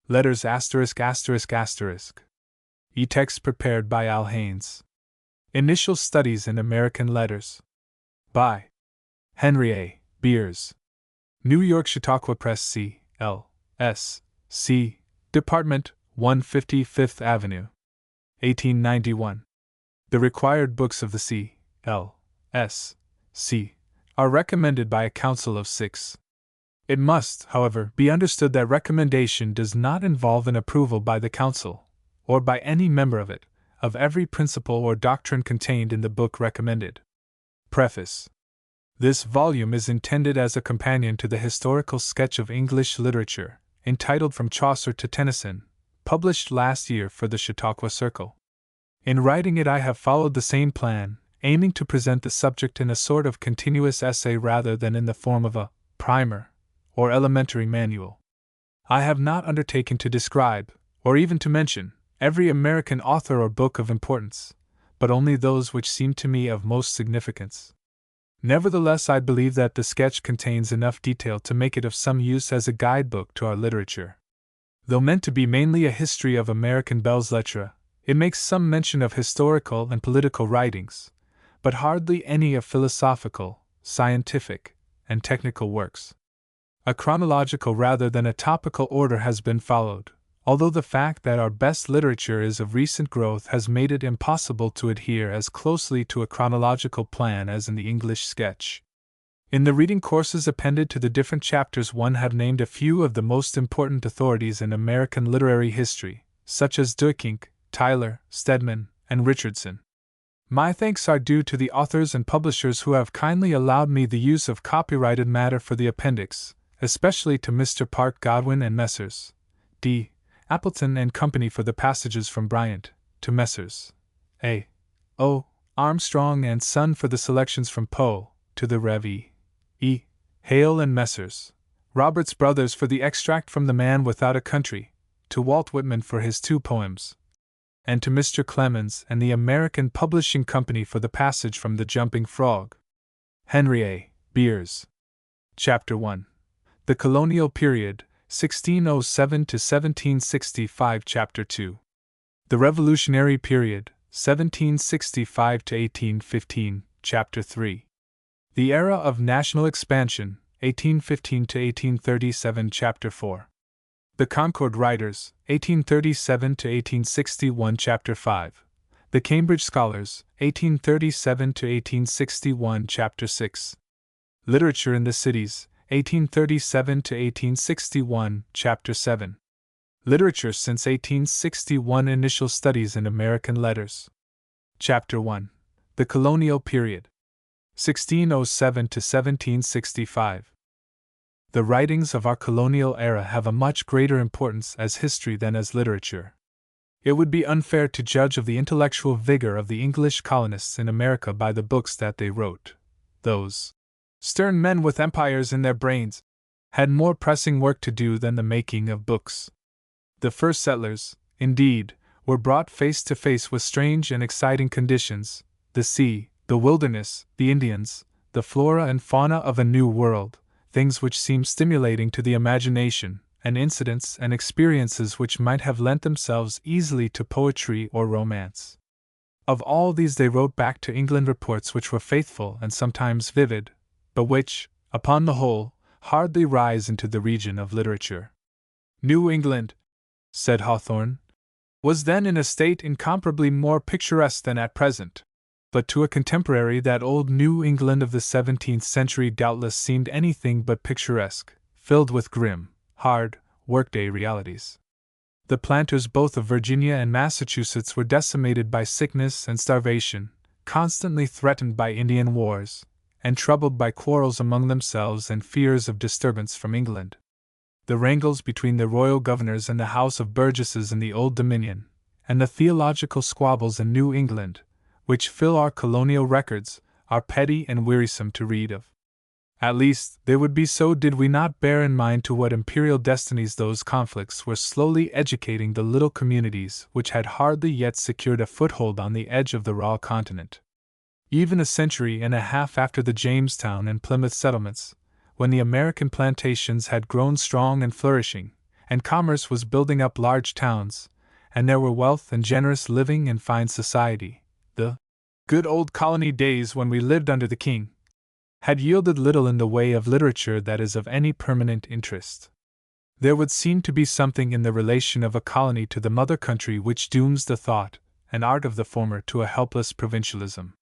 Letters *****. E-text prepared by Al Haynes. Initial Studies in American Letters. By Henry A. Beers. New York Chautauqua Press C. L. S. C. Department, 155th Avenue. 1891. The required books of the C. L. S. C. are recommended by a council of 6. It must, however, be understood that recommendation does not involve an approval by the council, or by any member of it, of every principle or doctrine contained in the book recommended. Preface. This volume is intended as a companion to the historical sketch of English literature, entitled From Chaucer to Tennyson, published last year for the Chautauqua Circle. In writing it, I have followed the same plan, aiming to present the subject in a sort of continuous essay rather than in the form of a primer or elementary manual. I have not undertaken to describe, or even to mention, every American author or book of importance, but only those which seem to me of most significance. Nevertheless, I believe that the sketch contains enough detail to make it of some use as a guidebook to our literature. Though meant to be mainly a history of American belles lettres, it makes some mention of historical and political writings, but hardly any of philosophical, scientific, and technical works. A chronological rather than a topical order has been followed, although the fact that our best literature is of recent growth has made it impossible to adhere as closely to a chronological plan as in the English sketch. In the reading courses appended to the different chapters, one have named a few of the most important authorities in American literary history, such as Duyckinck, Tyler, Stedman, and Richardson. My thanks are due to the authors and publishers who have kindly allowed me the use of copyrighted matter for the appendix, especially to Mr. Park Godwin and Messrs. D. Appleton and Company for the passages from Bryant, to Messrs. A. O. Armstrong and Son for the selections from Poe, to the Rev. E. Hale and Messrs. Roberts Brothers for the extract from The Man Without a Country, to Walt Whitman for his 2 poems, and to Mr. Clemens and the American Publishing Company for the passage from The Jumping Frog. Henry A. Beers. Chapter 1. The Colonial Period, 1607 to 1765. Chapter 2. The Revolutionary Period, 1765 to 1815. Chapter 3. The Era of National Expansion, 1815 to 1837. Chapter 4. The Concord Writers, 1837 to 1861. Chapter 5. The Cambridge Scholars, 1837 to 1861. Chapter 6. Literature in the Cities, 1837 to 1861. Chapter 7. Literature since 1861. Initial Studies in American Letters. Chapter 1. The Colonial Period, 1607 to 1765. The writings of our colonial era have a much greater importance as history than as literature. It would be unfair to judge of the intellectual vigor of the English colonists in America by the books that they wrote. Those stern men with empires in their brains had more pressing work to do than the making of books. The first settlers, indeed, were brought face to face with strange and exciting conditions: the sea, the wilderness, the Indians, the flora and fauna of a new world, things which seemed stimulating to the imagination, and incidents and experiences which might have lent themselves easily to poetry or romance. Of all these they wrote back to England reports which were faithful and sometimes vivid, but which, upon the whole, hardly rise into the region of literature. New England, said Hawthorne, was then in a state incomparably more picturesque than at present, but to a contemporary that old New England of the 17th century doubtless seemed anything but picturesque, filled with grim, hard, workday realities. The planters both of Virginia and Massachusetts were decimated by sickness and starvation, constantly threatened by Indian wars, and troubled by quarrels among themselves and fears of disturbance from England. The wrangles between the royal governors and the House of Burgesses in the Old Dominion, and the theological squabbles in New England, which fill our colonial records, are petty and wearisome to read of. At least, they would be so did we not bear in mind to what imperial destinies those conflicts were slowly educating the little communities which had hardly yet secured a foothold on the edge of the raw continent. Even a century and a half after the Jamestown and Plymouth settlements, when the American plantations had grown strong and flourishing, and commerce was building up large towns, and there were wealth and generous living and fine society. The good old colony days when we lived under the king had yielded little in the way of literature that is of any permanent interest. There would seem to be something in the relation of a colony to the mother country which dooms the thought and art of the former to a helpless provincialism.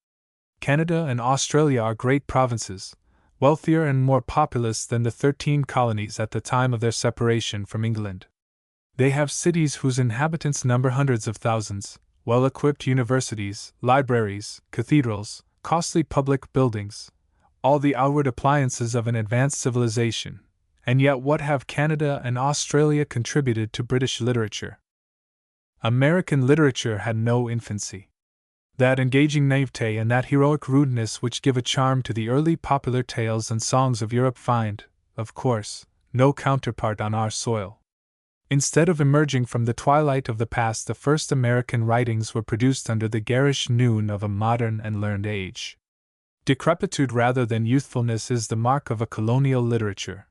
Canada and Australia are great provinces, wealthier and more populous than the 13 colonies at the time of their separation from England. They have cities whose inhabitants number hundreds of thousands, well-equipped universities, libraries, cathedrals, costly public buildings, all the outward appliances of an advanced civilization. And yet what have Canada and Australia contributed to British literature? American literature had no infancy. That engaging naivete and that heroic rudeness which give a charm to the early popular tales and songs of Europe find, of course, no counterpart on our soil. Instead of emerging from the twilight of the past, the first American writings were produced under the garish noon of a modern and learned age. Decrepitude rather than youthfulness is the mark of a colonial literature.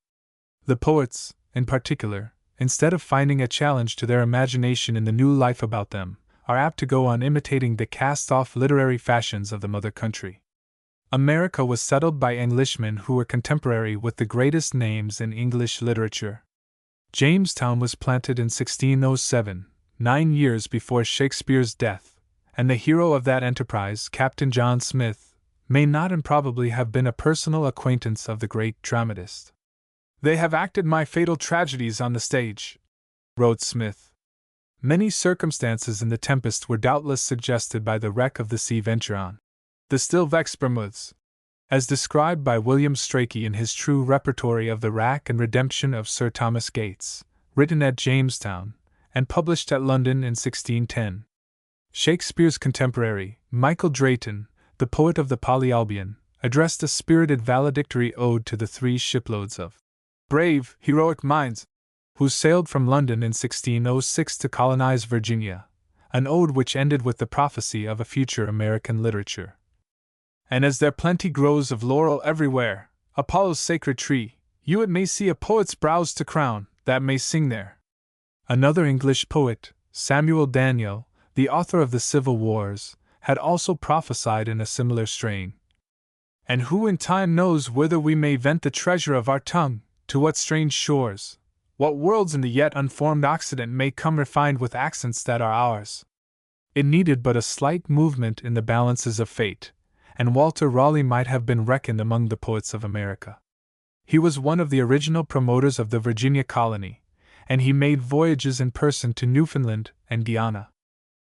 The poets, in particular, instead of finding a challenge to their imagination in the new life about them, are apt to go on imitating the cast-off literary fashions of the mother country. America was settled by Englishmen who were contemporary with the greatest names in English literature. Jamestown was planted in 1607, 9 years before Shakespeare's death, and the hero of that enterprise, Captain John Smith, may not improbably have been a personal acquaintance of the great dramatist. "They have acted my fatal tragedies on the stage," wrote Smith. Many circumstances in The Tempest were doubtless suggested by the wreck of the Sea Venturon. The still vexed Bermudes, as described by William Strachey in his true repertory of the Wrack and Redemption of Sir Thomas Gates, written at Jamestown, and published at London in 1610. Shakespeare's contemporary, Michael Drayton, the poet of the Polyalbion, addressed a spirited valedictory ode to the 3 shiploads of brave, heroic minds who sailed from London in 1606 to colonize Virginia, an ode which ended with the prophecy of a future American literature. "And as there plenty grows of laurel everywhere, Apollo's sacred tree, you it may see a poet's brows to crown, that may sing there." Another English poet, Samuel Daniel, the author of the Civil Wars, had also prophesied in a similar strain. "And who in time knows whither we may vent the treasure of our tongue, to what strange shores, what worlds in the yet unformed Occident may come refined with accents that are ours." It needed but a slight movement in the balances of fate, and Walter Raleigh might have been reckoned among the poets of America. He was one of the original promoters of the Virginia colony, and he made voyages in person to Newfoundland and Guiana.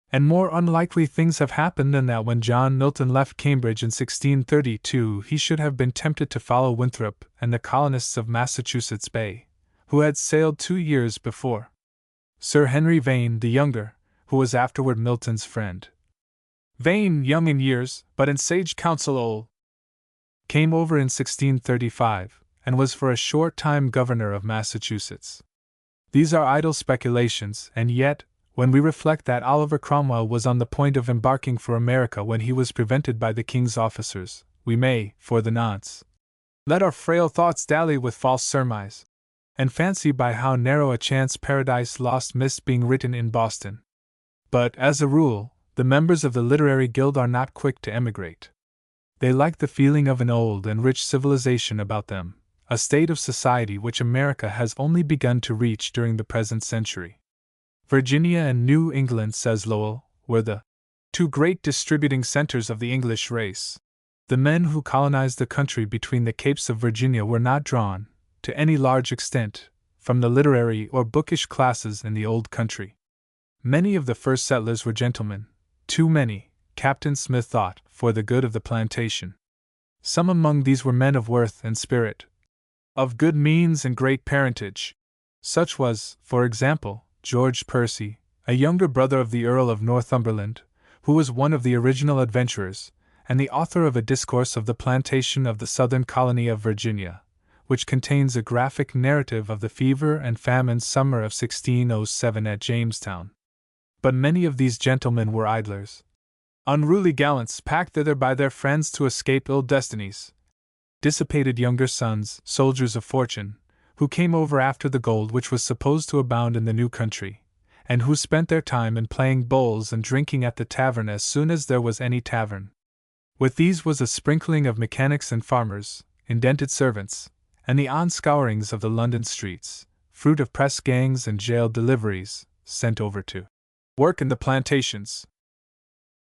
And more unlikely things have happened than that when John Milton left Cambridge in 1632 he should have been tempted to follow Winthrop and the colonists of Massachusetts Bay, who had sailed 2 years before. Sir Henry Vane the younger, who was afterward Milton's friend. Vane, young in years, but in sage counsel old, came over in 1635, and was for a short time governor of Massachusetts. These are idle speculations, and yet, when we reflect that Oliver Cromwell was on the point of embarking for America when he was prevented by the king's officers, we may, for the nonce, let our frail thoughts dally with false surmise, and fancy by how narrow a chance Paradise Lost missed being written in Boston. But, as a rule, the members of the Literary Guild are not quick to emigrate. They like the feeling of an old and rich civilization about them, a state of society which America has only begun to reach during the present century. Virginia and New England, says Lowell, were the 2 great distributing centers of the English race. The men who colonized the country between the Capes of Virginia were not drawn, to any large extent, from the literary or bookish classes in the old country. Many of the first settlers were gentlemen, too many, Captain Smith thought, for the good of the plantation. Some among these were men of worth and spirit, of good means and great parentage. Such was, for example, George Percy, a younger brother of the Earl of Northumberland, who was one of the original adventurers, and the author of a discourse of the plantation of the southern colony of Virginia, which contains a graphic narrative of the fever and famine summer of 1607 at Jamestown. But many of these gentlemen were idlers, unruly gallants packed thither by their friends to escape ill destinies, dissipated younger sons, soldiers of fortune, who came over after the gold which was supposed to abound in the new country, and who spent their time in playing bowls and drinking at the tavern as soon as there was any tavern. With these was a sprinkling of mechanics and farmers, indented servants, and the onscourings of the London streets, fruit of press gangs and jail deliveries, sent over to work in the plantations.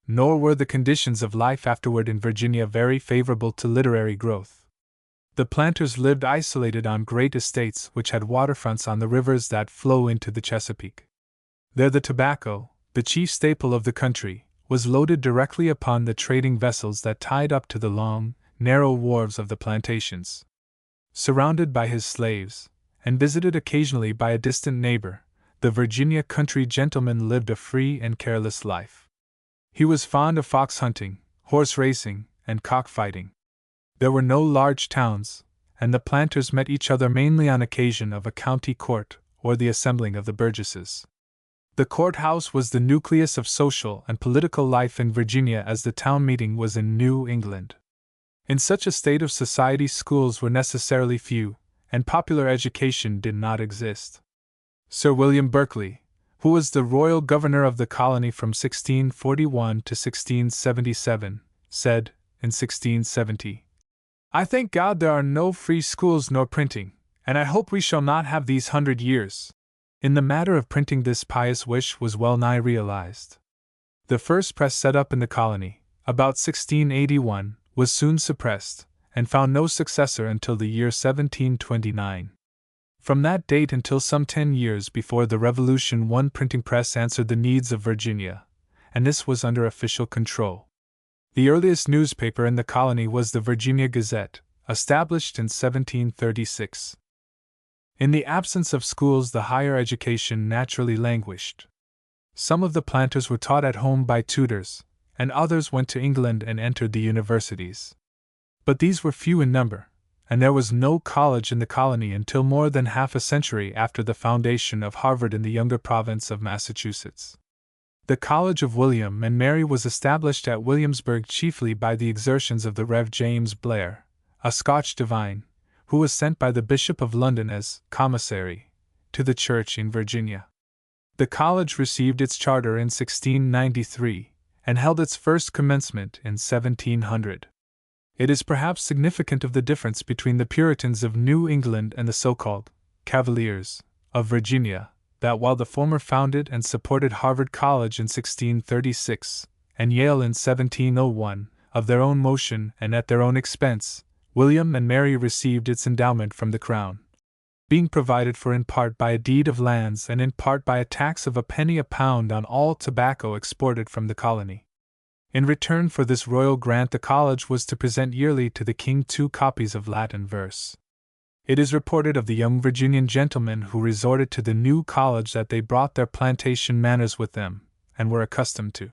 Nor were the conditions of life afterward in Virginia very favorable to literary growth. The planters lived isolated on great estates which had waterfronts on the rivers that flow into the Chesapeake. There the tobacco, the chief staple of the country, was loaded directly upon the trading vessels that tied up to the long, narrow wharves of the plantations. Surrounded by his slaves, and visited occasionally by a distant neighbor, the Virginia country gentleman lived a free and careless life. He was fond of fox hunting, horse racing, and cock-fighting. There were no large towns, and the planters met each other mainly on occasion of a county court or the assembling of the burgesses. The courthouse was the nucleus of social and political life in Virginia as the town meeting was in New England. In such a state of society, schools were necessarily few, and popular education did not exist. Sir William Berkeley, who was the royal governor of the colony from 1641 to 1677, said, in 1670, "I thank God there are no free schools nor printing, and I hope we shall not have these 100 years." In the matter of printing, this pious wish was well nigh realized. The first press set up in the colony, about 1681, was soon suppressed, and found no successor until the year 1729. From that date until some 10 years before the Revolution, one printing press answered the needs of Virginia, and this was under official control. The earliest newspaper in the colony was the Virginia Gazette, established in 1736. In the absence of schools, the higher education naturally languished. Some of the planters were taught at home by tutors, and others went to England and entered the universities. But these were few in number, and there was no college in the colony until more than half a century after the foundation of Harvard in the younger province of Massachusetts. The College of William and Mary was established at Williamsburg chiefly by the exertions of the Rev. James Blair, a Scotch divine, who was sent by the Bishop of London as commissary to the church in Virginia. The college received its charter in 1693, and held its first commencement in 1700. It is perhaps significant of the difference between the Puritans of New England and the so-called Cavaliers of Virginia, that while the former founded and supported Harvard College in 1636, and Yale in 1701, of their own motion and at their own expense, William and Mary received its endowment from the Crown, being provided for in part by a deed of lands and in part by a tax of a penny a pound on all tobacco exported from the colony. In return for this royal grant, the college was to present yearly to the king 2 copies of Latin verse. It is reported of the young Virginian gentlemen who resorted to the new college that they brought their plantation manners with them, and were accustomed to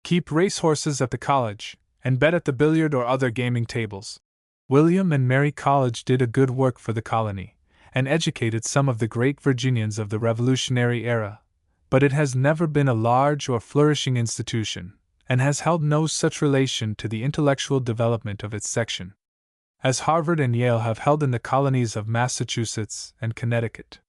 keep racehorses at the college, and bet at the billiard or other gaming tables. William and Mary College did a good work for the colony, and educated some of the great Virginians of the Revolutionary era, but it has never been a large or flourishing institution, and has held no such relation to the intellectual development of its section as Harvard and Yale have held in the colonies of Massachusetts and Connecticut.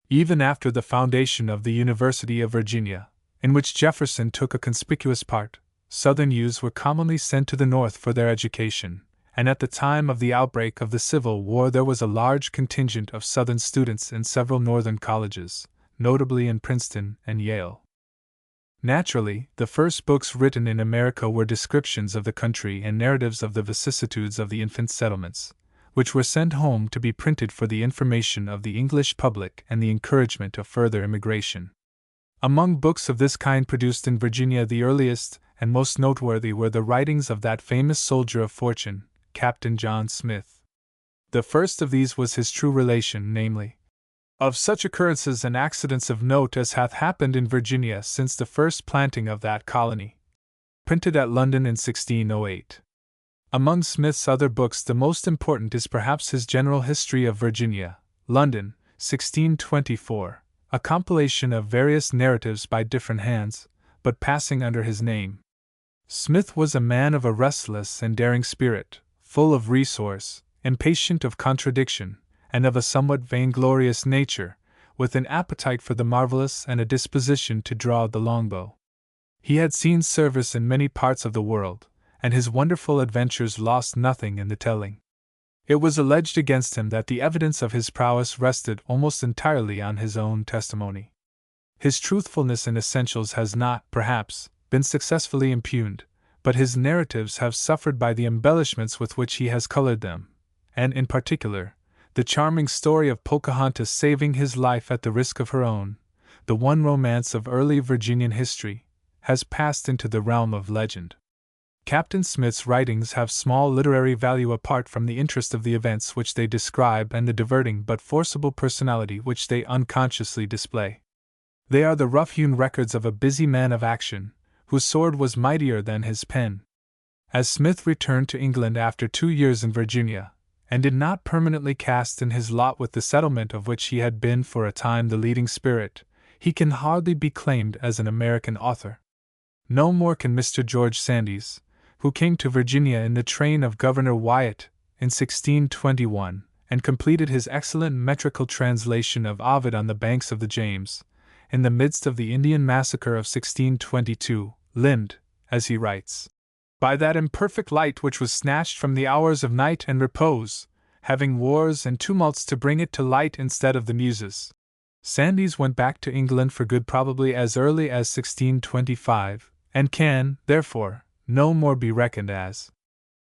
Even after the foundation of the University of Virginia, in which Jefferson took a conspicuous part, Southern youths were commonly sent to the North for their education, and at the time of the outbreak of the Civil War there was a large contingent of Southern students in several Northern colleges, notably in Princeton and Yale. Naturally, the first books written in America were descriptions of the country and narratives of the vicissitudes of the infant settlements, which were sent home to be printed for the information of the English public and the encouragement of further immigration. Among books of this kind produced in Virginia, the earliest and most noteworthy were the writings of that famous soldier of fortune, Captain John Smith. The first of these was his true relation, namely, of such occurrences and accidents of note as hath happened in Virginia since the first planting of that colony, printed at London in 1608. Among Smith's other books the most important is perhaps his General History of Virginia, London, 1624, a compilation of various narratives by different hands, but passing under his name. Smith was a man of a restless and daring spirit, full of resource, impatient of contradiction, and of a somewhat vainglorious nature, with an appetite for the marvelous and a disposition to draw the longbow. He had seen service in many parts of the world, and his wonderful adventures lost nothing in the telling. It was alleged against him that the evidence of his prowess rested almost entirely on his own testimony. His truthfulness in essentials has not, perhaps, been successfully impugned, but his narratives have suffered by the embellishments with which he has colored them, and, in particular, the charming story of Pocahontas saving his life at the risk of her own, the one romance of early Virginian history, has passed into the realm of legend. Captain Smith's writings have small literary value apart from the interest of the events which they describe and the diverting but forcible personality which they unconsciously display. They are the rough-hewn records of a busy man of action, whose sword was mightier than his pen. As Smith returned to England after 2 years in Virginia, and did not permanently cast in his lot with the settlement of which he had been for a time the leading spirit, he can hardly be claimed as an American author. No more can Mr. George Sandys, who came to Virginia in the train of Governor Wyatt in 1621, and completed his excellent metrical translation of Ovid on the banks of the James, in the midst of the Indian massacre of 1622, limned, as he writes, by that imperfect light which was snatched from the hours of night and repose, having wars and tumults to bring it to light instead of the muses. Sandys went back to England for good probably as early as 1625, and can, therefore, no more be reckoned as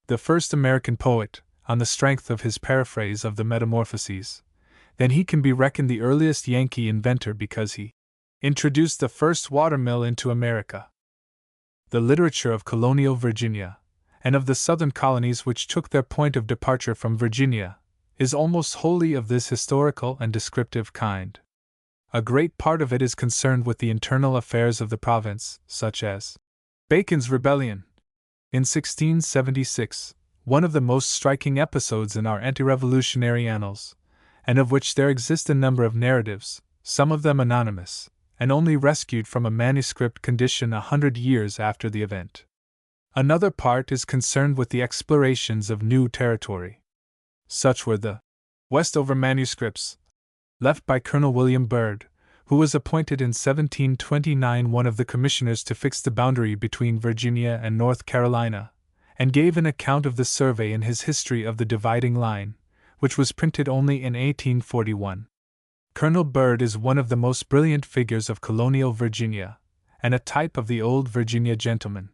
the first American poet, on the strength of his paraphrase of the Metamorphoses, than he can be reckoned the earliest Yankee inventor because he introduced the first watermill into America. The literature of colonial Virginia, and of the southern colonies which took their point of departure from Virginia, is almost wholly of this historical and descriptive kind. A great part of it is concerned with the internal affairs of the province, such as Bacon's Rebellion in 1676, one of the most striking episodes in our anti-revolutionary annals, and of which there exist a number of narratives, some of them anonymous, and only rescued from a manuscript condition 100 years after the event. Another part is concerned with the explorations of new territory. Such were the Westover manuscripts, left by Colonel William Byrd, who was appointed in 1729 one of the commissioners to fix the boundary between Virginia and North Carolina, and gave an account of the survey in his History of the Dividing Line, which was printed only in 1841. Colonel Byrd is one of the most brilliant figures of colonial Virginia, and a type of the old Virginia gentleman.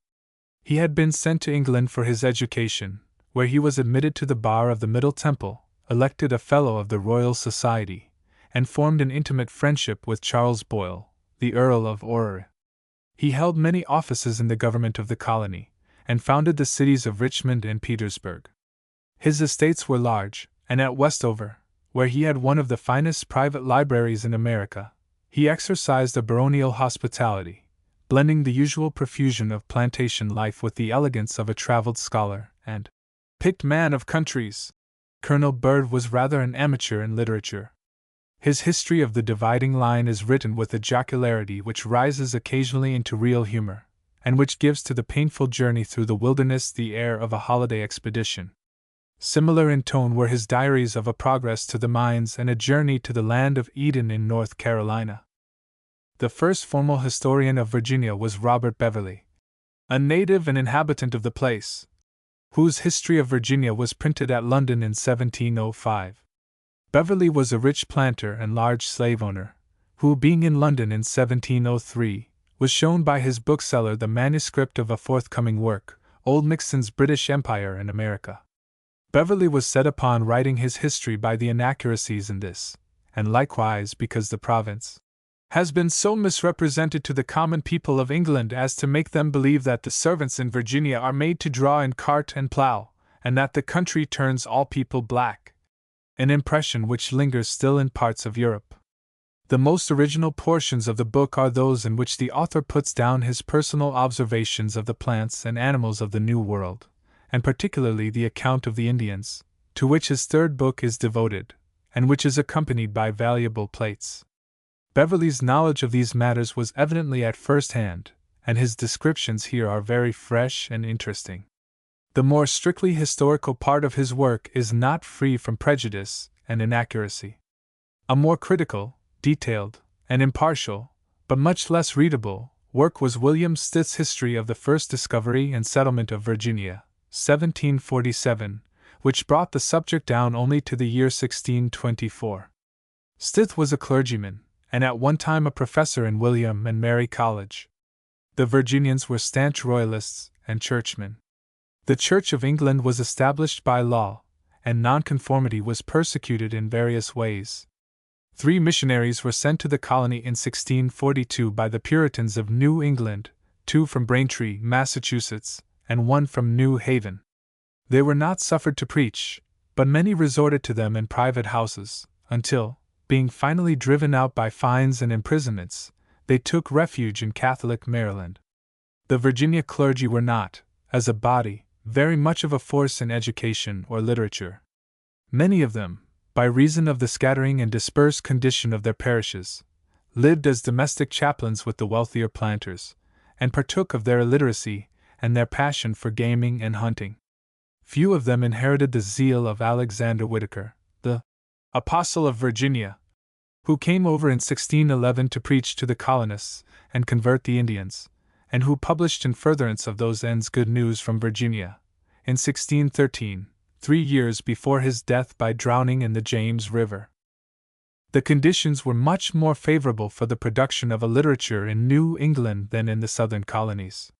He had been sent to England for his education, where he was admitted to the bar of the Middle Temple, elected a Fellow of the Royal Society, and formed an intimate friendship with Charles Boyle, the Earl of Orr. He held many offices in the government of the colony, and founded the cities of Richmond and Petersburg. His estates were large, and at Westover, where he had one of the finest private libraries in America, he exercised a baronial hospitality, blending the usual profusion of plantation life with the elegance of a traveled scholar and picked man of countries. Colonel Byrd was rather an amateur in literature. His History of the Dividing Line is written with a jocularity which rises occasionally into real humor, and which gives to the painful journey through the wilderness the air of a holiday expedition. Similar in tone were his diaries of a progress to the mines and a journey to the land of Eden in North Carolina. The first formal historian of Virginia was Robert Beverley, a native and inhabitant of the place, whose History of Virginia was printed at London in 1705. Beverley was a rich planter and large slave owner, who, being in London in 1703, was shown by his bookseller the manuscript of a forthcoming work, Old Mixon's British Empire in America. Beverley was set upon writing his history by the inaccuracies in this, and likewise because the province has been so misrepresented to the common people of England as to make them believe that the servants in Virginia are made to draw in cart and plough, and that the country turns all people black, an impression which lingers still in parts of Europe. The most original portions of the book are those in which the author puts down his personal observations of the plants and animals of the New World, and particularly the account of the Indians, to which his third book is devoted, and which is accompanied by valuable plates. Beverley's knowledge of these matters was evidently at first hand, and his descriptions here are very fresh and interesting. The more strictly historical part of his work is not free from prejudice, and inaccuracy. A more critical, detailed, and impartial, but much less readable, work was William Stith's History of the First Discovery and Settlement of Virginia, 1747, which brought the subject down only to the year 1624. Stith was a clergyman, and at one time a professor in William and Mary College. The Virginians were stanch Royalists and churchmen. The Church of England was established by law, and nonconformity was persecuted in various ways. 3 missionaries were sent to the colony in 1642 by the Puritans of New England, 2 from Braintree, Massachusetts, and 1 from New Haven. They were not suffered to preach, but many resorted to them in private houses, until, being finally driven out by fines and imprisonments, they took refuge in Catholic Maryland. The Virginia clergy were not, as a body, very much of a force in education or literature. Many of them, by reason of the scattering and dispersed condition of their parishes, lived as domestic chaplains with the wealthier planters, and partook of their illiteracy and their passion for gaming and hunting. Few of them inherited the zeal of Alexander Whitaker, the Apostle of Virginia, who came over in 1611 to preach to the colonists and convert the Indians, and who published in furtherance of those ends Good News from Virginia, in 1613, 3 years before his death by drowning in the James River. The conditions were much more favorable for the production of a literature in New England than in the southern colonies.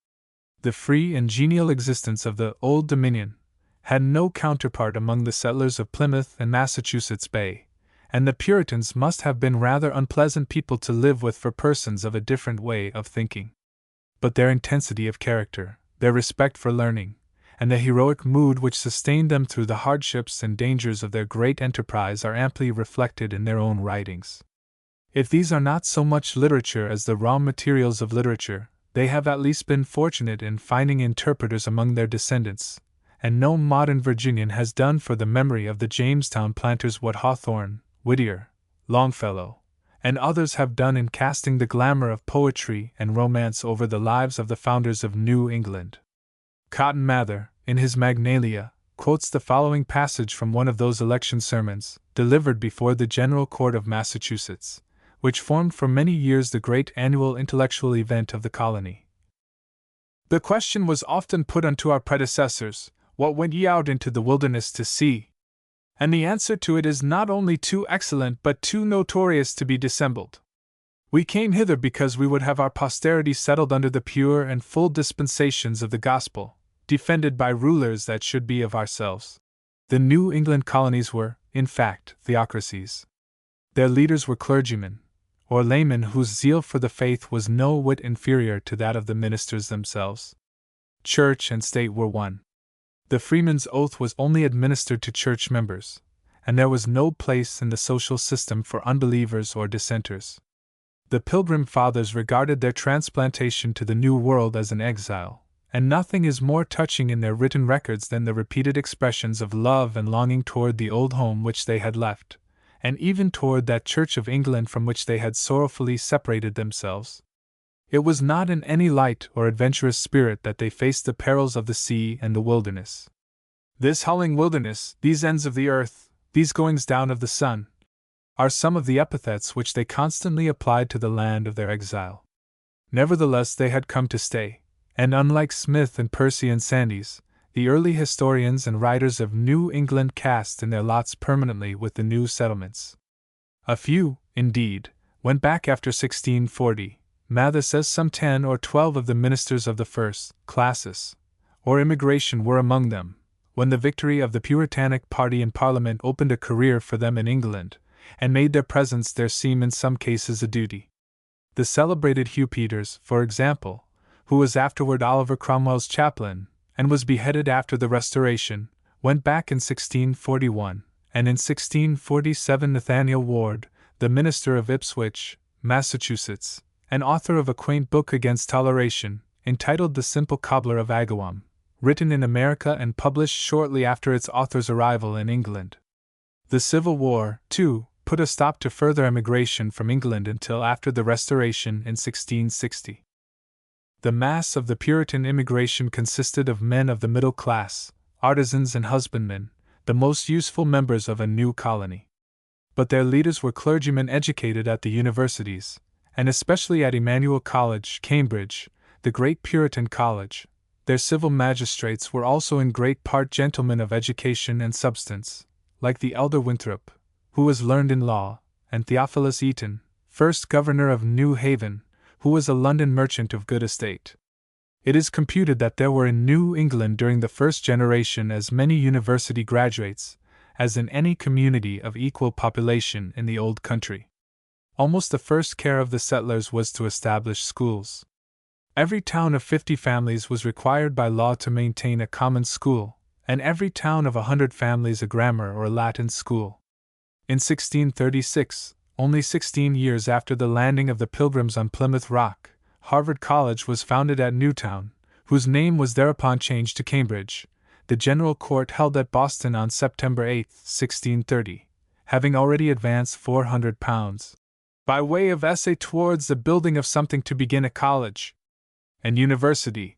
The free and genial existence of the Old Dominion had no counterpart among the settlers of Plymouth and Massachusetts Bay, and the Puritans must have been rather unpleasant people to live with for persons of a different way of thinking. But their intensity of character, their respect for learning, and the heroic mood which sustained them through the hardships and dangers of their great enterprise are amply reflected in their own writings. If these are not so much literature as the raw materials of literature, they have at least been fortunate in finding interpreters among their descendants, and no modern Virginian has done for the memory of the Jamestown planters what Hawthorne, Whittier, Longfellow, and others have done in casting the glamour of poetry and romance over the lives of the founders of New England. Cotton Mather, in his Magnalia, quotes the following passage from one of those election sermons, delivered before the General Court of Massachusetts, which formed for many years the great annual intellectual event of the colony. The question was often put unto our predecessors, What went ye out into the wilderness to see? And the answer to it is not only too excellent but too notorious to be dissembled. We came hither because we would have our posterity settled under the pure and full dispensations of the gospel, defended by rulers that should be of ourselves. The New England colonies were, in fact, theocracies. Their leaders were clergymen, or laymen whose zeal for the faith was no whit inferior to that of the ministers themselves. Church and state were one. The freeman's oath was only administered to church members, and there was no place in the social system for unbelievers or dissenters. The Pilgrim Fathers regarded their transplantation to the New World as an exile, and nothing is more touching in their written records than the repeated expressions of love and longing toward the old home which they had left, and even toward that Church of England from which they had sorrowfully separated themselves. It was not in any light or adventurous spirit that they faced the perils of the sea and the wilderness. This howling wilderness, these ends of the earth, these goings down of the sun, are some of the epithets which they constantly applied to the land of their exile. Nevertheless, they had come to stay, and unlike Smith and Percy and Sandys, the early historians and writers of New England cast in their lots permanently with the new settlements. A few, indeed, went back after 1640. Mather says some 10 or 12 of the ministers of the first classis, or immigration, were among them, when the victory of the Puritanic party in Parliament opened a career for them in England, and made their presence there seem in some cases a duty. The celebrated Hugh Peters, for example, who was afterward Oliver Cromwell's chaplain, and was beheaded after the Restoration, went back in 1641, and in 1647 Nathaniel Ward, the minister of Ipswich, Massachusetts, and author of a quaint book against toleration, entitled The Simple Cobbler of Agawam, written in America and published shortly after its author's arrival in England. The Civil War, too, put a stop to further emigration from England until after the Restoration in 1660. The mass of the Puritan immigration consisted of men of the middle class, artisans and husbandmen, the most useful members of a new colony. But their leaders were clergymen educated at the universities, and especially at Emmanuel College, Cambridge, the great Puritan college. Their civil magistrates were also in great part gentlemen of education and substance, like the elder Winthrop, who was learned in law, and Theophilus Eaton, first governor of New Haven, who was a London merchant of good estate. It is computed that there were in New England during the first generation as many university graduates as in any community of equal population in the old country. Almost the first care of the settlers was to establish schools. Every town of 50 families was required by law to maintain a common school, and every town of 100 families a grammar or Latin school. In 1636, only 16 years after the landing of the Pilgrims on Plymouth Rock, Harvard College was founded at Newtown, whose name was thereupon changed to Cambridge. The General Court held at Boston on September 8, 1630, having already advanced £400 by way of essay towards the building of something to begin a college and university,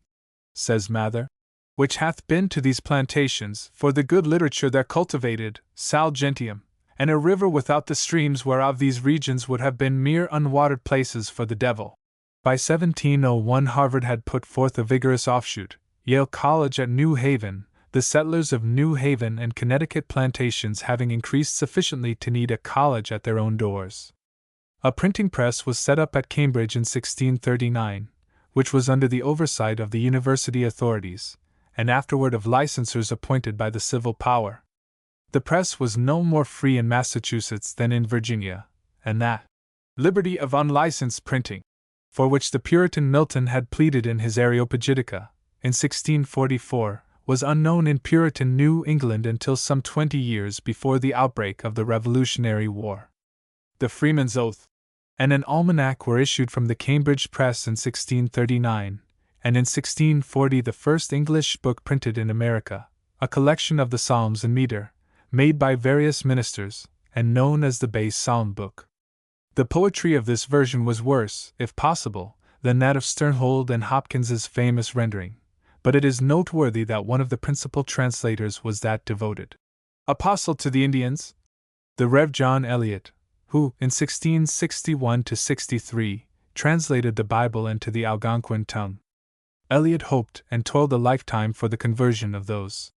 says Mather, which hath been to these plantations, for the good literature there cultivated, sal gentium, and a river without the streams whereof these regions would have been mere unwatered places for the devil. By 1701 Harvard had put forth a vigorous offshoot, Yale College at New Haven, the settlers of New Haven and Connecticut plantations having increased sufficiently to need a college at their own doors. A printing press was set up at Cambridge in 1639, which was under the oversight of the university authorities, and afterward of licensers appointed by the civil power. The press was no more free in Massachusetts than in Virginia, and that liberty of unlicensed printing, for which the Puritan Milton had pleaded in his Areopagitica, in 1644, was unknown in Puritan New England until some 20 years before the outbreak of the Revolutionary War. The Freeman's Oath and an almanac were issued from the Cambridge Press in 1639, and in 1640 the first English book printed in America, a collection of the Psalms in meter, made by various ministers, and known as the Base Psalm Book. The poetry of this version was worse, if possible, than that of Sternhold and Hopkins's famous rendering, but it is noteworthy that one of the principal translators was that devoted apostle to the Indians, the Rev. John Eliot, who, in 1661-63, translated the Bible into the Algonquin tongue. Eliot hoped and toiled a lifetime for the conversion of those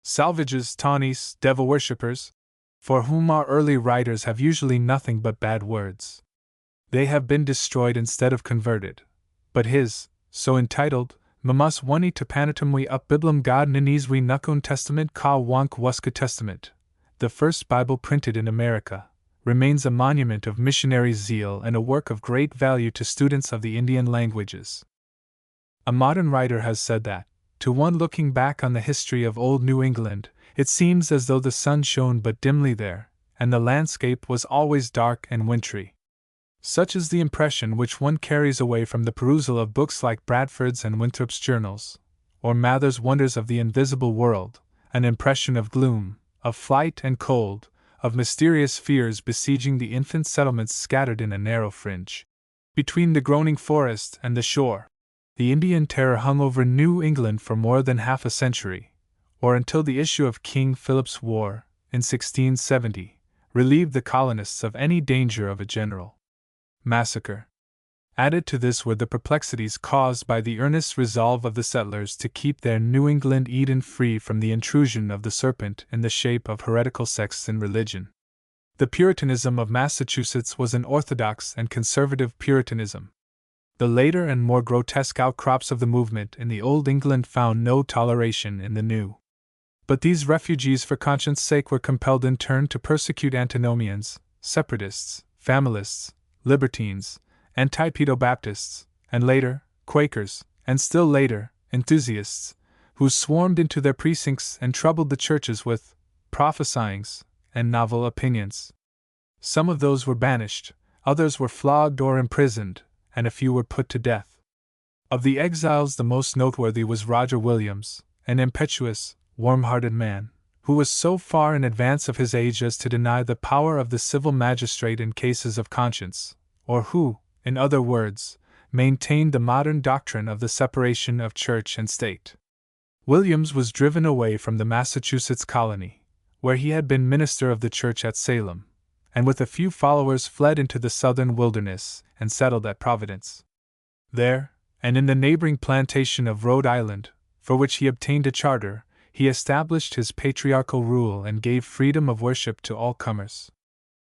salvages, tawnies, devil worshippers, for whom our early writers have usually nothing but bad words. They have been destroyed instead of converted. But his, so entitled, Mamas wani tapanatumwi up biblum god ninizwi nukun testament ka wank wuska testament, the first Bible printed in America, remains a monument of missionary zeal and a work of great value to students of the Indian languages. A modern writer has said that, to one looking back on the history of old New England, it seems as though the sun shone but dimly there, and the landscape was always dark and wintry. Such is the impression which one carries away from the perusal of books like Bradford's and Winthrop's Journals, or Mather's Wonders of the Invisible World, an impression of gloom, of flight and cold, of mysterious fears besieging the infant settlements scattered in a narrow fringe between the groaning forest and the shore. The Indian terror hung over New England for more than half a century, or until the issue of King Philip's War, in 1670, relieved the colonists of any danger of a general massacre. Added to this were the perplexities caused by the earnest resolve of the settlers to keep their New England Eden free from the intrusion of the serpent in the shape of heretical sects in religion. The Puritanism of Massachusetts was an orthodox and conservative Puritanism. The later and more grotesque outcrops of the movement in the Old England found no toleration in the New. But these refugees for conscience' sake were compelled in turn to persecute antinomians, separatists, familists, libertines, anti-Pedobaptists, and later, Quakers, and still later, enthusiasts, who swarmed into their precincts and troubled the churches with prophesyings and novel opinions. Some of those were banished, others were flogged or imprisoned, and a few were put to death. Of the exiles the most noteworthy was Roger Williams, an impetuous, warm-hearted man, who was so far in advance of his age as to deny the power of the civil magistrate in cases of conscience, or who, in other words, maintained the modern doctrine of the separation of church and state. Williams was driven away from the Massachusetts colony, where he had been minister of the church at Salem, and with a few followers fled into the southern wilderness and settled at Providence. There, and in the neighboring plantation of Rhode Island, for which he obtained a charter, he established his patriarchal rule and gave freedom of worship to all comers.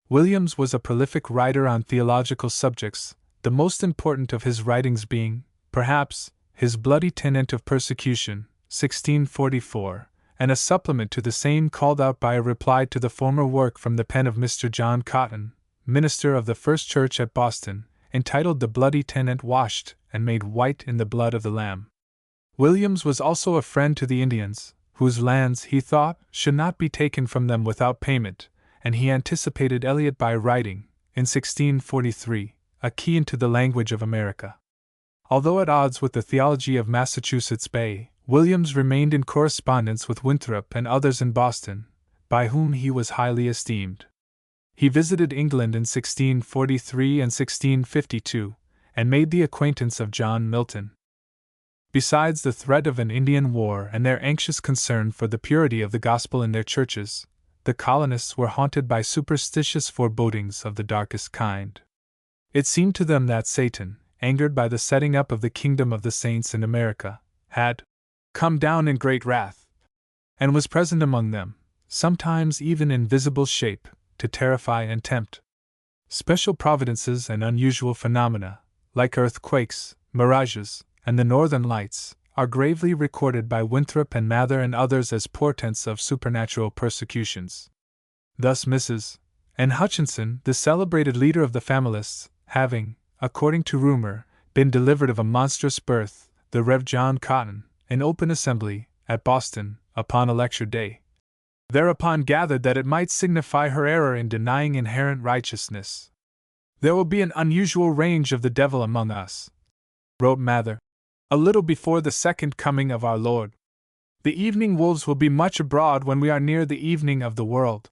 Williams was a prolific writer on theological subjects, the most important of his writings being, perhaps, his Bloody Tenent of Persecution, 1644, and a supplement to the same called out by a reply to the former work from the pen of Mr. John Cotton, minister of the First Church at Boston, entitled The Bloody Tenent Washed and Made White in the Blood of the Lamb. Williams was also a friend to the Indians, whose lands, he thought, should not be taken from them without payment, and he anticipated Eliot by writing, in 1643, a key into the language of America. Although at odds with the theology of Massachusetts Bay, Williams remained in correspondence with Winthrop and others in Boston, by whom he was highly esteemed. He visited England in 1643 and 1652, and made the acquaintance of John Milton. Besides the threat of an Indian war and their anxious concern for the purity of the gospel in their churches, the colonists were haunted by superstitious forebodings of the darkest kind. It seemed to them that Satan, angered by the setting up of the kingdom of the saints in America, had come down in great wrath, and was present among them, sometimes even in visible shape, to terrify and tempt. Special providences and unusual phenomena, like earthquakes, mirages, and the northern lights, are gravely recorded by Winthrop and Mather and others as portents of supernatural persecutions. Thus Mrs. N. Hutchinson, the celebrated leader of the Familists, having, according to rumor, been delivered of a monstrous birth, the Rev. John Cotton, in open assembly, at Boston, upon a lecture day, thereupon gathered that it might signify her error in denying inherent righteousness. "There will be an unusual range of the devil among us," wrote Mather, "a little before the second coming of our Lord. The evening wolves will be much abroad when we are near the evening of the world."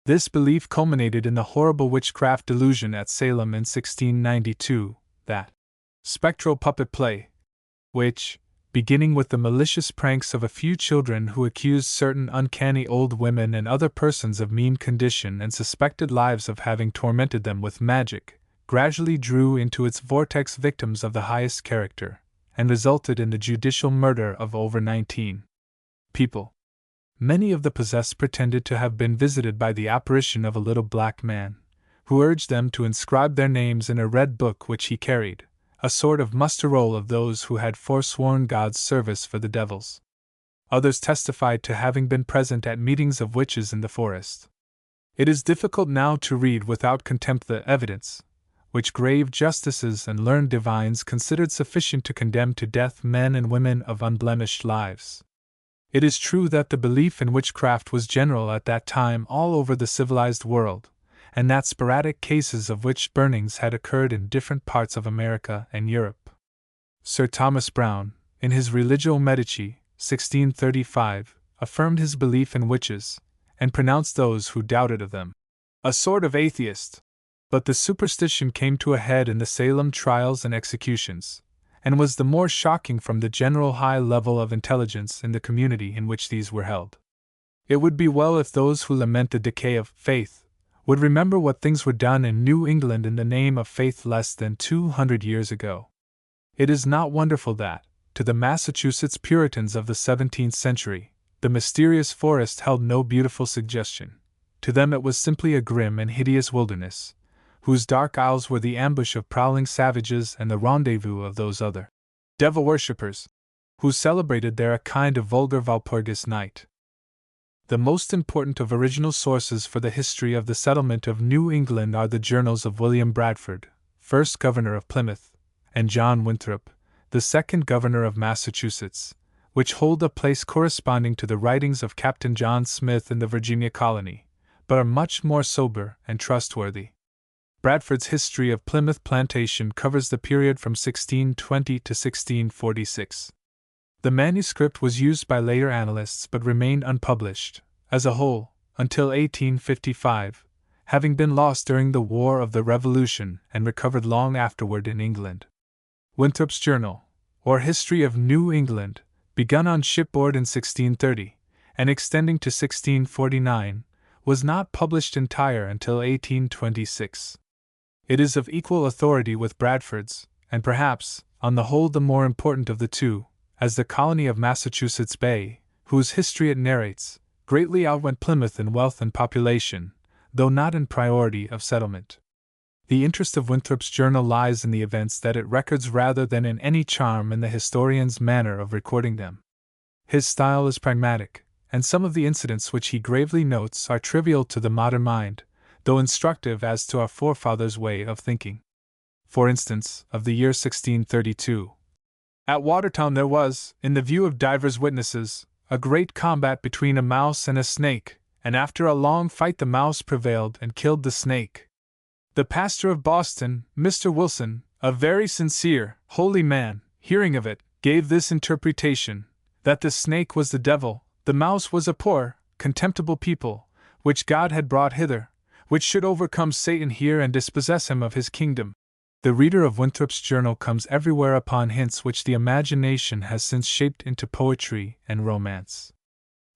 This belief culminated in the horrible witchcraft delusion at Salem in 1692, that spectral puppet play, which, beginning with the malicious pranks of a few children who accused certain uncanny old women and other persons of mean condition and suspected lives of having tormented them with magic, gradually drew into its vortex victims of the highest character, and resulted in the judicial murder of over 19 people. Many of the possessed pretended to have been visited by the apparition of a little black man, who urged them to inscribe their names in a red book which he carried, a sort of muster roll of those who had forsworn God's service for the devils. Others testified to having been present at meetings of witches in the forest. It is difficult now to read without contempt the evidence, which grave justices and learned divines considered sufficient to condemn to death men and women of unblemished lives. It is true that the belief in witchcraft was general at that time all over the civilized world, and that sporadic cases of witch burnings had occurred in different parts of America and Europe. Sir Thomas Browne, in his Religio Medici, 1635, affirmed his belief in witches, and pronounced those who doubted of them a sort of atheist. But the superstition came to a head in the Salem trials and executions, and was the more shocking from the general high level of intelligence in the community in which these were held. It would be well if those who lament the decay of faith would remember what things were done in New England in the name of faith less than 200 years ago. It is not wonderful that, to the Massachusetts Puritans of the 17th century, the mysterious forest held no beautiful suggestion. To them it was simply a grim and hideous wilderness, whose dark aisles were the ambush of prowling savages and the rendezvous of those other devil worshippers, who celebrated there a kind of vulgar Walpurgis night. The most important of original sources for the history of the settlement of New England are the journals of William Bradford, first governor of Plymouth, and John Winthrop, the second governor of Massachusetts, which hold a place corresponding to the writings of Captain John Smith in the Virginia colony, but are much more sober and trustworthy. Bradford's History of Plymouth Plantation covers the period from 1620 to 1646. The manuscript was used by later annalists but remained unpublished, as a whole, until 1855, having been lost during the War of the Revolution and recovered long afterward in England. Winthrop's Journal, or History of New England, begun on shipboard in 1630, and extending to 1649, was not published entire until 1826. It is of equal authority with Bradford's, and perhaps, on the whole, the more important of the two, as the colony of Massachusetts Bay, whose history it narrates, greatly outwent Plymouth in wealth and population, though not in priority of settlement. The interest of Winthrop's journal lies in the events that it records rather than in any charm in the historian's manner of recording them. His style is pragmatic, and some of the incidents which he gravely notes are trivial to the modern mind, though instructive as to our forefathers' way of thinking. For instance, of the year 1632. At Watertown there was, in the view of divers witnesses, a great combat between a mouse and a snake, and after a long fight the mouse prevailed and killed the snake. The pastor of Boston, Mr. Wilson, a very sincere, holy man, hearing of it, gave this interpretation, that the snake was the devil, the mouse was a poor, contemptible people, which God had brought hither, which should overcome Satan here and dispossess him of his kingdom. The reader of Winthrop's journal comes everywhere upon hints which the imagination has since shaped into poetry and romance.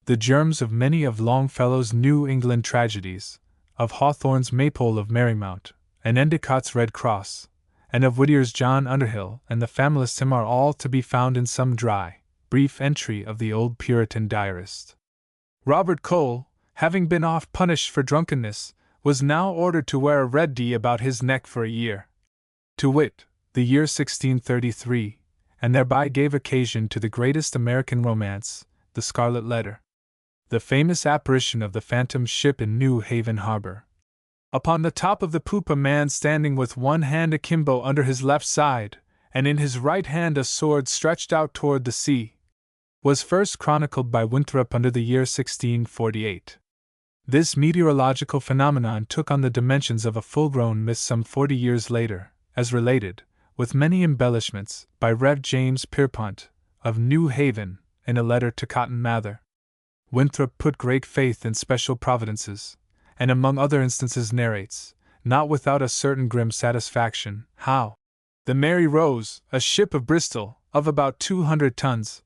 The germs of many of Longfellow's New England tragedies, of Hawthorne's Maypole of Merrymount, and Endicott's Red Cross, and of Whittier's John Underhill and the Familist Hymn are all to be found in some dry, brief entry of the old Puritan diarist. Robert Cole, having been oft punished for drunkenness, was now ordered to wear a red D about his neck for a year, to wit, the year 1633, and thereby gave occasion to the greatest American romance, The Scarlet Letter, the famous apparition of the phantom ship in New Haven harbor. Upon the top of the poop a man standing with one hand akimbo under his left side, and in his right hand a sword stretched out toward the sea, was first chronicled by Winthrop under the year 1648. This meteorological phenomenon took on the dimensions of a full-grown myth some 40 years later, as related, with many embellishments, by Rev. James Pierpont, of New Haven, in a letter to Cotton Mather. Winthrop put great faith in special providences, and among other instances narrates, not without a certain grim satisfaction, how the Mary Rose, a ship of Bristol, of about 200 tons,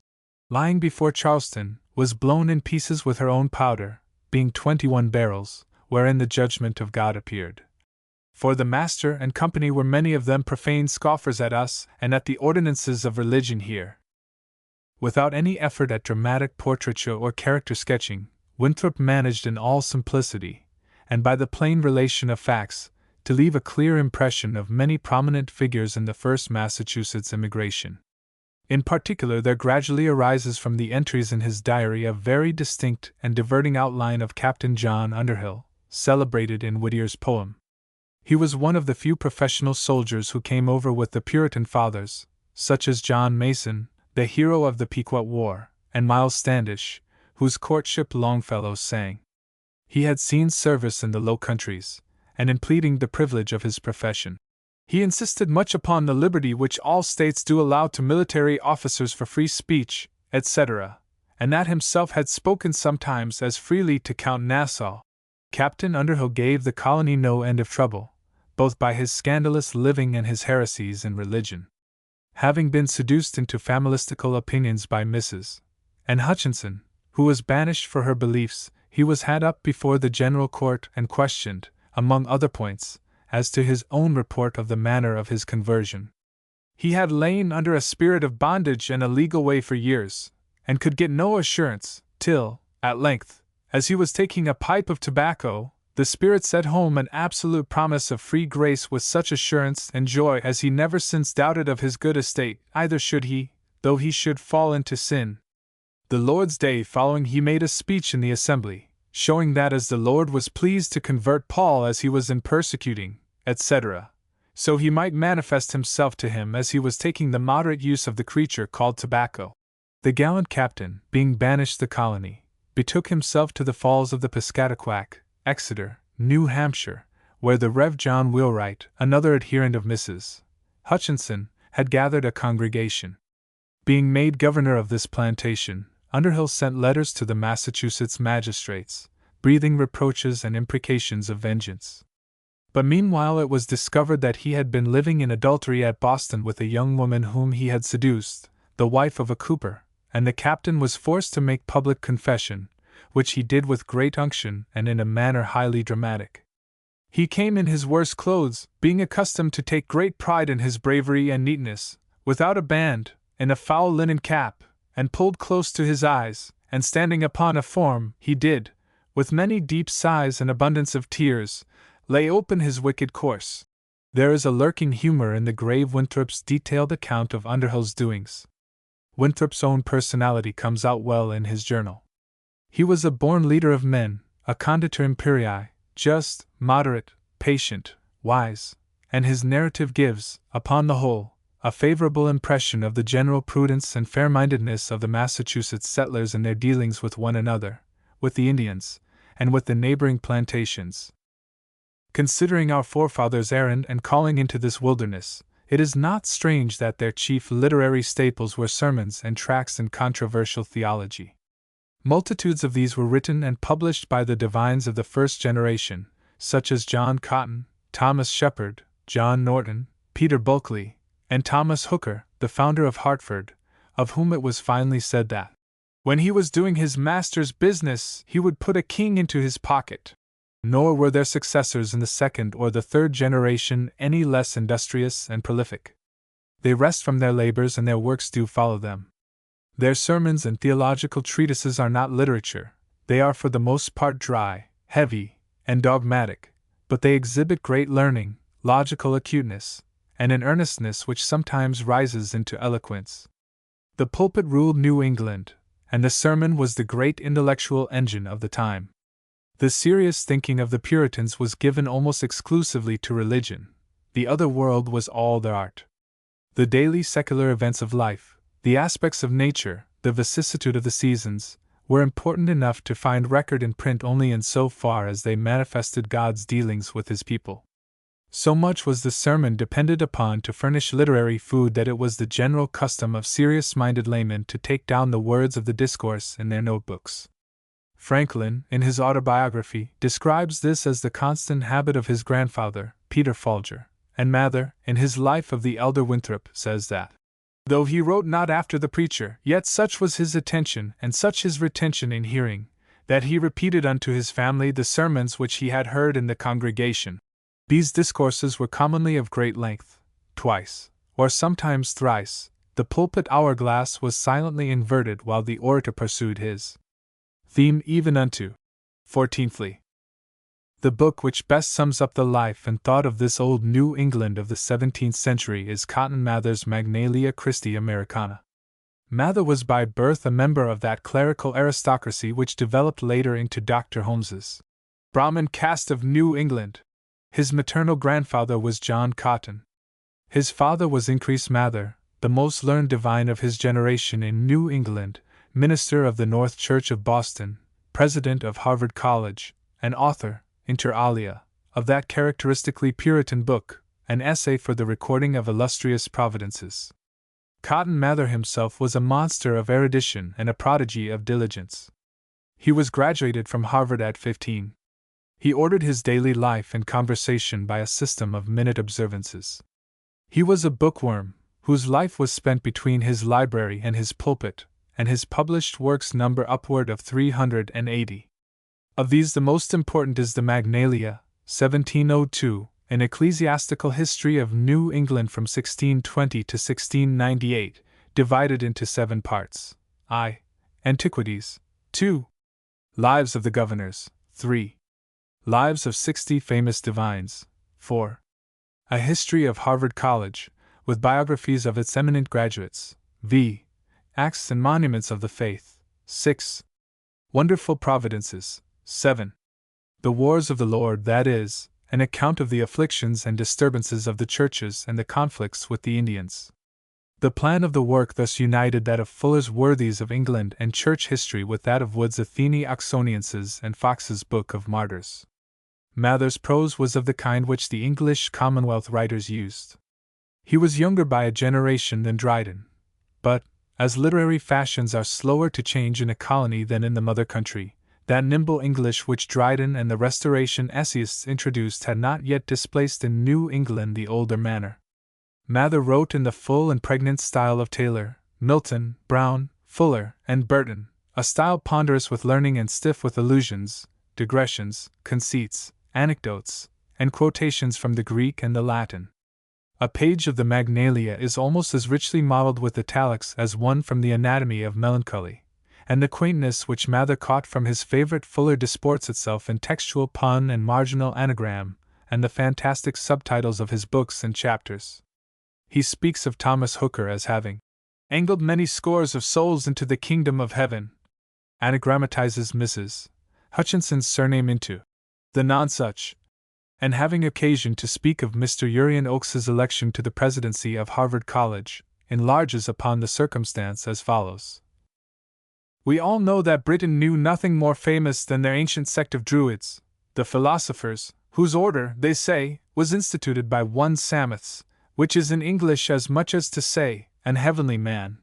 lying before Charleston, was blown in pieces with her own powder, being 21 barrels, wherein the judgment of God appeared. For the master and company were many of them profane scoffers at us and at the ordinances of religion here. Without any effort at dramatic portraiture or character sketching, Winthrop managed in all simplicity, and by the plain relation of facts, to leave a clear impression of many prominent figures in the first Massachusetts immigration. In particular, there gradually arises from the entries in his diary a very distinct and diverting outline of Captain John Underhill, celebrated in Whittier's poem. He was one of the few professional soldiers who came over with the Puritan fathers, such as John Mason, the hero of the Pequot War, and Miles Standish, whose courtship Longfellow sang. He had seen service in the Low Countries, and in pleading the privilege of his profession, he insisted much upon the liberty which all states do allow to military officers for free speech, etc., and that himself had spoken sometimes as freely to Count Nassau. Captain Underhill gave the colony no end of trouble, both by his scandalous living and his heresies in religion. Having been seduced into familistical opinions by Mrs. N. Hutchinson, who was banished for her beliefs, he was had up before the General Court and questioned, among other points, as to his own report of the manner of his conversion. He had lain under a spirit of bondage and a legal way for years, and could get no assurance, till, at length, as he was taking a pipe of tobacco, the spirit set home an absolute promise of free grace with such assurance and joy as he never since doubted of his good estate, either should he, though he should fall into sin. The Lord's Day following he made a speech in the assembly, showing that as the Lord was pleased to convert Paul as he was in persecuting, etc., so he might manifest himself to him as he was taking the moderate use of the creature called tobacco. The gallant captain, being banished the colony, betook himself to the falls of the Piscataquac, Exeter, New Hampshire, where the Rev. John Wheelwright, another adherent of Mrs. Hutchinson, had gathered a congregation. Being made governor of this plantation, Underhill sent letters to the Massachusetts magistrates, breathing reproaches and imprecations of vengeance. But meanwhile it was discovered that he had been living in adultery at Boston with a young woman whom he had seduced, the wife of a cooper, and the captain was forced to make public confession, which he did with great unction and in a manner highly dramatic. He came in his worst clothes, being accustomed to take great pride in his bravery and neatness, without a band, in a foul linen cap, and pulled close to his eyes, and standing upon a form, he did, with many deep sighs and abundance of tears, lay open his wicked course. There is a lurking humor in the grave Winthrop's detailed account of Underhill's doings. Winthrop's own personality comes out well in his journal. He was a born leader of men, a conditor imperii, just, moderate, patient, wise, and his narrative gives, upon the whole, a favorable impression of the general prudence and fair-mindedness of the Massachusetts settlers in their dealings with one another, with the Indians, and with the neighboring plantations. Considering our forefathers' errand and calling into this wilderness, it is not strange that their chief literary staples were sermons and tracts in controversial theology. Multitudes of these were written and published by the divines of the first generation, such as John Cotton, Thomas Shepard, John Norton, Peter Bulkeley, and Thomas Hooker, the founder of Hartford, of whom it was finely said that, when he was doing his master's business, he would put a king into his pocket. Nor were their successors in the second or the third generation any less industrious and prolific. They rest from their labors and their works do follow them. Their sermons and theological treatises are not literature, they are for the most part dry, heavy, and dogmatic, but they exhibit great learning, logical acuteness, and an earnestness which sometimes rises into eloquence. The pulpit ruled New England, and the sermon was the great intellectual engine of the time. The serious thinking of the Puritans was given almost exclusively to religion, the other world was all their art. The daily secular events of life, the aspects of nature, the vicissitude of the seasons, were important enough to find record in print only in so far as they manifested God's dealings with his people. So much was the sermon depended upon to furnish literary food that it was the general custom of serious-minded laymen to take down the words of the discourse in their notebooks. Franklin, in his autobiography, describes this as the constant habit of his grandfather, Peter Folger, and Mather, in his Life of the elder Winthrop, says that, though he wrote not after the preacher, yet such was his attention and such his retention in hearing, that he repeated unto his family the sermons which he had heard in the congregation. These discourses were commonly of great length. Twice, or sometimes thrice, the pulpit hourglass was silently inverted while the orator pursued his theme even unto. 14thly. The book which best sums up the life and thought of this old New England of the 17th century is Cotton Mather's Magnalia Christi Americana. Mather was by birth a member of that clerical aristocracy which developed later into Dr. Holmes's Brahmin caste of New England. His maternal grandfather was John Cotton. His father was Increase Mather, the most learned divine of his generation in New England, minister of the North Church of Boston, president of Harvard College, and author, inter alia, of that characteristically Puritan book, an essay for the recording of illustrious providences. Cotton Mather himself was a monster of erudition and a prodigy of diligence. He was graduated from Harvard at 15. He ordered his daily life and conversation by a system of minute observances. He was a bookworm, whose life was spent between his library and his pulpit, and his published works number upward of 380. Of these the most important is the Magnalia, 1702, an ecclesiastical history of New England from 1620 to 1698, divided into 7 parts. I. Antiquities. 2. Lives of the Governors. 3. Lives of 60 famous divines. 4. A history of Harvard College, with biographies of its eminent graduates. V. Acts and monuments of the faith. 6. Wonderful providences. 7. The wars of the Lord, that is, an account of the afflictions and disturbances of the churches and the conflicts with the Indians. The plan of the work thus united that of Fuller's Worthies of England and Church History with that of Wood's Athenae Oxonienses and Fox's Book of Martyrs. Mather's prose was of the kind which the English Commonwealth writers used. He was younger by a generation than Dryden, but, as literary fashions are slower to change in a colony than in the mother country, that nimble English which Dryden and the Restoration essayists introduced had not yet displaced in New England the older manner. Mather wrote in the full and pregnant style of Taylor, Milton, Browne, Fuller, and Burton, a style ponderous with learning and stiff with allusions, digressions, conceits, anecdotes, and quotations from the Greek and the Latin. A page of the Magnalia is almost as richly modeled with italics as one from the Anatomy of Melancholy, and the quaintness which Mather caught from his favorite Fuller disports itself in textual pun and marginal anagram, and the fantastic subtitles of his books and chapters. He speaks of Thomas Hooker as having angled many scores of souls into the kingdom of heaven, anagrammatizes Mrs. Hutchinson's surname into the nonsuch, and having occasion to speak of Mr. Urian Oakes's election to the presidency of Harvard College, enlarges upon the circumstance as follows. We all know that Britain knew nothing more famous than their ancient sect of Druids, the philosophers, whose order, they say, was instituted by one Samoths, which is in English as much as to say, an heavenly man.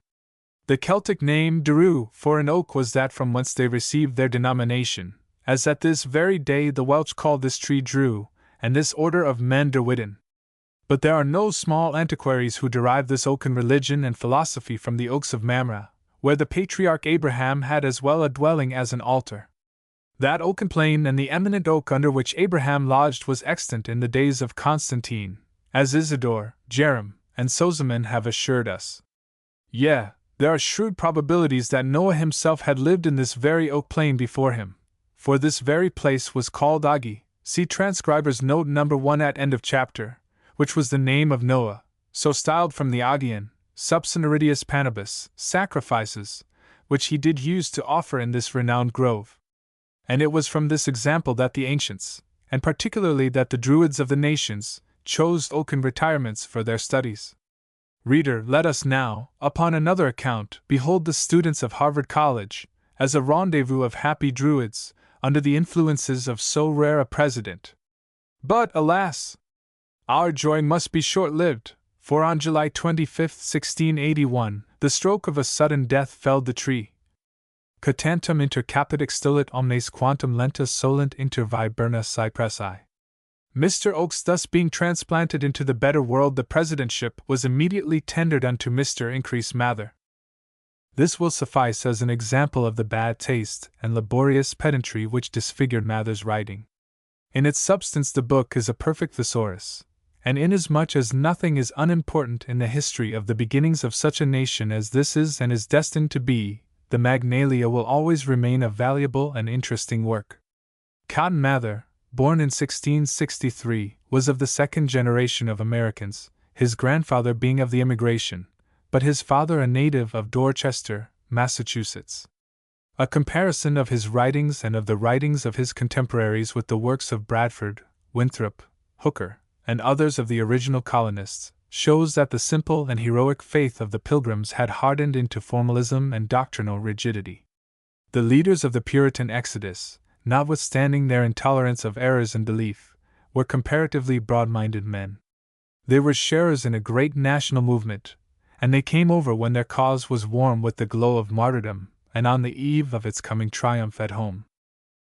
The Celtic name Drew for an oak was that from whence they received their denomination, as at this very day the Welsh call this tree Drew, and this order of men Derwidden. But there are no small antiquaries who derive this oaken religion and philosophy from the oaks of Mamre, where the patriarch Abraham had as well a dwelling as an altar. That oaken plain and the eminent oak under which Abraham lodged was extant in the days of Constantine, as Isidore, Jerome, and Sozomen have assured us. Yea, there are shrewd probabilities that Noah himself had lived in this very oak plain before him, for this very place was called Agi. See transcriber's note number 1 at end of chapter, which was the name of Noah, so styled from the Agian, subsonoritius panibus, sacrifices, which he did use to offer in this renowned grove. And it was from this example that the ancients, and particularly that the Druids of the nations, chose oaken retirements for their studies. Reader, let us now, upon another account, behold the students of Harvard College, as a rendezvous of happy Druids, under the influences of so rare a president. But, alas! Our joy must be short-lived, for on July 25, 1681, the stroke of a sudden death felled the tree. Catantum inter caput extulit omnes quantum lentus solent inter viberna cypressi. Mr. Oakes thus being transplanted into the better world, the presidentship was immediately tendered unto Mr. Increase Mather. This will suffice as an example of the bad taste and laborious pedantry which disfigured Mather's writing. In its substance the book is a perfect thesaurus, and inasmuch as nothing is unimportant in the history of the beginnings of such a nation as this is and is destined to be, the Magnalia will always remain a valuable and interesting work. Cotton Mather, born in 1663, was of the second generation of Americans, his grandfather being of the immigration, but his father a native of Dorchester, Massachusetts. A comparison of his writings and of the writings of his contemporaries with the works of Bradford, Winthrop, Hooker, and others of the original colonists, shows that the simple and heroic faith of the Pilgrims had hardened into formalism and doctrinal rigidity. The leaders of the Puritan exodus, notwithstanding their intolerance of errors and belief, were comparatively broad-minded men. They were sharers in a great national movement, and they came over when their cause was warm with the glow of martyrdom, and on the eve of its coming triumph at home.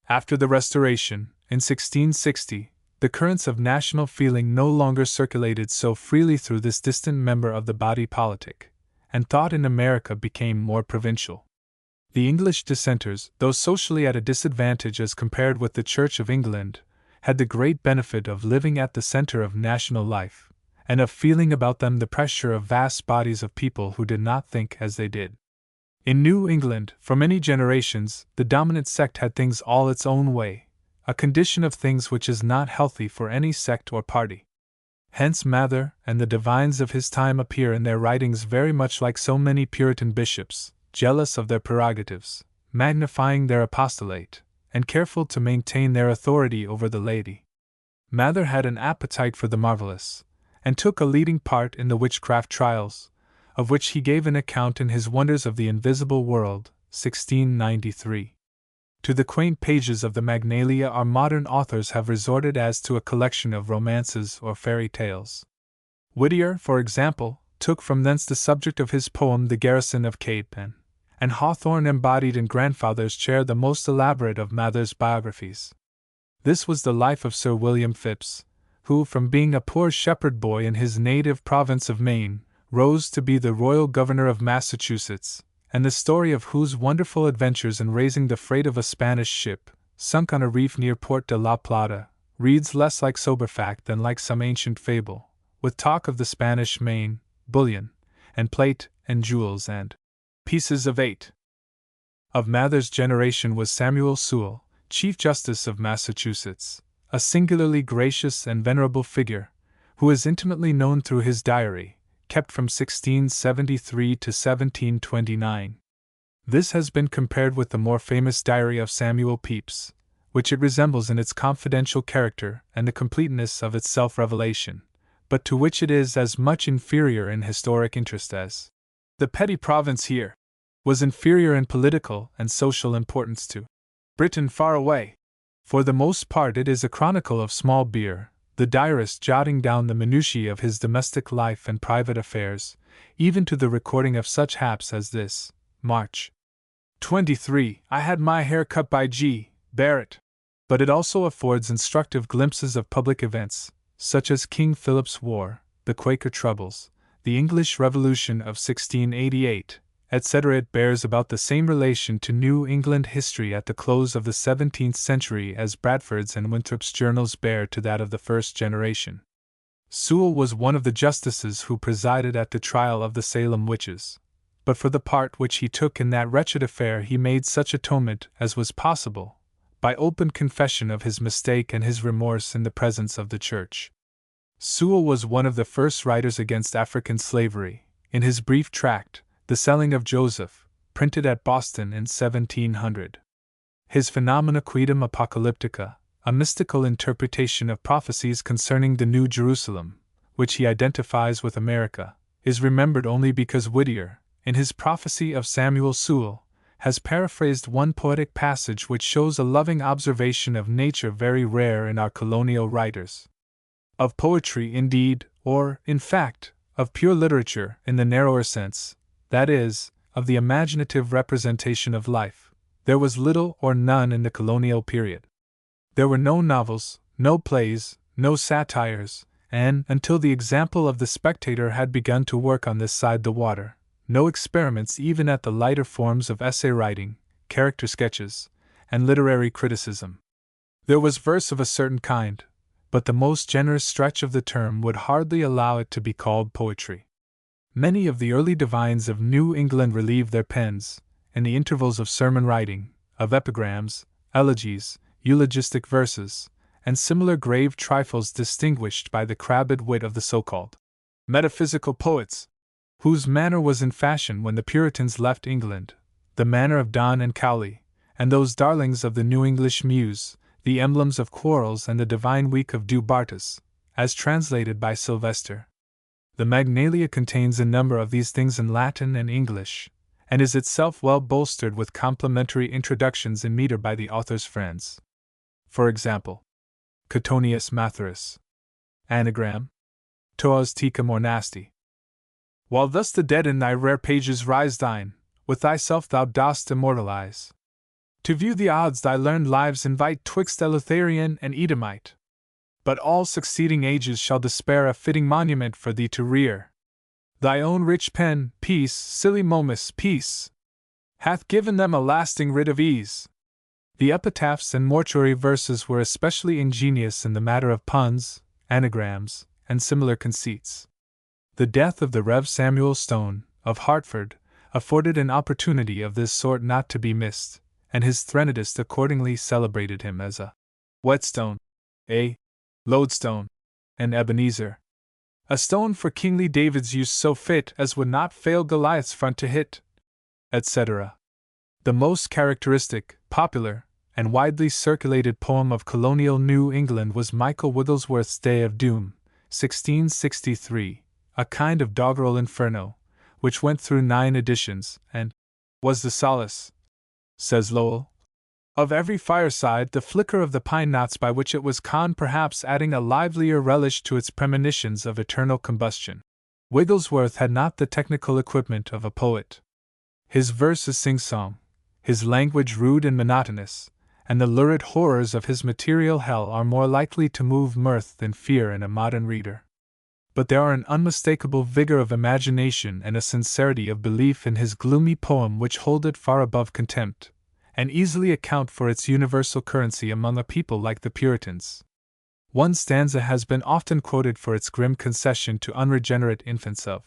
After the Restoration, in 1660, the currents of national feeling no longer circulated so freely through this distant member of the body politic, and thought in America became more provincial. The English dissenters, though socially at a disadvantage as compared with the Church of England, had the great benefit of living at the center of national life, and of feeling about them the pressure of vast bodies of people who did not think as they did. In New England, for many generations, the dominant sect had things all its own way, a condition of things which is not healthy for any sect or party. Hence Mather and the divines of his time appear in their writings very much like so many Puritan bishops, jealous of their prerogatives, magnifying their apostolate, and careful to maintain their authority over the laity. Mather had an appetite for the marvelous, and took a leading part in the witchcraft trials, of which he gave an account in his Wonders of the Invisible World, 1693. To the quaint pages of the Magnalia our modern authors have resorted as to a collection of romances or fairy tales. Whittier, for example, took from thence the subject of his poem The Garrison of Cape Pen, and Hawthorne embodied in Grandfather's Chair the most elaborate of Mather's biographies. This was the life of Sir William Phipps, who, from being a poor shepherd boy in his native province of Maine, rose to be the royal governor of Massachusetts, and the story of whose wonderful adventures in raising the freight of a Spanish ship, sunk on a reef near Port de la Plata, reads less like sober fact than like some ancient fable, with talk of the Spanish main, bullion, and plate, and jewels, and pieces of eight. Of Mather's generation was Samuel Sewall, Chief Justice of Massachusetts, a singularly gracious and venerable figure, who is intimately known through his diary, kept from 1673 to 1729. This has been compared with the more famous diary of Samuel Pepys, which it resembles in its confidential character and the completeness of its self-revelation, but to which it is as much inferior in historic interest as the petty province here was inferior in political and social importance to Britain far away. For the most part it is a chronicle of small beer, the diarist jotting down the minutiae of his domestic life and private affairs, even to the recording of such haps as this: March 23, I had my hair cut by G. Barrett. But it also affords instructive glimpses of public events, such as King Philip's War, the Quaker troubles, the English Revolution of 1688, etc. It bears about the same relation to New England history at the close of the 17th century as Bradford's and Winthrop's journals bear to that of the first generation. Sewall was one of the justices who presided at the trial of the Salem witches, but for the part which he took in that wretched affair he made such atonement as was possible, by open confession of his mistake and his remorse in the presence of the Church. Sewall was one of the first writers against African slavery. In his brief tract, The Selling of Joseph, printed at Boston in 1700. His Phenomena Quidem Apocalyptica, a mystical interpretation of prophecies concerning the New Jerusalem, which he identifies with America, is remembered only because Whittier, in his Prophecy of Samuel Sewall, has paraphrased one poetic passage which shows a loving observation of nature very rare in our colonial writers. Of poetry, indeed, or, in fact, of pure literature in the narrower sense, that is, of the imaginative representation of life, there was little or none in the colonial period. There were no novels, no plays, no satires, and, until the example of the Spectator had begun to work on this side the water, no experiments even at the lighter forms of essay writing, character sketches, and literary criticism. There was verse of a certain kind, but the most generous stretch of the term would hardly allow it to be called poetry. Many of the early divines of New England relieved their pens, in the intervals of sermon writing, of epigrams, elegies, eulogistic verses, and similar grave trifles distinguished by the crabbed wit of the so-called metaphysical poets, whose manner was in fashion when the Puritans left England, the manner of Donne and Cowley, and those darlings of the New English Muse, the emblems of Quarles and the Divine Week of Du Bartas, as translated by Sylvester. The Magnalia contains a number of these things in Latin and English, and is itself well bolstered with complimentary introductions in meter by the author's friends. For example, Cottonius Matherus. Anagram. Toas tica mornasti. While thus the dead in thy rare pages rise thine, with thyself thou dost immortalize. To view the odds thy learned lives invite twixt Eleutherian and Edomite. But all succeeding ages shall despair a fitting monument for thee to rear. Thy own rich pen, peace, silly Momus, peace, hath given them a lasting writ of ease. The epitaphs and mortuary verses were especially ingenious in the matter of puns, anagrams, and similar conceits. The death of the Rev. Samuel Stone, of Hartford, afforded an opportunity of this sort not to be missed, and his threnodist accordingly celebrated him as a whetstone, a lodestone, an Ebenezer, a stone for kingly David's use so fit as would not fail Goliath's front to hit, etc. The most characteristic, popular, and widely circulated poem of colonial New England was Michael Wigglesworth's Day of Doom, 1663, a kind of doggerel inferno, which went through 9 editions, and was the solace, says Lowell, of every fireside, the flicker of the pine knots by which it was conned, perhaps adding a livelier relish to its premonitions of eternal combustion. Wigglesworth had not the technical equipment of a poet. His verse is sing-song, his language rude and monotonous, and the lurid horrors of his material hell are more likely to move mirth than fear in a modern reader. but there are an unmistakable vigor of imagination and a sincerity of belief in his gloomy poem which hold it far above contempt, and easily account for its universal currency among a people like the Puritans. One stanza has been often quoted for its grim concession to unregenerate infants of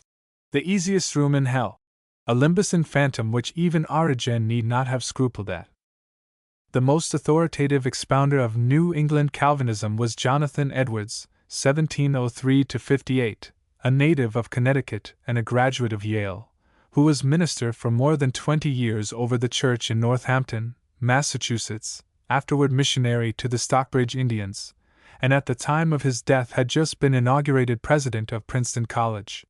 the easiest room in hell, a limbus in phantom which even Origen need not have scrupled at. The most authoritative expounder of New England Calvinism was Jonathan Edwards, 1703–58, a native of Connecticut and a graduate of Yale, who was minister for more than 20 years over the church in Northampton, Massachusetts, afterward missionary to the Stockbridge Indians, and at the time of his death had just been inaugurated president of Princeton College.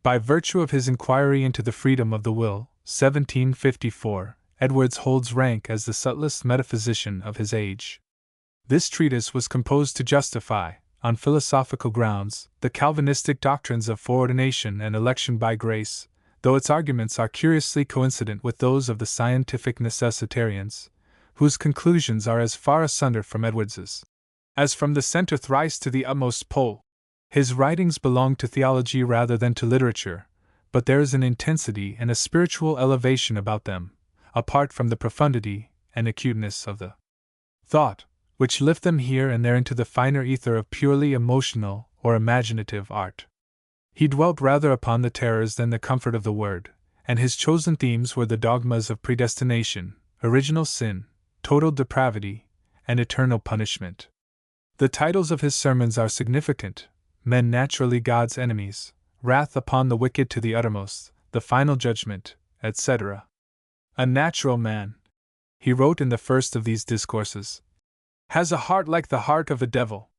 By virtue of his inquiry into the freedom of the will, 1754, Edwards holds rank as the subtlest metaphysician of his age. This treatise was composed to justify, on philosophical grounds, the Calvinistic doctrines of foreordination and election by grace, though its arguments are curiously coincident with those of the scientific necessitarians, whose conclusions are as far asunder from Edwards's as from the center thrice to the utmost pole. His writings belong to theology rather than to literature, but there is an intensity and a spiritual elevation about them, apart from the profundity and acuteness of the thought, which lift them here and there into the finer ether of purely emotional or imaginative art. He dwelt rather upon the terrors than the comfort of the word, and his chosen themes were the dogmas of predestination, original sin, total depravity, and eternal punishment. The titles of his sermons are significant: Men Naturally God's Enemies, Wrath upon the Wicked to the Uttermost, The Final Judgment, etc. A natural man, he wrote in the first of these discourses, has a heart like the heart of a devil.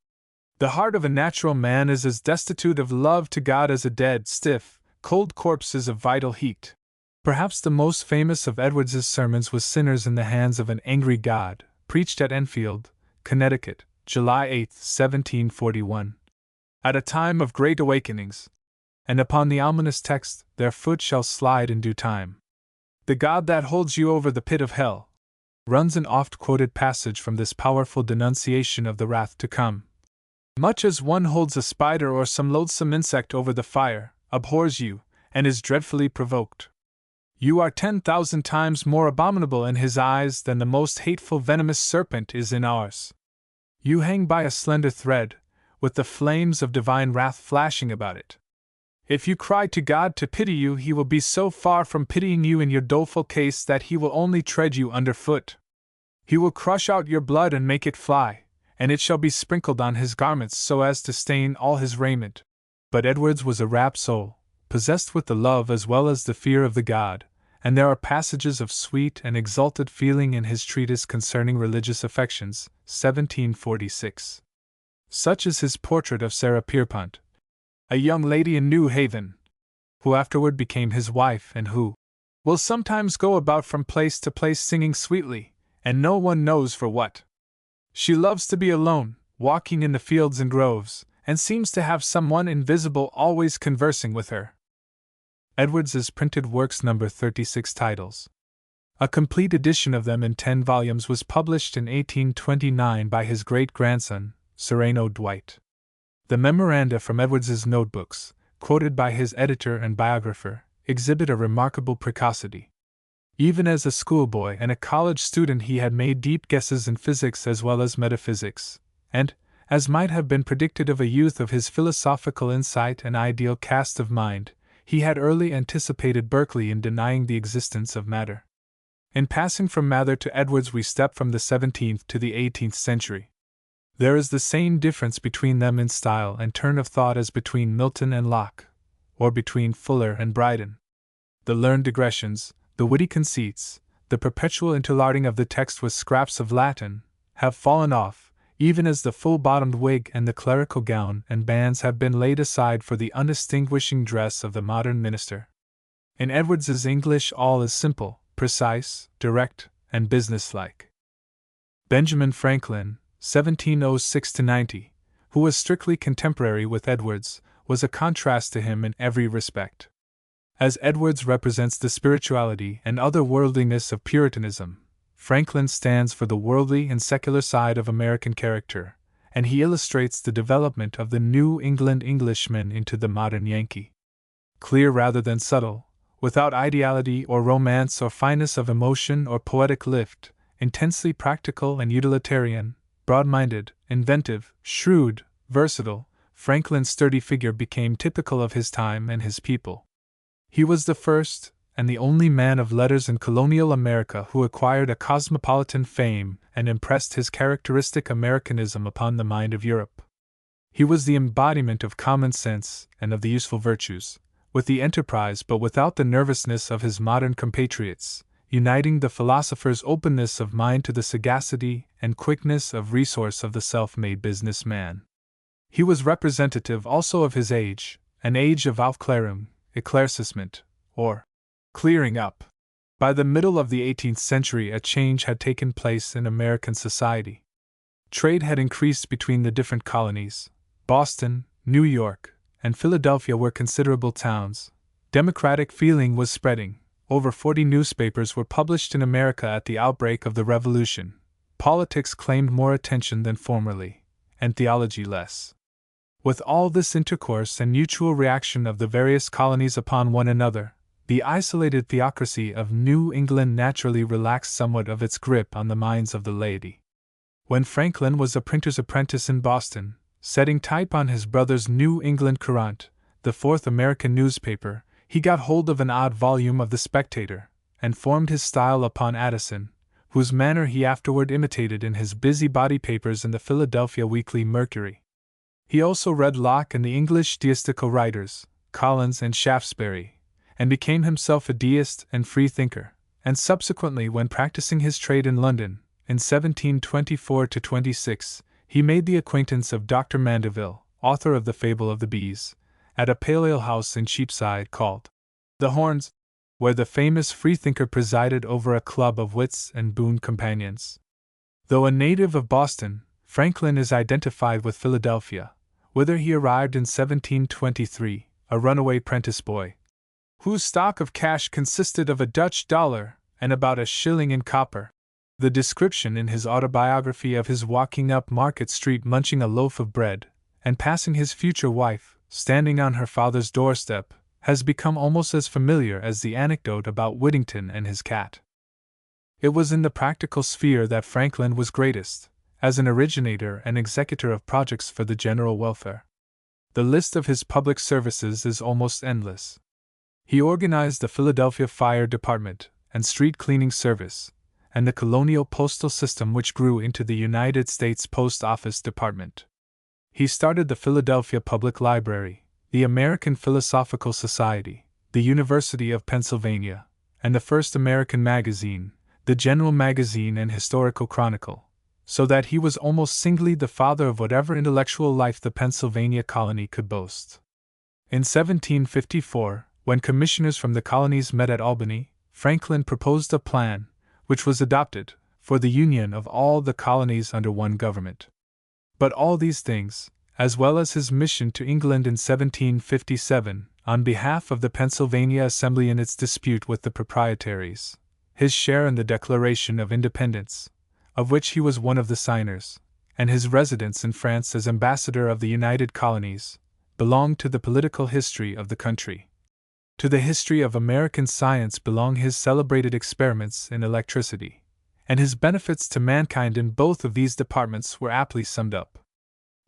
The heart of a natural man is as destitute of love to God as a dead, stiff, cold corpse is of vital heat. Perhaps the most famous of Edwards's sermons was Sinners in the Hands of an Angry God, preached at Enfield, Connecticut, July 8, 1741. At a time of great awakenings. And upon the ominous text, their foot shall slide in due time. The God that holds you over the pit of hell, runs an oft-quoted passage from this powerful denunciation of the wrath to come. Much as one holds a spider or some loathsome insect over the fire, abhors you, and is dreadfully provoked. You are 10,000 times more abominable in his eyes than the most hateful venomous serpent is in ours. You hang by a slender thread, with the flames of divine wrath flashing about it. If you cry to God to pity you, he will be so far from pitying you in your doleful case that he will only tread you underfoot. He will crush out your blood and make it fly, and it shall be sprinkled on his garments so as to stain all his raiment. But Edwards was a rapt soul, possessed with the love as well as the fear of the God, and there are passages of sweet and exalted feeling in his treatise concerning religious affections, 1746. Such is his portrait of Sarah Pierpont, a young lady in New Haven, who afterward became his wife and who will sometimes go about from place to place singing sweetly, and no one knows for what. She loves to be alone, walking in the fields and groves, and seems to have someone invisible always conversing with her. Edwards's printed works number 36 titles. A complete edition of them in 10 volumes was published in 1829 by his great-grandson, Sereno Dwight. The memoranda from Edwards's notebooks, quoted by his editor and biographer, exhibit a remarkable precocity. Even as a schoolboy and a college student he had made deep guesses in physics as well as metaphysics, and, as might have been predicted of a youth of his philosophical insight and ideal cast of mind, he had early anticipated Berkeley in denying the existence of matter. In passing from Mather to Edwards we step from the 17th to the 18th century. There is the same difference between them in style and turn of thought as between Milton and Locke, or between Fuller and Dryden. The learned digressions, the witty conceits, the perpetual interlarding of the text with scraps of Latin, have fallen off, even as the full-bottomed wig and the clerical gown and bands have been laid aside for the undistinguishing dress of the modern minister. In Edwards's English all is simple, precise, direct, and businesslike. Benjamin Franklin, 1706–90, who was strictly contemporary with Edwards, was a contrast to him in every respect. As Edwards represents the spirituality and otherworldliness of Puritanism, Franklin stands for the worldly and secular side of American character, and he illustrates the development of the New England Englishman into the modern Yankee. Clear rather than subtle, without ideality or romance or fineness of emotion or poetic lift, intensely practical and utilitarian, broad-minded, inventive, shrewd, versatile, Franklin's sturdy figure became typical of his time and his people. He was the first and the only man of letters in colonial America who acquired a cosmopolitan fame and impressed his characteristic Americanism upon the mind of Europe. He was the embodiment of common sense and of the useful virtues, with the enterprise but without the nervousness of his modern compatriots, uniting the philosopher's openness of mind to the sagacity and quickness of resource of the self-made businessman. He was representative also of his age, an age of Aufklärung, éclaircissement, or clearing up. By the middle of the 18th century, a change had taken place in American society. Trade had increased between the different colonies. Boston, New York, and Philadelphia were considerable towns. Democratic feeling was spreading. Over 40 newspapers were published in America at the outbreak of the Revolution. Politics claimed more attention than formerly, and theology less. With all this intercourse and mutual reaction of the various colonies upon one another, the isolated theocracy of New England naturally relaxed somewhat of its grip on the minds of the laity. When Franklin was a printer's apprentice in Boston, setting type on his brother's New England Courant, the fourth American newspaper, he got hold of an odd volume of The Spectator, and formed his style upon Addison, whose manner he afterward imitated in his busybody papers in the Philadelphia Weekly Mercury. He also read Locke and the English deistical writers, Collins and Shaftesbury, and became himself a deist and free-thinker, and subsequently, when practicing his trade in London, in 1724–26, he made the acquaintance of Dr. Mandeville, author of The Fable of the Bees, at a pale ale house in Cheapside called The Horns, where the famous freethinker presided over a club of wits and boon companions. Though a native of Boston, Franklin is identified with Philadelphia, whither he arrived in 1723, a runaway prentice boy, whose stock of cash consisted of a Dutch dollar and about a shilling in copper. The description in his autobiography of his walking up Market Street munching a loaf of bread, and passing his future wife, standing on her father's doorstep, has become almost as familiar as the anecdote about Whittington and his cat. It was in the practical sphere that Franklin was greatest, as an originator and executor of projects for the general welfare. The list of his public services is almost endless. He organized the Philadelphia Fire Department and Street Cleaning Service, and the colonial postal system which grew into the United States Post Office Department. He started the Philadelphia Public Library, the American Philosophical Society, the University of Pennsylvania, and the first American magazine, the General Magazine and Historical Chronicle, so that he was almost singly the father of whatever intellectual life the Pennsylvania colony could boast. In 1754, when commissioners from the colonies met at Albany, Franklin proposed a plan, which was adopted, for the union of all the colonies under one government. But all these things, as well as his mission to England in 1757, on behalf of the Pennsylvania Assembly in its dispute with the proprietaries, his share in the Declaration of Independence, of which he was one of the signers, and his residence in France as ambassador of the United Colonies, belonged to the political history of the country. To the history of American science belong his celebrated experiments in electricity, and his benefits to mankind in both of these departments were aptly summed up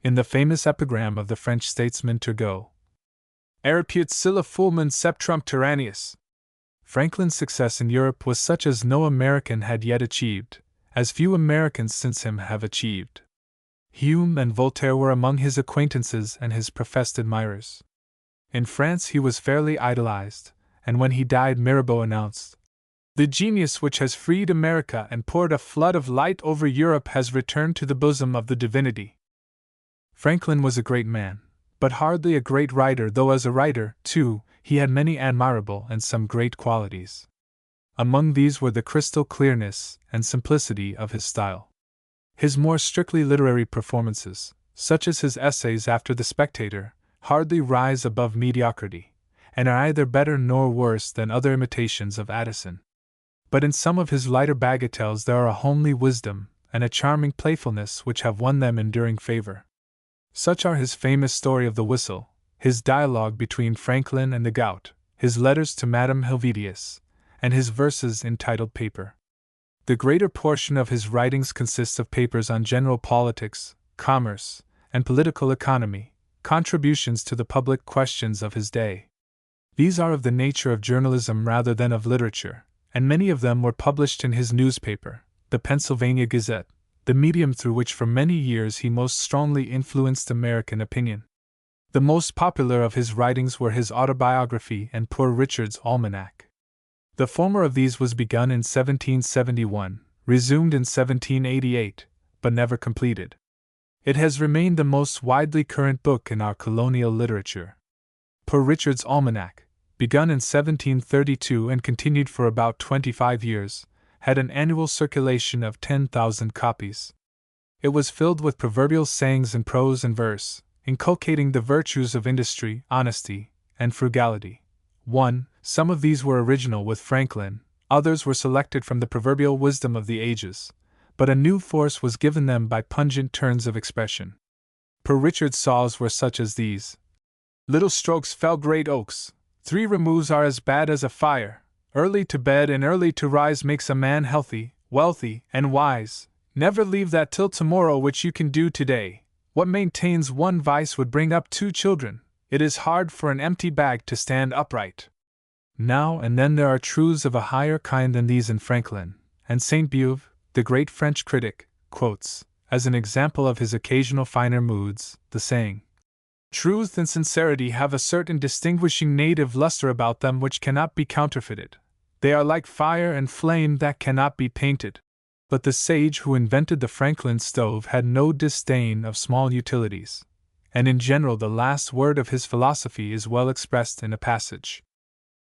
in the famous epigram of the French statesman Turgot, Erepute scylla fulmen septrum tyrannius. Franklin's success in Europe was such as no American had yet achieved, as few Americans since him have achieved. Hume and Voltaire were among his acquaintances and his professed admirers. In France he was fairly idolized, and when he died Mirabeau announced, "The genius which has freed America and poured a flood of light over Europe has returned to the bosom of the divinity." Franklin was a great man, but hardly a great writer, though as a writer, too, he had many admirable and some great qualities. Among these were the crystal clearness and simplicity of his style. His more strictly literary performances, such as his essays after The Spectator, hardly rise above mediocrity, and are either better nor worse than other imitations of Addison. But in some of his lighter bagatelles there are a homely wisdom and a charming playfulness which have won them enduring favor. Such are his famous story of the whistle, his dialogue between Franklin and the gout, his letters to Madame Helvetius, and his verses entitled Paper. The greater portion of his writings consists of papers on general politics, commerce, and political economy, contributions to the public questions of his day. These are of the nature of journalism rather than of literature, and many of them were published in his newspaper, the Pennsylvania Gazette, the medium through which for many years he most strongly influenced American opinion. The most popular of his writings were his autobiography and Poor Richard's Almanac. The former of these was begun in 1771, resumed in 1788, but never completed. It has remained the most widely current book in our colonial literature. Poor Richard's Almanac, begun in 1732 and continued for about 25 years, had an annual circulation of 10,000 copies. It was filled with proverbial sayings in prose and verse, inculcating the virtues of industry, honesty, and frugality. 1. Some of these were original with Franklin, others were selected from the proverbial wisdom of the ages, but a new force was given them by pungent turns of expression. Poor Richard's saws were such as these: little strokes fell great oaks, 3 removes are as bad as a fire, early to bed and early to rise makes a man healthy, wealthy, and wise, never leave that till tomorrow which you can do today. What maintains one vice would bring up 2 children, it is hard for an empty bag to stand upright. Now and then there are truths of a higher kind than these in Franklin, and Sainte-Beuve, the great French critic, quotes, as an example of his occasional finer moods, the saying, "Truth and sincerity have a certain distinguishing native luster about them which cannot be counterfeited. They are like fire and flame that cannot be painted." But the sage who invented the Franklin stove had no disdain of small utilities, and in general the last word of his philosophy is well expressed in a passage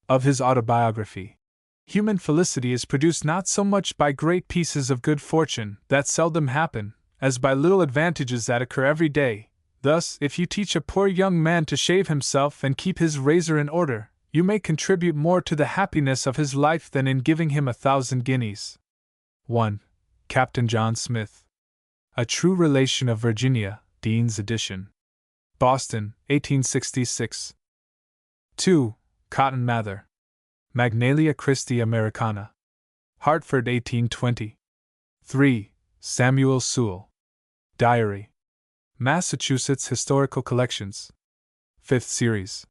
of his autobiography. Human felicity is produced not so much by great pieces of good fortune that seldom happen, as by little advantages that occur every day. Thus, if you teach a poor young man to shave himself and keep his razor in order, you may contribute more to the happiness of his life than in giving him 1,000 guineas. 1. Captain John Smith. A True Relation of Virginia, Dean's Edition. Boston, 1866. 2. Cotton Mather. Magnalia Christi Americana. Hartford, 1820. 3. Samuel Sewell. Diary. Massachusetts Historical Collections. 5th Series.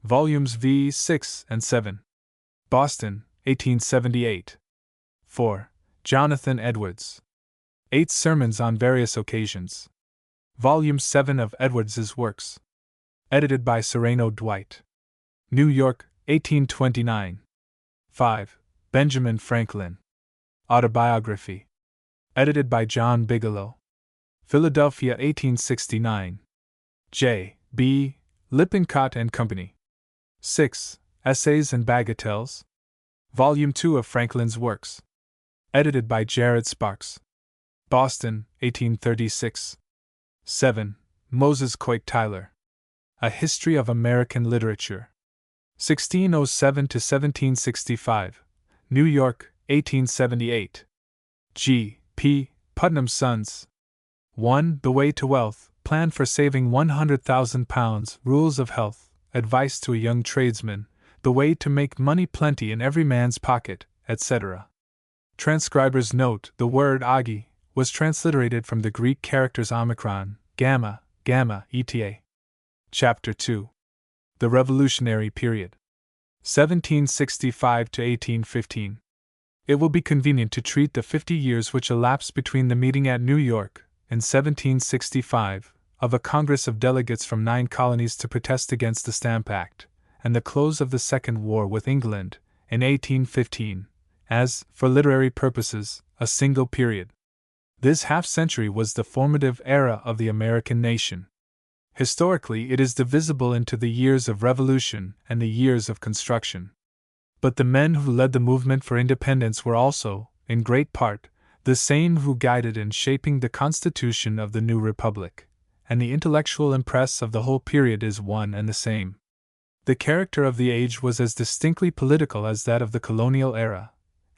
Volumes V6 and 7. Boston, 1878. 4. Jonathan Edwards. 8 Sermons on Various Occasions. Volume 7 of Edwards's works. Edited by Sereno Dwight. New York, 1829. 5. Benjamin Franklin. Autobiography. Edited by John Bigelow. Philadelphia, 1869. J. B. Lippincott and Company. 6. Essays and Bagatelles. Volume 2 of Franklin's Works. Edited by Jared Sparks. Boston, 1836. 7. Moses Coit Tyler. A History of American Literature. 1607 to 1765. New York, 1878. G. P. Putnam's Sons. 1. The Way to Wealth, Plan for Saving £100,000, Rules of Health, Advice to a Young Tradesman, The Way to Make Money Plenty in Every Man's Pocket, etc. Transcriber's note: the word agi was transliterated from the Greek characters omicron, gamma, eta. Chapter 2. The Revolutionary Period. 1765 to 1815. It will be convenient to treat the 50 years which elapsed between the meeting at New York, in 1765, of a Congress of delegates from 9 colonies to protest against the Stamp Act, and the close of the Second War with England, in 1815, as, for literary purposes, a single period. This half-century was the formative era of the American nation. Historically, it is divisible into the years of Revolution and the years of Construction. But the men who led the movement for independence were also, in great part, the same who guided in shaping the Constitution of the new Republic, and the intellectual impress of the whole period is one and the same. The character of the age was as distinctly political as that of the colonial era.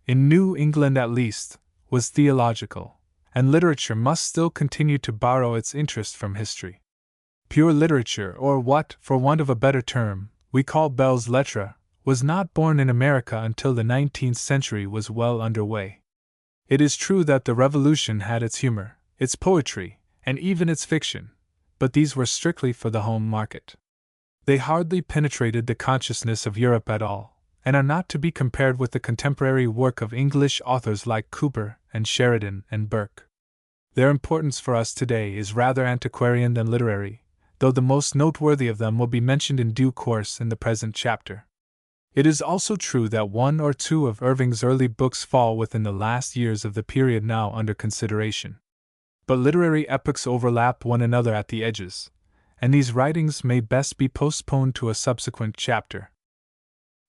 In New England, at least, was theological, and literature must still continue to borrow its interest from history. Pure literature, or what, for want of a better term, we call belles lettres, was not born in America until the 19th century was well under way. It is true that the Revolution had its humor, its poetry, and even its fiction, but these were strictly for the home market. They hardly penetrated the consciousness of Europe at all, and are not to be compared with the contemporary work of English authors like Cooper and Sheridan and Burke. Their importance for us today is rather antiquarian than literary, though the most noteworthy of them will be mentioned in due course in the present chapter. It is also true that one or two of Irving's early books fall within the last years of the period now under consideration. But literary epochs overlap one another at the edges, and these writings may best be postponed to a subsequent chapter.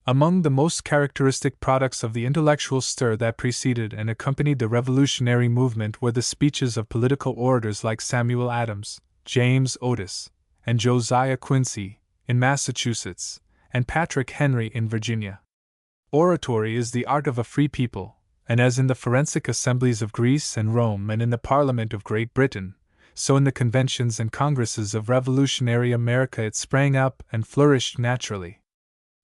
Among the most characteristic products of the intellectual stir that preceded and accompanied the revolutionary movement were the speeches of political orators like Samuel Adams, James Otis, and Josiah Quincy, in Massachusetts, and Patrick Henry in Virginia. Oratory is the art of a free people, and as in the forensic assemblies of Greece and Rome and in the Parliament of Great Britain, so in the conventions and congresses of revolutionary America it sprang up and flourished naturally.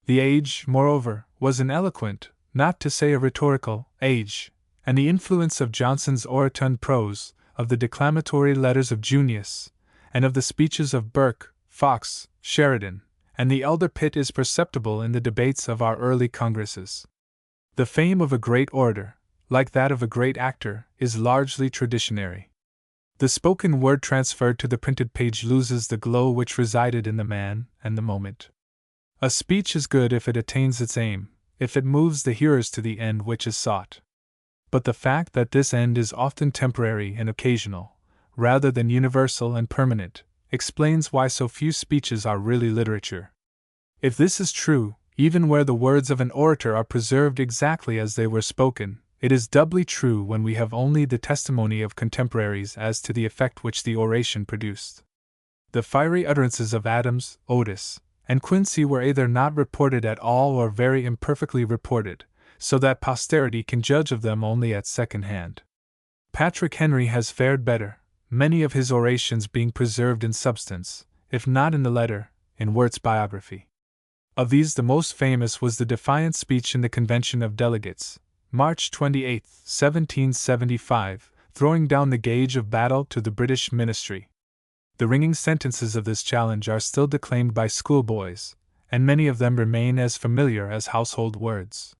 The age, moreover, was an eloquent, not to say a rhetorical, age, and the influence of Johnson's orotund prose, of the declamatory letters of Junius, and of the speeches of Burke, Fox, Sheridan, and the elder Pitt is perceptible in the debates of our early congresses. The fame of a great orator, like that of a great actor, is largely traditionary. The spoken word transferred to the printed page loses the glow which resided in the man and the moment. A speech is good if it attains its aim, if it moves the hearers to the end which is sought. But the fact that this end is often temporary and occasional, rather than universal and permanent, explains why so few speeches are really literature. If this is true, even where the words of an orator are preserved exactly as they were spoken, it is doubly true when we have only the testimony of contemporaries as to the effect which the oration produced. The fiery utterances of Adams, Otis, and Quincy were either not reported at all or very imperfectly reported, so that posterity can judge of them only at second hand. Patrick Henry has fared better, many of his orations being preserved in substance, if not in the letter, in Wirt's biography. Of these the most famous was the defiant speech in the Convention of Delegates, March 28, 1775, throwing down the gauge of battle to the British ministry. The ringing sentences of this challenge are still declaimed by schoolboys, and many of them remain as familiar as household words.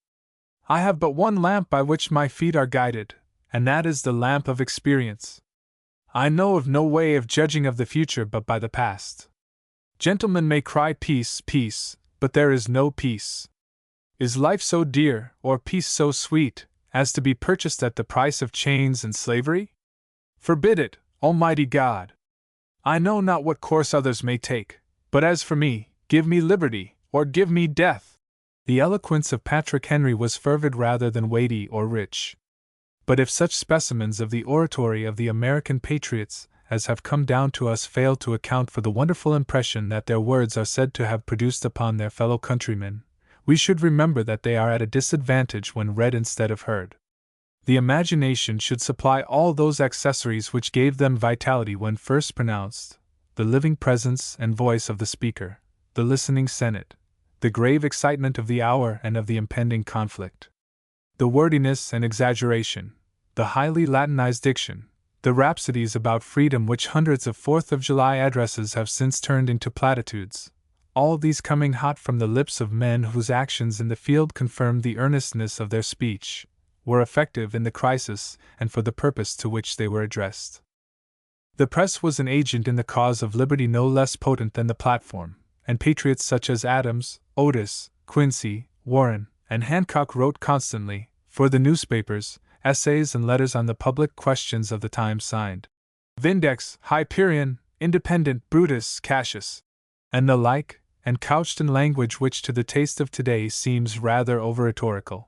I have but one lamp by which my feet are guided, and that is the lamp of experience. I know of no way of judging of the future but by the past. Gentlemen may cry peace, peace, but there is no peace. Is life so dear, or peace so sweet, as to be purchased at the price of chains and slavery? Forbid it, Almighty God! I know not what course others may take, but as for me, give me liberty, or give me death. The eloquence of Patrick Henry was fervid rather than weighty or rich. But if such specimens of the oratory of the American patriots as have come down to us fail to account for the wonderful impression that their words are said to have produced upon their fellow countrymen, we should remember that they are at a disadvantage when read instead of heard. The imagination should supply all those accessories which gave them vitality when first pronounced: the living presence and voice of the speaker, the listening senate, the grave excitement of the hour and of the impending conflict, the wordiness and exaggeration, the highly Latinized diction, the rhapsodies about freedom which hundreds of 4th of July addresses have since turned into platitudes, all these coming hot from the lips of men whose actions in the field confirmed the earnestness of their speech, were effective in the crisis and for the purpose to which they were addressed. The press was an agent in the cause of liberty no less potent than the platform, and patriots such as Adams, Otis, Quincy, Warren, and Hancock wrote constantly, for the newspapers, essays and letters on the public questions of the time signed Vindex, Hyperion, Independent, Brutus, Cassius, and the like, and couched in language which to the taste of today seems rather over-rhetorical.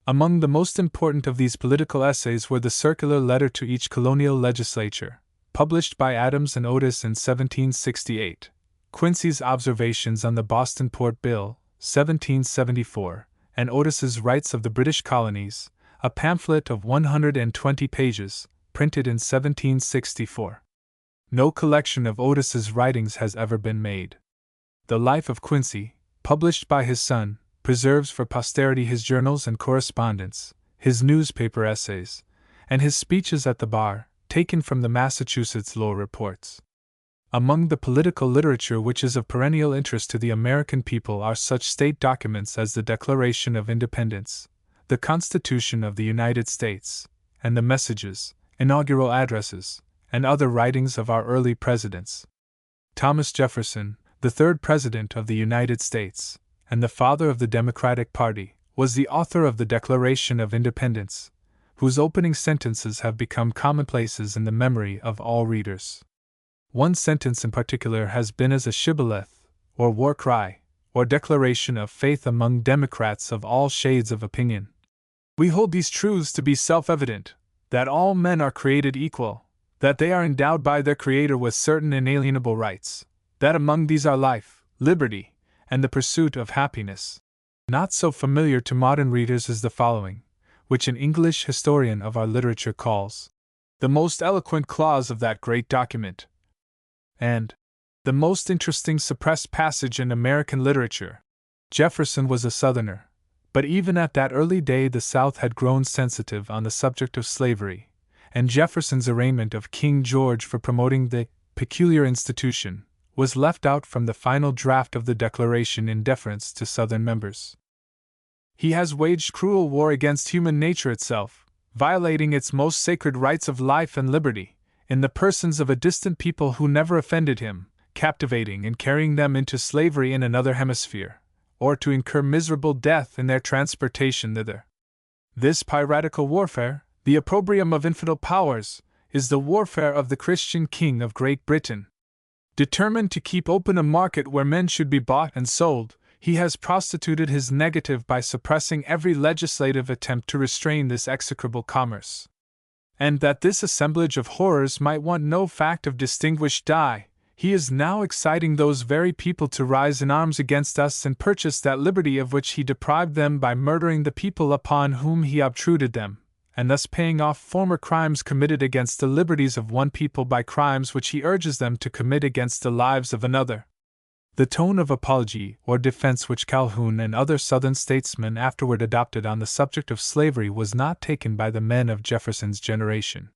Among the most important of these political essays were the circular letter to each colonial legislature, published by Adams and Otis in 1768, Quincy's observations on the Boston Port Bill, 1774, and Otis's Rights of the British Colonies, a pamphlet of 120 pages, printed in 1764. No collection of Otis's writings has ever been made. The Life of Quincy, published by his son, preserves for posterity his journals and correspondence, his newspaper essays, and his speeches at the bar, taken from the Massachusetts Law Reports. Among the political literature which is of perennial interest to the American people are such state documents as the Declaration of Independence, the Constitution of the United States, and the messages, inaugural addresses, and other writings of our early presidents. Thomas Jefferson, the third President of the United States, and the father of the Democratic Party, was the author of the Declaration of Independence, whose opening sentences have become commonplaces in the memory of all readers. One sentence in particular has been as a shibboleth, or war cry, or declaration of faith among Democrats of all shades of opinion. We hold these truths to be self-evident, that all men are created equal, that they are endowed by their Creator with certain inalienable rights, that among these are life, liberty, and the pursuit of happiness. Not so familiar to modern readers is the following, which an English historian of our literature calls the most eloquent clause of that great document, and the most interesting suppressed passage in American literature. Jefferson was a Southerner, but even at that early day the South had grown sensitive on the subject of slavery, and Jefferson's arraignment of King George for promoting the peculiar institution was left out from the final draft of the Declaration in deference to Southern members. He has waged cruel war against human nature itself, violating its most sacred rights of life and liberty, in the persons of a distant people who never offended him, captivating and carrying them into slavery in another hemisphere, or to incur miserable death in their transportation thither. This piratical warfare, the opprobrium of infidel powers, is the warfare of the Christian King of Great Britain. Determined to keep open a market where men should be bought and sold, he has prostituted his negative by suppressing every legislative attempt to restrain this execrable commerce. And that this assemblage of horrors might want no fact of distinguished dye, he is now exciting those very people to rise in arms against us and purchase that liberty of which he deprived them by murdering the people upon whom he obtruded them, and thus paying off former crimes committed against the liberties of one people by crimes which he urges them to commit against the lives of another. The tone of apology or defense which Calhoun and other Southern statesmen afterward adopted on the subject of slavery was not taken by the men of Jefferson's generation.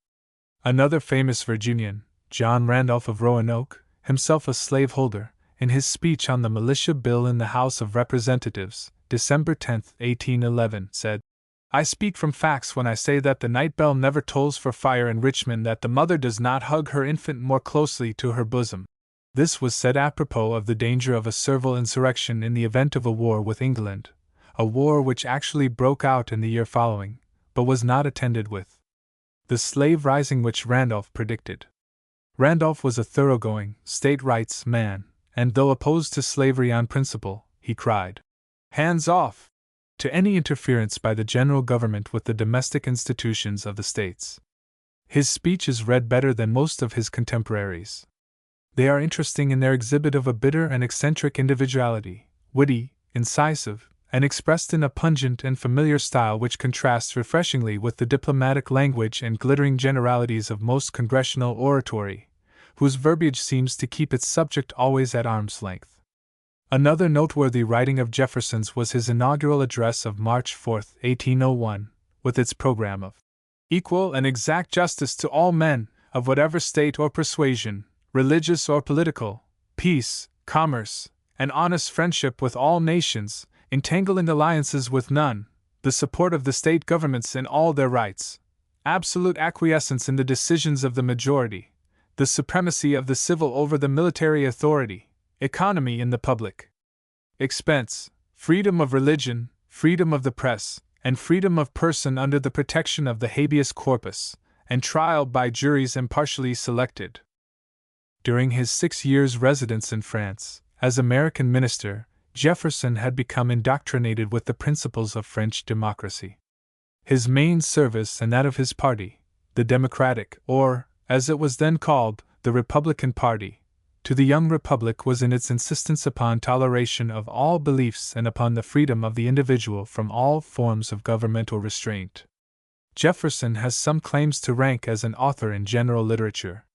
Another famous Virginian, John Randolph of Roanoke, himself a slaveholder, in his speech on the Militia Bill in the House of Representatives, December 10, 1811, said, "I speak from facts when I say that the night bell never tolls for fire in Richmond, that the mother does not hug her infant more closely to her bosom." This was said apropos of the danger of a servile insurrection in the event of a war with England, a war which actually broke out in the year following, but was not attended with the slave rising which Randolph predicted. Randolph was a thoroughgoing, state rights man, and though opposed to slavery on principle, he cried, "Hands off!" to any interference by the general government with the domestic institutions of the states. His speech is read better than most of his contemporaries. They are interesting in their exhibit of a bitter and eccentric individuality, witty, incisive, and expressed in a pungent and familiar style which contrasts refreshingly with the diplomatic language and glittering generalities of most congressional oratory, whose verbiage seems to keep its subject always at arm's length. Another noteworthy writing of Jefferson's was his inaugural address of March 4, 1801, with its program of equal and exact justice to all men, of whatever state or persuasion, religious or political, peace, commerce, and honest friendship with all nations, entangling alliances with none, the support of the state governments in all their rights, absolute acquiescence in the decisions of the majority, the supremacy of the civil over the military authority, economy in the public expense, freedom of religion, freedom of the press, and freedom of person under the protection of the habeas corpus, and trial by juries impartially selected. During his 6 years' residence in France, as American minister, Jefferson had become indoctrinated with the principles of French democracy. His main service and that of his party, the Democratic, or, as it was then called, the Republican Party, to the young republic was in its insistence upon toleration of all beliefs and upon the freedom of the individual from all forms of governmental restraint. Jefferson has some claims to rank as an author in general literature.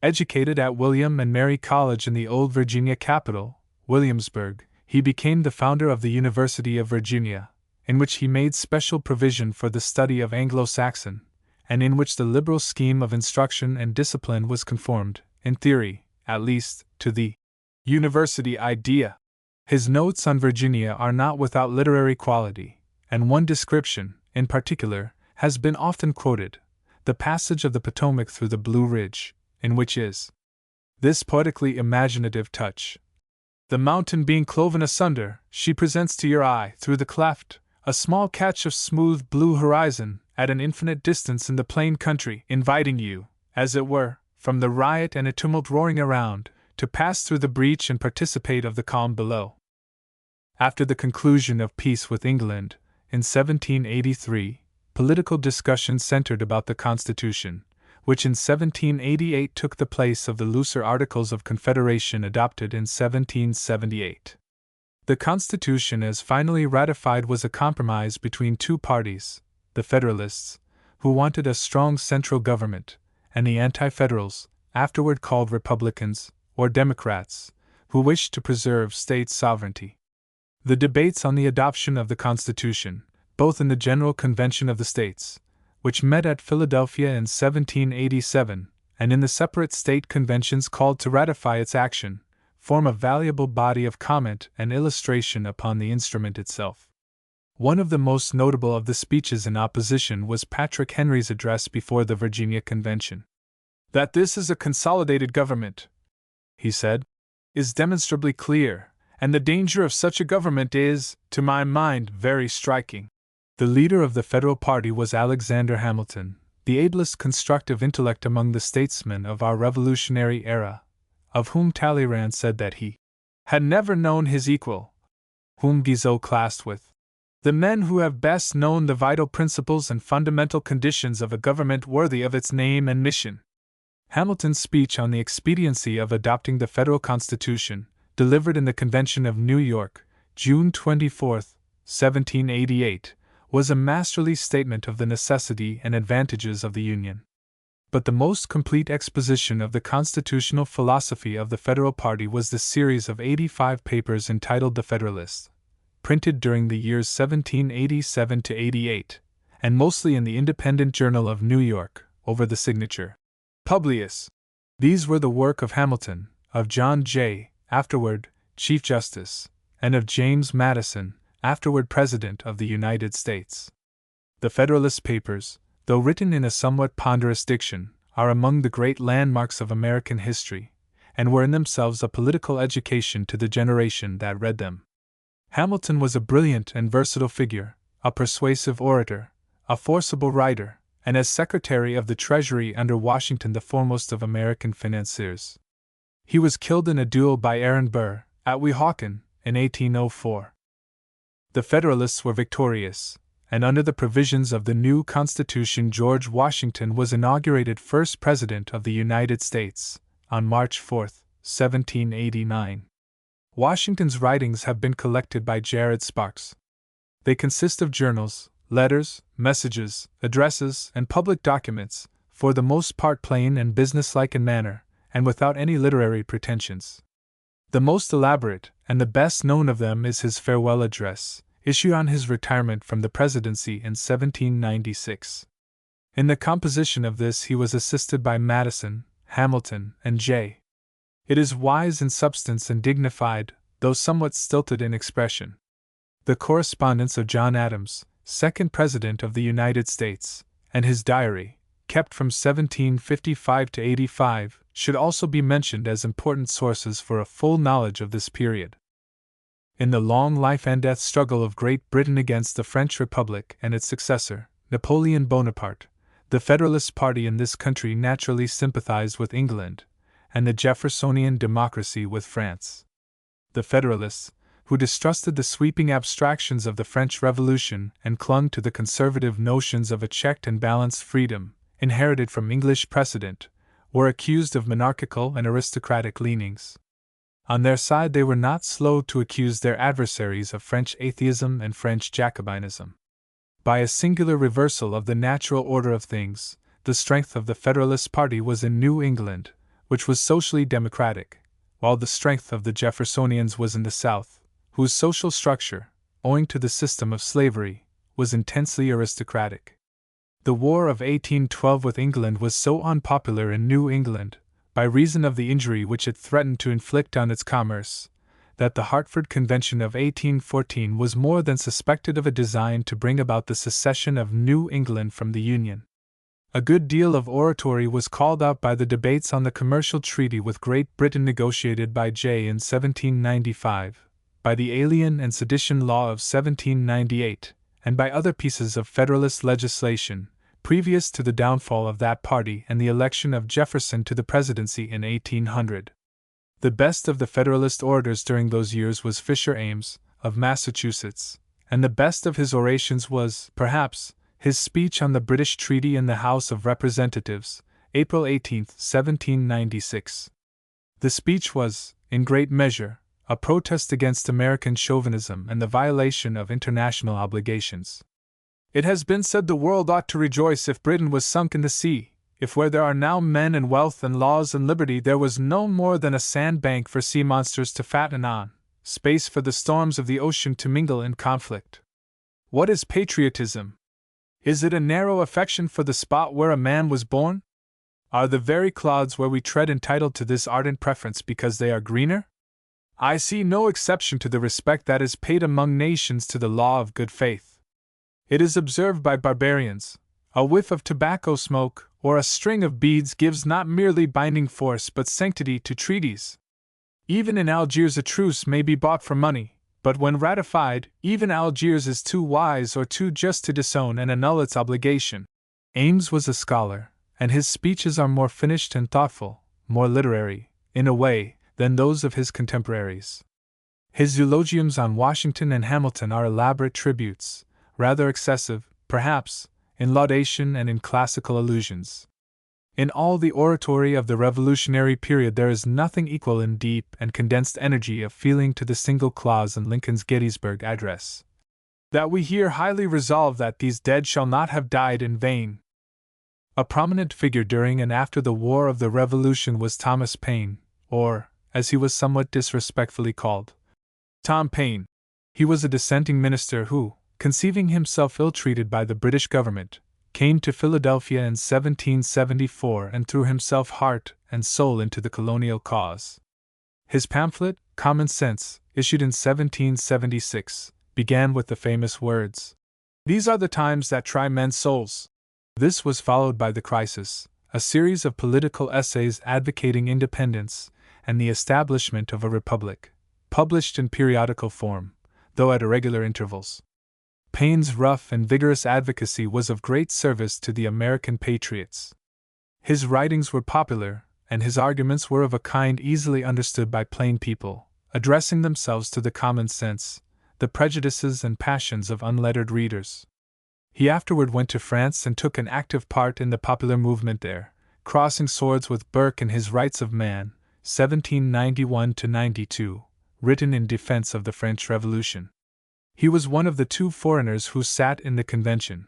Educated at William and Mary College in the old Virginia capital, Williamsburg, he became the founder of the University of Virginia, in which he made special provision for the study of Anglo-Saxon, and in which the liberal scheme of instruction and discipline was conformed, in theory, at least, to the university idea. His notes on Virginia are not without literary quality, and one description, in particular, has been often quoted: the passage of the Potomac through the Blue Ridge, in which is this poetically imaginative touch. The mountain being cloven asunder, she presents to your eye, through the cleft, a small catch of smooth blue horizon, at an infinite distance in the plain country, inviting you, as it were, from the riot and a tumult roaring around, to pass through the breach and participate of the calm below. After the conclusion of peace with England, in 1783, political discussion centered about the Constitution, which in 1788 took the place of the looser Articles of Confederation adopted in 1778. The Constitution as finally ratified was a compromise between two parties, the Federalists, who wanted a strong central government, and the Anti-Federals, afterward called Republicans, or Democrats, who wished to preserve state sovereignty. The debates on the adoption of the Constitution, both in the General Convention of the States, which met at Philadelphia in 1787, and in the separate state conventions called to ratify its action, form a valuable body of comment and illustration upon the instrument itself. One of the most notable of the speeches in opposition was Patrick Henry's address before the Virginia Convention. "That this is a consolidated government," he said, "is demonstrably clear, and the danger of such a government is, to my mind, very striking." The leader of the Federal party was Alexander Hamilton, the ablest constructive intellect among the statesmen of our Revolutionary era, of whom Talleyrand said that he had never known his equal, whom Guizot classed with the men who have best known the vital principles and fundamental conditions of a government worthy of its name and mission. Hamilton's speech on the expediency of adopting the Federal Constitution, delivered in the Convention of New York, June 24, 1788, was a masterly statement of the necessity and advantages of the Union. But the most complete exposition of the constitutional philosophy of the Federal Party was the series of 85 papers entitled The Federalist, printed during the years 1787 to 88, and mostly in the Independent Journal of New York, over the signature Publius. These were the work of Hamilton, of John Jay, afterward Chief Justice, and of James Madison, afterward President of the United States. The Federalist Papers, though written in a somewhat ponderous diction, are among the great landmarks of American history, and were in themselves a political education to the generation that read them. Hamilton was a brilliant and versatile figure, a persuasive orator, a forcible writer, and as Secretary of the Treasury under Washington the foremost of American financiers. He was killed in a duel by Aaron Burr, at Weehawken, in 1804. The Federalists were victorious, and under the provisions of the new Constitution George Washington was inaugurated first President of the United States, on March 4, 1789. Washington's writings have been collected by Jared Sparks. They consist of journals, letters, messages, addresses, and public documents, for the most part plain and businesslike in manner, and without any literary pretensions. The most elaborate, and the best known of them is his farewell address, issued on his retirement from the presidency in 1796. In the composition of this he was assisted by Madison, Hamilton, and Jay. It is wise in substance and dignified, though somewhat stilted in expression. The correspondence of John Adams, second President of the United States, and his diary, kept from 1755 to 85, should also be mentioned as important sources for a full knowledge of this period. In the long life and death struggle of Great Britain against the French Republic and its successor, Napoleon Bonaparte, the Federalist party in this country naturally sympathized with England, and the Jeffersonian democracy with France. The Federalists, who distrusted the sweeping abstractions of the French Revolution and clung to the conservative notions of a checked and balanced freedom, inherited from English precedent, were accused of monarchical and aristocratic leanings. On their side they were not slow to accuse their adversaries of French atheism and French Jacobinism. By a singular reversal of the natural order of things, the strength of the Federalist Party was in New England, which was socially democratic, while the strength of the Jeffersonians was in the South, whose social structure, owing to the system of slavery, was intensely aristocratic. The War of 1812 with England was so unpopular in New England, by reason of the injury which it threatened to inflict on its commerce, that the Hartford Convention of 1814 was more than suspected of a design to bring about the secession of New England from the Union. A good deal of oratory was called out by the debates on the commercial treaty with Great Britain negotiated by Jay in 1795, by the Alien and Sedition Law of 1798, and by other pieces of Federalist legislation, previous to the downfall of that party and the election of Jefferson to the presidency in 1800. The best of the Federalist orators during those years was Fisher Ames, of Massachusetts, and the best of his orations was, perhaps, his speech on the British treaty in the House of Representatives, April 18, 1796. The speech was, in great measure, a protest against American chauvinism and the violation of international obligations. It has been said the world ought to rejoice if Britain was sunk in the sea, if where there are now men and wealth and laws and liberty there was no more than a sandbank for sea monsters to fatten on, space for the storms of the ocean to mingle in conflict. What is patriotism? Is it a narrow affection for the spot where a man was born? Are the very clods where we tread entitled to this ardent preference because they are greener? I see no exception to the respect that is paid among nations to the law of good faith. It is observed by barbarians, a whiff of tobacco smoke or a string of beads gives not merely binding force but sanctity to treaties. Even in Algiers a truce may be bought for money, but when ratified, even Algiers is too wise or too just to disown and annul its obligation. Ames was a scholar, and his speeches are more finished and thoughtful, more literary, in a way, than those of his contemporaries. His eulogiums on Washington and Hamilton are elaborate tributes, rather excessive, perhaps, in laudation and in classical allusions. In all the oratory of the Revolutionary period there is nothing equal in deep and condensed energy of feeling to the single clause in Lincoln's Gettysburg Address, that we here highly resolve that these dead shall not have died in vain. A prominent figure during and after the War of the Revolution was Thomas Paine, or, as he was somewhat disrespectfully called, Tom Paine. He was a dissenting minister who, conceiving himself ill-treated by the British government, came to Philadelphia in 1774 and threw himself heart and soul into the colonial cause. His pamphlet, Common Sense, issued in 1776, began with the famous words, "These are the times that try men's souls." This was followed by The Crisis, a series of political essays advocating independence and the establishment of a republic, published in periodical form, though at irregular intervals. Paine's rough and vigorous advocacy was of great service to the American patriots. His writings were popular, and his arguments were of a kind easily understood by plain people, addressing themselves to the common sense, the prejudices and passions of unlettered readers. He afterward went to France and took an active part in the popular movement there, crossing swords with Burke in his Rights of Man, 1791-92, written in defense of the French Revolution. He was one of the 2 foreigners who sat in the convention,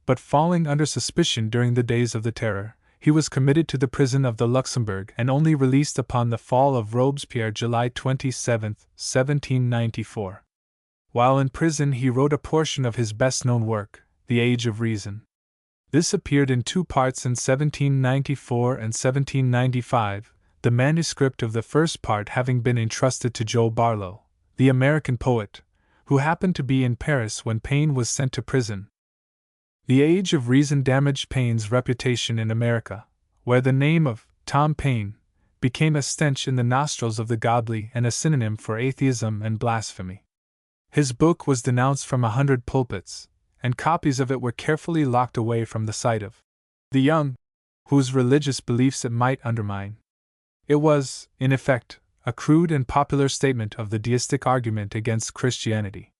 but falling under suspicion during the days of the Terror, he was committed to the prison of the Luxembourg and only released upon the fall of Robespierre July 27, 1794. While in prison he wrote a portion of his best-known work, The Age of Reason. This appeared in 2 parts in 1794 and 1795, the manuscript of the first part having been entrusted to Joe Barlow, the American poet, who happened to be in Paris when Paine was sent to prison. The Age of Reason damaged Paine's reputation in America, where the name of Tom Paine became a stench in the nostrils of the godly and a synonym for atheism and blasphemy. His book was denounced from 100 pulpits, and copies of it were carefully locked away from the sight of the young, whose religious beliefs it might undermine. It was, in effect, a crude and popular statement of the deistic argument against Christianity.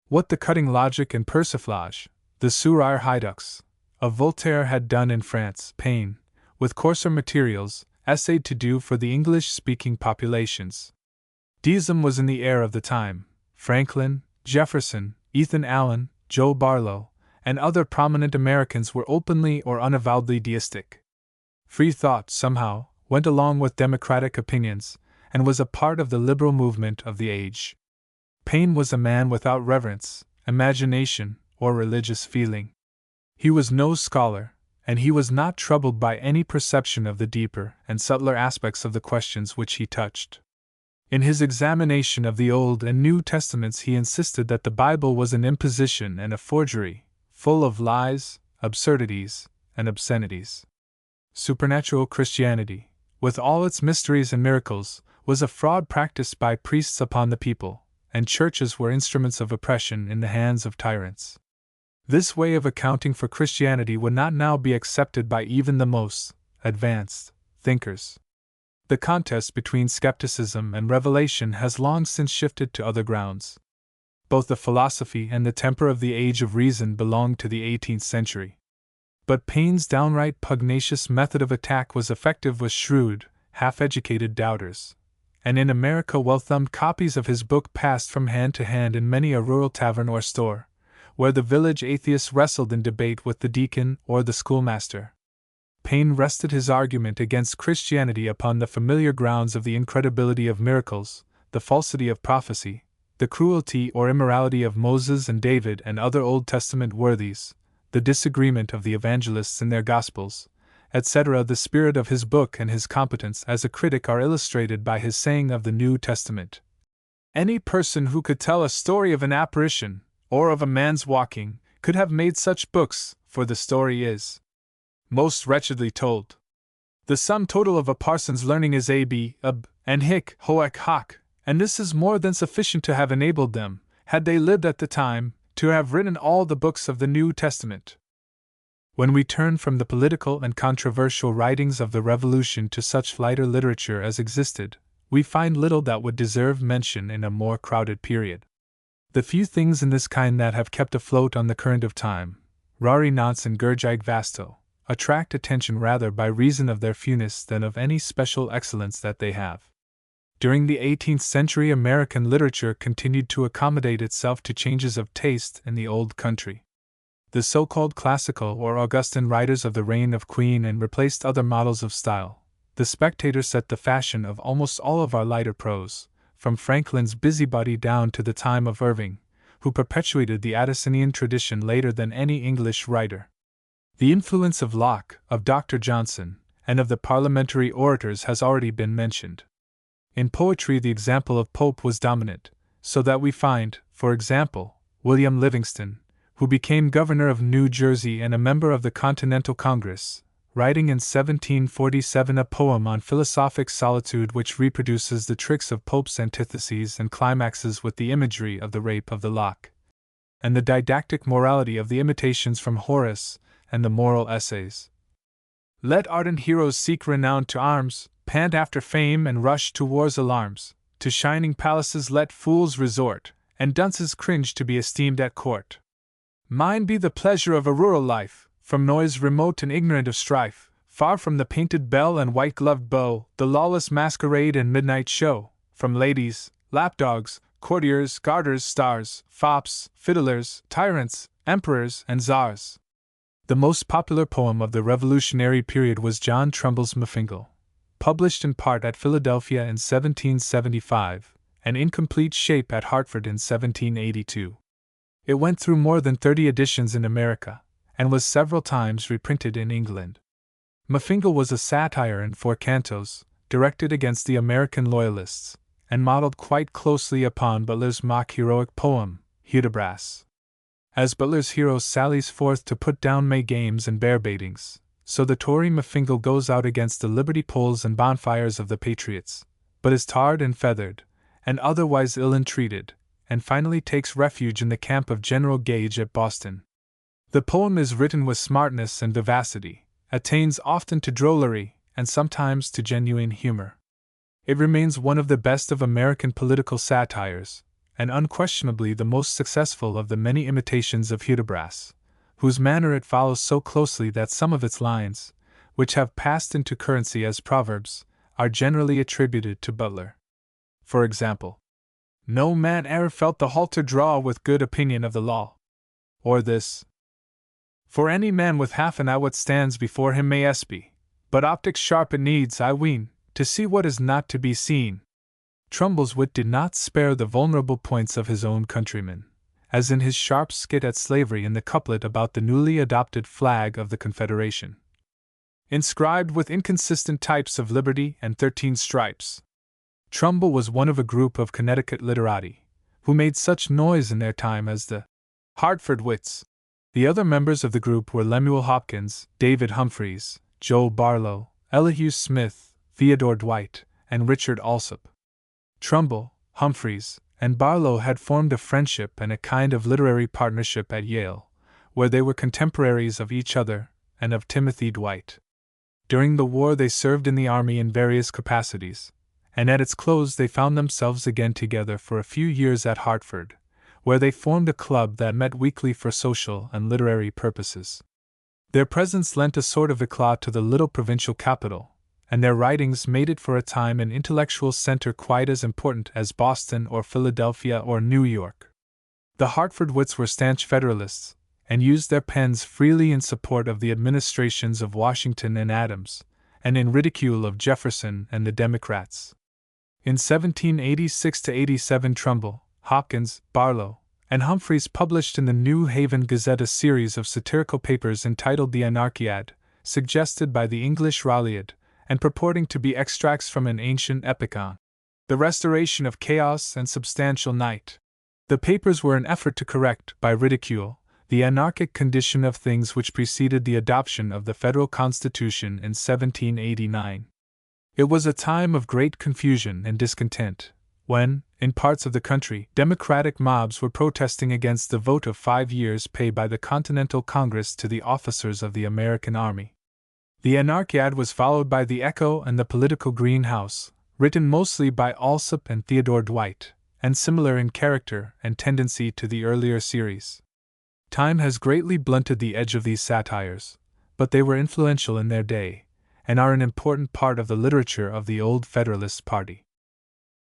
What the cutting logic and persiflage, the sourire haidux, of Voltaire had done in France, Paine, with coarser materials, essayed to do for the English-speaking populations. Deism was in the air of the time. Franklin, Jefferson, Ethan Allen, Joe Barlow, and other prominent Americans were openly or unavowedly deistic. Free thought, somehow, went along with democratic opinions, and was a part of the liberal movement of the age. Paine was a man without reverence, imagination, or religious feeling. He was no scholar, and he was not troubled by any perception of the deeper and subtler aspects of the questions which he touched. In his examination of the Old and New Testaments, he insisted that the Bible was an imposition and a forgery, full of lies, absurdities, and obscenities. Supernatural Christianity, with all its mysteries and miracles, was a fraud practiced by priests upon the people, and churches were instruments of oppression in the hands of tyrants. This way of accounting for Christianity would not now be accepted by even the most advanced thinkers. The contest between skepticism and revelation has long since shifted to other grounds. Both the philosophy and the temper of the Age of Reason belong to the 18th century. But Paine's downright pugnacious method of attack was effective with shrewd, half-educated doubters, and in America well-thumbed copies of his book passed from hand to hand in many a rural tavern or store, where the village atheist wrestled in debate with the deacon or the schoolmaster. Paine rested his argument against Christianity upon the familiar grounds of the incredibility of miracles, the falsity of prophecy, the cruelty or immorality of Moses and David and other Old Testament worthies, the disagreement of the evangelists in their Gospels, etc. The spirit of his book and his competence as a critic are illustrated by his saying of the New Testament: "Any person who could tell a story of an apparition, or of a man's walking, could have made such books, for the story is most wretchedly told. The sum total of a parson's learning is ab, and hic, hoec hoc, and this is more than sufficient to have enabled them, had they lived at the time, to have written all the books of the New Testament." When we turn from the political and controversial writings of the Revolution to such lighter literature as existed, we find little that would deserve mention in a more crowded period. The few things in this kind that have kept afloat on the current of time, rari nance and gurgig vasto, attract attention rather by reason of their fewness than of any special excellence that they have. During the 18th century, American literature continued to accommodate itself to changes of taste in the old country. The so-called classical or Augustan writers of the reign of Queen Anne replaced other models of style. The Spectator set the fashion of almost all of our lighter prose, from Franklin's Busybody down to the time of Irving, who perpetuated the Addisonian tradition later than any English writer. The influence of Locke, of Dr. Johnson, and of the parliamentary orators has already been mentioned. In poetry, the example of Pope was dominant, so that we find, for example, William Livingston, who became governor of New Jersey and a member of the Continental Congress, writing in 1747 a poem on philosophic solitude which reproduces the tricks of Pope's antitheses and climaxes with the imagery of the rape of the lock, and the didactic morality of the imitations from Horace and the moral essays. Let ardent heroes seek renown to arms, pant after fame and rush to war's alarms. To shining palaces let fools resort, and dunces cringe to be esteemed at court. Mine be the pleasure of a rural life, from noise remote and ignorant of strife, far from the painted bell and white-gloved beau, the lawless masquerade and midnight show, from ladies, lapdogs, courtiers, garters, stars, fops, fiddlers, tyrants, emperors, and czars. The most popular poem of the Revolutionary period was John Trumbull's Mafingal, published in part at Philadelphia in 1775, and in complete shape at Hartford in 1782. It went through more than 30 editions in America, and was several times reprinted in England. Mafingal was a satire in 4 cantos, directed against the American Loyalists, and modeled quite closely upon Butler's mock-heroic poem, Hudibras. As Butler's hero sallies forth to put down May games and bear baitings, so the Tory Mafingal goes out against the liberty poles and bonfires of the patriots, but is tarred and feathered, and otherwise ill-entreated, and finally takes refuge in the camp of General Gage at Boston. The poem is written with smartness and vivacity, attains often to drollery, and sometimes to genuine humor. It remains one of the best of American political satires, and unquestionably the most successful of the many imitations of Hudibras, whose manner it follows so closely that some of its lines, which have passed into currency as proverbs, are generally attributed to Butler. For example, "No man e'er felt the halter draw with good opinion of the law," or this, For any man with half an eye what stands before him may espy, but optics sharp it needs, I ween, to see what is not to be seen. Trumbull's wit did not spare the vulnerable points of his own countrymen, as in his sharp skit at slavery in the couplet about the newly adopted flag of the Confederation, inscribed with inconsistent types of liberty and 13 stripes. Trumbull was one of a group of Connecticut literati, who made such noise in their time as the Hartford Wits. The other members of the group were Lemuel Hopkins, David Humphreys, Joe Barlow, Elihu Smith, Theodore Dwight, and Richard Alsop. Trumbull, Humphreys, and Barlow had formed a friendship and a kind of literary partnership at Yale, where they were contemporaries of each other and of Timothy Dwight. During the war they served in the army in various capacities, and at its close they found themselves again together for a few years at Hartford, where they formed a club that met weekly for social and literary purposes. Their presence lent a sort of éclat to the little provincial capital, and their writings made it for a time an intellectual center quite as important as Boston or Philadelphia or New York. The Hartford Wits were stanch Federalists, and used their pens freely in support of the administrations of Washington and Adams, and in ridicule of Jefferson and the Democrats. In 1786–87 Trumbull, Hopkins, Barlow, and Humphreys published in the New Haven Gazette a series of satirical papers entitled The Anarchiad, suggested by the English Ralliad, and purporting to be extracts from an ancient epic on the restoration of chaos and substantial night. The papers were an effort to correct, by ridicule, the anarchic condition of things which preceded the adoption of the Federal Constitution in 1789. It was a time of great confusion and discontent, when, in parts of the country, Democratic mobs were protesting against the vote of 5 years' pay by the Continental Congress to the officers of the American Army. The Anarchiad was followed by The Echo and The Political Greenhouse, written mostly by Alsop and Theodore Dwight, and similar in character and tendency to the earlier series. Time has greatly blunted the edge of these satires, but they were influential in their day, and are an important part of the literature of the old Federalist party.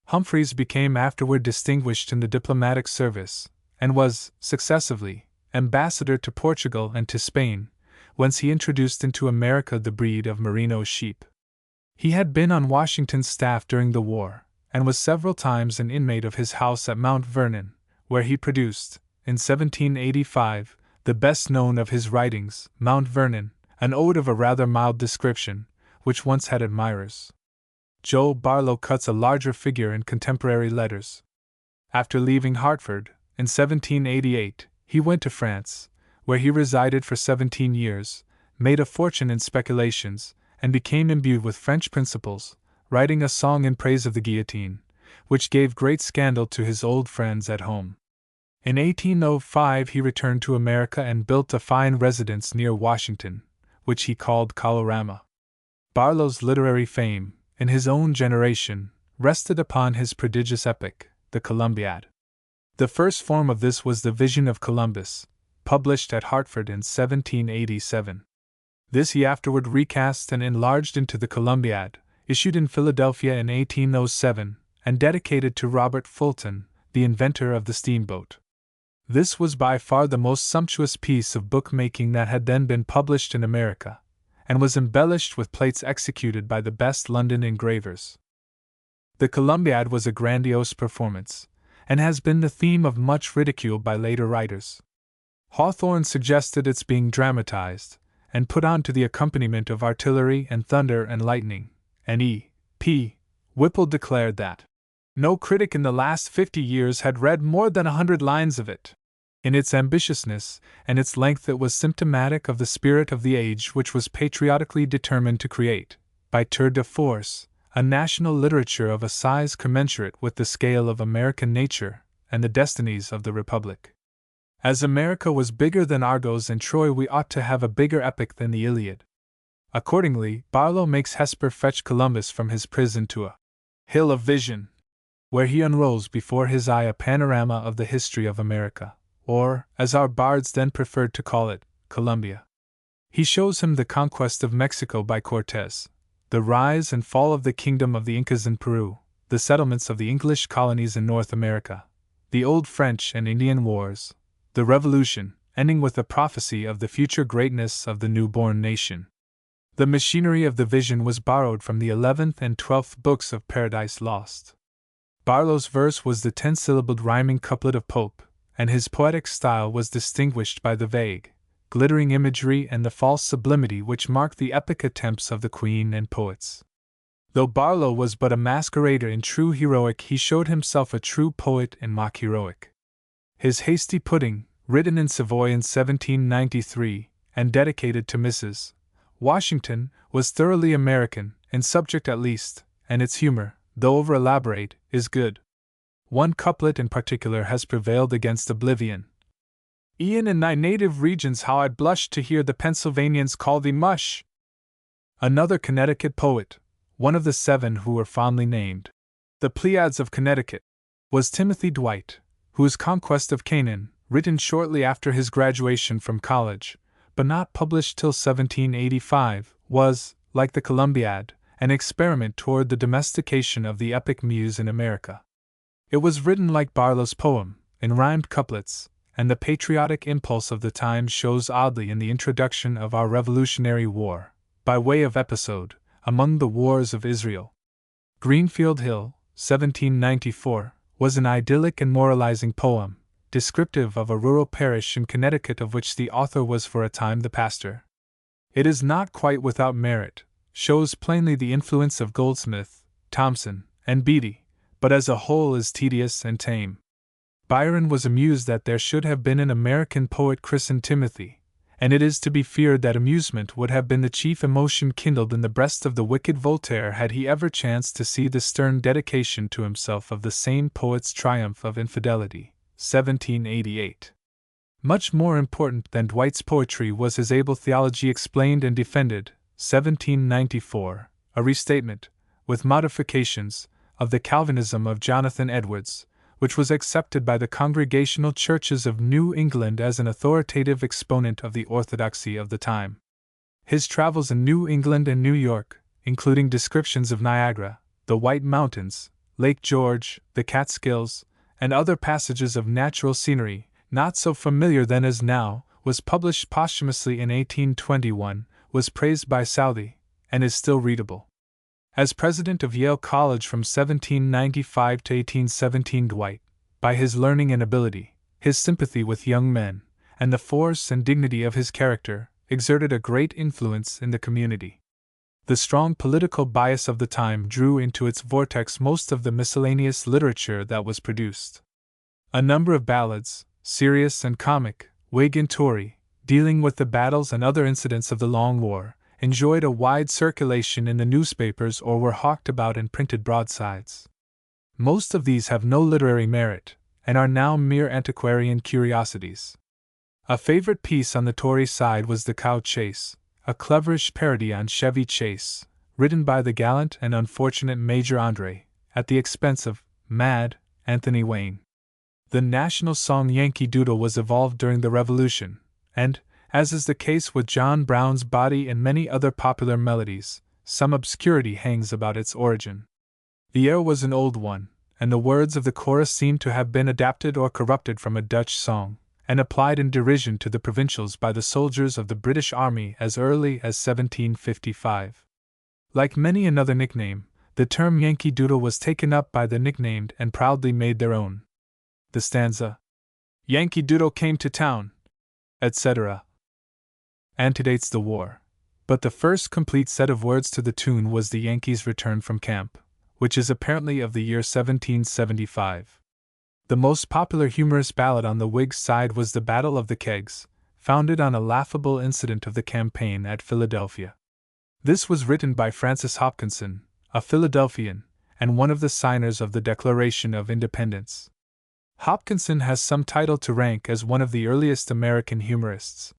Humphreys became afterward distinguished in the diplomatic service, and was, successively, ambassador to Portugal and to Spain, whence he introduced into America the breed of merino sheep. He had been on Washington's staff during the war, and was several times an inmate of his house at Mount Vernon, where he produced, in 1785, the best known of his writings, Mount Vernon, an ode of a rather mild description, which once had admirers. Joe Barlow cuts a larger figure in contemporary letters. After leaving Hartford, in 1788, he went to France, where he resided for 17 years, made a fortune in speculations, and became imbued with French principles, writing a song in praise of the guillotine, which gave great scandal to his old friends at home. In 1805 he returned to America and built a fine residence near Washington, which he called Colorama. Barlow's literary fame, in his own generation, rested upon his prodigious epic, the Columbiad. The first form of this was The Vision of Columbus, published at Hartford in 1787. This he afterward recast and enlarged into the Columbiad, issued in Philadelphia in 1807, and dedicated to Robert Fulton, the inventor of the steamboat. This was by far the most sumptuous piece of bookmaking that had then been published in America, and was embellished with plates executed by the best London engravers. The Columbiad was a grandiose performance, and has been the theme of much ridicule by later writers. Hawthorne suggested its being dramatized, and put on to the accompaniment of artillery and thunder and lightning, and E. P. Whipple declared that no critic in the last 50 years had read more than 100 lines of it. In its ambitiousness and its length it was symptomatic of the spirit of the age which was patriotically determined to create, by tour de force, a national literature of a size commensurate with the scale of American nature and the destinies of the Republic. As America was bigger than Argos and Troy, we ought to have a bigger epic than the Iliad. Accordingly, Barlow makes Hesper fetch Columbus from his prison to a hill of vision, where he unrolls before his eye a panorama of the history of America, or, as our bards then preferred to call it, Columbia. He shows him the conquest of Mexico by Cortés, the rise and fall of the kingdom of the Incas in Peru, the settlements of the English colonies in North America, the old French and Indian wars, the Revolution, ending with a prophecy of the future greatness of the newborn nation. The machinery of the vision was borrowed from the 11th and 12th books of Paradise Lost. Barlow's verse was the 10-syllabled rhyming couplet of Pope, and his poetic style was distinguished by the vague, glittering imagery and the false sublimity which marked the epic attempts of the Queen and poets. Though Barlow was but a masquerader in true heroic, he showed himself a true poet in mock heroic. His Hasty Pudding, written in Savoy in 1793, and dedicated to Mrs. Washington, was thoroughly American, in subject at least, and its humor, though over-elaborate, is good. One couplet in particular has prevailed against oblivion. E'en in thy native regions how I'd blush to hear the Pennsylvanians call thee mush! Another Connecticut poet, one of the 7 who were fondly named the Pleiads of Connecticut, was Timothy Dwight, whose Conquest of Canaan, written shortly after his graduation from college, but not published till 1785, was, like the Columbiad, an experiment toward the domestication of the epic muse in America. It was written like Barlow's poem, in rhymed couplets, and the patriotic impulse of the time shows oddly in the introduction of our Revolutionary War, by way of episode, among the wars of Israel. Greenfield Hill, 1794, was an idyllic and moralizing poem, descriptive of a rural parish in Connecticut of which the author was for a time the pastor. It is not quite without merit, shows plainly the influence of Goldsmith, Thomson, and Beattie, but as a whole is tedious and tame. Byron was amused that there should have been an American poet christened Timothy, and it is to be feared that amusement would have been the chief emotion kindled in the breast of the wicked Voltaire had he ever chanced to see the stern dedication to himself of the same poet's Triumph of Infidelity, 1788. Much more important than Dwight's poetry was his able theology explained and defended, 1794, a restatement, with modifications, of the Calvinism of Jonathan Edwards, which was accepted by the Congregational churches of New England as an authoritative exponent of the orthodoxy of the time. His travels in New England and New York, including descriptions of Niagara, the White Mountains, Lake George, the Catskills, and other passages of natural scenery, not so familiar then as now, was published posthumously in 1821, was praised by Southey, and is still readable. As president of Yale College from 1795 to 1817, Dwight, by his learning and ability, his sympathy with young men, and the force and dignity of his character, exerted a great influence in the community. The strong political bias of the time drew into its vortex most of the miscellaneous literature that was produced. A number of ballads, serious and comic, Whig and Tory, dealing with the battles and other incidents of the Long War, enjoyed a wide circulation in the newspapers or were hawked about in printed broadsides. Most of these have no literary merit, and are now mere antiquarian curiosities. A favorite piece on the Tory side was The Cow Chase, a cleverish parody on Chevy Chase, written by the gallant and unfortunate Major Andre, at the expense of Mad Anthony Wayne. The national song Yankee Doodle was evolved during the Revolution, and, as is the case with John Brown's Body and many other popular melodies, some obscurity hangs about its origin. The air was an old one, and the words of the chorus seem to have been adapted or corrupted from a Dutch song, and applied in derision to the provincials by the soldiers of the British Army as early as 1755. Like many another nickname, the term Yankee Doodle was taken up by the nicknamed and proudly made their own. The stanza, Yankee Doodle came to town, etc., antedates the war, but the first complete set of words to the tune was the Yankees' Return from Camp, which is apparently of the year 1775. The most popular humorous ballad on the Whig side was The Battle of the Kegs, founded on a laughable incident of the campaign at Philadelphia. This was written by Francis Hopkinson, a Philadelphian, and one of the signers of the Declaration of Independence. Hopkinson has some title to rank as one of the earliest American humorists.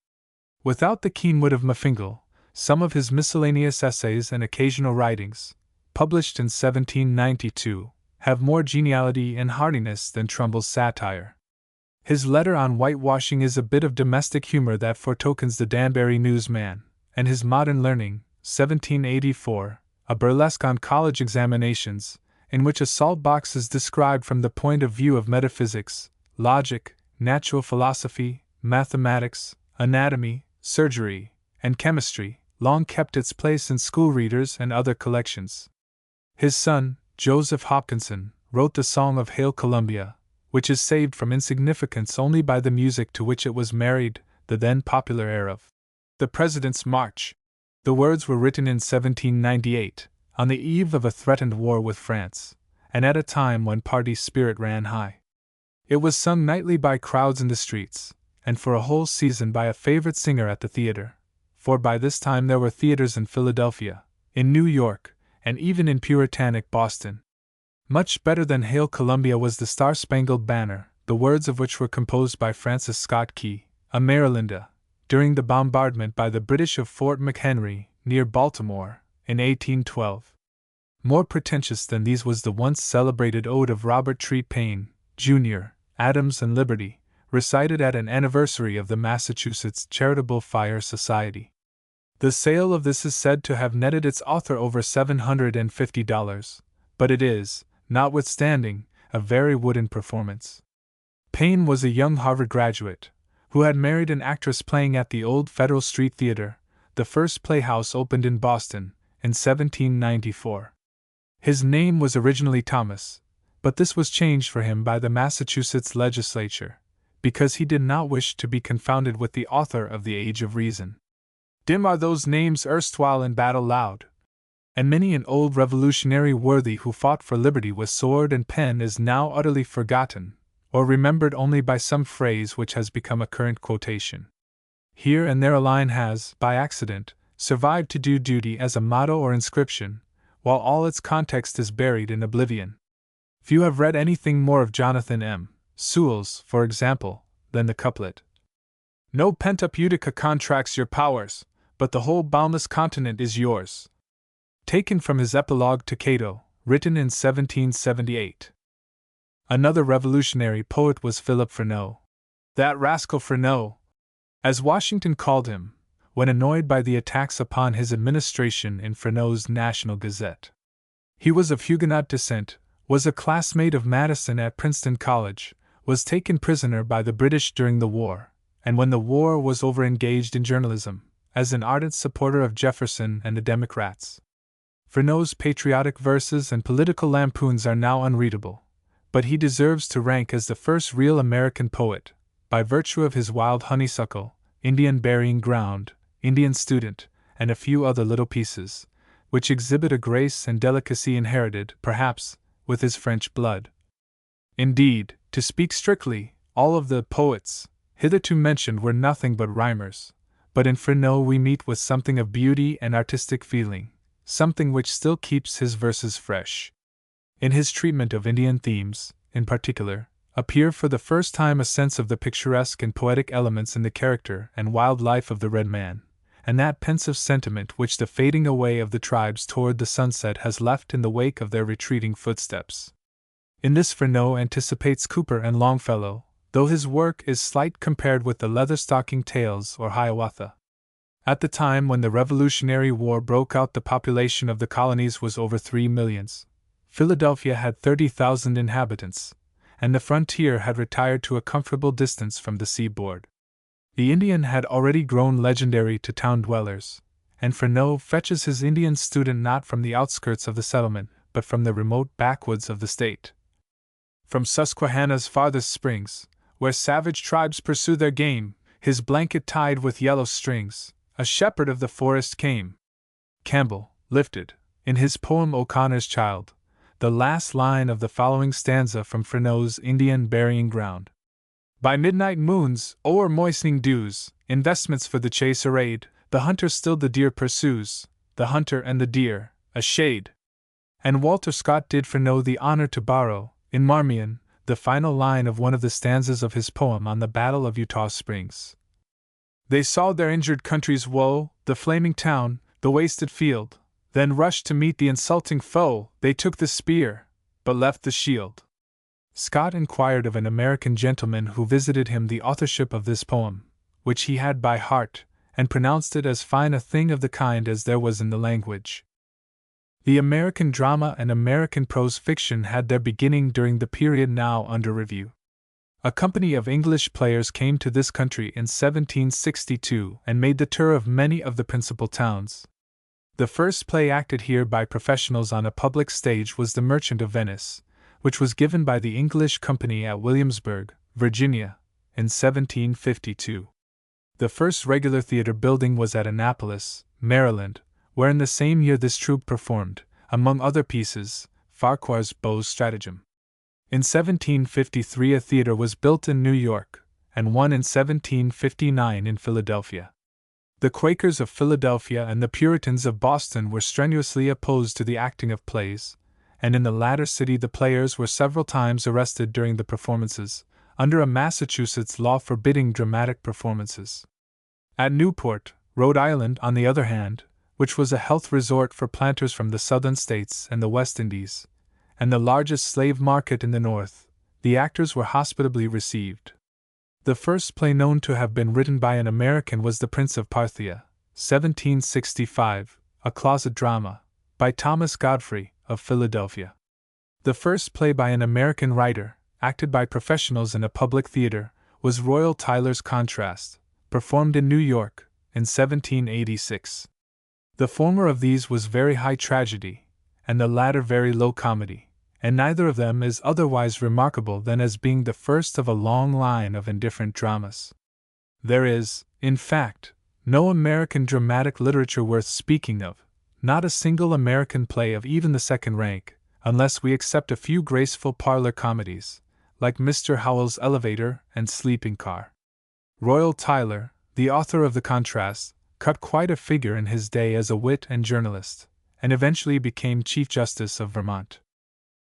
Without the keen wit of Mafingal, some of his miscellaneous essays and occasional writings, published in 1792, have more geniality and heartiness than Trumbull's satire. His letter on whitewashing is a bit of domestic humor that foretokens the Danbury Newsman, and his Modern Learning, 1784, a burlesque on college examinations, in which a salt box is described from the point of view of metaphysics, logic, natural philosophy, mathematics, anatomy, surgery, and chemistry, long kept its place in school readers and other collections. His son, Joseph Hopkinson, wrote the Song of Hail Columbia, which is saved from insignificance only by the music to which it was married, the then popular air of the President's March. The words were written in 1798, on the eve of a threatened war with France, and at a time when party spirit ran high. It was sung nightly by crowds in the streets, and for a whole season by a favorite singer at the theater, for by this time there were theaters in Philadelphia, in New York, and even in Puritanic Boston. Much better than Hail Columbia was the Star-Spangled Banner, the words of which were composed by Francis Scott Key, a Marylander, during the bombardment by the British of Fort McHenry, near Baltimore, in 1812. More pretentious than these was the once celebrated ode of Robert Treat Paine, Jr., Adams and Liberty, recited at an anniversary of the Massachusetts Charitable Fire Society. The sale of this is said to have netted its author over $750, but it is, notwithstanding, a very wooden performance. Paine was a young Harvard graduate, who had married an actress playing at the old Federal Street Theater, the first playhouse opened in Boston, in 1794. His name was originally Thomas, but this was changed for him by the Massachusetts legislature, because he did not wish to be confounded with the author of The Age of Reason. Dim are those names erstwhile in battle loud, and many an old revolutionary worthy who fought for liberty with sword and pen is now utterly forgotten, or remembered only by some phrase which has become a current quotation. Here and there a line has, by accident, survived to do duty as a motto or inscription, while all its context is buried in oblivion. Few have read anything more of Jonathan M. Sewell's, for example, than the couplet, "No pent-up Utica contracts your powers, but the whole boundless continent is yours," taken from his Epilogue to Cato, written in 1778. Another revolutionary poet was Philip Freneau. That rascal Freneau, as Washington called him, when annoyed by the attacks upon his administration in Freneau's National Gazette. He was of Huguenot descent, was a classmate of Madison at Princeton College, was taken prisoner by the British during the war, and when the war was over engaged in journalism, as an ardent supporter of Jefferson and the Democrats. Freneau's patriotic verses and political lampoons are now unreadable, but he deserves to rank as the first real American poet, by virtue of his Wild Honeysuckle, Indian Burying Ground, Indian Student, and a few other little pieces, which exhibit a grace and delicacy inherited, perhaps, with his French blood. Indeed, to speak strictly, all of the poets hitherto mentioned were nothing but rhymers, but in Freneau we meet with something of beauty and artistic feeling, something which still keeps his verses fresh. In his treatment of Indian themes, in particular, appear for the first time a sense of the picturesque and poetic elements in the character and wild life of the red man, and that pensive sentiment which the fading away of the tribes toward the sunset has left in the wake of their retreating footsteps. In this Freneau anticipates Cooper and Longfellow, though his work is slight compared with the Leatherstocking Tales or Hiawatha. At the time when the Revolutionary War broke out, the population of the colonies was over 3 millions. Philadelphia had 30,000 inhabitants, and the frontier had retired to a comfortable distance from the seaboard. The Indian had already grown legendary to town dwellers, and Freneau fetches his Indian student not from the outskirts of the settlement, but from the remote backwoods of the state. From Susquehanna's farthest springs, where savage tribes pursue their game, his blanket tied with yellow strings, a shepherd of the forest came. Campbell lifted, in his poem O'Connor's Child, the last line of the following stanza from Freneau's Indian Burying Ground. By midnight moons, o'er moistening dews, investments for the chase arrayed, the hunter still the deer pursues, the hunter and the deer, a shade. And Walter Scott did Freneau the honor to borrow, in Marmion, the final line of one of the stanzas of his poem on the Battle of Eutaw Springs. They saw their injured country's woe, the flaming town, the wasted field, then rushed to meet the insulting foe. They took the spear, but left the shield. Scott inquired of an American gentleman who visited him the authorship of this poem, which he had by heart, and pronounced it as fine a thing of the kind as there was in the language. The American drama and American prose fiction had their beginning during the period now under review. A company of English players came to this country in 1762 and made the tour of many of the principal towns. The first play acted here by professionals on a public stage was The Merchant of Venice, which was given by the English company at Williamsburg, Virginia, in 1752. The first regular theater building was at Annapolis, Maryland, where in the same year this troupe performed, among other pieces, Farquhar's Beaux Stratagem. In 1753 a theater was built in New York, and one in 1759 in Philadelphia. The Quakers of Philadelphia and the Puritans of Boston were strenuously opposed to the acting of plays, and in the latter city the players were several times arrested during the performances, under a Massachusetts law forbidding dramatic performances. At Newport, Rhode Island, on the other hand, which was a health resort for planters from the southern states and the West Indies, and the largest slave market in the North, the actors were hospitably received. The first play known to have been written by an American was The Prince of Parthia, 1765, a closet drama, by Thomas Godfrey, of Philadelphia. The first play by an American writer, acted by professionals in a public theater, was Royal Tyler's Contrast, performed in New York, in 1786. The former of these was very high tragedy, and the latter very low comedy, and neither of them is otherwise remarkable than as being the first of a long line of indifferent dramas. There is, in fact, no American dramatic literature worth speaking of, not a single American play of even the second rank, unless we except a few graceful parlor comedies, like Mr. Howell's Elevator and Sleeping Car. Royal Tyler, the author of The Contrast, cut quite a figure in his day as a wit and journalist, and eventually became Chief Justice of Vermont.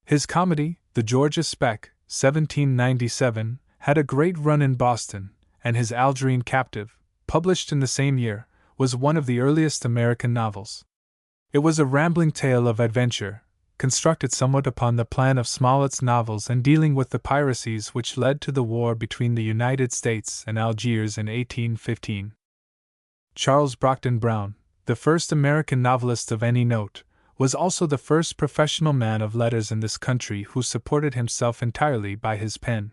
His comedy, The Georgia Spec, 1797, had a great run in Boston, and his Algerine Captive, published in the same year, was one of the earliest American novels. It was a rambling tale of adventure, constructed somewhat upon the plan of Smollett's novels and dealing with the piracies which led to the war between the United States and Algiers in 1815. Charles Brockden Brown, the first American novelist of any note, was also the first professional man of letters in this country who supported himself entirely by his pen.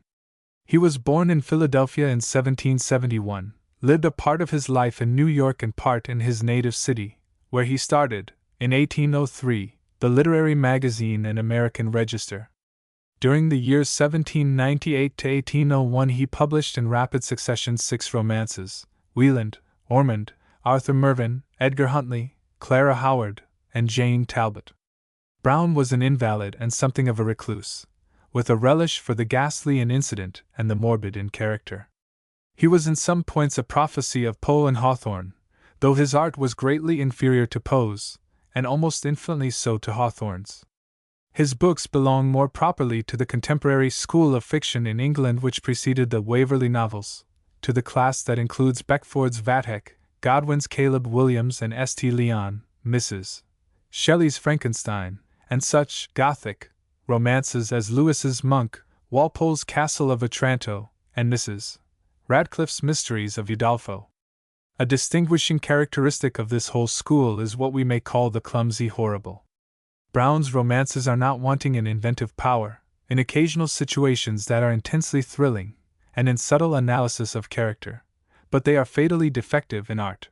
He was born in Philadelphia in 1771, lived a part of his life in New York and part in his native city, where he started, in 1803, the literary magazine and American Register. During the years 1798 to 1801 he published in rapid succession 6 romances: Wieland, Ormond, Arthur Mervyn, Edgar Huntley, Clara Howard, and Jane Talbot. Brown was an invalid and something of a recluse, with a relish for the ghastly in incident and the morbid in character. He was in some points a prophecy of Poe and Hawthorne, though his art was greatly inferior to Poe's, and almost infinitely so to Hawthorne's. His books belong more properly to the contemporary school of fiction in England which preceded the Waverley novels, to the class that includes Beckford's Vathek, Godwin's Caleb Williams and St. Leon, Mrs. Shelley's Frankenstein, and such Gothic romances as Lewis's Monk, Walpole's Castle of Otranto, and Mrs. Radcliffe's Mysteries of Udolpho. A distinguishing characteristic of this whole school is what we may call the clumsy horrible. Brown's romances are not wanting in inventive power, in occasional situations that are intensely thrilling, and in subtle analysis of character, but they are fatally defective in art.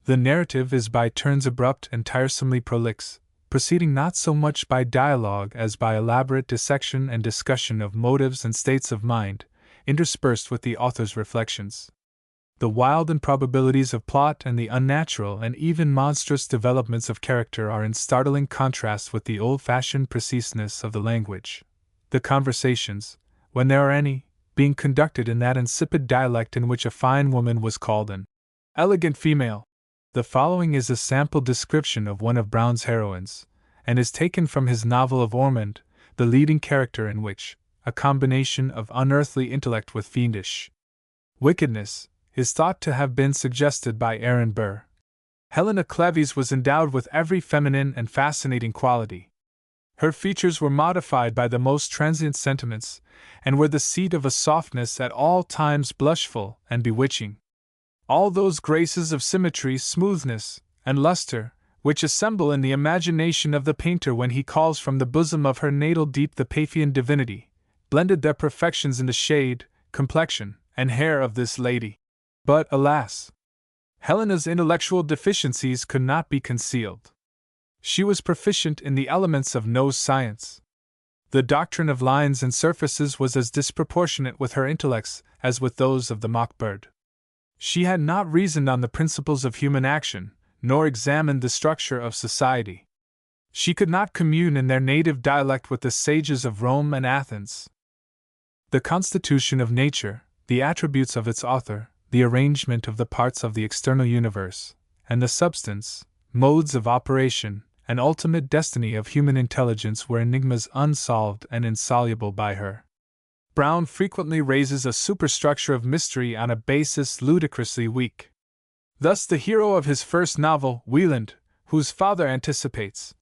The narrative is by turns abrupt and tiresomely prolix, proceeding not so much by dialogue as by elaborate dissection and discussion of motives and states of mind, interspersed with the author's reflections. The wild improbabilities of plot and the unnatural and even monstrous developments of character are in startling contrast with the old-fashioned preciseness of the language. The conversations, when there are any, being conducted in that insipid dialect in which a fine woman was called an elegant female. The following is a sample description of one of Brown's heroines, and is taken from his novel of Ormond, the leading character in which, a combination of unearthly intellect with fiendish wickedness, is thought to have been suggested by Aaron Burr. Helena Cleves was endowed with every feminine and fascinating quality. Her features were modified by the most transient sentiments, and were the seat of a softness at all times blushful and bewitching. All those graces of symmetry, smoothness, and luster, which assemble in the imagination of the painter when he calls from the bosom of her natal deep the Paphian divinity, blended their perfections in the shade, complexion, and hair of this lady. But, alas! Helena's intellectual deficiencies could not be concealed. She was proficient in the elements of nose science. The doctrine of lines and surfaces was as disproportionate with her intellects as with those of the mock bird. She had not reasoned on the principles of human action, nor examined the structure of society. She could not commune in their native dialect with the sages of Rome and Athens. The constitution of nature, the attributes of its author, the arrangement of the parts of the external universe, and the substance, modes of operation, and ultimate destiny of human intelligence were enigmas unsolved and insoluble by her. Browne frequently raises a superstructure of mystery on a basis ludicrously weak. Thus the hero of his first novel, Wieland, whose father anticipates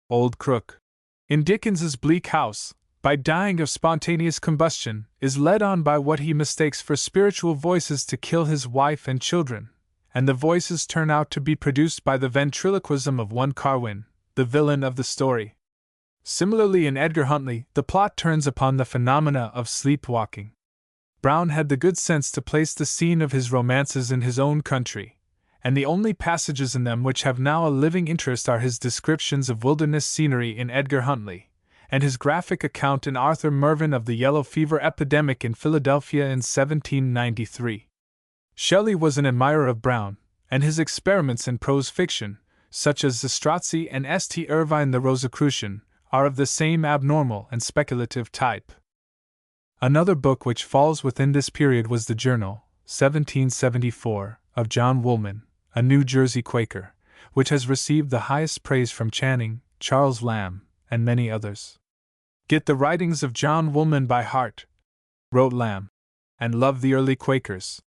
Old Crook in Dickens's Bleak House, by dying of spontaneous combustion, is led on by what he mistakes for spiritual voices to kill his wife and children, and the voices turn out to be produced by the ventriloquism of one Carwin, the villain of the story. Similarly, in Edgar Huntly, the plot turns upon the phenomena of sleepwalking. Browne had the good sense to place the scene of his romances in his own country, and the only passages in them which have now a living interest are his descriptions of wilderness scenery in Edgar Huntly, and his graphic account in Arthur Mervyn of the yellow fever epidemic in Philadelphia in 1793. Shelley was an admirer of Browne, and his experiments in prose fiction, such as Zastrozzi and St. Irvine the Rosicrucian, are of the same abnormal and speculative type. Another book which falls within this period was the Journal, 1774, of John Woolman, a New Jersey Quaker, which has received the highest praise from Channing, Charles Lamb, and many others. "Get the writings of John Woolman by heart," wrote Lamb, "and love the early Quakers.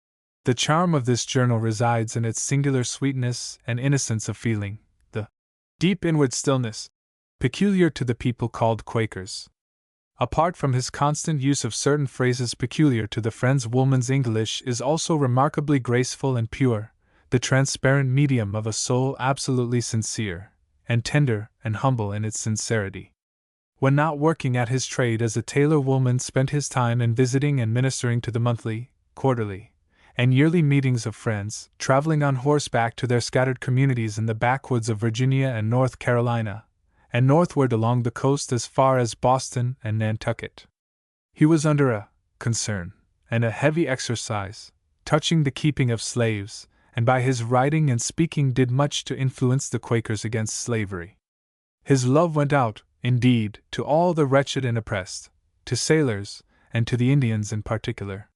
The charm of this journal resides in its singular sweetness and innocence of feeling, the deep inward stillness peculiar to the people called Quakers. Apart from his constant use of certain phrases peculiar to the Friends, Woolman's English is also remarkably graceful and pure, the transparent medium of a soul absolutely sincere, and tender and humble in its sincerity. When not working at his trade as a tailor, Woolman spent his time in visiting and ministering to the monthly, quarterly, and yearly meetings of Friends, traveling on horseback to their scattered communities in the backwoods of Virginia and North Carolina, and northward along the coast as far as Boston and Nantucket. He was under a concern and a heavy exercise touching the keeping of slaves, and by his writing and speaking did much to influence the Quakers against slavery. His love went out, indeed, to all the wretched and oppressed, to sailors, and to the Indians in particular.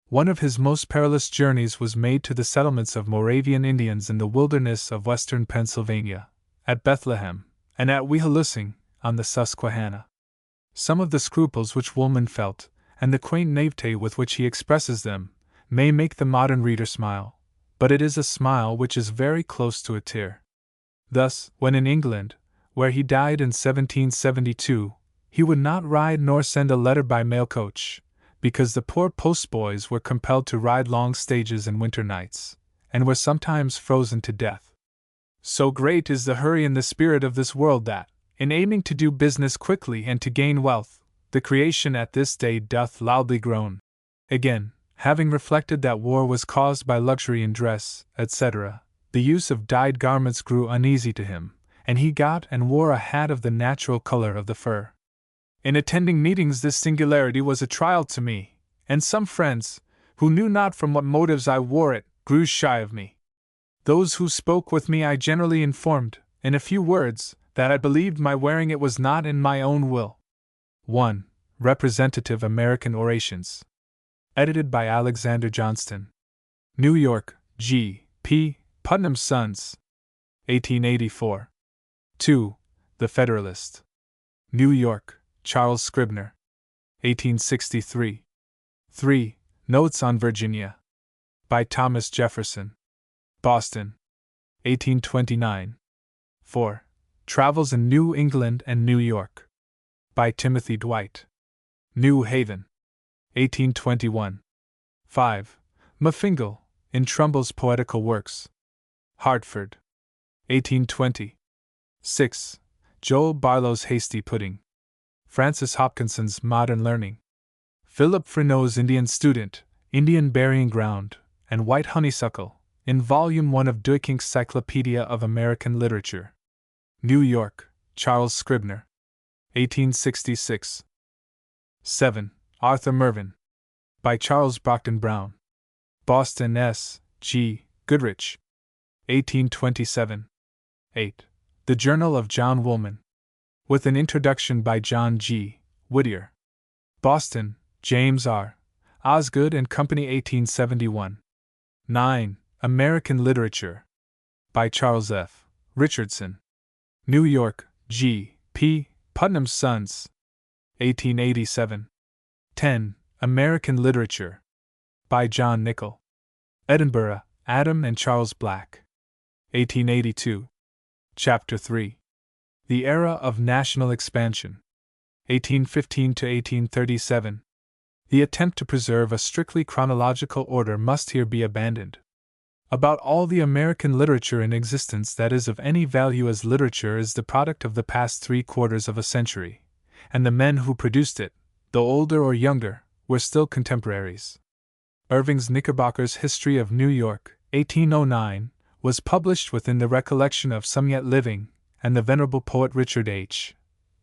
One of his most perilous journeys was made to the settlements of Moravian Indians in the wilderness of western Pennsylvania, at Bethlehem, and at Wehaloosing, on the Susquehanna. Some of the scruples which Woolman felt, and the quaint naivete with which he expresses them, may make the modern reader smile, but it is a smile which is very close to a tear. Thus, when in England, where he died in 1772, he would not ride nor send a letter by mail coach, because the poor postboys were compelled to ride long stages in winter nights, and were sometimes frozen to death. So great is the hurry in the spirit of this world that, in aiming to do business quickly and to gain wealth, the creation at this day doth loudly groan. Again, having reflected that war was caused by luxury in dress, etc., the use of dyed garments grew uneasy to him, and he got and wore a hat of the natural color of the fur. In attending meetings this singularity was a trial to me, and some friends, who knew not from what motives I wore it, grew shy of me. Those who spoke with me I generally informed, in a few words, that I believed my wearing it was not in my own will. 1. Representative American Orations. Edited by Alexander Johnston. New York, G. P. Putnam's Sons. 1884. 2. The Federalist. New York, Charles Scribner. 1863. 3. Notes on Virginia. By Thomas Jefferson. Boston. 1829. 4. Travels in New England and New York. By Timothy Dwight. New Haven. 1821. 5. Mafingal, in Trumbull's Poetical Works. Hartford. 1820. 6. Joel Barlow's Hasty Pudding. Francis Hopkinson's Modern Learning. Philip Freneau's Indian Student, Indian Burying Ground, and White Honeysuckle, in Volume 1 of Duyckinck's Cyclopedia of American Literature. New York, Charles Scribner. 1866. 7. Arthur Mervyn. By Charles Brockden Brown. Boston, S. G. Goodrich. 1827. 8. The Journal of John Woolman. With an introduction by John G. Whittier. Boston, James R. Osgood and Company, 1871. 9. American Literature. By Charles F. Richardson. New York, G. P. Putnam's Sons. 1887. 10. American Literature. By John Nichol. Edinburgh, Adam and Charles Black. 1882. Chapter 3. The Era of National Expansion. 1815 to 1837. The attempt to preserve a strictly chronological order must here be abandoned. About all the American literature in existence that is of any value as literature is the product of the past 3/4 of a century, and the men who produced it, though older or younger, were still contemporaries. Irving's Knickerbocker's History of New York, 1809, was published within the recollection of some yet living, and the venerable poet Richard H.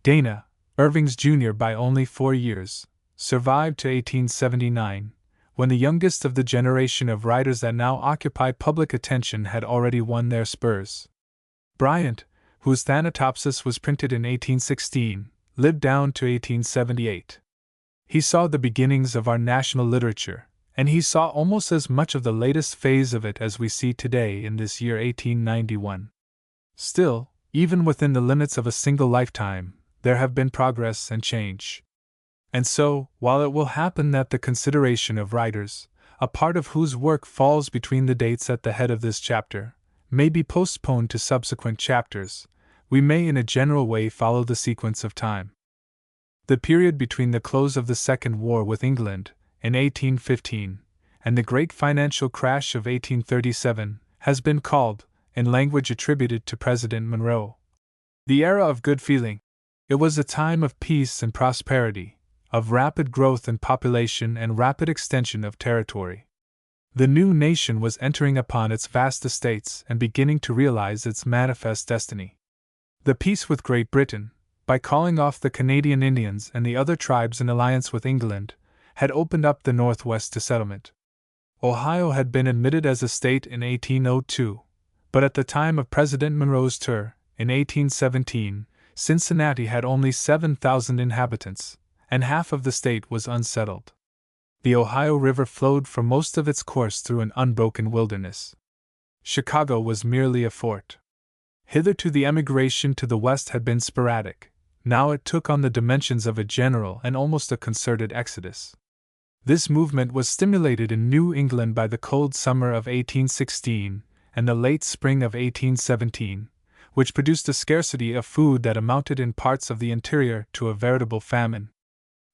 Dana, Irving's junior by only 4 years, survived to 1879, when the youngest of the generation of writers that now occupy public attention had already won their spurs. Bryant, whose Thanatopsis was printed in 1816, lived down to 1878. He saw the beginnings of our national literature, and he saw almost as much of the latest phase of it as we see today in this year 1891. Still, even within the limits of a single lifetime, there have been progress and change. And so, while it will happen that the consideration of writers, a part of whose work falls between the dates at the head of this chapter, may be postponed to subsequent chapters, we may in a general way follow the sequence of time. The period between the close of the Second War with England, in 1815, and the great financial crash of 1837, has been called, in language attributed to President Monroe, the era of good feeling. It was a time of peace and prosperity, of rapid growth in population and rapid extension of territory. The new nation was entering upon its vast estates and beginning to realize its manifest destiny. The peace with Great Britain, by calling off the Canadian Indians and the other tribes in alliance with England, had opened up the Northwest to settlement. Ohio had been admitted as a state in 1802, but at the time of President Monroe's tour, in 1817, Cincinnati had only 7,000 inhabitants, and half of the state was unsettled. The Ohio River flowed for most of its course through an unbroken wilderness. Chicago was merely a fort. Hitherto the emigration to the west had been sporadic, now it took on the dimensions of a general and almost a concerted exodus. This movement was stimulated in New England by the cold summer of 1816 and the late spring of 1817, which produced a scarcity of food that amounted in parts of the interior to a veritable famine.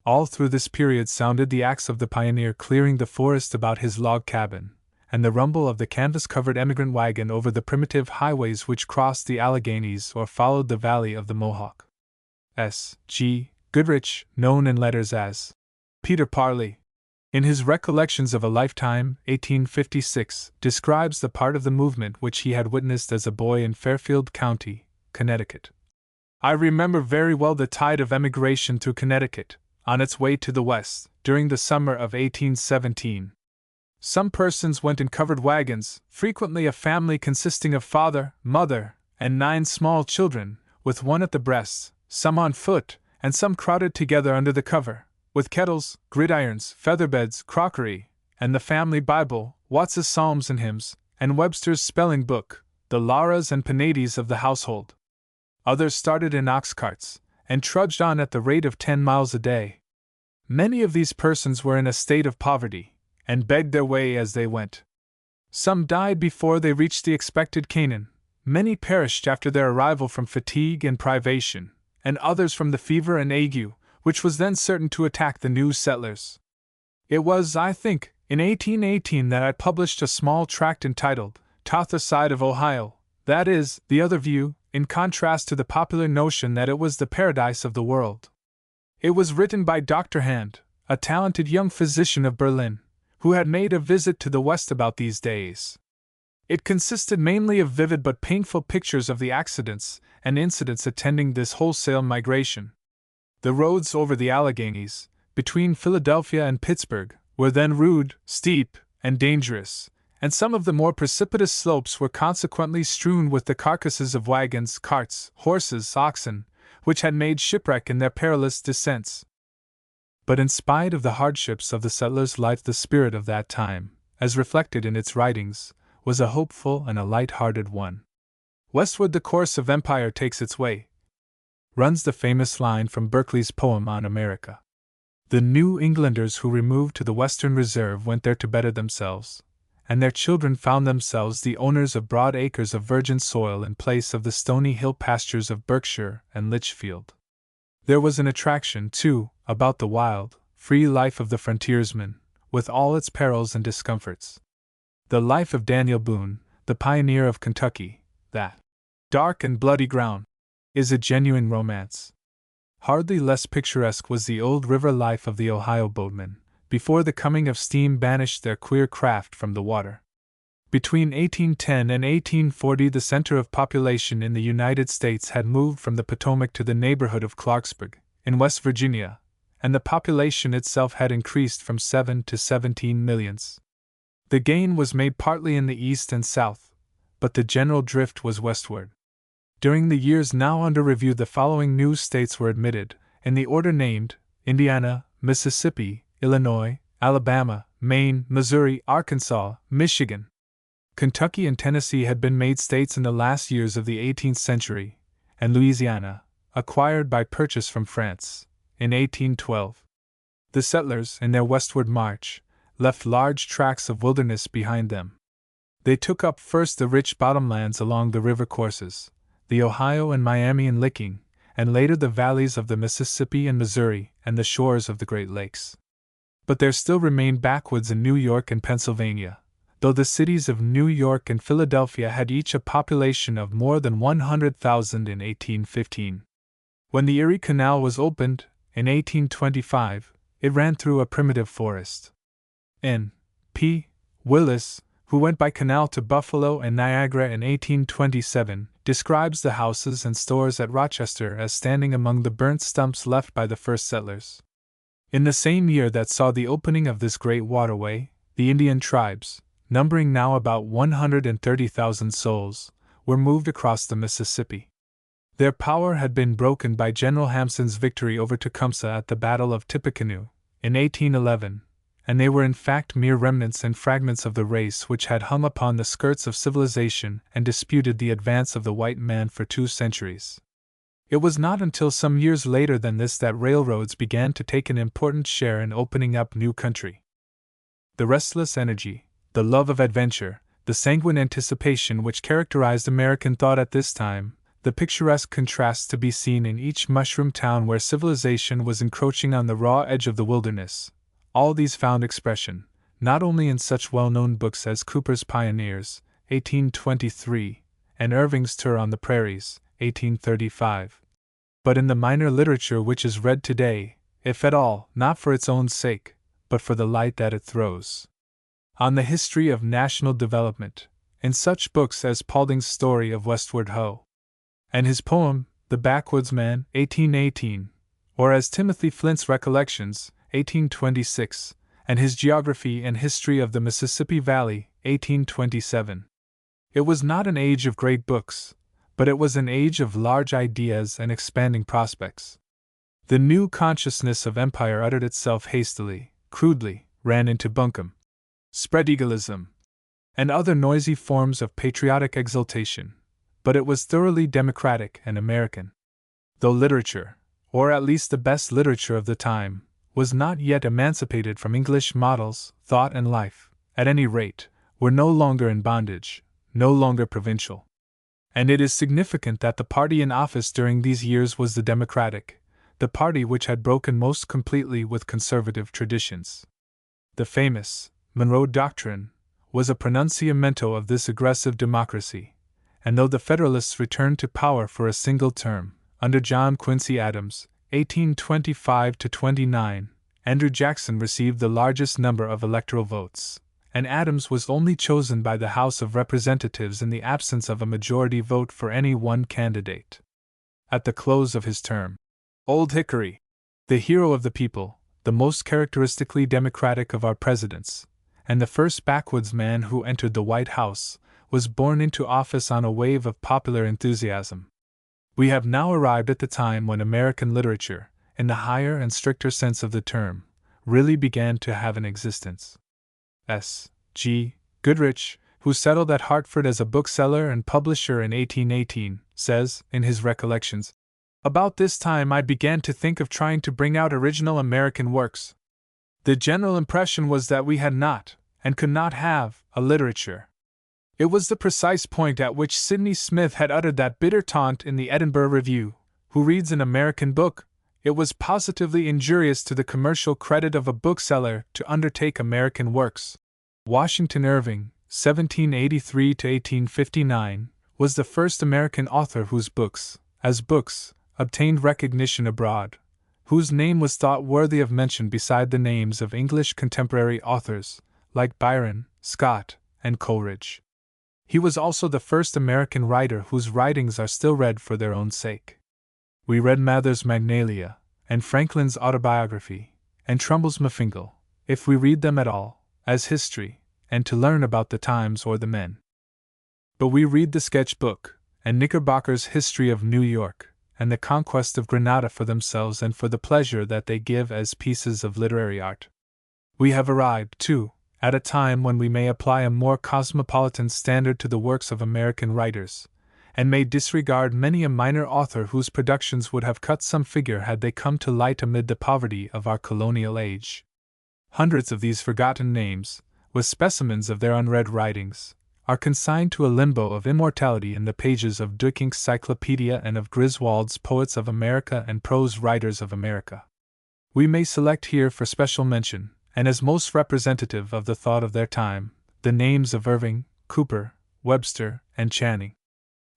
All through this period sounded the axe of the pioneer clearing the forest about his log cabin, and the rumble of the canvas-covered emigrant wagon over the primitive highways which crossed the Alleghanies or followed the valley of the Mohawk. S. G. Goodrich, known in letters as Peter Parley, in his Recollections of a Lifetime, 1856, describes the part of the movement which he had witnessed as a boy in Fairfield County, Connecticut. I remember very well the tide of emigration through Connecticut, on its way to the west, during the summer of 1817. Some persons went in covered wagons, frequently a family consisting of father, mother, and 9 small children, with one at the breast, some on foot, and some crowded together under the cover, with kettles, gridirons, featherbeds, crockery, and the family Bible, Watts's Psalms and Hymns, and Webster's Spelling Book, the Lauras and Penates of the household. Others started in ox carts, and trudged on at the rate of 10 miles a day. Many of these persons were in a state of poverty, and begged their way as they went. Some died before they reached the expected Canaan, many perished after their arrival from fatigue and privation, and others from the fever and ague, which was then certain to attack the new settlers. It was, I think, in 1818 that I published a small tract entitled, T'other Side of Ohio, that is, the other view, in contrast to the popular notion that it was the paradise of the world. It was written by Dr. Hand, a talented young physician of Berlin, who had made a visit to the West about these days. It consisted mainly of vivid but painful pictures of the accidents and incidents attending this wholesale migration. The roads over the Alleghenies, between Philadelphia and Pittsburgh, were then rude, steep, and dangerous, and some of the more precipitous slopes were consequently strewn with the carcasses of wagons, carts, horses, oxen, which had made shipwreck in their perilous descents. But in spite of the hardships of the settlers' life, the spirit of that time, as reflected in its writings, was a hopeful and a light-hearted one. Westward the course of empire takes its way, runs the famous line from Berkeley's poem on America. The New Englanders who removed to the Western Reserve went there to better themselves, and their children found themselves the owners of broad acres of virgin soil in place of the stony hill pastures of Berkshire and Litchfield. There was an attraction, too, about the wild, free life of the frontiersman, with all its perils and discomforts. The life of Daniel Boone, the pioneer of Kentucky, that dark and bloody ground, is a genuine romance. Hardly less picturesque was the old river life of the Ohio boatmen, before the coming of steam banished their queer craft from the water. Between 1810 and 1840, the center of population in the United States had moved from the Potomac to the neighborhood of Clarksburg, in West Virginia, and the population itself had increased from 7 to 17 millions. The gain was made partly in the east and south, but the general drift was westward. During the years now under review, the following new states were admitted, in the order named: Indiana, Mississippi, Illinois, Alabama, Maine, Missouri, Arkansas, Michigan. Kentucky and Tennessee had been made states in the last years of the 18th century, and Louisiana, acquired by purchase from France, in 1812. The settlers, in their westward march, left large tracts of wilderness behind them. They took up first the rich bottomlands along the river courses, the Ohio and Miami and Licking, and later the valleys of the Mississippi and Missouri and the shores of the Great Lakes. But there still remained backwoods in New York and Pennsylvania, though the cities of New York and Philadelphia had each a population of more than 100,000 in 1815. When the Erie Canal was opened, in 1825, it ran through a primitive forest. N. P. Willis, who went by canal to Buffalo and Niagara in 1827, describes the houses and stores at Rochester as standing among the burnt stumps left by the first settlers. In the same year that saw the opening of this great waterway, the Indian tribes, numbering now about 130,000 souls, were moved across the Mississippi. Their power had been broken by General Hampton's victory over Tecumseh at the Battle of Tippecanoe, in 1811, and they were in fact mere remnants and fragments of the race which had hung upon the skirts of civilization and disputed the advance of the white man for 2 centuries. It was not until some years later than this that railroads began to take an important share in opening up new country. The restless energy, the love of adventure, the sanguine anticipation which characterized American thought at this time, the picturesque contrasts to be seen in each mushroom town where civilization was encroaching on the raw edge of the wilderness, all these found expression, not only in such well-known books as Cooper's Pioneers, 1823, and Irving's Tour on the Prairies, 1835, but in the minor literature which is read today, if at all, not for its own sake, but for the light that it throws on the history of national development, in such books as Paulding's Story of Westward Ho! And his poem, The Backwoodsman, 1818, or as Timothy Flint's Recollections, 1826, and his Geography and History of the Mississippi Valley, 1827. It was not an age of great books, but it was an age of large ideas and expanding prospects. The new consciousness of empire uttered itself hastily, crudely, ran into bunkum, spread egoism, and other noisy forms of patriotic exultation, but it was thoroughly democratic and American. Though literature, or at least the best literature of the time, was not yet emancipated from English models, thought and life, at any rate, were no longer in bondage, no longer provincial. And it is significant that the party in office during these years was the Democratic, the party which had broken most completely with conservative traditions. The famous Monroe Doctrine was a pronunciamento of this aggressive democracy, and though the Federalists returned to power for a single term, under John Quincy Adams, 1825-29, Andrew Jackson received the largest number of electoral votes, and Adams was only chosen by the House of Representatives in the absence of a majority vote for any one candidate. At the close of his term, Old Hickory, the hero of the people, the most characteristically Democratic of our presidents, and the first backwoodsman who entered the White House, was borne into office on a wave of popular enthusiasm. We have now arrived at the time when American literature, in the higher and stricter sense of the term, really began to have an existence. S. G. Goodrich, who settled at Hartford as a bookseller and publisher in 1818, says, in his Recollections, "About this time I began to think of trying to bring out original American works. The general impression was that we had not, and could not have, a literature." It was the precise point at which Sidney Smith had uttered that bitter taunt in the Edinburgh Review: "Who reads an American book? It was positively injurious to the commercial credit of a bookseller to undertake American works." Washington Irving, 1783 to 1859, was the first American author whose books, as books, obtained recognition abroad, whose name was thought worthy of mention beside the names of English contemporary authors, like Byron, Scott, and Coleridge. He was also the first American writer whose writings are still read for their own sake. We read Mather's Magnalia, and Franklin's Autobiography, and Trumbull's Mafingal, if we read them at all, as history, and to learn about the times or the men. But we read the Sketch Book, and Knickerbocker's History of New York, and the Conquest of Granada for themselves and for the pleasure that they give as pieces of literary art. We have arrived, too, at a time when we may apply a more cosmopolitan standard to the works of American writers, and may disregard many a minor author whose productions would have cut some figure had they come to light amid the poverty of our colonial age. Hundreds of these forgotten names, with specimens of their unread writings, are consigned to a limbo of immortality in the pages of Duyckinck's Cyclopedia and of Griswold's Poets of America and Prose Writers of America. We may select here for special mention, and as most representative of the thought of their time, the names of Irving, Cooper, Webster, and Channing.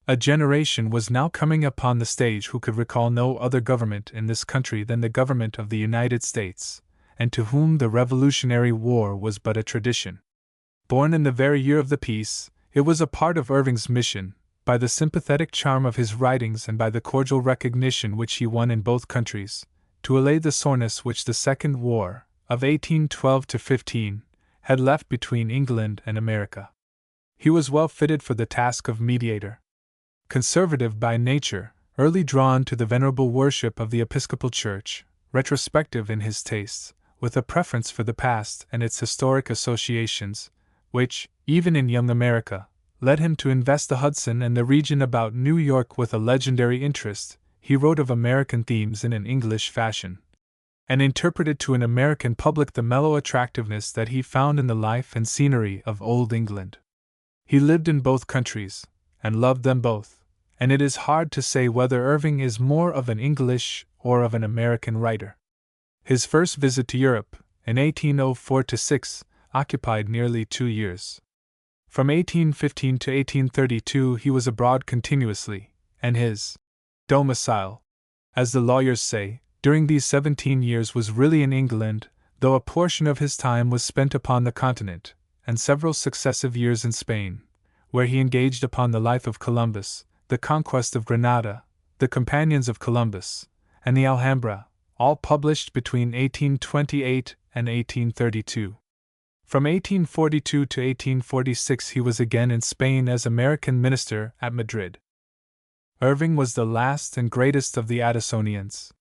A generation was now coming upon the stage who could recall no other government in this country than the government of the United States, and to whom the Revolutionary War was but a tradition. Born in the very year of the peace, it was a part of Irving's mission, by the sympathetic charm of his writings and by the cordial recognition which he won in both countries, to allay the soreness which the Second War, of 1812-15, had left between England and America. He was well fitted for the task of mediator. Conservative by nature, early drawn to the venerable worship of the Episcopal Church, retrospective in his tastes, with a preference for the past and its historic associations, which, even in young America, led him to invest the Hudson and the region about New York with a legendary interest, he wrote of American themes in an English fashion, and interpreted to an American public the mellow attractiveness that he found in the life and scenery of Old England. He lived in both countries, and loved them both, and it is hard to say whether Irving is more of an English or of an American writer. His first visit to Europe, in 1804-6, occupied nearly 2 years. From 1815 to 1832 he was abroad continuously, and his domicile, as the lawyers say, during these 17 years was really in England, though a portion of his time was spent upon the continent, and several successive years in Spain, where he engaged upon the life of Columbus, the conquest of Granada, the Companions of Columbus, and the Alhambra, all published between 1828 and 1832. From 1842 to 1846 he was again in Spain as American minister at Madrid. Irving was the last and greatest of the Addisonians.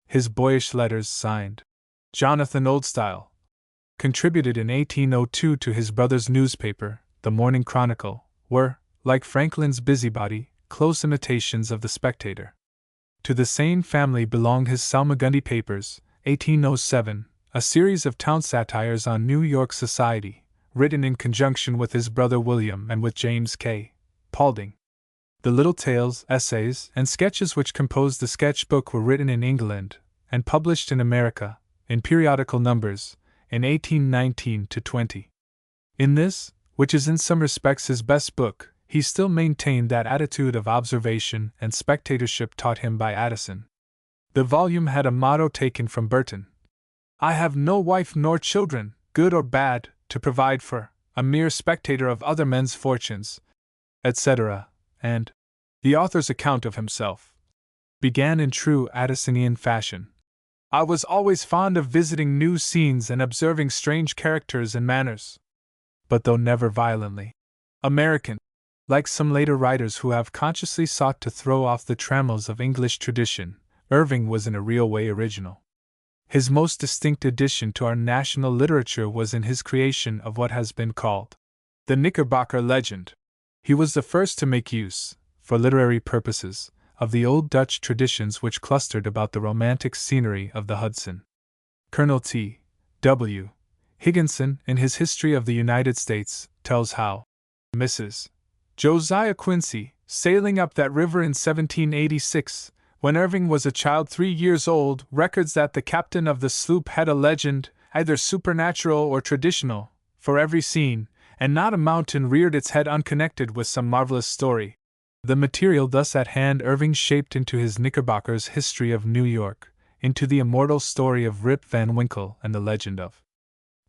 His boyish letters, signed Jonathan Oldstyle, contributed in 1802 to his brother's newspaper, the Morning Chronicle, were, like Franklin's Busybody, close imitations of the Spectator. To the same family belonged his Salmagundi Papers, 1807, a series of town satires on New York society, written in conjunction with his brother William and with James K. Paulding. The little tales, essays, and sketches which composed the sketch book were written in England, and published in America, in periodical numbers, in 1819-20. In this, which is in some respects his best book, he still maintained that attitude of observation and spectatorship taught him by Addison. The volume had a motto taken from Burton: I have no wife nor children, good or bad, to provide for, a mere spectator of other men's fortunes, etc., and the author's account of himself began in true Addisonian fashion. I was always fond of visiting new scenes and observing strange characters and manners, but though never violently American, like some later writers who have consciously sought to throw off the trammels of English tradition, Irving was in a real way original. His most distinct addition to our national literature was in his creation of what has been called the Knickerbocker legend. He was the first to make use, for literary purposes, of the old Dutch traditions which clustered about the romantic scenery of the Hudson. Colonel T. W. Higginson, in his History of the United States, tells how Mrs. Josiah Quincy, sailing up that river in 1786, when Irving was a child 3 years old, records that the captain of the sloop had a legend, either supernatural or traditional, for every scene, and not a mountain reared its head unconnected with some marvelous story. The material thus at hand Irving shaped into his Knickerbocker's History of New York, into the immortal story of Rip Van Winkle and the legend of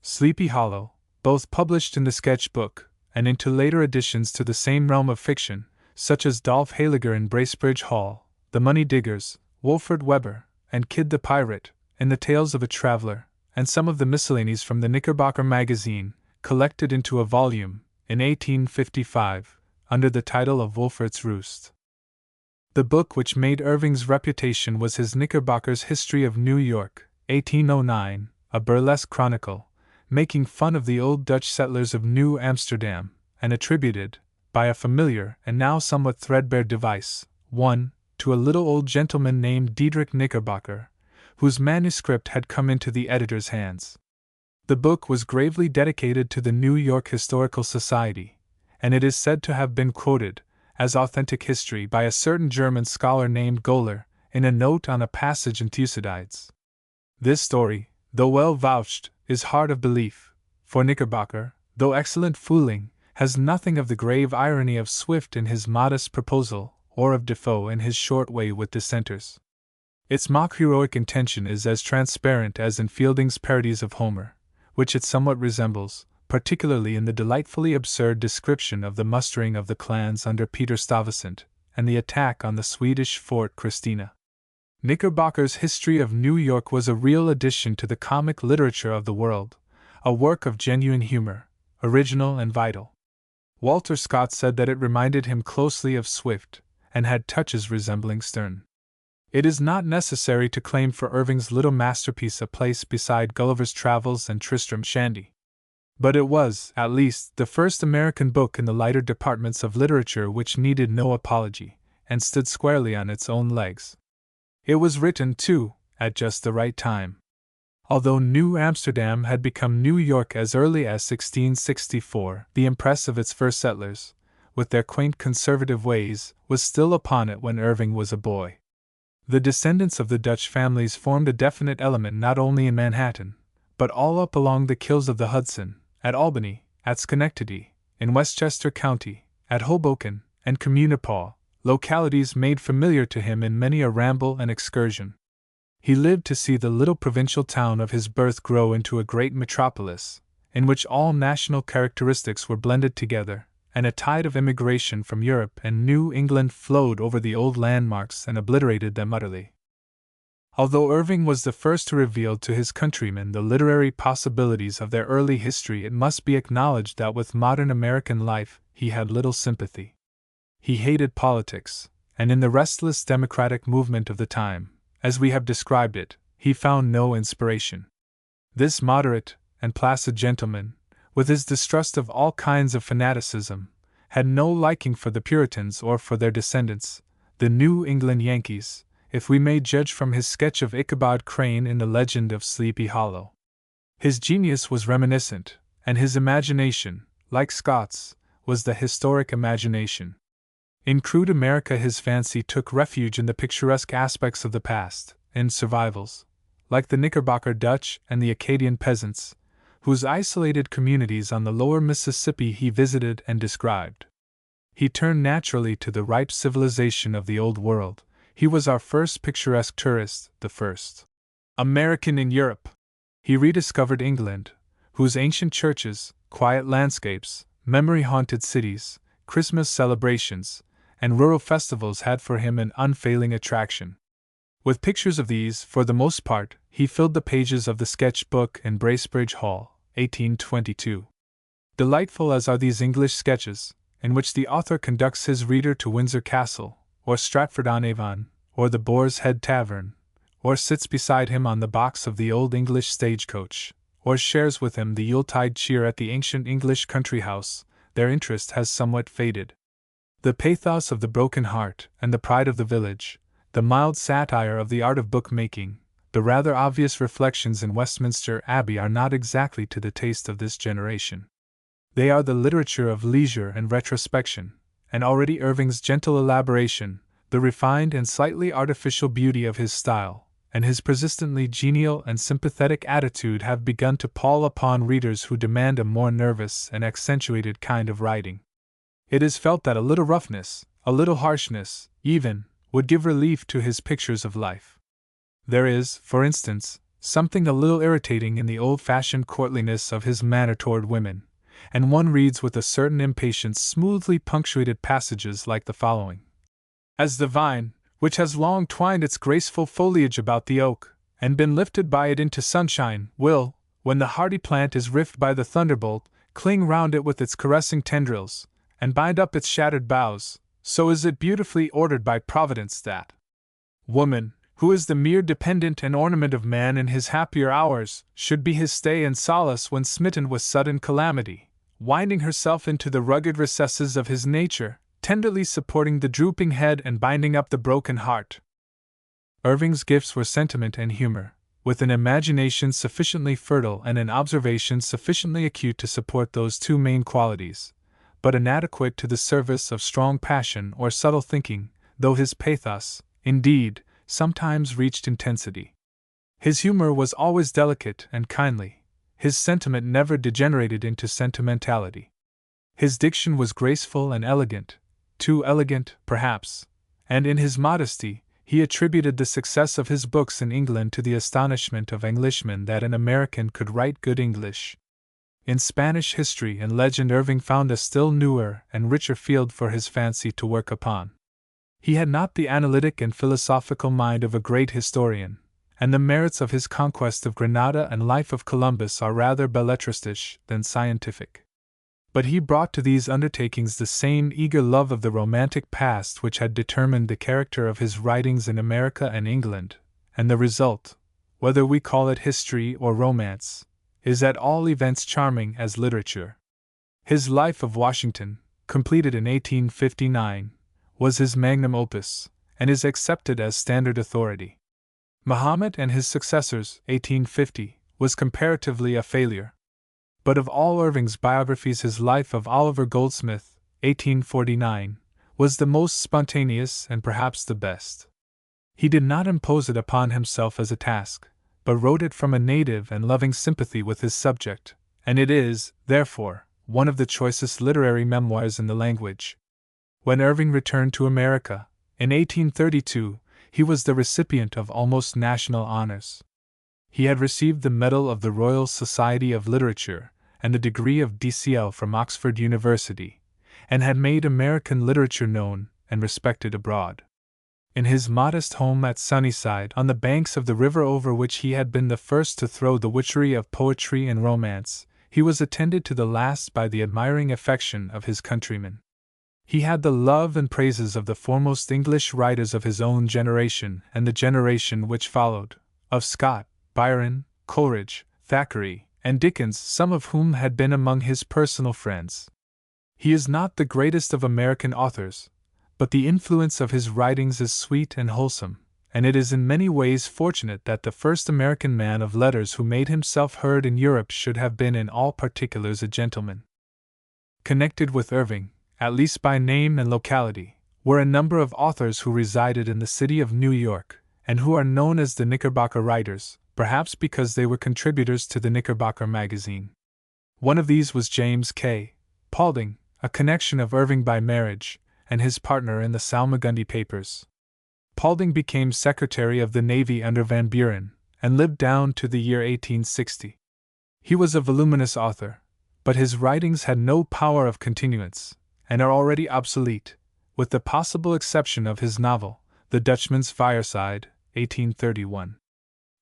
Sleepy Hollow, both published in the Sketch Book, and into later additions to the same realm of fiction, such as Dolph Haliger in Bracebridge Hall, The Money Diggers, Wolfert Webber, and Kid the Pirate, in the Tales of a Traveler, and some of the miscellanies from the Knickerbocker magazine, collected into a volume, in 1855, under the title of Wolfert's Roost. The book which made Irving's reputation was his Knickerbocker's History of New York, 1809, a burlesque chronicle, making fun of the old Dutch settlers of New Amsterdam, and attributed, by a familiar and now somewhat threadbare device, one, to a little old gentleman named Diedrich Knickerbocker, whose manuscript had come into the editor's hands. The book was gravely dedicated to the New York Historical Society, and it is said to have been quoted, as authentic history, by a certain German scholar named Goller, in a note on a passage in Thucydides. This story, though well vouched, is hard of belief, for Knickerbocker, though excellent fooling, has nothing of the grave irony of Swift in his modest proposal, or of Defoe in his short way with dissenters. Its mock-heroic intention is as transparent as in Fielding's parodies of Homer, which it somewhat resembles, particularly in the delightfully absurd description of the mustering of the clans under Peter Stuyvesant, and the attack on the Swedish Fort Christina. Knickerbocker's History of New York was a real addition to the comic literature of the world, a work of genuine humor, original and vital. Walter Scott said that it reminded him closely of Swift, and had touches resembling Sterne. It is not necessary to claim for Irving's little masterpiece a place beside Gulliver's Travels and Tristram Shandy. But it was, at least, the first American book in the lighter departments of literature which needed no apology, and stood squarely on its own legs. It was written, too, at just the right time. Although New Amsterdam had become New York as early as 1664, the impress of its first settlers, with their quaint conservative ways, was still upon it when Irving was a boy. The descendants of the Dutch families formed a definite element not only in Manhattan, but all up along the quills of the Hudson, at Albany, at Schenectady, in Westchester County, at Hoboken, and Communipaw, localities made familiar to him in many a ramble and excursion. He lived to see the little provincial town of his birth grow into a great metropolis, in which all national characteristics were blended together, and a tide of immigration from Europe and New England flowed over the old landmarks and obliterated them utterly. Although Irving was the first to reveal to his countrymen the literary possibilities of their early history, it must be acknowledged that with modern American life he had little sympathy. He hated politics, and in the restless democratic movement of the time, as we have described it, he found no inspiration. This moderate and placid gentleman, with his distrust of all kinds of fanaticism, had no liking for the Puritans or for their descendants, the New England Yankees, if we may judge from his sketch of Ichabod Crane in the Legend of Sleepy Hollow. His genius was reminiscent, and his imagination, like Scott's, was the historic imagination. In crude America his fancy took refuge in the picturesque aspects of the past, in survivals, like the Knickerbocker Dutch and the Acadian peasants, whose isolated communities on the lower Mississippi he visited and described. He turned naturally to the ripe civilization of the Old World. He was our first picturesque tourist, the first American in Europe. He rediscovered England, whose ancient churches, quiet landscapes, memory-haunted cities, Christmas celebrations, and rural festivals had for him an unfailing attraction. With pictures of these, for the most part, he filled the pages of the sketch book in Bracebridge Hall, 1822. Delightful as are these English sketches, in which the author conducts his reader to Windsor Castle, or Stratford-on-Avon, or the Boar's Head Tavern, or sits beside him on the box of the old English stagecoach, or shares with him the Yuletide cheer at the ancient English country house, their interest has somewhat faded. The pathos of the broken heart and the pride of the village, the mild satire of the art of book-making, the rather obvious reflections in Westminster Abbey are not exactly to the taste of this generation. They are the literature of leisure and retrospection, and already Irving's gentle elaboration, the refined and slightly artificial beauty of his style, and his persistently genial and sympathetic attitude have begun to pall upon readers who demand a more nervous and accentuated kind of writing. It is felt that a little roughness, a little harshness, even, would give relief to his pictures of life. There is, for instance, something a little irritating in the old-fashioned courtliness of his manner toward women, and one reads with a certain impatience smoothly punctuated passages like the following. As the vine, which has long twined its graceful foliage about the oak, and been lifted by it into sunshine, will, when the hardy plant is rifted by the thunderbolt, cling round it with its caressing tendrils, and bind up its shattered boughs, so is it beautifully ordered by Providence that woman, who is the mere dependent and ornament of man in his happier hours, should be his stay and solace when smitten with sudden calamity, winding herself into the rugged recesses of his nature, tenderly supporting the drooping head and binding up the broken heart. Irving's gifts were sentiment and humor, with an imagination sufficiently fertile and an observation sufficiently acute to support those two main qualities, but inadequate to the service of strong passion or subtle thinking, though his pathos, indeed, sometimes reached intensity. His humor was always delicate and kindly, his sentiment never degenerated into sentimentality. His diction was graceful and elegant, too elegant, perhaps, and in his modesty, he attributed the success of his books in England to the astonishment of Englishmen that an American could write good English. In Spanish history and legend Irving found a still newer and richer field for his fancy to work upon. He had not the analytic and philosophical mind of a great historian, and the merits of his conquest of Granada and life of Columbus are rather belletristisch than scientific. But he brought to these undertakings the same eager love of the romantic past which had determined the character of his writings in America and England, and the result, whether we call it history or romance, is at all events charming as literature. His Life of Washington, completed in 1859, was his magnum opus, and is accepted as standard authority. Muhammad and his successors, 1850, was comparatively a failure. But of all Irving's biographies his Life of Oliver Goldsmith, 1849, was the most spontaneous and perhaps the best. He did not impose it upon himself as a task, but wrote it from a native and loving sympathy with his subject, and it is, therefore, one of the choicest literary memoirs in the language. When Irving returned to America, in 1832, he was the recipient of almost national honors. He had received the Medal of the Royal Society of Literature and the degree of D.L. from Oxford University, and had made American literature known and respected abroad. In his modest home at Sunnyside, on the banks of the river over which he had been the first to throw the witchery of poetry and romance, he was attended to the last by the admiring affection of his countrymen. He had the love and praises of the foremost English writers of his own generation and the generation which followed, of Scott, Byron, Coleridge, Thackeray, and Dickens, some of whom had been among his personal friends. He is not the greatest of American authors, but the influence of his writings is sweet and wholesome, and it is in many ways fortunate that the first American man of letters who made himself heard in Europe should have been in all particulars a gentleman. Connected with Irving, at least by name and locality, were a number of authors who resided in the city of New York, and who are known as the Knickerbocker writers, perhaps because they were contributors to the Knickerbocker magazine. One of these was James K. Paulding, a connection of Irving by marriage, and his partner in the Salmagundi papers. Paulding became Secretary of the Navy under Van Buren, and lived down to the year 1860. He was a voluminous author, but his writings had no power of continuance, and are already obsolete, with the possible exception of his novel, The Dutchman's Fireside, 1831.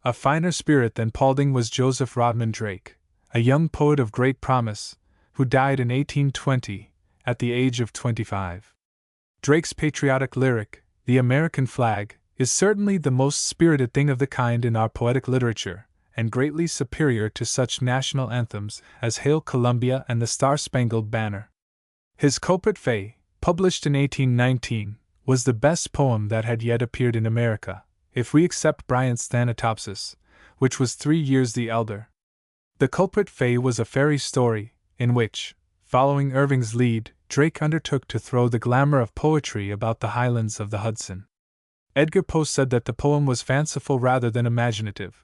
A finer spirit than Paulding was Joseph Rodman Drake, a young poet of great promise, who died in 1820, at the age of 25. Drake's patriotic lyric, The American Flag, is certainly the most spirited thing of the kind in our poetic literature, and greatly superior to such national anthems as Hail Columbia and the Star-Spangled Banner. His Culprit Fay, published in 1819, was the best poem that had yet appeared in America, if we accept Bryant's Thanatopsis, which was 3 years the elder. The Culprit Fay was a fairy story, in which, following Irving's lead, Drake undertook to throw the glamour of poetry about the highlands of the Hudson. Edgar Poe said that the poem was fanciful rather than imaginative,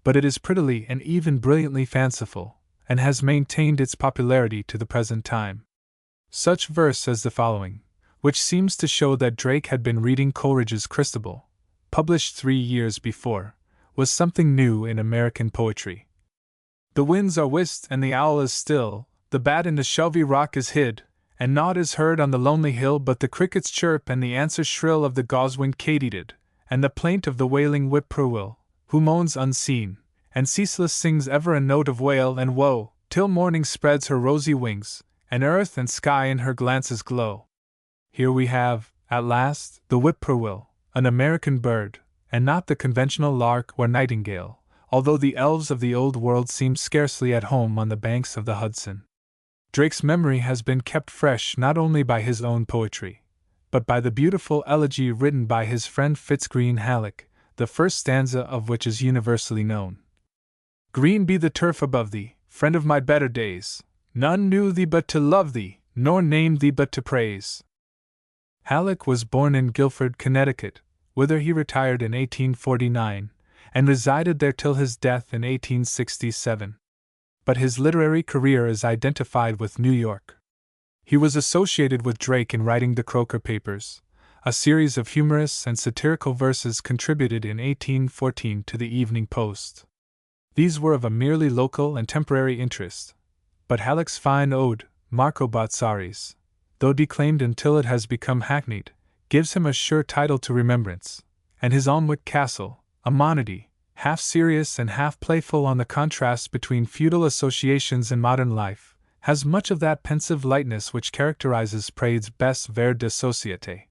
but it is prettily and even brilliantly fanciful, and has maintained its popularity to the present time. Such verse as the following, which seems to show that Drake had been reading Coleridge's Christabel, published 3 years before, was something new in American poetry. The winds are whist and the owl is still, the bat in the shelvy rock is hid, and naught is heard on the lonely hill but the cricket's chirp and the answer shrill of the goswinged katydid, and the plaint of the wailing whippoorwill, who moans unseen, and ceaseless sings ever a note of wail and woe, till morning spreads her rosy wings, and earth and sky in her glances glow. Here we have, at last, the whippoorwill, an American bird, and not the conventional lark or nightingale, although the elves of the Old World seem scarcely at home on the banks of the Hudson. Drake's memory has been kept fresh not only by his own poetry, but by the beautiful elegy written by his friend Fitzgreen Halleck, the first stanza of which is universally known. Green be the turf above thee, friend of my better days, none knew thee but to love thee, nor named thee but to praise. Halleck was born in Guilford, Connecticut, whither he retired in 1849, and resided there till his death in 1867. But his literary career is identified with New York. He was associated with Drake in writing the Croker Papers, a series of humorous and satirical verses contributed in 1814 to the Evening Post. These were of a merely local and temporary interest, but Halleck's fine ode, Marco Bozzaris, though declaimed until it has become hackneyed, gives him a sure title to remembrance, and his Alnwick Castle, a monody, half serious and half playful on the contrast between feudal associations and modern life, has much of that pensive lightness which characterizes Praed's best vers de société.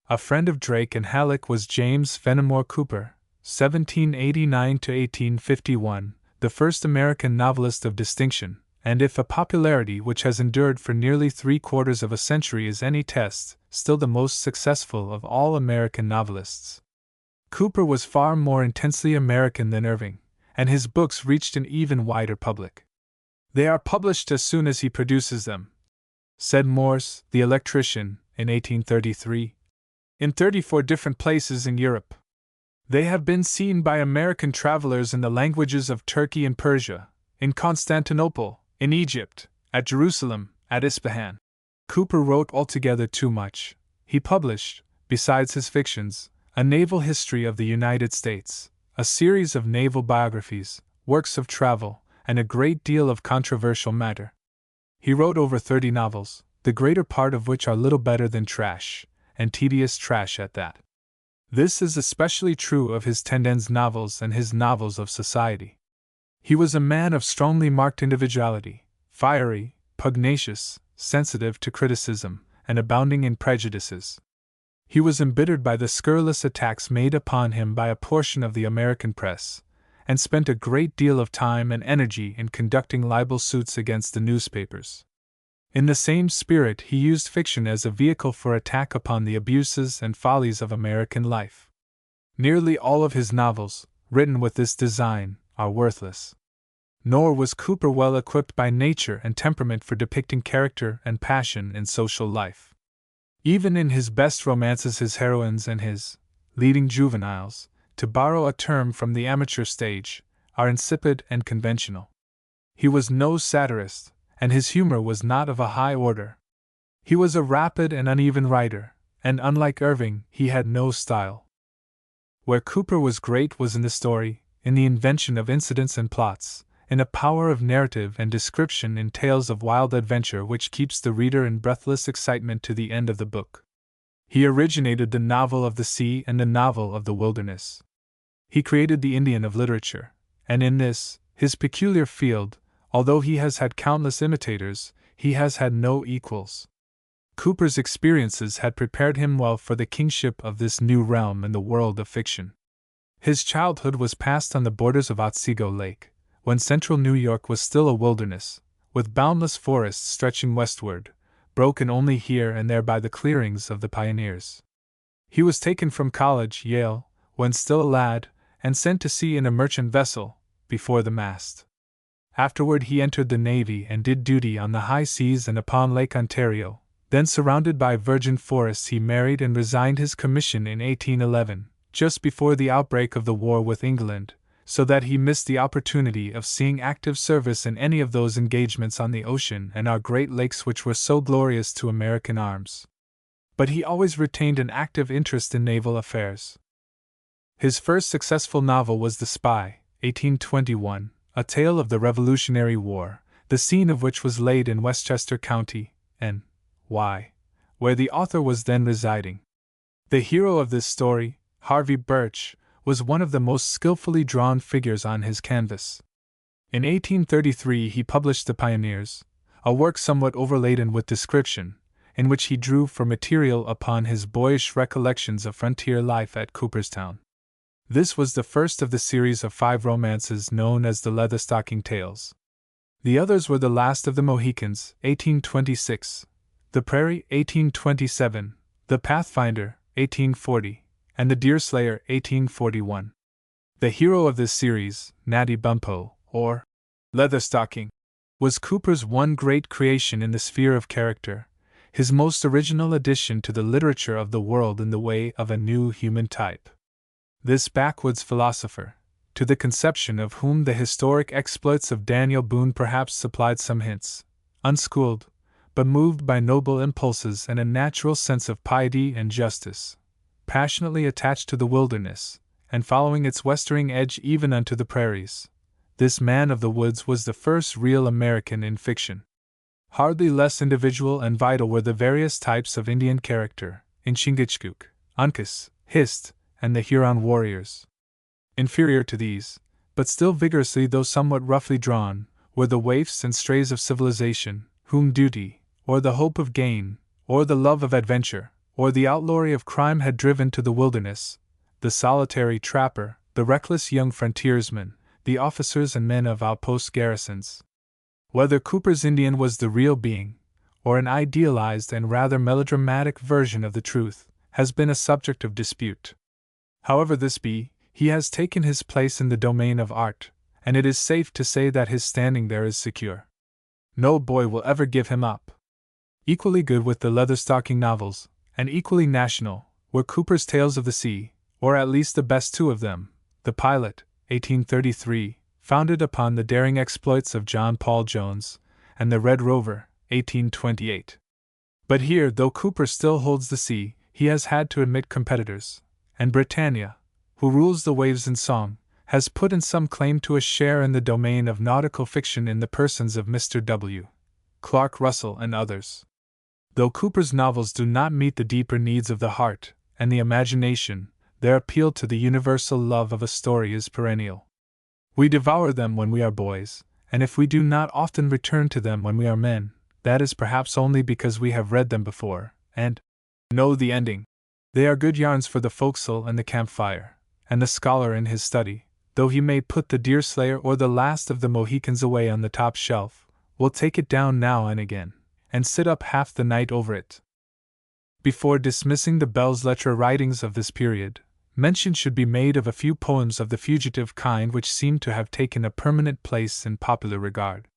A friend of Drake and Halleck was James Fenimore Cooper, 1789–1851, the first American novelist of distinction, and if a popularity which has endured for nearly 3/4 of a century is any test, still the most successful of all American novelists. Cooper was far more intensely American than Irving, and his books reached an even wider public. They are published as soon as he produces them, said Morse, the electrician, in 1833, in 34 different places in Europe. They have been seen by American travelers in the languages of Turkey and Persia, in Constantinople, in Egypt, at Jerusalem, at Ispahan. Cooper wrote altogether too much. He published, besides his fictions, a naval history of the United States, a series of naval biographies, works of travel, and a great deal of controversial matter. He wrote over 30 novels, the greater part of which are little better than trash, and tedious trash at that. This is especially true of his Tendenz novels and his novels of society. He was a man of strongly marked individuality, fiery, pugnacious, sensitive to criticism, and abounding in prejudices. He was embittered by the scurrilous attacks made upon him by a portion of the American press, and spent a great deal of time and energy in conducting libel suits against the newspapers. In the same spirit, he used fiction as a vehicle for attack upon the abuses and follies of American life. Nearly all of his novels, written with this design, are worthless. Nor was Cooper well equipped by nature and temperament for depicting character and passion in social life. Even in his best romances, his heroines and his leading juveniles, to borrow a term from the amateur stage, are insipid and conventional. He was no satirist, and his humor was not of a high order. He was a rapid and uneven writer, and unlike Irving, he had no style. Where Cooper was great was in the story, in the invention of incidents and plots, in a power of narrative and description in tales of wild adventure which keeps the reader in breathless excitement to the end of the book. He originated the novel of the sea and the novel of the wilderness. He created the Indian of literature, and in this, his peculiar field, although he has had countless imitators, he has had no equals. Cooper's experiences had prepared him well for the kingship of this new realm in the world of fiction. His childhood was passed on the borders of Otsego Lake, when central New York was still a wilderness, with boundless forests stretching westward, broken only here and there by the clearings of the pioneers. He was taken from college, Yale, when still a lad, and sent to sea in a merchant vessel, before the mast. Afterward he entered the Navy and did duty on the high seas and upon Lake Ontario. Then, surrounded by virgin forests, he married and resigned his commission in 1811, just before the outbreak of the war with England, so that he missed the opportunity of seeing active service in any of those engagements on the ocean and our great lakes which were so glorious to American arms. But he always retained an active interest in naval affairs. His first successful novel was The Spy, 1821, a tale of the Revolutionary War, the scene of which was laid in Westchester County, N.Y., where the author was then residing. The hero of this story, Harvey Birch, was one of the most skillfully drawn figures on his canvas. In 1833 he published The Pioneers, a work somewhat overladen with description, in which he drew for material upon his boyish recollections of frontier life at Cooperstown. This was the first of the series of 5 romances known as the Leatherstocking Tales. The others were The Last of the Mohicans, 1826, The Prairie, 1827, The Pathfinder, 1840, and The Deerslayer, 1841. The hero of this series, Natty Bumppo, or Leatherstocking, was Cooper's one great creation in the sphere of character, his most original addition to the literature of the world in the way of a new human type. This backwoods philosopher, to the conception of whom the historic exploits of Daniel Boone perhaps supplied some hints, unschooled, but moved by noble impulses and a natural sense of piety and justice, passionately attached to the wilderness, and following its westering edge even unto the prairies, this man of the woods was the first real American in fiction. Hardly less individual and vital were the various types of Indian character, in Chingachgook, Uncas, Hist, and the Huron warriors. Inferior to these, but still vigorously though somewhat roughly drawn, were the waifs and strays of civilization, whom duty, or the hope of gain, or the love of adventure, or the outlawry of crime had driven to the wilderness, the solitary trapper, the reckless young frontiersman, the officers and men of outpost garrisons. Whether Cooper's Indian was the real being, or an idealized and rather melodramatic version of the truth, has been a subject of dispute. However this be, he has taken his place in the domain of art, and it is safe to say that his standing there is secure. No boy will ever give him up. Equally good with the Leatherstocking novels, and equally national, were Cooper's Tales of the Sea, or at least the best 2 of them, The Pilot, 1833, founded upon the daring exploits of John Paul Jones, and The Red Rover, 1828. But here, though Cooper still holds the sea, he has had to admit competitors, and Britannia, who rules the waves in song, has put in some claim to a share in the domain of nautical fiction in the persons of Mr. W. Clark Russell and others. Though Cooper's novels do not meet the deeper needs of the heart and the imagination, their appeal to the universal love of a story is perennial. We devour them when we are boys, and if we do not often return to them when we are men, that is perhaps only because we have read them before, and know the ending. They are good yarns for the forecastle and the campfire, and the scholar in his study, though he may put the Deerslayer or the Last of the Mohicans away on the top shelf, will take it down now and again, and sit up half the night over it. Before dismissing the belles lettres writings of this period, mention should be made of a few poems of the fugitive kind which seem to have taken a permanent place in popular regard.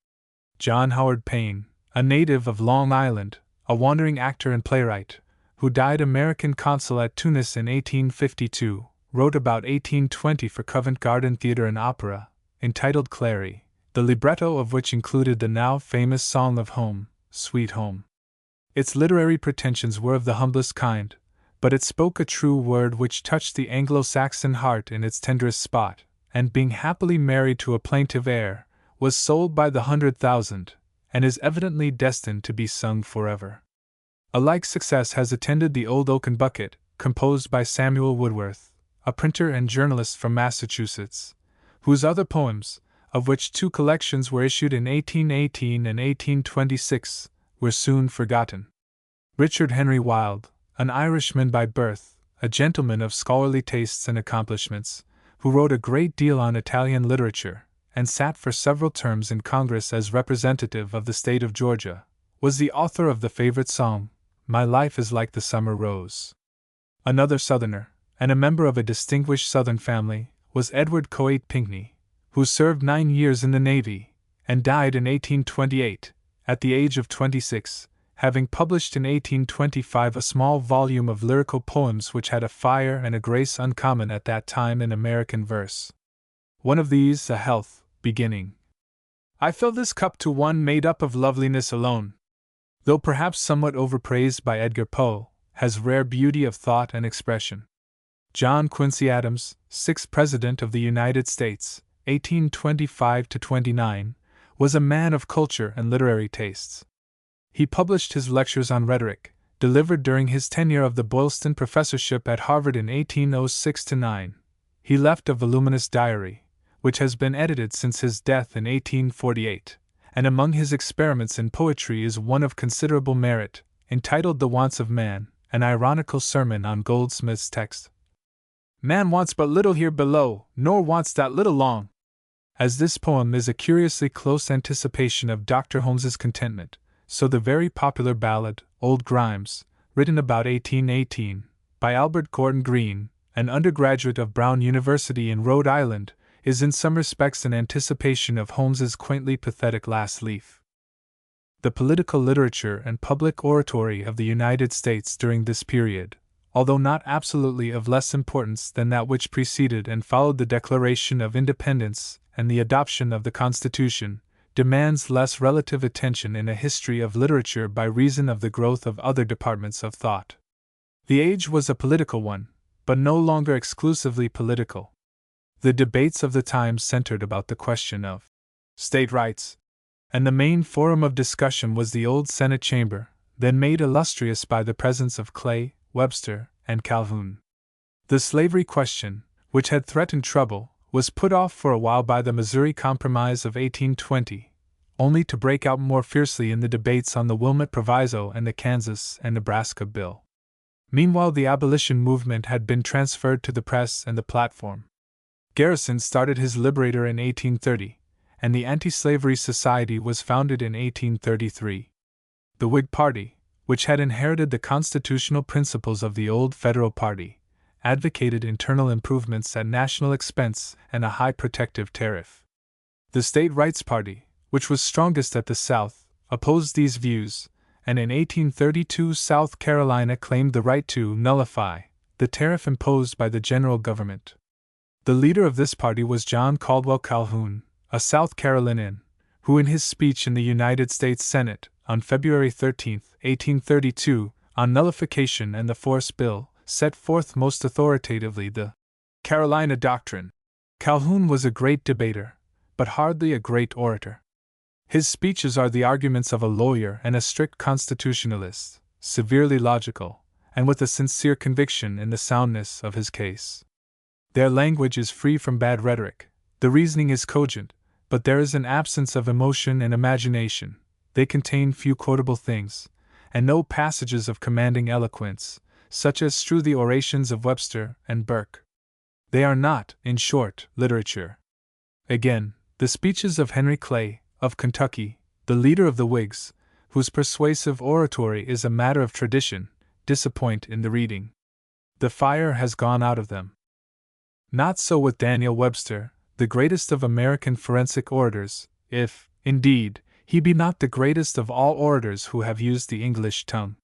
John Howard Payne, a native of Long Island, a wandering actor and playwright, who died American consul at Tunis in 1852, wrote about 1820 for Covent Garden Theatre and Opera, entitled Clary, the libretto of which included the now famous Song of Home, Sweet Home. Its literary pretensions were of the humblest kind, but it spoke a true word which touched the Anglo-Saxon heart in its tenderest spot, and being happily married to a plaintive heir, was sold by the 100,000, and is evidently destined to be sung forever. A like success has attended The Old Oaken Bucket, composed by Samuel Woodworth, a printer and journalist from Massachusetts, whose other poems, of which two collections were issued in 1818 and 1826, were soon forgotten. Richard Henry Wilde, an Irishman by birth, a gentleman of scholarly tastes and accomplishments, who wrote a great deal on Italian literature, and sat for several terms in Congress as representative of the state of Georgia, was the author of the favorite song, "My Life is Like the Summer Rose." Another Southerner, and a member of a distinguished Southern family, was Edward Coate Pinckney, who served 9 years in the Navy, and died in 1828, at the age of 26, having published in 1825 a small volume of lyrical poems which had a fire and a grace uncommon at that time in American verse. One of these, a health, beginning, "I fill this cup to one made up of loveliness alone," though perhaps somewhat overpraised by Edgar Poe, has rare beauty of thought and expression. John Quincy Adams, 6th President of the United States, 1825–29, was a man of culture and literary tastes. He published his lectures on rhetoric, delivered during his tenure of the Boylston Professorship at Harvard in 1806–9. He left a voluminous diary, which has been edited since his death in 1848, and among his experiments in poetry is one of considerable merit, entitled The Wants of Man, an ironical sermon on Goldsmith's text, "Man wants but little here below, nor wants that little long." As this poem is a curiously close anticipation of Dr. Holmes's Contentment, so the very popular ballad, Old Grimes, written about 1818, by Albert Gordon Green, an undergraduate of Brown University in Rhode Island, is in some respects an anticipation of Holmes's quaintly pathetic last leaf. The political literature and public oratory of the United States during this period, although not absolutely of less importance than that which preceded and followed the Declaration of Independence and the adoption of the Constitution, demands less relative attention in a history of literature by reason of the growth of other departments of thought. The age was a political one, but no longer exclusively political. The debates of the time centered about the question of state rights, and the main forum of discussion was the old Senate chamber, then made illustrious by the presence of Clay, Webster, and Calhoun. The slavery question, which had threatened trouble, was put off for a while by the Missouri Compromise of 1820, only to break out more fiercely in the debates on the Wilmot Proviso and the Kansas and Nebraska Bill. Meanwhile, the abolition movement had been transferred to the press and the platform. Garrison started his Liberator in 1830, and the Anti-Slavery Society was founded in 1833. The Whig Party, which had inherited the constitutional principles of the old Federal Party, advocated internal improvements at national expense and a high protective tariff. The State Rights Party, which was strongest at the South, opposed these views, and in 1832 South Carolina claimed the right to nullify the tariff imposed by the general government. The leader of this party was John Caldwell Calhoun, a South Carolinian, who in his speech in the United States Senate, on February 13, 1832, on nullification and the Force Bill, set forth most authoritatively the Carolina Doctrine. Calhoun was a great debater, but hardly a great orator. His speeches are the arguments of a lawyer and a strict constitutionalist, severely logical, and with a sincere conviction in the soundness of his case. Their language is free from bad rhetoric, the reasoning is cogent, but there is an absence of emotion and imagination. They contain few quotable things, and no passages of commanding eloquence, such as strew the orations of Webster and Burke. They are not, in short, literature. Again, the speeches of Henry Clay, of Kentucky, the leader of the Whigs, whose persuasive oratory is a matter of tradition, disappoint in the reading. The fire has gone out of them. Not so with Daniel Webster, the greatest of American forensic orators, if, indeed, he be not the greatest of all orators who have used the English tongue.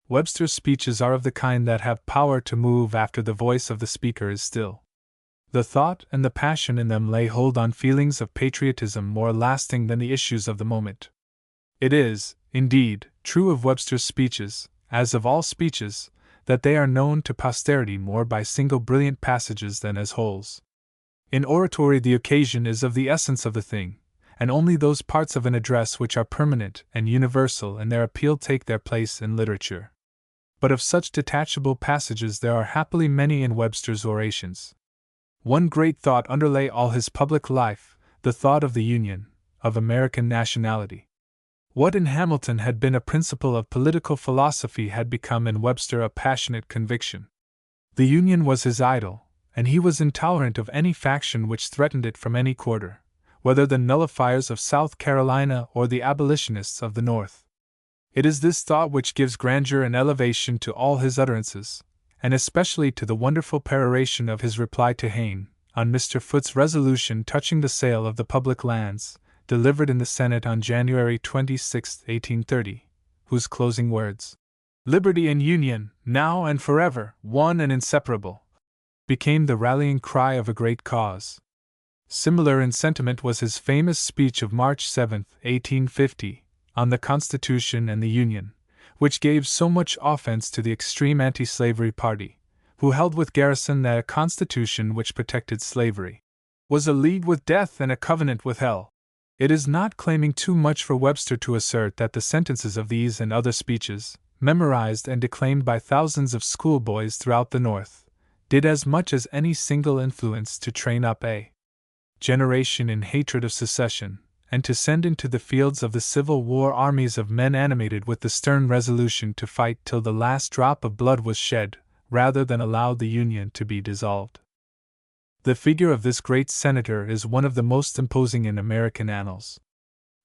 Webster's speeches are of the kind that have power to move after the voice of the speaker is still. The thought and the passion in them lay hold on feelings of patriotism more lasting than the issues of the moment. It is, indeed, true of Webster's speeches, as of all speeches, that they are known to posterity more by single brilliant passages than as wholes. In oratory, the occasion is of the essence of the thing, and only those parts of an address which are permanent and universal in their appeal take their place in literature. But of such detachable passages there are happily many in Webster's orations. One great thought underlay all his public life, the thought of the Union, of American nationality. What in Hamilton had been a principle of political philosophy had become in Webster a passionate conviction. The Union was his idol, and he was intolerant of any faction which threatened it from any quarter, whether the nullifiers of South Carolina or the abolitionists of the North. It is this thought which gives grandeur and elevation to all his utterances, and especially to the wonderful peroration of his reply to Hayne, on Mr. Foot's resolution touching the sale of the public lands, delivered in the Senate on January 26, 1830, whose closing words, "Liberty and Union, now and forever, one and inseparable," became the rallying cry of a great cause. Similar in sentiment was his famous speech of March 7, 1850, on the Constitution and the Union, which gave so much offense to the extreme anti-slavery party, who held with Garrison that a constitution which protected slavery was a league with death and a covenant with hell. It is not claiming too much for Webster to assert that the sentences of these and other speeches, memorized and declaimed by thousands of schoolboys throughout the North, did as much as any single influence to train up a generation in hatred of secession, and to send into the fields of the Civil War armies of men animated with the stern resolution to fight till the last drop of blood was shed, rather than allow the Union to be dissolved. The figure of this great senator is one of the most imposing in American annals.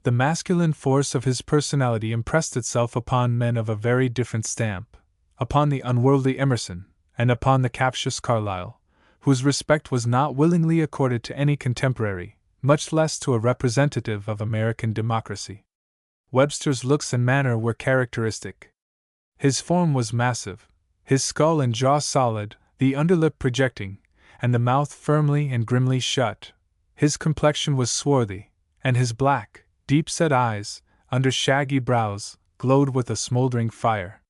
The masculine force of his personality impressed itself upon men of a very different stamp, upon the unworldly Emerson, and upon the captious Carlyle, whose respect was not willingly accorded to any contemporary, much less to a representative of American democracy. Webster's looks and manner were characteristic. His form was massive, his skull and jaw solid, the underlip projecting, and the mouth firmly and grimly shut. His complexion was swarthy, and his black, deep-set eyes, under shaggy brows, glowed with a smoldering fire.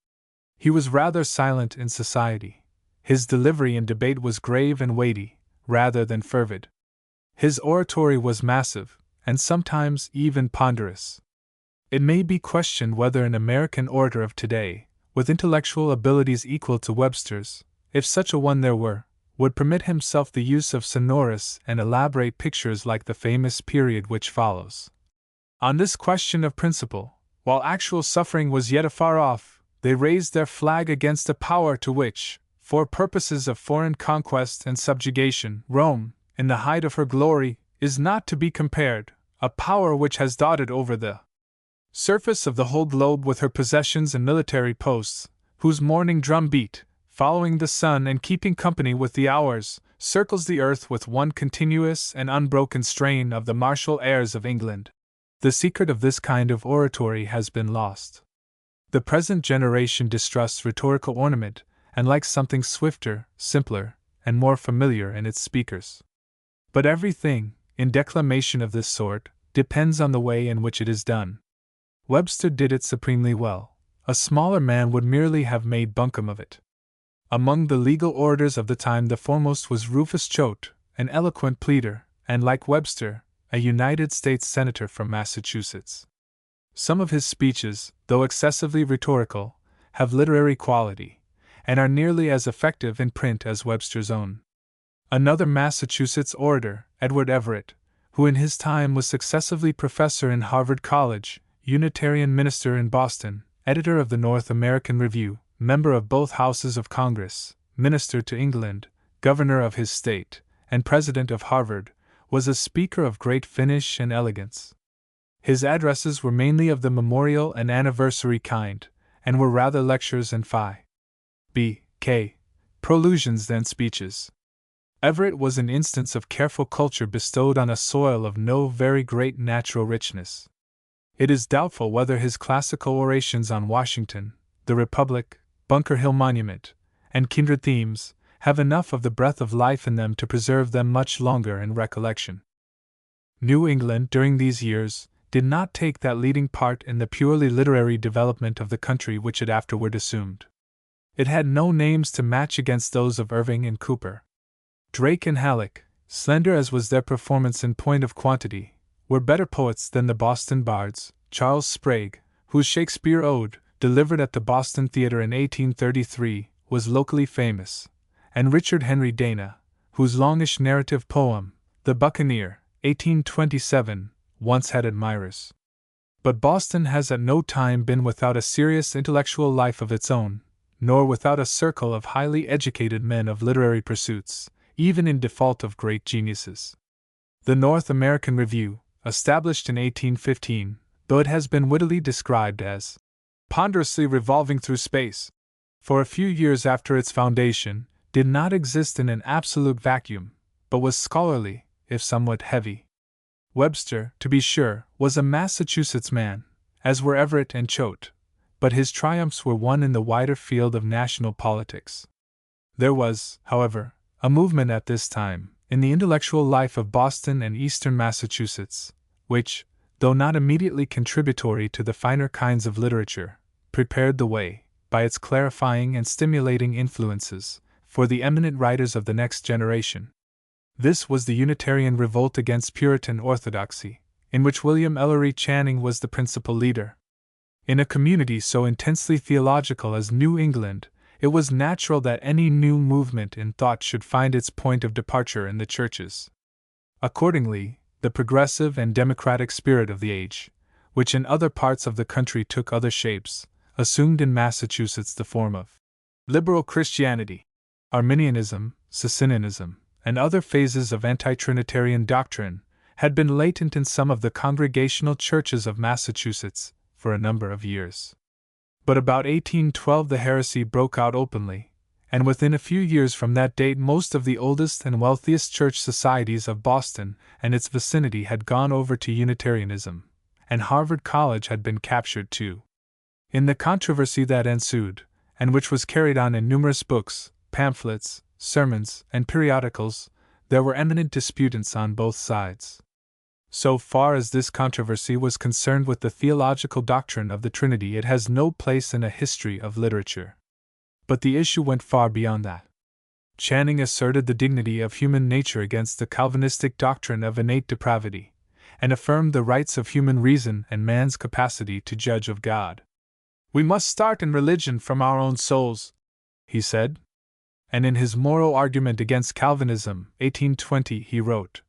He was rather silent in society. His delivery in debate was grave and weighty, rather than fervid. His oratory was massive, and sometimes even ponderous. It may be questioned whether an American orator of today, with intellectual abilities equal to Webster's, if such a one there were, would permit himself the use of sonorous and elaborate pictures like the famous period which follows. On this question of principle, while actual suffering was yet afar off, they raised their flag against a power to which, for purposes of foreign conquest and subjugation, Rome, in the height of her glory, is not to be compared, a power which has dotted over the surface of the whole globe with her possessions and military posts, whose morning drum beat, following the sun and keeping company with the hours, circles the earth with one continuous and unbroken strain of the martial airs of England. The secret of this kind of oratory has been lost. The present generation distrusts rhetorical ornament, and likes something swifter, simpler, and more familiar in its speakers. But everything, in declamation of this sort, depends on the way in which it is done. Webster did it supremely well. A smaller man would merely have made buncombe of it. Among the legal orators of the time the foremost was Rufus Choate, an eloquent pleader, and like Webster, a United States Senator from Massachusetts. Some of his speeches, though excessively rhetorical, have literary quality, and are nearly as effective in print as Webster's own. Another Massachusetts orator, Edward Everett, who in his time was successively professor in Harvard College, Unitarian minister in Boston, editor of the North American Review, member of both houses of Congress, minister to England, governor of his state, and president of Harvard, was a speaker of great finish and elegance. His addresses were mainly of the memorial and anniversary kind, and were rather lectures and K. prolusions than speeches. Everett was an instance of careful culture bestowed on a soil of no very great natural richness. It is doubtful whether his classical orations on Washington, the Republic, Bunker Hill Monument, and kindred themes, have enough of the breath of life in them to preserve them much longer in recollection. New England, during these years, did not take that leading part in the purely literary development of the country which it afterward assumed. It had no names to match against those of Irving and Cooper. Drake and Halleck, Slender as was their performance in point of quantity, were better poets than the Boston bards, Charles Sprague, whose Shakespeare Ode, delivered at the Boston Theatre in 1833, was locally famous, and Richard Henry Dana, whose longish narrative poem, The Buccaneer, 1827, once had admirers. But Boston has at no time been without a serious intellectual life of its own, nor without a circle of highly educated men of literary pursuits, even in default of great geniuses. The North American Review, established in 1815, though it has been wittily described as ponderously revolving through space, for a few years after its foundation, did not exist in an absolute vacuum, but was scholarly, if somewhat heavy. Webster, to be sure, was a Massachusetts man, as were Everett and Choate, but his triumphs were won in the wider field of national politics. There was, however, a movement at this time, in the intellectual life of Boston and eastern Massachusetts, which, though not immediately contributory to the finer kinds of literature, prepared the way, by its clarifying and stimulating influences, for the eminent writers of the next generation. This was the Unitarian revolt against Puritan orthodoxy, in which William Ellery Channing was the principal leader. In a community so intensely theological as New England, it was natural that any new movement in thought should find its point of departure in the churches. Accordingly, the progressive and democratic spirit of the age, which in other parts of the country took other shapes, assumed in Massachusetts the form of liberal Christianity. Arminianism, Socinianism, and other phases of anti-Trinitarian doctrine had been latent in some of the congregational churches of Massachusetts for a number of years. But about 1812 the heresy broke out openly, and within a few years from that date most of the oldest and wealthiest church societies of Boston and its vicinity had gone over to Unitarianism, and Harvard College had been captured too. In the controversy that ensued, and which was carried on in numerous books, pamphlets, sermons, and periodicals, there were eminent disputants on both sides. So far as this controversy was concerned with the theological doctrine of the Trinity, it has no place in a history of literature. But the issue went far beyond that. Channing asserted the dignity of human nature against the Calvinistic doctrine of innate depravity, and affirmed the rights of human reason and man's capacity to judge of God. "We must start in religion from our own souls," he said. And in his moral argument against Calvinism, 1820, he wrote,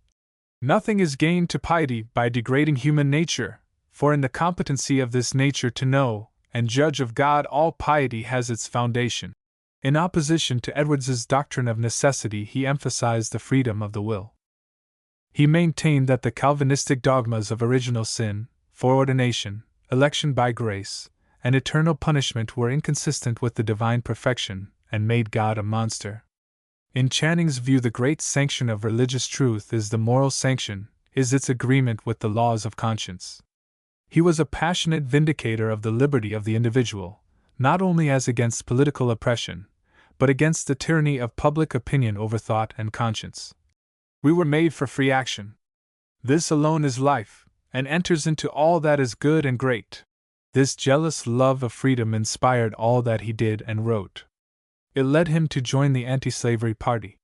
"Nothing is gained to piety by degrading human nature, for in the competency of this nature to know and judge of God all piety has its foundation." In opposition to Edwards's doctrine of necessity, he emphasized the freedom of the will. He maintained that the Calvinistic dogmas of original sin, foreordination, election by grace, and eternal punishment were inconsistent with the divine perfection, and made God a monster. In Channing's view, the great sanction of religious truth is the moral sanction, is its agreement with the laws of conscience. He was a passionate vindicator of the liberty of the individual, not only as against political oppression, but against the tyranny of public opinion over thought and conscience. "We were made for free action. This alone is life, and enters into all that is good and great." This jealous love of freedom inspired all that he did and wrote. It led him to join the anti-slavery party.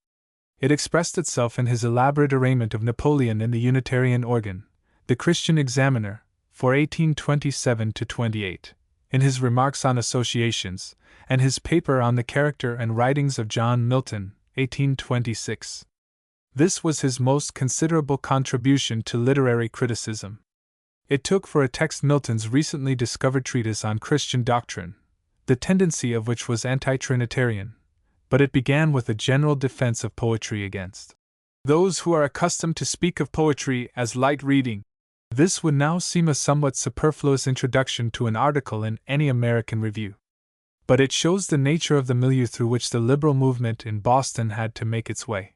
It expressed itself in his elaborate arraignment of Napoleon in the Unitarian organ, The Christian Examiner, for 1827-28, in his Remarks on Associations, and his paper on the Character and Writings of John Milton, 1826. This was his most considerable contribution to literary criticism. It took for a text Milton's recently discovered treatise on Christian doctrine, the tendency of which was anti-Trinitarian, but it began with a general defense of poetry against those who are accustomed to speak of poetry as light reading. This would now seem a somewhat superfluous introduction to an article in any American review. But it shows the nature of the milieu through which the liberal movement in Boston had to make its way.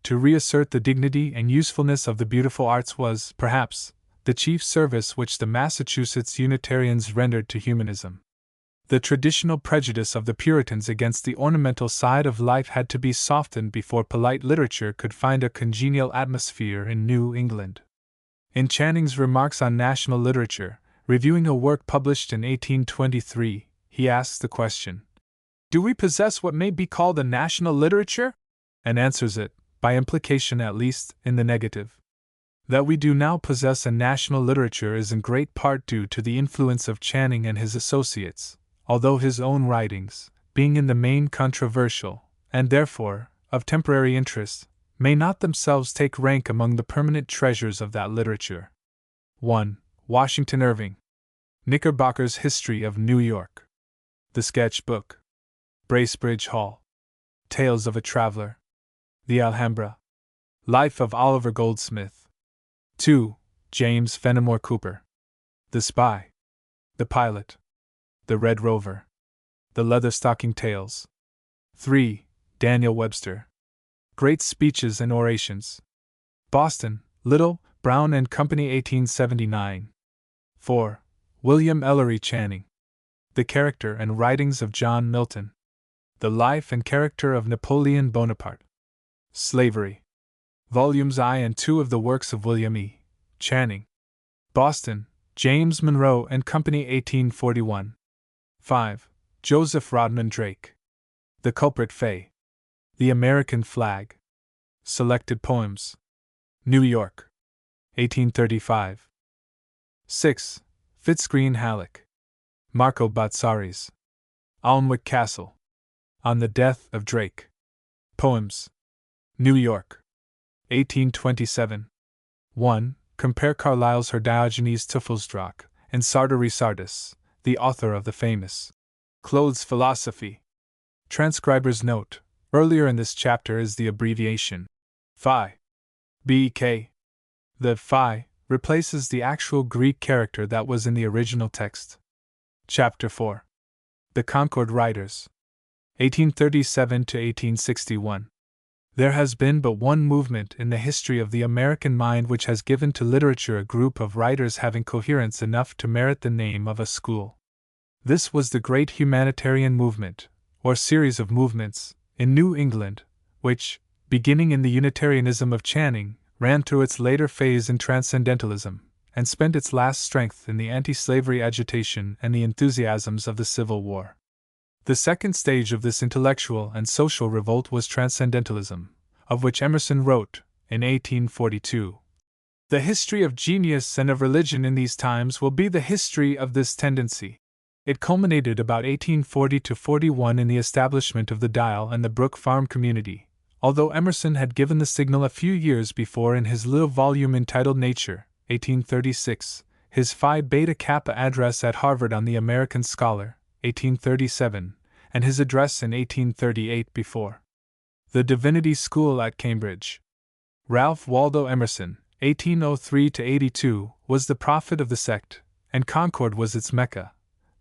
To reassert the dignity and usefulness of the beautiful arts was, perhaps, the chief service which the Massachusetts Unitarians rendered to humanism. The traditional prejudice of the Puritans against the ornamental side of life had to be softened before polite literature could find a congenial atmosphere in New England. In Channing's Remarks on National Literature, reviewing a work published in 1823, he asks the question, "Do we possess what may be called a national literature?" and answers it, by implication at least, in the negative. That we do now possess a national literature is in great part due to the influence of Channing and his associates, although his own writings, being in the main controversial, and therefore, of temporary interest, may not themselves take rank among the permanent treasures of that literature. 1. Washington Irving. Knickerbocker's History of New York. The Sketch Book. Bracebridge Hall. Tales of a Traveler. The Alhambra. Life of Oliver Goldsmith. 2. James Fenimore Cooper. The Spy. The Pilot. The Red Rover. The Leatherstocking Tales. 3. Daniel Webster. Great Speeches and Orations. Boston, Little, Brown and Company, 1879. 4. William Ellery Channing. The Character and Writings of John Milton. The Life and Character of Napoleon Bonaparte. Slavery. Volumes I and II of the works of William E. Channing. Boston, James Monroe and Company, 1841. 5. Joseph Rodman Drake. The Culprit Fay. The American Flag. Selected Poems. New York, 1835. 6. Fitzgreen Halleck. Marco Bozzaris. Alnwick Castle. On the Death of Drake. Poems. New York, 1827. 1. Compare Carlyle's Her Diogenes Teufelsdrache and Sartori Sardis, the author of the famous Clothes Philosophy. Transcriber's note: earlier in this chapter is the abbreviation Phi. B.K. The Phi replaces the actual Greek character that was in the original text. Chapter 4. The Concord Writers. 1837 to 1861. There has been but one movement in the history of the American mind which has given to literature a group of writers having coherence enough to merit the name of a school. This was the great humanitarian movement, or series of movements, in New England, which, beginning in the Unitarianism of Channing, ran through its later phase in Transcendentalism, and spent its last strength in the anti-slavery agitation and the enthusiasms of the Civil War. The second stage of this intellectual and social revolt was Transcendentalism, of which Emerson wrote, in 1842, "The history of genius and of religion in these times will be the history of this tendency." It culminated about 1840-41 in the establishment of the Dial and the Brook Farm Community, although Emerson had given the signal a few years before in his little volume entitled Nature, 1836, his Phi Beta Kappa address at Harvard on the American Scholar, 1837, and his address in 1838 before the Divinity School at Cambridge. Ralph Waldo Emerson, 1803-82, was the prophet of the sect, and Concord was its Mecca.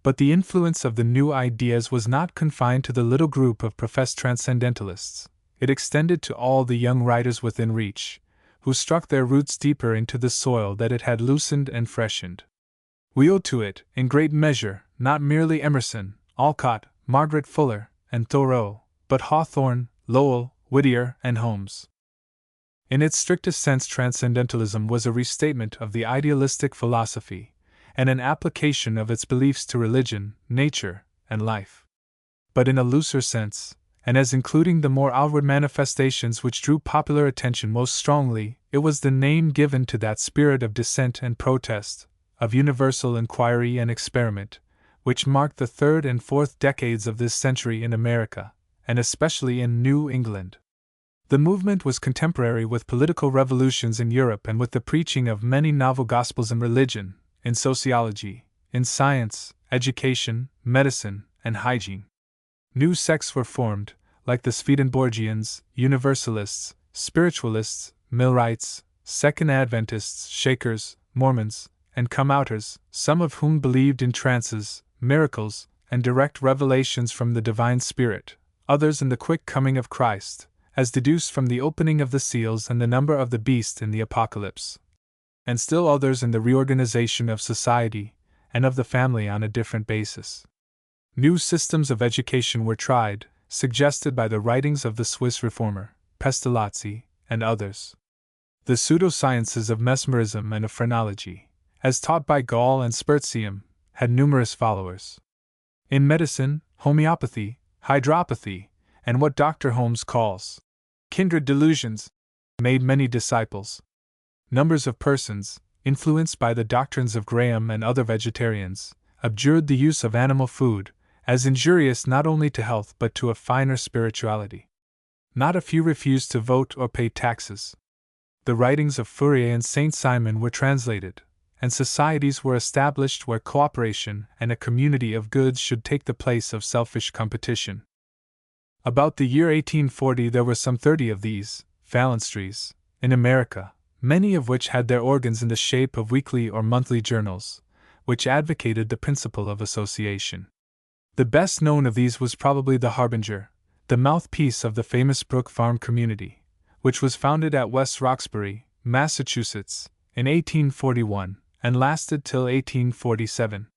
But the influence of the new ideas was not confined to the little group of professed transcendentalists. It extended to all the young writers within reach, who struck their roots deeper into the soil that it had loosened and freshened. We owe to it, in great measure, not merely Emerson, Alcott, Margaret Fuller, and Thoreau, but Hawthorne, Lowell, Whittier, and Holmes. In its strictest sense, Transcendentalism was a restatement of the idealistic philosophy, and an application of its beliefs to religion, nature, and life. But in a looser sense, and as including the more outward manifestations which drew popular attention most strongly, it was the name given to that spirit of dissent and protest, of universal inquiry and experiment, which marked the third and fourth decades of this century in America, and especially in New England. The movement was contemporary with political revolutions in Europe and with the preaching of many novel gospels in religion, in sociology, in science, education, medicine, and hygiene. New sects were formed, like the Swedenborgians, Universalists, Spiritualists, Millwrights, Second Adventists, Shakers, Mormons, and Come-Outers, some of whom believed in trances, miracles, and direct revelations from the divine Spirit, others in the quick coming of Christ, as deduced from the opening of the seals and the number of the beast in the Apocalypse, and still others in the reorganization of society and of the family on a different basis. New systems of education were tried, suggested by the writings of the Swiss reformer, Pestalozzi, and others. The pseudosciences of mesmerism and of phrenology, as taught by Gall and Spurzheim, had numerous followers. In medicine, homeopathy, hydropathy, and what Dr. Holmes calls Kindred delusions made many disciples. Numbers of persons, influenced by the doctrines of Graham and other vegetarians, abjured the use of animal food, as injurious not only to health but to a finer spirituality. Not a few refused to vote or pay taxes. The writings of Fourier and Saint Simon were translated, and societies were established where cooperation and a community of goods should take the place of selfish competition. About the year 1840 there were some 30 of these phalansteries in America, many of which had their organs in the shape of weekly or monthly journals, which advocated the principle of association. The best known of these was probably the Harbinger, the mouthpiece of the famous Brook Farm community, which was founded at West Roxbury, Massachusetts, in 1841, and lasted till 1847.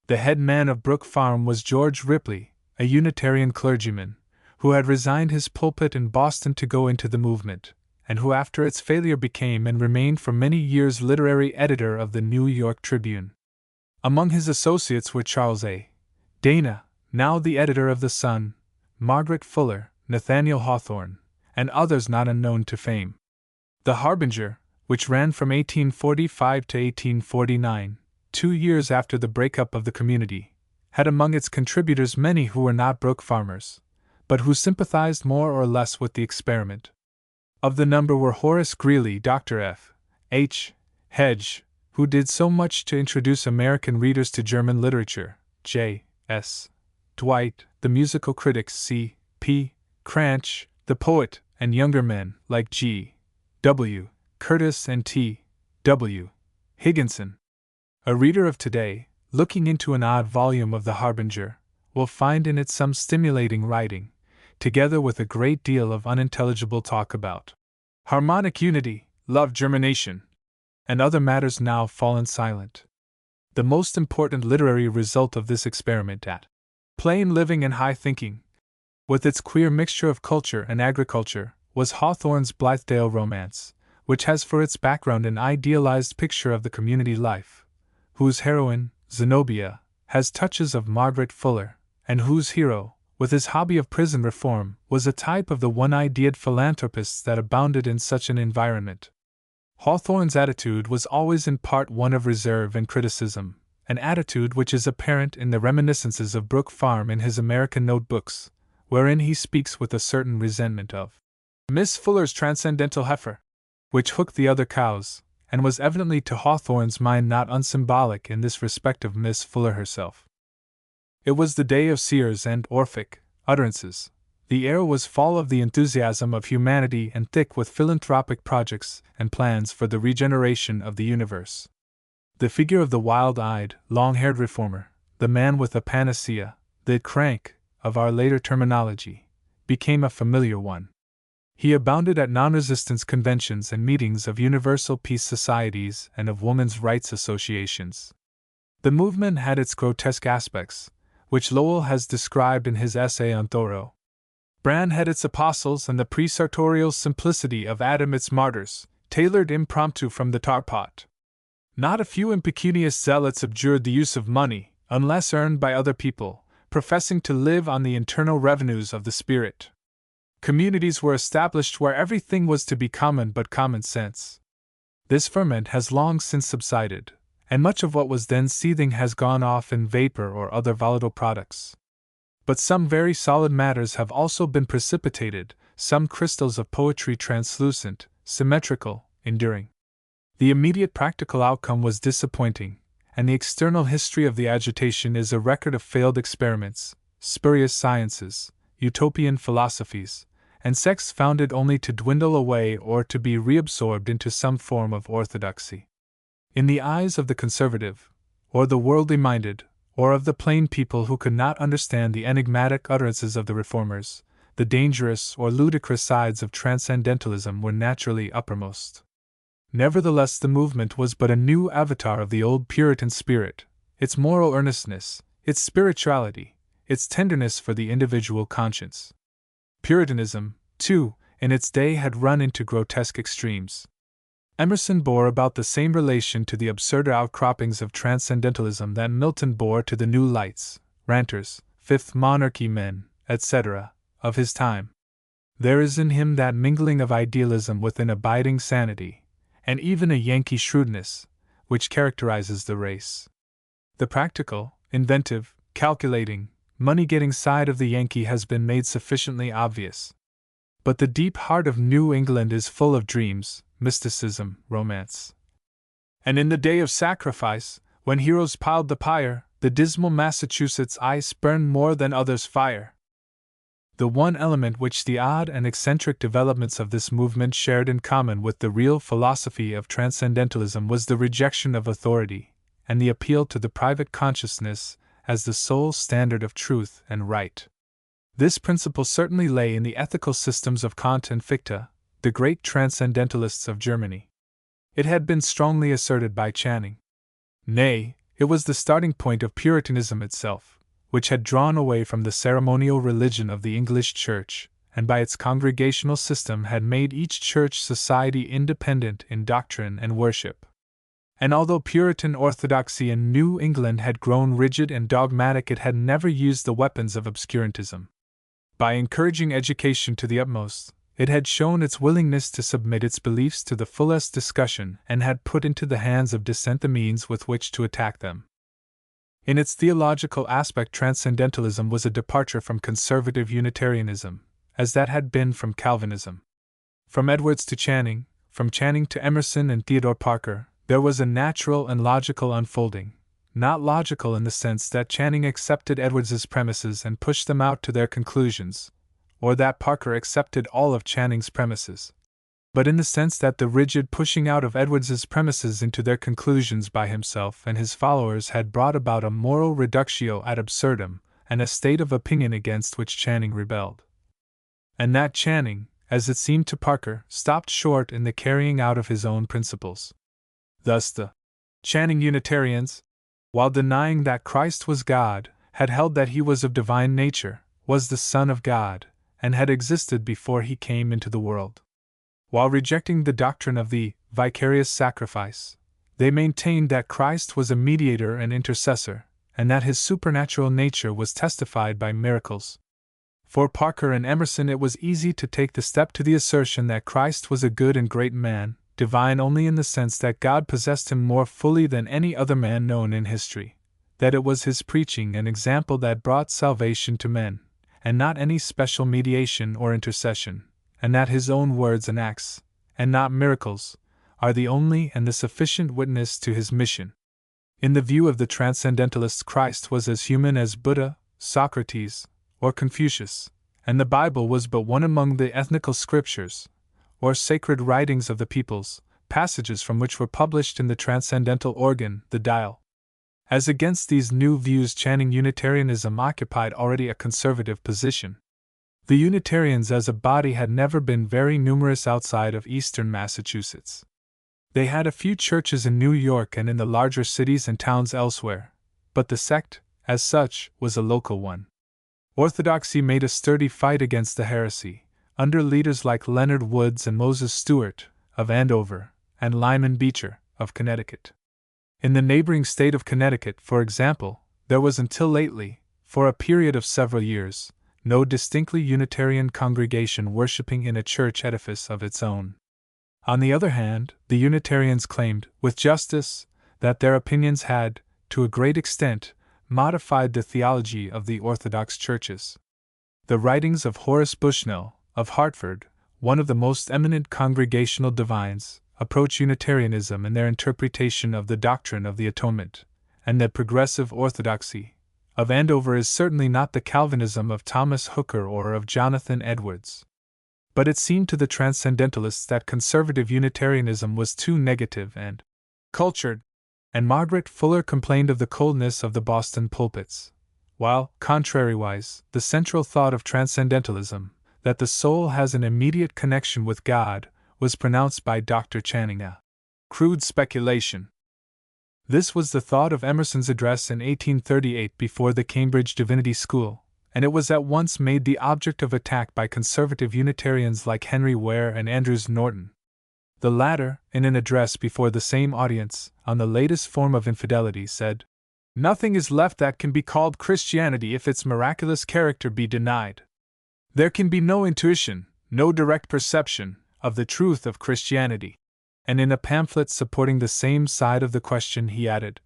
The head man of Brook Farm was George Ripley, a Unitarian clergyman, who had resigned his pulpit in Boston to go into the movement, and who after its failure became and remained for many years literary editor of the New York Tribune. Among his associates were Charles A. Dana, now the editor of The Sun, Margaret Fuller, Nathaniel Hawthorne, and others not unknown to fame. The Harbinger, which ran from 1845 to 1849, 2 years after the breakup of the community, had among its contributors many who were not Brook farmers, but who sympathized more or less with the experiment. Of the number were Horace Greeley, Dr. F. H. Hedge, who did so much to introduce American readers to German literature, J. S. Dwight, the musical critic C. P. Cranch, the poet, and younger men like G. W. Curtis and T. W. Higginson. A reader of today, looking into an odd volume of The Harbinger, will find in it some stimulating writing, together with a great deal of unintelligible talk about harmonic unity, love germination, and other matters now fallen silent. The most important literary result of this experiment at plain living and high thinking, with its queer mixture of culture and agriculture, was Hawthorne's Blithedale Romance, which has for its background an idealized picture of the community life, whose heroine, Zenobia, has touches of Margaret Fuller, and whose hero, with his hobby of prison reform, was a type of the one-ideaed philanthropists that abounded in such an environment. Hawthorne's attitude was always in part one of reserve and criticism, an attitude which is apparent in the reminiscences of Brook Farm in his American notebooks, wherein he speaks with a certain resentment of Miss Fuller's transcendental heifer, which hooked the other cows, and was evidently to Hawthorne's mind not unsymbolic in this respect of Miss Fuller herself. It was the day of seers and Orphic utterances. The air was full of the enthusiasm of humanity and thick with philanthropic projects and plans for the regeneration of the universe. The figure of the wild-eyed, long-haired reformer, the man with a panacea, the crank, of our later terminology, became a familiar one. He abounded at non-resistance conventions and meetings of universal peace societies and of women's rights associations. The movement had its grotesque aspects, which Lowell has described in his essay on Thoreau. Brand had its apostles and the pre-sartorial simplicity of Adam its martyrs, tailored impromptu from the tar pot. Not a few impecunious zealots abjured the use of money, unless earned by other people, professing to live on the internal revenues of the spirit. Communities were established where everything was to be common but common sense. This ferment has long since subsided, and much of what was then seething has gone off in vapor or other volatile products. But some very solid matters have also been precipitated, some crystals of poetry translucent, symmetrical, enduring. The immediate practical outcome was disappointing, and the external history of the agitation is a record of failed experiments, spurious sciences, utopian philosophies, and sects founded only to dwindle away or to be reabsorbed into some form of orthodoxy. In the eyes of the conservative, or the worldly-minded, or of the plain people who could not understand the enigmatic utterances of the reformers, the dangerous or ludicrous sides of transcendentalism were naturally uppermost. Nevertheless, the movement was but a new avatar of the old Puritan spirit, its moral earnestness, its spirituality, its tenderness for the individual conscience. Puritanism, too, in its day had run into grotesque extremes. Emerson bore about the same relation to the absurder outcroppings of transcendentalism that Milton bore to the new lights, ranters, Fifth Monarchy men, etc., of his time. There is in him that mingling of idealism with an abiding sanity, and even a Yankee shrewdness, which characterizes the race. The practical, inventive, calculating, money-getting side of the Yankee has been made sufficiently obvious. But the deep heart of New England is full of dreams, mysticism, romance. And in the day of sacrifice, when heroes piled the pyre, the dismal Massachusetts ice burned more than others' fire. The one element which the odd and eccentric developments of this movement shared in common with the real philosophy of transcendentalism was the rejection of authority, and the appeal to the private consciousness as the sole standard of truth and right. This principle certainly lay in the ethical systems of Kant and Fichte, the great transcendentalists of Germany. It had been strongly asserted by Channing. Nay, it was the starting point of Puritanism itself, which had drawn away from the ceremonial religion of the English Church, and by its congregational system had made each church society independent in doctrine and worship. And although Puritan orthodoxy in New England had grown rigid and dogmatic, it had never used the weapons of obscurantism. By encouraging education to the utmost, it had shown its willingness to submit its beliefs to the fullest discussion and had put into the hands of dissent the means with which to attack them. In its theological aspect, transcendentalism was a departure from conservative Unitarianism, as that had been from Calvinism. From Edwards to Channing, from Channing to Emerson and Theodore Parker, there was a natural and logical unfolding, not logical in the sense that Channing accepted Edwards's premises and pushed them out to their conclusions, or that Parker accepted all of Channing's premises, but in the sense that the rigid pushing out of Edwards's premises into their conclusions by himself and his followers had brought about a moral reductio ad absurdum, and a state of opinion against which Channing rebelled. And that Channing, as it seemed to Parker, stopped short in the carrying out of his own principles. Thus the Channing Unitarians, while denying that Christ was God, had held that he was of divine nature, was the Son of God, and had existed before he came into the world. While rejecting the doctrine of the vicarious sacrifice, they maintained that Christ was a mediator and intercessor, and that his supernatural nature was testified by miracles. For Parker and Emerson, it was easy to take the step to the assertion that Christ was a good and great man, divine only in the sense that God possessed him more fully than any other man known in history, that it was his preaching and example that brought salvation to men, and not any special mediation or intercession, and that his own words and acts, and not miracles, are the only and the sufficient witness to his mission. In the view of the Transcendentalists, Christ was as human as Buddha, Socrates, or Confucius, and the Bible was but one among the ethnical scriptures, or sacred writings of the peoples, passages from which were published in the transcendental organ, the Dial. As against these new views, Channing Unitarianism occupied already a conservative position. The Unitarians as a body had never been very numerous outside of eastern Massachusetts. They had a few churches in New York and in the larger cities and towns elsewhere, but the sect, as such, was a local one. Orthodoxy made a sturdy fight against the heresy, under leaders like Leonard Woods and Moses Stewart, of Andover, and Lyman Beecher, of Connecticut. In the neighboring state of Connecticut, for example, there was until lately, for a period of several years, no distinctly Unitarian congregation worshipping in a church edifice of its own. On the other hand, the Unitarians claimed, with justice, that their opinions had, to a great extent, modified the theology of the Orthodox churches. The writings of Horace Bushnell, of Hartford, one of the most eminent congregational divines, approach Unitarianism in their interpretation of the doctrine of the atonement, and the progressive orthodoxy of Andover is certainly not the Calvinism of Thomas Hooker or of Jonathan Edwards. But it seemed to the Transcendentalists that conservative Unitarianism was too negative and cultured, and Margaret Fuller complained of the coldness of the Boston pulpits, while, contrariwise, the central thought of Transcendentalism, that the soul has an immediate connection with God, was pronounced by Dr. Channing a crude speculation. This was the thought of Emerson's address in 1838 before the Cambridge Divinity School, and it was at once made the object of attack by conservative Unitarians like Henry Ware and Andrews Norton. The latter, in an address before the same audience, on the latest form of infidelity, said, "Nothing is left that can be called Christianity if its miraculous character be denied. There can be no intuition, no direct perception, of the truth of Christianity. And in a pamphlet supporting the same side of the question he added,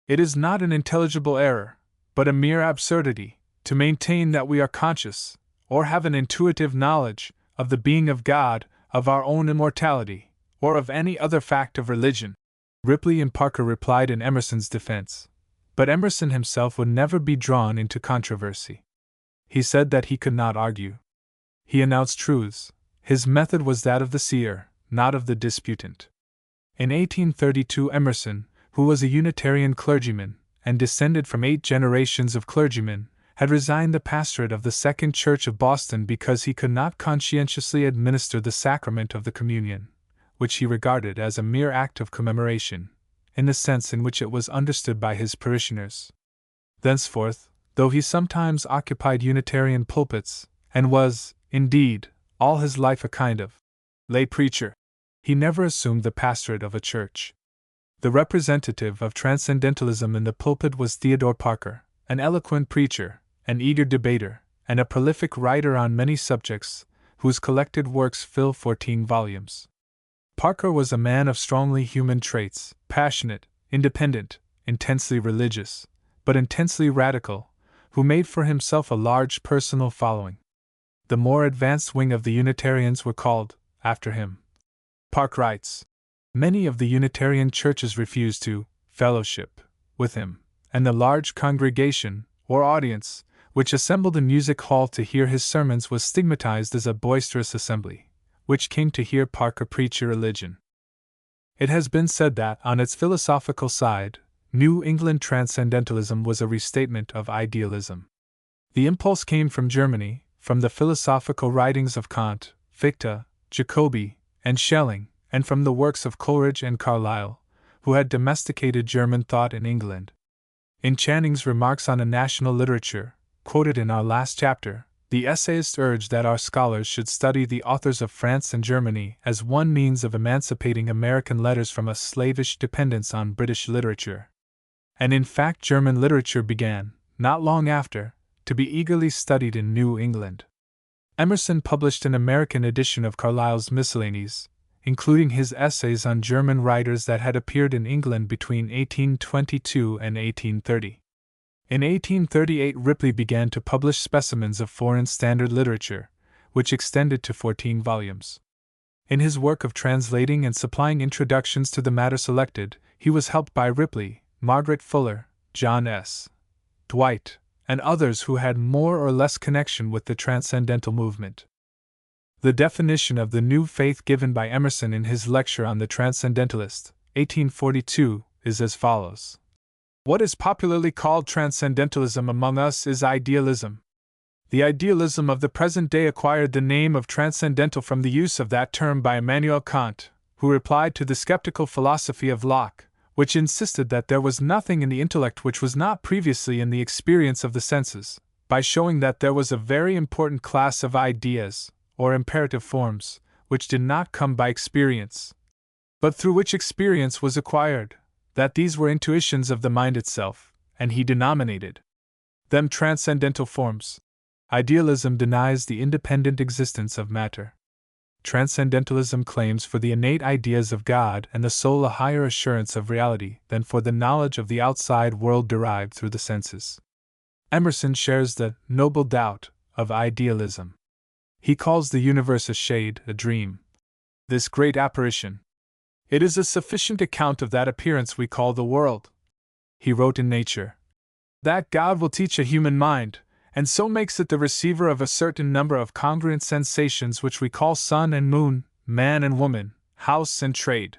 "It is not an intelligible error, but a mere absurdity, to maintain that we are conscious, or have an intuitive knowledge, of the being of God, of our own immortality, or of any other fact of religion." Ripley and Parker replied in Emerson's defense, but Emerson himself would never be drawn into controversy. He said that he could not argue. He announced truths. His method was that of the seer, not of the disputant. In 1832, Emerson, who was a Unitarian clergyman, and descended from 8 generations of clergymen, had resigned the pastorate of the Second Church of Boston because he could not conscientiously administer the sacrament of the communion, which he regarded as a mere act of commemoration, in the sense in which it was understood by his parishioners. Thenceforth, though he sometimes occupied Unitarian pulpits, and was, indeed, all his life a kind of lay preacher, he never assumed the pastorate of a church. The representative of transcendentalism in the pulpit was Theodore Parker, an eloquent preacher, an eager debater, and a prolific writer on many subjects, whose collected works fill 14 volumes. Parker was a man of strongly human traits, passionate, independent, intensely religious, but intensely radical, who made for himself a large personal following. The more advanced wing of the Unitarians were called, after him. Park writes, "Many of the Unitarian churches refused to fellowship with him, and the large congregation, or audience, which assembled in Music Hall to hear his sermons was stigmatized as a boisterous assembly, which came to hear Parker preach religion." It has been said that, on its philosophical side, New England transcendentalism was a restatement of idealism. The impulse came from Germany, from the philosophical writings of Kant, Fichte, Jacobi, and Schelling, and from the works of Coleridge and Carlyle, who had domesticated German thought in England. In Channing's Remarks on a National Literature, quoted in our last chapter, the essayist urged that our scholars should study the authors of France and Germany as one means of emancipating American letters from a slavish dependence on British literature. And in fact, German literature began, not long after, to be eagerly studied in New England. Emerson published an American edition of Carlyle's Miscellanies, including his essays on German writers that had appeared in England between 1822 and 1830. In 1838, Ripley began to publish specimens of foreign standard literature, which extended to 14 volumes. In his work of translating and supplying introductions to the matter selected, he was helped by Ripley, Margaret Fuller, John S. Dwight, and others who had more or less connection with the transcendental movement. The definition of the new faith given by Emerson in his lecture on the Transcendentalist, 1842, is as follows. What is popularly called transcendentalism among us is idealism. The idealism of the present day acquired the name of transcendental from the use of that term by Immanuel Kant, who replied to the skeptical philosophy of Locke, which insisted that there was nothing in the intellect which was not previously in the experience of the senses, by showing that there was a very important class of ideas, or imperative forms, which did not come by experience, but through which experience was acquired, that these were intuitions of the mind itself, and he denominated them transcendental forms. Idealism denies the independent existence of matter. Transcendentalism claims for the innate ideas of God and the soul a higher assurance of reality than for the knowledge of the outside world derived through the senses. Emerson shares the noble doubt of idealism. He calls the universe a shade, a dream. This great apparition. It is a sufficient account of that appearance we call the world. He wrote in Nature that God will teach a human mind, and so makes it the receiver of a certain number of congruent sensations which we call sun and moon, man and woman, house and trade.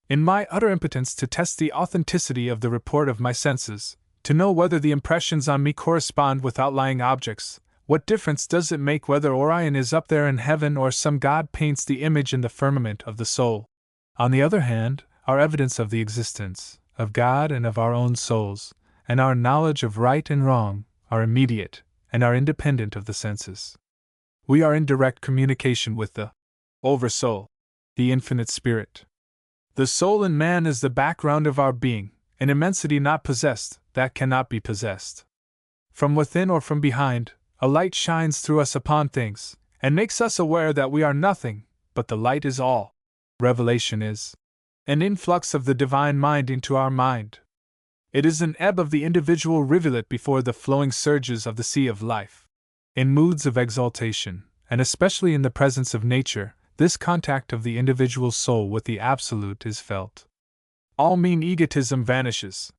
In my utter impotence to test the authenticity of the report of my senses, to know whether the impressions on me correspond with outlying objects, what difference does it make whether Orion is up there in heaven or some god paints the image in the firmament of the soul? On the other hand, our evidence of the existence of God and of our own souls, and our knowledge of right and wrong, are immediate, and are independent of the senses. We are in direct communication with the Oversoul, the Infinite Spirit. The soul in man is the background of our being, an immensity not possessed, that cannot be possessed. From within or from behind, a light shines through us upon things, and makes us aware that we are nothing, but the light is all. Revelation is an influx of the divine mind into our mind. It is an ebb of the individual rivulet before the flowing surges of the sea of life. In moods of exaltation, and especially in the presence of nature, this contact of the individual soul with the Absolute is felt. All mean egotism vanishes.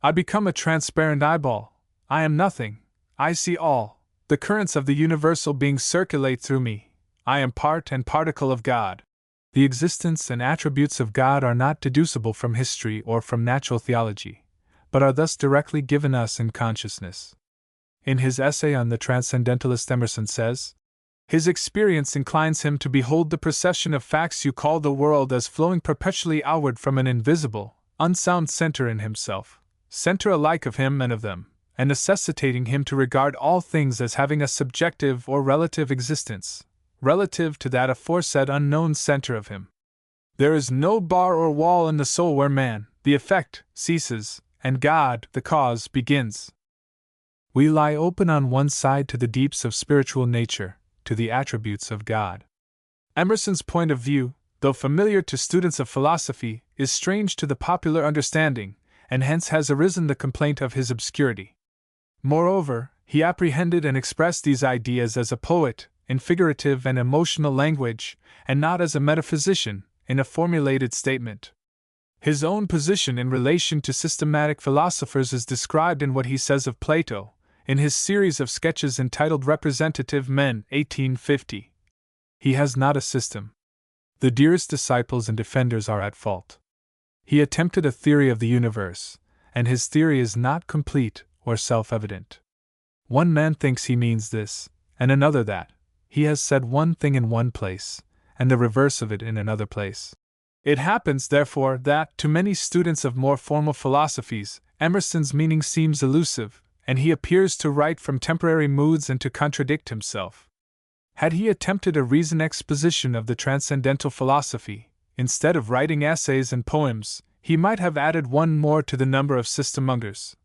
I become a transparent eyeball. I am nothing. I see all. The currents of the universal being circulate through me. I am part and particle of God. The existence and attributes of God are not deducible from history or from natural theology, but are thus directly given us in consciousness. In his essay on the Transcendentalist, Emerson says, his experience inclines him to behold the procession of facts you call the world as flowing perpetually outward from an invisible, unsound center in himself, center alike of him and of them, and necessitating him to regard all things as having a subjective or relative existence, relative to that aforesaid unknown center of him. There is no bar or wall in the soul where man, the effect, ceases, and God, the cause, begins. We lie open on one side to the deeps of spiritual nature, to the attributes of God. Emerson's point of view, though familiar to students of philosophy, is strange to the popular understanding, and hence has arisen the complaint of his obscurity. Moreover, he apprehended and expressed these ideas as a poet, in figurative and emotional language, and not as a metaphysician, in a formulated statement. His own position in relation to systematic philosophers is described in what he says of Plato, in his series of sketches entitled Representative Men, 1850. He has not a system. The dearest disciples and defenders are at fault. He attempted a theory of the universe, and his theory is not complete or self-evident. One man thinks he means this, and another that. He has said one thing in one place, and the reverse of it in another place. It happens, therefore, that, to many students of more formal philosophies, Emerson's meaning seems elusive, and he appears to write from temporary moods and to contradict himself. Had he attempted a reasoned exposition of the transcendental philosophy, instead of writing essays and poems, he might have added one more to the number of systemongers.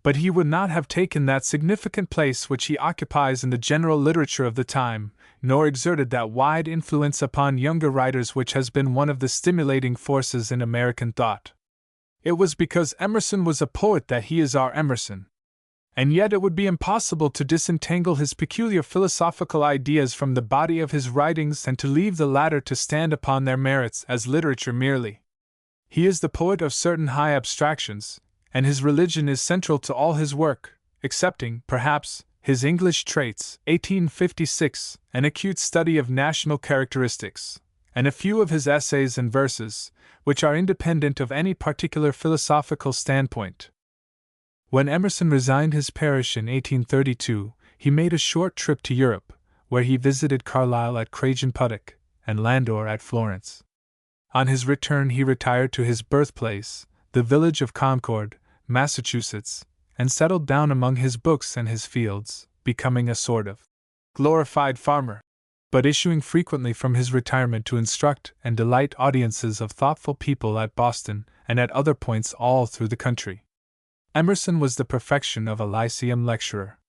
But he would not have taken that significant place which he occupies in the general literature of the time, nor exerted that wide influence upon younger writers which has been one of the stimulating forces in American thought. It was because Emerson was a poet that he is our Emerson. And yet it would be impossible to disentangle his peculiar philosophical ideas from the body of his writings and to leave the latter to stand upon their merits as literature merely. He is the poet of certain high abstractions, and his religion is central to all his work, excepting, perhaps, his English Traits, 1856, an acute study of national characteristics, and a few of his essays and verses, which are independent of any particular philosophical standpoint. When Emerson resigned his parish in 1832, he made a short trip to Europe, where he visited Carlyle at Craigengputtock and Landor at Florence. On his return he retired to his birthplace, the village of Concord, Massachusetts, and settled down among his books and his fields, becoming a sort of glorified farmer, but issuing frequently from his retirement to instruct and delight audiences of thoughtful people at Boston and at other points all through the country. Emerson was the perfection of a lyceum lecturer.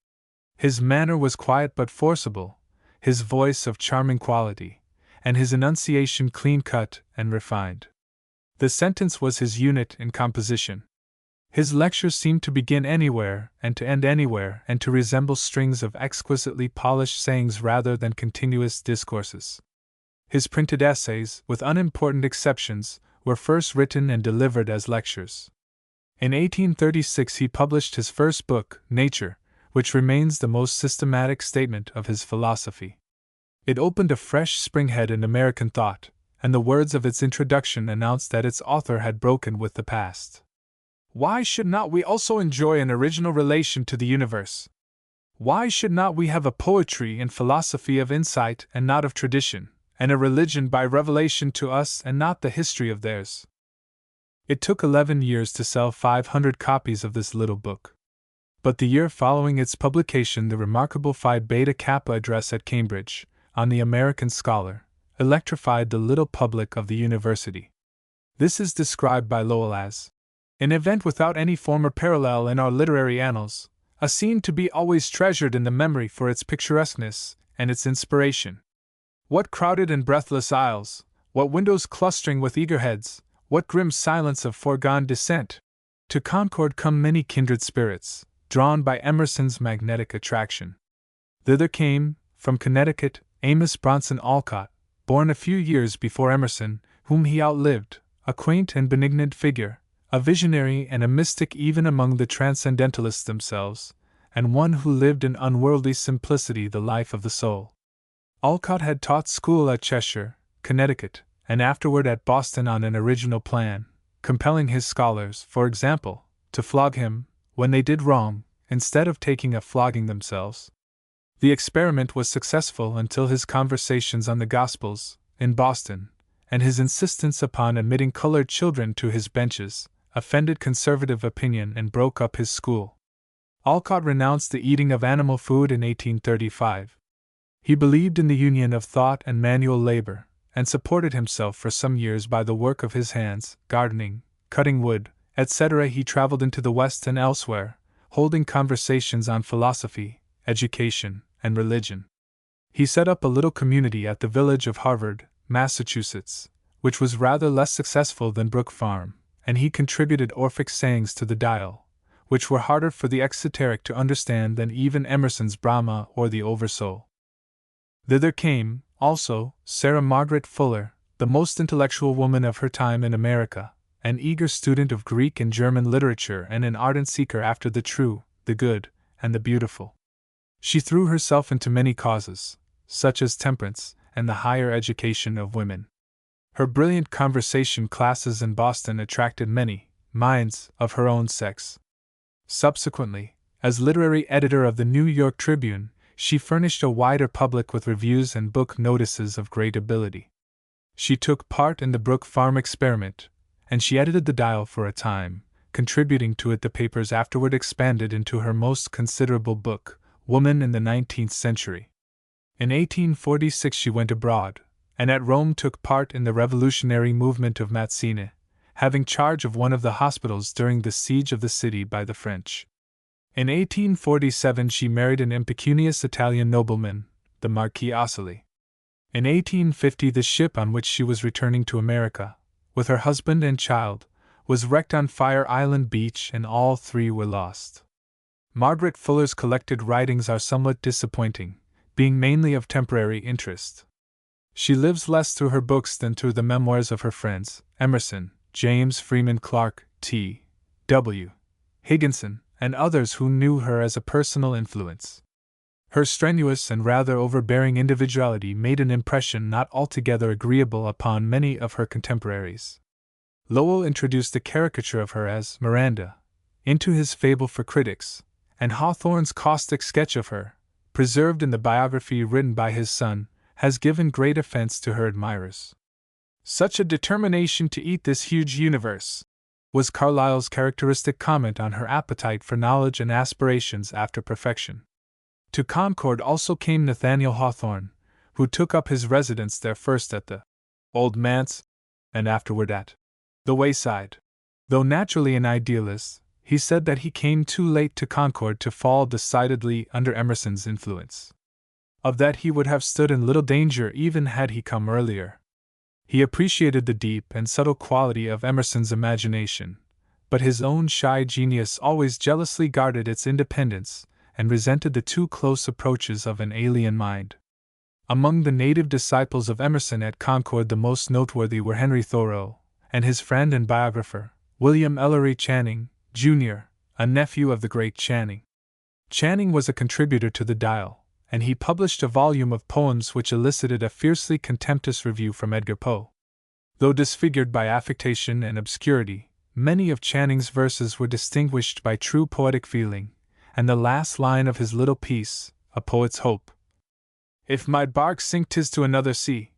His manner was quiet but forcible, his voice of charming quality, and his enunciation clean-cut and refined. The sentence was his unit in composition. His lectures seemed to begin anywhere and to end anywhere and to resemble strings of exquisitely polished sayings rather than continuous discourses. His printed essays, with unimportant exceptions, were first written and delivered as lectures. In 1836 he published his first book, Nature, which remains the most systematic statement of his philosophy. It opened a fresh springhead in American thought, and the words of its introduction announced that its author had broken with the past. Why should not we also enjoy an original relation to the universe? Why should not we have a poetry and philosophy of insight and not of tradition, and a religion by revelation to us and not the history of theirs? It took 11 years to sell 500 copies of this little book. But the year following its publication, the remarkable Phi Beta Kappa address at Cambridge, on the American Scholar, electrified the little public of the university. This is described by Lowell as an event without any former parallel in our literary annals, a scene to be always treasured in the memory for its picturesqueness and its inspiration. What crowded and breathless aisles, what windows clustering with eager heads, what grim silence of foregone descent! To Concord come many kindred spirits, drawn by Emerson's magnetic attraction. Thither came, from Connecticut, Amos Bronson Alcott, born a few years before Emerson, whom he outlived, a quaint and benignant figure, a visionary and a mystic even among the transcendentalists themselves, and one who lived in unworldly simplicity the life of the soul. Alcott had taught school at Cheshire, Connecticut, and afterward at Boston on an original plan, compelling his scholars, for example, to flog him when they did wrong, instead of taking a flogging themselves. The experiment was successful until his conversations on the Gospels, in Boston, and his insistence upon admitting colored children to his benches, offended conservative opinion and broke up his school. Alcott renounced the eating of animal food in 1835. He believed in the union of thought and manual labor, and supported himself for some years by the work of his hands, gardening, cutting wood, etc. He traveled into the West and elsewhere, holding conversations on philosophy, education, and religion. He set up a little community at the village of Harvard, Massachusetts, which was rather less successful than Brook Farm, and he contributed Orphic sayings to the Dial, which were harder for the exoteric to understand than even Emerson's Brahma or the Oversoul. Thither came, also, Sarah Margaret Fuller, the most intellectual woman of her time in America, an eager student of Greek and German literature and an ardent seeker after the true, the good, and the beautiful. She threw herself into many causes, such as temperance and the higher education of women. Her brilliant conversation classes in Boston attracted many minds of her own sex. Subsequently, as literary editor of the New York Tribune, she furnished a wider public with reviews and book notices of great ability. She took part in the Brook Farm experiment, and she edited the Dial for a time, contributing to it the papers afterward expanded into her most considerable book, Woman in the 19th Century. In 1846 she went abroad, and at Rome took part in the revolutionary movement of Mazzini, having charge of one of the hospitals during the siege of the city by the French. In 1847 she married an impecunious Italian nobleman, the Marquis Asoli. In 1850 the ship on which she was returning to America, with her husband and child, was wrecked on Fire Island Beach and all three were lost. Margaret Fuller's collected writings are somewhat disappointing, being mainly of temporary interest. She lives less through her books than through the memoirs of her friends, Emerson, James Freeman Clarke, T. W. Higginson, and others who knew her as a personal influence. Her strenuous and rather overbearing individuality made an impression not altogether agreeable upon many of her contemporaries. Lowell introduced a caricature of her as Miranda into his Fable for Critics, and Hawthorne's caustic sketch of her, preserved in the biography written by his son, has given great offense to her admirers. Such a determination to eat this huge universe, was Carlyle's characteristic comment on her appetite for knowledge and aspirations after perfection. To Concord also came Nathaniel Hawthorne, who took up his residence there first at the Old Manse, and afterward at the Wayside. Though naturally an idealist, he said that he came too late to Concord to fall decidedly under Emerson's influence. Of that he would have stood in little danger even had he come earlier. He appreciated the deep and subtle quality of Emerson's imagination, but his own shy genius always jealously guarded its independence and resented the too close approaches of an alien mind. Among the native disciples of Emerson at Concord the most noteworthy were Henry Thoreau, and his friend and biographer, William Ellery Channing, Jr., a nephew of the great Channing. Channing was a contributor to the Dial, and he published a volume of poems which elicited a fiercely contemptuous review from Edgar Poe. Though disfigured by affectation and obscurity, many of Channing's verses were distinguished by true poetic feeling, and the last line of his little piece, A Poet's Hope, "If my bark sink 'tis to another sea,"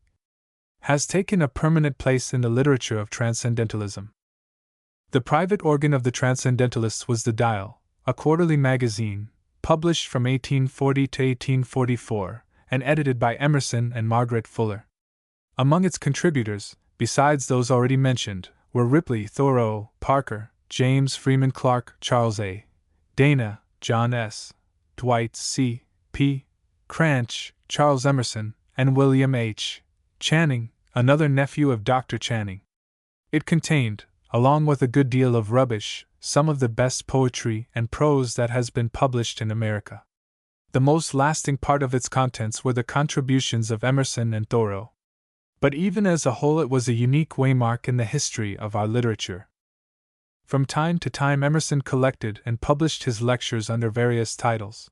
has taken a permanent place in the literature of Transcendentalism. The private organ of the Transcendentalists was the Dial, a quarterly magazine, published from 1840 to 1844, and edited by Emerson and Margaret Fuller. Among its contributors, besides those already mentioned, were Ripley, Thoreau, Parker, James Freeman Clarke, Charles A. Dana, John S. Dwight C. P. Cranch, Charles Emerson, and William H. Channing, another nephew of Dr. Channing. It contained, along with a good deal of rubbish, some of the best poetry and prose that has been published in America. The most lasting part of its contents were the contributions of Emerson and Thoreau. But even as a whole, it was a unique waymark in the history of our literature. From time to time, Emerson collected and published his lectures under various titles.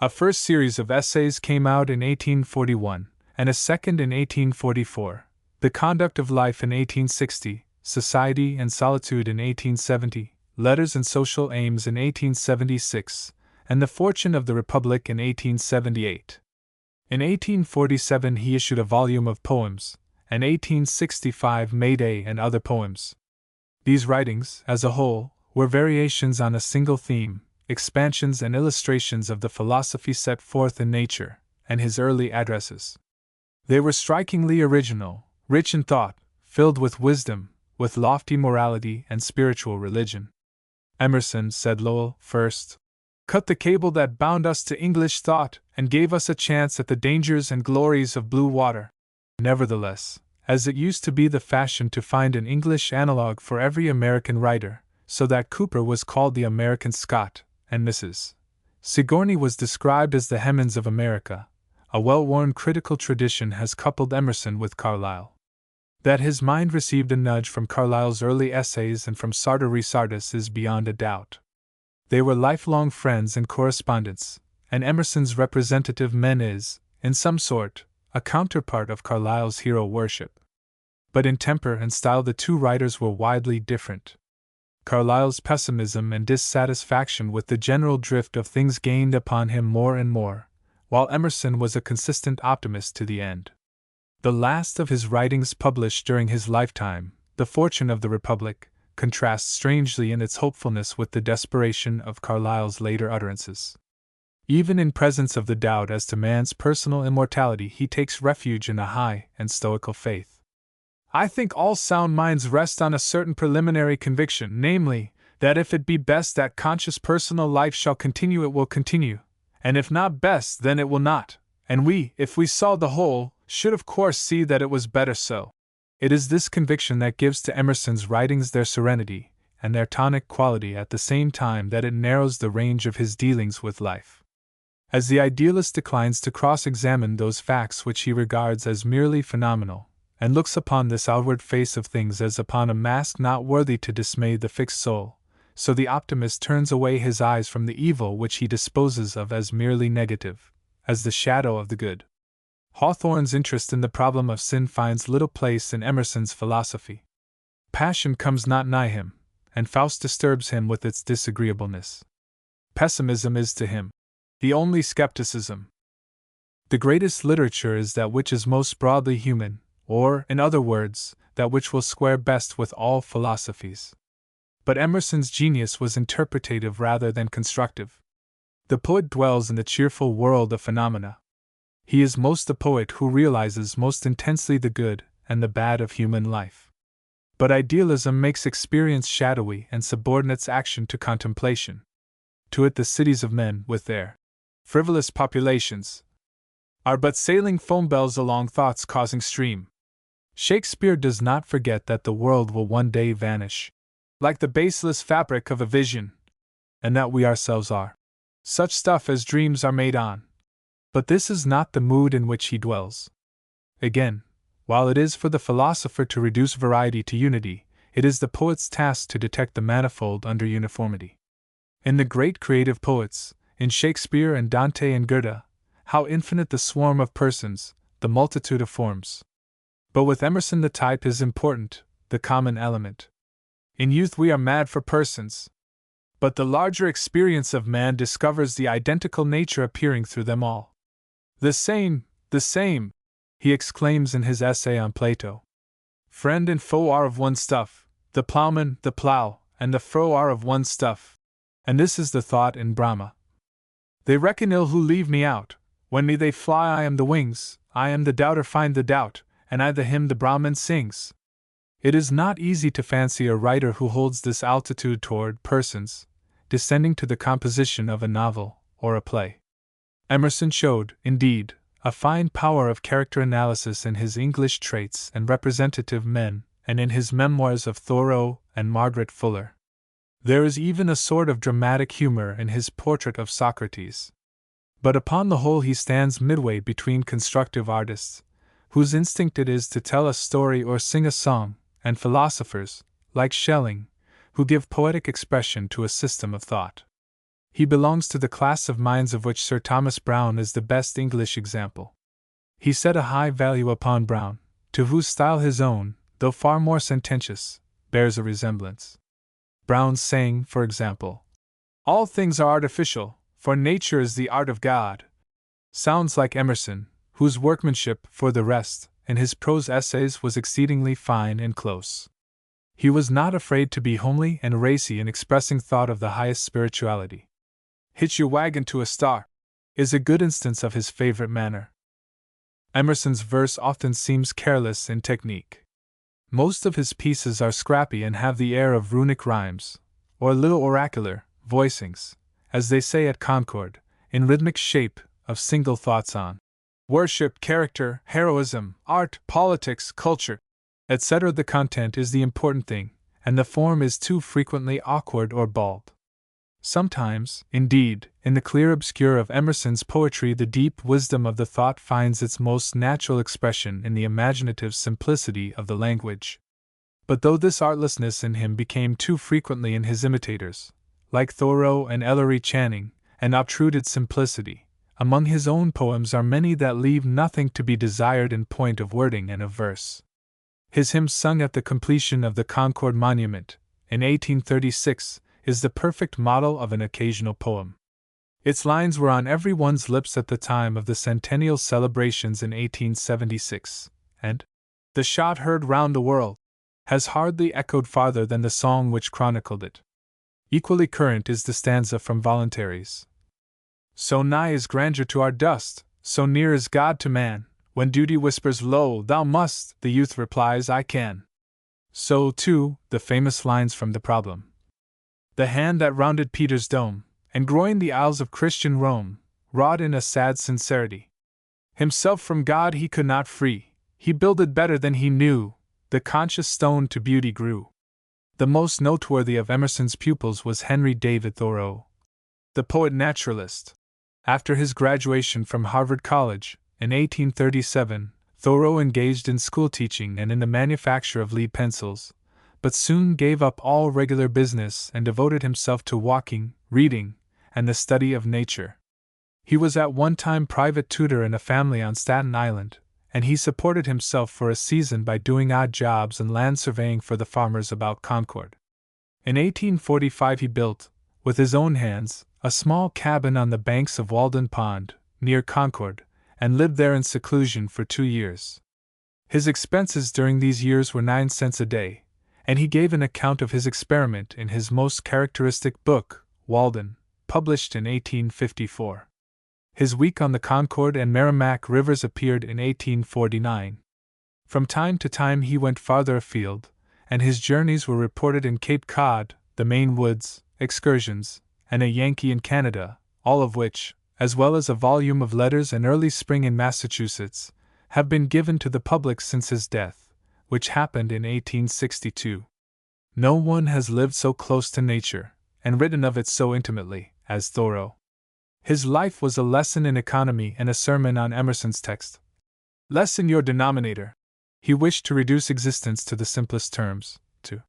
A first series of essays came out in 1841, and a second in 1844, The Conduct of Life in 1860, Society and Solitude in 1870, Letters and Social Aims in 1876, and The Fortune of the Republic in 1878. In 1847 he issued a volume of poems, and 1865 May Day and Other Poems. These writings, as a whole, were variations on a single theme, expansions and illustrations of the philosophy set forth in nature, and his early addresses. They were strikingly original, rich in thought, filled with wisdom, with lofty morality and spiritual religion. Emerson, said Lowell, first cut the cable that bound us to English thought and gave us a chance at the dangers and glories of blue water. Nevertheless, as it used to be the fashion to find an English analogue for every American writer, so that Cooper was called the American Scott, and Mrs. Sigourney was described as the Hemans of America, a well-worn critical tradition has coupled Emerson with Carlyle. That his mind received a nudge from Carlyle's early essays and from Sartor Resartus is beyond a doubt. They were lifelong friends and correspondents, and Emerson's representative men is, in some sort, a counterpart of Carlyle's hero worship. But in temper and style the two writers were widely different. Carlyle's pessimism and dissatisfaction with the general drift of things gained upon him more and more, while Emerson was a consistent optimist to the end. The last of his writings published during his lifetime, The Fortune of the Republic, contrasts strangely in its hopefulness with the desperation of Carlyle's later utterances. Even in presence of the doubt as to man's personal immortality, he takes refuge in a high and stoical faith. I think all sound minds rest on a certain preliminary conviction, namely, that if it be best that conscious personal life shall continue, it will continue, and if not best, then it will not, and we, if we saw the whole, should of course see that it was better so. It is this conviction that gives to Emerson's writings their serenity and their tonic quality at the same time that it narrows the range of his dealings with life. As the idealist declines to cross-examine those facts which he regards as merely phenomenal, and looks upon this outward face of things as upon a mask not worthy to dismay the fixed soul, so the optimist turns away his eyes from the evil which he disposes of as merely negative, as the shadow of the good. Hawthorne's interest in the problem of sin finds little place in Emerson's philosophy. Passion comes not nigh him, and Faust disturbs him with its disagreeableness. Pessimism is to him the only skepticism. The greatest literature is that which is most broadly human, or, in other words, that which will square best with all philosophies. But Emerson's genius was interpretative rather than constructive. The poet dwells in the cheerful world of phenomena. He is most the poet who realizes most intensely the good and the bad of human life. But idealism makes experience shadowy and subordinates action to contemplation. To it the cities of men, with their frivolous populations, are but sailing foam bells along thought's causing stream. Shakespeare does not forget that the world will one day vanish, like the baseless fabric of a vision, and that we ourselves are such stuff as dreams are made on. But this is not the mood in which he dwells. Again, while it is for the philosopher to reduce variety to unity, it is the poet's task to detect the manifold under uniformity. In the great creative poets, in Shakespeare and Dante and Goethe, how infinite the swarm of persons, the multitude of forms. But with Emerson the type is important, the common element. In youth we are mad for persons, but the larger experience of man discovers the identical nature appearing through them all. The same, he exclaims in his essay on Plato. Friend and foe are of one stuff, the plowman, the plow, and the furrow are of one stuff. And this is the thought in Brahma. They reckon ill who leave me out, when me they fly I am the wings, I am the doubter find the doubt, and I the hymn the Brahman sings. It is not easy to fancy a writer who holds this altitude toward persons, descending to the composition of a novel or a play. Emerson showed, indeed, a fine power of character analysis in his English Traits and Representative Men, and in his memoirs of Thoreau and Margaret Fuller. There is even a sort of dramatic humor in his portrait of Socrates. But upon the whole he stands midway between constructive artists, whose instinct it is to tell a story or sing a song, and philosophers, like Schelling, who give poetic expression to a system of thought. He belongs to the class of minds of which Sir Thomas Browne is the best English example. He set a high value upon Browne, to whose style his own, though far more sententious, bears a resemblance. Browne's saying, for example, "All things are artificial, for nature is the art of God," sounds like Emerson, whose workmanship, for the rest, in his prose essays was exceedingly fine and close. He was not afraid to be homely and racy in expressing thought of the highest spirituality. "Hitch your wagon to a star" is a good instance of his favorite manner. Emerson's verse often seems careless in technique. Most of his pieces are scrappy and have the air of runic rhymes, or little oracular voicings, as they say at Concord, in rhythmic shape, of single thoughts on worship, character, heroism, art, politics, culture, etc. The content is the important thing, and the form is too frequently awkward or bald. Sometimes, indeed, in the clear obscure of Emerson's poetry the deep wisdom of the thought finds its most natural expression in the imaginative simplicity of the language. But though this artlessness in him became too frequently in his imitators, like Thoreau and Ellery Channing, an obtruded simplicity, among his own poems are many that leave nothing to be desired in point of wording and of verse. His hymn sung at the completion of the Concord Monument, in 1836, is the perfect model of an occasional poem. Its lines were on every one's lips at the time of the centennial celebrations in 1876, and "the shot heard round the world" has hardly echoed farther than the song which chronicled it. Equally current is the stanza from Voluntaries. "So nigh is grandeur to our dust, so near is God to man, when duty whispers low, thou must, the youth replies, I can." So, too, the famous lines from The Problem. "The hand that rounded Peter's dome, and groined the isles of Christian Rome, wrought in a sad sincerity. Himself from God he could not free, he builded better than he knew, the conscious stone to beauty grew." The most noteworthy of Emerson's pupils was Henry David Thoreau, the poet-naturalist. After his graduation from Harvard College, in 1837, Thoreau engaged in school teaching and in the manufacture of lead pencils, but soon gave up all regular business and devoted himself to walking, reading, and the study of nature. He was at one time private tutor in a family on Staten Island, and he supported himself for a season by doing odd jobs and land surveying for the farmers about Concord. In 1845 he built, with his own hands, a small cabin on the banks of Walden Pond, near Concord, and lived there in seclusion for 2 years. His expenses during these years were 9 cents a day, and he gave an account of his experiment in his most characteristic book, Walden, published in 1854. His week on the Concord and Merrimack rivers appeared in 1849. From time to time he went farther afield, and his journeys were reported in Cape Cod, the Maine Woods, Excursions, and a Yankee in Canada, all of which, as well as a volume of letters and early spring in Massachusetts, have been given to the public since his death, which happened in 1862. No one has lived so close to nature, and written of it so intimately, as Thoreau. His life was a lesson in economy and a sermon on Emerson's text. "Lessen your denominator." He wished to reduce existence to the simplest terms, to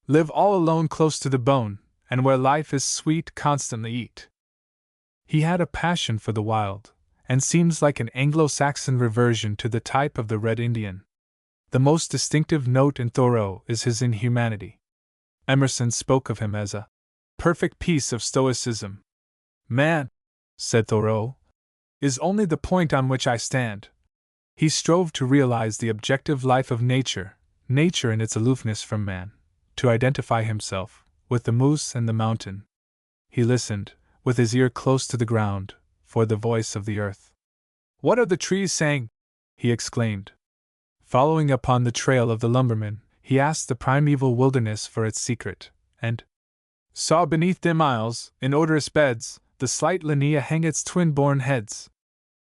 live all alone close to the bone, and where life is sweet constantly eat. He had a passion for the wild, and seems like an Anglo-Saxon reversion to the type of the Red Indian. The most distinctive note in Thoreau is his inhumanity. Emerson spoke of him as a perfect piece of stoicism. "Man," said Thoreau, "is only the point on which I stand." He strove to realize the objective life of nature in its aloofness from man, to identify himself with the moose and the mountain. He listened, with his ear close to the ground, for the voice of the earth. "What are the trees saying?" he exclaimed. Following upon the trail of the lumberman, he asked the primeval wilderness for its secret, and saw beneath dim aisles, in odorous beds, the slight linea hang its twin-born heads.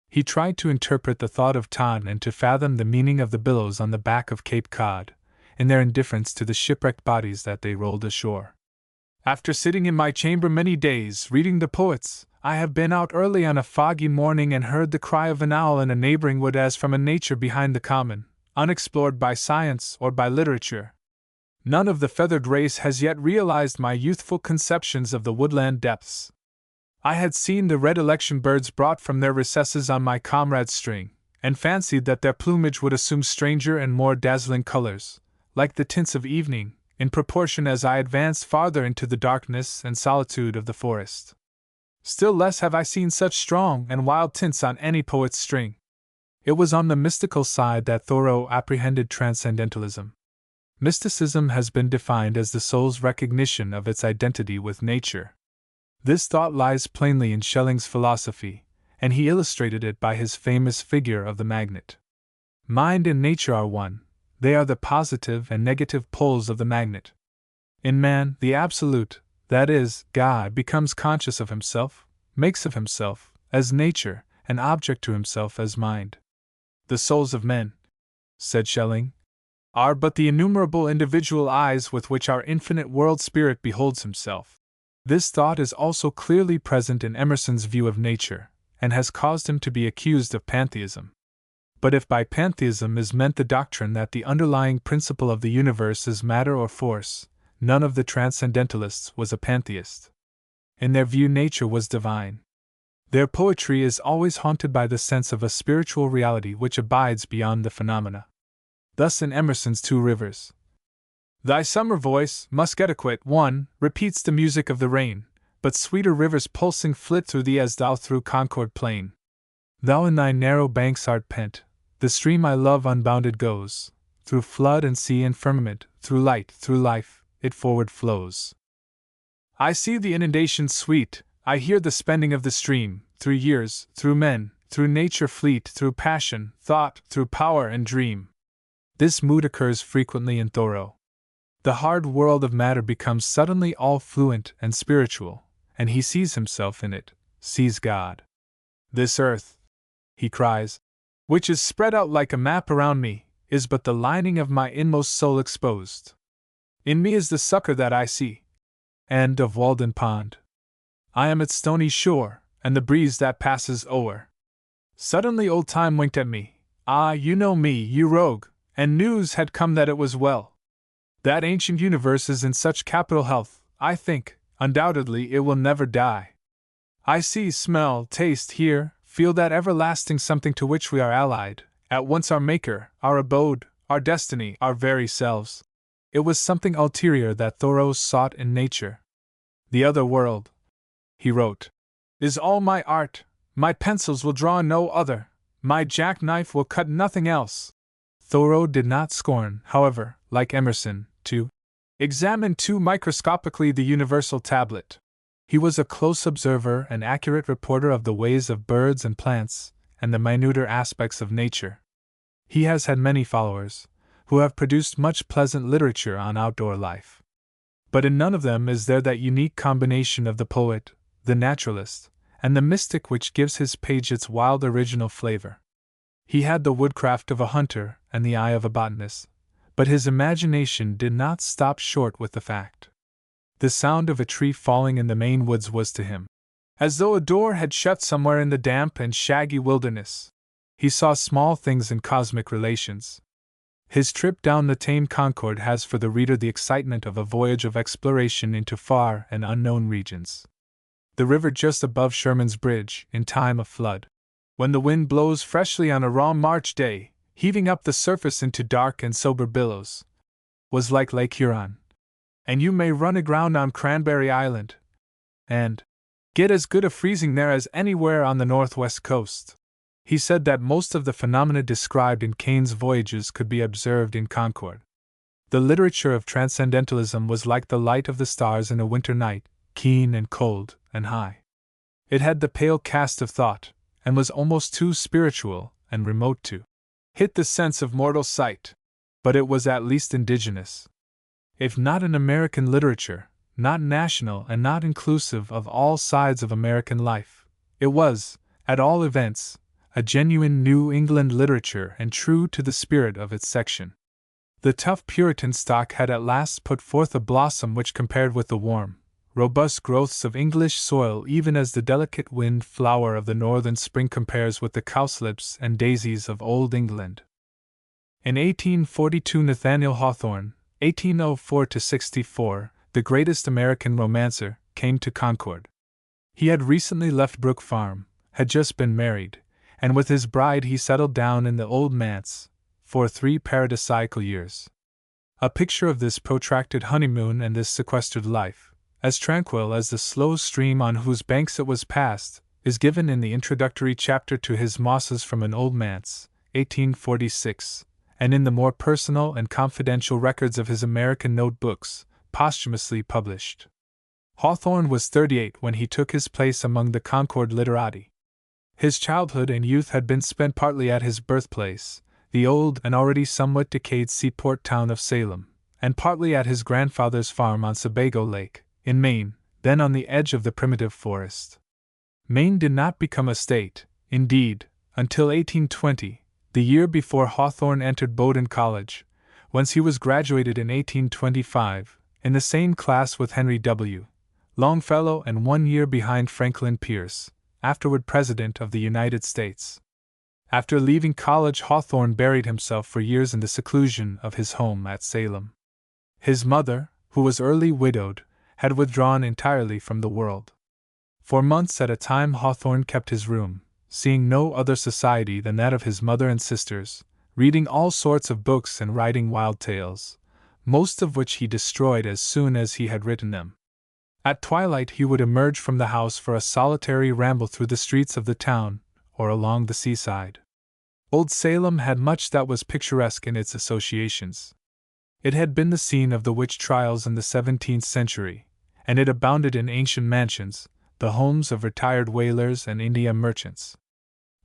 He tried to interpret the thought of Tan and to fathom the meaning of the billows on the back of Cape Cod, in their indifference to the shipwrecked bodies that they rolled ashore. After sitting in my chamber many days, reading the poets, I have been out early on a foggy morning and heard the cry of an owl in a neighboring wood as from a nature behind the common, unexplored by science or by literature. None of the feathered race has yet realized my youthful conceptions of the woodland depths. I had seen the red election birds brought from their recesses on my comrade's string, and fancied that their plumage would assume stranger and more dazzling colors, like the tints of evening, in proportion as I advanced farther into the darkness and solitude of the forest. Still less have I seen such strong and wild tints on any poet's string. It was on the mystical side that Thoreau apprehended transcendentalism. Mysticism has been defined as the soul's recognition of its identity with nature. This thought lies plainly in Schelling's philosophy, and he illustrated it by his famous figure of the magnet. Mind and nature are one, they are the positive and negative poles of the magnet. In man, the absolute, that is, God, becomes conscious of himself, makes of himself, as nature, an object to himself as mind. The souls of men, said Schelling, are but the innumerable individual eyes with which our infinite world spirit beholds himself. This thought is also clearly present in Emerson's view of nature, and has caused him to be accused of pantheism. But if by pantheism is meant the doctrine that the underlying principle of the universe is matter or force, none of the transcendentalists was a pantheist. In their view, nature was divine. Their poetry is always haunted by the sense of a spiritual reality which abides beyond the phenomena. Thus in Emerson's Two Rivers, thy summer voice, Musketaquid, 1, repeats the music of the rain, but sweeter rivers pulsing flit through thee as thou through Concord plain. Thou in thy narrow banks art pent, the stream I love unbounded goes, through flood and sea and firmament, through light, through life, it forward flows. I see the inundation sweet, I hear the spending of the stream, through years, through men, through nature fleet, through passion, thought, through power and dream. This mood occurs frequently in Thoreau. The hard world of matter becomes suddenly all fluent and spiritual, and he sees himself in it, sees God. This earth, he cries, which is spread out like a map around me, is but the lining of my inmost soul exposed. In me is the succor that I see. End of Walden Pond. I am its stony shore, and the breeze that passes o'er. Suddenly old time winked at me. Ah, you know me, you rogue, and news had come that it was well. That ancient universe is in such capital health, I think, undoubtedly it will never die. I see, smell, taste, hear, feel that everlasting something to which we are allied, at once our maker, our abode, our destiny, our very selves. It was something ulterior that Thoreau sought in nature. The other world, he wrote, is all my art, my pencils will draw no other, my jackknife will cut nothing else. Thoreau did not scorn, however, like Emerson, to examine too microscopically the universal tablet. He was a close observer and accurate reporter of the ways of birds and plants, and the minuter aspects of nature. He has had many followers, who have produced much pleasant literature on outdoor life. But in none of them is there that unique combination of the poet, the naturalist, and the mystic which gives his page its wild original flavor. He had the woodcraft of a hunter and the eye of a botanist, but his imagination did not stop short with the fact. The sound of a tree falling in the Maine woods was to him as though a door had shut somewhere in the damp and shaggy wilderness. He saw small things in cosmic relations. His trip down the Thames Concord has for the reader the excitement of a voyage of exploration into far and unknown regions. The river just above Sherman's Bridge, in time of flood, when the wind blows freshly on a raw March day, heaving up the surface into dark and sober billows, was like Lake Huron. And you may run aground on Cranberry Island, and get as good a freezing there as anywhere on the northwest coast. He said that most of the phenomena described in Kane's voyages could be observed in Concord. The literature of transcendentalism was like the light of the stars in a winter night, keen and cold and high. It had the pale cast of thought, and was almost too spiritual and remote to hit the sense of mortal sight. But it was at least indigenous. If not in American literature, not national and not inclusive of all sides of American life. It was, at all events, a genuine New England literature and true to the spirit of its section. The tough Puritan stock had at last put forth a blossom which compared with the warm, robust growths of English soil, even as the delicate wind flower of the northern spring compares with the cowslips and daisies of Old England. In 1842 Nathaniel Hawthorne, 1804–64, the greatest American romancer, came to Concord. He had recently left Brook Farm, had just been married, and with his bride he settled down in the old manse for 3 paradisiacal years. A picture of this protracted honeymoon and this sequestered life, as tranquil as the slow stream on whose banks it was passed, is given in the introductory chapter to his Mosses from an Old Manse, 1846, and in the more personal and confidential records of his American notebooks, posthumously published. Hawthorne was 38 when he took his place among the Concord literati. His childhood and youth had been spent partly at his birthplace, the old and already somewhat decayed seaport town of Salem, and partly at his grandfather's farm on Sebago Lake, in Maine, then on the edge of the primitive forest. Maine did not become a state, indeed, until 1820, the year before Hawthorne entered Bowdoin College, whence he was graduated in 1825, in the same class with Henry W. Longfellow and 1 year behind Franklin Pierce, afterward President of the United States. After leaving college, Hawthorne buried himself for years in the seclusion of his home at Salem. His mother, who was early widowed, had withdrawn entirely from the world. For months at a time Hawthorne kept his room, seeing no other society than that of his mother and sisters, reading all sorts of books and writing wild tales, most of which he destroyed as soon as he had written them. At twilight he would emerge from the house for a solitary ramble through the streets of the town, or along the seaside. Old Salem had much that was picturesque in its associations. It had been the scene of the witch trials in the 17th century, and it abounded in ancient mansions, the homes of retired whalers and India merchants.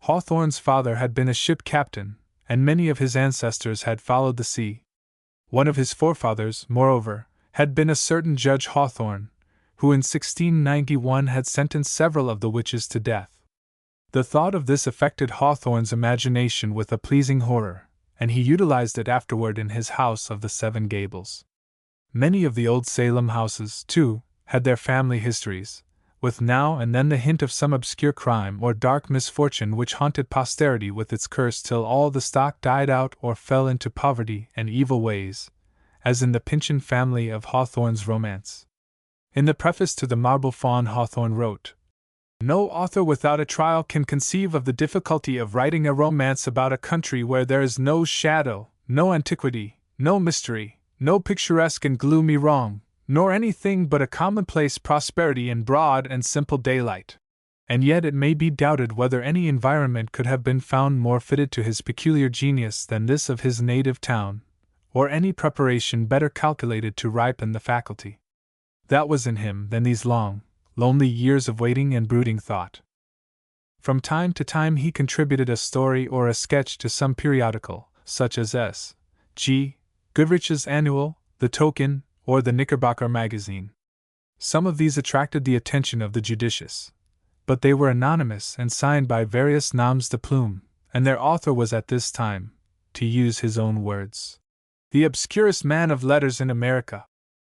Hawthorne's father had been a ship captain, and many of his ancestors had followed the sea. One of his forefathers, moreover, had been a certain Judge Hawthorne, who in 1691 had sentenced several of the witches to death. The thought of this affected Hawthorne's imagination with a pleasing horror, and he utilized it afterward in his House of the Seven Gables. Many of the old Salem houses, too, had their family histories, with now and then the hint of some obscure crime or dark misfortune which haunted posterity with its curse till all the stock died out or fell into poverty and evil ways, as in the Pynchon family of Hawthorne's romance. In the preface to The Marble Fawn, Hawthorne wrote, "No author without a trial can conceive of the difficulty of writing a romance about a country where there is no shadow, no antiquity, no mystery, no picturesque and gloomy wrong, nor anything but a commonplace prosperity in broad and simple daylight. And yet it may be doubted whether any environment could have been found more fitted to his peculiar genius than this of his native town, or any preparation better calculated to ripen the faculty that was in him than these long, lonely years of waiting and brooding thought." From time to time he contributed a story or a sketch to some periodical, such as S. G. Goodrich's Annual, The Token, or the Knickerbocker Magazine. Some of these attracted the attention of the judicious, but they were anonymous and signed by various noms de plume, and their author was at this time, to use his own words, the obscurest man of letters in America.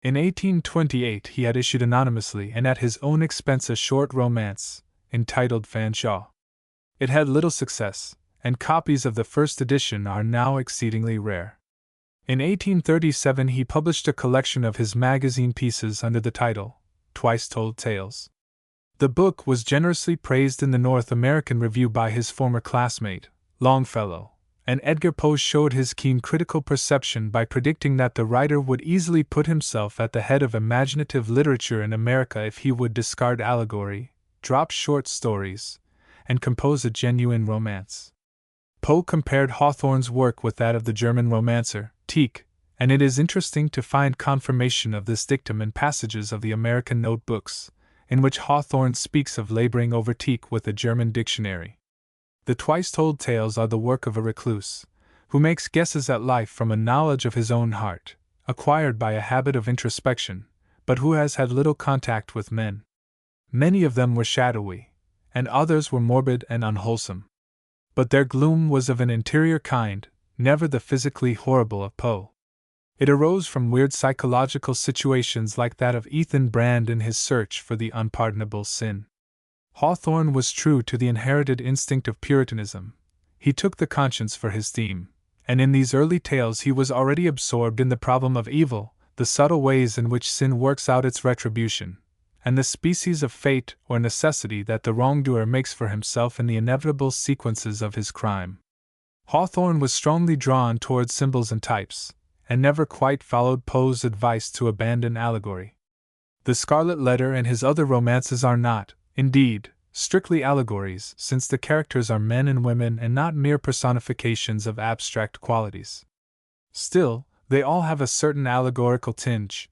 In 1828 he had issued anonymously and at his own expense a short romance, entitled Fanshawe. It had little success, and copies of the first edition are now exceedingly rare. In 1837 he published a collection of his magazine pieces under the title, Twice Told Tales. The book was generously praised in the North American Review by his former classmate, Longfellow, and Edgar Poe showed his keen critical perception by predicting that the writer would easily put himself at the head of imaginative literature in America if he would discard allegory, drop short stories, and compose a genuine romance. Poe compared Hawthorne's work with that of the German romancer, Tieck, and it is interesting to find confirmation of this dictum in passages of the American notebooks, in which Hawthorne speaks of laboring over Tieck with a German dictionary. The twice-told tales are the work of a recluse, who makes guesses at life from a knowledge of his own heart, acquired by a habit of introspection, but who has had little contact with men. Many of them were shadowy, and others were morbid and unwholesome. But their gloom was of an interior kind, never the physically horrible of Poe. It arose from weird psychological situations like that of Ethan Brand in his search for the unpardonable sin. Hawthorne was true to the inherited instinct of Puritanism. He took the conscience for his theme, and in these early tales he was already absorbed in the problem of evil, the subtle ways in which sin works out its retribution, and the species of fate or necessity that the wrongdoer makes for himself in the inevitable sequences of his crime. Hawthorne was strongly drawn towards symbols and types, and never quite followed Poe's advice to abandon allegory. The Scarlet Letter and his other romances are not, indeed, strictly allegories, since the characters are men and women and not mere personifications of abstract qualities. Still, they all have a certain allegorical tinge.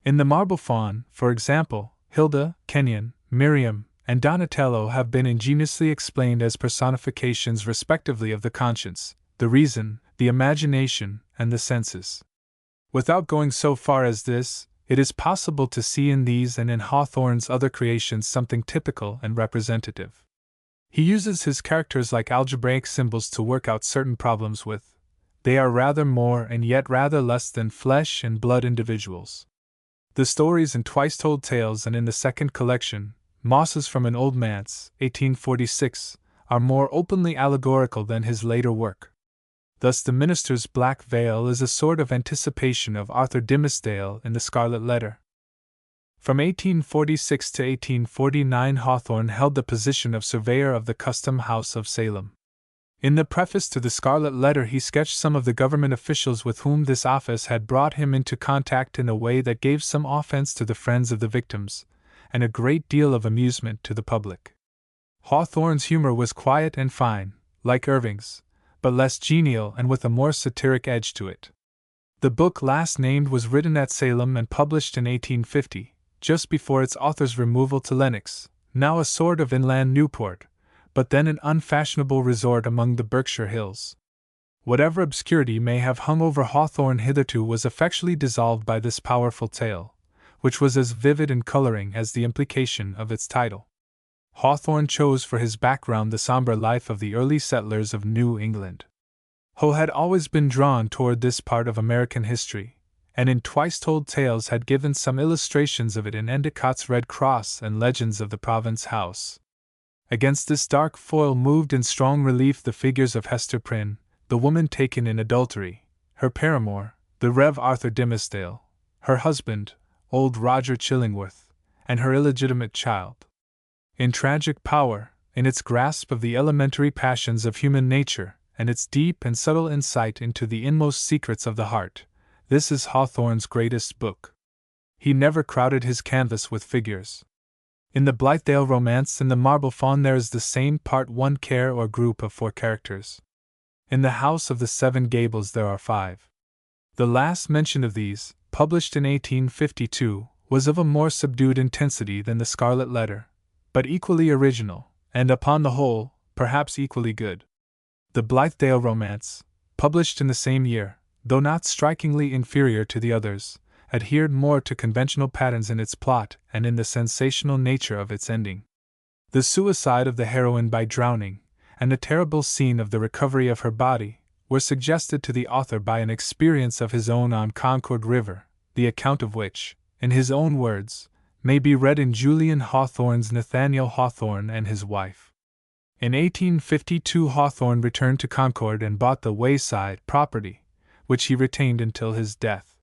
In The Marble Faun, for example, Hilda, Kenyon, Miriam, and Donatello have been ingeniously explained as personifications respectively of the conscience, the reason, the imagination, and the senses. Without going so far as this, it is possible to see in these and in Hawthorne's other creations something typical and representative. He uses his characters like algebraic symbols to work out certain problems with. They are rather more and yet rather less than flesh and blood individuals. The stories in Twice Told Tales and in the second collection, Mosses from an Old Manse, 1846, are more openly allegorical than his later work. Thus the minister's black veil is a sort of anticipation of Arthur Dimmesdale in The Scarlet Letter. From 1846 to 1849 Hawthorne held the position of surveyor of the Custom House of Salem. In the preface to The Scarlet Letter he sketched some of the government officials with whom this office had brought him into contact in a way that gave some offense to the friends of the victims, and a great deal of amusement to the public. Hawthorne's humor was quiet and fine, like Irving's, but less genial and with a more satiric edge to it. The book last named was written at Salem and published in 1850, just before its author's removal to Lenox, now a sort of inland Newport, but then an unfashionable resort among the Berkshire Hills. Whatever obscurity may have hung over Hawthorne hitherto was effectually dissolved by this powerful tale, which was as vivid in coloring as the implication of its title. Hawthorne chose for his background the somber life of the early settlers of New England. Poe had always been drawn toward this part of American history, and in Twice Told Tales had given some illustrations of it in Endicott's Red Cross and Legends of the Province House. Against this dark foil moved in strong relief the figures of Hester Prynne, the woman taken in adultery, her paramour, the Rev. Arthur Dimmesdale, her husband, old Roger Chillingworth, and her illegitimate child. In tragic power, in its grasp of the elementary passions of human nature, and its deep and subtle insight into the inmost secrets of the heart, this is Hawthorne's greatest book. He never crowded his canvas with figures. In the Blithedale Romance and the Marble Faun there is the same part one care or group of 4 characters. In the House of the Seven Gables there are 5. The last mentioned of these, published in 1852, was of a more subdued intensity than The Scarlet Letter, but equally original, and upon the whole, perhaps equally good. The Blithedale Romance, published in the same year, though not strikingly inferior to the others, adhered more to conventional patterns in its plot and in the sensational nature of its ending. The suicide of the heroine by drowning, and the terrible scene of the recovery of her body, were suggested to the author by an experience of his own on Concord River, the account of which, in his own words, may be read in Julian Hawthorne's Nathaniel Hawthorne and His Wife. In 1852 Hawthorne returned to Concord and bought the Wayside property, which he retained until his death.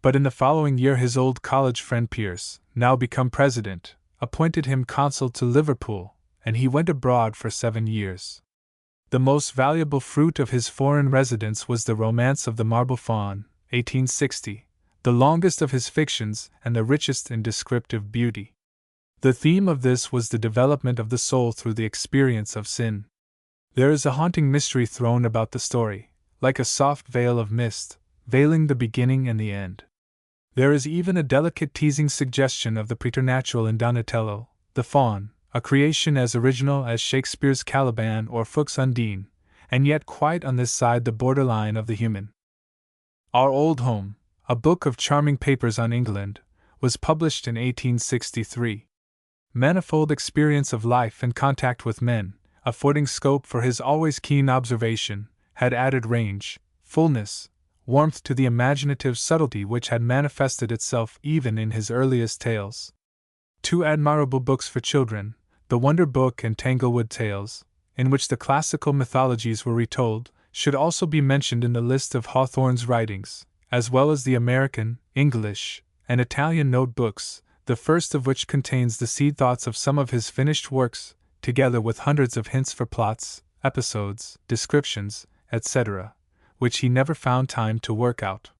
But in the following year his old college friend Pierce, now become president, appointed him consul to Liverpool, and he went abroad for 7 years. The most valuable fruit of his foreign residence was the Romance of the Marble Faun, 1860, the longest of his fictions and the richest in descriptive beauty. The theme of this was the development of the soul through the experience of sin. There is a haunting mystery thrown about the story, like a soft veil of mist, veiling the beginning and the end. There is even a delicate teasing suggestion of the preternatural in Donatello, the Faun, a creation as original as Shakespeare's Caliban or Fuchs' Undine, and yet quite on this side the borderline of the human. Our Old Home, a book of charming papers on England, was published in 1863. Manifold experience of life and contact with men, affording scope for his always keen observation, had added range, fullness, warmth to the imaginative subtlety which had manifested itself even in his earliest tales. Two admirable books for children, The Wonder Book and Tanglewood Tales, in which the classical mythologies were retold, should also be mentioned in the list of Hawthorne's writings, as well as the American, English, and Italian notebooks, the first of which contains the seed thoughts of some of his finished works, together with hundreds of hints for plots, episodes, descriptions, etc., which he never found time to work out.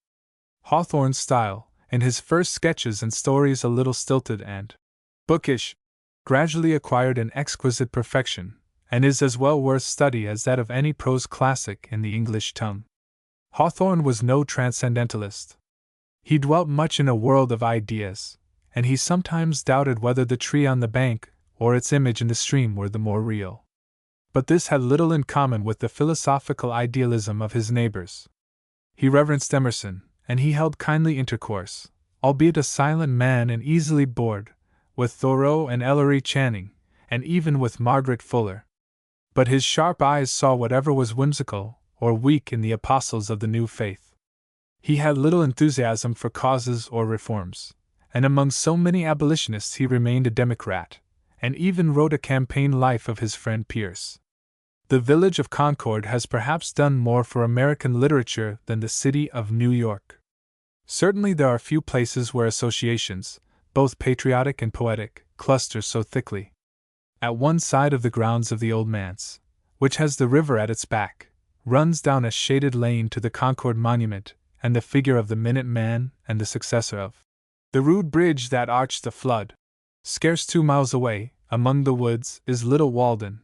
Hawthorne's style, in his first sketches and stories a little stilted and bookish, gradually acquired an exquisite perfection, and is as well worth study as that of any prose classic in the English tongue. Hawthorne was no transcendentalist. He dwelt much in a world of ideas, and he sometimes doubted whether the tree on the bank or its image in the stream were the more real. But this had little in common with the philosophical idealism of his neighbors. He reverenced Emerson, and he held kindly intercourse, albeit a silent man and easily bored, with Thoreau and Ellery Channing, and even with Margaret Fuller. But his sharp eyes saw whatever was whimsical or weak in the apostles of the new faith. He had little enthusiasm for causes or reforms, and among so many abolitionists he remained a Democrat, and even wrote a campaign life of his friend Pierce. The village of Concord has perhaps done more for American literature than the city of New York. Certainly there are few places where associations, both patriotic and poetic, cluster so thickly. At one side of the grounds of the Old Manse, which has the river at its back, runs down a shaded lane to the Concord Monument and the figure of the Minute Man and the successor of the rude bridge that arched the flood. Scarce 2 miles away, among the woods, is Little Walden,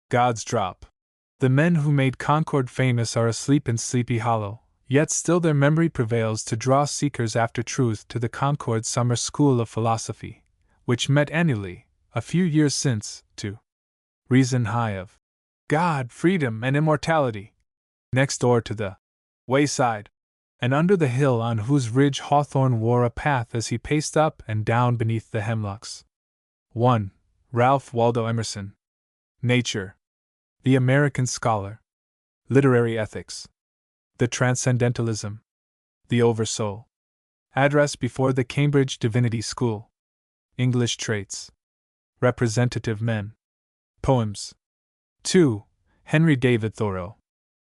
God's Drop. The men who made Concord famous are asleep in Sleepy Hollow, yet still their memory prevails to draw seekers after truth to the Concord Summer School of Philosophy, which met annually, a few years since, to reason high of God, freedom, and immortality, next door to the wayside, and under the hill on whose ridge Hawthorne wore a path as he paced up and down beneath the hemlocks. 1. Ralph Waldo Emerson. Nature. The American Scholar. Literary Ethics. The Transcendentalism. The Oversoul. Address before the Cambridge Divinity School. English Traits. Representative Men. Poems. 2. Henry David Thoreau.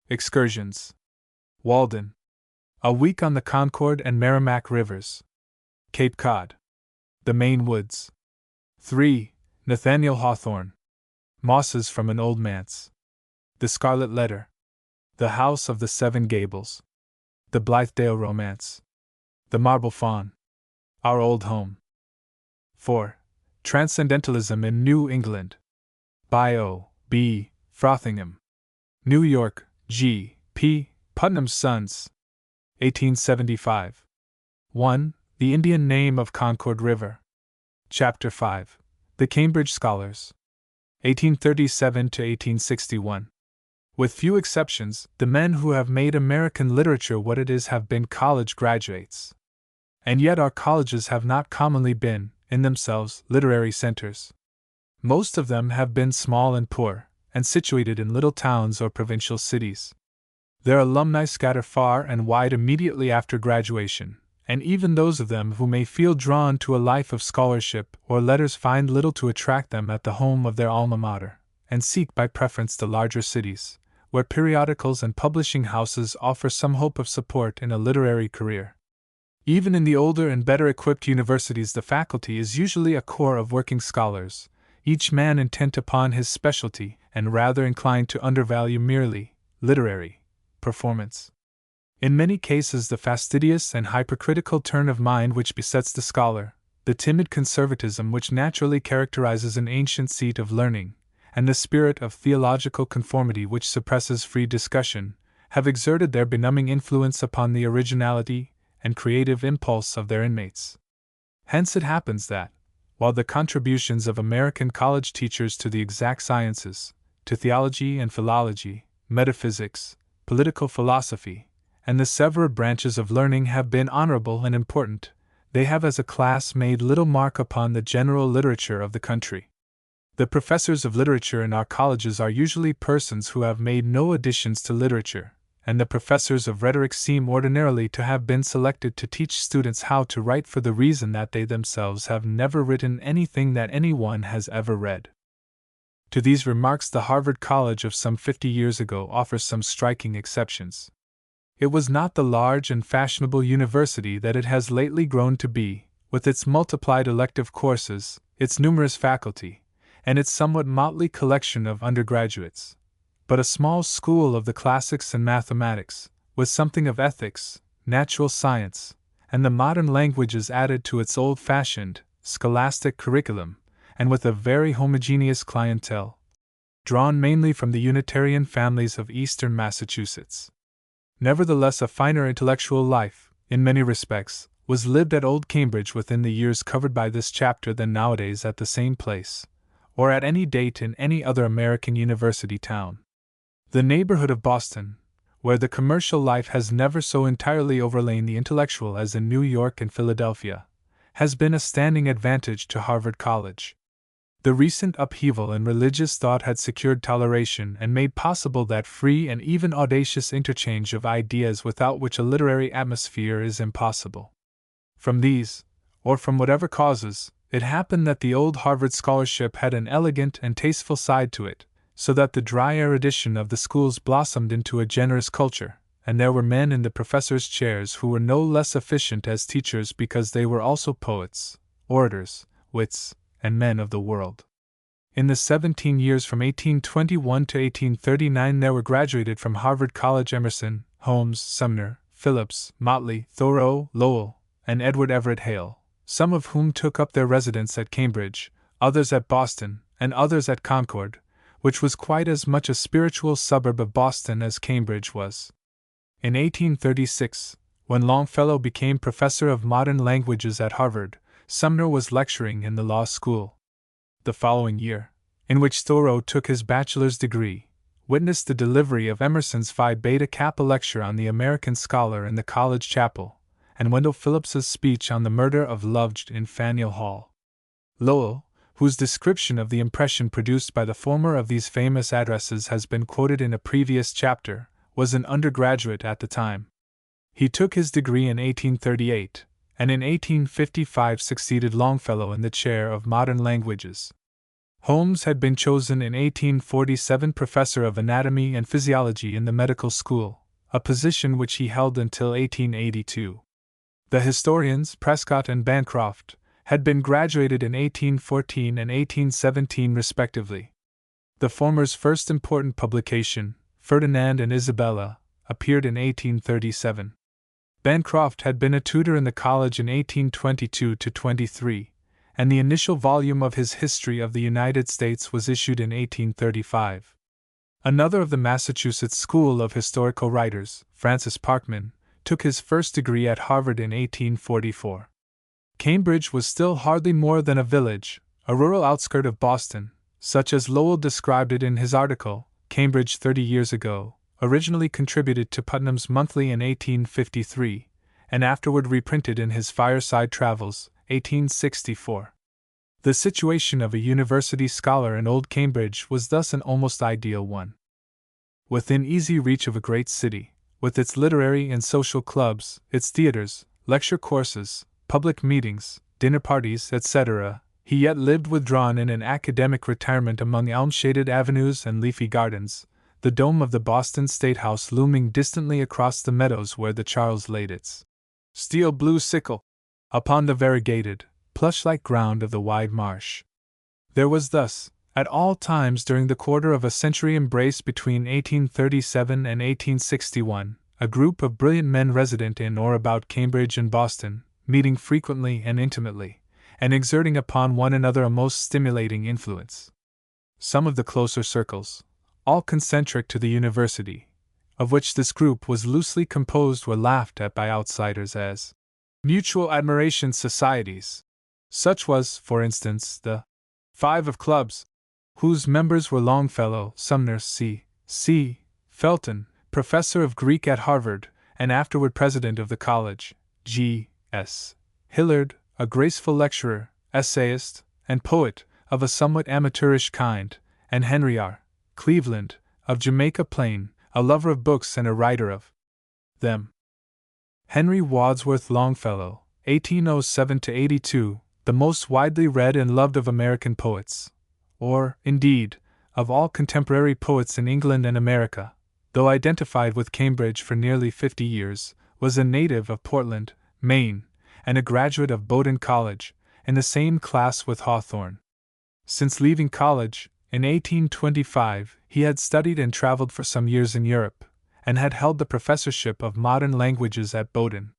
Excursions. Walden. A Week on the Concord and Merrimack Rivers. Cape Cod. The Maine Woods. 3. Nathaniel Hawthorne. Mosses from an Old Manse. The Scarlet Letter. The House of the Seven Gables. The Blithedale Romance. The Marble Faun. Our Old Home. 4. Transcendentalism in New England. By O. B. Frothingham. New York, G. P. Putnam's Sons. 1875. 1. The Indian Name of Concord River. Chapter 5. The Cambridge Scholars. 1837 to 1861. With few exceptions, the men who have made American literature what it is have been college graduates. And yet our colleges have not commonly been, in themselves, literary centers. Most of them have been small and poor, and situated in little towns or provincial cities. Their alumni scatter far and wide immediately after graduation, and even those of them who may feel drawn to a life of scholarship or letters find little to attract them at the home of their alma mater, and seek by preference the larger cities, where periodicals and publishing houses offer some hope of support in a literary career. Even in the older and better equipped universities, the faculty is usually a corps of working scholars, each man intent upon his specialty and rather inclined to undervalue merely literary performance. In many cases, the fastidious and hypercritical turn of mind which besets the scholar, the timid conservatism which naturally characterizes an ancient seat of learning, and the spirit of theological conformity which suppresses free discussion, have exerted their benumbing influence upon the originality and creative impulse of their inmates. Hence it happens that, while the contributions of American college teachers to the exact sciences, to theology and philology, metaphysics, political philosophy, and the several branches of learning have been honorable and important, they have as a class made little mark upon the general literature of the country. The professors of literature in our colleges are usually persons who have made no additions to literature, and the professors of rhetoric seem ordinarily to have been selected to teach students how to write for the reason that they themselves have never written anything that anyone has ever read. To these remarks, the Harvard College of some 50 years ago offers some striking exceptions. It was not the large and fashionable university that it has lately grown to be, with its multiplied elective courses, its numerous faculty, and its somewhat motley collection of undergraduates, but a small school of the classics and mathematics, with something of ethics, natural science, and the modern languages added to its old-fashioned, scholastic curriculum, and with a very homogeneous clientele, drawn mainly from the Unitarian families of eastern Massachusetts. Nevertheless, a finer intellectual life, in many respects, was lived at Old Cambridge within the years covered by this chapter than nowadays at the same place, or at any date in any other American university town. The neighborhood of Boston, where the commercial life has never so entirely overlain the intellectual as in New York and Philadelphia, has been a standing advantage to Harvard College. The recent upheaval in religious thought had secured toleration and made possible that free and even audacious interchange of ideas without which a literary atmosphere is impossible. From these, or from whatever causes, it happened that the old Harvard scholarship had an elegant and tasteful side to it, so that the dry erudition of the schools blossomed into a generous culture, and there were men in the professors' chairs who were no less efficient as teachers because they were also poets, orators, wits, and men of the world. In the 17 years from 1821 to 1839 there were graduated from Harvard College Emerson, Holmes, Sumner, Phillips, Motley, Thoreau, Lowell, and Edward Everett Hale, some of whom took up their residence at Cambridge, others at Boston, and others at Concord, which was quite as much a spiritual suburb of Boston as Cambridge was. In 1836, when Longfellow became professor of modern languages at Harvard, Sumner was lecturing in the law school. The following year, in which Thoreau took his bachelor's degree, witnessed the delivery of Emerson's Phi Beta Kappa lecture on the American Scholar in the college chapel, and Wendell Phillips's speech on the murder of Lovejoy in Faneuil Hall. Lowell, whose description of the impression produced by the former of these famous addresses has been quoted in a previous chapter, was an undergraduate at the time. He took his degree in 1838, and in 1855 succeeded Longfellow in the chair of modern languages. Holmes had been chosen in 1847 professor of anatomy and physiology in the medical school, a position which he held until 1882. The historians, Prescott and Bancroft, had been graduated in 1814 and 1817 respectively. The former's first important publication, Ferdinand and Isabella, appeared in 1837. Bancroft had been a tutor in the college in 1822-23, and the initial volume of his History of the United States was issued in 1835. Another of the Massachusetts School of Historical Writers, Francis Parkman, took his first degree at Harvard in 1844. Cambridge was still hardly more than a village, a rural outskirt of Boston, such as Lowell described it in his article, Cambridge 30 Years Ago, originally contributed to Putnam's Monthly in 1853, and afterward reprinted in his Fireside Travels, 1864. The situation of a university scholar in Old Cambridge was thus an almost ideal one. Within easy reach of a great city, with its literary and social clubs, its theaters, lecture courses, public meetings, dinner parties, etc., he yet lived withdrawn in an academic retirement among elm-shaded avenues and leafy gardens, the dome of the Boston State House looming distantly across the meadows where the Charles laid its steel blue sickle upon the variegated, plush-like ground of the wide marsh. There was thus, at all times during the quarter of a century embraced between 1837 and 1861, a group of brilliant men resident in or about Cambridge and Boston, meeting frequently and intimately, and exerting upon one another a most stimulating influence. Some of the closer circles, all concentric to the university, of which this group was loosely composed, were laughed at by outsiders as mutual admiration societies. Such was, for instance, the Five of Clubs, whose members were Longfellow, Sumner C. Felton, professor of Greek at Harvard, and afterward president of the college, G.S. Hillard, a graceful lecturer, essayist, and poet, of a somewhat amateurish kind, and Henry R. Cleveland, of Jamaica Plain, a lover of books and a writer of them. Henry Wadsworth Longfellow, 1807–82, the most widely read and loved of American poets, or, indeed, of all contemporary poets in England and America, though identified with Cambridge for nearly 50 years, was a native of Portland, Maine, and a graduate of Bowdoin College, in the same class with Hawthorne. Since leaving college, in 1825, he had studied and traveled for some years in Europe, and had held the professorship of modern languages at Bowdoin.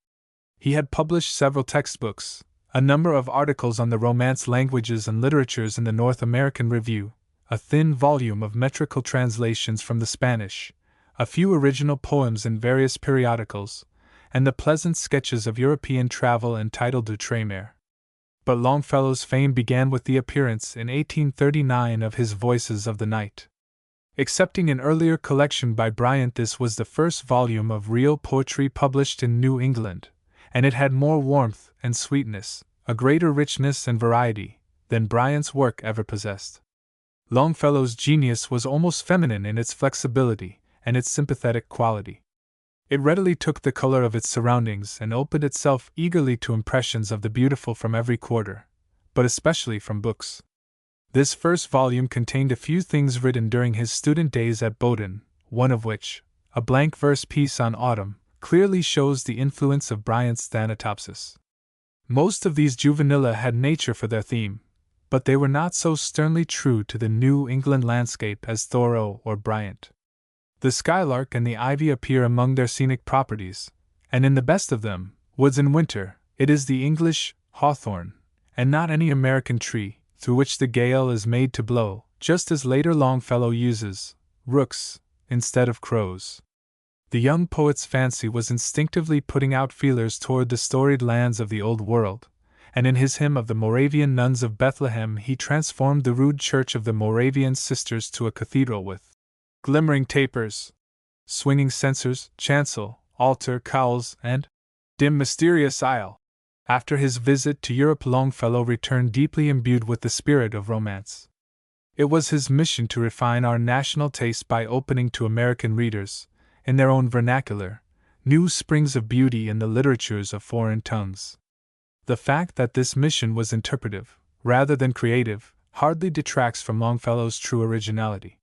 He had published several textbooks, a number of articles on the Romance languages and literatures in the North American Review, a thin volume of metrical translations from the Spanish, a few original poems in various periodicals, and the pleasant sketches of European travel entitled D'Outre-mer. But Longfellow's fame began with the appearance in 1839 of his Voices of the Night. Excepting an earlier collection by Bryant, this was the first volume of real poetry published in New England, and it had more warmth and sweetness, a greater richness and variety, than Bryant's work ever possessed. Longfellow's genius was almost feminine in its flexibility and its sympathetic quality. It readily took the color of its surroundings and opened itself eagerly to impressions of the beautiful from every quarter, but especially from books. This first volume contained a few things written during his student days at Bowdoin, one of which, a blank verse piece on autumn, clearly shows the influence of Bryant's Thanatopsis. Most of these juvenilia had nature for their theme, but they were not so sternly true to the New England landscape as Thoreau or Bryant. The skylark and the ivy appear among their scenic properties, and in the best of them, Woods in Winter, it is the English hawthorn, and not any American tree, through which the gale is made to blow, just as later Longfellow uses rooks instead of crows. The young poet's fancy was instinctively putting out feelers toward the storied lands of the Old World, and in his hymn of the Moravian nuns of Bethlehem he transformed the rude church of the Moravian sisters to a cathedral with glimmering tapers, swinging censers, chancel, altar, cowls, and dim mysterious aisle. After his visit to Europe, Longfellow returned deeply imbued with the spirit of romance. It was his mission to refine our national taste by opening to American readers, in their own vernacular, new springs of beauty in the literatures of foreign tongues. The fact that this mission was interpretive, rather than creative, hardly detracts from Longfellow's true originality.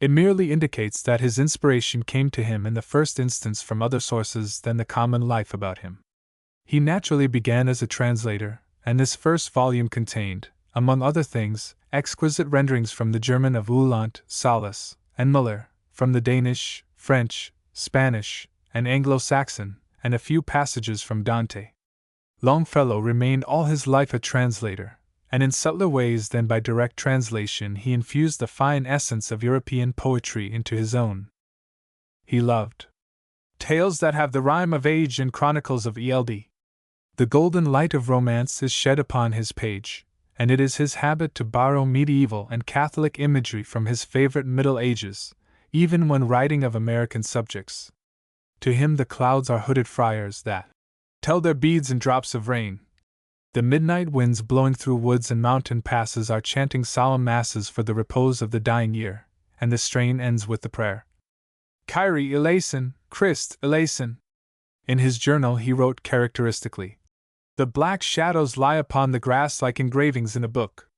It merely indicates that his inspiration came to him in the first instance from other sources than the common life about him. He naturally began as a translator, and this first volume contained, among other things, exquisite renderings from the German of Uhland, Salas, and Muller, from the Danish, French, Spanish, and Anglo-Saxon, and a few passages from Dante. Longfellow remained all his life a translator, and in subtler ways than by direct translation he infused the fine essence of European poetry into his own. He loved tales that have the rhyme of age and chronicles of eld. The golden light of romance is shed upon his page, and it is his habit to borrow medieval and Catholic imagery from his favorite Middle Ages, even when writing of American subjects. To him the clouds are hooded friars that tell their beads in drops of rain. The midnight winds blowing through woods and mountain passes are chanting solemn masses for the repose of the dying year, and the strain ends with the prayer, Kyrie eleison, Christ eleison. In his journal he wrote characteristically, the black shadows lie upon the grass like engravings in a book.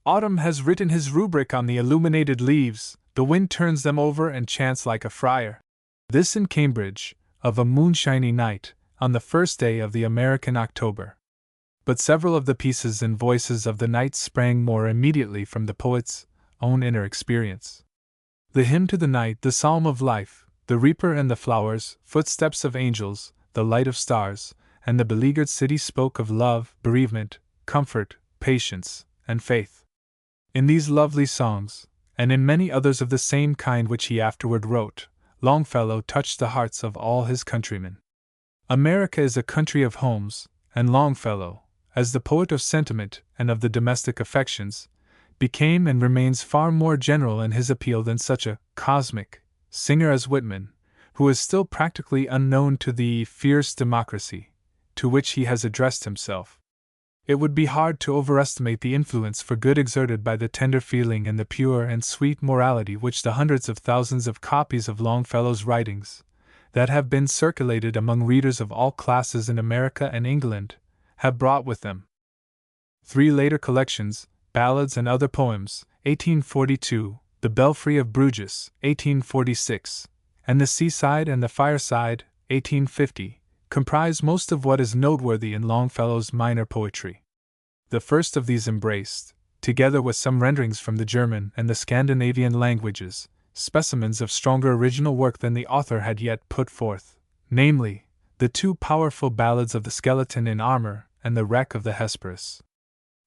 Autumn has written his rubric on the illuminated leaves, the wind turns them over and chants like a friar. This in Cambridge, of a moonshiny night, on the first day of the American October. But several of the pieces in Voices of the Night sprang more immediately from the poet's own inner experience. The Hymn to the Night, the Psalm of Life, the Reaper and the Flowers, Footsteps of Angels, the Light of Stars, and the Beleaguered City spoke of love, bereavement, comfort, patience, and faith. In these lovely songs, and in many others of the same kind which he afterward wrote, Longfellow touched the hearts of all his countrymen. America is a country of homes, and Longfellow, as the poet of sentiment and of the domestic affections, became and remains far more general in his appeal than such a cosmic singer as Whitman, who is still practically unknown to the fierce democracy, to which he has addressed himself. It would be hard to overestimate the influence for good exerted by the tender feeling and the pure and sweet morality which the hundreds of thousands of copies of Longfellow's writings, that have been circulated among readers of all classes in America and England, have brought with them. 3 later collections, Ballads and Other Poems, 1842, The Belfry of Bruges, 1846, and The Seaside and the Fireside, 1850, comprise most of what is noteworthy in Longfellow's minor poetry. The first of these embraced, together with some renderings from the German and the Scandinavian languages, specimens of stronger original work than the author had yet put forth, namely, the 2 powerful ballads of the Skeleton in Armor and the Wreck of the Hesperus.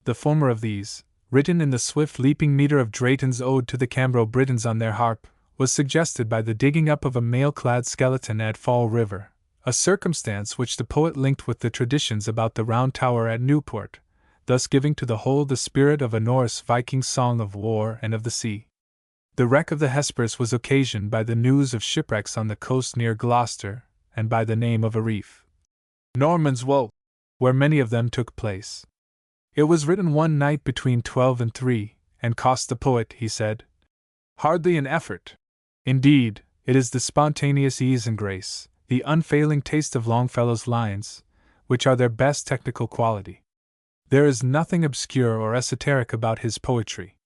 The former of these, written in the swift leaping meter of Drayton's Ode to the Cambro Britons on their harp, was suggested by the digging up of a mail-clad skeleton at Fall River, a circumstance which the poet linked with the traditions about the Round Tower at Newport, thus giving to the whole the spirit of a Norse Viking song of war and of the sea. The Wreck of the Hesperus was occasioned by the news of shipwrecks on the coast near Gloucester, and by the name of a reef, Norman's Woe, where many of them took place. It was written one night between 12 and 3, and cost the poet, he said, hardly an effort. Indeed, it is the spontaneous ease and grace, the unfailing taste of Longfellow's lines, which are their best technical quality. There is nothing obscure or esoteric about his poetry.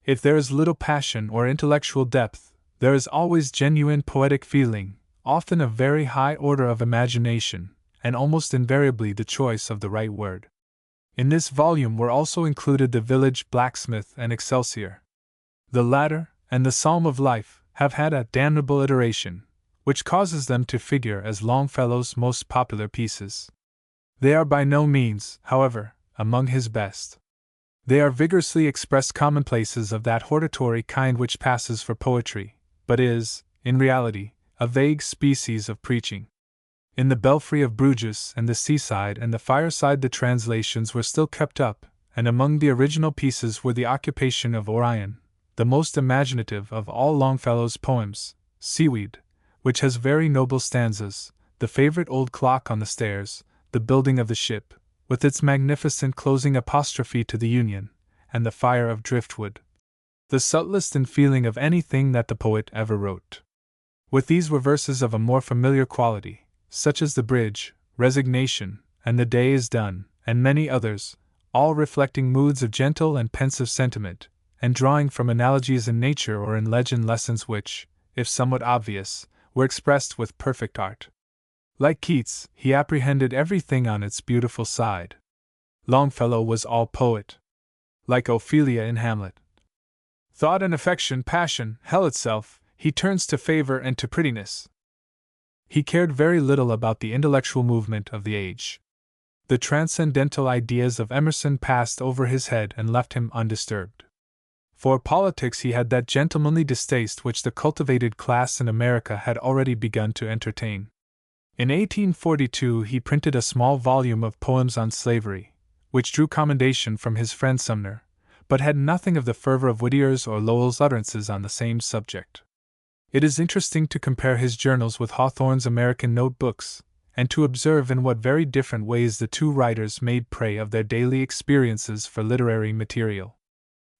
If there is little passion or intellectual depth, there is always genuine poetic feeling, often a very high order of imagination, and almost invariably the choice of the right word. In this volume were also included The Village Blacksmith and Excelsior. The latter, and The Psalm of Life, have had a damnable iteration, which causes them to figure as Longfellow's most popular pieces. They are by no means, however, among his best. They are vigorously expressed commonplaces of that hortatory kind which passes for poetry, but is, in reality, a vague species of preaching. In The Belfry of Bruges and The Seaside and the Fireside the translations were still kept up, and among the original pieces were The Occupation of Orion, the most imaginative of all Longfellow's poems, Seaweed, which has very noble stanzas, The Favorite Old Clock on the Stairs, The Building of the Ship, with its magnificent closing apostrophe to the Union, and The Fire of Driftwood, the subtlest in feeling of anything that the poet ever wrote. With these were verses of a more familiar quality, such as The Bridge, Resignation, and The Day is Done, and many others, all reflecting moods of gentle and pensive sentiment, and drawing from analogies in nature or in legend lessons which, if somewhat obvious, were expressed with perfect art. Like Keats, he apprehended everything on its beautiful side. Longfellow was all poet. Like Ophelia in Hamlet. Thought and affection, passion, hell itself, he turns to favor and to prettiness. He cared very little about the intellectual movement of the age. The transcendental ideas of Emerson passed over his head and left him undisturbed. For politics he had that gentlemanly distaste which the cultivated class in America had already begun to entertain. In 1842 he printed a small volume of poems on slavery, which drew commendation from his friend Sumner, but had nothing of the fervor of Whittier's or Lowell's utterances on the same subject. It is interesting to compare his journals with Hawthorne's American Notebooks, and to observe in what very different ways the two writers made prey of their daily experiences for literary material.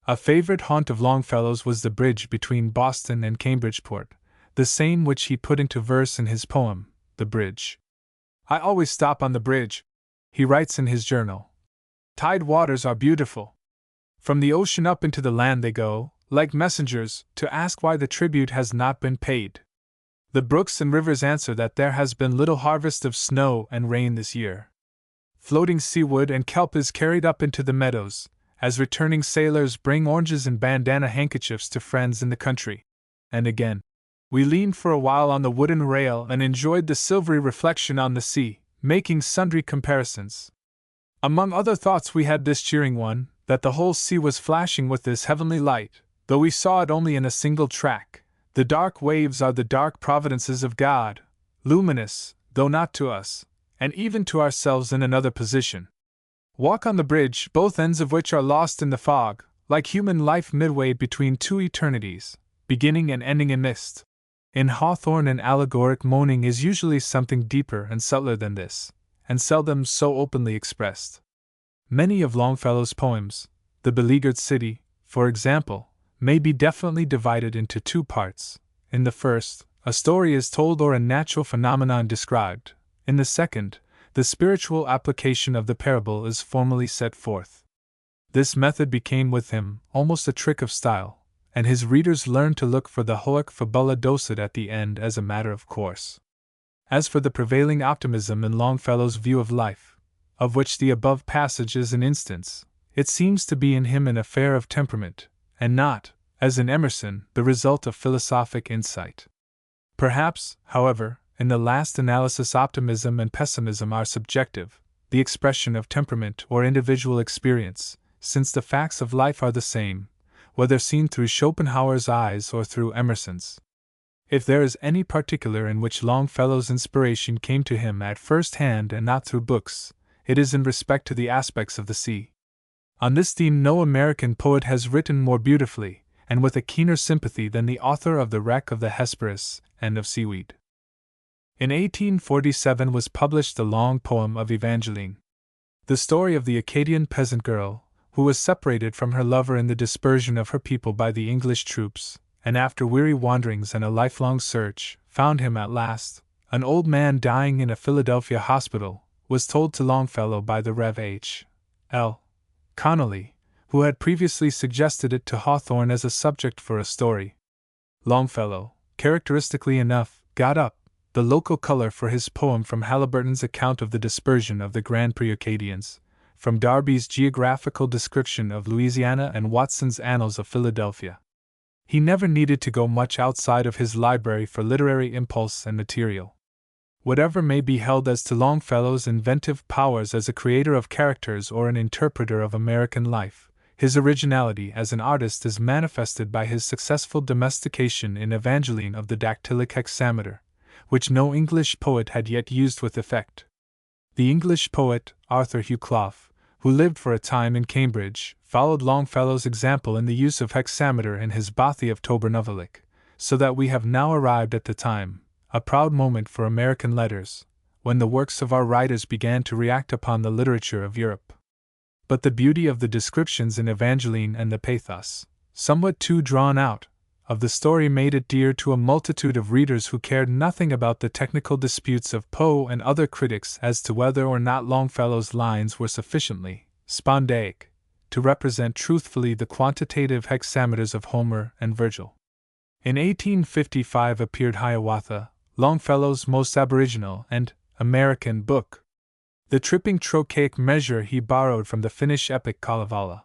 A favorite haunt of Longfellow's was the bridge between Boston and Cambridgeport, the same which he put into verse in his poem, The Bridge. "I always stop on the bridge," he writes in his journal. "Tide waters are beautiful. From the ocean up into the land they go, like messengers, to ask why the tribute has not been paid. The brooks and rivers answer that there has been little harvest of snow and rain this year. Floating seawood and kelp is carried up into the meadows, as returning sailors bring oranges and bandana handkerchiefs to friends in the country." And again, "We leaned for a while on the wooden rail and enjoyed the silvery reflection on the sea, making sundry comparisons. Among other thoughts we had this cheering one, that the whole sea was flashing with this heavenly light, though we saw it only in a single track. The dark waves are the dark providences of God, luminous, though not to us, and even to ourselves in another position. Walk on the bridge, both ends of which are lost in the fog, like human life midway between two eternities, beginning and ending in mist." In Hawthorne an allegoric moaning is usually something deeper and subtler than this, and seldom so openly expressed. Many of Longfellow's poems, The Beleaguered City, for example, may be definitely divided into two parts. In the first, a story is told or a natural phenomenon described. In the second, the spiritual application of the parable is formally set forth. This method became with him almost a trick of style, and his readers learned to look for the hoc fabula docet at the end as a matter of course. As for the prevailing optimism in Longfellow's view of life, of which the above passage is an instance, it seems to be in him an affair of temperament, and not, as in Emerson, the result of philosophic insight. Perhaps, however, in the last analysis optimism and pessimism are subjective, the expression of temperament or individual experience, since the facts of life are the same, whether seen through Schopenhauer's eyes or through Emerson's. If there is any particular in which Longfellow's inspiration came to him at first hand and not through books, it is in respect to the aspects of the sea. On this theme no American poet has written more beautifully, and with a keener sympathy than the author of The Wreck of the Hesperus and of Seaweed. In 1847 was published the long poem of Evangeline. The story of the Acadian peasant girl, who was separated from her lover in the dispersion of her people by the English troops, and after weary wanderings and a lifelong search, found him at last, an old man dying in a Philadelphia hospital, was told to Longfellow by the Rev. H. L. Connolly, who had previously suggested it to Hawthorne as a subject for a story. Longfellow, characteristically enough, got up the local color for his poem from Halliburton's account of the dispersion of the Grand Prix Acadians, from Darby's geographical description of Louisiana and Watson's Annals of Philadelphia. He never needed to go much outside of his library for literary impulse and material. Whatever may be held as to Longfellow's inventive powers as a creator of characters or an interpreter of American life, his originality as an artist is manifested by his successful domestication in Evangeline of the dactylic hexameter, which no English poet had yet used with effect. The English poet, Arthur Hugh Clough, who lived for a time in Cambridge, followed Longfellow's example in the use of hexameter in his Bothy of Tobernovelik, so that we have now arrived at the time, a proud moment for American letters, when the works of our writers began to react upon the literature of Europe. But the beauty of the descriptions in Evangeline and the pathos, somewhat too drawn out, of the story made it dear to a multitude of readers who cared nothing about the technical disputes of Poe and other critics as to whether or not Longfellow's lines were sufficiently spondaic to represent truthfully the quantitative hexameters of Homer and Virgil. In 1855 appeared Hiawatha, Longfellow's most aboriginal and American book. The tripping trochaic measure he borrowed from the Finnish epic Kalevala.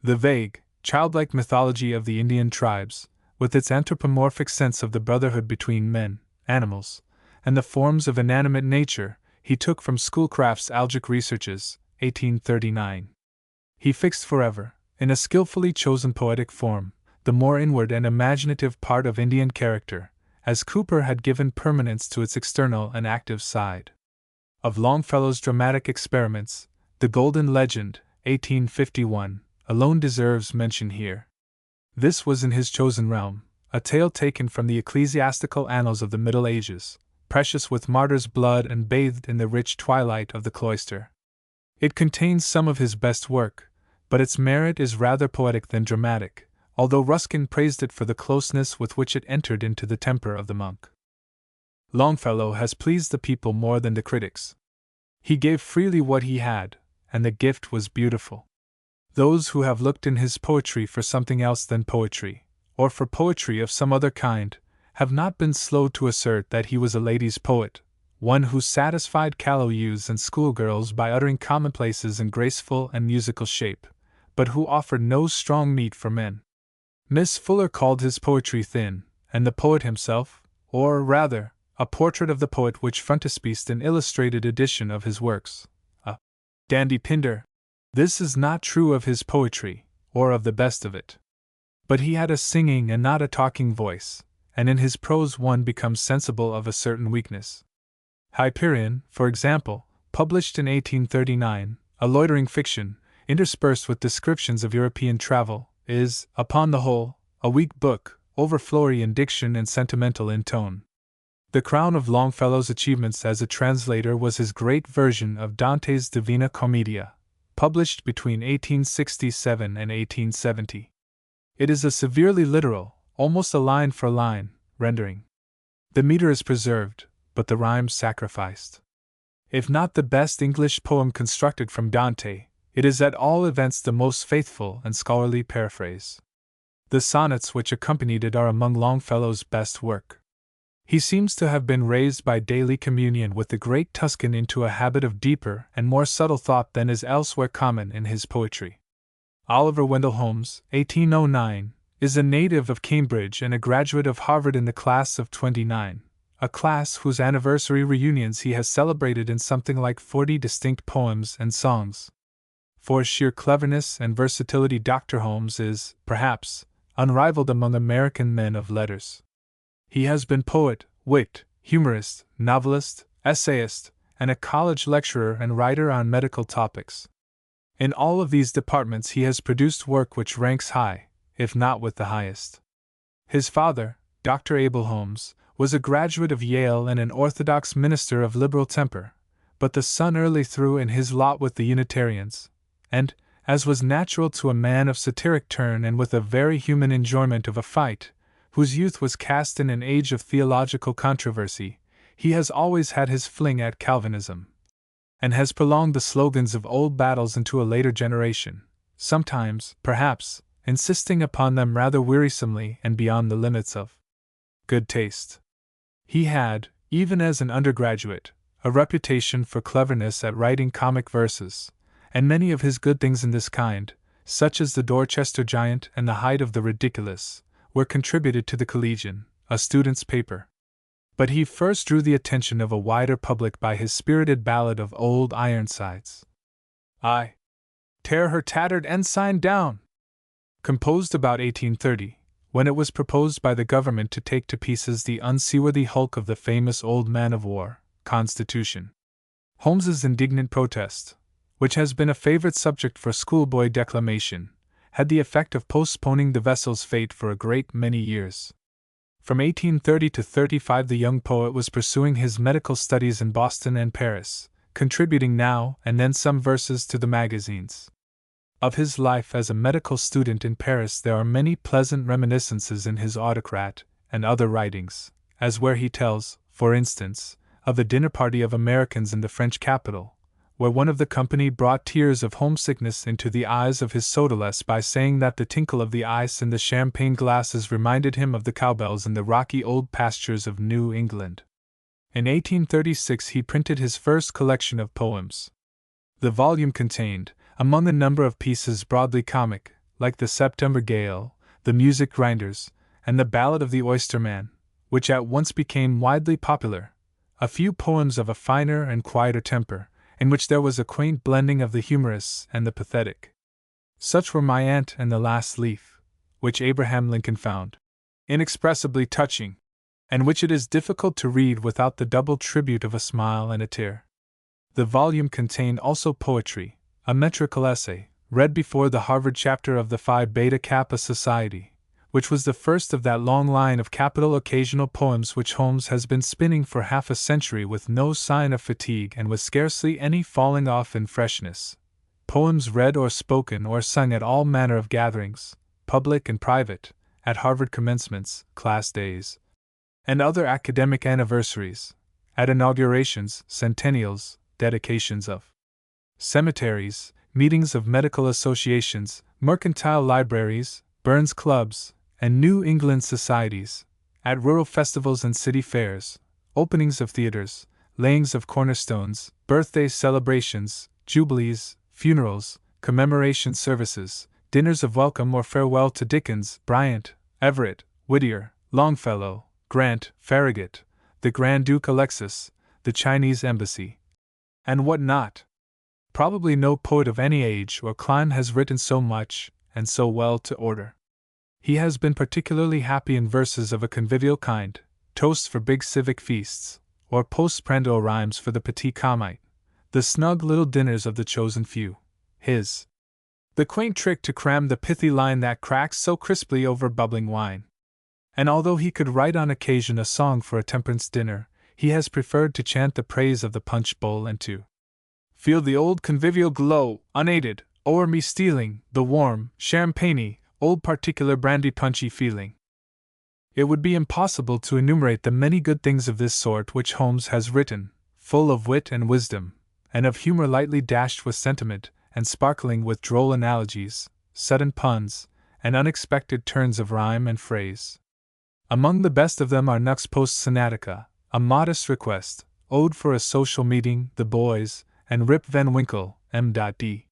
The vague, childlike mythology of the Indian tribes, with its anthropomorphic sense of the brotherhood between men, animals, and the forms of inanimate nature, he took from Schoolcraft's Algic Researches, 1839. He fixed forever, in a skillfully chosen poetic form, the more inward and imaginative part of Indian character, as Cooper had given permanence to its external and active side. Of Longfellow's dramatic experiments, The Golden Legend, 1851, alone deserves mention here. This was in his chosen realm, a tale taken from the ecclesiastical annals of the Middle Ages, precious with martyr's blood and bathed in the rich twilight of the cloister. It contains some of his best work, but its merit is rather poetic than dramatic, although Ruskin praised it for the closeness with which it entered into the temper of the monk. Longfellow has pleased the people more than the critics. He gave freely what he had, and the gift was beautiful. Those who have looked in his poetry for something else than poetry, or for poetry of some other kind, have not been slow to assert that he was a ladies' poet, one who satisfied callow youths and schoolgirls by uttering commonplaces in graceful and musical shape, but who offered no strong meat for men. Miss Fuller called his poetry thin, and the poet himself, or rather, a portrait of the poet which frontispiced an illustrated edition of his works, a dandy pinder. This is not true of his poetry, or of the best of it. But he had a singing and not a talking voice, and in his prose one becomes sensible of a certain weakness. Hyperion, for example, published in 1839, a loitering fiction, interspersed with descriptions of European travel, is, upon the whole, a weak book, over-flowery in diction and sentimental in tone. The crown of Longfellow's achievements as a translator was his great version of Dante's Divina Commedia, published between 1867 and 1870. It is a severely literal, almost a line-for-line, rendering. The meter is preserved, but the rhymes sacrificed. If not the best English poem constructed from Dante, it is at all events the most faithful and scholarly paraphrase. The sonnets which accompanied it are among Longfellow's best work. He seems to have been raised by daily communion with the great Tuscan into a habit of deeper and more subtle thought than is elsewhere common in his poetry. Oliver Wendell Holmes, 1809, is a native of Cambridge and a graduate of Harvard in the class of '29, a class whose anniversary reunions he has celebrated in something like 40 distinct poems and songs. For sheer cleverness and versatility, Dr. Holmes is, perhaps, unrivaled among American men of letters. He has been poet, wit, humorist, novelist, essayist, and a college lecturer and writer on medical topics. In all of these departments he has produced work which ranks high, if not with the highest. His father, Dr. Abel Holmes, was a graduate of Yale and an orthodox minister of liberal temper, but the son early threw in his lot with the Unitarians, and, as was natural to a man of satiric turn and with a very human enjoyment of a fight, whose youth was cast in an age of theological controversy, he has always had his fling at Calvinism, and has prolonged the slogans of old battles into a later generation, sometimes, perhaps, insisting upon them rather wearisomely and beyond the limits of good taste. He had, even as an undergraduate, a reputation for cleverness at writing comic verses, and many of his good things in this kind, such as the Dorchester Giant and the Height of the Ridiculous, were contributed to the Collegian, a student's paper. But he first drew the attention of a wider public by his spirited ballad of Old Ironsides. I tear her tattered ensign down! Composed about 1830, when it was proposed by the government to take to pieces the unseaworthy hulk of the famous old man-of-war, Constitution. Holmes's indignant protest, which has been a favorite subject for schoolboy declamation, had the effect of postponing the vessel's fate for a great many years. From 1830 to 35 the young poet was pursuing his medical studies in Boston and Paris, contributing now and then some verses to the magazines. Of his life as a medical student in Paris there are many pleasant reminiscences in his Autocrat and other writings, as where he tells, for instance, of a dinner party of Americans in the French capital, where one of the company brought tears of homesickness into the eyes of his sodaless by saying that the tinkle of the ice in the champagne glasses reminded him of the cowbells in the rocky old pastures of New England. In 1836 he printed his first collection of poems. The volume contained, among a number of pieces broadly comic, like the September Gale, the Music Grinders, and the Ballad of the Oysterman, which at once became widely popular, a few poems of a finer and quieter temper, in which there was a quaint blending of the humorous and the pathetic. Such were My Aunt and the Last Leaf, which Abraham Lincoln found inexpressibly touching, and which it is difficult to read without the double tribute of a smile and a tear. The volume contained also poetry, a metrical essay, read before the Harvard chapter of the Phi Beta Kappa Society, which was the first of that long line of capital occasional poems which Holmes has been spinning for half a century with no sign of fatigue and with scarcely any falling off in freshness. Poems read or spoken or sung at all manner of gatherings, public and private, at Harvard commencements, class days, and other academic anniversaries, at inaugurations, centennials, dedications of cemeteries, meetings of medical associations, mercantile libraries, Burns clubs, and New England societies, at rural festivals and city fairs, openings of theaters, layings of cornerstones, birthday celebrations, jubilees, funerals, commemoration services, dinners of welcome or farewell to Dickens, Bryant, Everett, Whittier, Longfellow, Grant, Farragut, the Grand Duke Alexis, the Chinese Embassy, and what not. Probably no poet of any age or clime has written so much, and so well to order. He has been particularly happy in verses of a convivial kind, toasts for big civic feasts, or postprandial rhymes for the petit comite, the snug little dinners of the chosen few. The quaint trick to cram the pithy line that cracks so crisply over bubbling wine, and although he could write on occasion a song for a temperance dinner, he has preferred to chant the praise of the punch bowl and to feel the old convivial glow, unaided, o'er me stealing, the warm, champagne-y, old particular brandy-punchy feeling. It would be impossible to enumerate the many good things of this sort which Holmes has written, full of wit and wisdom, and of humor lightly dashed with sentiment, and sparkling with droll analogies, sudden puns, and unexpected turns of rhyme and phrase. Among the best of them are Nux Post Sinatica, a modest request, Ode for a Social Meeting, The Boys, and Rip Van Winkle, M.D.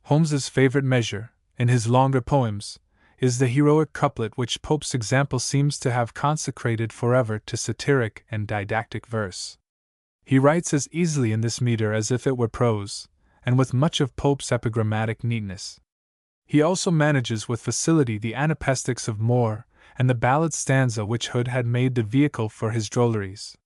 Holmes's favorite measure, in his longer poems, is the heroic couplet which Pope's example seems to have consecrated forever to satiric and didactic verse. He writes as easily in this meter as if it were prose, and with much of Pope's epigrammatic neatness. He also manages with facility the anapaestics of Moore, and the ballad stanza which Hood had made the vehicle for his drolleries.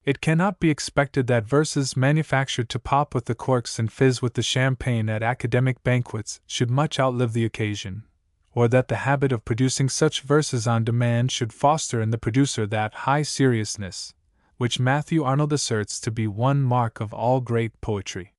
It cannot be expected that verses manufactured to pop with the corks and fizz with the champagne at academic banquets should much outlive the occasion, or that the habit of producing such verses on demand should foster in the producer that high seriousness, which Matthew Arnold asserts to be one mark of all great poetry.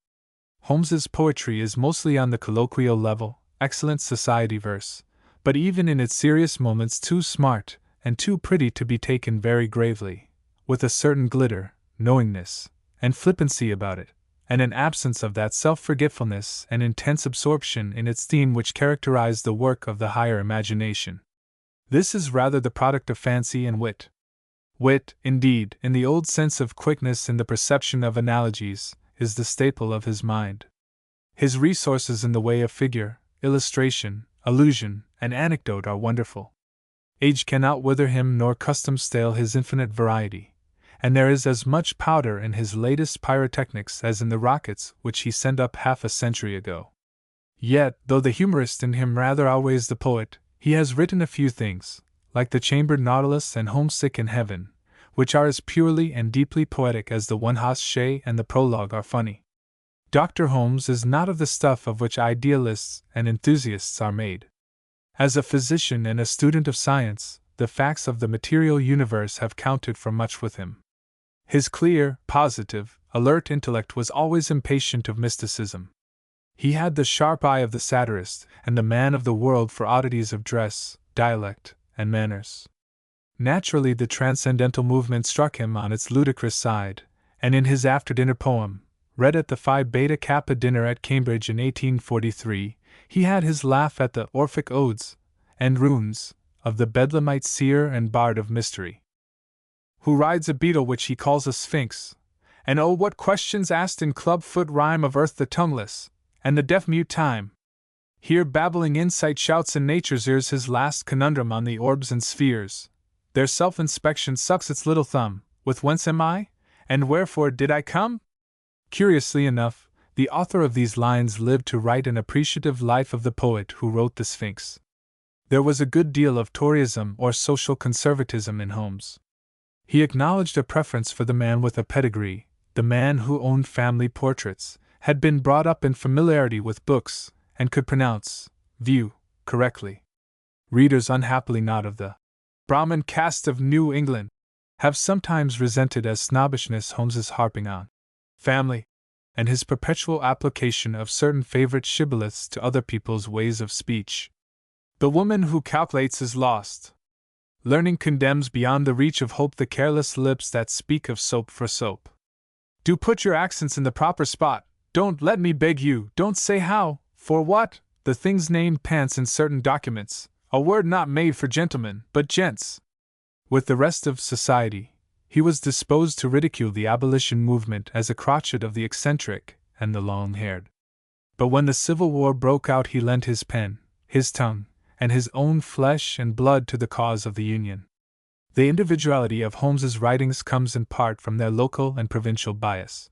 Holmes's poetry is mostly on the colloquial level, excellent society verse, but even in its serious moments too smart and too pretty to be taken very gravely, with a certain glitter, knowingness, and flippancy about it, and an absence of that self-forgetfulness and intense absorption in its theme which characterize the work of the higher imagination. This is rather the product of fancy and wit. Wit, indeed, in the old sense of quickness in the perception of analogies, is the staple of his mind. His resources in the way of figure, illustration, allusion, and anecdote are wonderful. Age cannot wither him nor custom stale his infinite variety, and there is as much powder in his latest pyrotechnics as in the rockets which he sent up half a century ago. Yet, though the humorist in him rather outweighs the poet, he has written a few things, like The Chambered Nautilus and Homesick in Heaven, which are as purely and deeply poetic as the One Hoss Shay and the prologue are funny. Dr. Holmes is not of the stuff of which idealists and enthusiasts are made. As a physician and a student of science, the facts of the material universe have counted for much with him. His clear, positive, alert intellect was always impatient of mysticism. He had the sharp eye of the satirist and the man of the world for oddities of dress, dialect, and manners. Naturally, the transcendental movement struck him on its ludicrous side, and in his after-dinner poem, read at the Phi Beta Kappa dinner at Cambridge in 1843, he had his laugh at the Orphic odes and runes of the Bedlamite seer and bard of mystery, who rides a beetle which he calls a sphinx, and oh, what questions asked in club-foot rhyme of earth the tongueless, and the deaf-mute time. Here babbling insight shouts in nature's ears his last conundrum on the orbs and spheres. Their self-inspection sucks its little thumb, with whence am I, and wherefore did I come? Curiously enough, the author of these lines lived to write an appreciative life of the poet who wrote the Sphinx. There was a good deal of Toryism or social conservatism in Holmes. He acknowledged a preference for the man with a pedigree, the man who owned family portraits, had been brought up in familiarity with books, and could pronounce view correctly. Readers unhappily not of the Brahmin caste of New England have sometimes resented as snobbishness Holmes's harping on family, and his perpetual application of certain favorite shibboleths to other people's ways of speech. The woman who calculates is lost. Learning condemns beyond the reach of hope the careless lips that speak of soap for soap. Do put your accents in the proper spot, don't, let me beg you, don't say how, for what, the things named pants in certain documents, a word not made for gentlemen, but gents. With the rest of society, he was disposed to ridicule the abolition movement as a crotchet of the eccentric and the long-haired. But when the Civil War broke out he lent his pen, his tongue, and his own flesh and blood to the cause of the Union. The individuality of Holmes's writings comes in part from their local and provincial bias.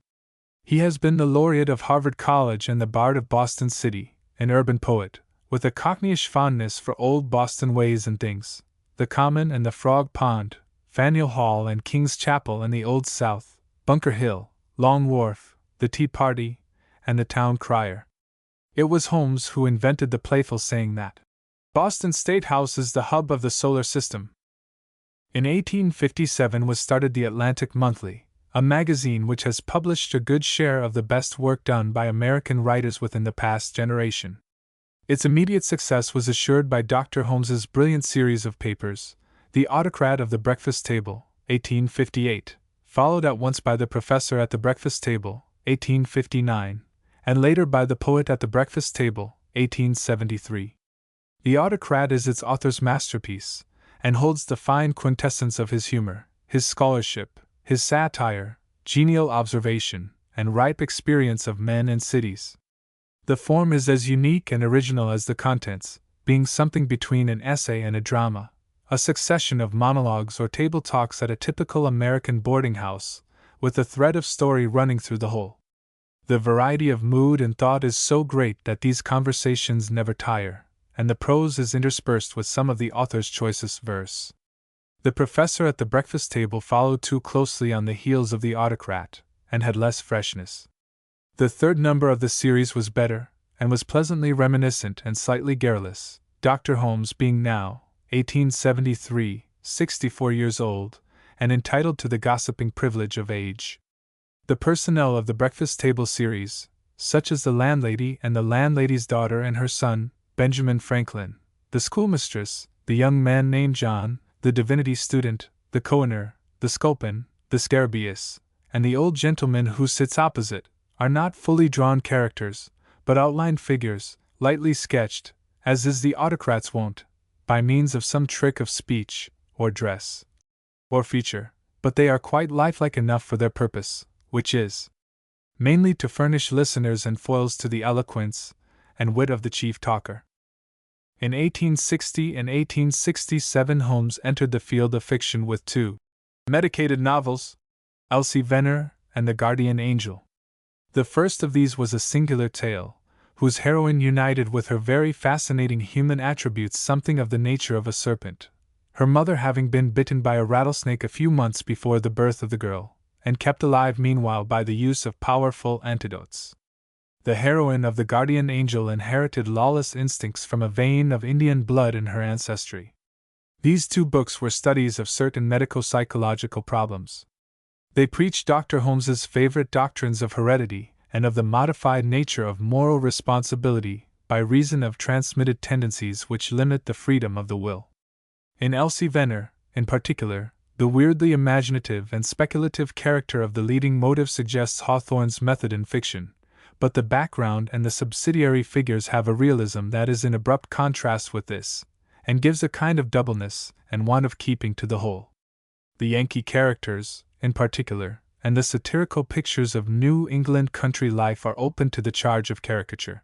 He has been the laureate of Harvard College and the bard of Boston City, an urban poet, with a cockneyish fondness for old Boston ways and things, the Common and the Frog Pond, Faneuil Hall and King's Chapel and the Old South, Bunker Hill, Long Wharf, the Tea Party, and the Town Crier. It was Holmes who invented the playful saying that Boston State House is the hub of the solar system. In 1857 was started the Atlantic Monthly, a magazine which has published a good share of the best work done by American writers within the past generation. Its immediate success was assured by Dr. Holmes's brilliant series of papers, The Autocrat of the Breakfast Table, 1858, followed at once by The Professor at the Breakfast Table, 1859, and later by The Poet at the Breakfast Table, 1873. The Autocrat is its author's masterpiece, and holds the fine quintessence of his humor, his scholarship, his satire, genial observation, and ripe experience of men and cities. The form is as unique and original as the contents, being something between an essay and a drama, a succession of monologues or table talks at a typical American boarding house, with a thread of story running through the whole. The variety of mood and thought is so great that these conversations never tire, and the prose is interspersed with some of the author's choicest verse. The Professor at the Breakfast Table followed too closely on the heels of The Autocrat, and had less freshness. The third number of the series was better, and was pleasantly reminiscent and slightly garrulous, Dr. Holmes being now, 1873, 64 years old, and entitled to the gossiping privilege of age. The personnel of the Breakfast Table series, such as the landlady and the landlady's daughter and her son, Benjamin Franklin, the schoolmistress, the young man named John, the divinity student, the cohener, the sculpin, the scarabaeus, and the old gentleman who sits opposite, are not fully drawn characters, but outlined figures, lightly sketched, as is the Autocrat's wont, by means of some trick of speech, or dress, or feature, but they are quite lifelike enough for their purpose, which is mainly to furnish listeners and foils to the eloquence and wit of the chief talker. In 1860 and 1867 Holmes entered the field of fiction with two medicated novels, Elsie Venner and The Guardian Angel. The first of these was a singular tale, whose heroine united with her very fascinating human attributes something of the nature of a serpent, her mother having been bitten by a rattlesnake a few months before the birth of the girl, and kept alive meanwhile by the use of powerful antidotes. The heroine of The Guardian Angel inherited lawless instincts from a vein of Indian blood in her ancestry. These two books were studies of certain medico-psychological problems. They preached Dr. Holmes's favorite doctrines of heredity and of the modified nature of moral responsibility by reason of transmitted tendencies which limit the freedom of the will. In Elsie Venner, in particular, the weirdly imaginative and speculative character of the leading motive suggests Hawthorne's method in fiction, but the background and the subsidiary figures have a realism that is in abrupt contrast with this, and gives a kind of doubleness and want of keeping to the whole. The Yankee characters, in particular, and the satirical pictures of New England country life are open to the charge of caricature.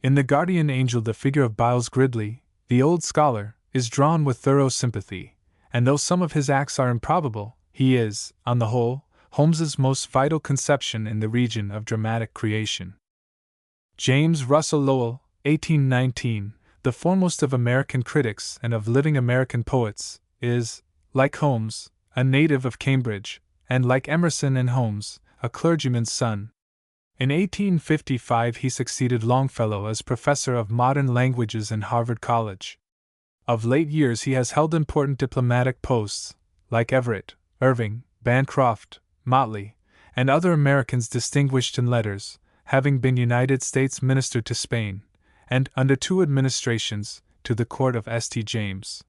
In The Guardian Angel the figure of Byles Gridley, the old scholar, is drawn with thorough sympathy, and though some of his acts are improbable, he is, on the whole, Holmes's most vital conception in the region of dramatic creation. James Russell Lowell, 1819, the foremost of American critics and of living American poets, is, like Holmes, a native of Cambridge, and like Emerson and Holmes, a clergyman's son. In 1855 he succeeded Longfellow as professor of modern languages in Harvard College. Of late years he has held important diplomatic posts, like Everett, Irving, Bancroft, Motley, and other Americans distinguished in letters, having been United States Minister to Spain, and, under two administrations, to the court of St. James.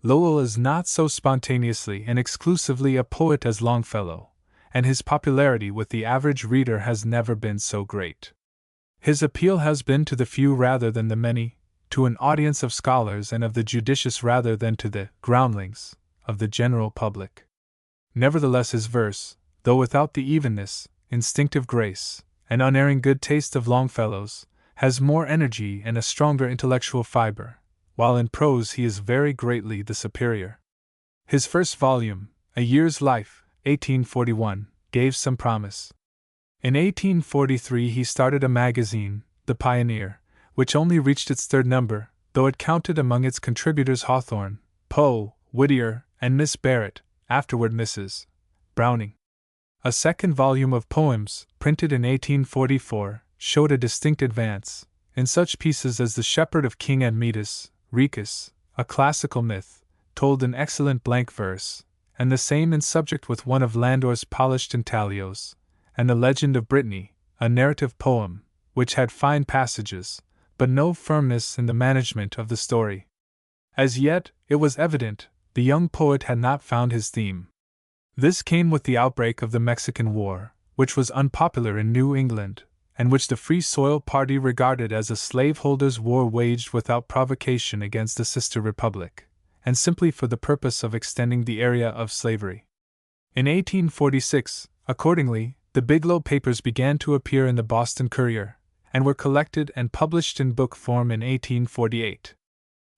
Lowell is not so spontaneously and exclusively a poet as Longfellow, and his popularity with the average reader has never been so great. His appeal has been to the few rather than the many, to an audience of scholars and of the judicious rather than to the groundlings of the general public. Nevertheless his verse, though without the evenness, instinctive grace, and unerring good taste of Longfellow's, has more energy and a stronger intellectual fiber, while in prose he is very greatly the superior. His first volume, A Year's Life, 1841, gave some promise. In 1843 he started a magazine, The Pioneer, which only reached its third number, though it counted among its contributors Hawthorne, Poe, Whittier, and Miss Barrett, afterward Mrs. Browning. A second volume of poems, printed in 1844, showed a distinct advance, in such pieces as The Shepherd of King Admetus, Rhecus, a classical myth, told in excellent blank verse, and the same in subject with one of Landor's polished intaglios, and The Legend of Brittany, a narrative poem, which had fine passages, but no firmness in the management of the story. As yet, it was evident, the young poet had not found his theme. This came with the outbreak of the Mexican War, which was unpopular in New England, and which the Free Soil Party regarded as a slaveholders' war waged without provocation against the sister republic, and simply for the purpose of extending the area of slavery. In 1846, accordingly, the Biglow Papers began to appear in the Boston Courier, and were collected and published in book form in 1848.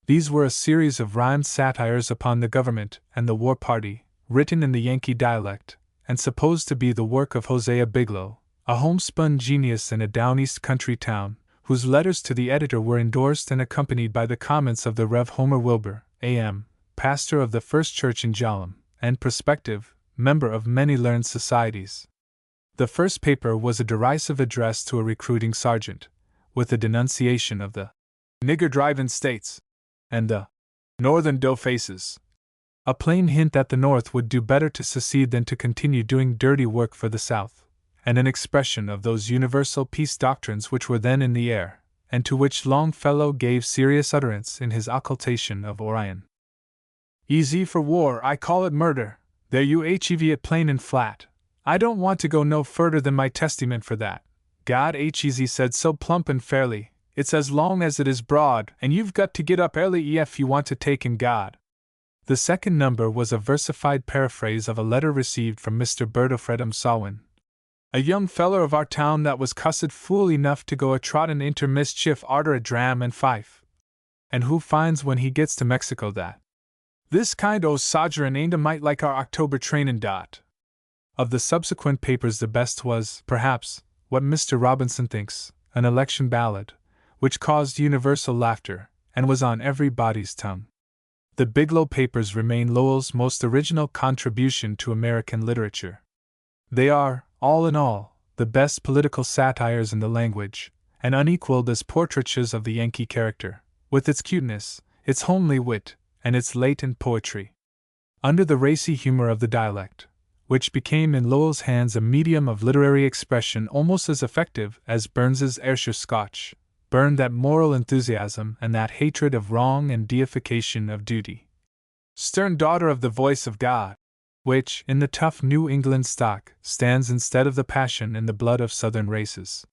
These were a series of rhymed satires upon the government and the war party, written in the Yankee dialect, and supposed to be the work of Hosea Biglow, a homespun genius in a down-east country town, whose letters to the editor were endorsed and accompanied by the comments of the Rev. Homer Wilbur, A.M., pastor of the First Church in Jalem, and prospective member of many learned societies. The first paper was a derisive address to a recruiting sergeant, with a denunciation of the nigger driving states and the northern dough faces, a plain hint that the North would do better to secede than to continue doing dirty work for the South, and an expression of those universal peace doctrines which were then in the air, and to which Longfellow gave serious utterance in his occultation of Orion. Easy for war, I call it murder, there you hev it plain and flat. I don't want to go no further than my testament for that. God hez said so plump and fairly, it's as long as it is broad, and you've got to get up early ef you want to take in God. The second number was a versified paraphrase of a letter received from Mr. Bertofredum Sawin, a young feller of our town that was cussed fool enough to go a-trottin' inter mischief arter a dram and fife, and who finds when he gets to Mexico that this kind o' sojerin' ain't a mite like our October trainin' dot. Of the subsequent papers the best was, perhaps, what Mr. Robinson thinks, an election ballad, which caused universal laughter, and was on everybody's tongue. The Biglow Papers remain Lowell's most original contribution to American literature. They are, all in all, the best political satires in the language, and unequaled as portraitures of the Yankee character, with its cuteness, its homely wit, and its latent poetry. Under the racy humor of the dialect, which became in Lowell's hands a medium of literary expression almost as effective as Burns's Ayrshire Scotch, burned that moral enthusiasm and that hatred of wrong and deification of duty. Stern daughter of the voice of God, which, in the tough New England stock, stands instead of the passion in the blood of Southern races.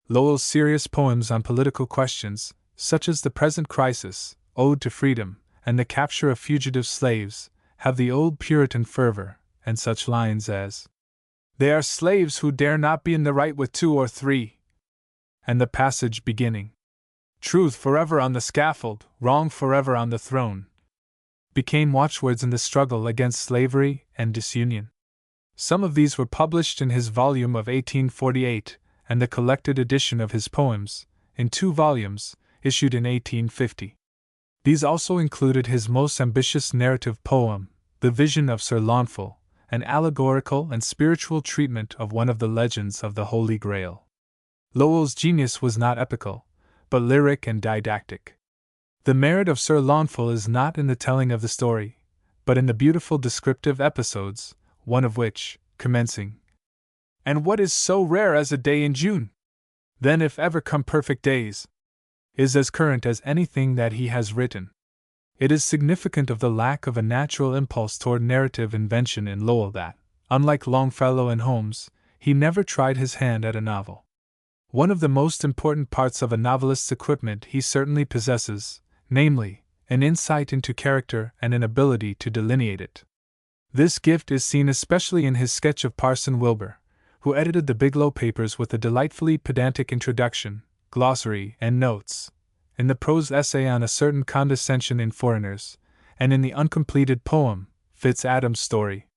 Lowell's serious poems on political questions, such as The Present Crisis, Ode to Freedom, and The Capture of Fugitive Slaves, have the old Puritan fervor, and such lines as, "They are slaves who dare not be in the right with 2 or 3, and the passage beginning, "Truth forever on the scaffold, wrong forever on the throne," became watchwords in the struggle against slavery and disunion. Some of these were published in his volume of 1848, and the collected edition of his poems, in 2 volumes, issued in 1850. These also included his most ambitious narrative poem, The Vision of Sir Launfal, an allegorical and spiritual treatment of one of the legends of the Holy Grail. Lowell's genius was not epical, but lyric and didactic. The merit of Sir Launfal is not in the telling of the story, but in the beautiful descriptive episodes, one of which, commencing, "And what is so rare as a day in June? Then if ever come perfect days," is as current as anything that he has written. It is significant of the lack of a natural impulse toward narrative invention in Lowell that, unlike Longfellow and Holmes, he never tried his hand at a novel. One of the most important parts of a novelist's equipment he certainly possesses, namely, an insight into character and an ability to delineate it. This gift is seen especially in his sketch of Parson Wilbur, who edited the Biglow Papers with a delightfully pedantic introduction, glossary, and notes, in the prose essay on a certain condescension in foreigners, and in the uncompleted poem, Fitz Adam's Story.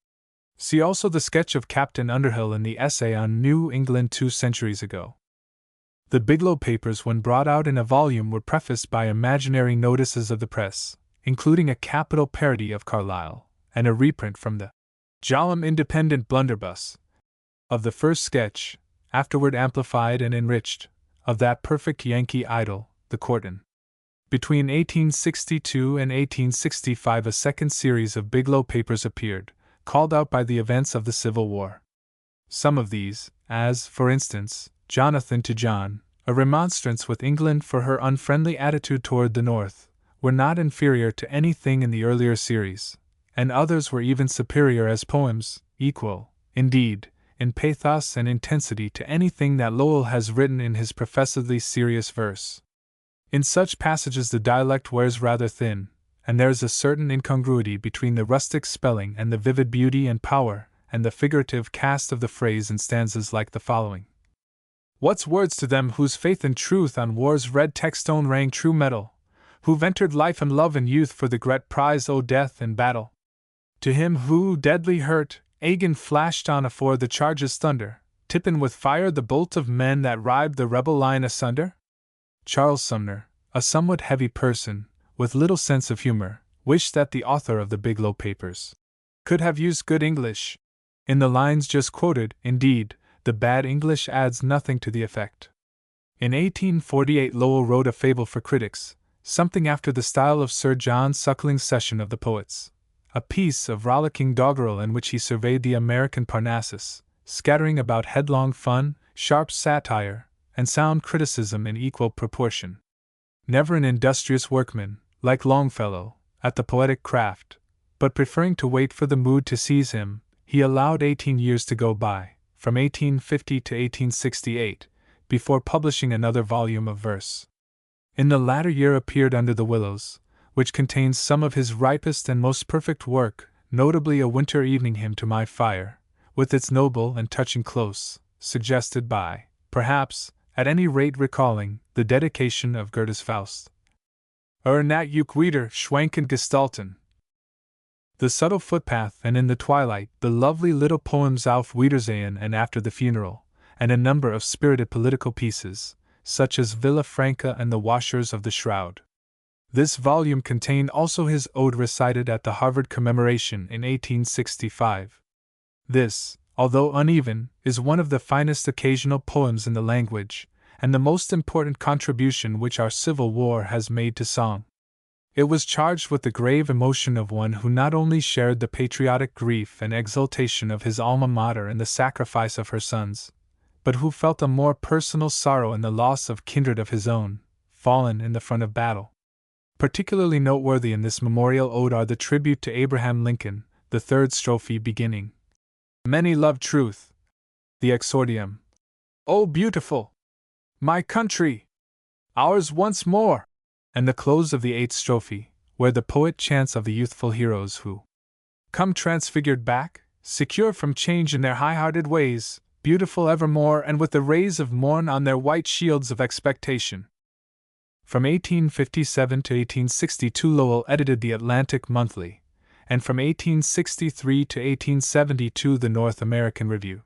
See also the sketch of Captain Underhill in the essay on New England 2 centuries ago. The Biglow Papers, when brought out in a volume, were prefaced by imaginary notices of the press, including a capital parody of Carlyle, and a reprint from the Jalem Independent Blunderbuss of the first sketch, afterward amplified and enriched, of that perfect Yankee idol, the Courtin'. Between 1862 and 1865 a second series of Bigelow papers appeared, called out by the events of the Civil War. Some of these, as, for instance, Jonathan to John, a remonstrance with England for her unfriendly attitude toward the North, were not inferior to anything in the earlier series, and others were even superior as poems, equal, indeed, in pathos and intensity to anything that Lowell has written in his professedly serious verse. In such passages the dialect wears rather thin, and there is a certain incongruity between the rustic spelling and the vivid beauty and power and the figurative cast of the phrase in stanzas like the following. What's words to them whose faith and truth on war's red techstone rang true metal, who've entered life and love and youth for the great prize o' death and battle? To him who, deadly hurt, Agin flashed on afore the charge's thunder, tippin' with fire the bolt of men that rived the rebel line asunder? Charles Sumner, a somewhat heavy person, with little sense of humor, wished that the author of the Bigelow papers could have used good English. In the lines just quoted, indeed, the bad English adds nothing to the effect. In 1848 Lowell wrote a fable for critics, something after the style of Sir John Suckling's Session of the Poets, a piece of rollicking doggerel in which he surveyed the American Parnassus, scattering about headlong fun, sharp satire, and sound criticism in equal proportion. Never an industrious workman, like Longfellow, at the poetic craft, but preferring to wait for the mood to seize him, he allowed 18 years to go by, from 1850 to 1868, before publishing another volume of verse. In the latter year appeared Under the Willows, which contains some of his ripest and most perfect work, notably A Winter Evening Hymn to My Fire, with its noble and touching close, suggested by, perhaps, at any rate recalling, the dedication of Goethe's Faust. Nat juk wieder schwankend gestalten. The Subtle Footpath and In the Twilight, the lovely little poems Auf Wiedersehen and After the Funeral, and a number of spirited political pieces, such as Villa Franca and The Washers of the Shroud. This volume contained also his ode recited at the Harvard Commemoration in 1865. This, although uneven, is one of the finest occasional poems in the language, and the most important contribution which our Civil War has made to song. It was charged with the grave emotion of one who not only shared the patriotic grief and exultation of his alma mater in the sacrifice of her sons, but who felt a more personal sorrow in the loss of kindred of his own, fallen in the front of battle. Particularly noteworthy in this memorial ode are the tribute to Abraham Lincoln, the third strophe beginning, Many love truth, the exordium, O beautiful, my country, ours once more, and the close of the eighth strophe, where the poet chants of the youthful heroes who come transfigured back, secure from change in their high-hearted ways, beautiful evermore and with the rays of morn on their white shields of expectation. From 1857 to 1862 Lowell edited the Atlantic Monthly, and from 1863 to 1872 the North American Review.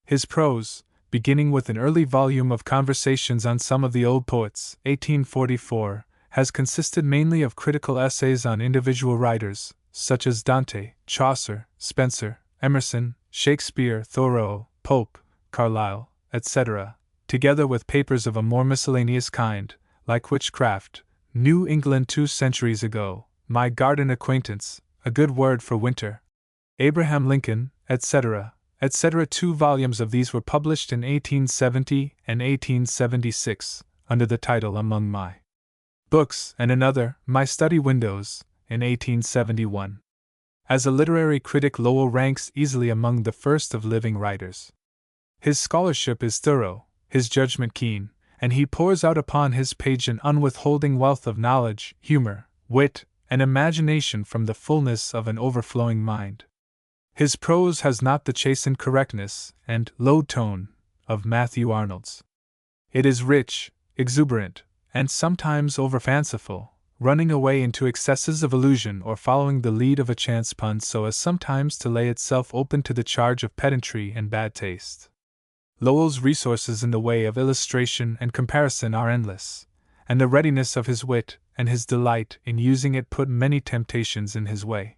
His prose, beginning with an early volume of Conversations on Some of the Old Poets, 1844, has consisted mainly of critical essays on individual writers, such as Dante, Chaucer, Spenser, Emerson, Shakespeare, Thoreau, Pope, Carlyle, etc., together with papers of a more miscellaneous kind, like Witchcraft, New England 2 Centuries Ago, My Garden Acquaintance, A Good Word for Winter, Abraham Lincoln, etc., etc. 2 volumes of these were published in 1870 and 1876, under the title Among My Books, and another, My Study Windows, in 1871. As a literary critic, Lowell ranks easily among the first of living writers. His scholarship is thorough, his judgment keen, and he pours out upon his page an unwithholding wealth of knowledge, humor, wit, and imagination from the fullness of an overflowing mind. His prose has not the chastened correctness and low tone of Matthew Arnold's. It is rich, exuberant, and sometimes over-fanciful, running away into excesses of allusion or following the lead of a chance pun so as sometimes to lay itself open to the charge of pedantry and bad taste. Lowell's resources in the way of illustration and comparison are endless, and the readiness of his wit and his delight in using it put many temptations in his way.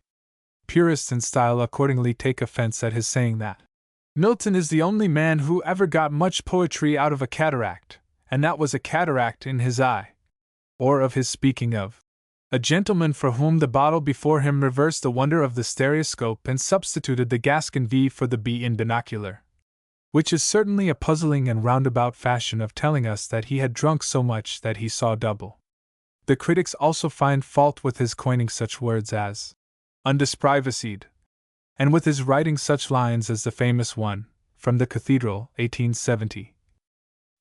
Purists in style accordingly take offense at his saying that Milton is the only man who ever got much poetry out of a cataract, and that was a cataract in his eye. or of his speaking of a gentleman for whom the bottle before him reversed the wonder of the stereoscope and substituted the Gascon V for the B in binocular. Which is certainly a puzzling and roundabout fashion of telling us that he had drunk so much that he saw double. The critics also find fault with his coining such words as undisprivaced, and with his writing such lines as the famous one, from the Cathedral, 1870.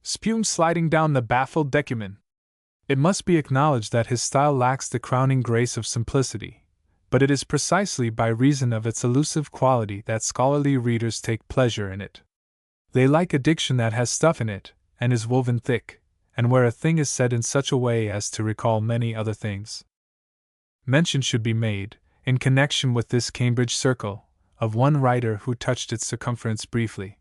Spume sliding down the baffled decuman. It must be acknowledged that his style lacks the crowning grace of simplicity, but it is precisely by reason of its elusive quality that scholarly readers take pleasure in it. They like a diction that has stuff in it, and is woven thick, and where a thing is said in such a way as to recall many other things. Mention should be made, in connection with this Cambridge circle, of one writer who touched its circumference briefly.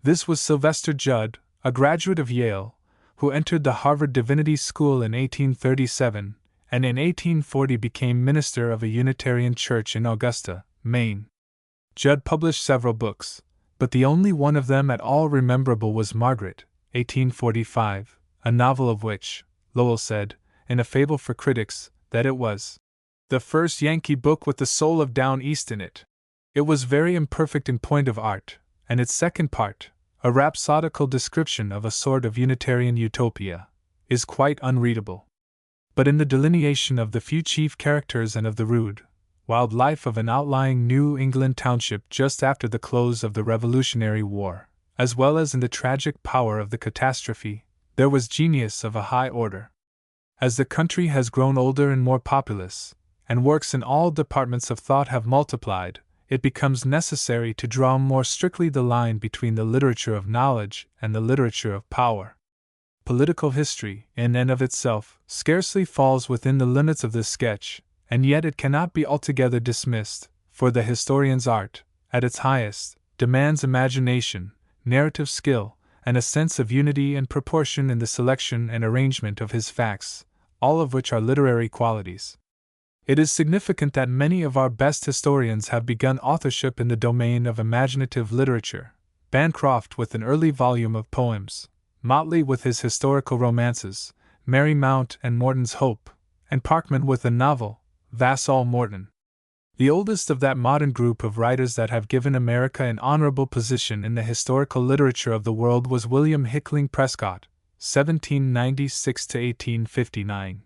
This was Sylvester Judd, a graduate of Yale, who entered the Harvard Divinity School in 1837, and in 1840 became minister of a Unitarian church in Augusta, Maine. Judd published several books, but the only one of them at all rememberable was Margaret, 1845, a novel of which, Lowell said, in a fable for critics, that it was the first Yankee book with the soul of Down East in it. It was very imperfect in point of art, and its second part, a rhapsodical description of a sort of Unitarian utopia, is quite unreadable. But in the delineation of the few chief characters and of the rude, wild life of an outlying New England township just after the close of the Revolutionary War, as well as in the tragic power of the catastrophe, there was genius of a high order. As the country has grown older and more populous, and works in all departments of thought have multiplied, it becomes necessary to draw more strictly the line between the literature of knowledge and the literature of power. Political history, in and of itself, scarcely falls within the limits of this sketch, and yet it cannot be altogether dismissed, for the historian's art, at its highest, demands imagination, narrative skill, and a sense of unity and proportion in the selection and arrangement of his facts, all of which are literary qualities. It is significant that many of our best historians have begun authorship in the domain of imaginative literature, Bancroft with an early volume of poems, Motley with his historical romances, Marymount and Morton's Hope, and Parkman with a novel, Vassall Morton. The oldest of that modern group of writers that have given America an honorable position in the historical literature of the world was William Hickling Prescott, 1796 to 1859.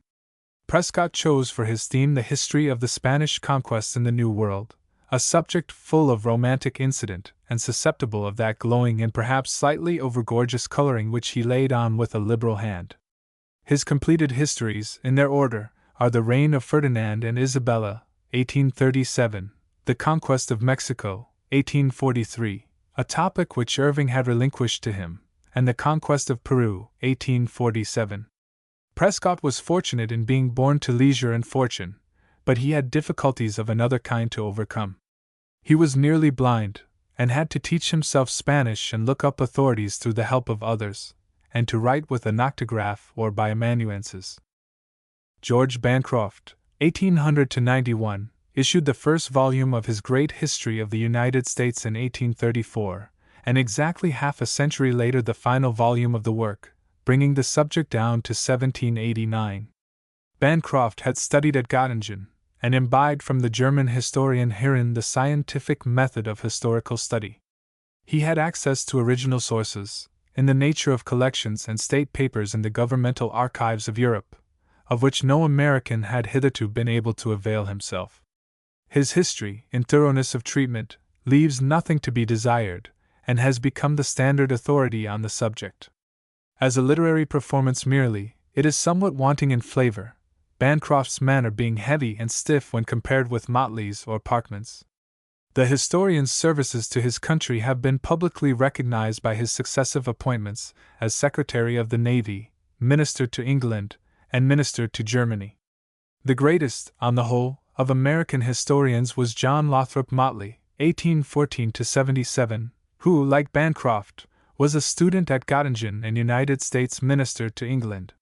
Prescott chose for his theme the history of the Spanish conquest in the New World, a subject full of romantic incident and susceptible of that glowing and perhaps slightly over-gorgeous coloring which he laid on with a liberal hand. His completed histories, in their order, are The Reign of Ferdinand and Isabella, 1837, The Conquest of Mexico, 1843, a topic which Irving had relinquished to him, and The Conquest of Peru, 1847. Prescott was fortunate in being born to leisure and fortune, but he had difficulties of another kind to overcome. He was nearly blind, and had to teach himself Spanish and look up authorities through the help of others, and to write with a noctograph or by amanuenses. George Bancroft, 1800–91, issued the first volume of his great History of the United States in 1834, and exactly half a century later the final volume of the work, bringing the subject down to 1789. Bancroft had studied at Göttingen, and imbibed from the German historian Heeren the scientific method of historical study. He had access to original sources, in the nature of collections and state papers in the governmental archives of Europe, of which no American had hitherto been able to avail himself. His history, in thoroughness of treatment, leaves nothing to be desired, and has become the standard authority on the subject. As a literary performance merely, it is somewhat wanting in flavor, Bancroft's manner being heavy and stiff when compared with Motley's or Parkman's. The historian's services to his country have been publicly recognized by his successive appointments as Secretary of the Navy, Minister to England, and Minister to Germany. The greatest, on the whole, of American historians was John Lothrop Motley, 1814–77, who, like Bancroft, was a student at Göttingen and United States Minister to England.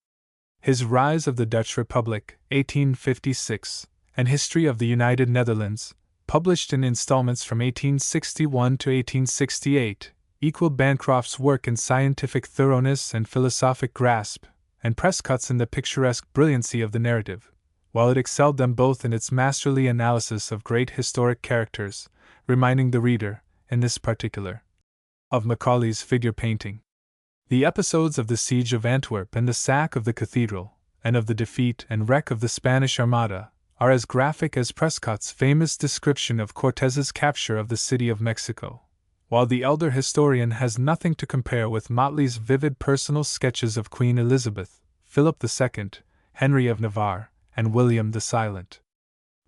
His Rise of the Dutch Republic, 1856, and History of the United Netherlands, published in installments from 1861 to 1868, equaled Bancroft's work in scientific thoroughness and philosophic grasp, and Prescott's in the picturesque brilliancy of the narrative, while it excelled them both in its masterly analysis of great historic characters, reminding the reader, in this particular, of Macaulay's figure painting. The episodes of the siege of Antwerp and the sack of the cathedral, and of the defeat and wreck of the Spanish Armada, are as graphic as Prescott's famous description of Cortez's capture of the city of Mexico, while the elder historian has nothing to compare with Motley's vivid personal sketches of Queen Elizabeth, Philip II, Henry of Navarre, and William the Silent.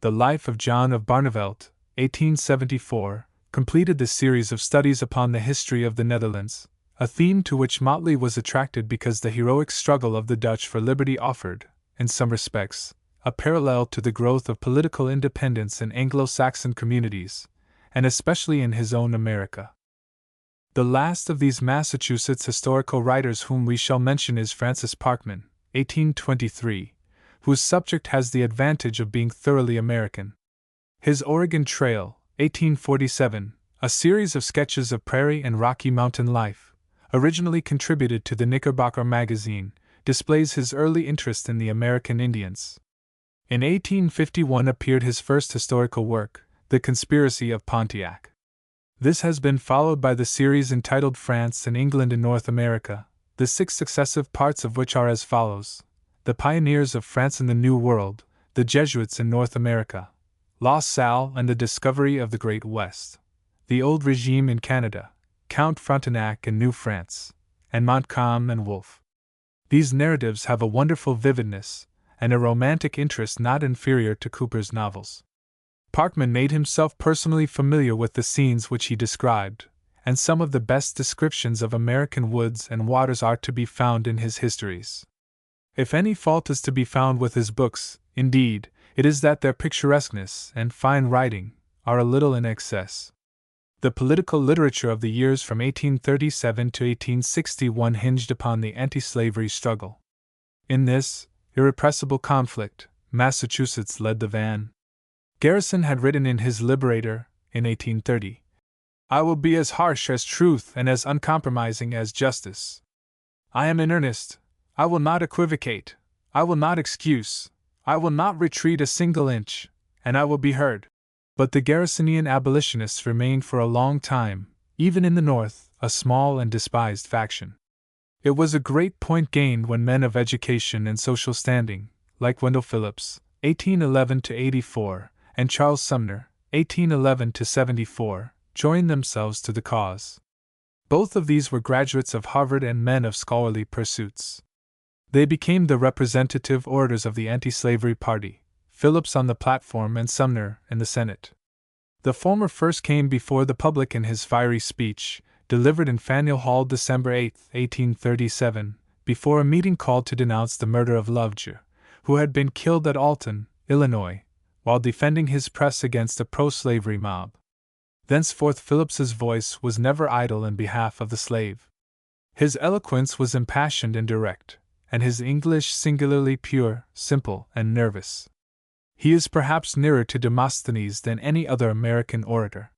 The Life of John of Barneveld, 1874, completed the series of studies upon the history of the Netherlands, a theme to which Motley was attracted because the heroic struggle of the Dutch for liberty offered, in some respects, a parallel to the growth of political independence in Anglo-Saxon communities, and especially in his own America. The last of these Massachusetts historical writers whom we shall mention is Francis Parkman, 1823, whose subject has the advantage of being thoroughly American. His Oregon Trail, 1847, a series of sketches of prairie and Rocky Mountain life, originally contributed to the Knickerbocker magazine, displays his early interest in the American Indians. In 1851 appeared his first historical work, The Conspiracy of Pontiac. This has been followed by the series entitled France and England in North America, the 6 successive parts of which are as follows: The Pioneers of France in the New World, The Jesuits in North America, La Salle and the Discovery of the Great West, The Old Regime in Canada, Count Frontenac in New France, and Montcalm and Wolfe. These narratives have a wonderful vividness, and a romantic interest not inferior to Cooper's novels. Parkman made himself personally familiar with the scenes which he described, and some of the best descriptions of American woods and waters are to be found in his histories. If any fault is to be found with his books, indeed, it is that their picturesqueness and fine writing are a little in excess. The political literature of the years from 1837 to 1861 hinged upon the anti-slavery struggle. In this irrepressible conflict, Massachusetts led the van. Garrison had written in his Liberator, in 1830, "I will be as harsh as truth and as uncompromising as justice. I am in earnest. I will not equivocate. I will not excuse. I will not retreat a single inch, and I will be heard." But the Garrisonian abolitionists remained for a long time, even in the North, a small and despised faction. It was a great point gained when men of education and social standing, like Wendell Phillips, 1811–84, and Charles Sumner, 1811–74, joined themselves to the cause. Both of these were graduates of Harvard and men of scholarly pursuits. They became the representative orators of the anti-slavery party, Phillips on the platform and Sumner in the Senate. The former first came before the public in his fiery speech, delivered in Faneuil Hall December 8, 1837, before a meeting called to denounce the murder of Lovejoy, who had been killed at Alton, Illinois, while defending his press against a pro-slavery mob. Thenceforth Phillips's voice was never idle in behalf of the slave. His eloquence was impassioned and direct, and his English singularly pure, simple, and nervous. He is perhaps nearer to Demosthenes than any other American orator.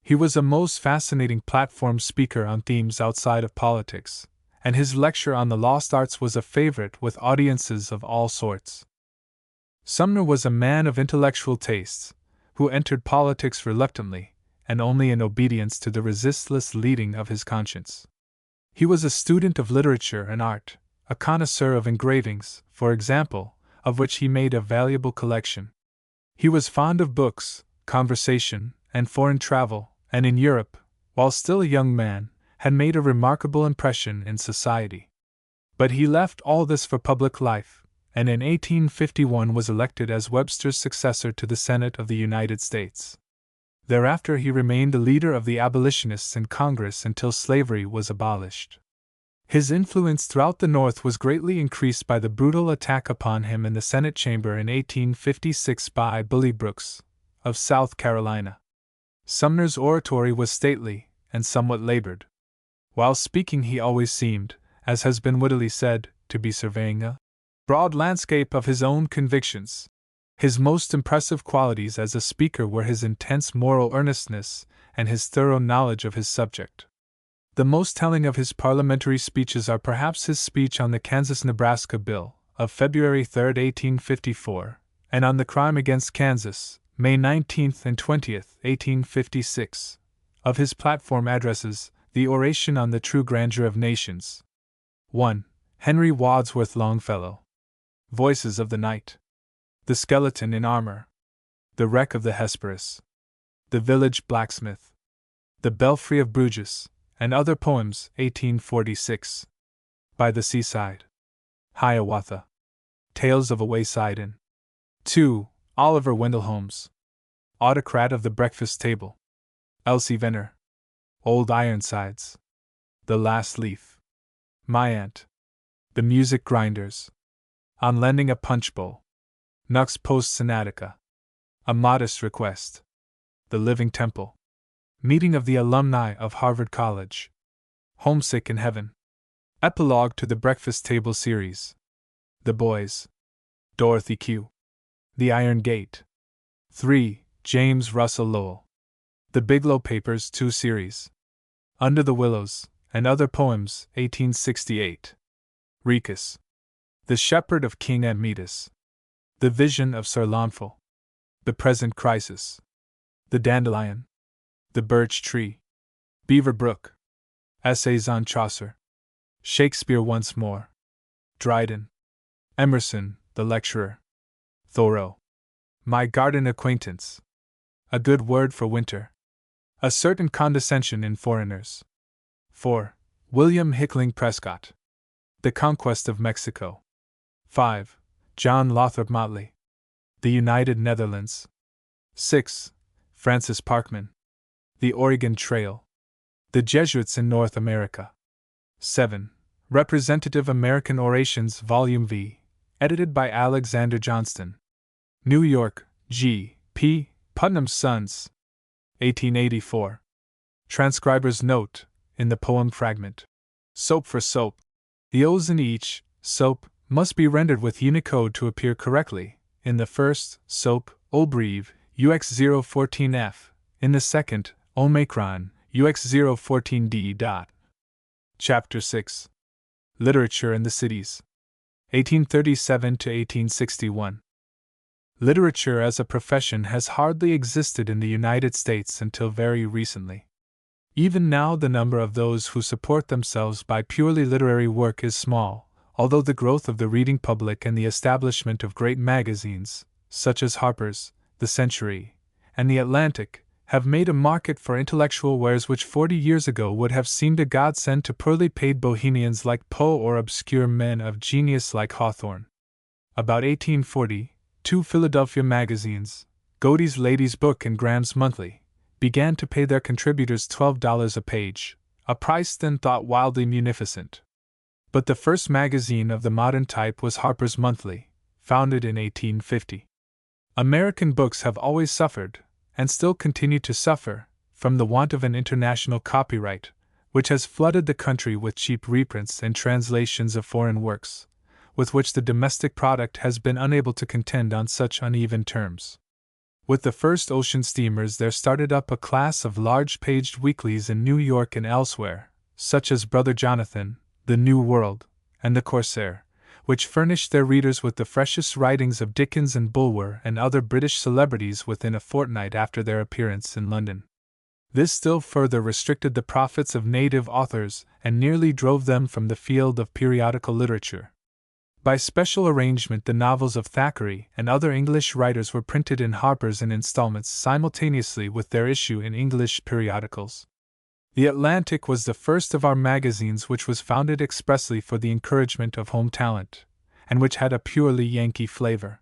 He was a most fascinating platform speaker on themes outside of politics, and his lecture on the lost arts was a favorite with audiences of all sorts. Sumner was a man of intellectual tastes, who entered politics reluctantly, and only in obedience to the resistless leading of his conscience. He was a student of literature and art, a connoisseur of engravings, for example, of which he made a valuable collection. He was fond of books, conversation, and foreign travel, and in Europe, while still a young man, had made a remarkable impression in society. But he left all this for public life, and in 1851 was elected as Webster's successor to the Senate of the United States. Thereafter he remained the leader of the abolitionists in Congress until slavery was abolished. His influence throughout the North was greatly increased by the brutal attack upon him in the Senate chamber in 1856 by Bully Brooks, of South Carolina. Sumner's oratory was stately, and somewhat labored. While speaking he always seemed, as has been wittily said, to be surveying a broad landscape of his own convictions. His most impressive qualities as a speaker were his intense moral earnestness and his thorough knowledge of his subject. The most telling of his parliamentary speeches are perhaps his speech on the Kansas-Nebraska Bill of February 3, 1854, and on the crime against Kansas, May 19 and 20, 1856. Of his platform addresses, the Oration on the True Grandeur of Nations. 1. Henry Wadsworth Longfellow. Voices of the Night. The Skeleton in Armor. The Wreck of the Hesperus. The Village Blacksmith. The Belfry of Bruges, and Other Poems, 1846. By the Seaside. Hiawatha. Tales of a Wayside Inn. 2. Oliver Wendell Holmes. Autocrat of the Breakfast Table. Elsie Venner. Old Ironsides. The Last Leaf. My Aunt. The Music Grinders. On Lending a Punch Bowl. Nux Post Sinatica. A Modest Request. The Living Temple. Meeting of the Alumni of Harvard College. Homesick in Heaven. Epilogue to the Breakfast Table Series. The Boys. Dorothy Q. The Iron Gate. 3. James Russell Lowell. The Biglow Papers 2 Series. Under the Willows, and Other Poems, 1868. Ricus. The Shepherd of King Admetus. The Vision of Sir Launfal. The Present Crisis. The Dandelion. The Birch Tree. Beaver Brook. Essays on Chaucer. Shakespeare Once More. Dryden. Emerson, the Lecturer. Thoreau. My Garden Acquaintance. A Good Word for Winter. A Certain Condescension in Foreigners. 4. William Hickling Prescott. The Conquest of Mexico. 5. John Lothrop Motley. The United Netherlands. 6. Francis Parkman. The Oregon Trail. The Jesuits in North America. 7. Representative American Orations Volume V, edited by Alexander Johnston. New York, G. P. Putnam's Sons. 1884. Transcriber's note, in the poem fragment. Soap for soap. The O's in each soap must be rendered with Unicode to appear correctly. In the first, soap, Obreve, UX014F. In the second, Omicron, UX014D. Chapter 6. Literature in the Cities. 1837 to 1861. Literature as a profession has hardly existed in the United States until very recently. Even now, the number of those who support themselves by purely literary work is small, although the growth of the reading public and the establishment of great magazines, such as Harper's, The Century, and The Atlantic, have made a market for intellectual wares which 40 years ago would have seemed a godsend to poorly paid bohemians like Poe or obscure men of genius like Hawthorne. About 1840, two Philadelphia magazines, Godey's Lady's Book and Graham's Monthly, began to pay their contributors $12 a page, a price then thought wildly munificent. But the first magazine of the modern type was Harper's Monthly, founded in 1850. American books have always suffered, and still continue to suffer, from the want of an international copyright, which has flooded the country with cheap reprints and translations of foreign works, with which the domestic product has been unable to contend on such uneven terms. With the first ocean steamers there started up a class of large-paged weeklies in New York and elsewhere, such as Brother Jonathan, The New World, and The Corsair, which furnished their readers with the freshest writings of Dickens and Bulwer and other British celebrities within a fortnight after their appearance in London. This still further restricted the profits of native authors and nearly drove them from the field of periodical literature. By special arrangement, the novels of Thackeray and other English writers were printed in Harper's in installments simultaneously with their issue in English periodicals. The Atlantic was the first of our magazines which was founded expressly for the encouragement of home talent, and which had a purely Yankee flavor.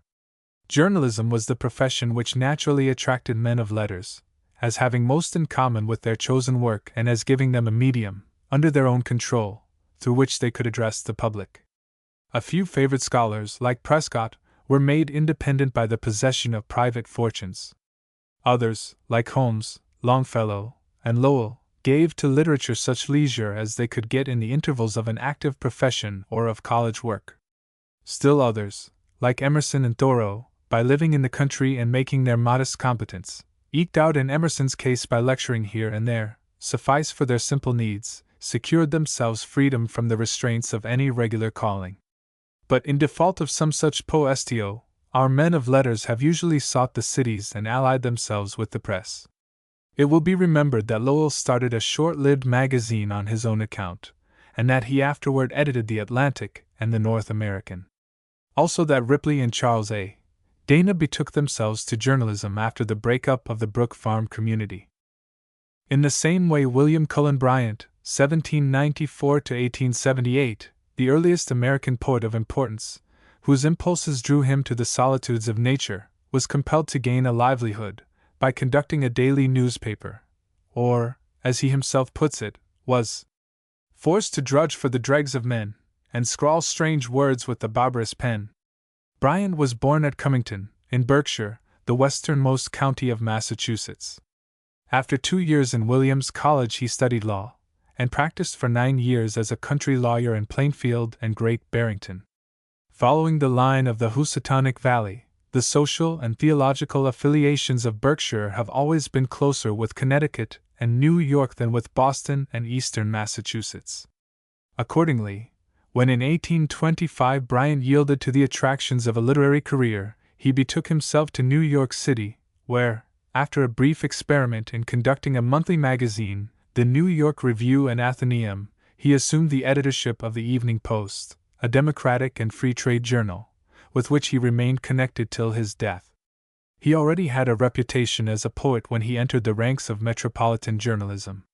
Journalism was the profession which naturally attracted men of letters, as having most in common with their chosen work and as giving them a medium, under their own control, through which they could address the public. A few favored scholars, like Prescott, were made independent by the possession of private fortunes. Others, like Holmes, Longfellow, and Lowell, gave to literature such leisure as they could get in the intervals of an active profession or of college work. Still others, like Emerson and Thoreau, by living in the country and making their modest competence, eked out in Emerson's case by lecturing here and there, suffice for their simple needs, secured themselves freedom from the restraints of any regular calling. But in default of some such poestio, our men of letters have usually sought the cities and allied themselves with the press. It will be remembered that Lowell started a short-lived magazine on his own account, and that he afterward edited the Atlantic and the North American. Also that Ripley and Charles A. Dana betook themselves to journalism after the breakup of the Brook Farm community. In the same way William Cullen Bryant, 1794 to 1878, the earliest American poet of importance, whose impulses drew him to the solitudes of nature, was compelled to gain a livelihood by conducting a daily newspaper, or, as he himself puts it, was forced to drudge for the dregs of men, and scrawl strange words with the barbarous pen. Bryant was born at Cummington, in Berkshire, the westernmost county of Massachusetts. After 2 years in Williams College he studied law, and practiced for 9 years as a country lawyer in Plainfield and Great Barrington. Following the line of the Housatonic Valley, the social and theological affiliations of Berkshire have always been closer with Connecticut and New York than with Boston and eastern Massachusetts. Accordingly, when in 1825 Bryant yielded to the attractions of a literary career, he betook himself to New York City, where, after a brief experiment in conducting a monthly magazine, the New York Review and Athenaeum, he assumed the editorship of the Evening Post, a democratic and free trade journal, with which he remained connected till his death. He already had a reputation as a poet when he entered the ranks of metropolitan journalism.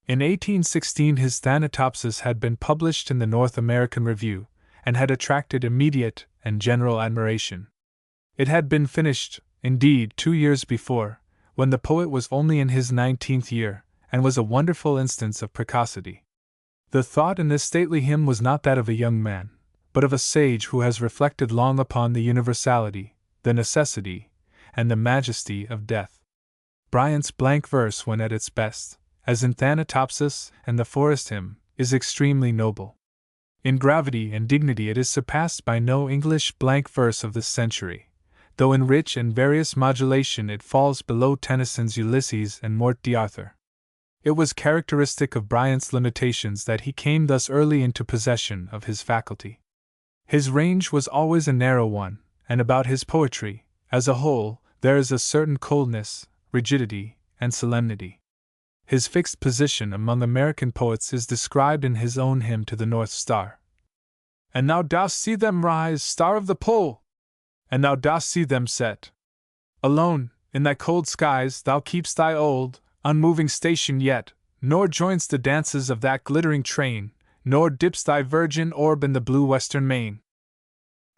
In 1816 his Thanatopsis had been published in the North American Review, and had attracted immediate and general admiration. It had been finished, indeed, 2 years before, when the poet was only in his 19th year, and was a wonderful instance of precocity. The thought in this stately hymn was not that of a young man, but of a sage who has reflected long upon the universality, the necessity, and the majesty of death. Bryant's blank verse, when at its best, as in Thanatopsis and the Forest Hymn, is extremely noble. In gravity and dignity it is surpassed by no English blank verse of this century, though in rich and various modulation it falls below Tennyson's Ulysses and Morte d'Arthur. It was characteristic of Bryant's limitations that he came thus early into possession of his faculty. His range was always a narrow one, and about his poetry, as a whole, there is a certain coldness, rigidity, and solemnity. His fixed position among American poets is described in his own hymn to the North Star. And thou dost see them rise, star of the pole! And thou dost see them set. Alone, in thy cold skies, thou keep'st thy old, unmoving station yet, nor join'st the dances of that glittering train, nor dipp'st thy virgin orb in the blue western main.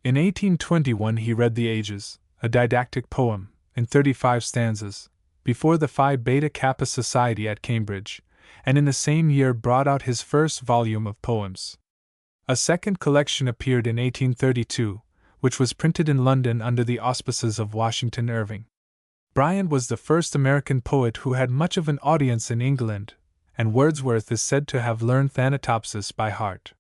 In 1821 he read The Ages, a didactic poem, in 35 stanzas, before the Phi Beta Kappa Society at Cambridge, and in the same year brought out his first volume of poems. A second collection appeared in 1832, which was printed in London under the auspices of Washington Irving. Bryant was the first American poet who had much of an audience in England, and Wordsworth is said to have learned Thanatopsis by heart.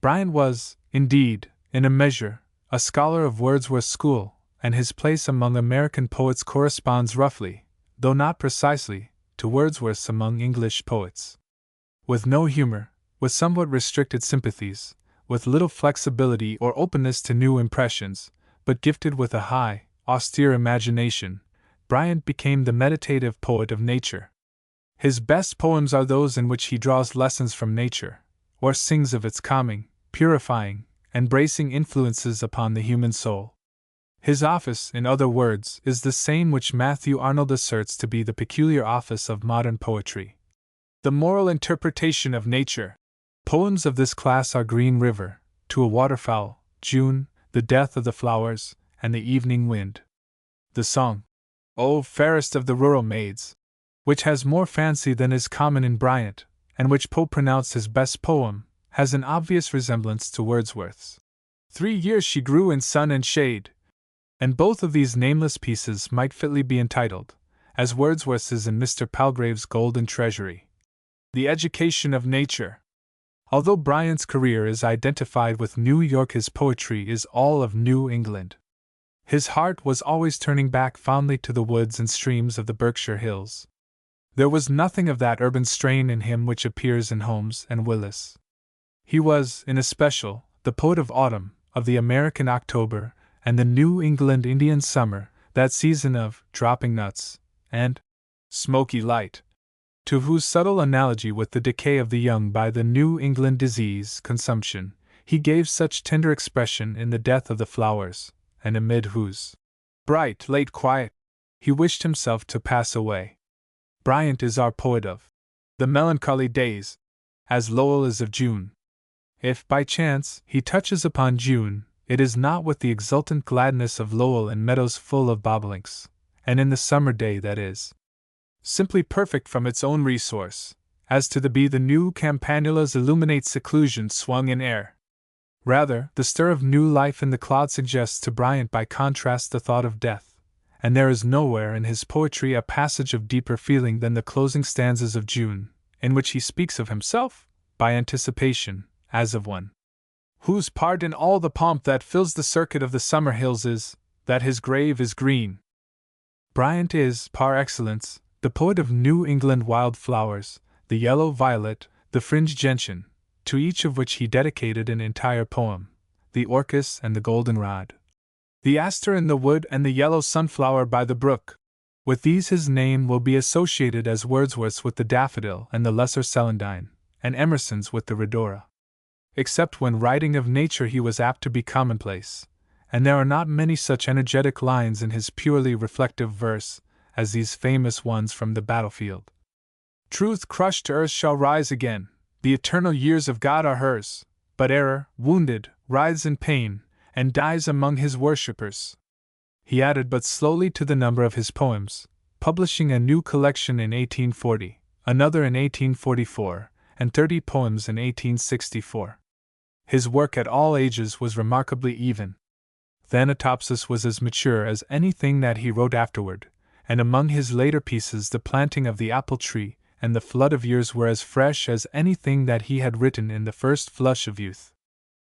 Bryant was, indeed, in a measure, a scholar of Wordsworth's school, and his place among American poets corresponds roughly, though not precisely, to Wordsworth's among English poets. With no humor, with somewhat restricted sympathies, with little flexibility or openness to new impressions, but gifted with a high, austere imagination, Bryant became the meditative poet of nature. His best poems are those in which he draws lessons from nature, or sings of its calming, purifying, and bracing influences upon the human soul. His office, in other words, is the same which Matthew Arnold asserts to be the peculiar office of modern poetry: the moral interpretation of nature. Poems of this class are Green River, To a Waterfowl, June, The Death of the Flowers, and The Evening Wind. The song, O fairest of the rural maids, which has more fancy than is common in Bryant, and which Poe pronounced his best poem, has an obvious resemblance to Wordsworth's. 3 years she grew in sun and shade, and both of these nameless pieces might fitly be entitled, as Wordsworth's is in Mr. Palgrave's Golden Treasury, The Education of Nature. Although Bryant's career is identified with New York, his poetry is all of New England. His heart was always turning back fondly to the woods and streams of the Berkshire Hills. There was nothing of that urban strain in him which appears in Holmes and Willis. He was, in especial, the poet of autumn, of the American October, and the New England Indian summer, that season of dropping nuts and smoky light, to whose subtle analogy with the decay of the young by the New England disease, consumption, he gave such tender expression in the death of the flowers, and amid whose bright, late quiet he wished himself to pass away. Bryant is our poet of the melancholy days, as Lowell is of June. If, by chance, he touches upon June, it is not with the exultant gladness of Lowell in meadows full of bobolinks, and in the summer day that is simply perfect from its own resource, as to be the new campanulas illuminate seclusion swung in air. Rather, the stir of new life in the cloud suggests to Bryant by contrast the thought of death, and there is nowhere in his poetry a passage of deeper feeling than the closing stanzas of June, in which he speaks of himself, by anticipation, as of one whose part in all the pomp that fills the circuit of the summer hills is, that his grave is green. Bryant is, par excellence, the poet of New England wild flowers, the yellow violet, the fringed gentian, to each of which he dedicated an entire poem, the orchis and the goldenrod, the aster in the wood and the yellow sunflower by the brook. With these his name will be associated as Wordsworth's with the daffodil and the lesser celandine, and Emerson's with the rhodora. Except when writing of nature he was apt to be commonplace, and there are not many such energetic lines in his purely reflective verse as these famous ones from the battlefield. Truth crushed to earth shall rise again, the eternal years of God are hers, but error, wounded, writhes in pain, and dies among his worshippers. He added but slowly to the number of his poems, publishing a new collection in 1840, another in 1844, and 30 poems in 1864. His work at all ages was remarkably even. Thanatopsis was as mature as anything that he wrote afterward, and among his later pieces The Planting of the Apple Tree and The Flood of Years were as fresh as anything that he had written in the first flush of youth.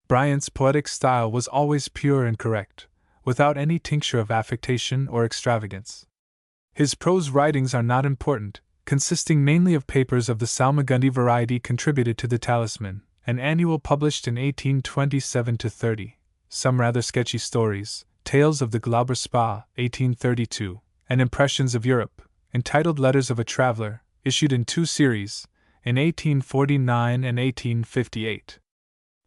Bryant's poetic style was always pure and correct, without any tincture of affectation or extravagance. His prose writings are not important, consisting mainly of papers of the Salmagundi variety contributed to the Talisman, an annual published in 1827-30, some rather sketchy stories, Tales of the Glauber Spa, 1832, and Impressions of Europe, entitled Letters of a Traveler, issued in 2 series, in 1849 and 1858.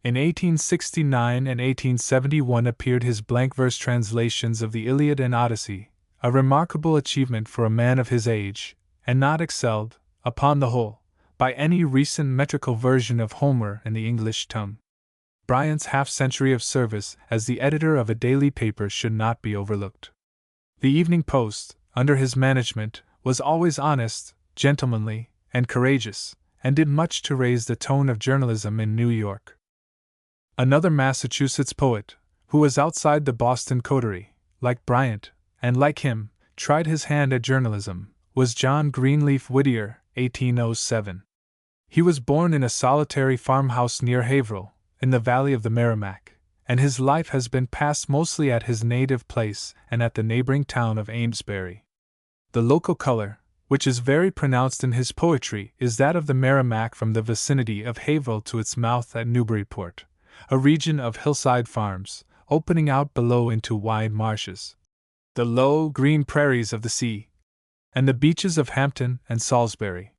In 1869 and 1871 appeared his blank verse translations of the Iliad and Odyssey, a remarkable achievement for a man of his age, and not excelled, upon the whole, by any recent metrical version of Homer in the English tongue. Bryant's half-century of service as the editor of a daily paper should not be overlooked. The Evening Post, under his management, was always honest, gentlemanly, and courageous, and did much to raise the tone of journalism in New York. Another Massachusetts poet, who was outside the Boston coterie, like Bryant, and like him, tried his hand at journalism, was John Greenleaf Whittier, 1807. He was born in a solitary farmhouse near Haverhill, in the valley of the Merrimack, and his life has been passed mostly at his native place and at the neighboring town of Amesbury. The local color, which is very pronounced in his poetry, is that of the Merrimack from the vicinity of Haverhill to its mouth at Newburyport, a region of hillside farms, opening out below into wide marshes, the low, green prairies of the sea, and the beaches of Hampton and Salisbury.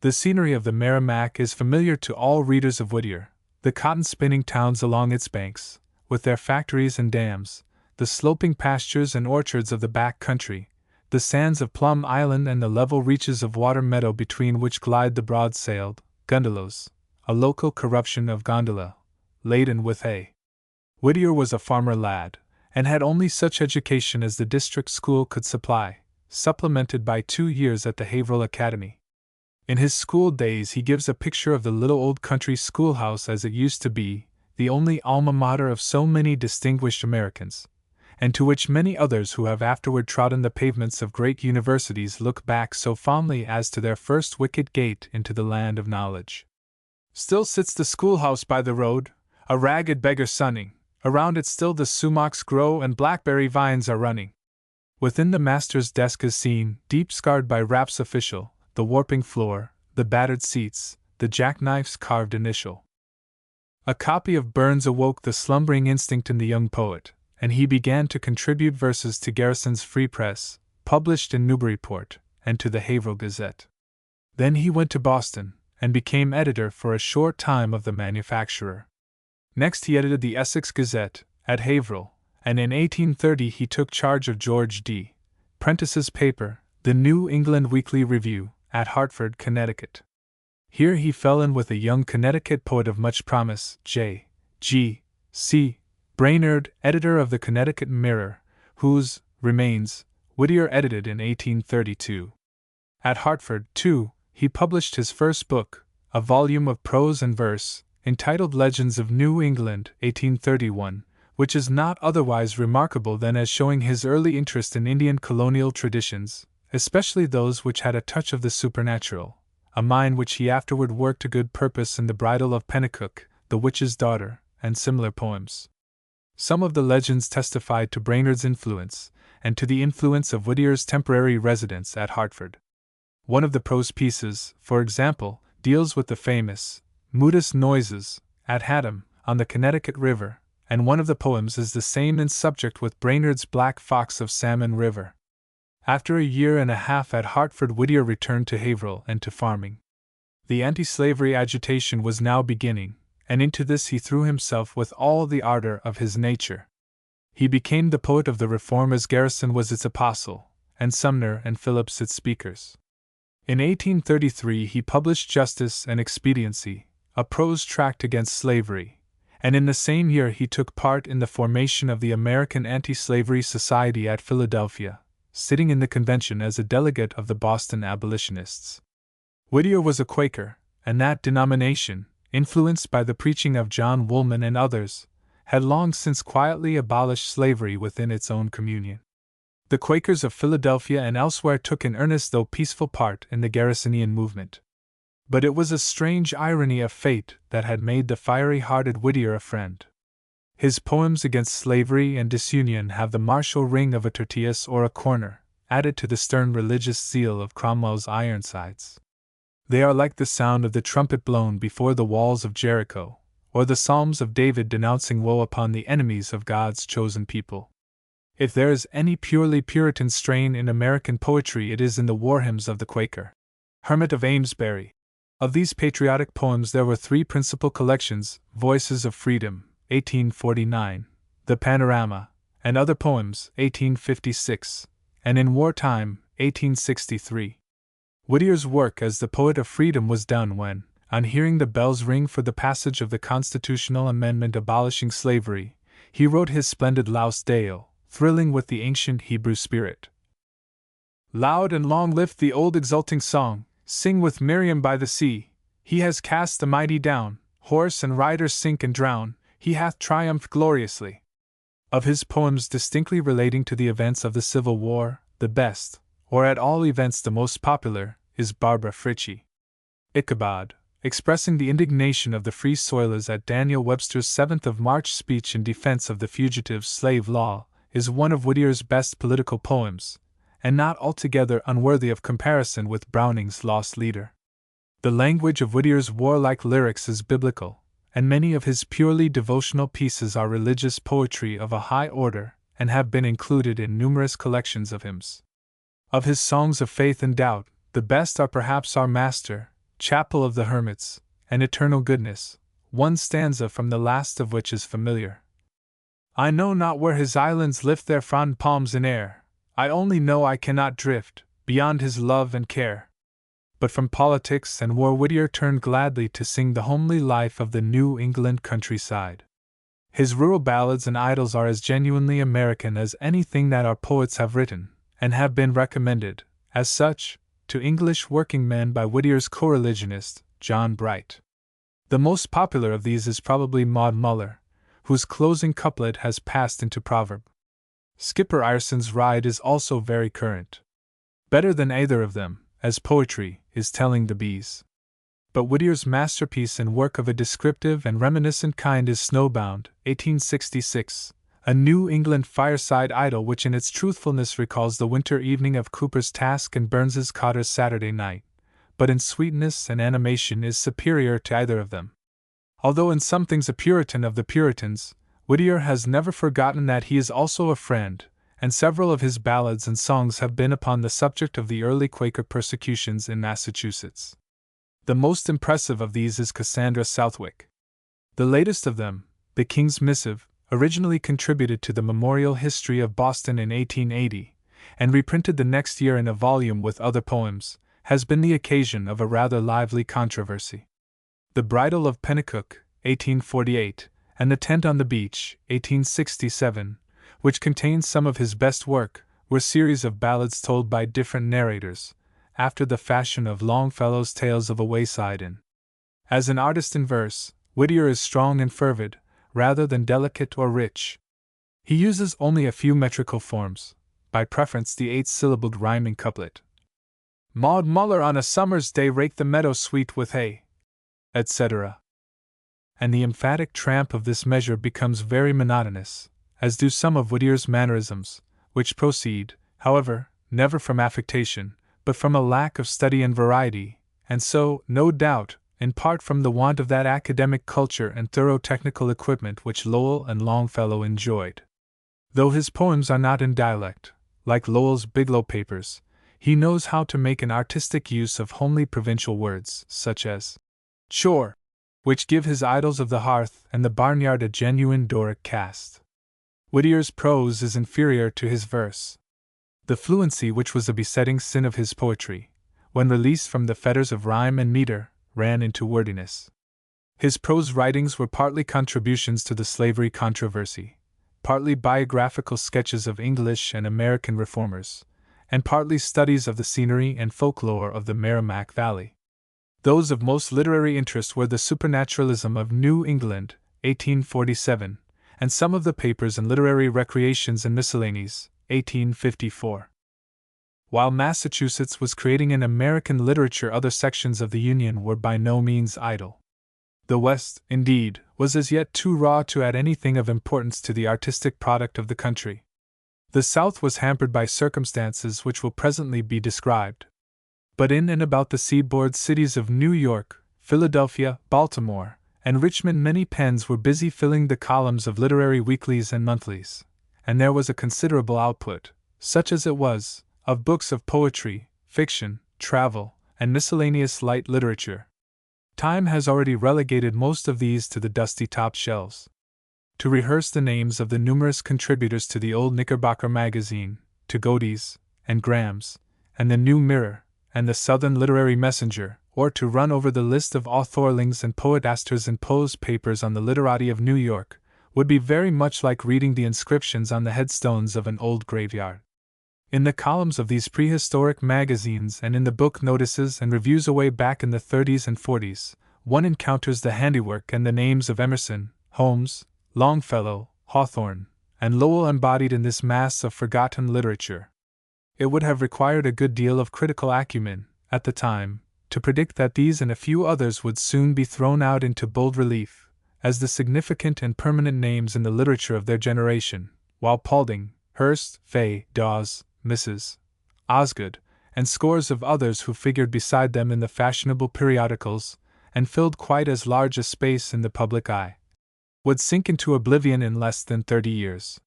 The scenery of the Merrimack is familiar to all readers of Whittier, the cotton-spinning towns along its banks, with their factories and dams, the sloping pastures and orchards of the back country, the sands of Plum Island and the level reaches of Water Meadow between which glide the broad-sailed gondolas, a local corruption of gondola, laden with hay. Whittier was a farmer lad, and had only such education as the district school could supply, supplemented by 2 years at the Haverhill Academy. In his school days he gives a picture of the little old country schoolhouse as it used to be, the only alma mater of so many distinguished Americans, and to which many others who have afterward trodden the pavements of great universities look back so fondly as to their first wicket gate into the land of knowledge. Still sits the schoolhouse by the road, a ragged beggar sunning, around it still the sumacs grow and blackberry vines are running. Within the master's desk is seen, deep scarred by raps official, the warping floor, the battered seats, the jackknife's carved initial. A copy of Burns awoke the slumbering instinct in the young poet, and he began to contribute verses to Garrison's Free Press, published in Newburyport, and to the Haverhill Gazette. Then he went to Boston, and became editor for a short time of the Manufacturer. Next he edited the Essex Gazette, at Haverhill, and in 1830 he took charge of George D. Prentice's paper, the New England Weekly Review, at Hartford, Connecticut. Here he fell in with a young Connecticut poet of much promise, J. G. C. Brainerd, editor of the Connecticut Mirror, whose Remains Whittier edited in 1832. At Hartford, too, he published his first book, a volume of prose and verse, entitled Legends of New England, 1831, which is not otherwise remarkable than as showing his early interest in Indian colonial traditions, especially those which had a touch of the supernatural, a mind which he afterward worked to good purpose in The Bridal of Pennacook, The Witch's Daughter, and similar poems. Some of the legends testified to Brainerd's influence, and to the influence of Whittier's temporary residence at Hartford. One of the prose pieces, for example, deals with the famous Moodus noises at Haddam, on the Connecticut River, and one of the poems is the same in subject with Brainerd's Black Fox of Salmon River. After a year and a half at Hartford, Whittier returned to Haverhill and to farming. The anti-slavery agitation was now beginning, and into this he threw himself with all the ardor of his nature. He became the poet of the Reform as Garrison was its apostle, and Sumner and Phillips its speakers. In 1833 he published Justice and Expediency, a prose tract against slavery, and in the same year he took part in the formation of the American Anti-Slavery Society at Philadelphia, sitting in the convention as a delegate of the Boston abolitionists. Whittier was a Quaker, and that denomination, influenced by the preaching of John Woolman and others, had long since quietly abolished slavery within its own communion. The Quakers of Philadelphia and elsewhere took an earnest though peaceful part in the Garrisonian movement. But it was a strange irony of fate that had made the fiery-hearted Whittier a friend. His poems against slavery and disunion have the martial ring of a Tertius or a Corner, added to the stern religious zeal of Cromwell's Ironsides. They are like the sound of the trumpet blown before the walls of Jericho, or the Psalms of David denouncing woe upon the enemies of God's chosen people. If there is any purely Puritan strain in American poetry, it is in the war hymns of the Quaker. Hermit of Amesbury. Of these patriotic poems there were three principal collections: Voices of Freedom, 1849, The Panorama, and Other Poems, 1856, and In Wartime, 1863. Whittier's work as the poet of freedom was done when, on hearing the bells ring for the passage of the constitutional amendment abolishing slavery, he wrote his splendid Laus Deo, thrilling with the ancient Hebrew spirit. Loud and long lift the old exulting song, sing with Miriam by the sea. He has cast the mighty down, horse and rider sink and drown, he hath triumphed gloriously. Of his poems distinctly relating to the events of the Civil War, the best, or at all events the most popular, is Barbara Fritchie. Ichabod, expressing the indignation of the Free Soilers at Daniel Webster's 7th of March speech in defense of the fugitive slave law, is one of Whittier's best political poems, and not altogether unworthy of comparison with Browning's Lost Leader. The language of Whittier's warlike lyrics is biblical, and many of his purely devotional pieces are religious poetry of a high order and have been included in numerous collections of hymns. Of his songs of faith and doubt, the best are perhaps Our Master, Chapel of the Hermits, and Eternal Goodness, one stanza from the last of which is familiar. I know not where his islands lift their frond palms in air, I only know I cannot drift beyond his love and care. But from politics and war Whittier turned gladly to sing the homely life of the New England countryside. His rural ballads and idylls are as genuinely American as anything that our poets have written, and have been recommended, as such, to English working men by Whittier's co-religionist, John Bright. The most popular of these is probably Maud Muller, whose closing couplet has passed into proverb. Skipper Ireson's Ride is also very current. Better than either of them, as poetry, is Telling the Bees. But Whittier's masterpiece and work of a descriptive and reminiscent kind is Snowbound, 1866, a New England fireside idyll which in its truthfulness recalls the winter evening of Cooper's Task and Burns's Cotter's Saturday Night, but in sweetness and animation is superior to either of them. Although in some things a Puritan of the Puritans, Whittier has never forgotten that he is also a friend, and several of his ballads and songs have been upon the subject of the early Quaker persecutions in Massachusetts. The most impressive of these is Cassandra Southwick. The latest of them, The King's Missive, originally contributed to the Memorial History of Boston in 1880, and reprinted the next year in a volume with other poems, has been the occasion of a rather lively controversy. The Bridal of Pennacook, 1848, and The Tent on the Beach, 1867, which contains some of his best work, were series of ballads told by different narrators, after the fashion of Longfellow's Tales of a Wayside Inn. As an artist in verse, Whittier is strong and fervid, rather than delicate or rich. He uses only a few metrical forms, by preference the 8-syllabled rhyming couplet. Maud Muller on a summer's day raked the meadow sweet with hay, etc. And the emphatic tramp of this measure becomes very monotonous, as do some of Whittier's mannerisms, which proceed, however, never from affectation, but from a lack of study and variety, and so, no doubt, in part from the want of that academic culture and thorough technical equipment which Lowell and Longfellow enjoyed. Though his poems are not in dialect, like Lowell's Biglow Papers, he knows how to make an artistic use of homely provincial words, such as chore, which give his Idylls of the Hearth and the Barnyard a genuine Doric cast. Whittier's prose is inferior to his verse. The fluency which was a besetting sin of his poetry, when released from the fetters of rhyme and meter, ran into wordiness. His prose writings were partly contributions to the slavery controversy, partly biographical sketches of English and American reformers, and partly studies of the scenery and folklore of the Merrimack Valley. Those of most literary interest were the Supernaturalism of New England, 1847, and some of the Papers and Literary Recreations and Miscellanies, 1854. While Massachusetts was creating in American literature, other sections of the Union were by no means idle. The West, indeed, was as yet too raw to add anything of importance to the artistic product of the country. The South was hampered by circumstances which will presently be described. But in and about the seaboard cities of New York, Philadelphia, Baltimore, and Richmond many pens were busy filling the columns of literary weeklies and monthlies, and there was a considerable output, such as it was, of books of poetry, fiction, travel, and miscellaneous light literature. Time has already relegated most of these to the dusty top shelves. To rehearse the names of the numerous contributors to the old Knickerbocker magazine, to Godey's, and Graham's, and the New Mirror, and the Southern Literary Messenger, or to run over the list of authorlings and poetasters in Poe's papers on the literati of New York, would be very much like reading the inscriptions on the headstones of an old graveyard. In the columns of these prehistoric magazines and in the book notices and reviews away back in the 30s and 40s, one encounters the handiwork and the names of Emerson, Holmes, Longfellow, Hawthorne, and Lowell embodied in this mass of forgotten literature. It would have required a good deal of critical acumen, at the time, to predict that these and a few others would soon be thrown out into bold relief, as the significant and permanent names in the literature of their generation, while Paulding, Hearst, Fay, Dawes, Mrs. Osgood, and scores of others who figured beside them in the fashionable periodicals, and filled quite as large a space in the public eye, would sink into oblivion in less than 30 years.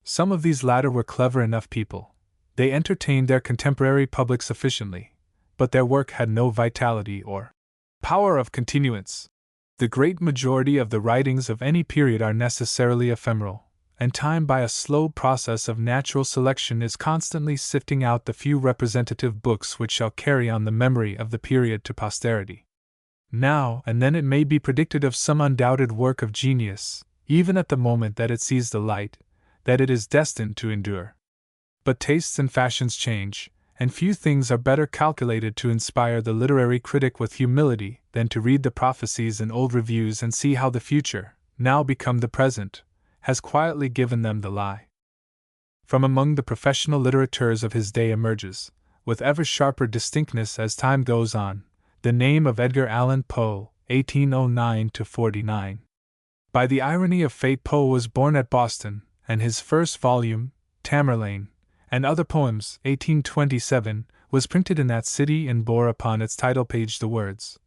Some of these latter were clever enough people. They entertained their contemporary public sufficiently, but their work had no vitality or power of continuance. The great majority of the writings of any period are necessarily ephemeral, and time by a slow process of natural selection is constantly sifting out the few representative books which shall carry on the memory of the period to posterity. Now and then it may be predicted of some undoubted work of genius, even at the moment that it sees the light, that it is destined to endure. But tastes and fashions change, and few things are better calculated to inspire the literary critic with humility than to read the prophecies in old reviews and see how the future, now become the present, has quietly given them the lie. From among the professional litterateurs of his day emerges, with ever sharper distinctness as time goes on, the name of Edgar Allan Poe, 1809–49. By the irony of fate, Poe was born at Boston, and his first volume, Tamerlane, and Other Poems, 1827, was printed in that city and bore upon its title page the words,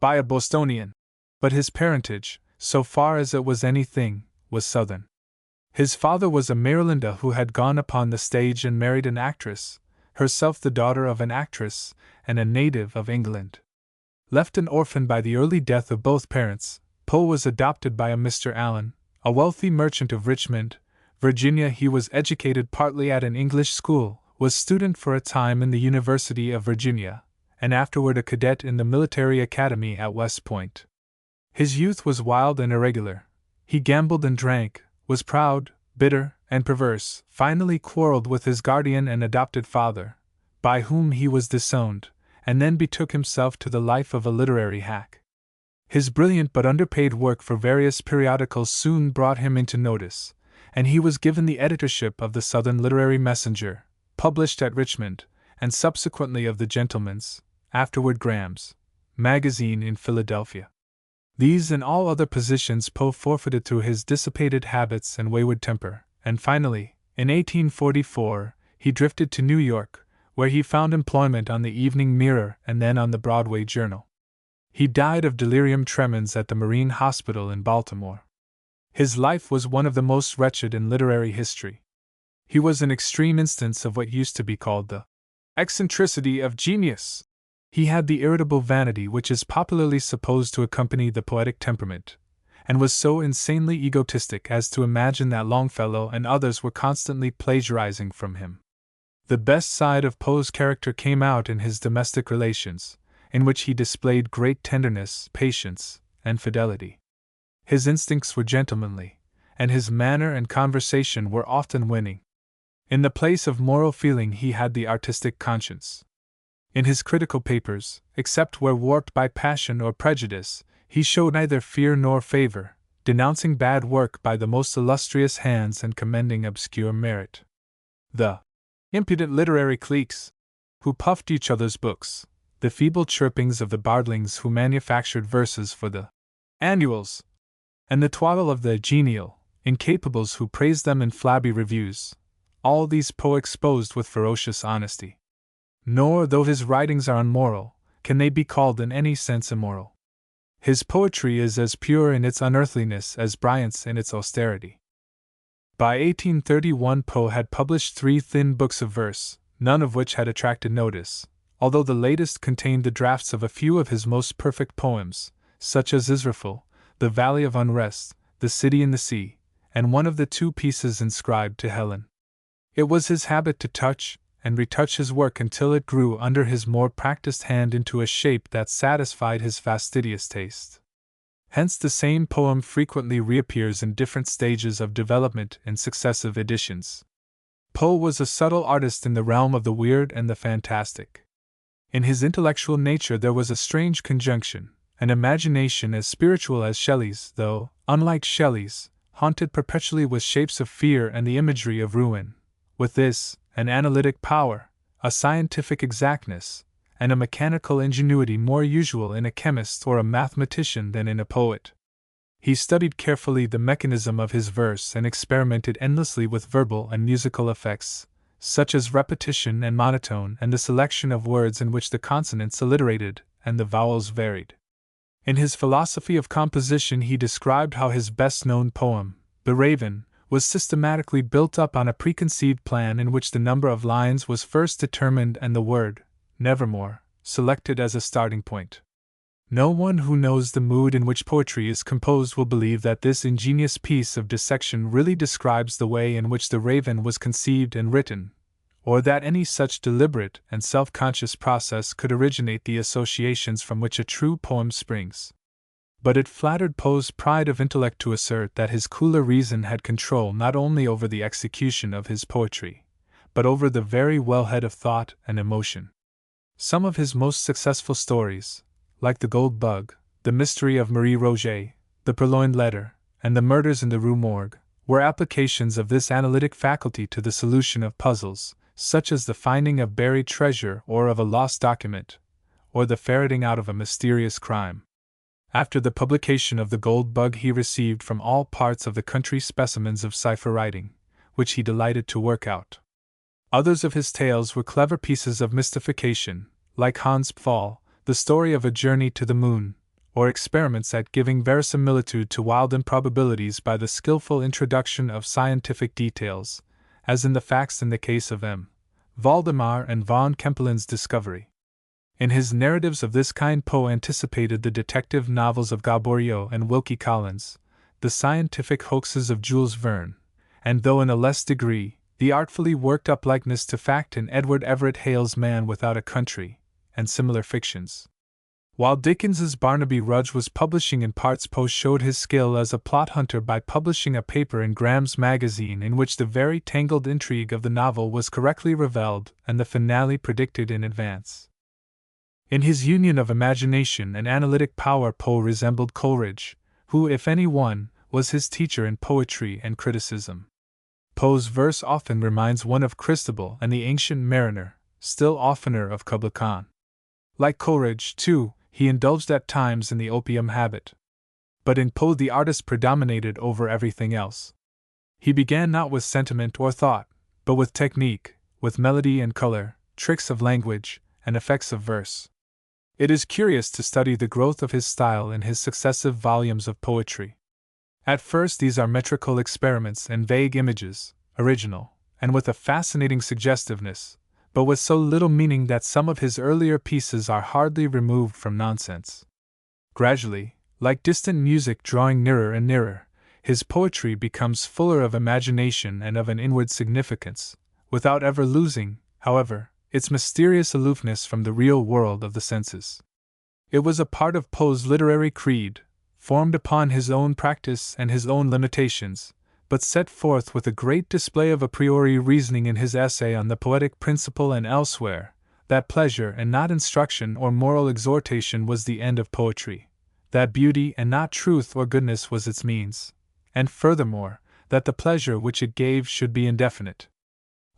"By a Bostonian." But his parentage, so far as it was anything, was Southern. His father was a Marylander who had gone upon the stage and married an actress, herself the daughter of an actress, and a native of England. Left an orphan by the early death of both parents, Poe was adopted by a Mr. Allen, a wealthy merchant of Richmond, Virginia. He was educated partly at an English school, was student for a time in the University of Virginia, and afterward a cadet in the military academy at West Point. His youth was wild and irregular. He gambled and drank, was proud, bitter, and perverse, finally quarreled with his guardian and adopted father, by whom he was disowned, and then betook himself to the life of a literary hack. His brilliant but underpaid work for various periodicals soon brought him into notice, and he was given the editorship of the Southern Literary Messenger, published at Richmond, and subsequently of the Gentleman's, afterward Graham's, magazine in Philadelphia. These and all other positions Poe forfeited through his dissipated habits and wayward temper, and finally, in 1844, he drifted to New York, where he found employment on the Evening Mirror and then on the Broadway Journal. He died of delirium tremens at the Marine Hospital in Baltimore. His life was one of the most wretched in literary history. He was an extreme instance of what used to be called the eccentricity of genius. He had the irritable vanity which is popularly supposed to accompany the poetic temperament, and was so insanely egotistic as to imagine that Longfellow and others were constantly plagiarizing from him. The best side of Poe's character came out in his domestic relations, in which he displayed great tenderness, patience, and fidelity. His instincts were gentlemanly, and his manner and conversation were often winning. In the place of moral feeling he had the artistic conscience. In his critical papers, except where warped by passion or prejudice, he showed neither fear nor favor, denouncing bad work by the most illustrious hands and commending obscure merit. The impudent literary cliques, who puffed each other's books, the feeble chirpings of the bardlings who manufactured verses for the annuals, and the twaddle of the genial incapables who praised them in flabby reviews, all these Poe exposed with ferocious honesty. Nor, though his writings are unmoral, can they be called in any sense immoral. His poetry is as pure in its unearthliness as Bryant's in its austerity. By 1831 Poe had published 3 thin books of verse, none of which had attracted notice, although the latest contained the drafts of a few of his most perfect poems, such as Israfel, The Valley of Unrest, The City in the Sea, and one of the 2 pieces inscribed to Helen. It was his habit to touch and retouch his work until it grew under his more practiced hand into a shape that satisfied his fastidious taste. Hence the same poem frequently reappears in different stages of development in successive editions. Poe was a subtle artist in the realm of the weird and the fantastic. In his intellectual nature there was a strange conjunction, an imagination as spiritual as Shelley's, though, unlike Shelley's, haunted perpetually with shapes of fear and the imagery of ruin. With this, an analytic power, a scientific exactness, and a mechanical ingenuity more usual in a chemist or a mathematician than in a poet. He studied carefully the mechanism of his verse and experimented endlessly with verbal and musical effects, such as repetition and monotone and the selection of words in which the consonants alliterated and the vowels varied. In his philosophy of composition he described how his best-known poem, The Raven, was systematically built up on a preconceived plan in which the number of lines was first determined and the word, nevermore, selected as a starting point. No one who knows the mood in which poetry is composed will believe that this ingenious piece of dissection really describes the way in which The Raven was conceived and written, or that any such deliberate and self-conscious process could originate the associations from which a true poem springs. But it flattered Poe's pride of intellect to assert that his cooler reason had control not only over the execution of his poetry, but over the very wellhead of thought and emotion. Some of his most successful stories, like The Gold Bug, The Mystery of Marie Roget, The Purloined Letter, and The Murders in the Rue Morgue, were applications of this analytic faculty to the solution of puzzles, such as the finding of buried treasure or of a lost document, or the ferreting out of a mysterious crime. After the publication of The Gold Bug he received from all parts of the country specimens of cipher writing, which he delighted to work out. Others of his tales were clever pieces of mystification, like Hans Pfaall, the story of a journey to the moon, or experiments at giving verisimilitude to wild improbabilities by the skillful introduction of scientific details, as in the facts in the case of M. Valdemar and von Kempelen's discovery. In his narratives of this kind, Poe anticipated the detective novels of Gaboriau and Wilkie Collins, the scientific hoaxes of Jules Verne, and though in a less degree, the artfully worked-up likeness to fact in Edward Everett Hale's Man Without a Country, and similar fictions. While Dickens's Barnaby Rudge was publishing in parts, Poe showed his skill as a plot hunter by publishing a paper in Graham's magazine in which the very tangled intrigue of the novel was correctly revealed and the finale predicted in advance. In his union of imagination and analytic power, Poe resembled Coleridge, who, if any one, was his teacher in poetry and criticism. Poe's verse often reminds one of Christabel and the Ancient Mariner, still oftener of Kubla Khan. Like Coleridge, too, he indulged at times in the opium habit. But in Poe the artist predominated over everything else. He began not with sentiment or thought, but with technique, with melody and color, tricks of language, and effects of verse. It is curious to study the growth of his style in his successive volumes of poetry. At first these are metrical experiments and vague images, original, and with a fascinating suggestiveness, but with so little meaning that some of his earlier pieces are hardly removed from nonsense. Gradually, like distant music drawing nearer and nearer, his poetry becomes fuller of imagination and of an inward significance, without ever losing, however, its mysterious aloofness from the real world of the senses. It was a part of Poe's literary creed, formed upon his own practice and his own limitations, but set forth with a great display of a priori reasoning in his essay on the poetic principle and elsewhere, that pleasure and not instruction or moral exhortation was the end of poetry, that beauty and not truth or goodness was its means, and furthermore, that the pleasure which it gave should be indefinite.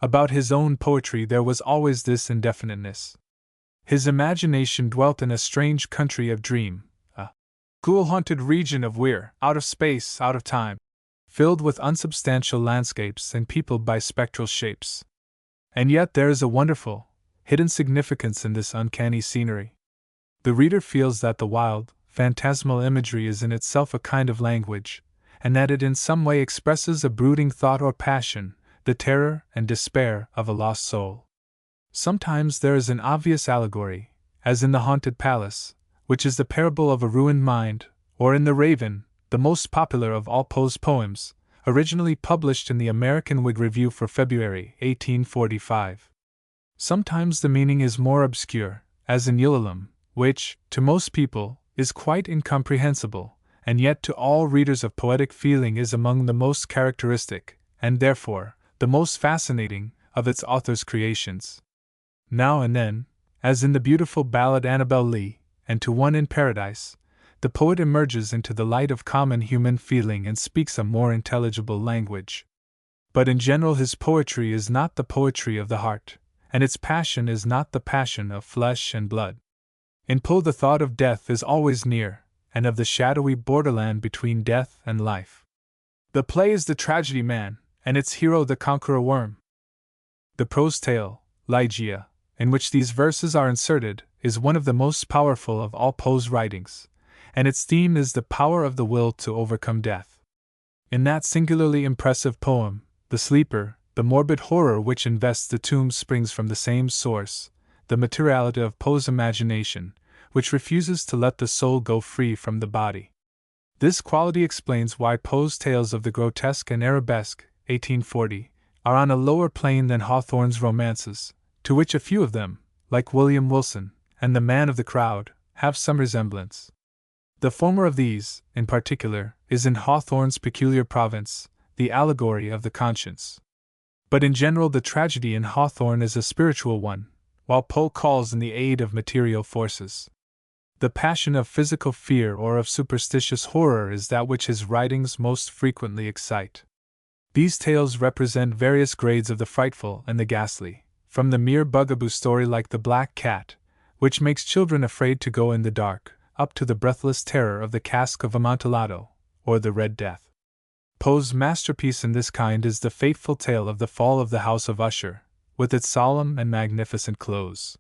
About his own poetry there was always this indefiniteness. His imagination dwelt in a strange country of dream, a ghoul-haunted region of weir, out of space, out of time, filled with unsubstantial landscapes and peopled by spectral shapes. And yet there is a wonderful, hidden significance in this uncanny scenery. The reader feels that the wild, phantasmal imagery is in itself a kind of language, and that it in some way expresses a brooding thought or passion, the terror and despair of a lost soul. Sometimes there is an obvious allegory, as in The Haunted Palace, which is the parable of a ruined mind, or in The Raven, the most popular of all Poe's poems, originally published in the American Whig Review for February 1845. Sometimes the meaning is more obscure, as in Ulalume, which, to most people, is quite incomprehensible, and yet to all readers of poetic feeling is among the most characteristic, and therefore, the most fascinating, of its author's creations. Now and then, as in the beautiful ballad Annabel Lee, and To One in Paradise, the poet emerges into the light of common human feeling and speaks a more intelligible language. But in general his poetry is not the poetry of the heart, and its passion is not the passion of flesh and blood. In Poe the thought of death is always near, and of the shadowy borderland between death and life. The play is the tragedy man, and its hero the conqueror worm. The prose tale, Ligeia, in which these verses are inserted, is one of the most powerful of all Poe's writings, and its theme is the power of the will to overcome death. In that singularly impressive poem, The Sleeper, the morbid horror which invests the tomb springs from the same source, the materiality of Poe's imagination, which refuses to let the soul go free from the body. This quality explains why Poe's tales of the grotesque and arabesque, 1840, are on a lower plane than Hawthorne's romances, to which a few of them, like William Wilson and The Man of the Crowd, have some resemblance. The former of these, in particular, is in Hawthorne's peculiar province, the allegory of the conscience. But in general the tragedy in Hawthorne is a spiritual one, while Poe calls in the aid of material forces. The passion of physical fear or of superstitious horror is that which his writings most frequently excite. These tales represent various grades of the frightful and the ghastly, from the mere bugaboo story like The Black Cat, which makes children afraid to go in the dark, up to the breathless terror of the Cask of Amontillado, or the Red Death. Poe's masterpiece in this kind is the fateful tale of the fall of the House of Usher, with its solemn and magnificent close.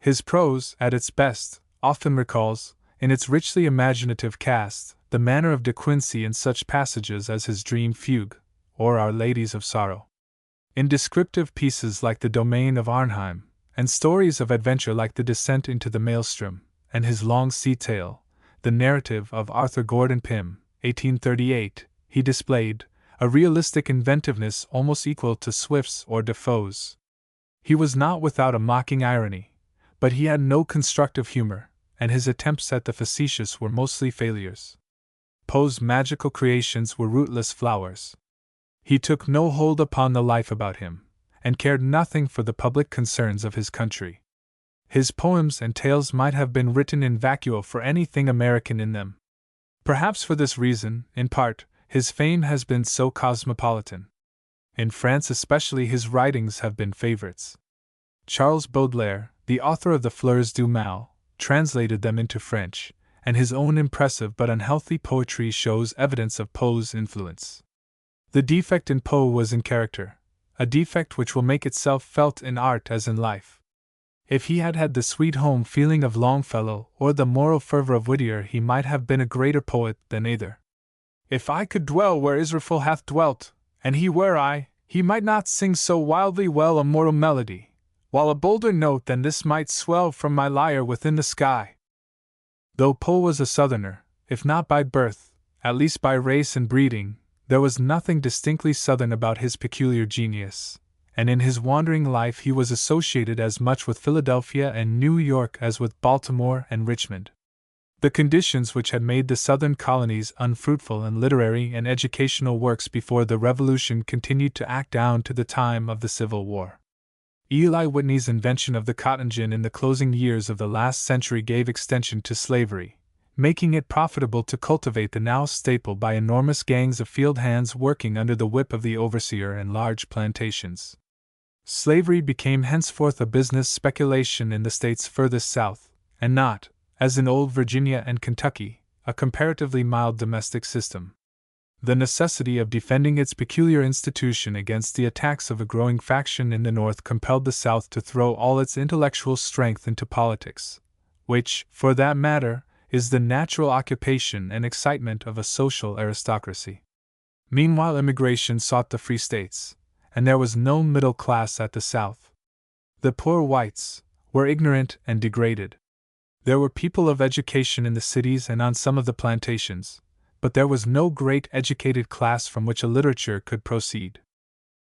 His prose, at its best, often recalls, in its richly imaginative cast, the manner of De Quincey in such passages as his Dream Fugue, or Our Ladies of Sorrow. In descriptive pieces like The Domain of Arnheim, and stories of adventure like The Descent into the Maelstrom, and his Long Sea Tale, the narrative of Arthur Gordon Pym, 1838, he displayed a realistic inventiveness almost equal to Swift's or Defoe's. He was not without a mocking irony, but he had no constructive humor, and his attempts at the facetious were mostly failures. Poe's magical creations were rootless flowers. He took no hold upon the life about him, and cared nothing for the public concerns of his country. His poems and tales might have been written in vacuo for anything American in them. Perhaps for this reason, in part, his fame has been so cosmopolitan. In France especially his writings have been favorites. Charles Baudelaire, the author of the Fleurs du Mal, translated them into French, and his own impressive but unhealthy poetry shows evidence of Poe's influence. The defect in Poe was in character, a defect which will make itself felt in art as in life. If he had had the sweet home feeling of Longfellow or the moral fervor of Whittier, he might have been a greater poet than either. If I could dwell where Israfel hath dwelt, and he where I, he might not sing so wildly well a mortal melody, while a bolder note than this might swell from my lyre within the sky. Though Poe was a Southerner, if not by birth, at least by race and breeding, there was nothing distinctly Southern about his peculiar genius, and in his wandering life he was associated as much with Philadelphia and New York as with Baltimore and Richmond. The conditions which had made the Southern colonies unfruitful in literary and educational works before the Revolution continued to act down to the time of the Civil War. Eli Whitney's invention of the cotton gin in the closing years of the last century gave extension to slavery, making it profitable to cultivate the now staple by enormous gangs of field hands working under the whip of the overseer and large plantations. Slavery became henceforth a business speculation in the states furthest south, and not, as in old Virginia and Kentucky, a comparatively mild domestic system. The necessity of defending its peculiar institution against the attacks of a growing faction in the North compelled the South to throw all its intellectual strength into politics, which, for that matter, is the natural occupation and excitement of a social aristocracy. Meanwhile, immigration sought the free states, and there was no middle class at the South. The poor whites were ignorant and degraded. There were people of education in the cities and on some of the plantations, but there was no great educated class from which a literature could proceed.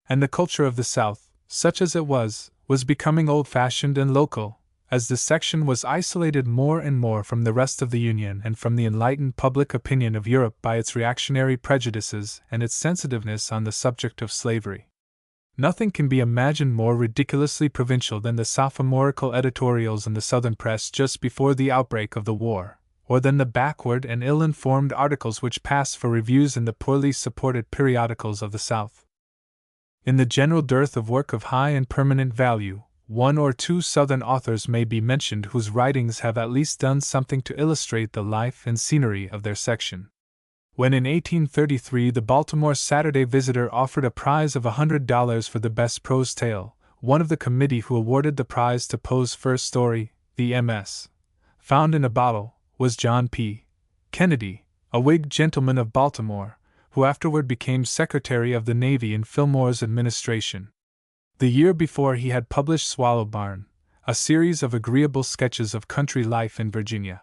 And the culture of the South, such as it was becoming old-fashioned and local, as the section was isolated more and more from the rest of the Union and from the enlightened public opinion of Europe by its reactionary prejudices and its sensitiveness on the subject of slavery. Nothing can be imagined more ridiculously provincial than the sophomorical editorials in the Southern press just before the outbreak of the war, or than the backward and ill-informed articles which passed for reviews in the poorly supported periodicals of the South. In the general dearth of work of high and permanent value, one or two Southern authors may be mentioned whose writings have at least done something to illustrate the life and scenery of their section. When in 1833 the Baltimore Saturday Visitor offered a prize of $100 for the best prose tale, one of the committee who awarded the prize to Poe's first story, The M.S. Found in a Bottle, was John P. Kennedy, a Whig gentleman of Baltimore, who afterward became Secretary of the Navy in Fillmore's administration. The year before he had published Swallow Barn, a series of agreeable sketches of country life in Virginia.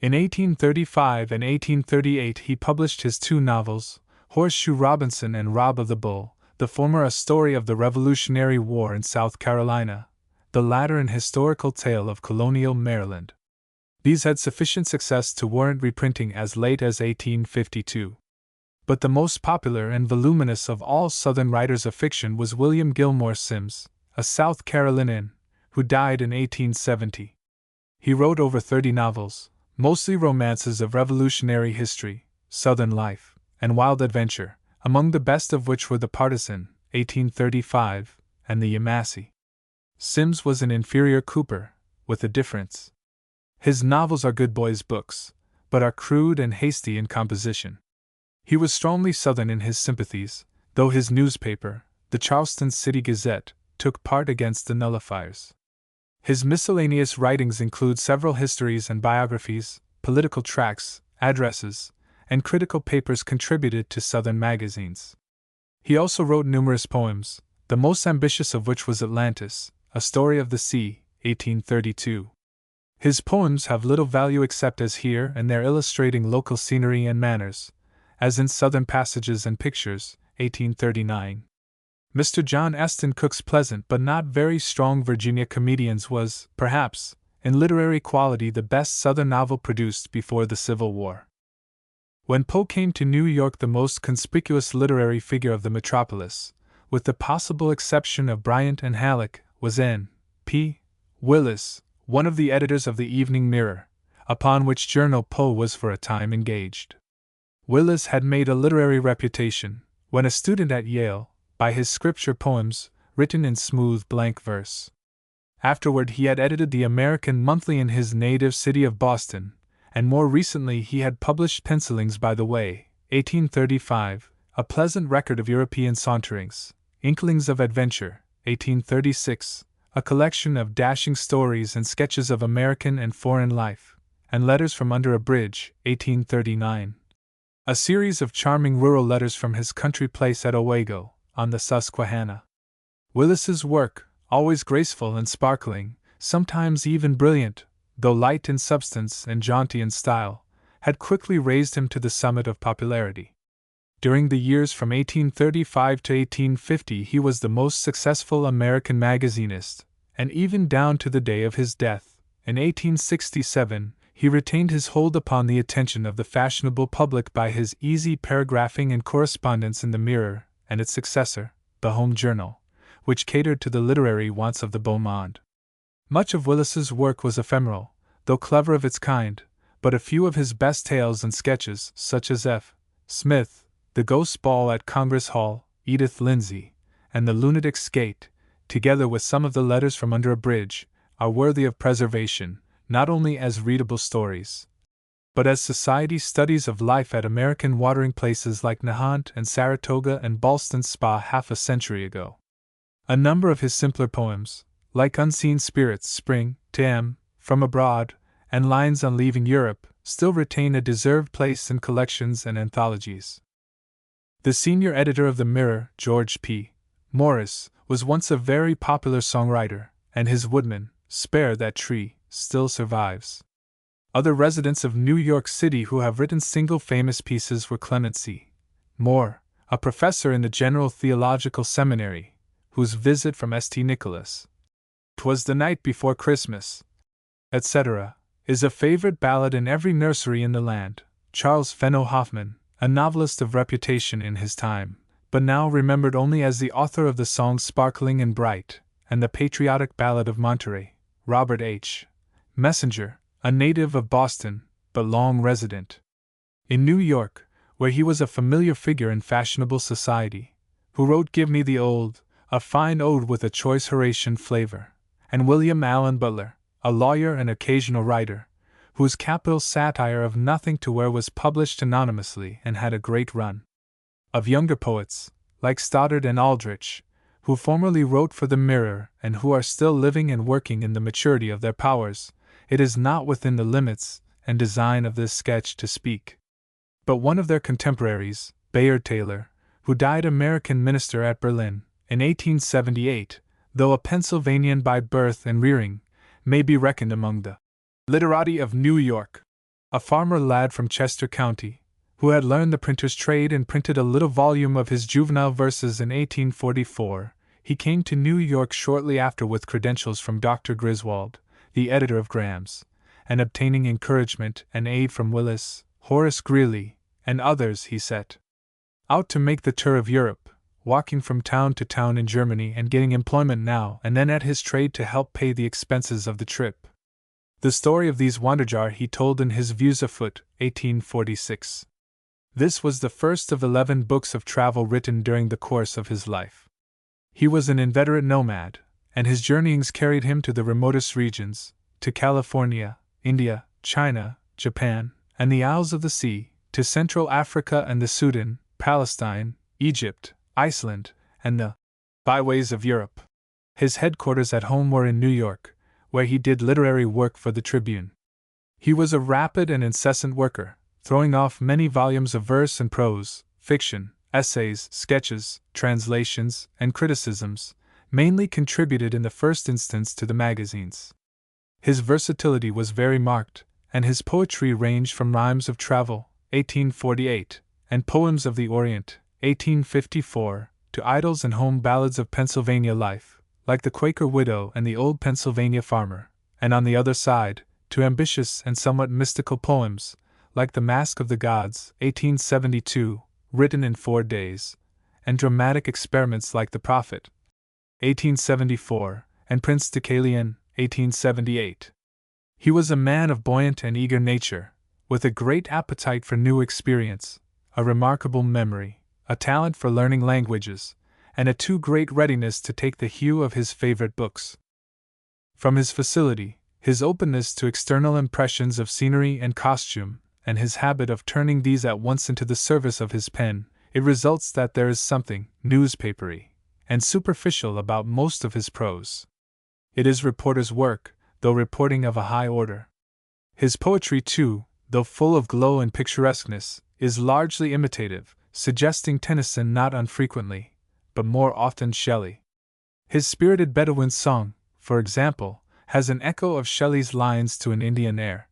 In 1835 and 1838 he published his two novels, Horseshoe Robinson and Rob of the Bull, the former a story of the Revolutionary War in South Carolina, the latter an historical tale of colonial Maryland. These had sufficient success to warrant reprinting as late as 1852. But the most popular and voluminous of all Southern writers of fiction was William Gilmore Simms, a South Carolinian, who died in 1870. He wrote over 30 novels, mostly romances of Revolutionary history, Southern life, and wild adventure, among the best of which were The Partisan, 1835, and The Yamasee. Simms was an inferior Cooper, with a difference. His novels are good boys' books, but are crude and hasty in composition. He was strongly Southern in his sympathies, though his newspaper, the Charleston City Gazette, took part against the nullifiers. His miscellaneous writings include several histories and biographies, political tracts, addresses, and critical papers contributed to Southern magazines. He also wrote numerous poems, the most ambitious of which was Atlantis, A Story of the Sea, 1832. His poems have little value except as here and there illustrating local scenery and manners, as in Southern Passages and Pictures, 1839. Mr. John Aston Cook's pleasant but not very strong Virginia Comedians was, perhaps, in literary quality the best Southern novel produced before the Civil War. When Poe came to New York, the most conspicuous literary figure of the metropolis, with the possible exception of Bryant and Halleck, was N. P. Willis, one of the editors of the Evening Mirror, upon which journal Poe was for a time engaged. Willis had made a literary reputation, when a student at Yale, by his scripture poems, written in smooth blank verse. Afterward he had edited the American Monthly in his native city of Boston, and more recently he had published Pencilings by the Way, 1835, a pleasant record of European saunterings, Inklings of Adventure, 1836, a collection of dashing stories and sketches of American and foreign life, and Letters from Under a Bridge, 1839. A series of charming rural letters from his country place at Owego, on the Susquehanna. Willis's work, always graceful and sparkling, sometimes even brilliant, though light in substance and jaunty in style, had quickly raised him to the summit of popularity. During the years from 1835 to 1850 he was the most successful American magazinist, and even down to the day of his death, in 1867, he retained his hold upon the attention of the fashionable public by his easy paragraphing and correspondence in the Mirror, and its successor, the Home Journal, which catered to the literary wants of the beau monde. Much of Willis's work was ephemeral, though clever of its kind, but a few of his best tales and sketches, such as F. Smith, The Ghost's Ball at Congress Hall, Edith Lindsay, and The Lunatic's Gate, together with some of the Letters from Under a Bridge, are worthy of preservation, not only as readable stories, but as society studies of life at American watering places like Nahant and Saratoga and Ballston Spa half a century ago. A number of his simpler poems, like Unseen Spirits Spring, to M. From Abroad, and Lines on Leaving Europe, still retain a deserved place in collections and anthologies. The senior editor of the Mirror, George P. Morris, was once a very popular songwriter, and his Woodman, Spare That Tree, still survives. Other residents of New York City who have written single famous pieces were Clement C. Moore, a professor in the General Theological Seminary, whose visit from St. Nicholas, "'Twas the night before Christmas," etc., is a favorite ballad in every nursery in the land. Charles Fenno Hoffman, a novelist of reputation in his time, but now remembered only as the author of the songs Sparkling and Bright, and the patriotic ballad of Monterey. Robert H. Messenger, a native of Boston, but long resident in New York, where he was a familiar figure in fashionable society, who wrote Give Me the Old, a fine ode with a choice Horatian flavor, and William Allen Butler, a lawyer and occasional writer, whose capital satire of Nothing to Wear was published anonymously and had a great run. Of younger poets, like Stoddard and Aldrich, who formerly wrote for the Mirror and who are still living and working in the maturity of their powers, it is not within the limits and design of this sketch to speak. But one of their contemporaries, Bayard Taylor, who died American minister at Berlin in 1878, though a Pennsylvanian by birth and rearing, may be reckoned among the literati of New York. A farmer lad from Chester County, who had learned the printer's trade and printed a little volume of his juvenile verses in 1844, he came to New York shortly after with credentials from Dr. Griswold, the editor of Graham's, and obtaining encouragement and aid from Willis, Horace Greeley, and others, he set out to make the tour of Europe, walking from town to town in Germany and getting employment now and then at his trade to help pay the expenses of the trip. The story of these wanderjar he told in his Views Afoot, 1846. This was the first of 11 books of travel written during the course of his life. He was an inveterate nomad, and his journeyings carried him to the remotest regions, to California, India, China, Japan, and the Isles of the Sea, to Central Africa and the Sudan, Palestine, Egypt, Iceland, and the byways of Europe. His headquarters at home were in New York, where he did literary work for the Tribune. He was a rapid and incessant worker, throwing off many volumes of verse and prose, fiction, essays, sketches, translations, and criticisms, mainly contributed in the first instance to the magazines. His versatility was very marked, and his poetry ranged from rhymes of travel, 1848, and poems of the Orient, 1854, to idylls and home ballads of Pennsylvania life, like The Quaker Widow and The Old Pennsylvania Farmer, and on the other side, to ambitious and somewhat mystical poems, like The Mask of the Gods, 1872, written in 4 days, and dramatic experiments like The Prophet, 1874, and Prince Deucalion, 1878. He was a man of buoyant and eager nature, with a great appetite for new experience, a remarkable memory, a talent for learning languages, and a too great readiness to take the hue of his favorite books. From his facility, his openness to external impressions of scenery and costume, and his habit of turning these at once into the service of his pen, it results that there is something newspapery and superficial about most of his prose. It is reporter's work, though reporting of a high order. His poetry, too, though full of glow and picturesqueness, is largely imitative, suggesting Tennyson not unfrequently, but more often Shelley. His spirited Bedouin song, for example, has an echo of Shelley's lines to an Indian air.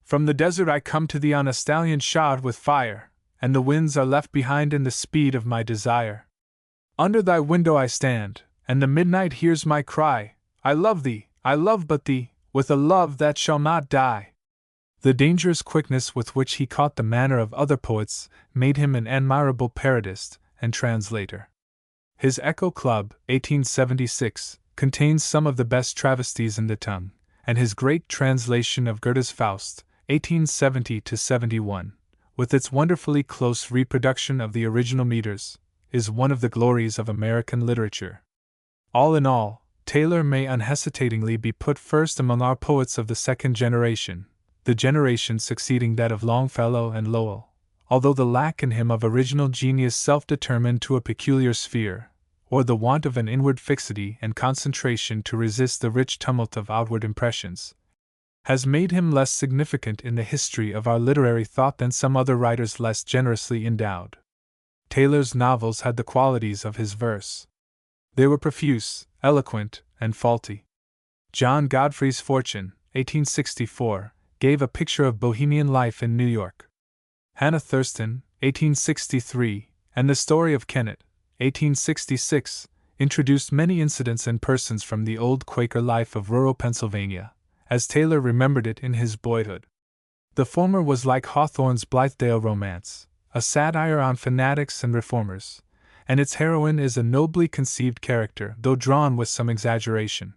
From the desert I come to thee on a stallion shod with fire, and the winds are left behind in the speed of my desire. Under thy window I stand, and the midnight hears my cry, I love thee, I love but thee, with a love that shall not die. The dangerous quickness with which he caught the manner of other poets made him an admirable parodist and translator. His Echo Club, 1876, contains some of the best travesties in the tongue, and his great translation of Goethe's Faust, 1870-71, with its wonderfully close reproduction of the original meters, is one of the glories of American literature. All in all, Taylor may unhesitatingly be put first among our poets of the second generation, the generation succeeding that of Longfellow and Lowell, although the lack in him of original genius self-determined to a peculiar sphere, or the want of an inward fixity and concentration to resist the rich tumult of outward impressions, has made him less significant in the history of our literary thought than some other writers less generously endowed. Taylor's novels had the qualities of his verse. They were profuse, eloquent, and faulty. John Godfrey's Fortune, 1864, gave a picture of bohemian life in New York. Hannah Thurston, 1863, and The Story of Kennet, 1866, introduced many incidents and persons from the old Quaker life of rural Pennsylvania, as Taylor remembered it in his boyhood. The former was like Hawthorne's Blithedale Romance, a satire on fanatics and reformers, and its heroine is a nobly conceived character, though drawn with some exaggeration.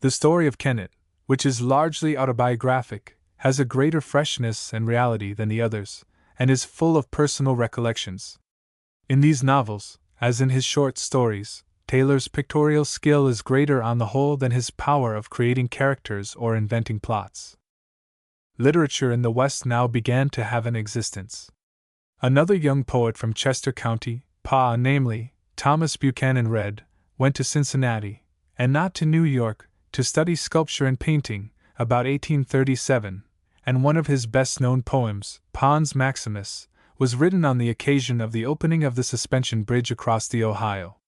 The Story of Kennet, which is largely autobiographic, has a greater freshness and reality than the others, and is full of personal recollections. In these novels, as in his short stories, Taylor's pictorial skill is greater on the whole than his power of creating characters or inventing plots. Literature in the West now began to have an existence. Another young poet from Chester County, Pa, namely, Thomas Buchanan Read, went to Cincinnati, and not to New York, to study sculpture and painting, about 1837, and one of his best-known poems, Pons Maximus, was written on the occasion of the opening of the suspension bridge across the Ohio.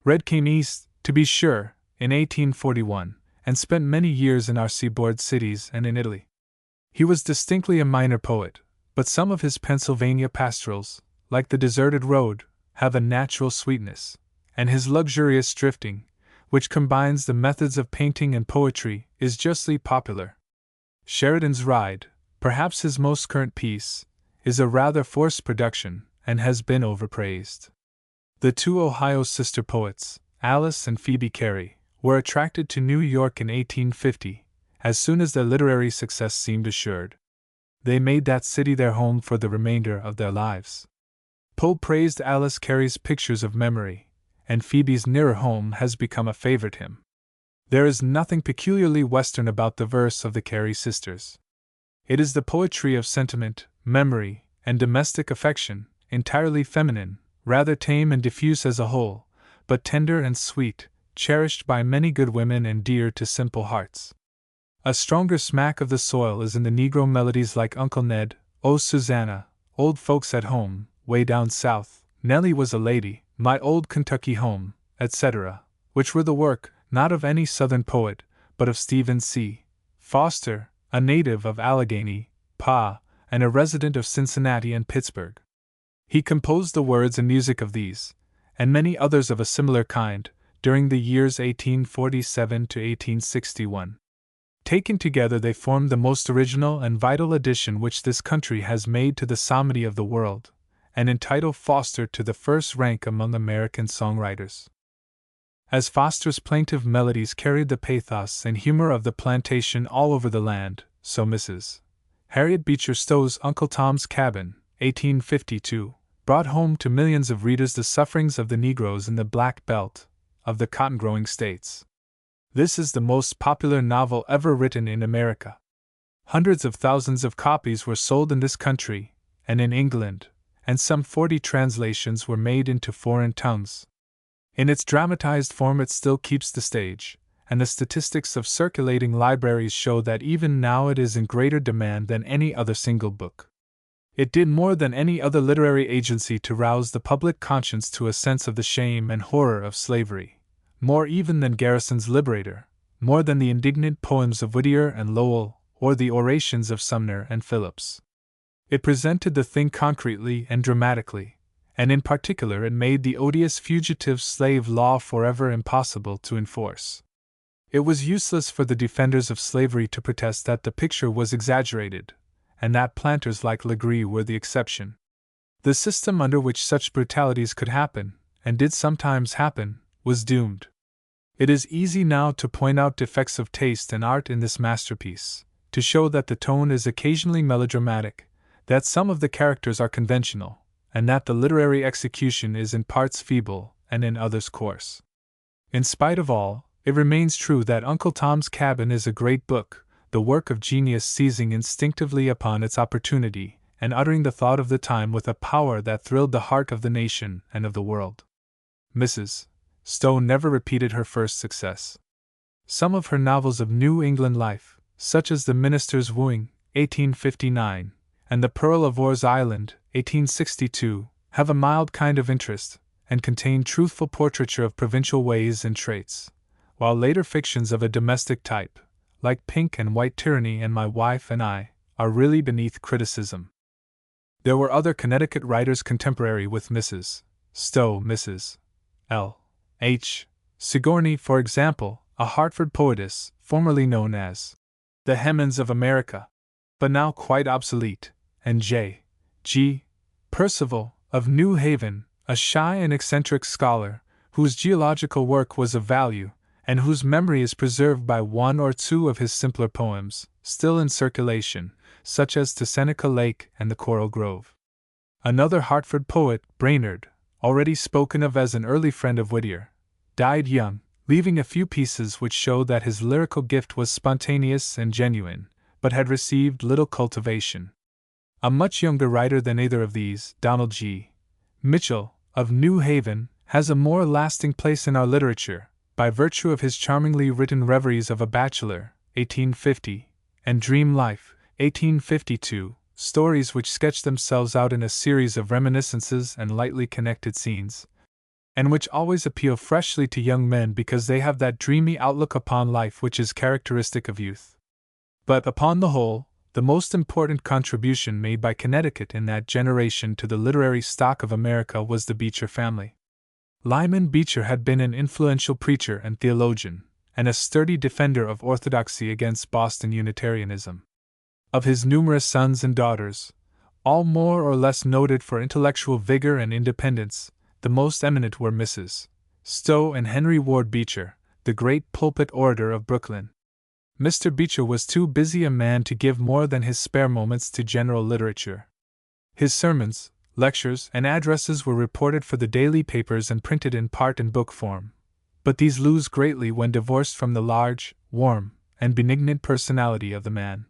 Read came east, to be sure, in 1841, and spent many years in our seaboard cities and in Italy. He was distinctly a minor poet, but some of his Pennsylvania pastorals, like The Deserted Road, have a natural sweetness, and his luxurious drifting, which combines the methods of painting and poetry, is justly popular. Sheridan's Ride, perhaps his most current piece, is a rather forced production, and has been overpraised. The two Ohio sister poets, Alice and Phoebe Cary, were attracted to New York in 1850, as soon as their literary success seemed assured. They made that city their home for the remainder of their lives. Poe praised Alice Cary's pictures of memory, and Phoebe's nearer home has become a favorite hymn. There is nothing peculiarly Western about the verse of the Cary sisters. It is the poetry of sentiment, memory, and domestic affection, entirely feminine, rather tame and diffuse as a whole, but tender and sweet, cherished by many good women and dear to simple hearts. A stronger smack of the soil is in the Negro melodies like Uncle Ned, Oh Susanna, Old Folks at Home, Way Down South, Nellie Was a Lady, My Old Kentucky Home, etc., which were the work, not of any Southern poet, but of Stephen C. Foster, a native of Allegheny, Pa, and a resident of Cincinnati and Pittsburgh. He composed the words and music of these, and many others of a similar kind, during the years 1847 to 1861. Taken together, they form the most original and vital addition which this country has made to the psalmody of the world, and entitle Foster to the first rank among American songwriters. As Foster's plaintive melodies carried the pathos and humor of the plantation all over the land, so Mrs. Harriet Beecher Stowe's Uncle Tom's Cabin, 1852, brought home to millions of readers the sufferings of the Negroes in the Black Belt of the cotton-growing states. This is the most popular novel ever written in America. Hundreds of thousands of copies were sold in this country, and in England, and some 40 translations were made into foreign tongues. In its dramatized form it still keeps the stage, and the statistics of circulating libraries show that even now it is in greater demand than any other single book. It did more than any other literary agency to rouse the public conscience to a sense of the shame and horror of slavery. More even than Garrison's Liberator, more than the indignant poems of Whittier and Lowell, or the orations of Sumner and Phillips. It presented the thing concretely and dramatically, and in particular it made the odious fugitive slave law forever impossible to enforce. It was useless for the defenders of slavery to protest that the picture was exaggerated, and that planters like Legree were the exception. The system under which such brutalities could happen, and did sometimes happen, was doomed. It is easy now to point out defects of taste and art in this masterpiece, to show that the tone is occasionally melodramatic, that some of the characters are conventional, and that the literary execution is in parts feeble and in others coarse. In spite of all, it remains true that Uncle Tom's Cabin is a great book, the work of genius seizing instinctively upon its opportunity, and uttering the thought of the time with a power that thrilled the heart of the nation and of the world. Mrs. Stowe never repeated her first success. Some of her novels of New England life, such as The Minister's Wooing, 1859, and The Pearl of Orr's Island, 1862, have a mild kind of interest, and contain truthful portraiture of provincial ways and traits, while later fictions of a domestic type, like Pink and White Tyranny and My Wife and I, are really beneath criticism. There were other Connecticut writers contemporary with Mrs. Stowe, Mrs. L. H. Sigourney, for example, a Hartford poetess, formerly known as the Hemans of America, but now quite obsolete, and J. G. Percival, of New Haven, a shy and eccentric scholar, whose geological work was of value, and whose memory is preserved by one or two of his simpler poems, still in circulation, such as To Seneca Lake and The Coral Grove. Another Hartford poet, Brainerd, already spoken of as an early friend of Whittier, died young, leaving a few pieces which show that his lyrical gift was spontaneous and genuine, but had received little cultivation. A much younger writer than either of these, Donald G. Mitchell, of New Haven, has a more lasting place in our literature, by virtue of his charmingly written Reveries of a Bachelor, 1850, and Dream Life, 1852, stories which sketch themselves out in a series of reminiscences and lightly connected scenes, and which always appeal freshly to young men because they have that dreamy outlook upon life which is characteristic of youth. But, upon the whole, the most important contribution made by Connecticut in that generation to the literary stock of America was the Beecher family. Lyman Beecher had been an influential preacher and theologian, and a sturdy defender of orthodoxy against Boston Unitarianism. Of his numerous sons and daughters, all more or less noted for intellectual vigor and independence, the most eminent were Mrs. Stowe and Henry Ward Beecher, the great pulpit orator of Brooklyn. Mr. Beecher was too busy a man to give more than his spare moments to general literature. His sermons, lectures, and addresses were reported for the daily papers and printed in part in book form, but these lose greatly when divorced from the large, warm, and benignant personality of the man.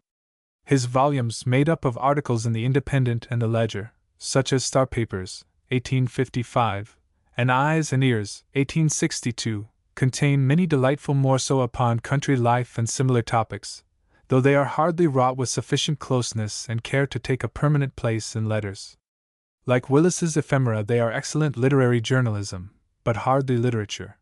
His volumes, made up of articles in the Independent and the Ledger, such as Star Papers, 1855, and Eyes and Ears, 1862, contain many delightful morceaux upon country life and similar topics, though they are hardly wrought with sufficient closeness and care to take a permanent place in letters. Like Willis's ephemera, they are excellent literary journalism, but hardly literature.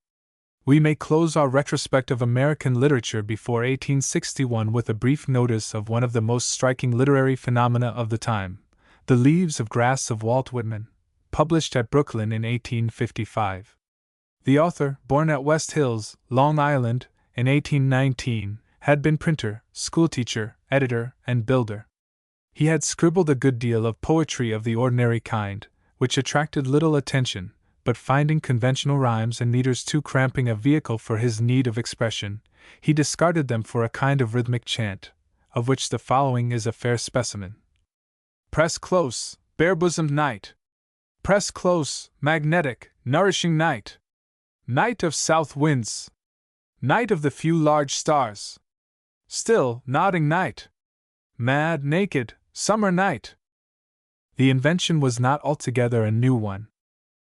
We may close our retrospect of American literature before 1861 with a brief notice of one of the most striking literary phenomena of the time, The Leaves of Grass of Walt Whitman, published at Brooklyn in 1855. The author, born at West Hills, Long Island, in 1819, had been printer, schoolteacher, editor, and builder. He had scribbled a good deal of poetry of the ordinary kind, which attracted little attention, but finding conventional rhymes and meters too cramping a vehicle for his need of expression, he discarded them for a kind of rhythmic chant, of which the following is a fair specimen. Press close, bare-bosomed night. Press close, magnetic, nourishing night. Night of south winds. Night of the few large stars. Still, nodding night. Mad, naked, summer night. The invention was not altogether a new one.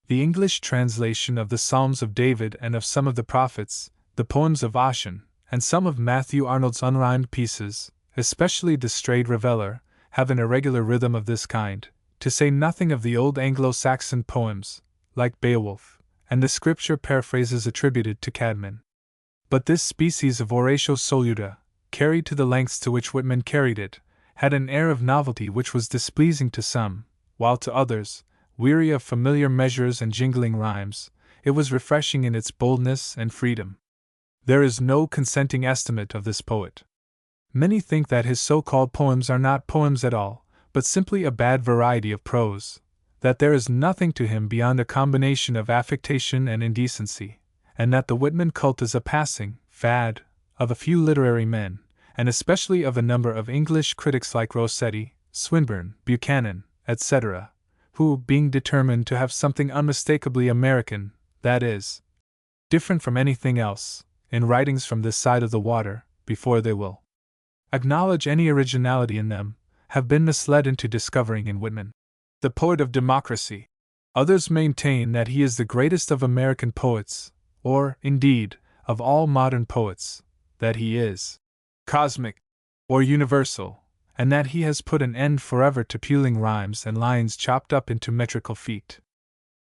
The English translation of the Psalms of David and of some of the prophets, the poems of Ossian, and some of Matthew Arnold's unrhymed pieces, especially the Strayed Reveller, have an irregular rhythm of this kind, to say nothing of the old Anglo-Saxon poems, like Beowulf, and the scripture paraphrases attributed to Cadman. But this species of oratio soluta, carried to the lengths to which Whitman carried it, had an air of novelty which was displeasing to some, while to others, weary of familiar measures and jingling rhymes, it was refreshing in its boldness and freedom. There is no consenting estimate of this poet. Many think that his so-called poems are not poems at all, but simply a bad variety of prose, that there is nothing to him beyond a combination of affectation and indecency, and that the Whitman cult is a passing fad of a few literary men, and especially of a number of English critics like Rossetti, Swinburne, Buchanan, etc., who, being determined to have something unmistakably American, that is, different from anything else, in writings from this side of the water, before they will acknowledge any originality in them, have been misled into discovering in Whitman the poet of democracy. Others maintain that he is the greatest of American poets, or, indeed, of all modern poets, that he is cosmic, or universal, and that he has put an end forever to puling rhymes and lines chopped up into metrical feet.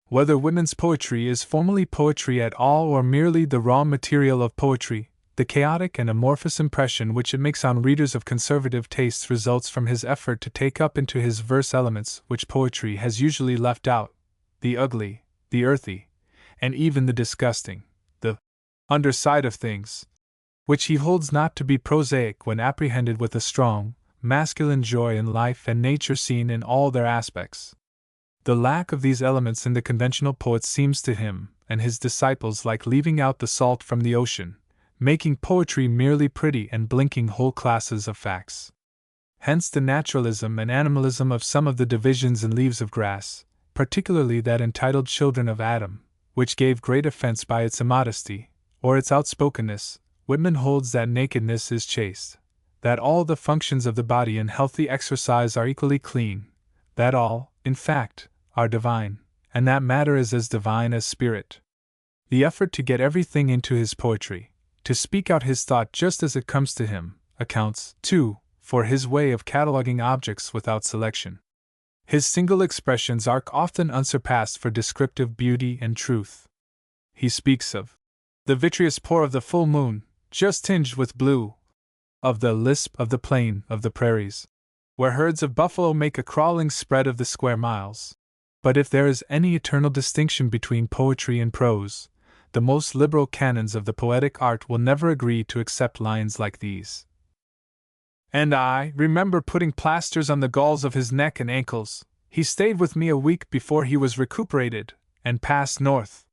Whether Whitman's poetry is formally poetry at all or merely the raw material of poetry, the chaotic and amorphous impression which it makes on readers of conservative tastes results from his effort to take up into his verse elements which poetry has usually left out, the ugly, the earthy, and even the disgusting, the underside of things, which he holds not to be prosaic when apprehended with a strong, masculine joy in life and nature seen in all their aspects. The lack of these elements in the conventional poets seems to him and his disciples like leaving out the salt from the ocean, making poetry merely pretty and blinking whole classes of facts. Hence the naturalism and animalism of some of the divisions in Leaves of Grass, particularly that entitled Children of Adam, which gave great offense by its immodesty, or its outspokenness. Whitman holds that nakedness is chaste, that all the functions of the body in healthy exercise are equally clean, that all, in fact, are divine, and that matter is as divine as spirit. The effort to get everything into his poetry, to speak out his thought just as it comes to him, accounts, too, for his way of cataloguing objects without selection. His single expressions are often unsurpassed for descriptive beauty and truth. He speaks of the vitreous pour of the full moon, just tinged with blue, of the lisp of the plain of the prairies, where herds of buffalo make a crawling spread of the square miles. But if there is any eternal distinction between poetry and prose, the most liberal canons of the poetic art will never agree to accept lines like these. And I remember putting plasters on the galls of his neck and ankles. He stayed with me a week before he was recuperated, and passed north.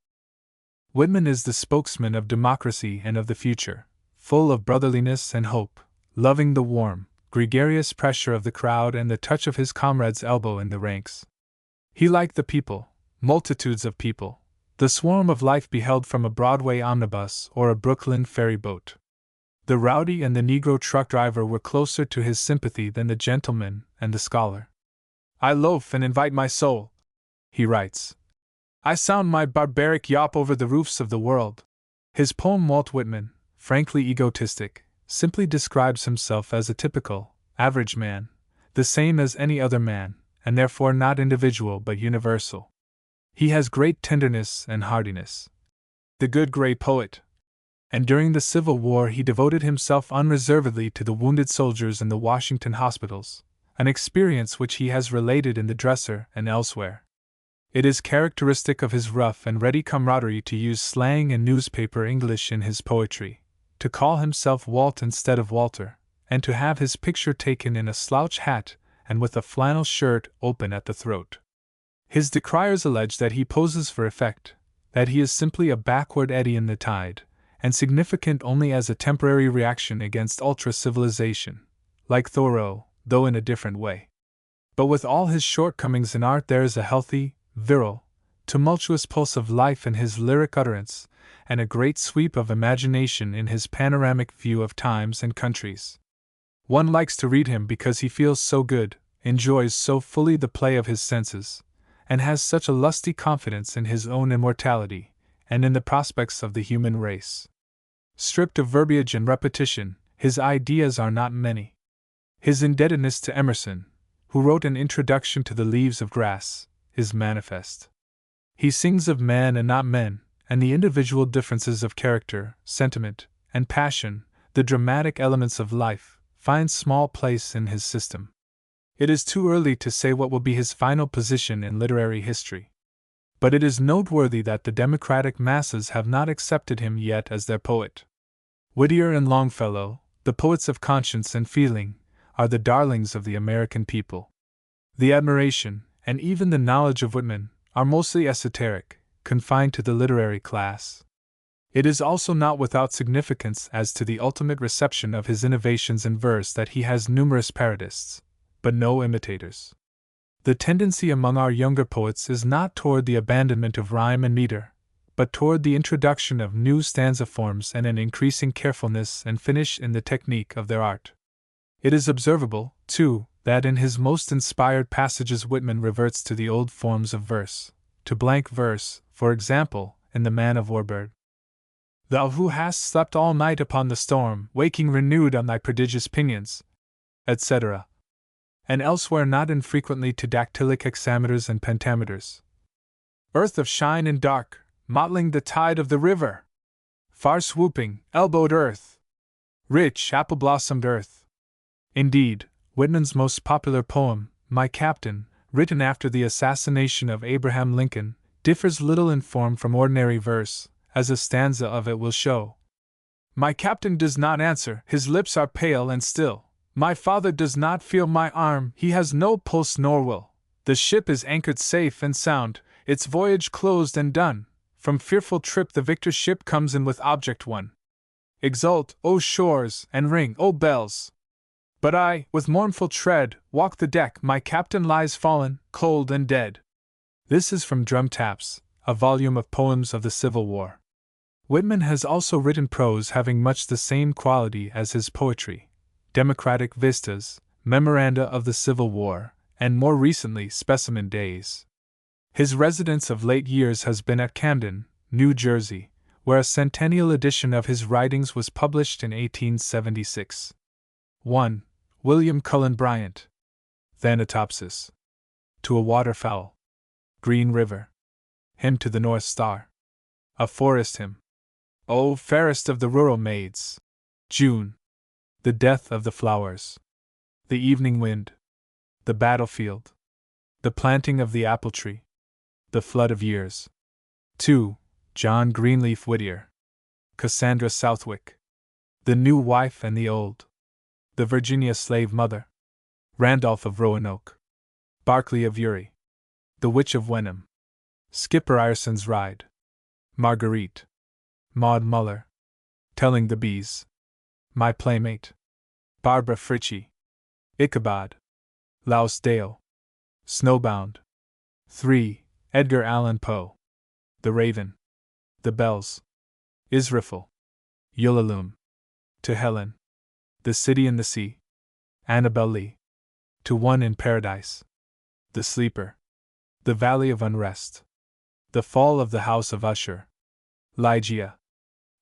Whitman is the spokesman of democracy and of the future, full of brotherliness and hope, loving the warm, gregarious pressure of the crowd and the touch of his comrade's elbow in the ranks. He liked the people, multitudes of people, the swarm of life beheld from a Broadway omnibus or a Brooklyn ferry boat. The rowdy and the Negro truck driver were closer to his sympathy than the gentleman and the scholar. I loaf and invite my soul, he writes. I sound my barbaric yawp over the roofs of the world. His poem Walt Whitman, frankly egotistic, simply describes himself as a typical, average man, the same as any other man, and therefore not individual but universal. He has great tenderness and hardiness. The good gray poet. And during the Civil War he devoted himself unreservedly to the wounded soldiers in the Washington hospitals, an experience which he has related in The Dresser and elsewhere. It is characteristic of his rough and ready camaraderie to use slang and newspaper English in his poetry, to call himself Walt instead of Walter, and to have his picture taken in a slouch hat and with a flannel shirt open at the throat. His decriers allege that he poses for effect, that he is simply a backward eddy in the tide, and significant only as a temporary reaction against ultra-civilization, like Thoreau, though in a different way. But with all his shortcomings in art there is a healthy, virile, tumultuous pulse of life in his lyric utterance, and a great sweep of imagination in his panoramic view of times and countries. One likes to read him because he feels so good, enjoys so fully the play of his senses, and has such a lusty confidence in his own immortality, and in the prospects of the human race. Stripped of verbiage and repetition, his ideas are not many. His indebtedness to Emerson, who wrote an introduction to The Leaves of Grass, is manifest. He sings of man and not men, and the individual differences of character, sentiment, and passion, the dramatic elements of life, find small place in his system. It is too early to say what will be his final position in literary history. But it is noteworthy that the democratic masses have not accepted him yet as their poet. Whittier and Longfellow, the poets of conscience and feeling, are the darlings of the American people. The admiration, and even the knowledge of Whitman, are mostly esoteric, confined to the literary class. It is also not without significance as to the ultimate reception of his innovations in verse that he has numerous parodists, but no imitators. The tendency among our younger poets is not toward the abandonment of rhyme and meter, but toward the introduction of new stanza forms and an increasing carefulness and finish in the technique of their art. It is observable, too, that in his most inspired passages Whitman reverts to the old forms of verse, to blank verse, for example, in The Man of War Bird. Thou who hast slept all night upon the storm, waking renewed on thy prodigious pinions, etc., and elsewhere not infrequently to dactylic hexameters and pentameters. Earth of shine and dark, mottling the tide of the river! Far swooping, elbowed earth! Rich, apple-blossomed earth! Indeed, Whitman's most popular poem, My Captain, written after the assassination of Abraham Lincoln, differs little in form from ordinary verse, as a stanza of it will show. My captain does not answer, his lips are pale and still. My father does not feel my arm, he has no pulse nor will. The ship is anchored safe and sound, its voyage closed and done. From fearful trip the victor ship comes in with object won. Exult, O shores, and ring, O bells! But I, with mournful tread, walk the deck, my captain lies fallen, cold and dead. This is from Drum Taps, a volume of poems of the Civil War. Whitman has also written prose having much the same quality as his poetry: Democratic Vistas, Memoranda of the Civil War, and more recently Specimen Days. His residence of late years has been at Camden, New Jersey, where a centennial edition of his writings was published in 1876. 1. William Cullen Bryant. Thanatopsis. To a Waterfowl. Green River. Hymn to the North Star. A Forest Hymn. O fairest of the rural maids! June. The death of the flowers. The evening wind. The battlefield. The planting of the apple tree. The flood of years. 2. John Greenleaf Whittier. Cassandra Southwick. The new wife and the old. The Virginia slave mother. Randolph of Roanoke. Barclay of Uri. The Witch of Wenham. Skipper Ireson's Ride. Marguerite. Maud Muller. Telling the Bees. My Playmate. Barbara Frietchie. Ichabod. Laus Deo. Snowbound. 3. Edgar Allan Poe. The Raven. The Bells. Israfel. Ulalume. To Helen. The City in the Sea. Annabel Lee. To One in Paradise. The Sleeper. The Valley of Unrest. The Fall of the House of Usher. Ligeia.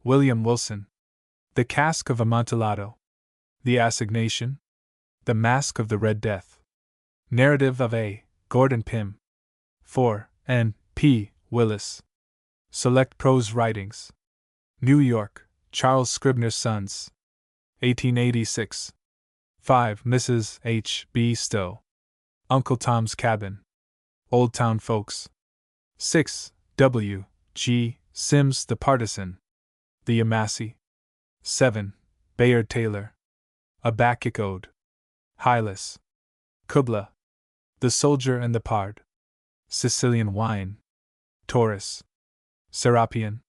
William Wilson. The Cask of Amontillado. The Assignation. The Mask of the Red Death. Narrative of A. Gordon Pym. 4. N. P. Willis. Select Prose Writings. New York, Charles Scribner's Sons. 1886. 5. Mrs. H. B. Stowe. Uncle Tom's Cabin. Old Town Folks. 6. W. G. Sims the Partisan. The Yamasee. 7. Bayard Taylor. A Bacchic Ode. Hylas. Kubla. The Soldier and the Pard. Sicilian Wine. Taurus. Serapion.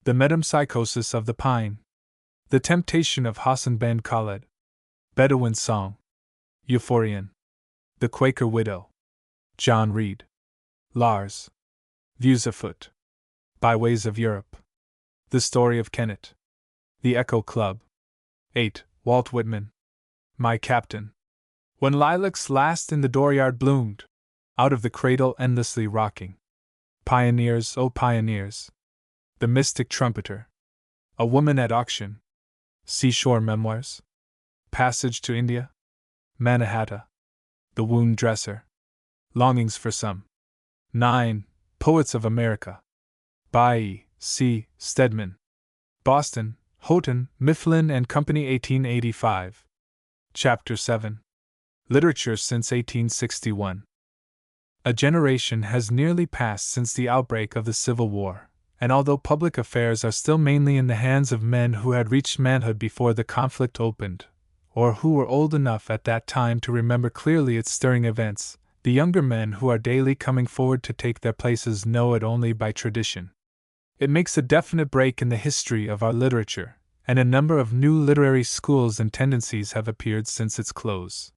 The Metempsychosis of the Pine. The Temptation of Hassan ben Khaled. Bedouin Song. Euphorion. The Quaker Widow. John Reed. Lars. Views Afoot. Byways of Europe. The Story of Kennet. The Echo Club. 8. Walt Whitman. My Captain. When lilacs last in the dooryard bloomed, out of the cradle endlessly rocking. Pioneers, oh pioneers. The Mystic Trumpeter. A Woman at Auction. Seashore Memoirs. Passage to India. Mannahatta. The Wound Dresser. Longings for Some. 9. Poets of America. By E. C. Stedman. Boston, Houghton, Mifflin and Company, 1885. Chapter 7. Literature since 1861. A generation has nearly passed since the outbreak of the Civil War, and although public affairs are still mainly in the hands of men who had reached manhood before the conflict opened, or who were old enough at that time to remember clearly its stirring events, the younger men who are daily coming forward to take their places know it only by tradition. It makes a definite break in the history of our literature, and a number of new literary schools and tendencies have appeared since its close.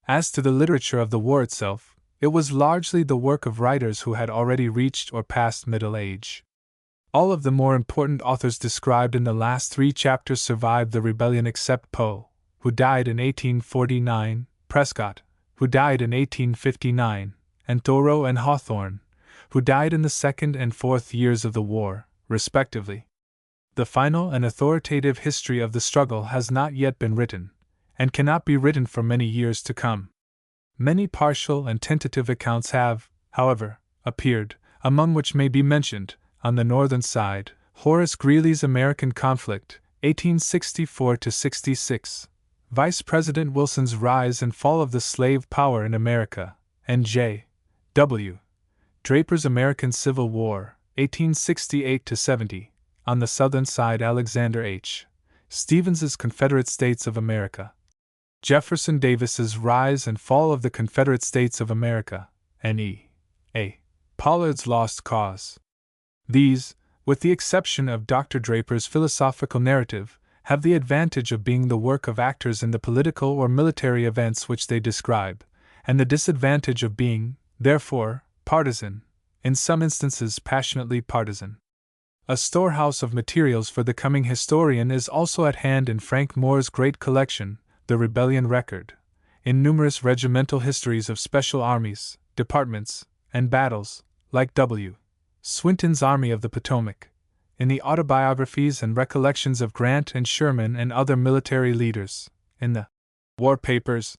As to the literature of the war itself, it was largely the work of writers who had already reached or passed middle age. All of the more important authors described in the last 3 chapters survived the rebellion except Poe, who died in 1849, Prescott, who died in 1859, and Thoreau and Hawthorne, who died in the 2nd and 4th years of the war, respectively. The final and authoritative history of the struggle has not yet been written, and cannot be written for many years to come. Many partial and tentative accounts have, however, appeared, among which may be mentioned, on the northern side, Horace Greeley's American Conflict, 1864-66, Vice President Wilson's Rise and Fall of the Slave Power in America, and J. W. Draper's American Civil War, 1868-70, on the southern side Alexander H. Stevens's Confederate States of America, Jefferson Davis's Rise and Fall of the Confederate States of America, and E. A. Pollard's Lost Cause. These, with the exception of Dr. Draper's philosophical narrative, have the advantage of being the work of actors in the political or military events which they describe, and the disadvantage of being, therefore, partisan, in some instances passionately partisan. A storehouse of materials for the coming historian is also at hand in Frank Moore's great collection, The Rebellion Record, in numerous regimental histories of special armies, departments, and battles, like W. Swinton's Army of the Potomac, in the autobiographies and recollections of Grant and Sherman and other military leaders, in the War Papers,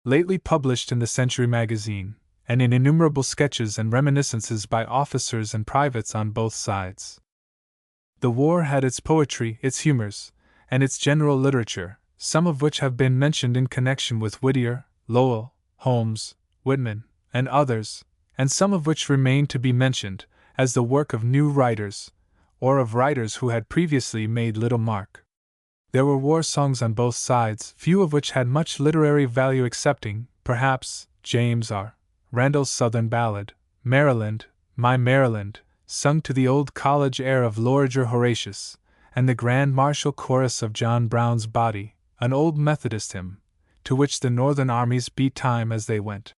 lately published in the Century magazine, and in innumerable sketches and reminiscences by officers and privates on both sides. The war had its poetry, its humors, and its general literature, some of which have been mentioned in connection with Whittier, Lowell, Holmes, Whitman, and others, and some of which remain to be mentioned, as the work of new writers, or of writers who had previously made little mark. There were war songs on both sides, few of which had much literary value excepting, perhaps, James R. Randall's Southern Ballad, Maryland, My Maryland, sung to the old college air of Loriger Horatius, and the Grand Martial Chorus of John Brown's Body, an old Methodist hymn, to which the northern armies beat time as they went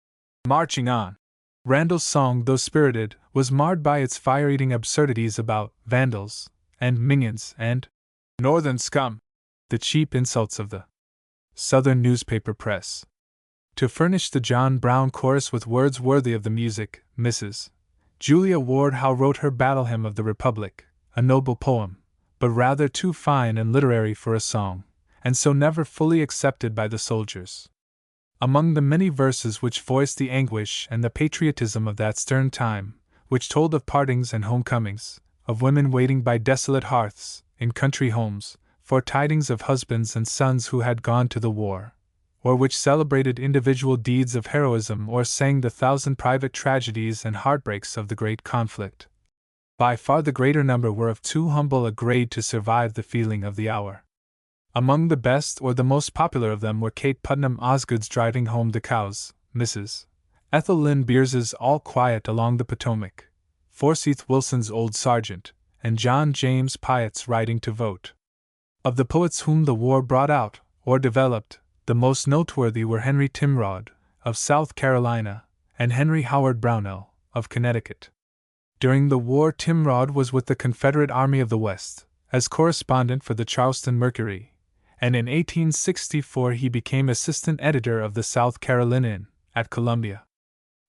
marching on. Randall's song, though spirited, was marred by its fire-eating absurdities about vandals, and minions, and northern scum, the cheap insults of the Southern newspaper press. To furnish the John Brown chorus with words worthy of the music, Mrs. Julia Ward Howe wrote her Battle Hymn of the Republic, a noble poem, but rather too fine and literary for a song, and so never fully accepted by the soldiers. Among the many verses which voiced the anguish and the patriotism of that stern time, which told of partings and homecomings, of women waiting by desolate hearths, in country homes, for tidings of husbands and sons who had gone to the war, or which celebrated individual deeds of heroism or sang the thousand private tragedies and heartbreaks of the great conflict, by far the greater number were of too humble a grade to survive the feeling of the hour. Among the best or the most popular of them were Kate Putnam Osgood's Driving Home the Cows, Mrs. Ethel Lynn Beers's All Quiet Along the Potomac, Forsyth Wilson's Old Sergeant, and John James Piatt's Riding to Vote. Of the poets whom the war brought out, or developed, the most noteworthy were Henry Timrod, of South Carolina, and Henry Howard Brownell, of Connecticut. During the war, Timrod was with the Confederate Army of the West, as correspondent for the Charleston Mercury, and in 1864 he became assistant editor of the South Carolinian, at Columbia.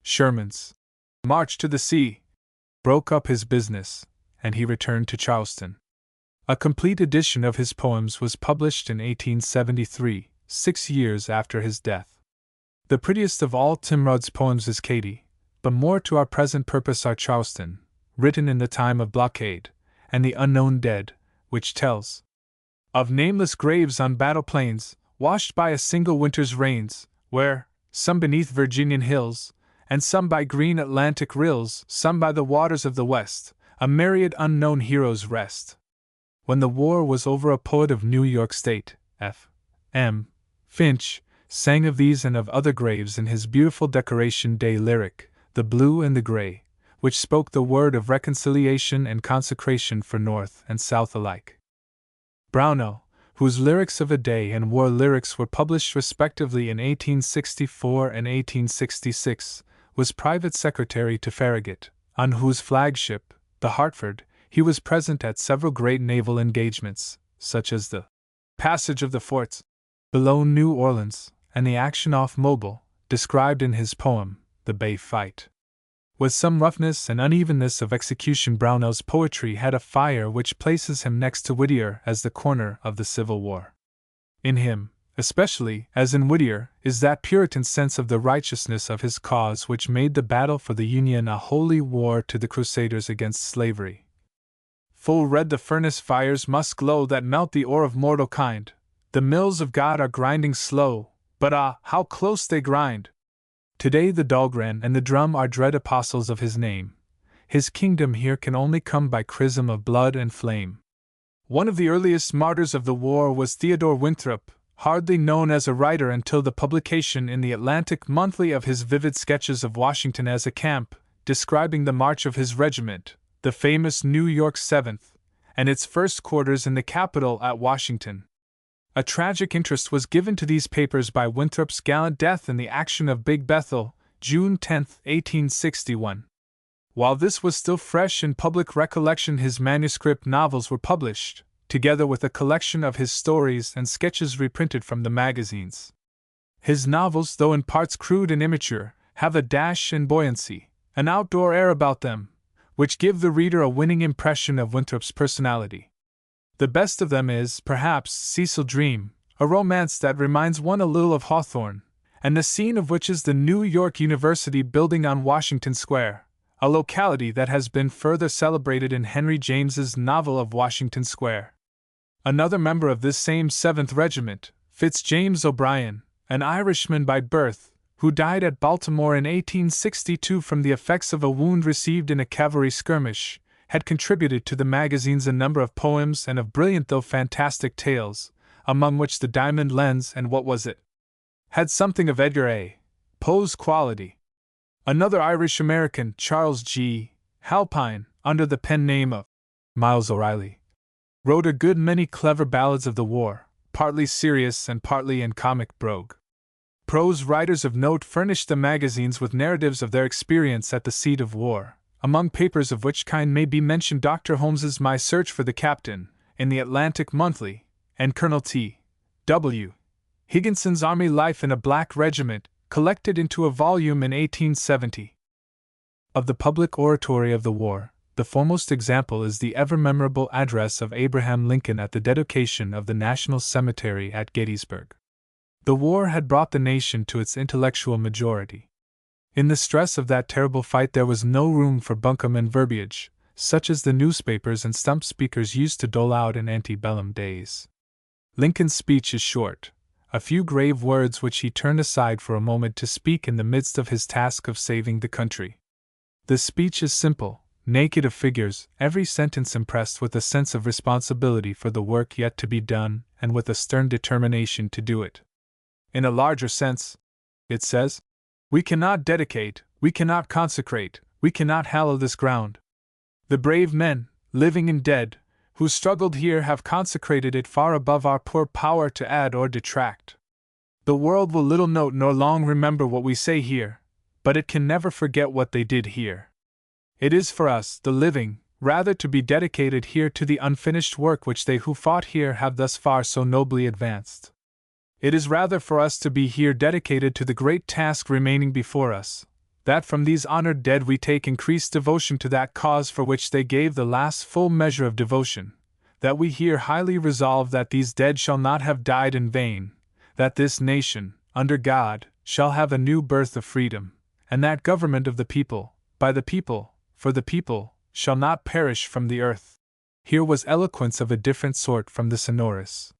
Sherman's march to the sea broke up his business, and he returned to Charleston. A complete edition of his poems was published in 1873, 6 years after his death. The prettiest of all Timrod's poems is Katy, but more to our present purpose are Charleston, written in the time of blockade, and The Unknown Dead, which tells of nameless graves on battle plains, washed by a single winter's rains, where, some beneath Virginian hills, and some by green Atlantic rills, some by the waters of the West, a myriad unknown heroes rest. When the war was over, a poet of New York State, F. M. Finch, sang of these and of other graves in his beautiful Decoration Day lyric, The Blue and the Gray, which spoke the word of reconciliation and consecration for North and South alike. Brownell, whose Lyrics of a Day and War Lyrics were published respectively in 1864 and 1866, was private secretary to Farragut, on whose flagship, the Hartford, he was present at several great naval engagements, such as the passage of the forts below New Orleans and the action off Mobile, described in his poem, The Bay Fight. With some roughness and unevenness of execution, Brownell's poetry had a fire which places him next to Whittier as the corner of the Civil War. In him, especially, as in Whittier, is that Puritan sense of the righteousness of his cause which made the battle for the Union a holy war to the Crusaders against slavery. Full red the furnace fires must glow that melt the ore of mortal kind. The mills of God are grinding slow, but ah, how close they grind! Today the Dahlgren and the drum are dread apostles of his name. His kingdom here can only come by chrism of blood and flame. One of the earliest martyrs of the war was Theodore Winthrop, hardly known as a writer until the publication in the Atlantic Monthly of his vivid sketches of Washington as a camp, describing the march of his regiment, the famous New York 7th, and its first quarters in the capital at Washington. A tragic interest was given to these papers by Winthrop's gallant death in the action of Big Bethel, June 10, 1861. While this was still fresh in public recollection, his manuscript novels were published, together with a collection of his stories and sketches reprinted from the magazines. His novels, though in parts crude and immature, have a dash and buoyancy, an outdoor air about them, which give the reader a winning impression of Winthrop's personality. The best of them is, perhaps, Cecil Dream, a romance that reminds one a little of Hawthorne, and the scene of which is the New York University building on Washington Square, a locality that has been further celebrated in Henry James's novel of Washington Square. Another member of this same 7th Regiment, Fitzjames O'Brien, an Irishman by birth, who died at Baltimore in 1862 from the effects of a wound received in a cavalry skirmish, had contributed to the magazines a number of poems and of brilliant though fantastic tales, among which The Diamond Lens and What Was It? Had something of Edgar A. Poe's quality. Another Irish-American, Charles G. Halpine, under the pen name of Miles O'Reilly, wrote a good many clever ballads of the war, partly serious and partly in comic brogue. Prose writers of note furnished the magazines with narratives of their experience at the seat of war, among papers of which kind may be mentioned Dr. Holmes's My Search for the Captain, in the Atlantic Monthly, and Colonel T. W. Higginson's Army Life in a Black Regiment, collected into a volume in 1870. Of the public oratory of the war, The foremost example is the ever-memorable address of Abraham Lincoln at the dedication of the National Cemetery at Gettysburg. The war had brought the nation to its intellectual majority. In the stress of that terrible fight there was no room for buncombe and verbiage, such as the newspapers and stump speakers used to dole out in antebellum days. Lincoln's speech is short, a few grave words which he turned aside for a moment to speak in the midst of his task of saving the country. The speech is simple, naked of figures, every sentence impressed with a sense of responsibility for the work yet to be done and with a stern determination to do it. In a larger sense, it says, we cannot dedicate, we cannot consecrate, we cannot hallow this ground. The brave men, living and dead, who struggled here have consecrated it far above our poor power to add or detract. The world will little note nor long remember what we say here, but it can never forget what they did here. It is for us, the living, rather to be dedicated here to the unfinished work which they who fought here have thus far so nobly advanced. It is rather for us to be here dedicated to the great task remaining before us, that from these honored dead we take increased devotion to that cause for which they gave the last full measure of devotion, that we here highly resolve that these dead shall not have died in vain, that this nation, under God, shall have a new birth of freedom, and that government of the people, by the people, for the people, shall not perish from the earth. Here was eloquence of a different sort from the sonorous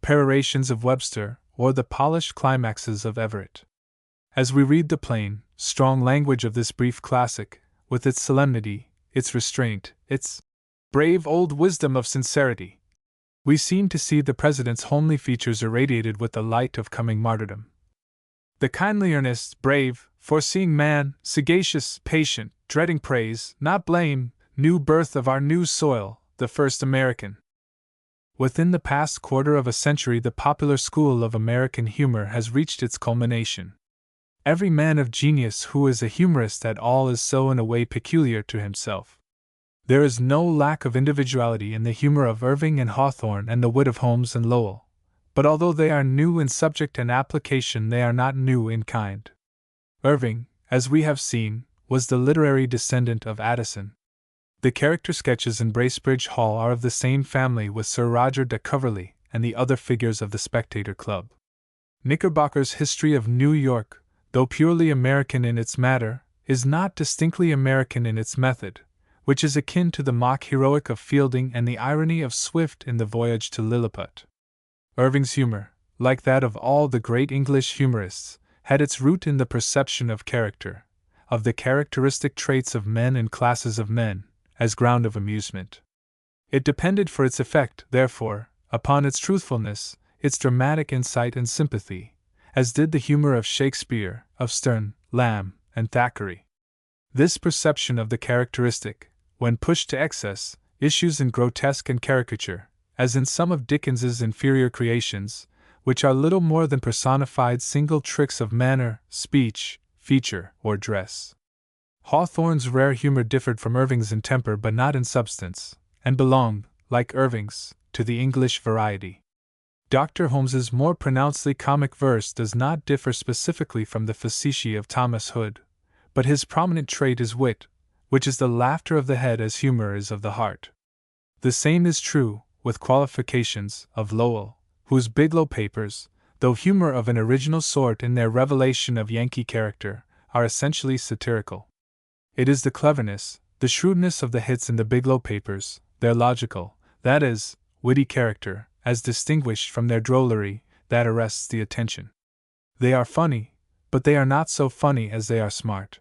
perorations of Webster, or the polished climaxes of Everett. As we read the plain, strong language of this brief classic, with its solemnity, its restraint, its brave old wisdom of sincerity, we seem to see the President's homely features irradiated with the light of coming martyrdom. The kindly earnest, brave, foreseeing man, sagacious, patient, dreading praise, not blame, new birth of our new soil, the first American. Within the past quarter of a century, the popular school of American humor has reached its culmination. Every man of genius who is a humorist at all is so in a way peculiar to himself. There is no lack of individuality in the humor of Irving and Hawthorne and the wit of Holmes and Lowell, but although they are new in subject and application, they are not new in kind. Irving, as we have seen, was the literary descendant of Addison. The character sketches in Bracebridge Hall are of the same family with Sir Roger de Coverley and the other figures of the Spectator Club. Knickerbocker's History of New York, though purely American in its matter, is not distinctly American in its method, which is akin to the mock heroic of Fielding and the irony of Swift in The Voyage to Lilliput. Irving's humor, like that of all the great English humorists, had its root in the perception of character, of the characteristic traits of men and classes of men, as ground of amusement. It depended for its effect, therefore, upon its truthfulness, its dramatic insight and sympathy, as did the humor of Shakespeare, of Sterne, Lamb, and Thackeray. This perception of the characteristic, when pushed to excess, issues in grotesque and caricature, as in some of Dickens's inferior creations, which are little more than personified single tricks of manner, speech, feature, or dress. Hawthorne's rare humor differed from Irving's in temper but not in substance, and belonged, like Irving's, to the English variety. Dr. Holmes's more pronouncedly comic verse does not differ specifically from the facetiae of Thomas Hood, but his prominent trait is wit, which is the laughter of the head as humor is of the heart. The same is true, with qualifications, of Lowell, whose Biglow Papers, though humor of an original sort in their revelation of Yankee character, are essentially satirical. It is the cleverness, the shrewdness of the hits in the Biglow Papers, their logical, that is, witty character, as distinguished from their drollery, that arrests the attention. They are funny, but they are not so funny as they are smart.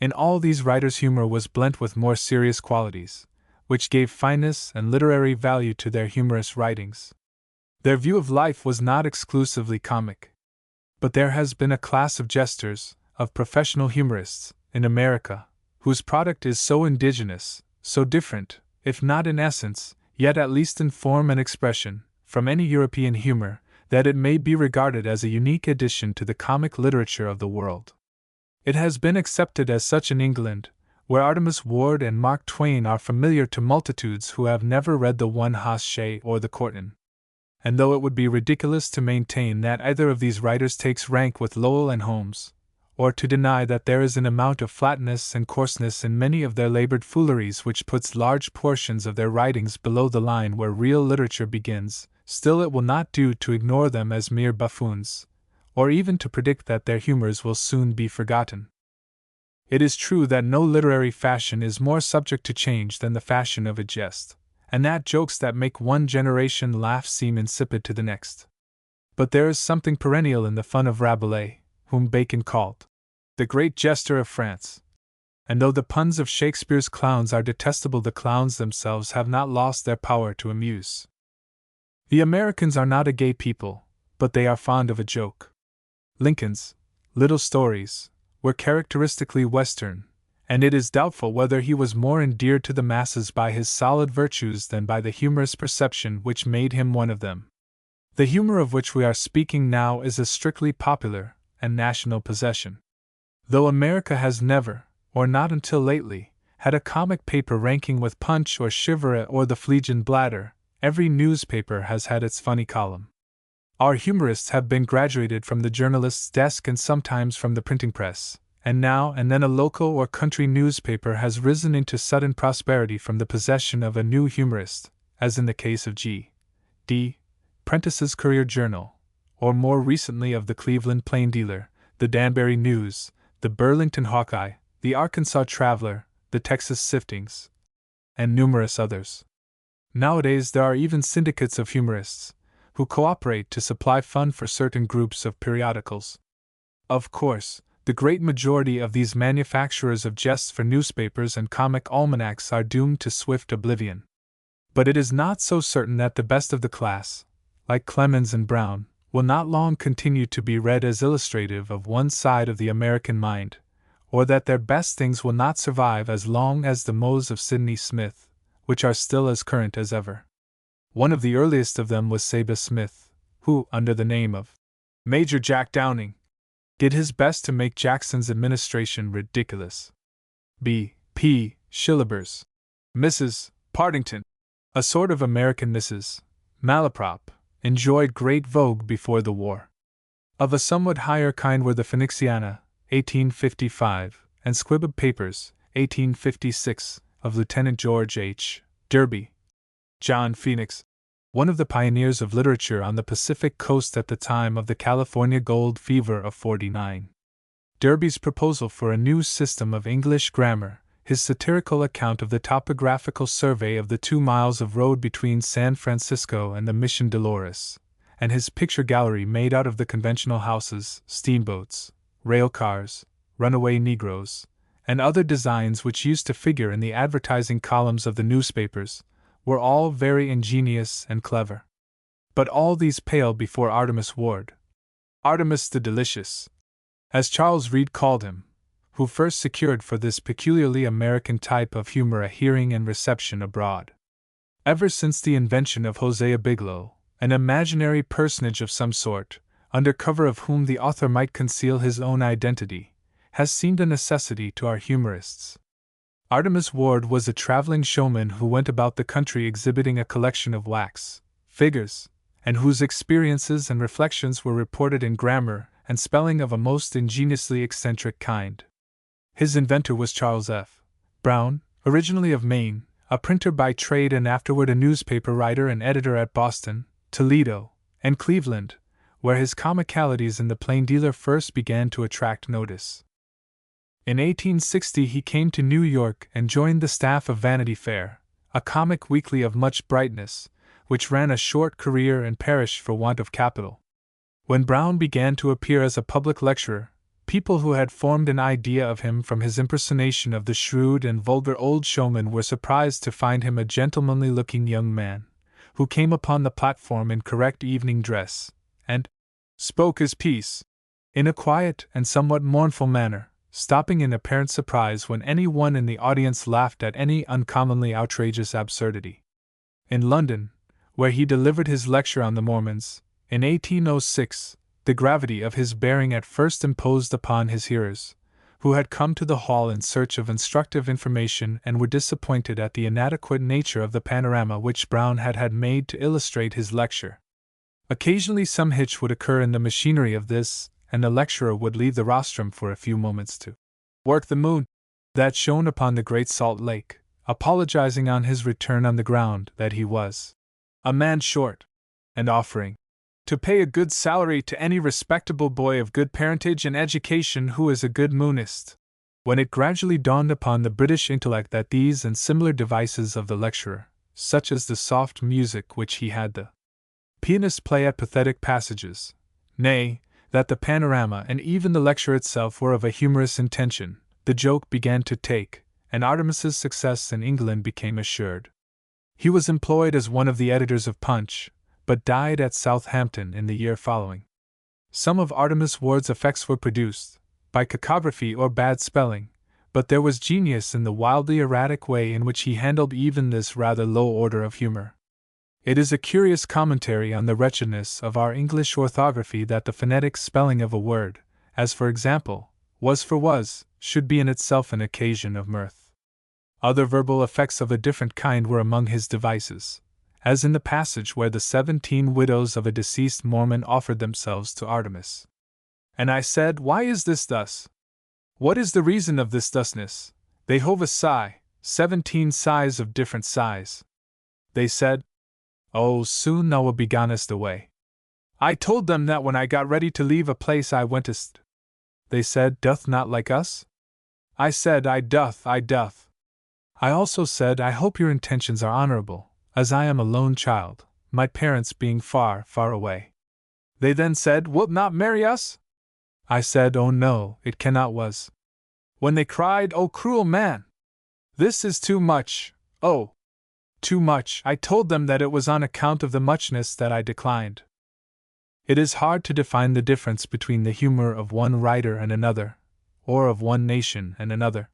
In all these writers' humor was blent with more serious qualities, which gave fineness and literary value to their humorous writings. Their view of life was not exclusively comic. But there has been a class of jesters, of professional humorists, in America, whose product is so indigenous, so different, if not in essence, yet at least in form and expression, from any European humor, that it may be regarded as a unique addition to the comic literature of the world. It has been accepted as such in England, where Artemus Ward and Mark Twain are familiar to multitudes who have never read the One-Hoss-Shay or the Courtin'. And though it would be ridiculous to maintain that either of these writers takes rank with Lowell and Holmes, or to deny that there is an amount of flatness and coarseness in many of their labored fooleries which puts large portions of their writings below the line where real literature begins, still it will not do to ignore them as mere buffoons, or even to predict that their humors will soon be forgotten. It is true that no literary fashion is more subject to change than the fashion of a jest, and that jokes that make one generation laugh seem insipid to the next. But there is something perennial in the fun of Rabelais, whom Bacon called the great jester of France. And though the puns of Shakespeare's clowns are detestable, the clowns themselves have not lost their power to amuse. The Americans are not a gay people, but they are fond of a joke. Lincoln's little stories were characteristically Western, and it is doubtful whether he was more endeared to the masses by his solid virtues than by the humorous perception which made him one of them. The humor of which we are speaking now is a strictly popular and national possession. Though America has never, or not until lately, had a comic paper ranking with Punch or Chivalry or the Phlegon Bladder, every newspaper has had its funny column. Our humorists have been graduated from the journalist's desk and sometimes from the printing press, and now and then a local or country newspaper has risen into sudden prosperity from the possession of a new humorist, as in the case of G. D. Prentice's Courier Journal, or more recently of the Cleveland Plain Dealer, the Danbury News, the Burlington Hawkeye, the Arkansas Traveler, the Texas Siftings, and numerous others. Nowadays there are even syndicates of humorists, who cooperate to supply fund for certain groups of periodicals. Of course, the great majority of these manufacturers of jests for newspapers and comic almanacs are doomed to swift oblivion. But it is not so certain that the best of the class, like Clemens and Brown, will not long continue to be read as illustrative of one side of the American mind, or that their best things will not survive as long as the mots of Sidney Smith, which are still as current as ever. One of the earliest of them was Seba Smith, who, under the name of Major Jack Downing, did his best to make Jackson's administration ridiculous. B. P. Shillibers, Mrs. Partington, a sort of American Mrs. Malaprop, enjoyed great vogue before the war. Of a somewhat higher kind were the Phoenixiana, 1855, and Squib Papers, 1856, of Lieutenant George H. Derby. John Phoenix, one of the pioneers of literature on the Pacific coast at the time of the California gold fever of '49. Derby's proposal for a new system of English grammar, his satirical account of the topographical survey of the 2 miles of road between San Francisco and the Mission Dolores, and his picture gallery made out of the conventional houses, steamboats, rail cars, runaway Negroes, and other designs which used to figure in the advertising columns of the newspapers, were all very ingenious and clever. But all these pale before Artemus Ward, Artemus the Delicious, as Charles Reade called him, who first secured for this peculiarly American type of humor a hearing and reception abroad. Ever since the invention of Hosea Biglow, an imaginary personage of some sort, under cover of whom the author might conceal his own identity, has seemed a necessity to our humorists. Artemus Ward was a traveling showman who went about the country exhibiting a collection of wax figures, and whose experiences and reflections were reported in grammar and spelling of a most ingeniously eccentric kind. His inventor was Charles F. Brown, originally of Maine, a printer by trade and afterward a newspaper writer and editor at Boston, Toledo, and Cleveland, where his comicalities in the Plain Dealer first began to attract notice. In 1860 he came to New York and joined the staff of Vanity Fair, a comic weekly of much brightness, which ran a short career and perished for want of capital. When Brown began to appear as a public lecturer, people who had formed an idea of him from his impersonation of the shrewd and vulgar old showman were surprised to find him a gentlemanly-looking young man, who came upon the platform in correct evening dress, and spoke his piece, in a quiet and somewhat mournful manner, stopping in apparent surprise when any one in the audience laughed at any uncommonly outrageous absurdity. In London, where he delivered his lecture on the Mormons, in 1806, the gravity of his bearing at first imposed upon his hearers, who had come to the hall in search of instructive information and were disappointed at the inadequate nature of the panorama which Brown had made to illustrate his lecture. Occasionally some hitch would occur in the machinery of this and the lecturer would leave the rostrum for a few moments to work the moon that shone upon the Great Salt Lake, apologizing on his return on the ground that he was a man short, and offering to pay a good salary to any respectable boy of good parentage and education who is a good moonist. When it gradually dawned upon the British intellect that these and similar devices of the lecturer, such as the soft music which he had the pianist play at pathetic passages, nay, that the panorama and even the lecture itself were of a humorous intention, the joke began to take, and Artemus's success in England became assured. He was employed as one of the editors of Punch, but died at Southampton in the year following. Some of Artemus Ward's effects were produced by cacography or bad spelling, but there was genius in the wildly erratic way in which he handled even this rather low order of humor. It is a curious commentary on the wretchedness of our English orthography that the phonetic spelling of a word, as for example, was for was, should be in itself an occasion of mirth. Other verbal effects of a different kind were among his devices, as in the passage where the 17 widows of a deceased Mormon offered themselves to Artemus. And I said, Why is this thus? What is the reason of this thusness? They hove a sigh, 17 sighs of different size. They said, Oh, soon thou wilt be gonest away. I told them that when I got ready to leave a place I wentest. They said, Doth not like us? I said, I doth. I also said, I hope your intentions are honorable, as I am a lone child, my parents being far, far away. They then said, Wilt not marry us? I said, Oh no, it cannot was. When they cried, Oh cruel man! This is too much, oh! Too much, I told them that it was on account of the muchness that I declined. It is hard to define the difference between the humor of one writer and another, or of one nation and another.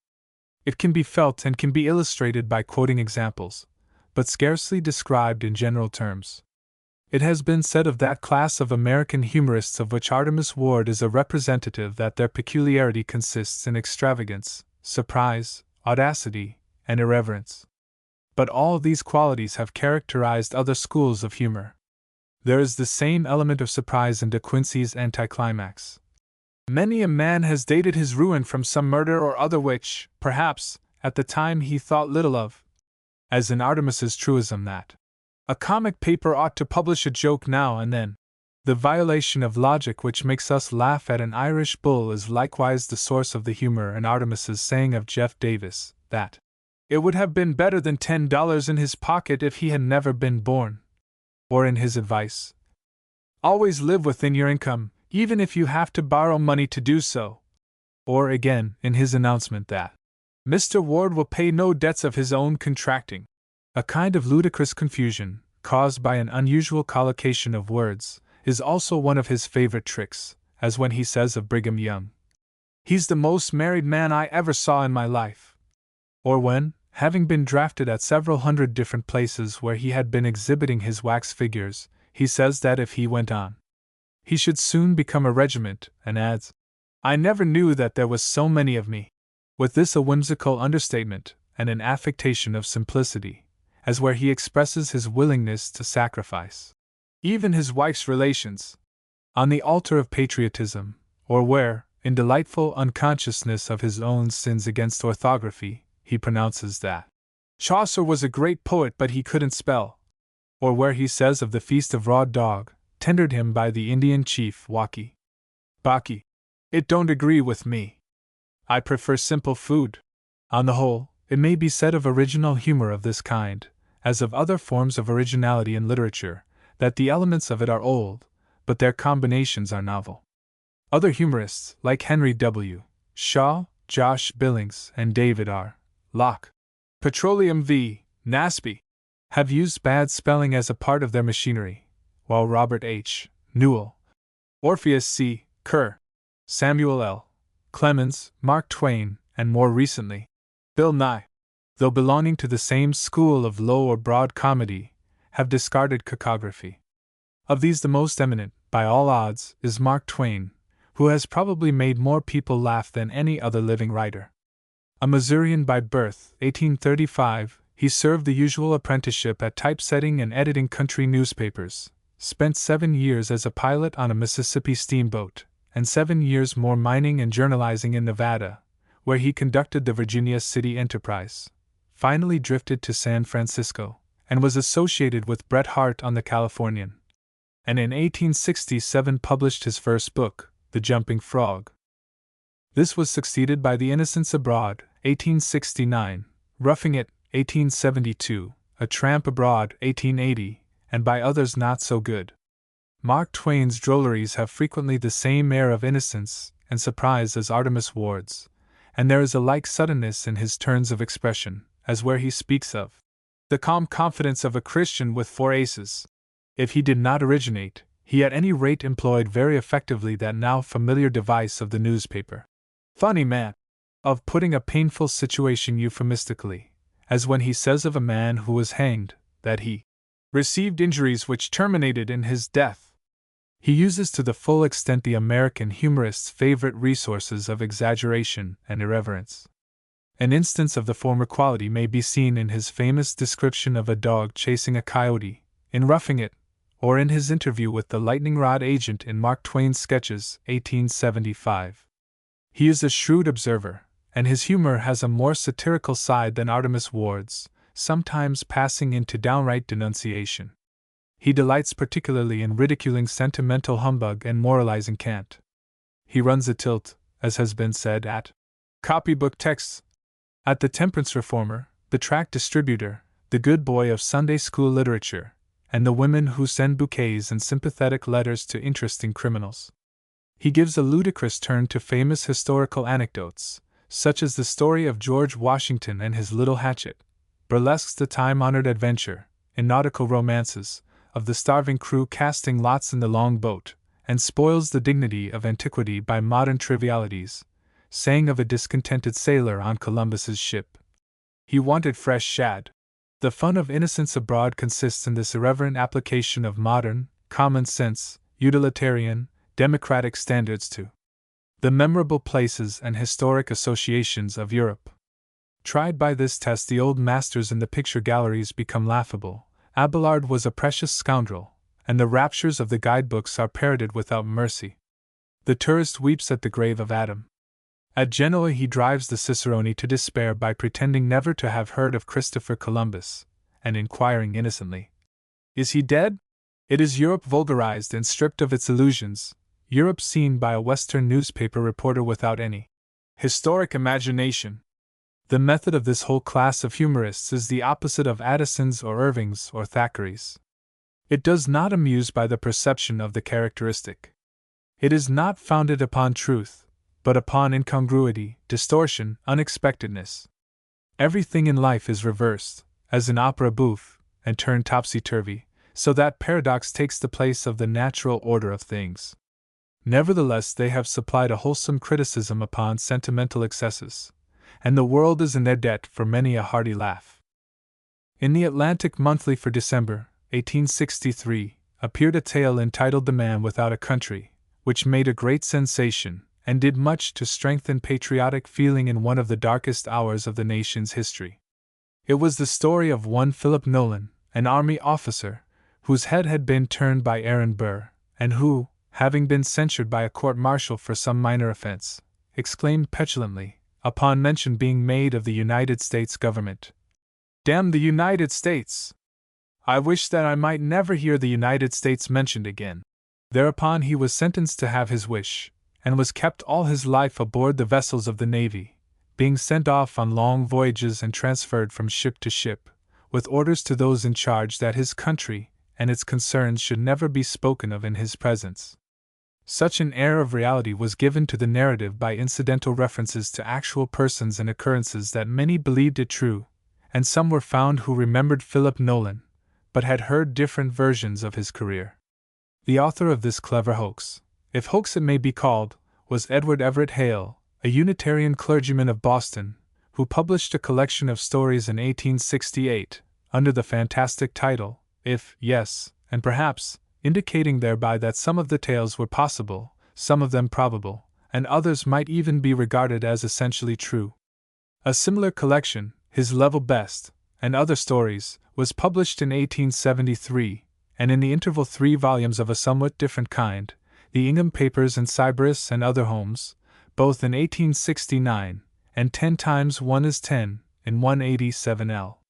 It can be felt and can be illustrated by quoting examples, but scarcely described in general terms. It has been said of that class of American humorists of which Artemus Ward is a representative that their peculiarity consists in extravagance, surprise, audacity, and irreverence. But all these qualities have characterized other schools of humor. There is the same element of surprise in De Quincey's anticlimax. Many a man has dated his ruin from some murder or other which, perhaps, at the time he thought little of. As in Artemus's truism that a comic paper ought to publish a joke now and then. The violation of logic which makes us laugh at an Irish bull is likewise the source of the humor in Artemus's saying of Jeff Davis, that it would have been better than $10 in his pocket if he had never been born. Or in his advice, always live within your income, even if you have to borrow money to do so. Or again, in his announcement that Mr. Ward will pay no debts of his own contracting. A kind of ludicrous confusion, caused by an unusual collocation of words, is also one of his favorite tricks, as when he says of Brigham Young, He's the most married man I ever saw in my life. Or when, having been drafted at several hundred different places where he had been exhibiting his wax figures, he says that if he went on, he should soon become a regiment, and adds, I never knew that there was so many of me. With this a whimsical understatement, and an affectation of simplicity, as where he expresses his willingness to sacrifice even his wife's relations on the altar of patriotism, or where, in delightful unconsciousness of his own sins against orthography, he pronounces that Chaucer was a great poet but he couldn't spell, or where he says of the feast of raw dog, tendered him by the Indian chief Waki, Baki, it don't agree with me. I prefer simple food. On the whole, it may be said of original humor of this kind, as of other forms of originality in literature, that the elements of it are old, but their combinations are novel. Other humorists, like Henry W. Shaw, Josh Billings, and David R. Locke, Petroleum v. Nasby, have used bad spelling as a part of their machinery, while Robert H. Newell, Orpheus C. Kerr, Samuel L. Clemens, Mark Twain, and more recently, Bill Nye, though belonging to the same school of low or broad comedy, have discarded cacography. Of these the most eminent, by all odds, is Mark Twain, who has probably made more people laugh than any other living writer. A Missourian by birth, 1835, he served the usual apprenticeship at typesetting and editing country newspapers, spent 7 years as a pilot on a Mississippi steamboat, and 7 years more mining and journalizing in Nevada, where he conducted the Virginia City Enterprise, finally drifted to San Francisco, and was associated with Bret Harte on the Californian, and in 1867 published his first book, The Jumping Frog. This was succeeded by The Innocents Abroad, 1869, Roughing It, 1872, A Tramp Abroad, 1880, and by others not so good. Mark Twain's drolleries have frequently the same air of innocence and surprise as Artemus Ward's, and there is a like suddenness in his turns of expression, as where he speaks of the calm confidence of a Christian with 4 aces. If he did not originate, he at any rate employed very effectively that now familiar device of the newspaper funny man, of putting a painful situation euphemistically, as when he says of a man who was hanged, that he received injuries which terminated in his death. He uses to the full extent the American humorist's favorite resources of exaggeration and irreverence. An instance of the former quality may be seen in his famous description of a dog chasing a coyote, in Roughing It, or in his interview with the lightning rod agent in Mark Twain's Sketches, 1875. He is a shrewd observer, and his humor has a more satirical side than Artemus Ward's, sometimes passing into downright denunciation. He delights particularly in ridiculing sentimental humbug and moralizing cant. He runs a tilt, as has been said, at copybook texts, at the temperance reformer, the tract distributor, the good boy of Sunday school literature, and the women who send bouquets and sympathetic letters to interesting criminals. He gives a ludicrous turn to famous historical anecdotes, such as the story of George Washington and his little hatchet, burlesques the time-honored adventure, in nautical romances, of the starving crew casting lots in the long boat, and spoils the dignity of antiquity by modern trivialities, saying of a discontented sailor on Columbus's ship, "He wanted fresh shad." The fun of Innocents Abroad consists in this irreverent application of modern, common sense, utilitarian, democratic standards to the memorable places and historic associations of Europe. Tried by this test, the old masters in the picture galleries become laughable. Abelard was a precious scoundrel, and the raptures of the guidebooks are parroted without mercy. The tourist weeps at the grave of Adam. At Genoa he drives the cicerone to despair by pretending never to have heard of Christopher Columbus, and inquiring innocently, "Is he dead?" It is Europe vulgarized and stripped of its illusions, Europe seen by a Western newspaper reporter without any historic imagination. The method of this whole class of humorists is the opposite of Addison's or Irving's or Thackeray's. It does not amuse by the perception of the characteristic. It is not founded upon truth, but upon incongruity, distortion, unexpectedness. Everything in life is reversed, as in opera bouffe, and turned topsy-turvy, so that paradox takes the place of the natural order of things. Nevertheless, they have supplied a wholesome criticism upon sentimental excesses, and the world is in their debt for many a hearty laugh. In the Atlantic Monthly for December, 1863, appeared a tale entitled The Man Without a Country, which made a great sensation, and did much to strengthen patriotic feeling in one of the darkest hours of the nation's history. It was the story of one Philip Nolan, an army officer, whose head had been turned by Aaron Burr, and who, having been censured by a court-martial for some minor offense, exclaimed petulantly, upon mention being made of the United States government, "Damn the United States! I wish that I might never hear the United States mentioned again." Thereupon he was sentenced to have his wish, and was kept all his life aboard the vessels of the Navy, being sent off on long voyages and transferred from ship to ship, with orders to those in charge that his country and its concerns should never be spoken of in his presence. Such an air of reality was given to the narrative by incidental references to actual persons and occurrences that many believed it true, and some were found who remembered Philip Nolan, but had heard different versions of his career. The author of this clever hoax, if hoax it may be called, was Edward Everett Hale, a Unitarian clergyman of Boston, who published a collection of stories in 1868, under the fantastic title, If, Yes, and Perhaps, indicating thereby that some of the tales were possible, some of them probable, and others might even be regarded as essentially true. A similar collection, His Level Best, and Other Stories, was published in 1873, and in the interval 3 volumes of a somewhat different kind, the Ingham Papers in Sybaris and Other Homes, both in 1869, and 10 times 1 is 10, in 187 L.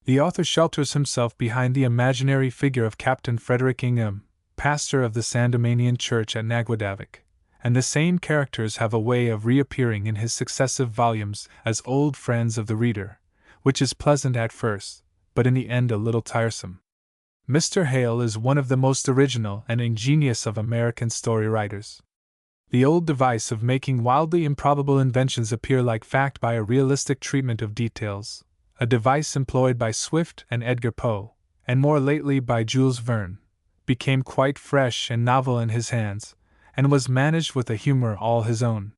The author shelters himself behind the imaginary figure of Captain Frederick Ingham, pastor of the Sandemanian Church at Naguadavick, and the same characters have a way of reappearing in his successive volumes as old friends of the reader, which is pleasant at first, but in the end a little tiresome. Mr. Hale is one of the most original and ingenious of American story writers. The old device of making wildly improbable inventions appear like fact by a realistic treatment of details, a device employed by Swift and Edgar Poe, and more lately by Jules Verne, became quite fresh and novel in his hands, and was managed with a humor all his own.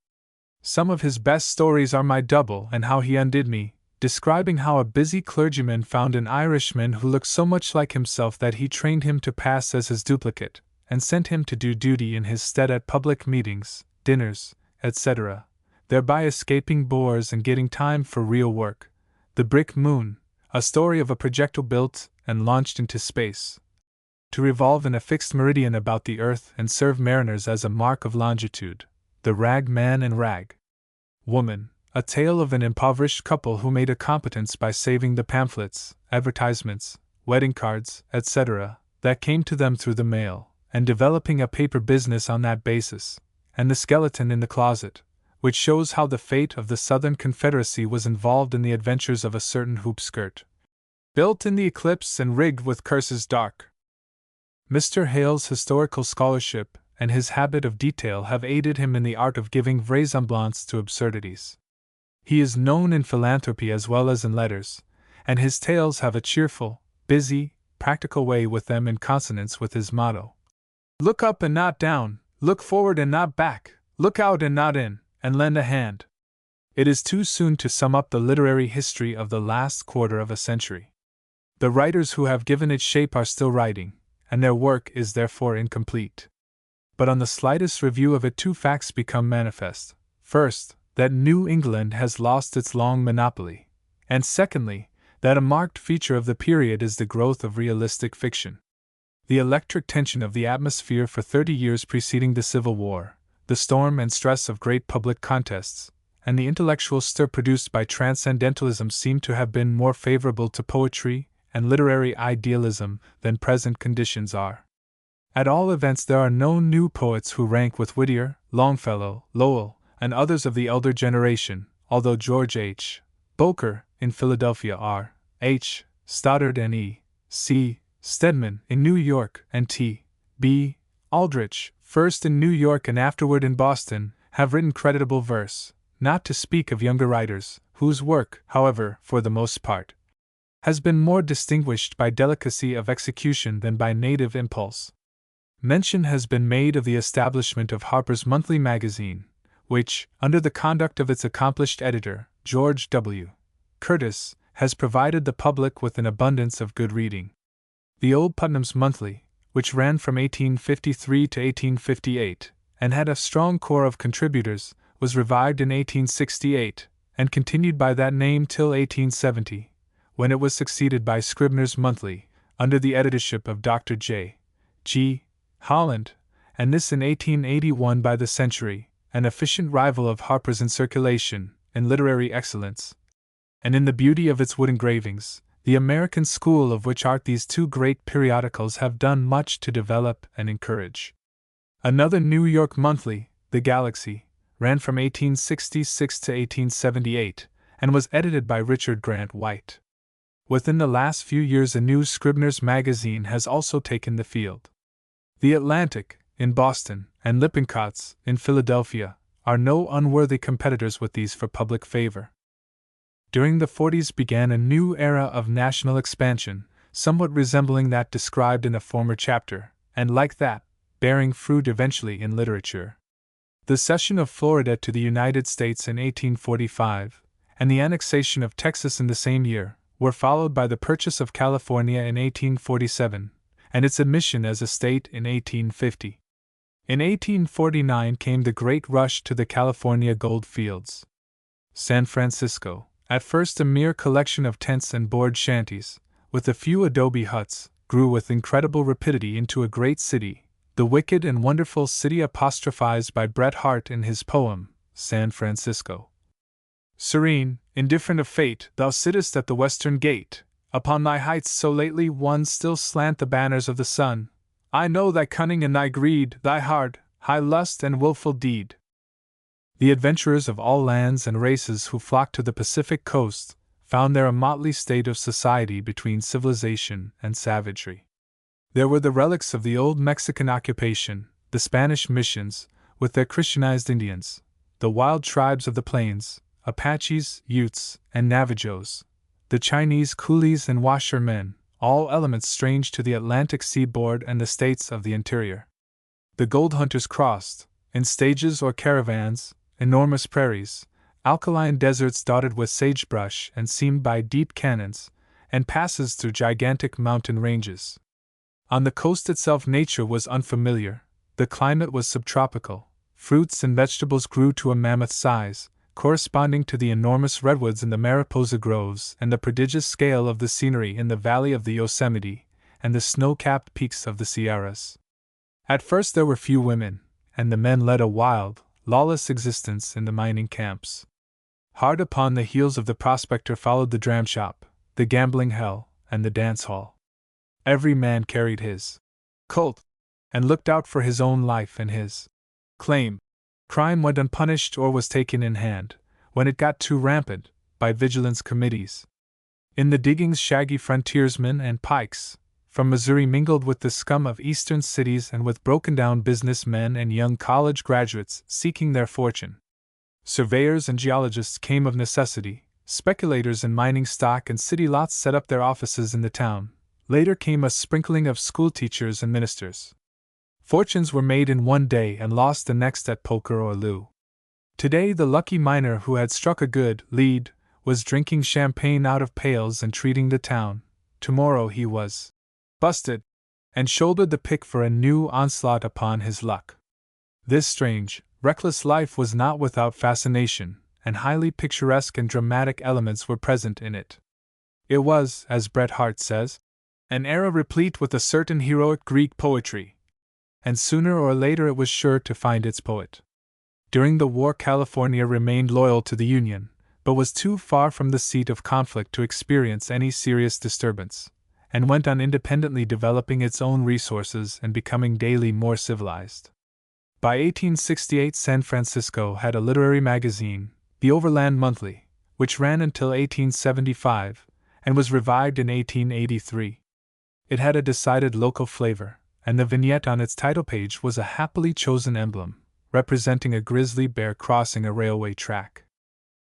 Some of his best stories are My Double and How He Undid Me, describing how a busy clergyman found an Irishman who looked so much like himself that he trained him to pass as his duplicate, and sent him to do duty in his stead at public meetings, dinners, etc., thereby escaping bores and getting time for real work. The Brick Moon, a story of a projectile built and launched into space, to revolve in a fixed meridian about the earth and serve mariners as a mark of longitude. The Rag Man and Rag Woman, a tale of an impoverished couple who made a competence by saving the pamphlets, advertisements, wedding cards, etc., that came to them through the mail, and developing a paper business on that basis, and The Skeleton in the Closet, which shows how the fate of the Southern Confederacy was involved in the adventures of a certain hoop skirt, built in the eclipse and rigged with curses dark. Mr. Hale's historical scholarship and his habit of detail have aided him in the art of giving vraisemblance to absurdities. He is known in philanthropy as well as in letters, and his tales have a cheerful, busy, practical way with them in consonance with his motto: look up and not down, look forward and not back, look out and not in, and lend a hand. It is too soon to sum up the literary history of the last quarter of a century. The writers who have given it shape are still writing, and their work is therefore incomplete. But on the slightest review of it, two facts become manifest. First, that New England has lost its long monopoly, and secondly, that a marked feature of the period is the growth of realistic fiction. The electric tension of the atmosphere for 30 years preceding the Civil War, the storm and stress of great public contests, and the intellectual stir produced by transcendentalism seem to have been more favorable to poetry and literary idealism than present conditions are. At all events, there are no new poets who rank with Whittier, Longfellow, Lowell, and others of the elder generation, although George H. Boker, in Philadelphia, R. H. Stoddard, and E. C. Stedman, in New York, and T. B. Aldrich, first in New York and afterward in Boston, have written creditable verse, not to speak of younger writers, whose work, however, for the most part, has been more distinguished by delicacy of execution than by native impulse. Mention has been made of the establishment of Harper's Monthly Magazine, which, under the conduct of its accomplished editor, George W. Curtis, has provided the public with an abundance of good reading. The old Putnam's Monthly, which ran from 1853 to 1858, and had a strong corps of contributors, was revived in 1868, and continued by that name till 1870, when it was succeeded by Scribner's Monthly, under the editorship of Dr. J. G. Holland, and this in 1881 by the Century, an efficient rival of Harper's in circulation, in literary excellence, and in the beauty of its wood engravings. The American school of which art these two great periodicals have done much to develop and encourage. Another New York monthly, The Galaxy, ran from 1866 to 1878, and was edited by Richard Grant White. Within the last few years a new Scribner's Magazine has also taken the field. The Atlantic, in Boston, and Lippincott's, in Philadelphia, are no unworthy competitors with these for public favor. During the 40s began a new era of national expansion, somewhat resembling that described in a former chapter, and like that, bearing fruit eventually in literature. The cession of Florida to the United States in 1845, and the annexation of Texas in the same year, were followed by the purchase of California in 1847, and its admission as a state in 1850. In 1849 came the great rush to the California gold fields. San Francisco, at first a mere collection of tents and board shanties, with a few adobe huts, grew with incredible rapidity into a great city, the wicked and wonderful city apostrophized by Bret Harte in his poem, San Francisco. Serene, indifferent of fate, thou sittest at the western gate. Upon thy heights so lately won still slant the banners of the sun. I know thy cunning and thy greed, thy hard, high lust and wilful deed. The adventurers of all lands and races who flocked to the Pacific coast found there a motley state of society between civilization and savagery. There were the relics of the old Mexican occupation, the Spanish missions, with their Christianized Indians, the wild tribes of the plains, Apaches, Utes, and Navajos, the Chinese coolies and washermen, all elements strange to the Atlantic seaboard and the states of the interior. The gold hunters crossed, in stages or caravans, enormous prairies, alkaline deserts dotted with sagebrush and seamed by deep canyons, and passes through gigantic mountain ranges. On the coast itself nature was unfamiliar, the climate was subtropical, fruits and vegetables grew to a mammoth size, corresponding to the enormous redwoods in the Mariposa groves and the prodigious scale of the scenery in the valley of the Yosemite and the snow-capped peaks of the Sierras. At first there were few women, and the men led a wild, lawless existence in the mining camps. Hard upon the heels of the prospector followed the dram shop, the gambling hell, and the dance hall. Every man carried his Colt, and looked out for his own life and his claim. Crime went unpunished or was taken in hand, when it got too rampant, by vigilance committees. In the diggings shaggy frontiersmen and pikes from Missouri mingled with the scum of eastern cities and with broken-down business men and young college graduates seeking their fortune. Surveyors and geologists came of necessity, speculators in mining stock and city lots set up their offices in the town. Later came a sprinkling of schoolteachers and ministers. Fortunes were made in one day and lost the next at poker or loo. Today the lucky miner who had struck a good lead was drinking champagne out of pails and treating the town. Tomorrow he was busted, and shouldered the pick for a new onslaught upon his luck. This strange, reckless life was not without fascination, and highly picturesque and dramatic elements were present in it. It was, as Bret Harte says, an era replete with a certain heroic Greek poetry, and sooner or later it was sure to find its poet. During the war, California remained loyal to the Union, but was too far from the seat of conflict to experience any serious disturbance, and went on independently developing its own resources and becoming daily more civilized. By 1868, San Francisco had a literary magazine, the Overland Monthly, which ran until 1875 and was revived in 1883. It had a decided local flavor, and the vignette on its title page was a happily chosen emblem, representing a grizzly bear crossing a railway track.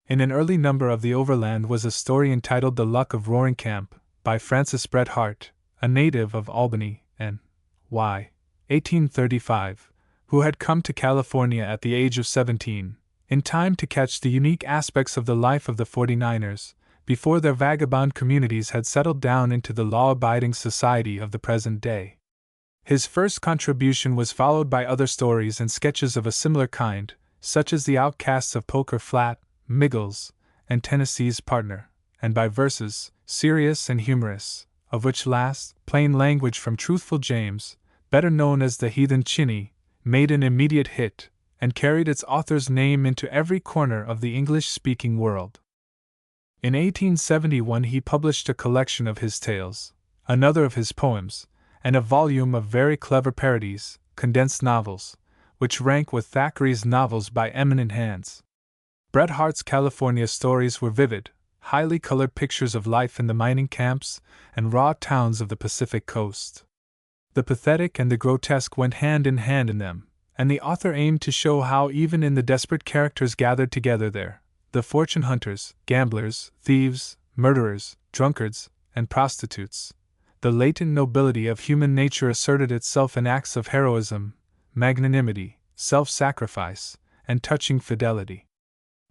In an early number of the Overland was a story entitled The Luck of Roaring Camp, by Francis Bret Harte, a native of Albany, N. Y. 1835, who had come to California at the age of 17, in time to catch the unique aspects of the life of the 49ers, before their vagabond communities had settled down into the law-abiding society of the present day. His first contribution was followed by other stories and sketches of a similar kind, such as The Outcasts of Poker Flat, Miggles, and Tennessee's Partner, and by verses, serious and humorous, of which last, Plain Language from Truthful James, better known as the Heathen Chinny, made an immediate hit, and carried its author's name into every corner of the English-speaking world. In 1871 he published a collection of his tales, another of his poems, and a volume of very clever parodies, condensed novels, which rank with Thackeray's novels by eminent hands. Bret Harte's California stories were vivid, highly colored pictures of life in the mining camps and raw towns of the Pacific coast. The pathetic and the grotesque went hand in hand in them, and the author aimed to show how even in the desperate characters gathered together there, the fortune hunters, gamblers, thieves, murderers, drunkards, and prostitutes, the latent nobility of human nature asserted itself in acts of heroism, magnanimity, self-sacrifice, and touching fidelity.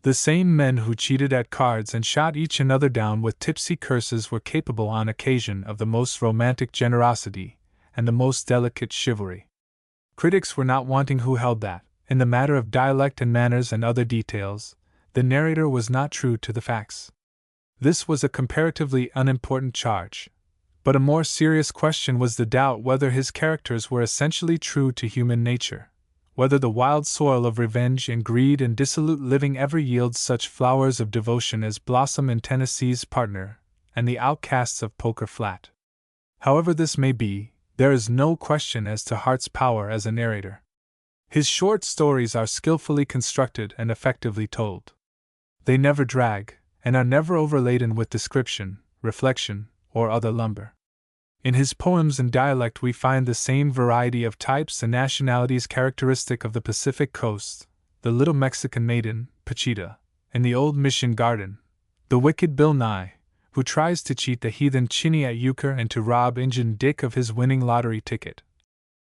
The same men who cheated at cards and shot each another down with tipsy curses were capable on occasion of the most romantic generosity and the most delicate chivalry. Critics were not wanting who held that, in the matter of dialect and manners and other details, the narrator was not true to the facts. This was a comparatively unimportant charge. But a more serious question was the doubt whether his characters were essentially true to human nature, whether the wild soil of revenge and greed and dissolute living ever yields such flowers of devotion as blossom in Tennessee's Partner and the Outcasts of Poker Flat. However this may be, there is no question as to Hart's power as a narrator. His short stories are skillfully constructed and effectively told. They never drag, and are never overladen with description, reflection, or other lumber. In his poems and dialect we find the same variety of types and nationalities characteristic of the Pacific coast: the little Mexican maiden, Pachita, in the old mission garden; the wicked Bill Nye, who tries to cheat the heathen Chinny at euchre and to rob Injun Dick of his winning lottery ticket;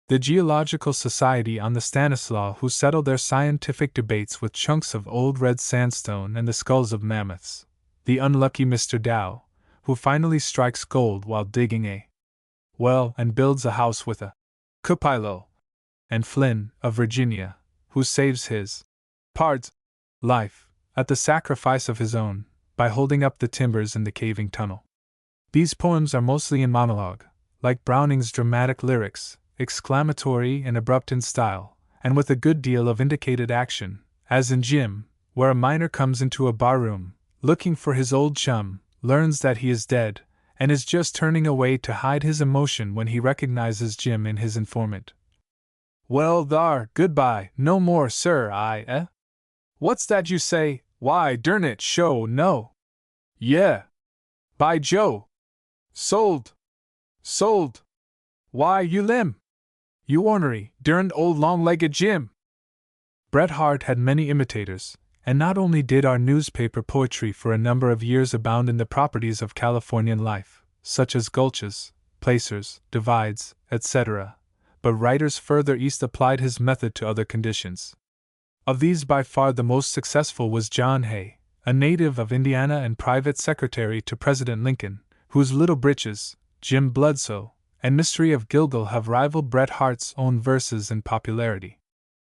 the Geological Society on the Stanislaus who settle their scientific debates with chunks of old red sandstone and the skulls of mammoths; the unlucky Mr. Dow, who finally strikes gold while digging a well and builds a house with a cupilo; and Flynn, of Virginia, who saves his pard's life, at the sacrifice of his own, by holding up the timbers in the caving tunnel. These poems are mostly in monologue, like Browning's dramatic lyrics, exclamatory and abrupt in style, and with a good deal of indicated action, as in Jim, where a miner comes into a barroom, looking for his old chum, learns that he is dead, and is just turning away to hide his emotion when he recognizes Jim in his informant. "Well, thar, goodbye, no more, sir, What's that you say? Why, durn it, show, no. Yeah. By Joe. Sold. Sold. Why, you limb. You ornery, durned old long-legged Jim." Bret Harte had many imitators, and not only did our newspaper poetry for a number of years abound in the properties of Californian life, such as gulches, placers, divides, etc., but writers further east applied his method to other conditions. Of these by far the most successful was John Hay, a native of Indiana and private secretary to President Lincoln, whose Little Breeches, Jim Bludso, and Mystery of Gilgal have rivaled Bret Harte's own verses in popularity.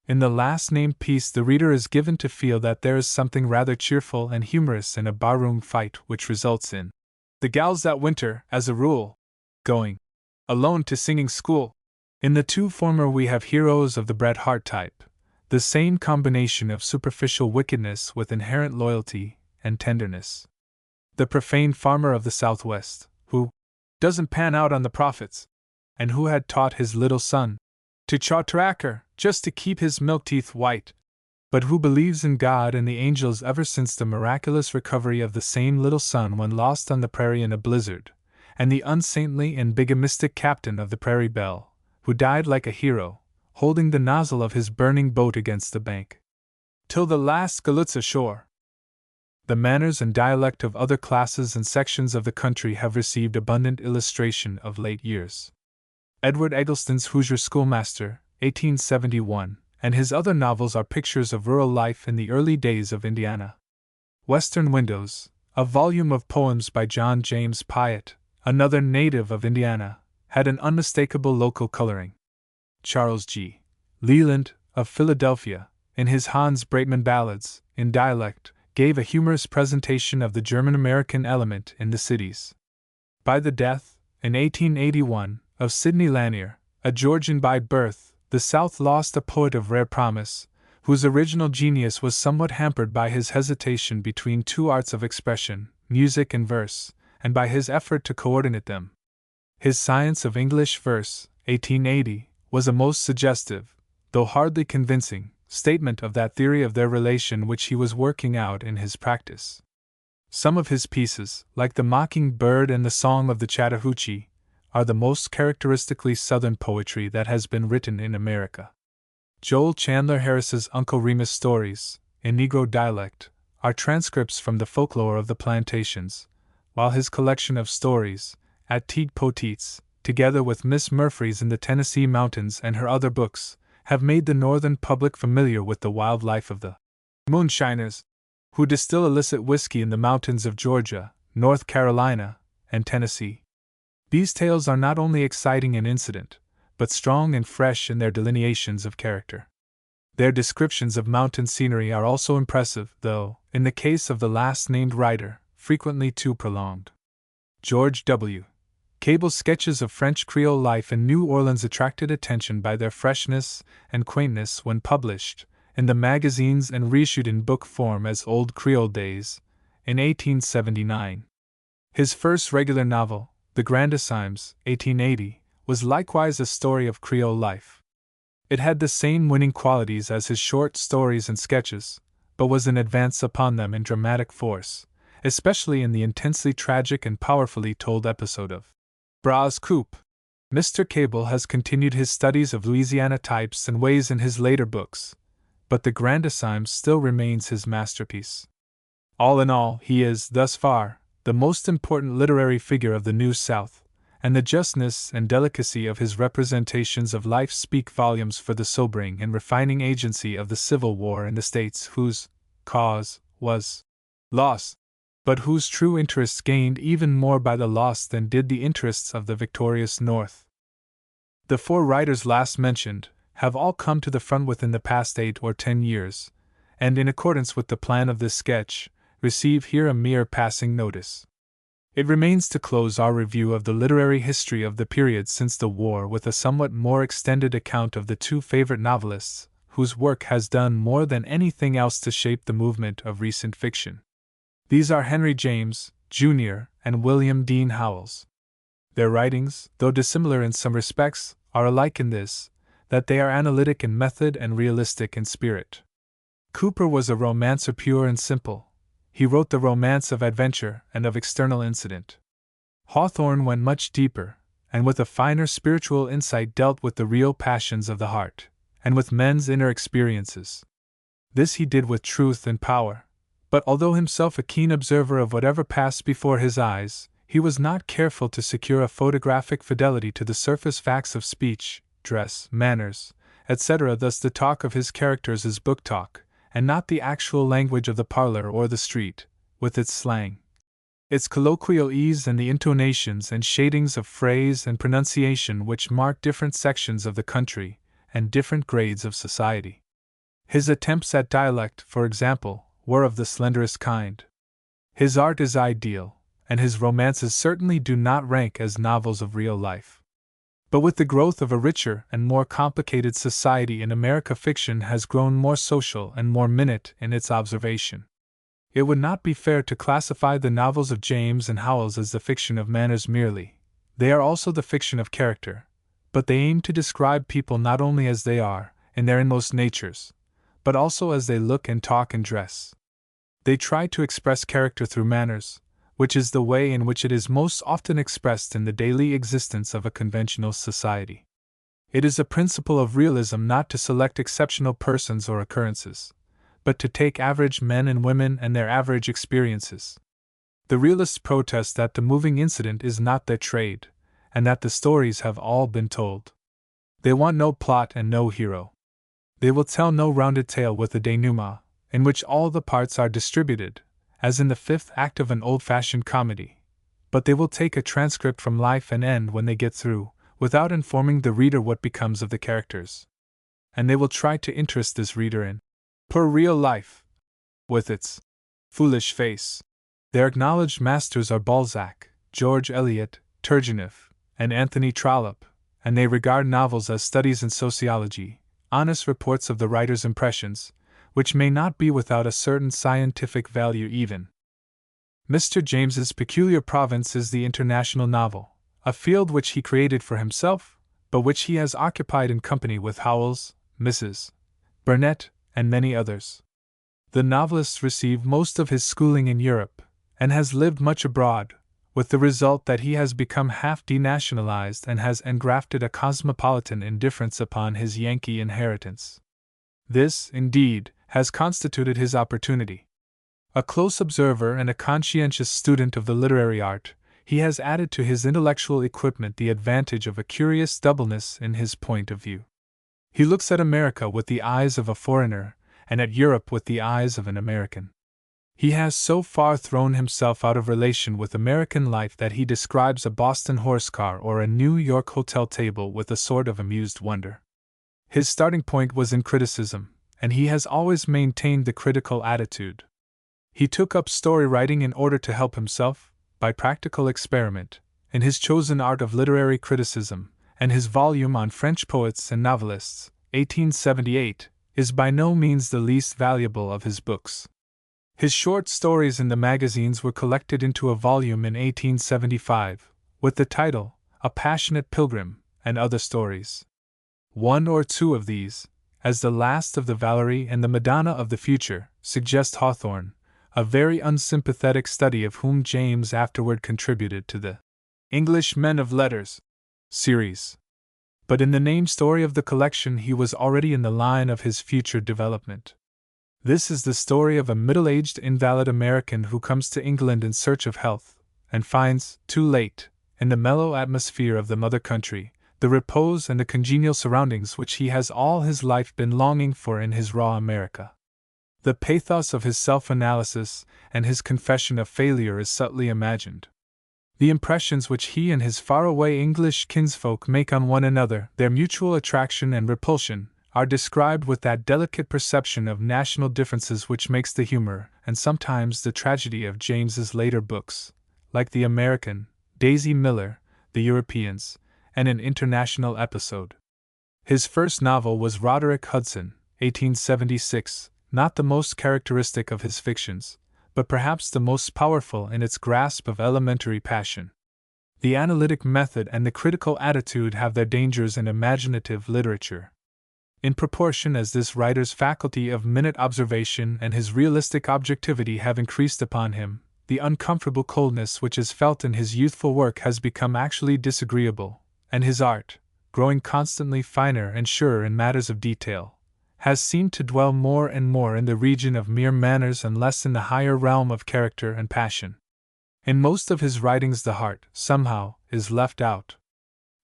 In the last named piece the reader is given to feel that there is something rather cheerful and humorous in a barroom fight which results in the gals that winter, as a rule, going alone to singing school. In the two former we have heroes of the Bret Harte type, the same combination of superficial wickedness with inherent loyalty and tenderness. The profane farmer of the Southwest, who doesn't pan out on the profits, and who had taught his little son to chaw tobacco just to keep his milk teeth white, but who believes in God and the angels ever since the miraculous recovery of the same little son when lost on the prairie in a blizzard, and the unsaintly and bigamistic captain of the Prairie Belle, who died like a hero, holding the nozzle of his burning boat against the bank, till the last galloots ashore. The manners and dialect of other classes and sections of the country have received abundant illustration of late years. Edward Eggleston's Hoosier Schoolmaster, 1871, and his other novels are pictures of rural life in the early days of Indiana. Western Windows, a volume of poems by John James Piatt, another native of Indiana, had an unmistakable local coloring. Charles G. Leland, of Philadelphia, in his Hans Breitmann Ballads, in dialect, gave a humorous presentation of the German-American element in the cities. By the death, in 1881, of Sidney Lanier, a Georgian by birth, the South lost a poet of rare promise, whose original genius was somewhat hampered by his hesitation between two arts of expression, music and verse, and by his effort to coordinate them. His Science of English Verse, 1880, was a most suggestive, though hardly convincing, statement of that theory of their relation which he was working out in his practice. Some of his pieces, like The Mocking Bird and The Song of the Chattahoochee, are the most characteristically Southern poetry that has been written in America. Joel Chandler Harris's Uncle Remus stories, in Negro dialect, are transcripts from the folklore of the plantations, while his collection of stories, At Teague Poteets, together with Miss Murphy's in the Tennessee Mountains and her other books, have made the Northern public familiar with the wild life of the moonshiners, who distill illicit whiskey in the mountains of Georgia, North Carolina, and Tennessee. These tales are not only exciting in incident, but strong and fresh in their delineations of character. Their descriptions of mountain scenery are also impressive, though, in the case of the last named writer, frequently too prolonged. George W. Cable's sketches of French Creole life in New Orleans attracted attention by their freshness and quaintness when published in the magazines and reissued in book form as Old Creole Days in 1879. His first regular novel, The Grandissimes, 1880, was likewise a story of Creole life. It had the same winning qualities as his short stories and sketches, but was an advance upon them in dramatic force, especially in the intensely tragic and powerfully told episode of Bras Coupe. Mr. Cable has continued his studies of Louisiana types and ways in his later books, but The Grandissimes still remains his masterpiece. All in all, he is, thus far, the most important literary figure of the New South, and the justness and delicacy of his representations of life speak volumes for the sobering and refining agency of the Civil War in the states whose cause was lost, but whose true interests gained even more by the loss than did the interests of the victorious North. The four writers last mentioned have all come to the front within the past 8 or 10 years, and in accordance with the plan of this sketch, receive here a mere passing notice. It remains to close our review of the literary history of the period since the war with a somewhat more extended account of the two favorite novelists, whose work has done more than anything else to shape the movement of recent fiction. These are Henry James, Jr., and William Dean Howells. Their writings, though dissimilar in some respects, are alike in this, that they are analytic in method and realistic in spirit. Cooper was a romancer pure and simple. He wrote the romance of adventure and of external incident. Hawthorne went much deeper, and with a finer spiritual insight dealt with the real passions of the heart, and with men's inner experiences. This he did with truth and power, but although himself a keen observer of whatever passed before his eyes, he was not careful to secure a photographic fidelity to the surface facts of speech, dress, manners, etc. Thus the talk of his characters is book talk, and not the actual language of the parlor or the street, with its slang, its colloquial ease, and the intonations and shadings of phrase and pronunciation which mark different sections of the country and different grades of society. His attempts at dialect, for example, were of the slenderest kind. His art is ideal, and his romances certainly do not rank as novels of real life. But with the growth of a richer and more complicated society in America, fiction has grown more social and more minute in its observation. It would not be fair to classify the novels of James and Howells as the fiction of manners merely. They are also the fiction of character, but they aim to describe people not only as they are, in their inmost natures, but also as they look and talk and dress. They try to express character through manners, which is the way in which it is most often expressed in the daily existence of a conventional society. It is a principle of realism not to select exceptional persons or occurrences, but to take average men and women and their average experiences. The realists protest that the moving incident is not their trade, and that the stories have all been told. They want no plot and no hero. They will tell no rounded tale with a denouement, in which all the parts are distributed, as in the fifth act of an old-fashioned comedy, but they will take a transcript from life and end when they get through, without informing the reader what becomes of the characters. And they will try to interest this reader in poor real life, with its foolish face. Their acknowledged masters are Balzac, George Eliot, Turgenev, and Anthony Trollope, and they regard novels as studies in sociology, honest reports of the writer's impressions, which may not be without a certain scientific value even. Mr. James's peculiar province is the international novel, a field which he created for himself, but which he has occupied in company with Howells, Mrs. Burnet, and many others. The novelist received most of his schooling in Europe, and has lived much abroad, with the result that he has become half denationalized and has engrafted a cosmopolitan indifference upon his Yankee inheritance. This, indeed, has constituted his opportunity. A close observer and a conscientious student of the literary art, he has added to his intellectual equipment the advantage of a curious doubleness in his point of view. He looks at America with the eyes of a foreigner, and at Europe with the eyes of an American. He has so far thrown himself out of relation with American life that he describes a Boston horse car or a New York hotel table with a sort of amused wonder. His starting point was in criticism, and he has always maintained the critical attitude. He took up story writing in order to help himself, by practical experiment, in his chosen art of literary criticism, and his volume on French poets and novelists, 1878, is by no means the least valuable of his books. His short stories in the magazines were collected into a volume in 1875, with the title, A Passionate Pilgrim, and Other Stories. One or two of these, as the last of the Valerie and the Madonna of the Future, suggest Hawthorne, a very unsympathetic study of whom James afterward contributed to the English Men of Letters series. But in the named story of the collection he was already in the line of his future development. This is the story of a middle-aged invalid American who comes to England in search of health, and finds, too late, in the mellow atmosphere of the mother country, the repose and the congenial surroundings which he has all his life been longing for in his raw America. The pathos of his self-analysis and his confession of failure is subtly imagined. The impressions which he and his faraway English kinsfolk make on one another, their mutual attraction and repulsion, are described with that delicate perception of national differences which makes the humor, and sometimes the tragedy of James's later books, like The American, Daisy Miller, The Europeans, and An International Episode. His first novel was Roderick Hudson, 1876, not the most characteristic of his fictions, but perhaps the most powerful in its grasp of elementary passion. The analytic method and the critical attitude have their dangers in imaginative literature. In proportion as this writer's faculty of minute observation and his realistic objectivity have increased upon him, the uncomfortable coldness which is felt in his youthful work has become actually disagreeable, and his art, growing constantly finer and surer in matters of detail, has seemed to dwell more and more in the region of mere manners and less in the higher realm of character and passion. In most of his writings the heart, somehow, is left out.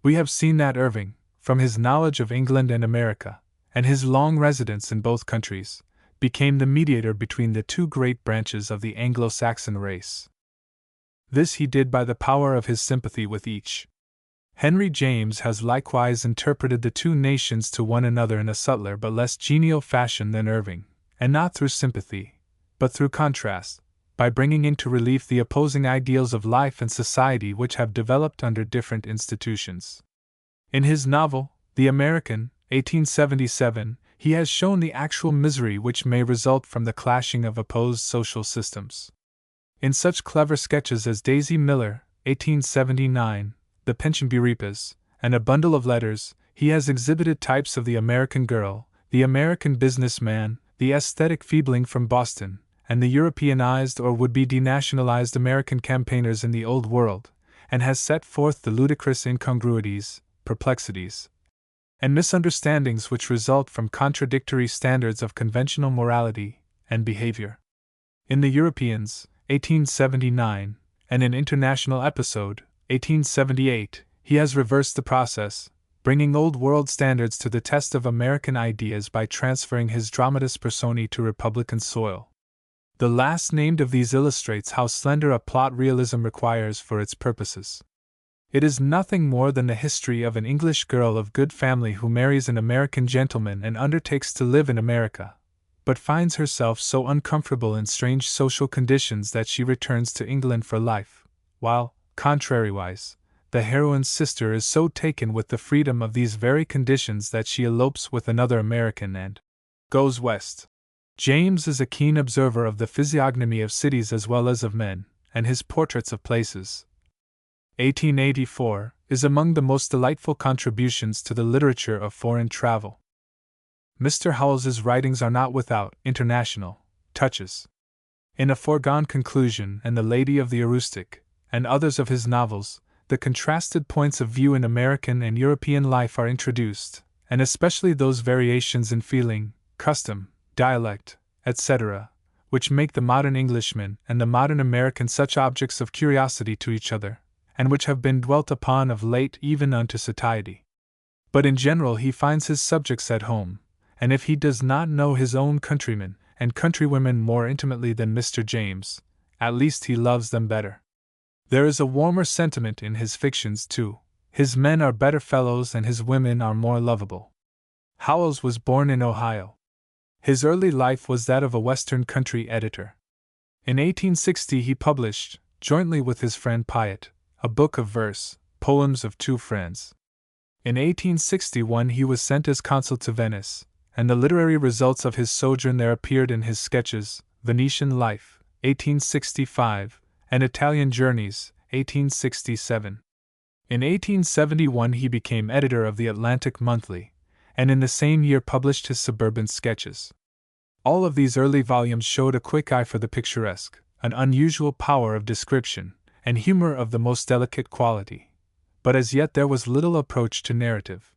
We have seen that Irving, from his knowledge of England and America, and his long residence in both countries, became the mediator between the two great branches of the Anglo-Saxon race. This he did by the power of his sympathy with each. Henry James has likewise interpreted the two nations to one another in a subtler but less genial fashion than Irving, and not through sympathy, but through contrast, by bringing into relief the opposing ideals of life and society which have developed under different institutions. In his novel, The American, 1877, he has shown the actual misery which may result from the clashing of opposed social systems. In such clever sketches as Daisy Miller, 1879, The Pensionburepas, and A Bundle of Letters, he has exhibited types of the American girl, the American businessman, the aesthetic feebling from Boston, and the Europeanized or would-be denationalized American campaigners in the Old World, and has set forth the ludicrous incongruities, perplexities, and misunderstandings which result from contradictory standards of conventional morality and behavior. In The Europeans, 1879, and An International Episode, 1878, he has reversed the process, bringing Old World standards to the test of American ideas by transferring his dramatis personae to Republican soil. The last named of these illustrates how slender a plot realism requires for its purposes. It is nothing more than the history of an English girl of good family who marries an American gentleman and undertakes to live in America, but finds herself so uncomfortable in strange social conditions that she returns to England for life, while, contrariwise, the heroine's sister is so taken with the freedom of these very conditions that she elopes with another American and goes west. James is a keen observer of the physiognomy of cities as well as of men, and his portraits of places, 1884, is among the most delightful contributions to the literature of foreign travel. Mr. Howells's writings are not without international touches. In A Foregone Conclusion and The Lady of the Aroostook, and others of his novels, the contrasted points of view in American and European life are introduced, and especially those variations in feeling, custom, dialect, etc., which make the modern Englishman and the modern American such objects of curiosity to each other, and which have been dwelt upon of late even unto satiety. But in general he finds his subjects at home, and if he does not know his own countrymen and countrywomen more intimately than Mr. James, at least he loves them better. There is a warmer sentiment in his fictions too. His men are better fellows and his women are more lovable. Howells was born in Ohio. His early life was that of a Western country editor. In 1860 he published, jointly with his friend Piatt, a book of verse, Poems of Two Friends. In 1861 he was sent as consul to Venice, and the literary results of his sojourn there appeared in his sketches, Venetian Life, 1865, and Italian Journeys, 1867. In 1871 he became editor of the Atlantic Monthly, and in the same year published his Suburban Sketches. All of these early volumes showed a quick eye for the picturesque, an unusual power of description, and humor of the most delicate quality. But as yet there was little approach to narrative.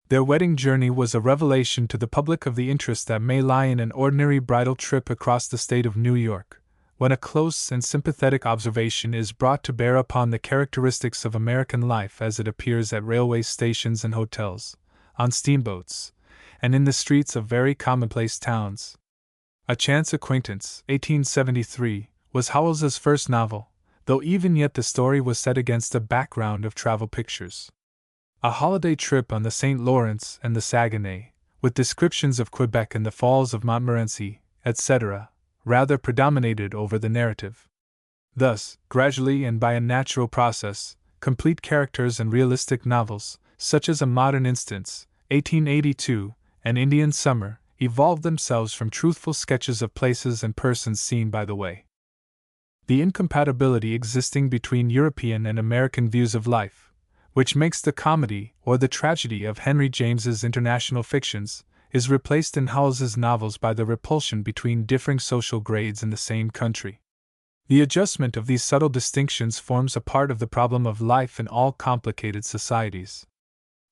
Their wedding journey was a revelation to the public of the interest that may lie in an ordinary bridal trip across the state of New York, when a close and sympathetic observation is brought to bear upon the characteristics of American life as it appears at railway stations and hotels, on steamboats, and in the streets of very commonplace towns. A Chance Acquaintance, 1873, was Howells's first novel, though even yet the story was set against a background of travel pictures. A holiday trip on the St. Lawrence and the Saguenay, with descriptions of Quebec and the Falls of Montmorency, etc., rather predominated over the narrative. Thus, gradually and by a natural process, complete characters and realistic novels, such as A Modern Instance, 1882, and Indian Summer, evolved themselves from truthful sketches of places and persons seen by the way. The incompatibility existing between European and American views of life, which makes the comedy or the tragedy of Henry James's international fictions, is replaced in Howells's novels by the repulsion between differing social grades in the same country. The adjustment of these subtle distinctions forms a part of the problem of life in all complicated societies.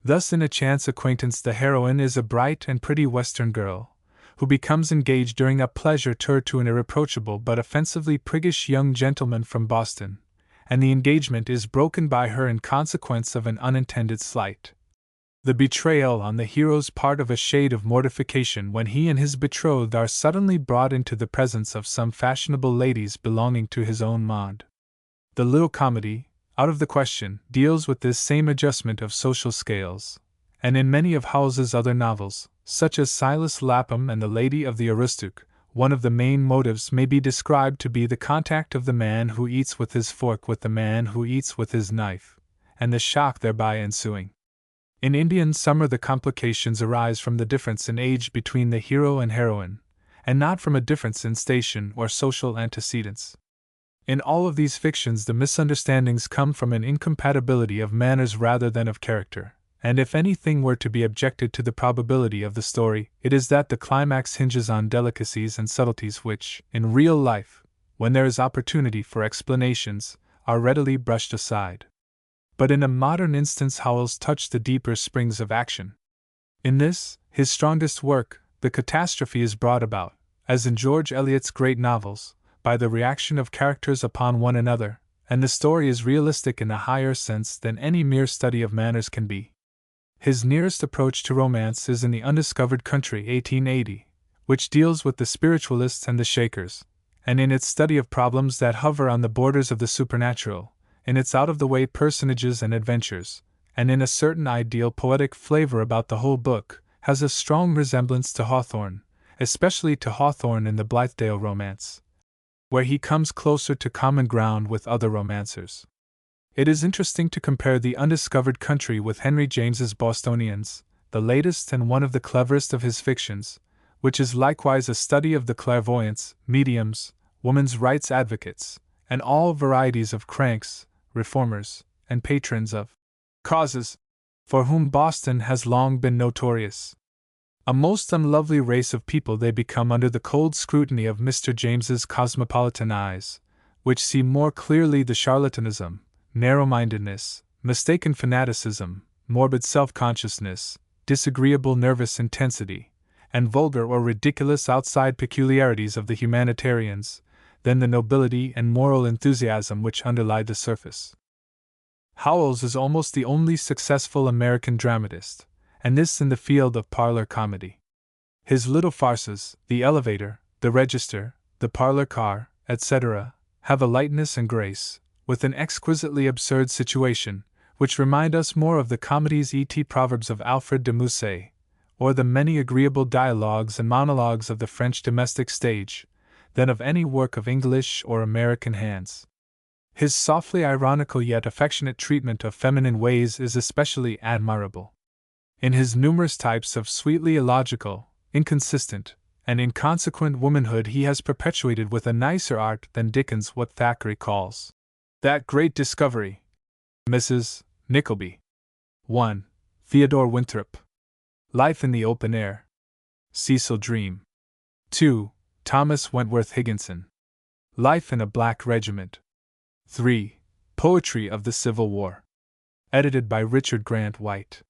Thus, in A Chance Acquaintance, the heroine is a bright and pretty Western girl, who becomes engaged during a pleasure tour to an irreproachable but offensively priggish young gentleman from Boston, and the engagement is broken by her in consequence of an unintended slight. The betrayal on the hero's part of a shade of mortification when he and his betrothed are suddenly brought into the presence of some fashionable ladies belonging to his own monde. The little comedy, Out of the Question, deals with this same adjustment of social scales, and in many of Howells's other novels, such as Silas Lapham and The Lady of the Aroostook, one of the main motives may be described to be the contact of the man who eats with his fork with the man who eats with his knife, and the shock thereby ensuing. In Indian Summer, the complications arise from the difference in age between the hero and heroine, and not from a difference in station or social antecedents. In all of these fictions, the misunderstandings come from an incompatibility of manners rather than of character, and if anything were to be objected to the probability of the story, it is that the climax hinges on delicacies and subtleties which, in real life, when there is opportunity for explanations, are readily brushed aside. But in A Modern Instance, Howells touched the deeper springs of action. In this, his strongest work, the catastrophe is brought about, as in George Eliot's great novels, by the reaction of characters upon one another, and the story is realistic in a higher sense than any mere study of manners can be. His nearest approach to romance is in The Undiscovered Country, 1880, which deals with the spiritualists and the Shakers, and in its study of problems that hover on the borders of the supernatural, in its out-of-the-way personages and adventures, and in a certain ideal poetic flavor about the whole book, has a strong resemblance to Hawthorne, especially to Hawthorne in the Blithedale romance, where he comes closer to common ground with other romancers. It is interesting to compare The Undiscovered Country with Henry James's Bostonians, the latest and one of the cleverest of his fictions, which is likewise a study of the clairvoyants, mediums, women's rights advocates, and all varieties of cranks, reformers, and patrons of causes, for whom Boston has long been notorious. A most unlovely race of people they become under the cold scrutiny of Mr. James's cosmopolitan eyes, which see more clearly the charlatanism, narrow-mindedness, mistaken fanaticism, morbid self-consciousness, disagreeable nervous intensity, and vulgar or ridiculous outside peculiarities of the humanitarians, than the nobility and moral enthusiasm which underlie the surface. Howells is almost the only successful American dramatist, and this in the field of parlor comedy. His little farces, The Elevator, The Register, The Parlor Car, etc., have a lightness and grace, with an exquisitely absurd situation, which remind us more of the comedies et proverbs of Alfred de Musset, or the many agreeable dialogues and monologues of the French domestic stage, than of any work of English or American hands. His softly ironical yet affectionate treatment of feminine ways is especially admirable. In his numerous types of sweetly illogical, inconsistent, and inconsequent womanhood, he has perpetuated with a nicer art than Dickens what Thackeray calls that great discovery. Mrs. Nickleby. 1. Theodore Winthrop. Life in the Open Air. Cecil Dream. 2. Thomas Wentworth Higginson. Life in a Black Regiment. 3. Poetry of the Civil War. Edited by Richard Grant White.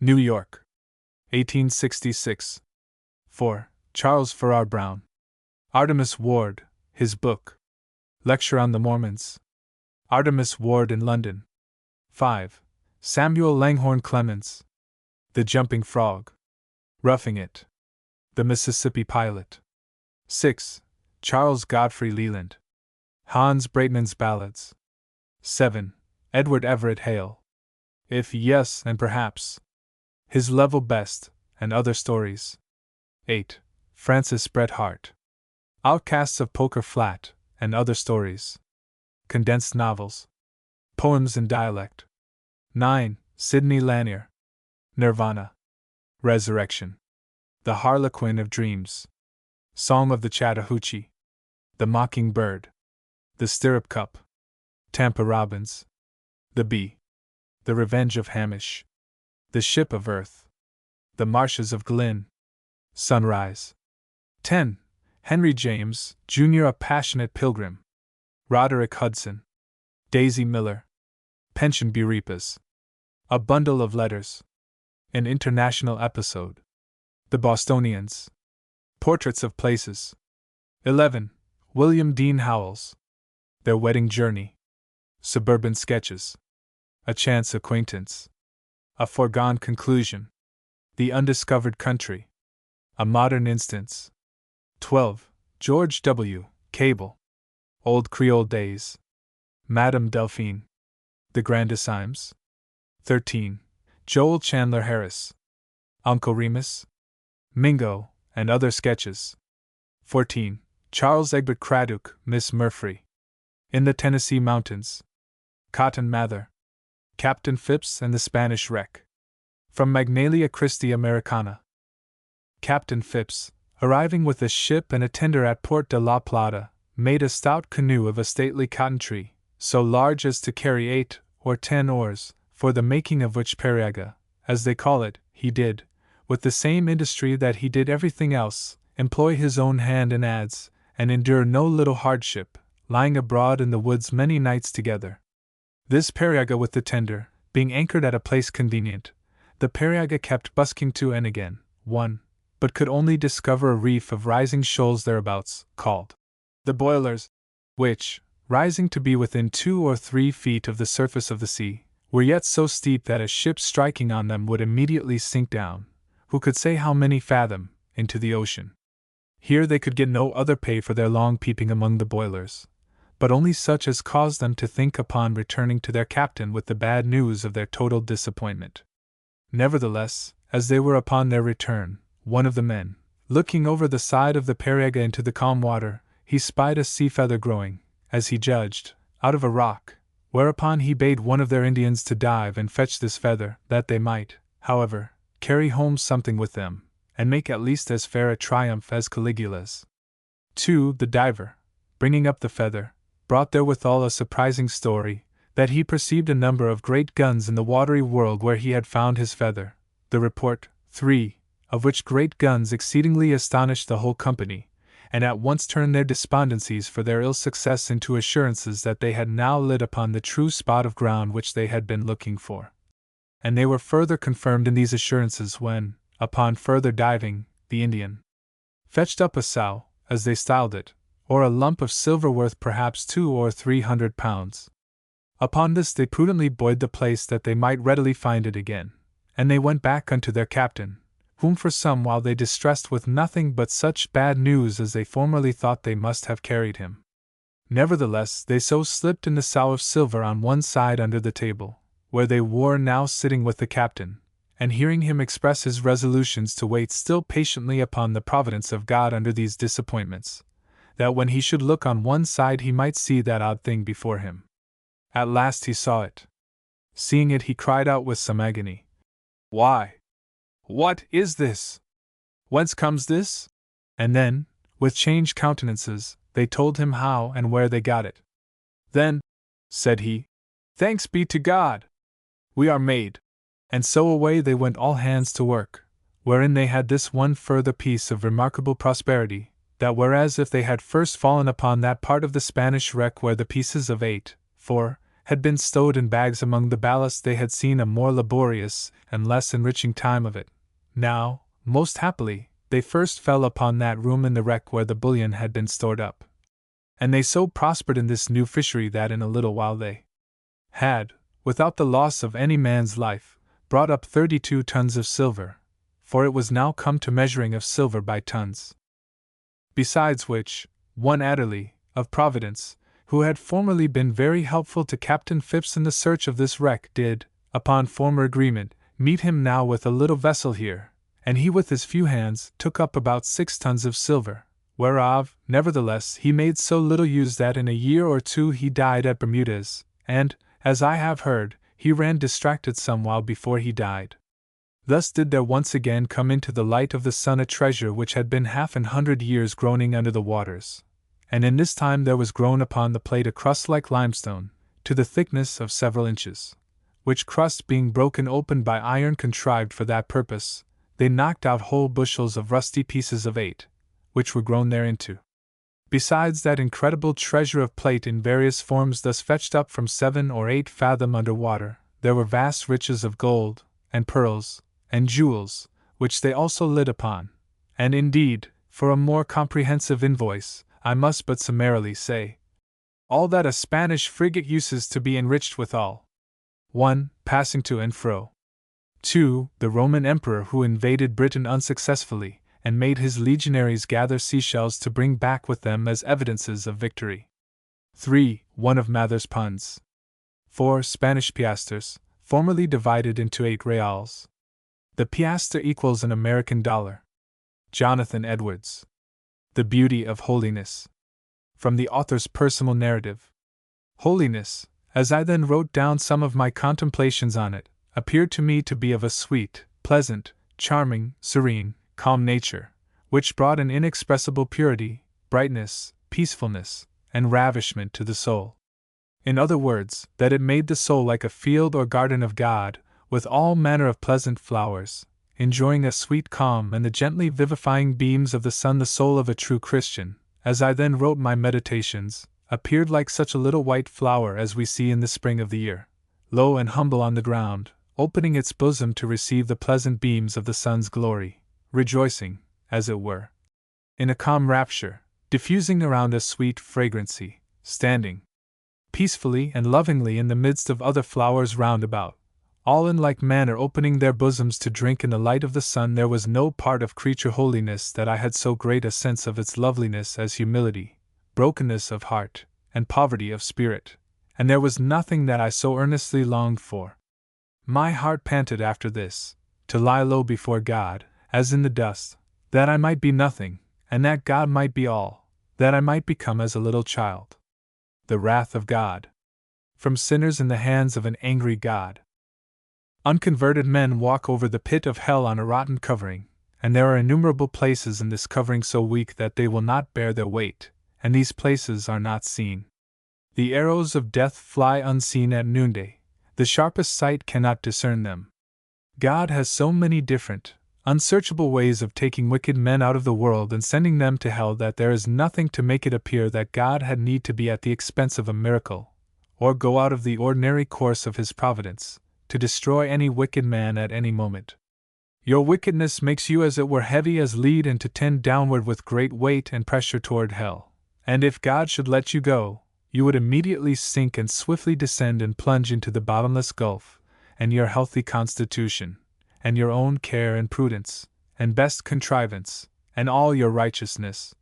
New York. 1866. 4. Charles Farrar Brown. Artemus Ward, his book. Lecture on the Mormons. Artemus Ward in London. 5. Samuel Langhorne Clemens. The Jumping Frog. Roughing It. The Mississippi Pilot. 6. Charles Godfrey Leland. Hans Breitmann's Ballads. 7. Edward Everett Hale. If Yes and Perhaps. His Level Best, and Other Stories. 8. Francis Bret Harte. Outcasts of Poker Flat, and Other Stories. Condensed Novels. Poems in Dialect. 9. Sidney Lanier. Nirvana. Resurrection. The Harlequin of Dreams. Song of the Chattahoochee. The Mockingbird. The Stirrup Cup. Tampa Robins. The Bee. The Revenge of Hamish. The Ship of Earth. The Marshes of Glynn. Sunrise. 10. Henry James, Jr. A Passionate Pilgrim. Roderick Hudson. Daisy Miller. Pension Burepas. A Bundle of Letters. An International Episode. The Bostonians. Portraits of Places. 11. William Dean Howells. Their Wedding Journey. Suburban Sketches. A Chance Acquaintance. A Foregone Conclusion. The Undiscovered Country. A Modern Instance. 12. George W. Cable. Old Creole Days. Madame Delphine. The Grandissimes. 13. Joel Chandler Harris. Uncle Remus. Mingo, and Other Sketches. 14. Charles Egbert Craddock, Miss Murphy. In the Tennessee Mountains. Cotton Mather. Captain Phipps and the Spanish Wreck. From Magnalia Christi Americana. Captain Phipps, arriving with a ship and a tender at Port de la Plata, made a stout canoe of a stately cotton tree, so large as to carry 8 or 10 oars, for the making of which periaga, as they call it, he did, with the same industry that he did everything else, employ his own hand and adze, and endure no little hardship, lying abroad in the woods many nights together. This periaga with the tender, being anchored at a place convenient, the periaga kept busking to and again, but could only discover a reef of rising shoals thereabouts, called the boilers, which, rising to be within 2 or 3 feet of the surface of the sea, were yet so steep that a ship striking on them would immediately sink down, who could say how many fathom, into the ocean. Here they could get no other pay for their long peeping among the boilers, but only such as caused them to think upon returning to their captain with the bad news of their total disappointment. Nevertheless, as they were upon their return, one of the men, looking over the side of the periaga into the calm water, he spied a sea feather growing, as he judged, out of a rock, whereupon he bade one of their Indians to dive and fetch this feather, that they might, however, carry home something with them, and make at least as fair a triumph as Caligula's. 2. The diver, bringing up the feather, brought therewithal a surprising story, that he perceived a number of great guns in the watery world where he had found his feather, the report, 3, of which great guns exceedingly astonished the whole company, and at once turned their despondencies for their ill success into assurances that they had now lit upon the true spot of ground which they had been looking for. And they were further confirmed in these assurances when, upon further diving, the Indian fetched up a sow, as they styled it, or a lump of silver worth perhaps 200 or 300 pounds. Upon this they prudently buoyed the place that they might readily find it again, and they went back unto their captain, whom for some while they distressed with nothing but such bad news as they formerly thought they must have carried him. Nevertheless they so slipped in the sow of silver on one side under the table, where they were now sitting with the captain, and hearing him express his resolutions to wait still patiently upon the providence of God under these disappointments, that when he should look on one side he might see that odd thing before him, At last he saw it. Seeing it, he cried out with some agony, "Why? What is this? Whence comes this?" And then, with changed countenances, they told him how and where they got it. "Then," said he, "thanks be to God! We are made." And so away they went, all hands to work, wherein they had this one further piece of remarkable prosperity, that whereas if they had first fallen upon that part of the Spanish wreck where the pieces of 8, 4, had been stowed in bags among the ballast, they had seen a more laborious and less enriching time of it. Now, most happily, they first fell upon that room in the wreck where the bullion had been stored up. And they so prospered in this new fishery that in a little while they had, without the loss of any man's life, brought up 32 tons of silver, for it was now come to measuring of silver by tons. Besides which, one Adderley, of Providence, who had formerly been very helpful to Captain Phipps in the search of this wreck, did, upon former agreement, meet him now with a little vessel here, and he with his few hands took up about 6 tons of silver, whereof, nevertheless, he made so little use that in a year or two he died at Bermudas, and, as I have heard, he ran distracted some while before he died. Thus did there once again come into the light of the sun a treasure which had been 100 years groaning under the waters, and in this time there was grown upon the plate a crust like limestone, to the thickness of several inches, which crust being broken open by iron contrived for that purpose, they knocked out whole bushels of rusty pieces of 8, which were grown thereinto. Besides that incredible treasure of plate in various forms thus fetched up from 7 or 8 fathom under water, there were vast riches of gold, and pearls, and jewels, which they also lit upon, and indeed, for a more comprehensive invoice, I must but summarily say, all that a Spanish frigate uses to be enriched withal. 1. Passing to and fro. 2. The Roman Emperor who invaded Britain unsuccessfully, and made his legionaries gather seashells to bring back with them as evidences of victory. 3. One of Mather's puns. 4. Spanish piastres, formerly divided into 8 reals. The piastre equals an American dollar. Jonathan Edwards. The Beauty of Holiness. From the author's personal narrative. Holiness, as I then wrote down some of my contemplations on it, appeared to me to be of a sweet, pleasant, charming, serene, calm nature, which brought an inexpressible purity, brightness, peacefulness, and ravishment to the soul. In other words, that it made the soul like a field or garden of God, with all manner of pleasant flowers, enjoying a sweet calm and the gently vivifying beams of the sun. The soul of a true Christian, as I then wrote my meditations, appeared like such a little white flower as we see in the spring of the year, low and humble on the ground, opening its bosom to receive the pleasant beams of the sun's glory, rejoicing, as it were, in a calm rapture, diffusing around a sweet fragrancy, standing peacefully and lovingly in the midst of other flowers round about, all in like manner opening their bosoms to drink in the light of the sun. There was no part of creature holiness that I had so great a sense of its loveliness as humility, brokenness of heart, and poverty of spirit, and there was nothing that I so earnestly longed for. My heart panted after this, to lie low before God, as in the dust, that I might be nothing, and that God might be all, that I might become as a little child. The wrath of God. From sinners in the hands of an angry God. Unconverted men walk over the pit of hell on a rotten covering, and there are innumerable places in this covering so weak that they will not bear their weight, and these places are not seen. The arrows of death fly unseen at noonday, the sharpest sight cannot discern them. God has so many different, unsearchable ways of taking wicked men out of the world and sending them to hell that there is nothing to make it appear that God had need to be at the expense of a miracle, or go out of the ordinary course of his providence, to destroy any wicked man at any moment. Your wickedness makes you as it were heavy as lead and to tend downward with great weight and pressure toward hell, and if God should let you go, you would immediately sink and swiftly descend and plunge into the bottomless gulf, and your healthy constitution, and your own care and prudence, and best contrivance, and all your righteousness,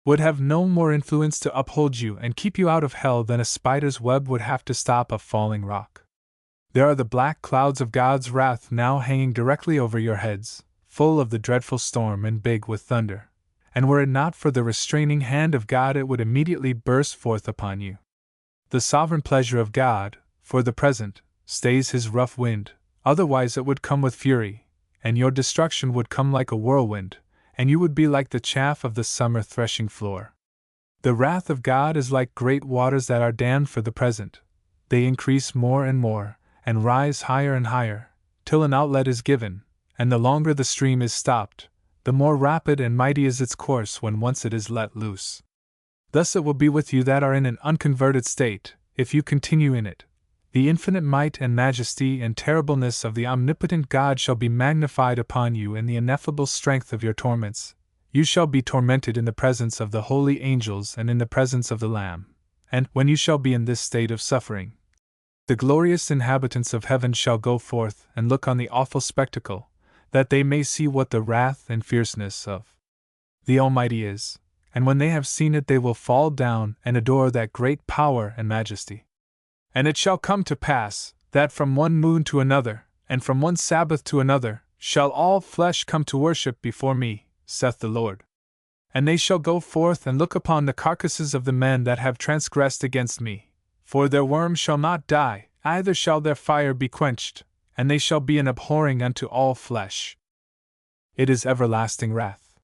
would have no more influence to uphold you and keep you out of hell than a spider's web would have to stop a falling rock. There are the black clouds of God's wrath now hanging directly over your heads, full of the dreadful storm and big with thunder, and were it not for the restraining hand of God it would immediately burst forth upon you. The sovereign pleasure of God, for the present, stays his rough wind, otherwise it would come with fury, and your destruction would come like a whirlwind, and you would be like the chaff of the summer threshing floor. The wrath of God is like great waters that are dammed for the present. They increase more and more, and rise higher and higher, till an outlet is given, and the longer the stream is stopped, the more rapid and mighty is its course when once it is let loose. Thus it will be with you that are in an unconverted state, if you continue in it. The infinite might and majesty and terribleness of the omnipotent God shall be magnified upon you in the ineffable strength of your torments. You shall be tormented in the presence of the holy angels and in the presence of the Lamb. And, when you shall be in this state of suffering, the glorious inhabitants of heaven shall go forth and look on the awful spectacle, that they may see what the wrath and fierceness of the Almighty is, and when they have seen it they will fall down and adore that great power and majesty. And it shall come to pass, that from one moon to another, and from one Sabbath to another, shall all flesh come to worship before me, saith the Lord. And they shall go forth and look upon the carcasses of the men that have transgressed against me, for their worm shall not die, neither shall their fire be quenched, and they shall be an abhorring unto all flesh. It is everlasting wrath.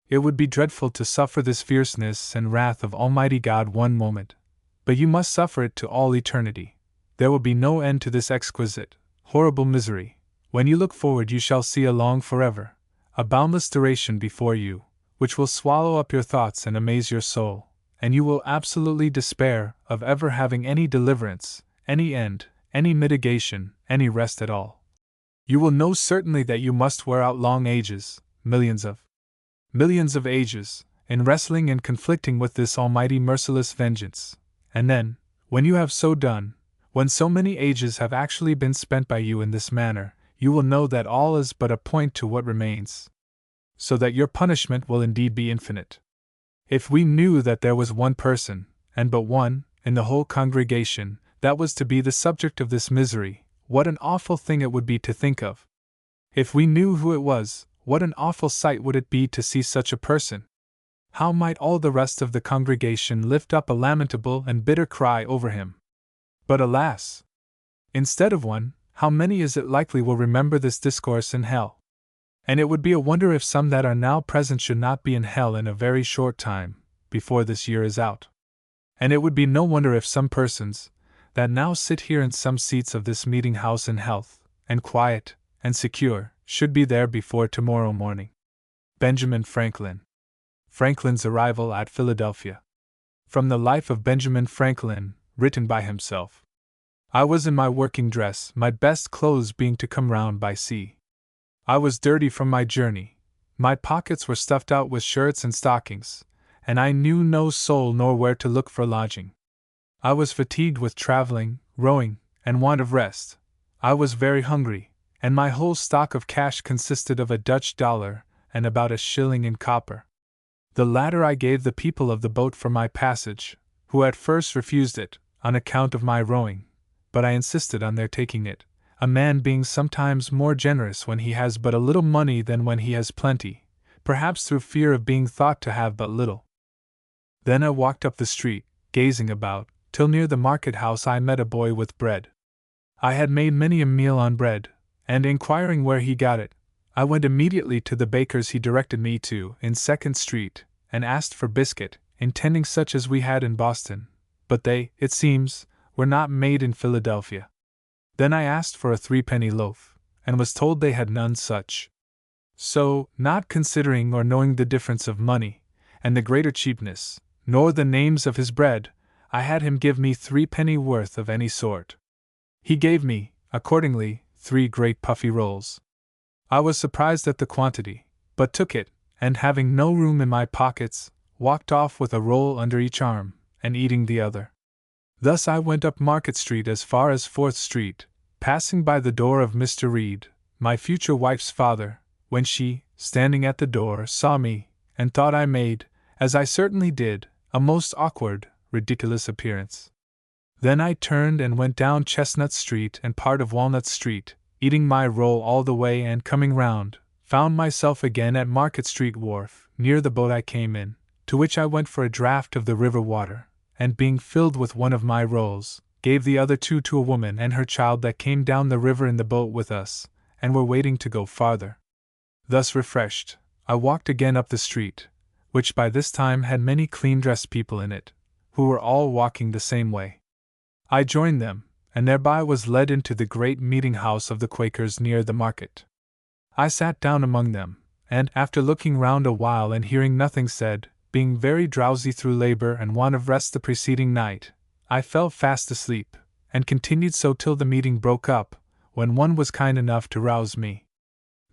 It would be dreadful to suffer this fierceness and wrath of Almighty God one moment, but you must suffer it to all eternity. There will be no end to this exquisite, horrible misery. When you look forward, you shall see a long forever, a boundless duration before you, which will swallow up your thoughts and amaze your soul, and you will absolutely despair of ever having any deliverance, any end, any mitigation, any rest at all. You will know certainly that you must wear out long ages, millions of ages, in wrestling and conflicting with this almighty merciless vengeance. And then, when you have so done, when so many ages have actually been spent by you in this manner, you will know that all is but a point to what remains, so that your punishment will indeed be infinite. If we knew that there was one person, and but one, in the whole congregation, that was to be the subject of this misery, what an awful thing it would be to think of! If we knew who it was, what an awful sight would it be to see such a person! How might all the rest of the congregation lift up a lamentable and bitter cry over him! But alas! Instead of one, how many is it likely will remember this discourse in hell? And it would be a wonder if some that are now present should not be in hell in a very short time, before this year is out. And it would be no wonder if some persons, that now sit here in some seats of this meeting house in health, and quiet, and secure, should be there before tomorrow morning. Benjamin Franklin. Franklin's arrival at Philadelphia. From the Life of Benjamin Franklin, written by himself. I was in my working dress, my best clothes being to come round by sea. I was dirty from my journey, my pockets were stuffed out with shirts and stockings, and I knew no soul nor where to look for lodging. I was fatigued with traveling, rowing, and want of rest. I was very hungry, and my whole stock of cash consisted of a Dutch dollar and about a shilling in copper. The latter I gave the people of the boat for my passage, who at first refused it, on account of my rowing, but I insisted on their taking it, a man being sometimes more generous when he has but a little money than when he has plenty, perhaps through fear of being thought to have but little. Then I walked up the street, gazing about, till near the market-house I met a boy with bread. I had made many a meal on bread, and inquiring where he got it, I went immediately to the baker's he directed me to, in 2nd Street, and asked for biscuit, intending such as we had in Boston, but they, it seems, were not made in Philadelphia. Then I asked for a 3-penny loaf, and was told they had none such. So, not considering or knowing the difference of money, and the greater cheapness, nor the names of his bread, I had him give me 3-penny worth of any sort. He gave me, accordingly, 3 great puffy rolls. I was surprised at the quantity, but took it, and having no room in my pockets, walked off with a roll under each arm, and eating the other. Thus I went up Market Street as far as 4th Street, passing by the door of Mr. Reed, my future wife's father, when she, standing at the door, saw me, and thought I made, as I certainly did, a most awkward, ridiculous appearance. Then I turned and went down Chestnut Street and part of Walnut Street, eating my roll all the way, and coming round, found myself again at Market Street Wharf, near the boat I came in, to which I went for a draught of the river water, and being filled with one of my rolls, gave the other two to a woman and her child that came down the river in the boat with us, and were waiting to go farther. Thus refreshed, I walked again up the street, which by this time had many clean-dressed people in it, who were all walking the same way. I joined them, and thereby was led into the great meeting-house of the Quakers near the market. I sat down among them, and, after looking round a while and hearing nothing said, being very drowsy through labor and want of rest the preceding night, I fell fast asleep, and continued so till the meeting broke up, when one was kind enough to rouse me.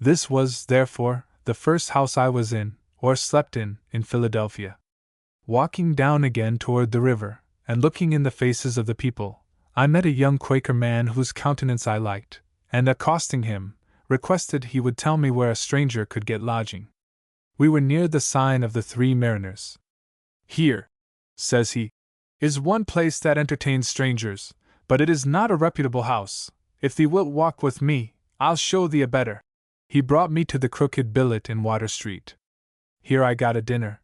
This was, therefore, the first house I was in, or slept in Philadelphia. Walking down again toward the river, and looking in the faces of the people, I met a young Quaker man whose countenance I liked, and accosting him, requested he would tell me where a stranger could get lodging. We were near the sign of the Three Mariners. "Here," says he, "is one place that entertains strangers, but it is not a reputable house. If thee wilt walk with me, I'll show thee a better." He brought me to the Crooked Billet in Water Street. Here I got a dinner,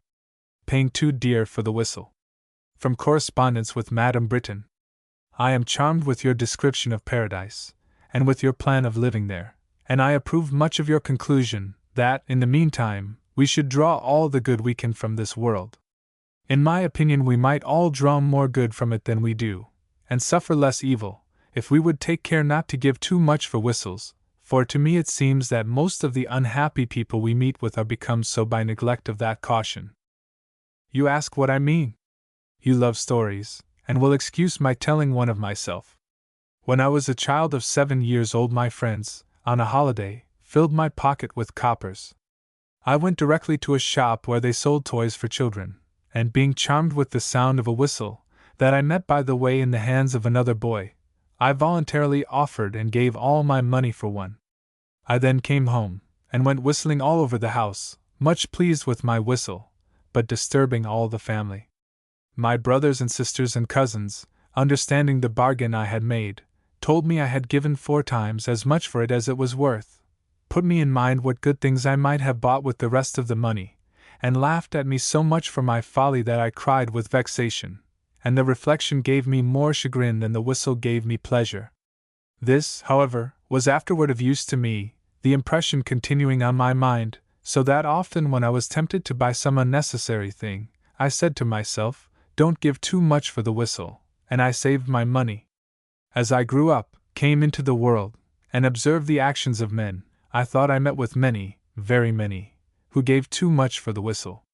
paying too dear for the whistle. From correspondence with Madame Britton. I am charmed with your description of Paradise, and with your plan of living there, and I approve much of your conclusion that, in the meantime, we should draw all the good we can from this world. In my opinion, we might all draw more good from it than we do, and suffer less evil, if we would take care not to give too much for whistles, for to me it seems that most of the unhappy people we meet with are become so by neglect of that caution. You ask what I mean? You love stories, and will excuse my telling one of myself. When I was a child of 7 years old, my friends, on a holiday, filled my pocket with coppers. I went directly to a shop where they sold toys for children, and being charmed with the sound of a whistle, that I met by the way in the hands of another boy, I voluntarily offered and gave all my money for one. I then came home, and went whistling all over the house, much pleased with my whistle, but disturbing all the family. My brothers and sisters and cousins, understanding the bargain I had made, told me I had given 4 times as much for it as it was worth, put me in mind what good things I might have bought with the rest of the money, and laughed at me so much for my folly that I cried with vexation, and the reflection gave me more chagrin than the whistle gave me pleasure. This, however, was afterward of use to me, the impression continuing on my mind, so that often when I was tempted to buy some unnecessary thing, I said to myself, "Don't give too much for the whistle," and I saved my money. As I grew up, came into the world, and observed the actions of men, I thought I met with many, very many, who gave too much for the whistle.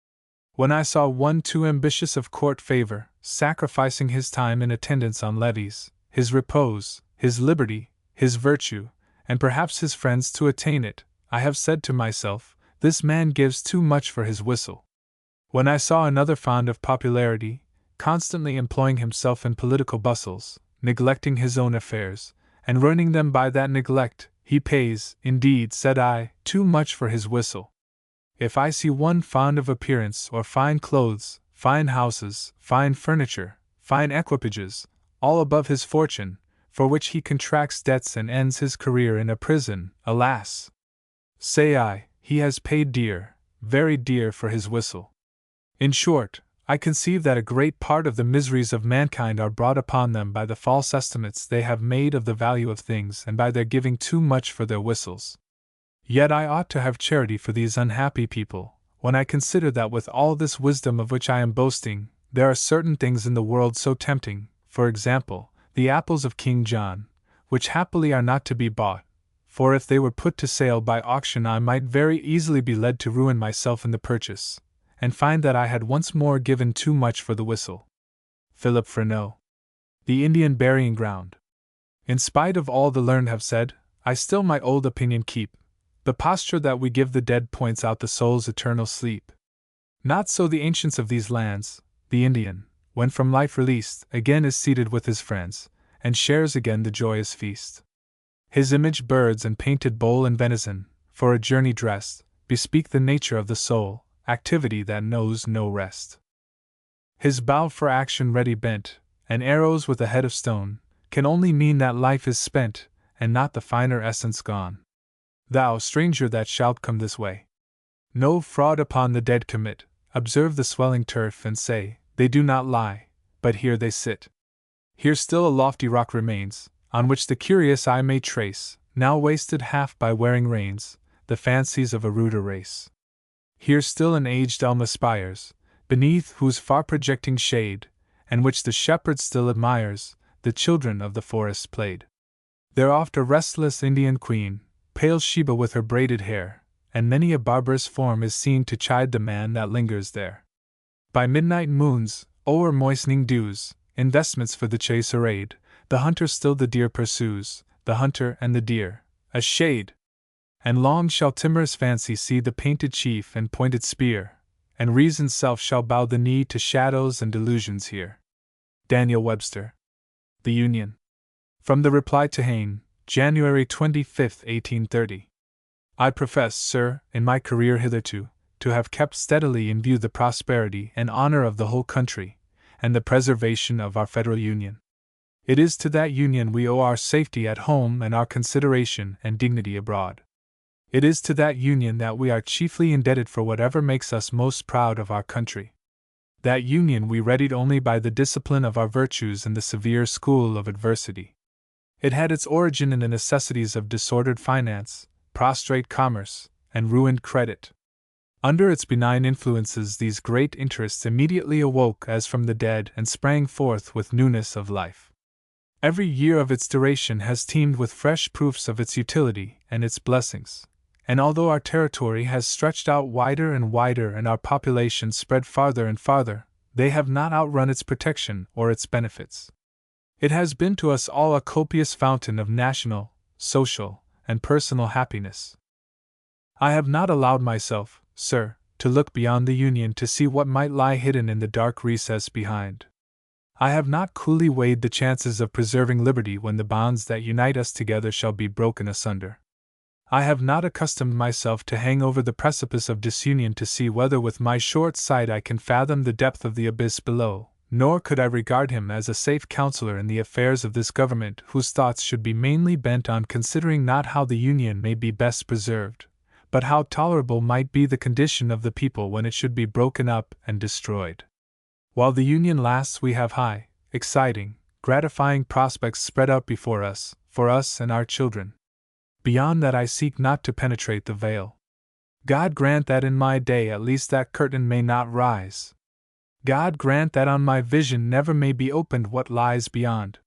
When I saw one too ambitious of court favor, sacrificing his time in attendance on levees, his repose, his liberty, his virtue, and perhaps his friends to attain it, I have said to myself, this man gives too much for his whistle. When I saw another fond of popularity, constantly employing himself in political bustles, neglecting his own affairs, and ruining them by that neglect, he pays, indeed, said I, too much for his whistle. If I see one fond of appearance or fine clothes, fine houses, fine furniture, fine equipages, all above his fortune, for which he contracts debts and ends his career in a prison, alas! Say I, he has paid dear, very dear for his whistle. In short, I conceive that a great part of the miseries of mankind are brought upon them by the false estimates they have made of the value of things and by their giving too much for their whistles. Yet I ought to have charity for these unhappy people, when I consider that with all this wisdom of which I am boasting, there are certain things in the world so tempting, for example, the apples of King John, which happily are not to be bought, for if they were put to sale by auction I might very easily be led to ruin myself in the purchase, and find that I had once more given too much for the whistle. Philip Freneau. The Indian Burying Ground. In spite of all the learned have said, I still my old opinion keep. The posture that we give the dead points out the soul's eternal sleep. Not so the ancients of these lands. The Indian, when from life released, again is seated with his friends, and shares again the joyous feast. His image birds and painted bowl and venison, for a journey dressed, bespeak the nature of the soul, activity that knows no rest. His bow for action ready bent, and arrows with a head of stone, can only mean that life is spent, and not the finer essence gone. Thou, stranger that shalt come this way, no fraud upon the dead commit, observe the swelling turf and say, they do not lie, but here they sit. Here still a lofty rock remains, on which the curious eye may trace, now wasted half by wearing rains, the fancies of a ruder race. Here still an aged elm aspires, beneath whose far projecting shade, and which the shepherd still admires, the children of the forest played. There oft a restless Indian queen, pale Sheba with her braided hair, and many a barbarous form is seen to chide the man that lingers there. By midnight moons, o'er moistening dews, in vestments for the chase arrayed, the hunter still the deer pursues, the hunter and the deer, a shade. And long shall timorous fancy see the painted chief and pointed spear, and reason's self shall bow the knee to shadows and delusions here. Daniel Webster. The Union. From the reply to Hayne, January 25, 1830. I profess, sir, in my career hitherto, to have kept steadily in view the prosperity and honor of the whole country, and the preservation of our federal union. It is to that union we owe our safety at home and our consideration and dignity abroad. It is to that union that we are chiefly indebted for whatever makes us most proud of our country. That union we readied only by the discipline of our virtues in the severe school of adversity. It had its origin in the necessities of disordered finance, prostrate commerce, and ruined credit. Under its benign influences these great interests immediately awoke as from the dead and sprang forth with newness of life. Every year of its duration has teemed with fresh proofs of its utility and its blessings. And although our territory has stretched out wider and wider and our population spread farther and farther, they have not outrun its protection or its benefits. It has been to us all a copious fountain of national, social, and personal happiness. I have not allowed myself, sir, to look beyond the Union to see what might lie hidden in the dark recess behind. I have not coolly weighed the chances of preserving liberty when the bonds that unite us together shall be broken asunder. I have not accustomed myself to hang over the precipice of disunion to see whether with my short sight I can fathom the depth of the abyss below, nor could I regard him as a safe counselor in the affairs of this government whose thoughts should be mainly bent on considering not how the Union may be best preserved, but how tolerable might be the condition of the people when it should be broken up and destroyed. While the Union lasts we have high, exciting, gratifying prospects spread out before us, for us and our children. Beyond that I seek not to penetrate the veil. God grant that in my day at least that curtain may not rise. God grant that on my vision never may be opened what lies beyond.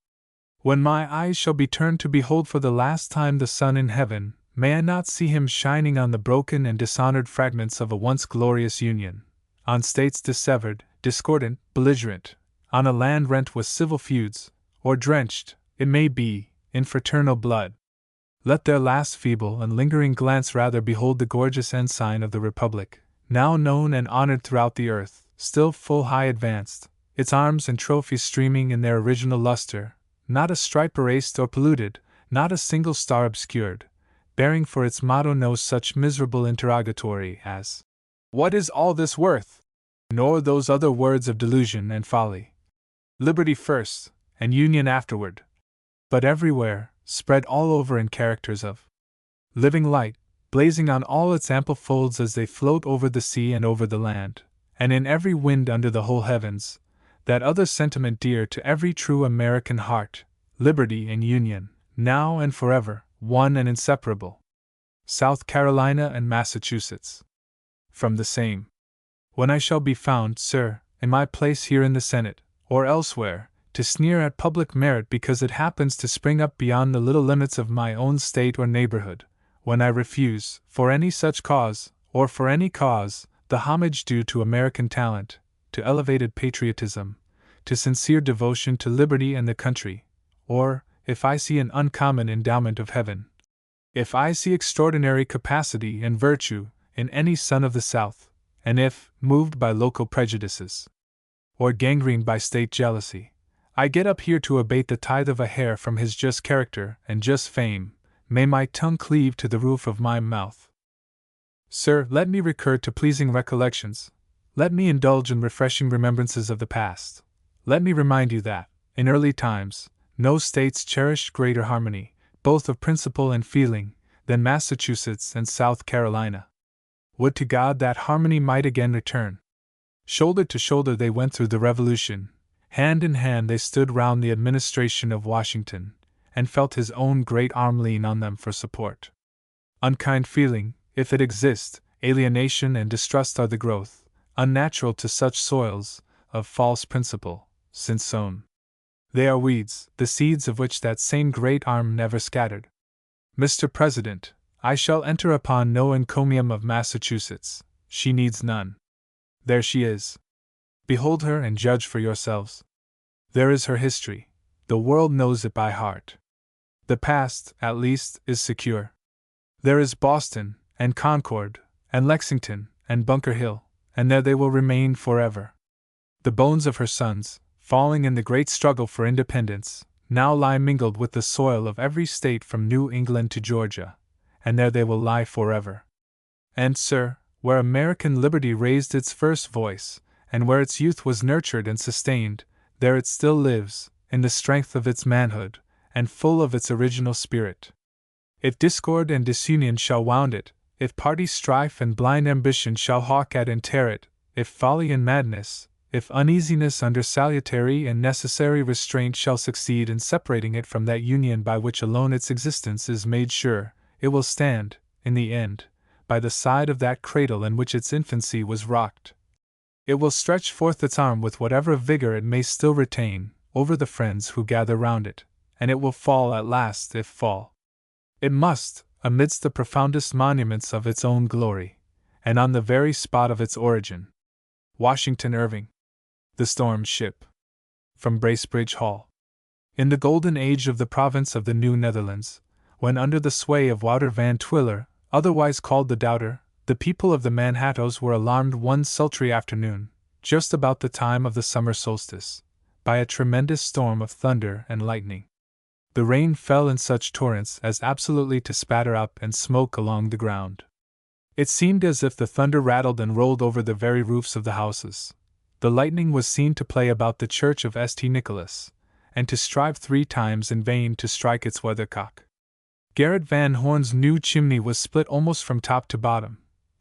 When my eyes shall be turned to behold for the last time the sun in heaven, may I not see him shining on the broken and dishonored fragments of a once glorious union, on states dissevered, discordant, belligerent, on a land rent with civil feuds, or drenched, it may be, in fraternal blood. Let their last feeble and lingering glance rather behold the gorgeous ensign of the Republic, now known and honored throughout the earth, still full high advanced, its arms and trophies streaming in their original luster, not a stripe erased or polluted, not a single star obscured, bearing for its motto no such miserable interrogatory as, "What is all this worth?" nor those other words of delusion and folly. Liberty first, and union afterward. But everywhere, spread all over in characters of living light, blazing on all its ample folds as they float over the sea and over the land, and in every wind under the whole heavens, that other sentiment dear to every true American heart, liberty and union, now and forever, one and inseparable. South Carolina and Massachusetts. From the same. When I shall be found, sir, in my place here in the Senate, or elsewhere, to sneer at public merit because it happens to spring up beyond the little limits of my own state or neighborhood, when I refuse, for any such cause, or for any cause, the homage due to American talent, to elevated patriotism, to sincere devotion to liberty and the country, or, if I see an uncommon endowment of heaven, if I see extraordinary capacity and virtue in any son of the South, and if, moved by local prejudices, or gangrened by state jealousy, I get up here to abate the tithe of a hair from his just character and just fame, may my tongue cleave to the roof of my mouth. Sir, let me recur to pleasing recollections, let me indulge in refreshing remembrances of the past, let me remind you that, in early times, no states cherished greater harmony, both of principle and feeling, than Massachusetts and South Carolina. Would to God that harmony might again return. Shoulder to shoulder they went through the Revolution, Hand in hand they stood round the administration of Washington, and felt his own great arm lean on them for support. Unkind feeling, if it exist, alienation and distrust are the growth, unnatural to such soils, of false principle, since sown. They are weeds, the seeds of which that same great arm never scattered. Mr. President, I shall enter upon no encomium of Massachusetts, she needs none. There she is. Behold her and judge for yourselves. There is her history, the world knows it by heart. The past, at least, is secure. There is Boston, and Concord, and Lexington, and Bunker Hill, and there they will remain forever. The bones of her sons, falling in the great struggle for independence, now lie mingled with the soil of every state from New England to Georgia, and there they will lie forever. And, sir, where American liberty raised its first voice, and where its youth was nurtured and sustained, there it still lives, in the strength of its manhood, and full of its original spirit. If discord and disunion shall wound it, if party strife and blind ambition shall hawk at and tear it, if folly and madness, if uneasiness under salutary and necessary restraint shall succeed in separating it from that union by which alone its existence is made sure, it will stand, in the end, by the side of that cradle in which its infancy was rocked. It will stretch forth its arm with whatever vigor it may still retain, over the friends who gather round it, and it will fall at last if fall. It must, amidst the profoundest monuments of its own glory, and on the very spot of its origin. Washington Irving. The Storm Ship. From Bracebridge Hall. In the golden age of the province of the New Netherlands, when under the sway of Wouter van Twiller, otherwise called the Doubter, the people of the Manhattoes were alarmed one sultry afternoon, just about the time of the summer solstice, by a tremendous storm of thunder and lightning. The rain fell in such torrents as absolutely to spatter up and smoke along the ground. It seemed as if the thunder rattled and rolled over the very roofs of the houses. The lightning was seen to play about the church of St. Nicholas, and to strive 3 times in vain to strike its weathercock. Gerrit van Horn's new chimney was split almost from top to bottom,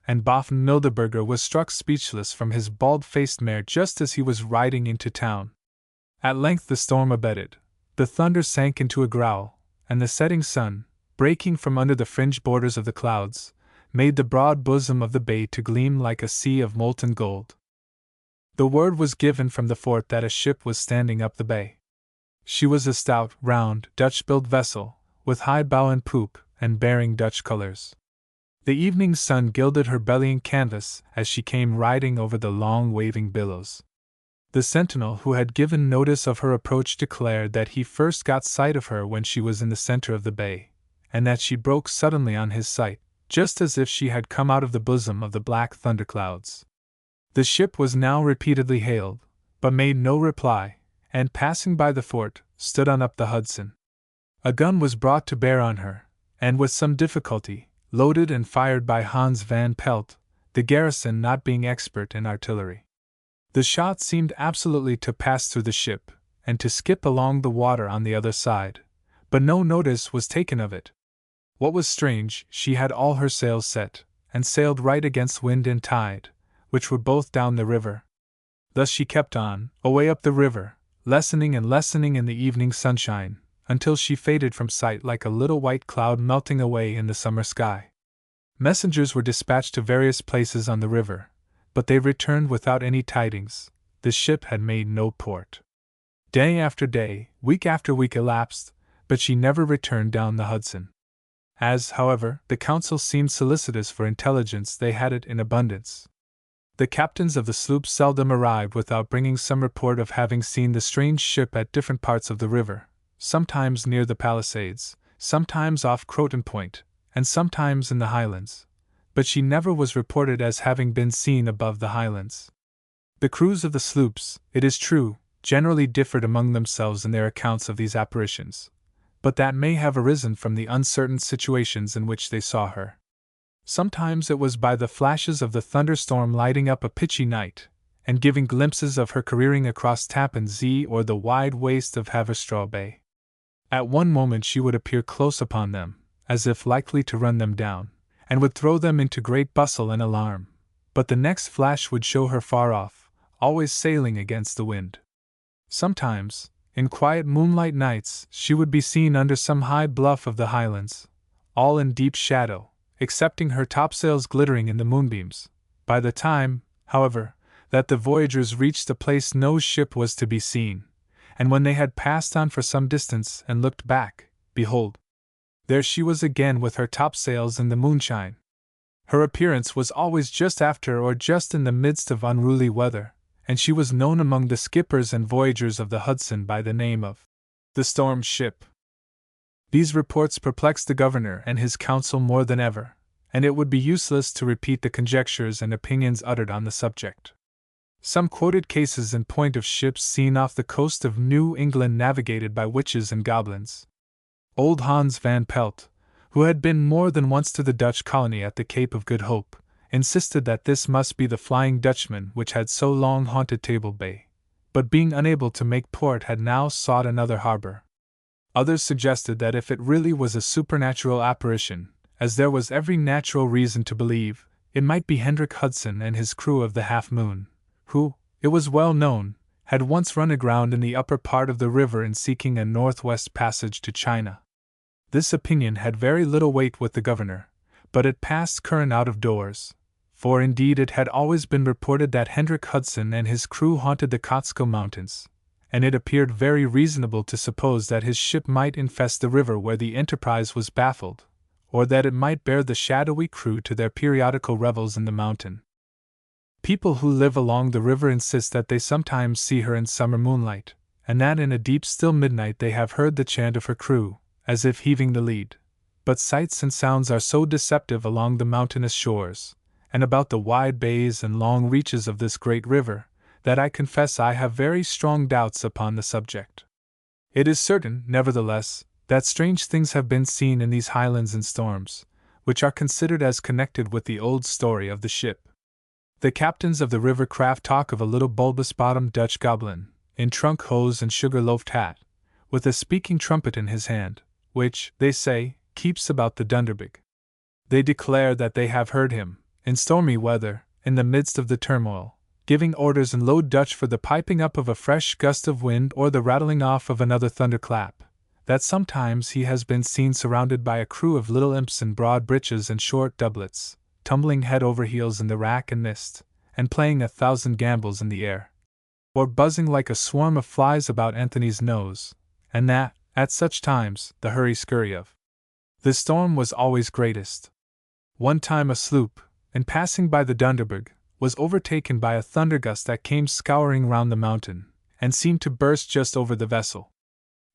and Boffen Mildeberger was struck speechless from his bald-faced mare just as he was riding into town. At length the storm abated, the thunder sank into a growl, and the setting sun, breaking from under the fringed borders of the clouds, made the broad bosom of the bay to gleam like a sea of molten gold. The word was given from the fort that a ship was standing up the bay. She was a stout, round, Dutch-built vessel, with high bow and poop, and bearing Dutch colors. The evening sun gilded her bellying canvas as she came riding over the long waving billows. The sentinel who had given notice of her approach declared that he first got sight of her when she was in the center of the bay, and that she broke suddenly on his sight, just as if she had come out of the bosom of the black thunderclouds. The ship was now repeatedly hailed, but made no reply, and passing by the fort, stood on up the Hudson. A gun was brought to bear on her, and with some difficulty, loaded and fired by Hans van Pelt, the garrison not being expert in artillery. The shot seemed absolutely to pass through the ship, and to skip along the water on the other side, but no notice was taken of it. What was strange, she had all her sails set, and sailed right against wind and tide, which were both down the river. Thus she kept on, away up the river, lessening and lessening in the evening sunshine, until she faded from sight like a little white cloud melting away in the summer sky. Messengers were dispatched to various places on the river, but they returned without any tidings. The ship had made no port. Day after day, week after week elapsed, but she never returned down the Hudson. As, however, the council seemed solicitous for intelligence, they had it in abundance. The captains of the sloops seldom arrived without bringing some report of having seen the strange ship at different parts of the river, sometimes near the Palisades, sometimes off Croton Point, and sometimes in the Highlands, but she never was reported as having been seen above the Highlands. The crews of the sloops, it is true, generally differed among themselves in their accounts of these apparitions, but that may have arisen from the uncertain situations in which they saw her. Sometimes it was by the flashes of the thunderstorm lighting up a pitchy night, and giving glimpses of her careering across Tappan Zee or the wide waste of Haverstraw Bay. At one moment she would appear close upon them, as if likely to run them down, and would throw them into great bustle and alarm, but the next flash would show her far off, always sailing against the wind. Sometimes, in quiet moonlight nights, she would be seen under some high bluff of the highlands, all in deep shadow, excepting her topsails glittering in the moonbeams. By the time, however, that the voyagers reached the place no ship was to be seen, and when they had passed on for some distance and looked back, behold, there she was again with her topsails in the moonshine. Her appearance was always just after or just in the midst of unruly weather, and she was known among the skippers and voyagers of the Hudson by the name of the Storm Ship. These reports perplexed the governor and his council more than ever, and it would be useless to repeat the conjectures and opinions uttered on the subject. Some quoted cases in point of ships seen off the coast of New England navigated by witches and goblins. Old Hans van Pelt, who had been more than once to the Dutch colony at the Cape of Good Hope, insisted that this must be the Flying Dutchman which had so long haunted Table Bay, but being unable to make port had now sought another harbor. Others suggested that if it really was a supernatural apparition, as there was every natural reason to believe, it might be Hendrik Hudson and his crew of the Half Moon, who, it was well known, had once run aground in the upper part of the river in seeking a northwest passage to China. This opinion had very little weight with the governor, but it passed current out of doors, for indeed it had always been reported that Hendrik Hudson and his crew haunted the Catskill Mountains, and it appeared very reasonable to suppose that his ship might infest the river where the enterprise was baffled, or that it might bear the shadowy crew to their periodical revels in the mountain. People who live along the river insist that they sometimes see her in summer moonlight, and that in a deep still midnight they have heard the chant of her crew, as if heaving the lead. But sights and sounds are so deceptive along the mountainous shores, and about the wide bays and long reaches of this great river, that I confess I have very strong doubts upon the subject. It is certain, nevertheless, that strange things have been seen in these highlands in storms, which are considered as connected with the old story of the ship. The captains of the river craft talk of a little bulbous-bottomed Dutch goblin, in trunk hose and sugar-loafed hat, with a speaking trumpet in his hand, which, they say, keeps about the Dunderberg. They declare that they have heard him, in stormy weather, in the midst of the turmoil, giving orders in low Dutch for the piping up of a fresh gust of wind or the rattling off of another thunderclap, that sometimes he has been seen surrounded by a crew of little imps in broad breeches and short doublets, tumbling head over heels in the rack and mist, and playing 1,000 gambols in the air, or buzzing like a swarm of flies about Anthony's nose, and that, at such times, the hurry-scurry of the storm was always greatest. One time a sloop, in passing by the Dunderberg, was overtaken by a thundergust that came scouring round the mountain, and seemed to burst just over the vessel.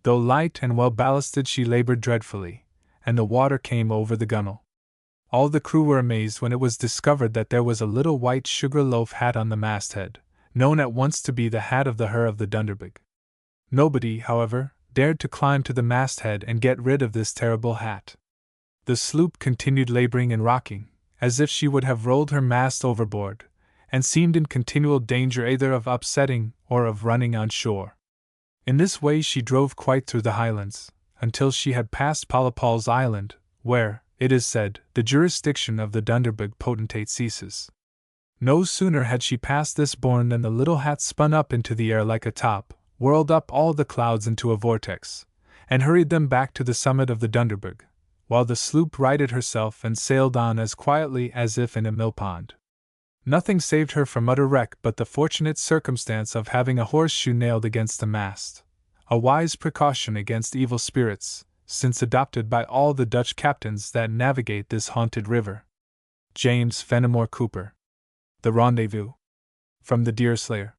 Though light and well ballasted, she labored dreadfully, and the water came over the gunwale. All the crew were amazed when it was discovered that there was a little white sugar-loaf hat on the masthead, known at once to be the hat of the Her of the Dunderberg. Nobody, however, dared to climb to the masthead and get rid of this terrible hat. The sloop continued laboring and rocking, as if she would have rolled her mast overboard, and seemed in continual danger either of upsetting or of running on shore. In this way she drove quite through the highlands, until she had passed Polypol's Island, where, it is said, the jurisdiction of the Dunderberg potentate ceases. No sooner had she passed this bourne than the little hat spun up into the air like a top, whirled up all the clouds into a vortex, and hurried them back to the summit of the Dunderberg, while the sloop righted herself and sailed on as quietly as if in a millpond. Nothing saved her from utter wreck but the fortunate circumstance of having a horseshoe nailed against the mast, a wise precaution against evil spirits, since adopted by all the Dutch captains that navigate this haunted river. James Fenimore Cooper. The Rendezvous. From the Deerslayer.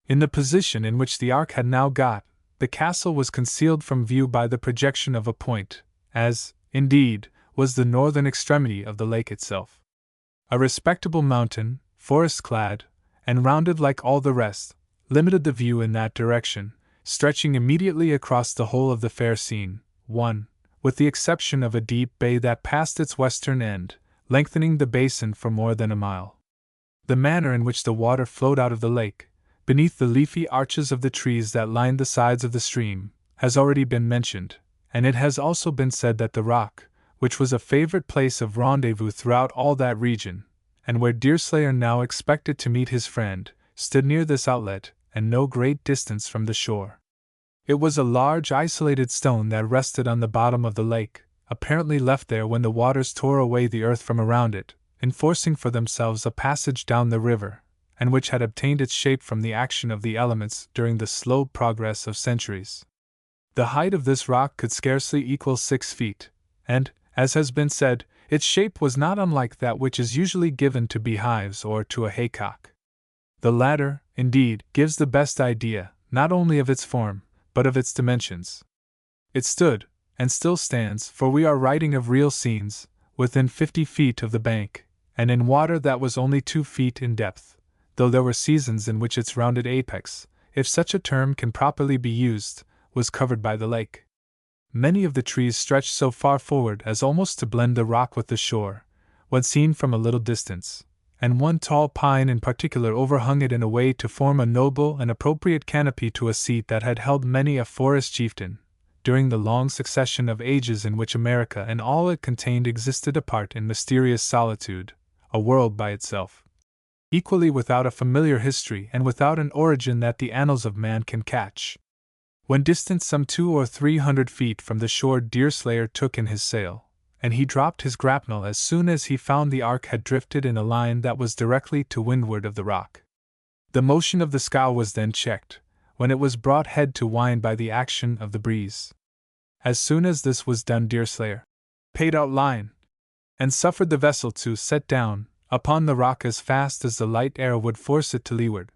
In the position in which the Ark had now got, the castle was concealed from view by the projection of a point, as, indeed, was the northern extremity of the lake itself. A respectable mountain, forest-clad, and rounded like all the rest, limited the view in that direction, stretching immediately across the whole of the fair scene, with the exception of a deep bay that passed its western end, lengthening the basin for more than a mile. The manner in which the water flowed out of the lake, beneath the leafy arches of the trees that lined the sides of the stream, has already been mentioned, and it has also been said that the rock, which was a favorite place of rendezvous throughout all that region, and where Deerslayer now expected to meet his friend, stood near this outlet, and no great distance from the shore. It was a large isolated stone that rested on the bottom of the lake, apparently left there when the waters tore away the earth from around it, enforcing for themselves a passage down the river, and which had obtained its shape from the action of the elements during the slow progress of centuries. The height of this rock could scarcely equal 6 feet, and, as has been said, its shape was not unlike that which is usually given to beehives or to a haycock. The latter, indeed, gives the best idea, not only of its form, but of its dimensions. It stood, and still stands, for we are writing of real scenes, within 50 feet of the bank, and in water that was only 2 feet in depth, though there were seasons in which its rounded apex, if such a term can properly be used, was covered by the lake. Many of the trees stretched so far forward as almost to blend the rock with the shore, when seen from a little distance, and one tall pine in particular overhung it in a way to form a noble and appropriate canopy to a seat that had held many a forest chieftain, during the long succession of ages in which America and all it contained existed apart in mysterious solitude, a world by itself, equally without a familiar history and without an origin that the annals of man can catch. When distant some 200 or 300 feet from the shore, Deerslayer took in his sail, and he dropped his grapnel as soon as he found the ark had drifted in a line that was directly to windward of the rock. The motion of the scow was then checked, when it was brought head to wind by the action of the breeze. As soon as this was done, Deerslayer paid out line, and suffered the vessel to set down upon the rock as fast as the light air would force it to leeward.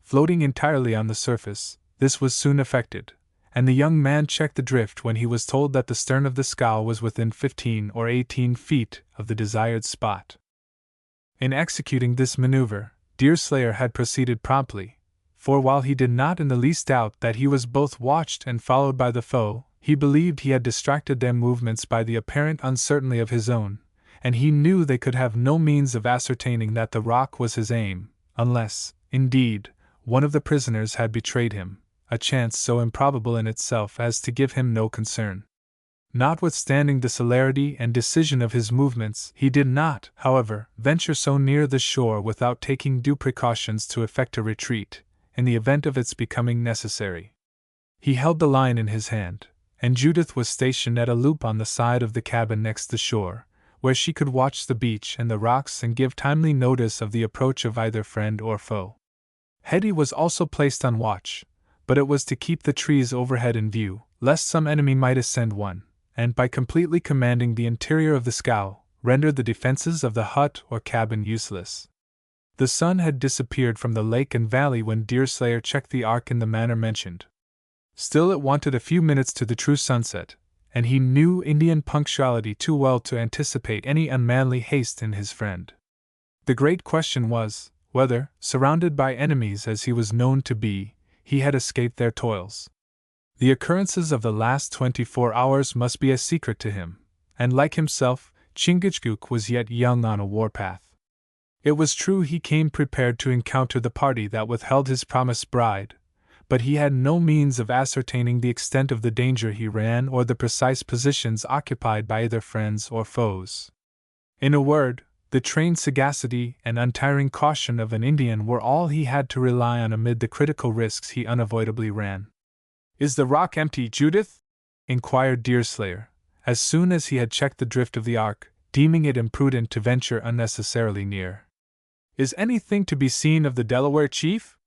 Floating entirely on the surface, this was soon effected, and the young man checked the drift when he was told that the stern of the scow was within 15 or 18 feet of the desired spot. In executing this maneuver, Deerslayer had proceeded promptly, for while he did not in the least doubt that he was both watched and followed by the foe, he believed he had distracted their movements by the apparent uncertainty of his own, and he knew they could have no means of ascertaining that the rock was his aim, unless, indeed, one of the prisoners had betrayed him, a chance so improbable in itself as to give him no concern. Notwithstanding the celerity and decision of his movements, he did not, however, venture so near the shore without taking due precautions to effect a retreat, in the event of its becoming necessary. He held the line in his hand, and Judith was stationed at a loop on the side of the cabin next the shore, where she could watch the beach and the rocks and give timely notice of the approach of either friend or foe. Hetty was also placed on watch, but it was to keep the trees overhead in view, lest some enemy might ascend one, and by completely commanding the interior of the scow, render the defenses of the hut or cabin useless. The sun had disappeared from the lake and valley when Deerslayer checked the ark in the manner mentioned. Still it wanted a few minutes to the true sunset, and he knew Indian punctuality too well to anticipate any unmanly haste in his friend. The great question was, whether, surrounded by enemies as he was known to be, he had escaped their toils. The occurrences of the last 24 hours must be a secret to him, and like himself, Chingachgook was yet young on a warpath. It was true he came prepared to encounter the party that withheld his promised bride, but he had no means of ascertaining the extent of the danger he ran or the precise positions occupied by either friends or foes. In a word, the trained sagacity and untiring caution of an Indian were all he had to rely on amid the critical risks he unavoidably ran. "Is the rock empty, Judith?" inquired Deerslayer, as soon as he had checked the drift of the ark, deeming it imprudent to venture unnecessarily near. "Is anything to be seen of the Delaware chief?"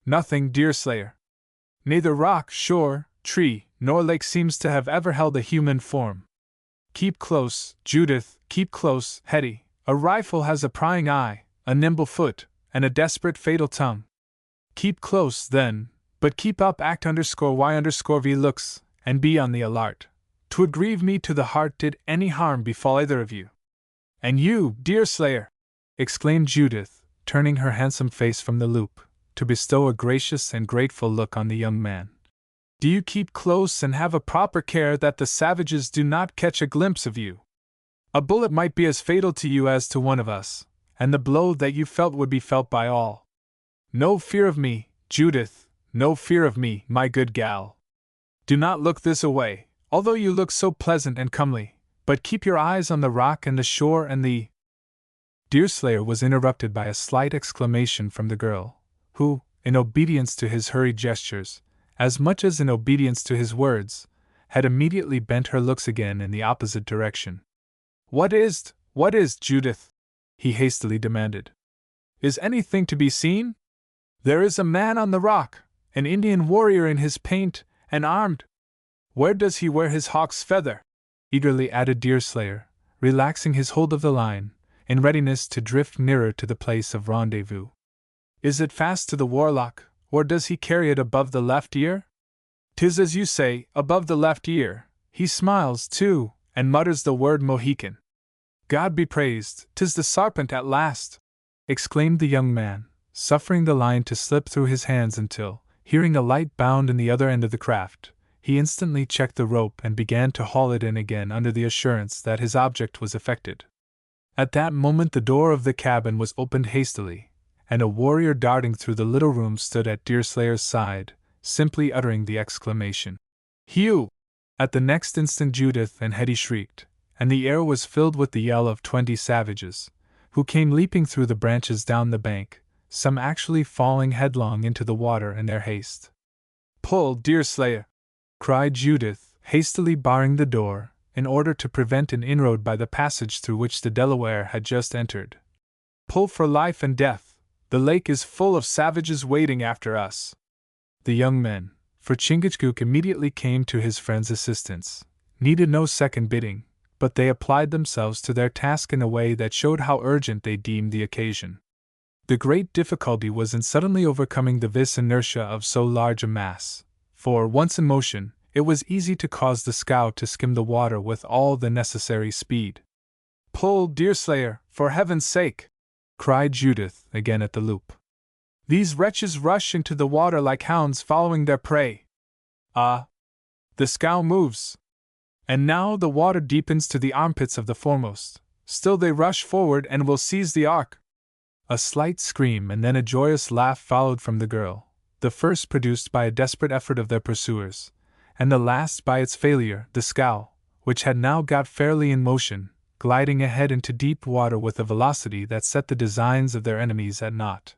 "Nothing, Deerslayer. Neither rock, shore, tree, nor lake seems to have ever held a human form. Keep close, Judith, keep close, Hetty. A rifle has a prying eye, a nimble foot, and a desperate fatal tongue. Keep close, then, but keep up *Y_V looks, and be on the alert. 'Twould grieve me to the heart did any harm befall either of you." "And you, Deerslayer!" exclaimed Judith, turning her handsome face from the loop, to bestow a gracious and grateful look on the young man. "Do you keep close and have a proper care that the savages do not catch a glimpse of you. A bullet might be as fatal to you as to one of us, and the blow that you felt would be felt by all. No fear of me, Judith, no fear of me, my good gal. Do not look this away, although you look so pleasant and comely, but keep your eyes on the rock and the shore and the—" Deerslayer was interrupted by a slight exclamation from the girl, who, in obedience to his hurried gestures, as much as in obedience to his words, had immediately bent her looks again in the opposite direction. What is, Judith?" he hastily demanded. "Is anything to be seen? There is a man on the rock, an Indian warrior in his paint, and armed. Where does he wear his hawk's feather?" eagerly added Deerslayer, relaxing his hold of the line, in readiness to drift nearer to the place of rendezvous. "Is it fast to the warlock, or does he carry it above the left ear?" "'Tis as you say, above the left ear. He smiles, too, and mutters the word Mohican." "God be praised, 'tis the sarpent at last!" exclaimed the young man, suffering the line to slip through his hands until, hearing a light bound in the other end of the craft, he instantly checked the rope and began to haul it in again under the assurance that his object was effected. At that moment the door of the cabin was opened hastily, and a warrior darting through the little room stood at Deerslayer's side, simply uttering the exclamation, "Hugh!" At the next instant Judith and Hetty shrieked, and the air was filled with the yell of 20 savages, who came leaping through the branches down the bank, some actually falling headlong into the water in their haste. "Pull, Deerslayer!" cried Judith, hastily barring the door, in order to prevent an inroad by the passage through which the Delaware had just entered. "Pull for life and death! The lake is full of savages waiting after us." The young men, for Chingachgook immediately came to his friend's assistance, needed no second bidding, but they applied themselves to their task in a way that showed how urgent they deemed the occasion. The great difficulty was in suddenly overcoming the vis inertia of so large a mass, for, once in motion, it was easy to cause the scow to skim the water with all the necessary speed. "Pull, Deerslayer, for heaven's sake!" cried Judith, again at the loop. "These wretches rush into the water like hounds following their prey. Ah! The scow moves! And now the water deepens to the armpits of the foremost. Still they rush forward and will seize the ark." A slight scream and then a joyous laugh followed from the girl, the first produced by a desperate effort of their pursuers, and the last by its failure. The scow, which had now got fairly in motion, gliding ahead into deep water with a velocity that set the designs of their enemies at naught.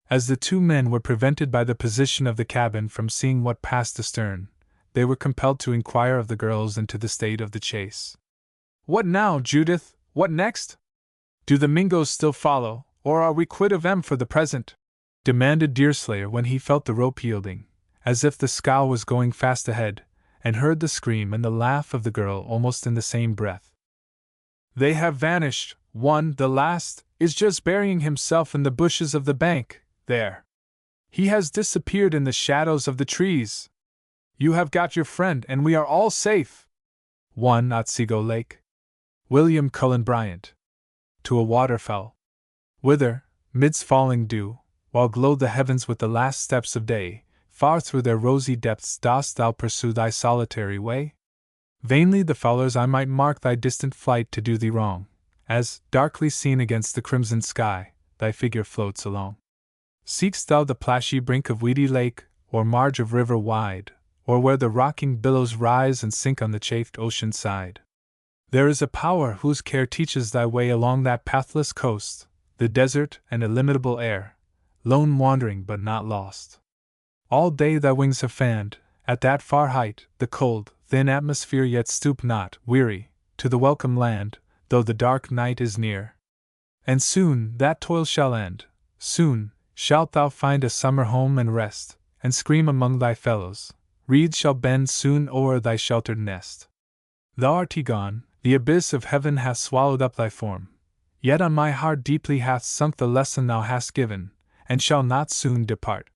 As the two men were prevented by the position of the cabin from seeing what passed astern, they were compelled to inquire of the girls into the state of the chase. "What now, Judith? What next? Do the Mingoes still follow, or are we quit of 'em for the present?" demanded Deerslayer when he felt the rope yielding, as if the scow was going fast ahead, and heard the scream and the laugh of the girl almost in the same breath. "They have vanished. One, the last, is just burying himself in the bushes of the bank, there. He has disappeared in the shadows of the trees. You have got your friend and we are all safe." One Otsego Lake. William Cullen Bryant. To a waterfowl. Whither, midst falling dew, while glow the heavens with the last steps of day, far through their rosy depths dost thou pursue thy solitary way? Vainly the fowlers I might mark thy distant flight to do thee wrong, as, darkly seen against the crimson sky, thy figure floats along. Seek'st thou the plashy brink of weedy lake, or marge of river wide, or where the rocking billows rise and sink on the chafed ocean side? There is a power whose care teaches thy way along that pathless coast, the desert and illimitable air, lone wandering but not lost. All day thy wings have fanned, at that far height, the cold, thin atmosphere, yet stoop not, weary, to the welcome land, though the dark night is near. And soon that toil shall end, soon shalt thou find a summer home and rest, and scream among thy fellows. Reeds shall bend soon o'er thy sheltered nest. Thou art gone, the abyss of heaven hath swallowed up thy form, yet on my heart deeply hath sunk the lesson thou hast given, and shall not soon depart.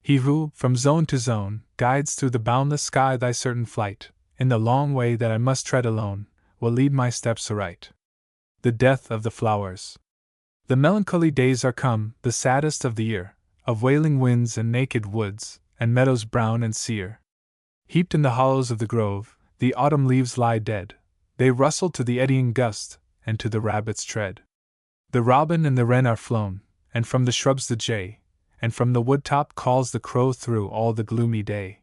He who, from zone to zone, guides through the boundless sky thy certain flight, in the long way that I must tread alone, will lead my steps aright. The death of the flowers. The melancholy days are come, the saddest of the year, of wailing winds and naked woods, and meadows brown and sere. Heaped in the hollows of the grove, the autumn leaves lie dead. They rustle to the eddying gust, and to the rabbit's tread. The robin and the wren are flown, and from the shrubs the jay, and from the woodtop calls the crow through all the gloomy day.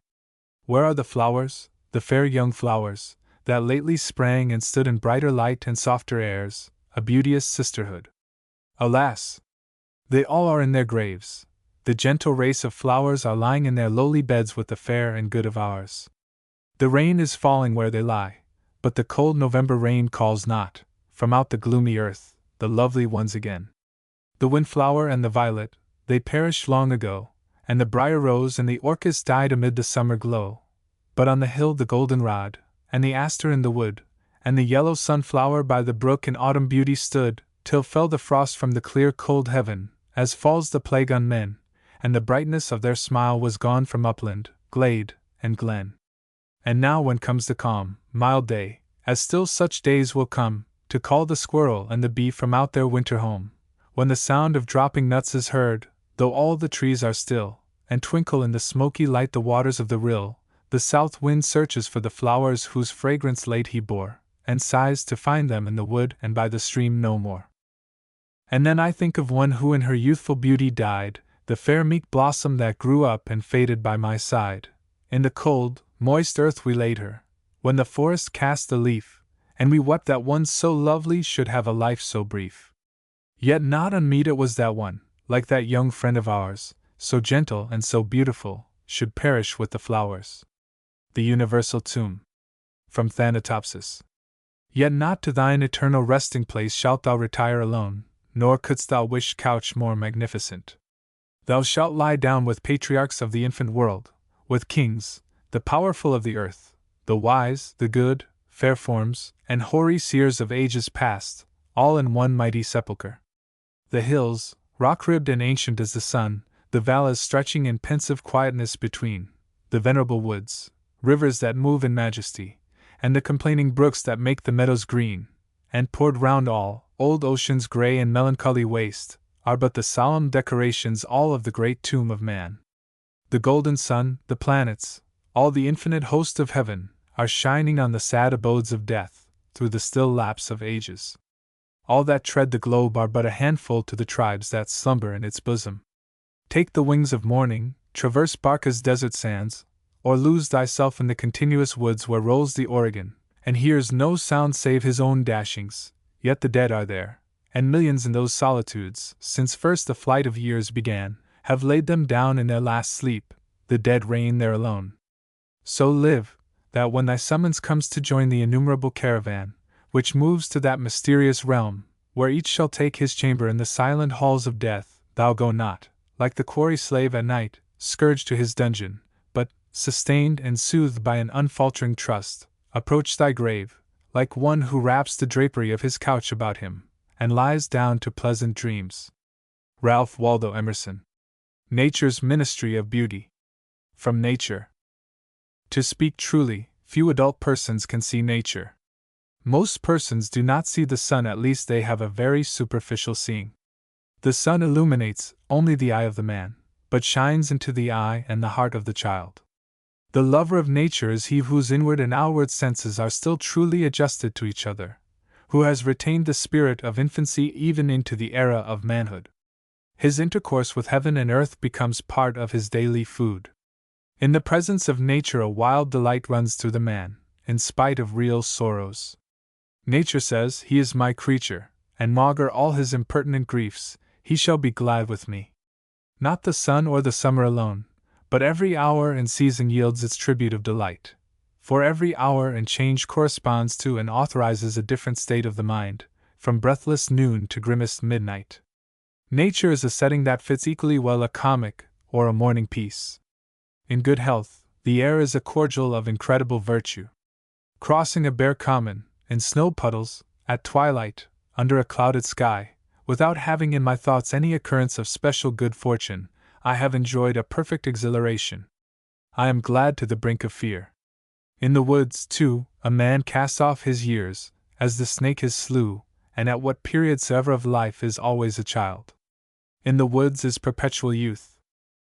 Where are the flowers, the fair young flowers, that lately sprang and stood in brighter light and softer airs, a beauteous sisterhood? Alas! They all are in their graves. the gentle race of flowers are lying in their lowly beds with the fair and good of ours. The rain is falling where they lie, but the cold November rain calls not, from out the gloomy earth, the lovely ones again. The windflower and the violet, they perished long ago, and the briar rose and the orchis died amid the summer glow. But on the hill the goldenrod, and the aster in the wood, and the yellow sunflower by the brook in autumn beauty stood, till fell the frost from the clear cold heaven, as falls the plague on men, and the brightness of their smile was gone from upland, glade, and glen. And now when comes the calm, mild day, as still such days will come, to call the squirrel and the bee from out their winter home, when the sound of dropping nuts is heard, though all the trees are still, and twinkle in the smoky light the waters of the rill, the south wind searches for the flowers whose fragrance late he bore, and sighs to find them in the wood and by the stream no more. And then I think of one who in her youthful beauty died, the fair meek blossom that grew up and faded by my side. In the cold, moist earth we laid her, when the forest cast a leaf, and we wept that one so lovely should have a life so brief. Yet not unmeet it was that one, like that young friend of ours, so gentle and so beautiful, should perish with the flowers. The universal tomb. From Thanatopsis. Yet not to thine eternal resting place shalt thou retire alone, nor couldst thou wish couch more magnificent. Thou shalt lie down with patriarchs of the infant world, with kings, the powerful of the earth, the wise, the good, fair forms, and hoary seers of ages past, all in one mighty sepulchre. The hills, rock-ribbed and ancient as the sun, the valleys stretching in pensive quietness between, the venerable woods, rivers that move in majesty, and the complaining brooks that make the meadows green, and poured round all, old ocean's grey and melancholy waste, are but the solemn decorations all of the great tomb of man. The golden sun, the planets, all the infinite host of heaven, are shining on the sad abodes of death, through the still lapse of ages. All that tread the globe are but a handful to the tribes that slumber in its bosom. Take the wings of morning, traverse Barca's desert sands, or lose thyself in the continuous woods where rolls the Oregon, and hears no sound save his own dashings, yet the dead are there, and millions in those solitudes, since first the flight of years began, have laid them down in their last sleep, the dead reign there alone. So live, that when thy summons comes to join the innumerable caravan, which moves to that mysterious realm, where each shall take his chamber in the silent halls of death, thou go not, like the quarry slave at night, scourged to his dungeon, but, sustained and soothed by an unfaltering trust, approach thy grave, like one who wraps the drapery of his couch about him, and lies down to pleasant dreams. Ralph Waldo Emerson. Nature's Ministry of Beauty. From Nature. To speak truly, few adult persons can see nature. Most persons do not see the sun, at least they have a very superficial seeing. The sun illuminates only the eye of the man, but shines into the eye and the heart of the child. The lover of nature is he whose inward and outward senses are still truly adjusted to each other, who has retained the spirit of infancy even into the era of manhood. His intercourse with heaven and earth becomes part of his daily food. In the presence of nature a wild delight runs through the man, in spite of real sorrows. Nature says, "He is my creature, and maugre all his impertinent griefs, he shall be glad with me." Not the sun or the summer alone, but every hour and season yields its tribute of delight, for every hour and change corresponds to and authorizes a different state of the mind, from breathless noon to grimmest midnight. Nature is a setting that fits equally well a comic or a morning piece. In good health, the air is a cordial of incredible virtue. Crossing a bare common, in snow puddles, at twilight, under a clouded sky, without having in my thoughts any occurrence of special good fortune, I have enjoyed a perfect exhilaration. I am glad to the brink of fear. In the woods, too, a man casts off his years, as the snake his slough, and at what period soever of life is always a child. In the woods is perpetual youth.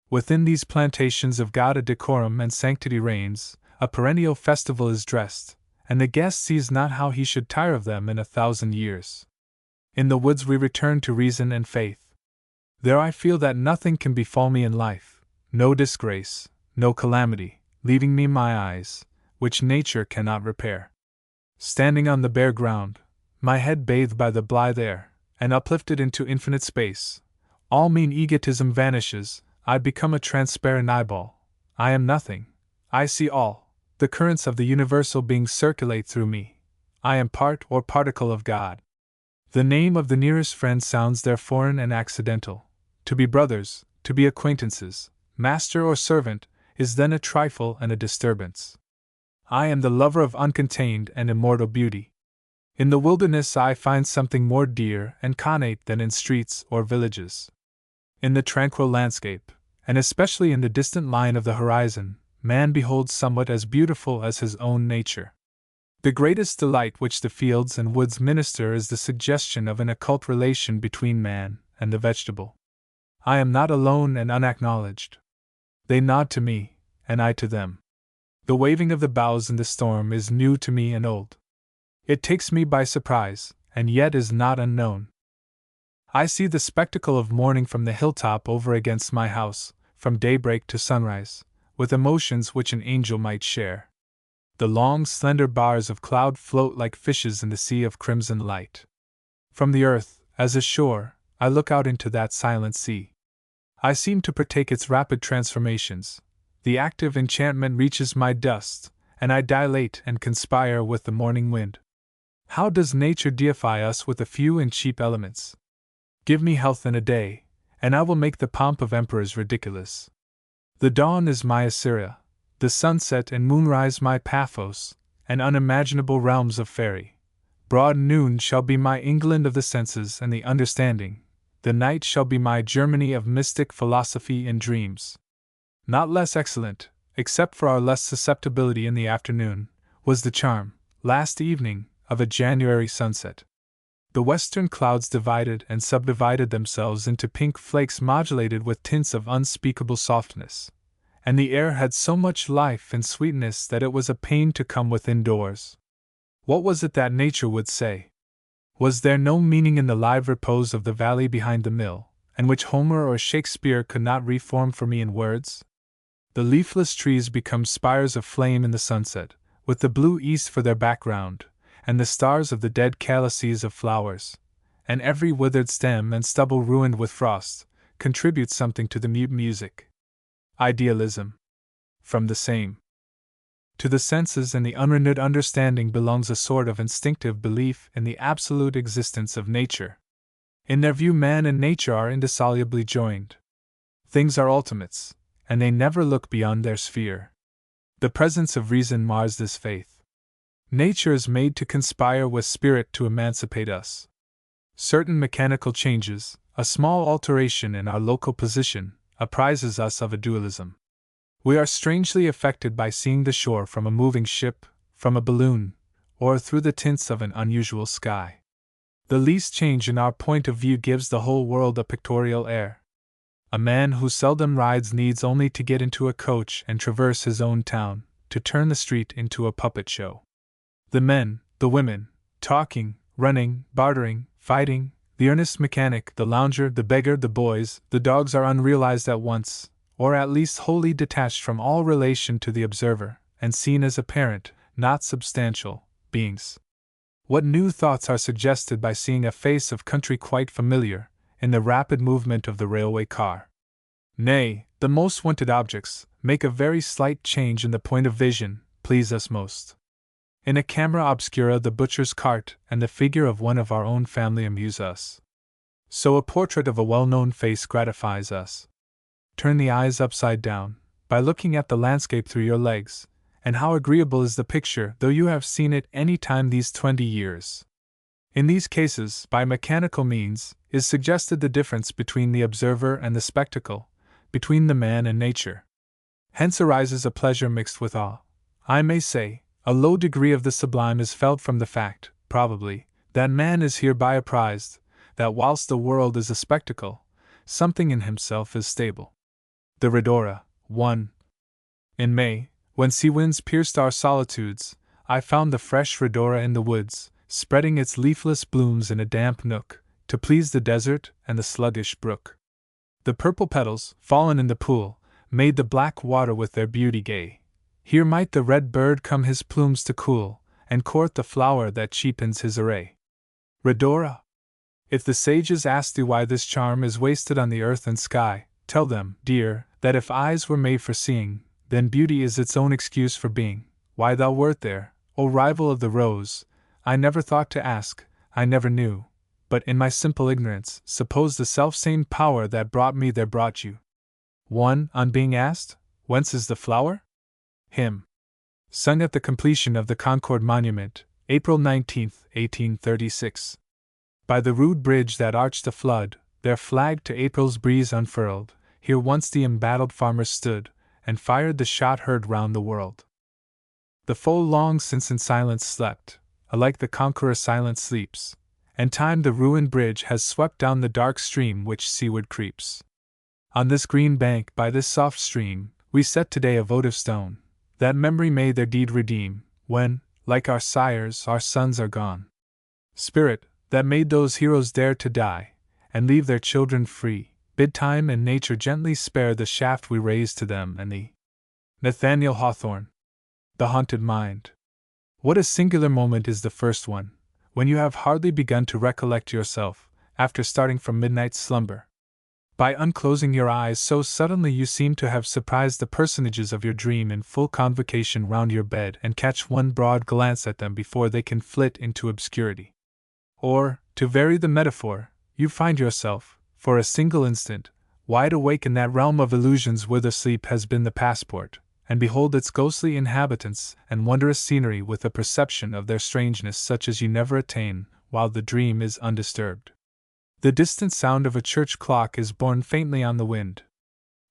Within these plantations of God a decorum and sanctity reigns, a perennial festival is dressed, and the guest sees not how he should tire of them in 1,000 years. In the woods we return to reason and faith. There I feel that nothing can befall me in life, no disgrace, no calamity, leaving me my eyes, which nature cannot repair. Standing on the bare ground, my head bathed by the blithe air, and uplifted into infinite space, all mean egotism vanishes, I become a transparent eyeball. I am nothing. I see all. The currents of the universal being circulate through me. I am part or particle of God. The name of the nearest friend sounds there foreign and accidental. To be brothers, to be acquaintances, master or servant, is then a trifle and a disturbance. I am the lover of uncontained and immortal beauty. In the wilderness I find something more dear and connate than in streets or villages. In the tranquil landscape, and especially in the distant line of the horizon, man beholds somewhat as beautiful as his own nature. The greatest delight which the fields and woods minister is the suggestion of an occult relation between man and the vegetable. I am not alone and unacknowledged. They nod to me, and I to them. The waving of the boughs in the storm is new to me and old. It takes me by surprise, and yet is not unknown. I see the spectacle of morning from the hilltop over against my house, from daybreak to sunrise, with emotions which an angel might share. The long, slender bars of cloud float like fishes in the sea of crimson light. From the earth, as a shore, I look out into that silent sea. I seem to partake its rapid transformations. The active enchantment reaches my dust, and I dilate and conspire with the morning wind. How does nature deify us with a few and cheap elements? Give me health in a day, and I will make the pomp of emperors ridiculous. The dawn is my Assyria, the sunset and moonrise my Paphos, and unimaginable realms of fairy. Broad noon shall be my England of the senses and the understanding. The night shall be my Germany of mystic philosophy and dreams. Not less excellent, except for our less susceptibility in the afternoon, was the charm, last evening, of a January sunset. The western clouds divided and subdivided themselves into pink flakes modulated with tints of unspeakable softness, and the air had so much life and sweetness that it was a pain to come within doors. What was it that nature would say? Was there no meaning in the live repose of the valley behind the mill, and which Homer or Shakespeare could not reform for me in words? The leafless trees become spires of flame in the sunset, with the blue east for their background, and the stars of the dead calices of flowers, and every withered stem and stubble ruined with frost, contributes something to the mute music. Idealism. From the same. To the senses and the unrenewed understanding belongs a sort of instinctive belief in the absolute existence of nature. In their view, man and nature are indissolubly joined. Things are ultimates, and they never look beyond their sphere. The presence of reason mars this faith. Nature is made to conspire with spirit to emancipate us. Certain mechanical changes, a small alteration in our local position, apprises us of a dualism. We are strangely affected by seeing the shore from a moving ship, from a balloon, or through the tints of an unusual sky. The least change in our point of view gives the whole world a pictorial air. A man who seldom rides needs only to get into a coach and traverse his own town, to turn the street into a puppet show. The men, the women, talking, running, bartering, fighting, the earnest mechanic, the lounger, the beggar, the boys, the dogs are unrealized at once, or at least wholly detached from all relation to the observer, and seen as apparent, not substantial, beings. What new thoughts are suggested by seeing a face of country quite familiar, in the rapid movement of the railway car? Nay, the most wanted objects, make a very slight change in the point of vision, please us most. In a camera obscura the butcher's cart and the figure of one of our own family amuse us. So a portrait of a well-known face gratifies us. Turn the eyes upside down, by looking at the landscape through your legs, and how agreeable is the picture, though you have seen it any time these 20 years. In these cases, by mechanical means, is suggested the difference between the observer and the spectacle, between the man and nature. Hence arises a pleasure mixed with awe. I may say, a low degree of the sublime is felt from the fact, probably, that man is hereby apprised, that whilst the world is a spectacle, something in himself is stable. The Rhodora, 1. In May, when sea winds pierced our solitudes, I found the fresh Rhodora in the woods, spreading its leafless blooms in a damp nook, to please the desert and the sluggish brook. The purple petals, fallen in the pool, made the black water with their beauty gay. Here might the red bird come his plumes to cool, and court the flower that cheapens his array. Rhodora! If the sages ask thee why this charm is wasted on the earth and sky, Tell them, dear, that if eyes were made for seeing, then beauty is its own excuse for being. Why thou wert there, O rival of the rose, I never thought to ask, I never knew, but in my simple ignorance, suppose the self-same power that brought me there brought you. 1. On being asked, whence is the flower? Hymn. Sung at the completion of the Concord Monument, April 19, 1836. By the rude bridge that arched the flood, their flag to April's breeze unfurled, here once the embattled farmers stood, and fired the shot heard round the world. The foe long since in silence slept, alike the conqueror silent sleeps, and time the ruined bridge has swept down the dark stream which seaward creeps. On this green bank by this soft stream, we set today a votive stone, that memory may their deed redeem, when, like our sires, our sons are gone. Spirit, that made those heroes dare to die, and leave their children free, bid time and nature gently spare the shaft we raise to them and thee. Nathaniel Hawthorne. The Haunted Mind. What a singular moment is the first one, when you have hardly begun to recollect yourself, after starting from midnight slumber. By unclosing your eyes so suddenly you seem to have surprised the personages of your dream in full convocation round your bed and catch one broad glance at them before they can flit into obscurity. Or, to vary the metaphor, you find yourself, for a single instant, wide awake in that realm of illusions whither sleep has been the passport, and behold its ghostly inhabitants and wondrous scenery with a perception of their strangeness such as you never attain while the dream is undisturbed. The distant sound of a church clock is borne faintly on the wind.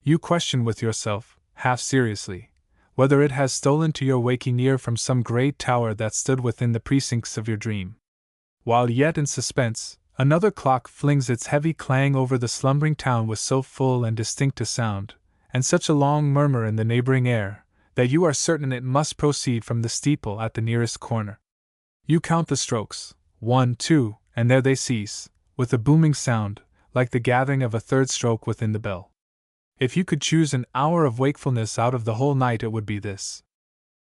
You question with yourself, half seriously, whether it has stolen to your waking ear from some great tower that stood within the precincts of your dream. While yet in suspense, another clock flings its heavy clang over the slumbering town with so full and distinct a sound, and such a long murmur in the neighboring air, that you are certain it must proceed from the steeple at the nearest corner. You count the strokes, 1, 2, and there they cease, with a booming sound, like the gathering of a third stroke within the bell. If you could choose an hour of wakefulness out of the whole night, it would be this.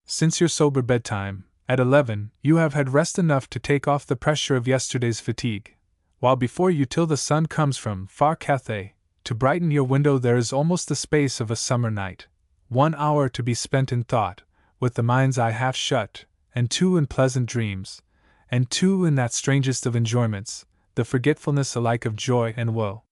Since your sober bedtime, at 11, you have had rest enough to take off the pressure of yesterday's fatigue, while before you till the sun comes from far Cathay, to brighten your window there is almost the space of a summer night, 1 hour to be spent in thought, with the mind's eye half shut, and 2 in pleasant dreams, and 2 in that strangest of enjoyments, the forgetfulness alike of joy and woe.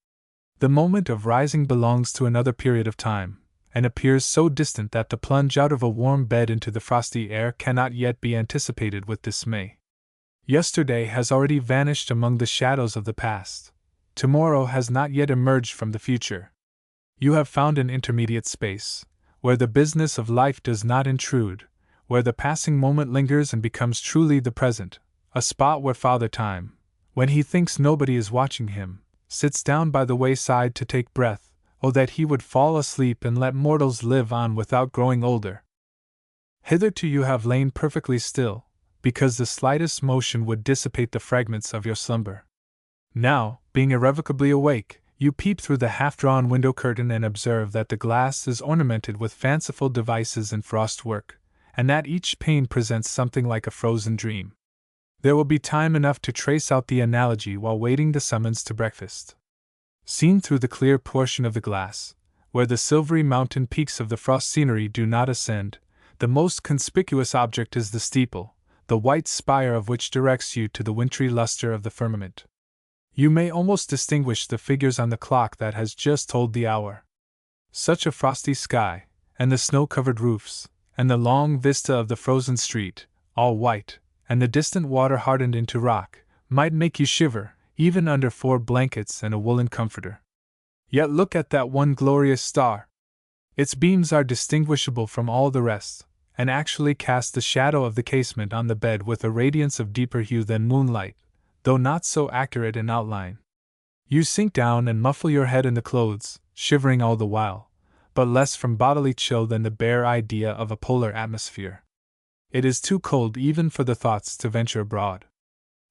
The moment of rising belongs to another period of time, and appears so distant that the plunge out of a warm bed into the frosty air cannot yet be anticipated with dismay. Yesterday has already vanished among the shadows of the past. Tomorrow has not yet emerged from the future. You have found an intermediate space, where the business of life does not intrude, where the passing moment lingers and becomes truly the present, a spot where Father Time, when he thinks nobody is watching him, sits down by the wayside to take breath. Oh, that he would fall asleep and let mortals live on without growing older. Hitherto you have lain perfectly still, because the slightest motion would dissipate the fragments of your slumber. Now, being irrevocably awake, you peep through the half-drawn window curtain and observe that the glass is ornamented with fanciful devices in frostwork, and that each pane presents something like a frozen dream. There will be time enough to trace out the analogy while waiting the summons to breakfast. Seen through the clear portion of the glass, where the silvery mountain peaks of the frost scenery do not ascend, the most conspicuous object is the steeple, the white spire of which directs you to the wintry luster of the firmament. You may almost distinguish the figures on the clock that has just tolled the hour. Such a frosty sky, and the snow-covered roofs, and the long vista of the frozen street, all white, and the distant water hardened into rock, might make you shiver, even under 4 blankets and a woolen comforter. Yet look at that one glorious star. Its beams are distinguishable from all the rest, and actually cast the shadow of the casement on the bed with a radiance of deeper hue than moonlight, though not so accurate in outline. You sink down and muffle your head in the clothes, shivering all the while, but less from bodily chill than the bare idea of a polar atmosphere. It is too cold even for the thoughts to venture abroad.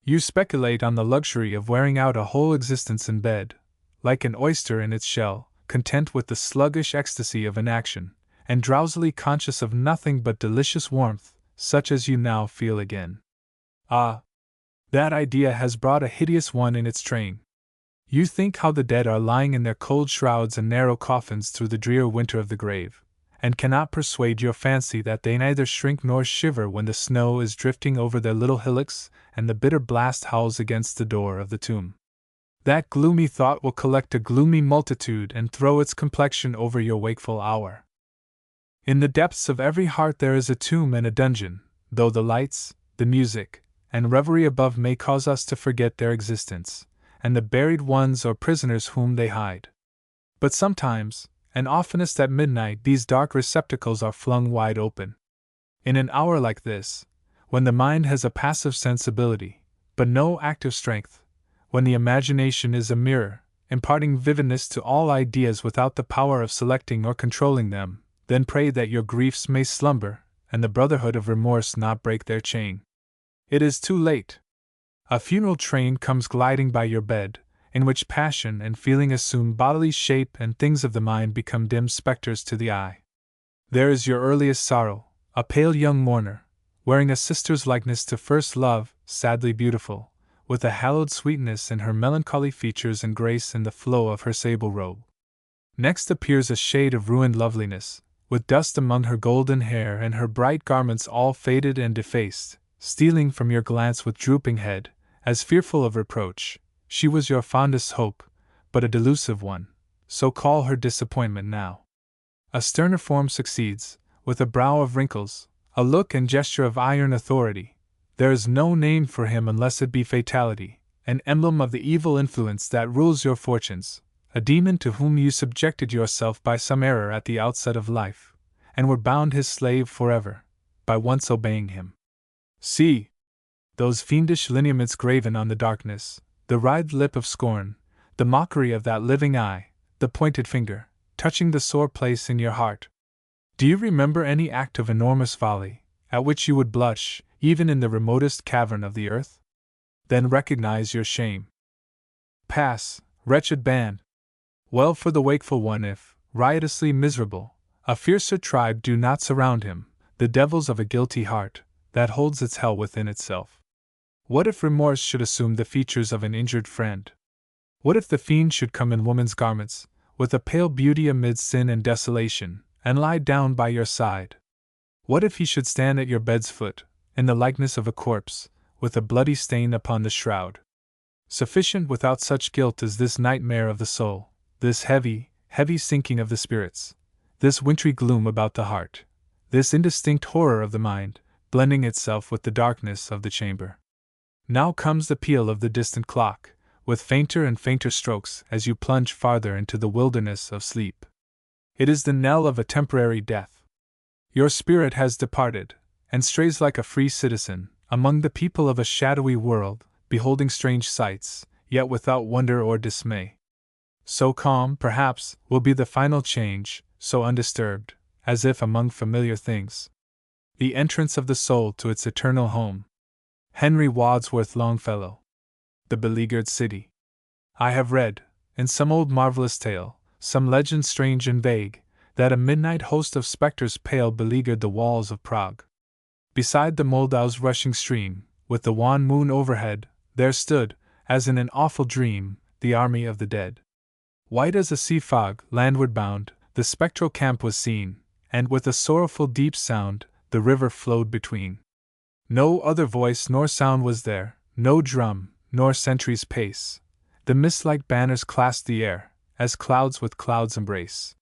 You speculate on the luxury of wearing out a whole existence in bed, like an oyster in its shell, content with the sluggish ecstasy of inaction, and drowsily conscious of nothing but delicious warmth, such as you now feel again. Ah! That idea has brought a hideous one in its train. You think how the dead are lying in their cold shrouds and narrow coffins through the drear winter of the grave, and cannot persuade your fancy that they neither shrink nor shiver when the snow is drifting over their little hillocks and the bitter blast howls against the door of the tomb. That gloomy thought will collect a gloomy multitude and throw its complexion over your wakeful hour. In the depths of every heart there is a tomb and a dungeon, though the lights, the music, and reverie above may cause us to forget their existence, and the buried ones or prisoners whom they hide. But sometimes, and oftenest at midnight, these dark receptacles are flung wide open. In an hour like this, when the mind has a passive sensibility, but no active strength, when the imagination is a mirror, imparting vividness to all ideas without the power of selecting or controlling them, then pray that your griefs may slumber, and the brotherhood of remorse not break their chain. It is too late. A funeral train comes gliding by your bed, in which passion and feeling assume bodily shape and things of the mind become dim spectres to the eye. There is your earliest sorrow, a pale young mourner, wearing a sister's likeness to first love, sadly beautiful, with a hallowed sweetness in her melancholy features and grace in the flow of her sable robe. Next appears a shade of ruined loveliness, with dust among her golden hair and her bright garments all faded and defaced, stealing from your glance with drooping head, as fearful of reproach. She was your fondest hope, but a delusive one, so call her disappointment now. A sterner form succeeds, with a brow of wrinkles, a look and gesture of iron authority. There is no name for him unless it be fatality, an emblem of the evil influence that rules your fortunes, a demon to whom you subjected yourself by some error at the outset of life, and were bound his slave forever, by once obeying him. See! Those fiendish lineaments graven on the darkness, the writhed lip of scorn, the mockery of that living eye, the pointed finger, touching the sore place in your heart. Do you remember any act of enormous folly, at which you would blush, even in the remotest cavern of the earth? Then recognize your shame. Pass, wretched band! Well for the wakeful one if, riotously miserable, a fiercer tribe do not surround him, the devils of a guilty heart, that holds its hell within itself. What if remorse should assume the features of an injured friend? What if the fiend should come in woman's garments, with a pale beauty amid sin and desolation, and lie down by your side? What if he should stand at your bed's foot, in the likeness of a corpse, with a bloody stain upon the shroud? Sufficient without such guilt is this nightmare of the soul, this heavy, heavy sinking of the spirits, this wintry gloom about the heart, this indistinct horror of the mind, blending itself with the darkness of the chamber. Now comes the peal of the distant clock, with fainter and fainter strokes as you plunge farther into the wilderness of sleep. It is the knell of a temporary death. Your spirit has departed, and strays like a free citizen, among the people of a shadowy world, beholding strange sights, yet without wonder or dismay. So calm, perhaps, will be the final change, so undisturbed, as if among familiar things. The entrance of the soul to its eternal home. Henry Wadsworth Longfellow. The Beleaguered City. I have read, in some old marvelous tale, some legend strange and vague, that a midnight host of spectres pale beleaguered the walls of Prague. Beside the Moldau's rushing stream, with the wan moon overhead, there stood, as in an awful dream, the army of the dead. White as a sea fog, landward bound, the spectral camp was seen, and with a sorrowful deep sound, the river flowed between. No other voice nor sound was there, no drum, nor sentry's pace. The mist-like banners clasped the air, as clouds with clouds embrace.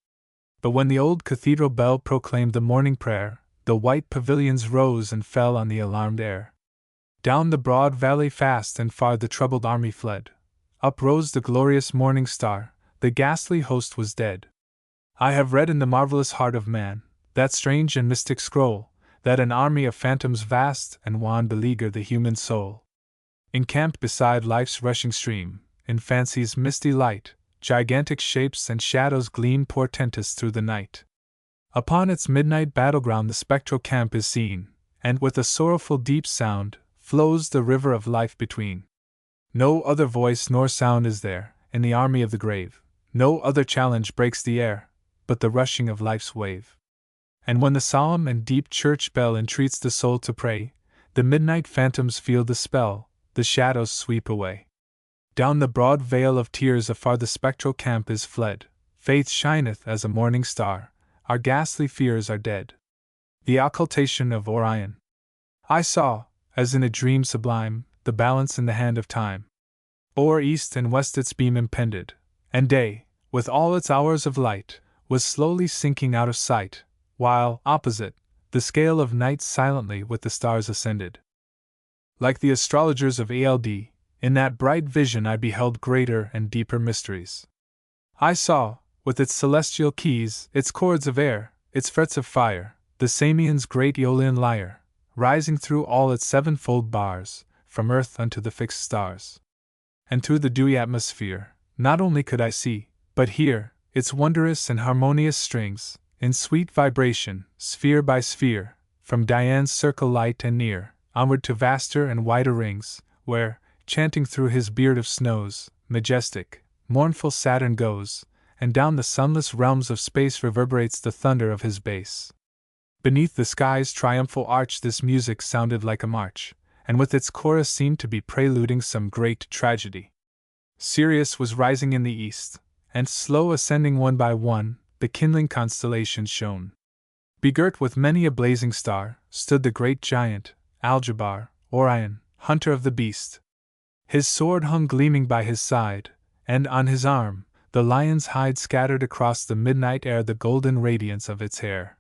But when the old cathedral bell proclaimed the morning prayer, the white pavilions rose and fell on the alarmed air. Down the broad valley fast and far the troubled army fled. Up rose the glorious morning star, the ghastly host was dead. I have read in the marvelous heart of man, that strange and mystic scroll, that an army of phantoms vast and wan beleaguer the human soul. Encamped beside life's rushing stream, in fancy's misty light, gigantic shapes and shadows gleam portentous through the night. Upon its midnight battleground the spectral camp is seen, and with a sorrowful deep sound, flows the river of life between. No other voice nor sound is there, in the army of the grave, no other challenge breaks the air, but the rushing of life's wave. And when the solemn and deep church bell entreats the soul to pray, the midnight phantoms feel the spell, the shadows sweep away. Down the broad vale of tears afar the spectral camp is fled, faith shineth as a morning star, our ghastly fears are dead. The occultation of Orion. I saw, as in a dream sublime, the balance in the hand of time. O'er east and west its beam impended, and day, with all its hours of light, was slowly sinking out of sight, while, opposite, the scale of night silently with the stars ascended. Like the astrologers of ALD, in that bright vision I beheld greater and deeper mysteries. I saw, with its celestial keys, its chords of air, its frets of fire, the Samian's great Aeolian lyre, rising through all its sevenfold bars, from earth unto the fixed stars. And through the dewy atmosphere, not only could I see, but hear, its wondrous and harmonious strings, in sweet vibration, sphere by sphere, from Dian's circle light and near, onward to vaster and wider rings, where, chanting through his beard of snows, majestic, mournful Saturn goes, and down the sunless realms of space reverberates the thunder of his bass. Beneath the sky's triumphal arch this music sounded like a march, and with its chorus seemed to be preluding some great tragedy. Sirius was rising in the east, and slow ascending one by one, the kindling constellations shone. Begirt with many a blazing star, stood the great giant, Aldebaran, Orion, hunter of the beast. His sword hung gleaming by his side, and on his arm, the lion's hide scattered across the midnight air the golden radiance of its hair.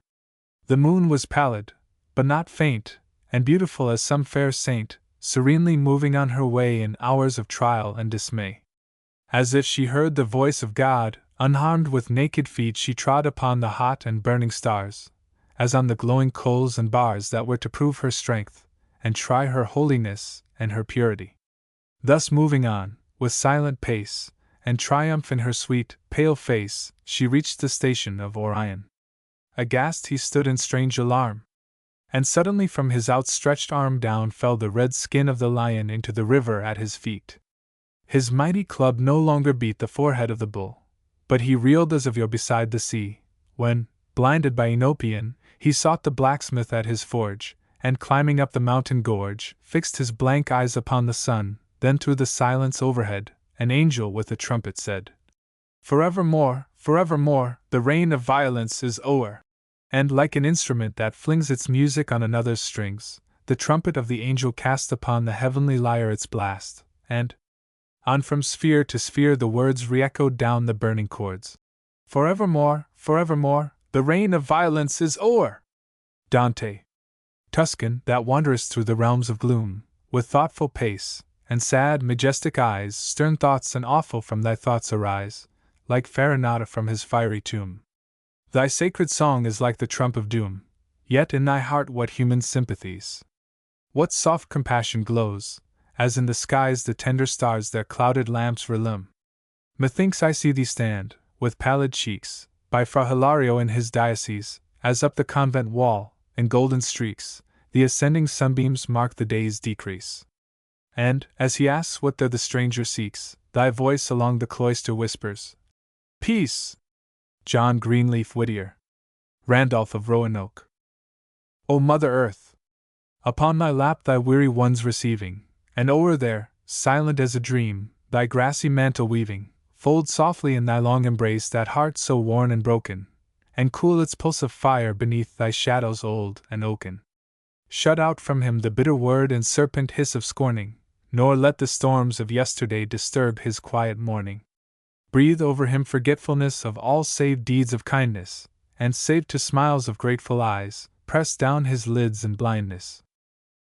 The moon was pallid, but not faint, and beautiful as some fair saint, serenely moving on her way in hours of trial and dismay. As if she heard the voice of God, unharmed with naked feet she trod upon the hot and burning stars, as on the glowing coals and bars that were to prove her strength, and try her holiness and her purity. Thus moving on, with silent pace, and triumph in her sweet, pale face, she reached the station of Orion. Aghast he stood in strange alarm. And suddenly from his outstretched arm down fell the red skin of the lion into the river at his feet. His mighty club no longer beat the forehead of the bull, but he reeled as of yore beside the sea, when, blinded by Enopion, he sought the blacksmith at his forge, and climbing up the mountain gorge, fixed his blank eyes upon the sun. Then through the silence overhead, an angel with a trumpet said, "Forevermore, forevermore, the reign of violence is o'er." And like an instrument that flings its music on another's strings, the trumpet of the angel cast upon the heavenly lyre its blast, and on from sphere to sphere the words re-echoed down the burning chords. "Forevermore, forevermore, the reign of violence is o'er." Dante. Tuscan, that wanderest through the realms of gloom, with thoughtful pace, and sad, majestic eyes, stern thoughts and awful from thy thoughts arise, like Farinata from his fiery tomb. Thy sacred song is like the trump of doom, yet in thy heart what human sympathies! What soft compassion glows, as in the skies the tender stars their clouded lamps relume! Methinks I see thee stand, with pallid cheeks, by Fra Hilario in his diocese, as up the convent wall, in golden streaks, the ascending sunbeams mark the day's decrease. And, as he asks what there the stranger seeks, thy voice along the cloister whispers, "Peace!" John Greenleaf Whittier. Randolph of Roanoke. O Mother Earth! Upon thy lap thy weary ones receiving, and o'er there, silent as a dream, thy grassy mantle weaving, fold softly in thy long embrace that heart so worn and broken, and cool its pulse of fire beneath thy shadows old and oaken. Shut out from him the bitter word and serpent hiss of scorning, nor let the storms of yesterday disturb his quiet morning. Breathe over him forgetfulness of all save deeds of kindness, and save to smiles of grateful eyes, press down his lids in blindness.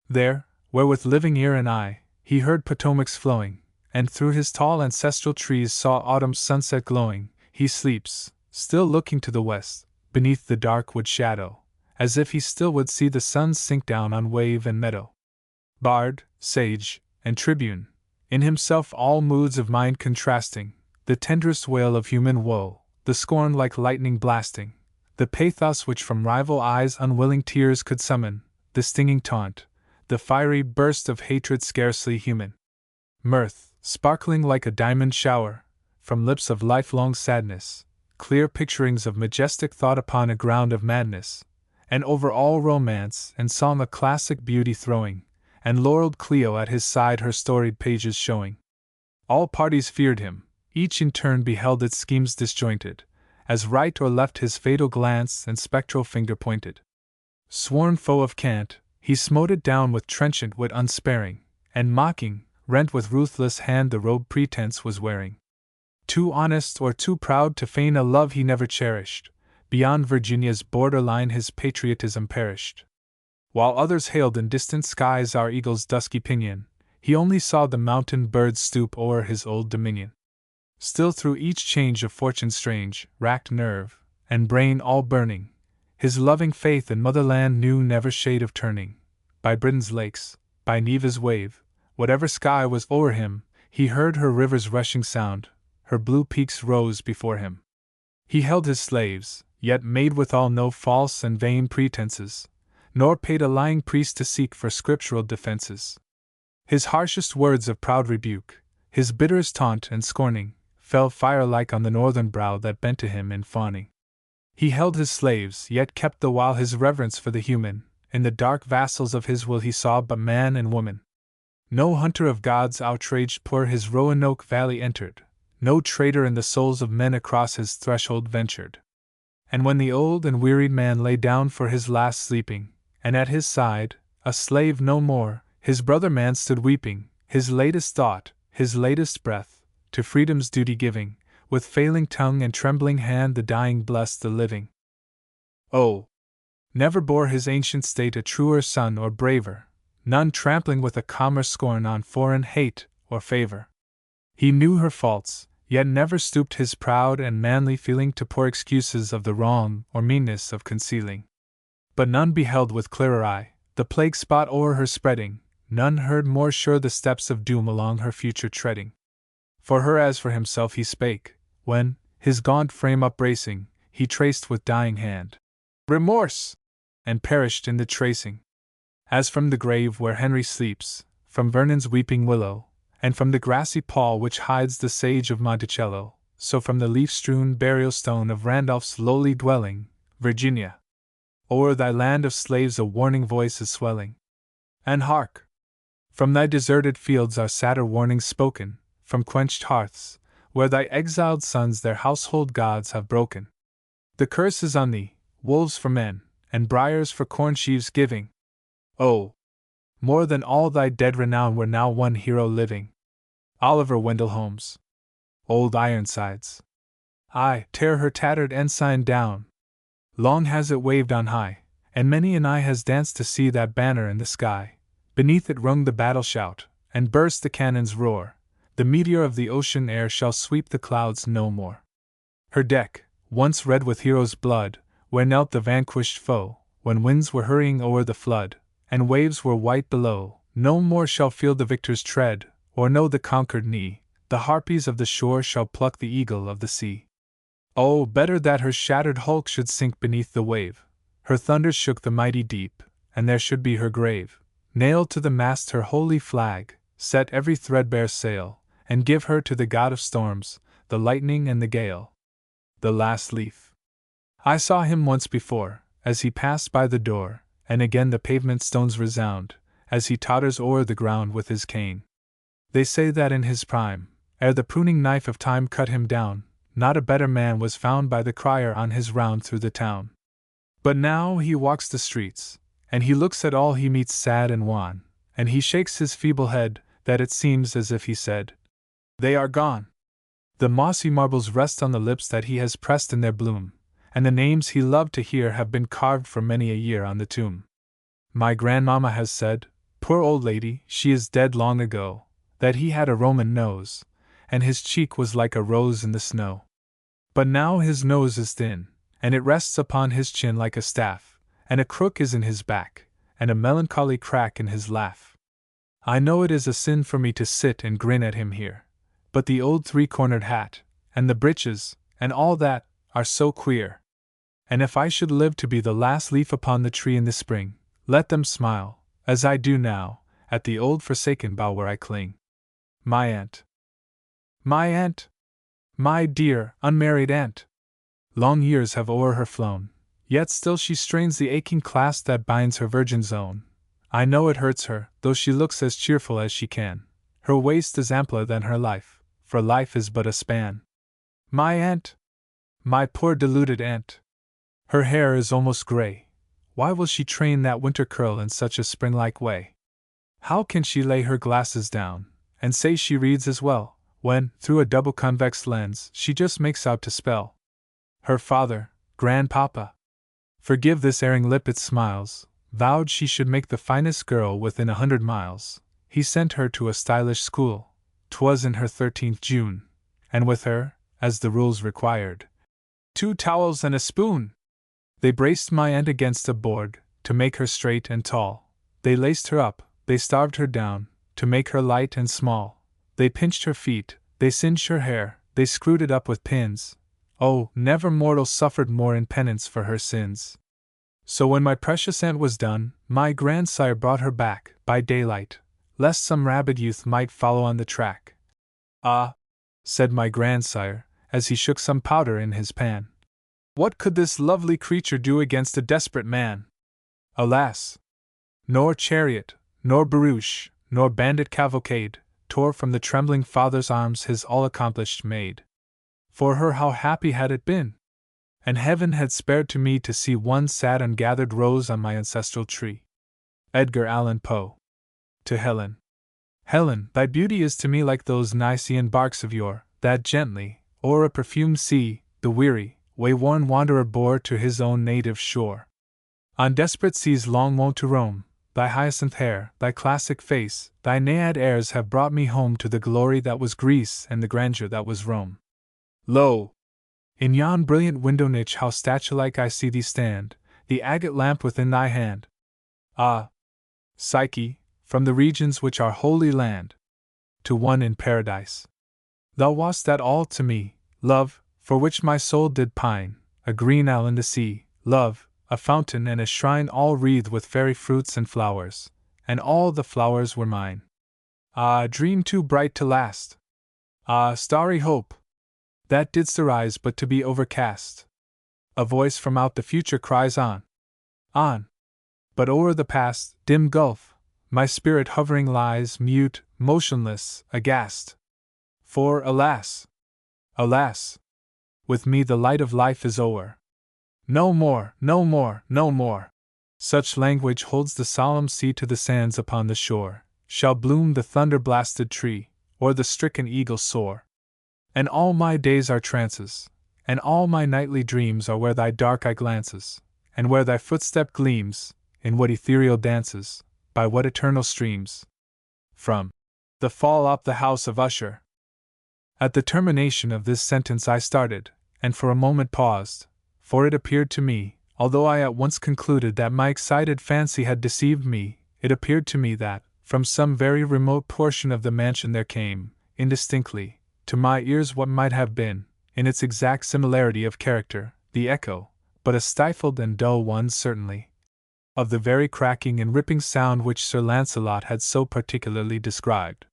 There, where with living ear and eye, he heard Potomac's flowing, and through his tall ancestral trees saw autumn's sunset glowing, he sleeps, still looking to the west, beneath the dark wood shadow, as if he still would see the sun sink down on wave and meadow. Bard, sage, and tribune, in himself all moods of mind contrasting, the tenderest wail of human woe, the scorn like lightning blasting, the pathos which from rival eyes unwilling tears could summon, the stinging taunt, the fiery burst of hatred scarcely human. Mirth, sparkling like a diamond shower, from lips of lifelong sadness, clear picturings of majestic thought upon a ground of madness, and over all romance and song a classic beauty throwing, and laureled Clio at his side her storied pages showing. All parties feared him, each in turn beheld its schemes disjointed, as right or left his fatal glance and spectral finger pointed. Sworn foe of cant, he smote it down with trenchant wit unsparing, and mocking, rent with ruthless hand the robe pretense was wearing. Too honest or too proud to feign a love he never cherished, beyond Virginia's border line his patriotism perished. While others hailed in distant skies our eagle's dusky pinion, he only saw the mountain birds stoop o'er his old dominion. Still through each change of fortune strange, racked nerve and brain all burning, his loving faith in motherland knew never shade of turning. By Britain's lakes, by Neva's wave, whatever sky was o'er him, he heard her river's rushing sound, her blue peaks rose before him. He held his slaves, yet made withal no false and vain pretenses, nor paid a lying priest to seek for scriptural defenses. His harshest words of proud rebuke, his bitterest taunt and scorning, fell fire-like on the northern brow that bent to him in fawning. He held his slaves, yet kept the while his reverence for the human. In the dark vassals of his will he saw but man and woman. No hunter of gods outraged poor his Roanoke valley entered, no traitor in the souls of men across his threshold ventured. And when the old and wearied man lay down for his last sleeping, and at his side, a slave no more, his brother man stood weeping, his latest thought, his latest breath, to freedom's duty giving, with failing tongue and trembling hand the dying blessed the living. Oh! Never bore his ancient state a truer son or braver, none trampling with a calmer scorn on foreign hate or favor. He knew her faults, yet never stooped his proud and manly feeling to pour excuses of the wrong or meanness of concealing. But none beheld with clearer eye the plague spot o'er her spreading, none heard more sure the steps of doom along her future treading. For her as for himself he spake, when, his gaunt frame upbracing, he traced with dying hand remorse, and perished in the tracing. As from the grave where Henry sleeps, from Vernon's weeping willow, and from the grassy pall which hides the sage of Monticello, so from the leaf-strewn burial stone of Randolph's lowly dwelling, Virginia, o'er thy land of slaves a warning voice is swelling. And hark! From thy deserted fields are sadder warnings spoken, from quenched hearths, where thy exiled sons their household gods have broken. The curse is on thee, wolves for men, and briars for corn sheaves giving. Oh! More than all thy dead renown were now one hero living. Oliver Wendell Holmes. Old Ironsides. Aye, tear her tattered ensign down. Long has it waved on high, and many an eye has danced to see that banner in the sky. Beneath it rung the battle shout, and burst the cannon's roar. The meteor of the ocean air shall sweep the clouds no more. Her deck, once red with heroes' blood, where knelt the vanquished foe, when winds were hurrying o'er the flood, and waves were white below, no more shall feel the victor's tread, or know the conquered knee. The harpies of the shore shall pluck the eagle of the sea. Oh, better that her shattered hulk should sink beneath the wave. Her thunders shook the mighty deep, and there should be her grave. Nail to the mast her holy flag, set every threadbare sail, and give her to the god of storms, the lightning and the gale. The last leaf. I saw him once before, as he passed by the door, and again the pavement stones resound, as he totters o'er the ground with his cane. They say that in his prime, ere the pruning knife of time cut him down, not a better man was found by the crier on his round through the town. But now he walks the streets, and he looks at all he meets sad and wan, and he shakes his feeble head, that it seems as if he said, "They are gone." The mossy marbles rest on the lips that he has pressed in their bloom, and the names he loved to hear have been carved for many a year on the tomb. My grandmamma has said, poor old lady, she is dead long ago, that he had a Roman nose, and his cheek was like a rose in the snow. But now his nose is thin, and it rests upon his chin like a staff, and a crook is in his back, and a melancholy crack in his laugh. I know it is a sin for me to sit and grin at him here, but the old three-cornered hat, and the breeches, and all that, are so queer. And if I should live to be the last leaf upon the tree in the spring, let them smile, as I do now, at the old forsaken bough where I cling. My aunt. My aunt! My dear, unmarried aunt! Long years have o'er her flown, yet still she strains the aching clasp that binds her virgin zone. I know it hurts her, though she looks as cheerful as she can. Her waist is ampler than her life, for life is but a span. My aunt! My poor deluded aunt! Her hair is almost gray. Why will she train that winter curl in such a spring-like way? How can she lay her glasses down, and say she reads as well, when, through a double convex lens, she just makes out to spell? Her father, grandpapa, forgive this erring lip its smiles, vowed she should make the finest girl within 100 miles. He sent her to a stylish school. 'Twas in her 13th June, and with her, as the rules required, 2 towels and a spoon. They braced my aunt against a board, to make her straight and tall. They laced her up, they starved her down, to make her light and small. They pinched her feet, they singed her hair, they screwed it up with pins. Oh, never mortal suffered more in penance for her sins. So when my precious aunt was done, my grandsire brought her back, by daylight, lest some rabid youth might follow on the track. Ah, said my grandsire, as he shook some powder in his pan, what could this lovely creature do against a desperate man? Alas! Nor chariot, nor barouche, nor bandit cavalcade, tore from the trembling father's arms his all-accomplished maid. For her how happy had it been! And heaven had spared to me to see one sad ungathered rose on my ancestral tree. Edgar Allan Poe. To Helen. Helen, thy beauty is to me like those Nicean barks of yore, that gently, o'er a perfumed sea, the weary, way-worn wanderer bore to his own native shore. On desperate seas long wont to roam, thy hyacinth hair, thy classic face, thy Naiad airs have brought me home to the glory that was Greece and the grandeur that was Rome. Lo! In yon brilliant window niche how statue-like I see thee stand, the agate lamp within thy hand. Ah! Psyche, from the regions which are Holy Land, to one in paradise. Thou wast that all to me, love, for which my soul did pine, a green isle in the sea, love, a fountain and a shrine all wreathed with fairy fruits and flowers, and all the flowers were mine. Ah, dream too bright to last! Ah, starry hope! That didst arise but to be overcast. A voice from out the future cries on, on. But o'er the past, dim gulf, my spirit hovering lies, mute, motionless, aghast. For, alas! Alas! With me the light of life is o'er. No more, no more, no more! Such language holds the solemn sea to the sands upon the shore. Shall bloom the thunder-blasted tree, or the stricken eagle soar. And all my days are trances, and all my nightly dreams are where thy dark eye glances, and where thy footstep gleams, in what ethereal dances, by what eternal streams. From the Fall up the House of Usher. At the termination of this sentence I started, and for a moment paused, for it appeared to me, although I at once concluded that my excited fancy had deceived me, it appeared to me that, from some very remote portion of the mansion there came, indistinctly, to my ears what might have been, in its exact similarity of character, the echo, but a stifled and dull one certainly, of the very cracking and ripping sound which Sir Lancelot had so particularly described.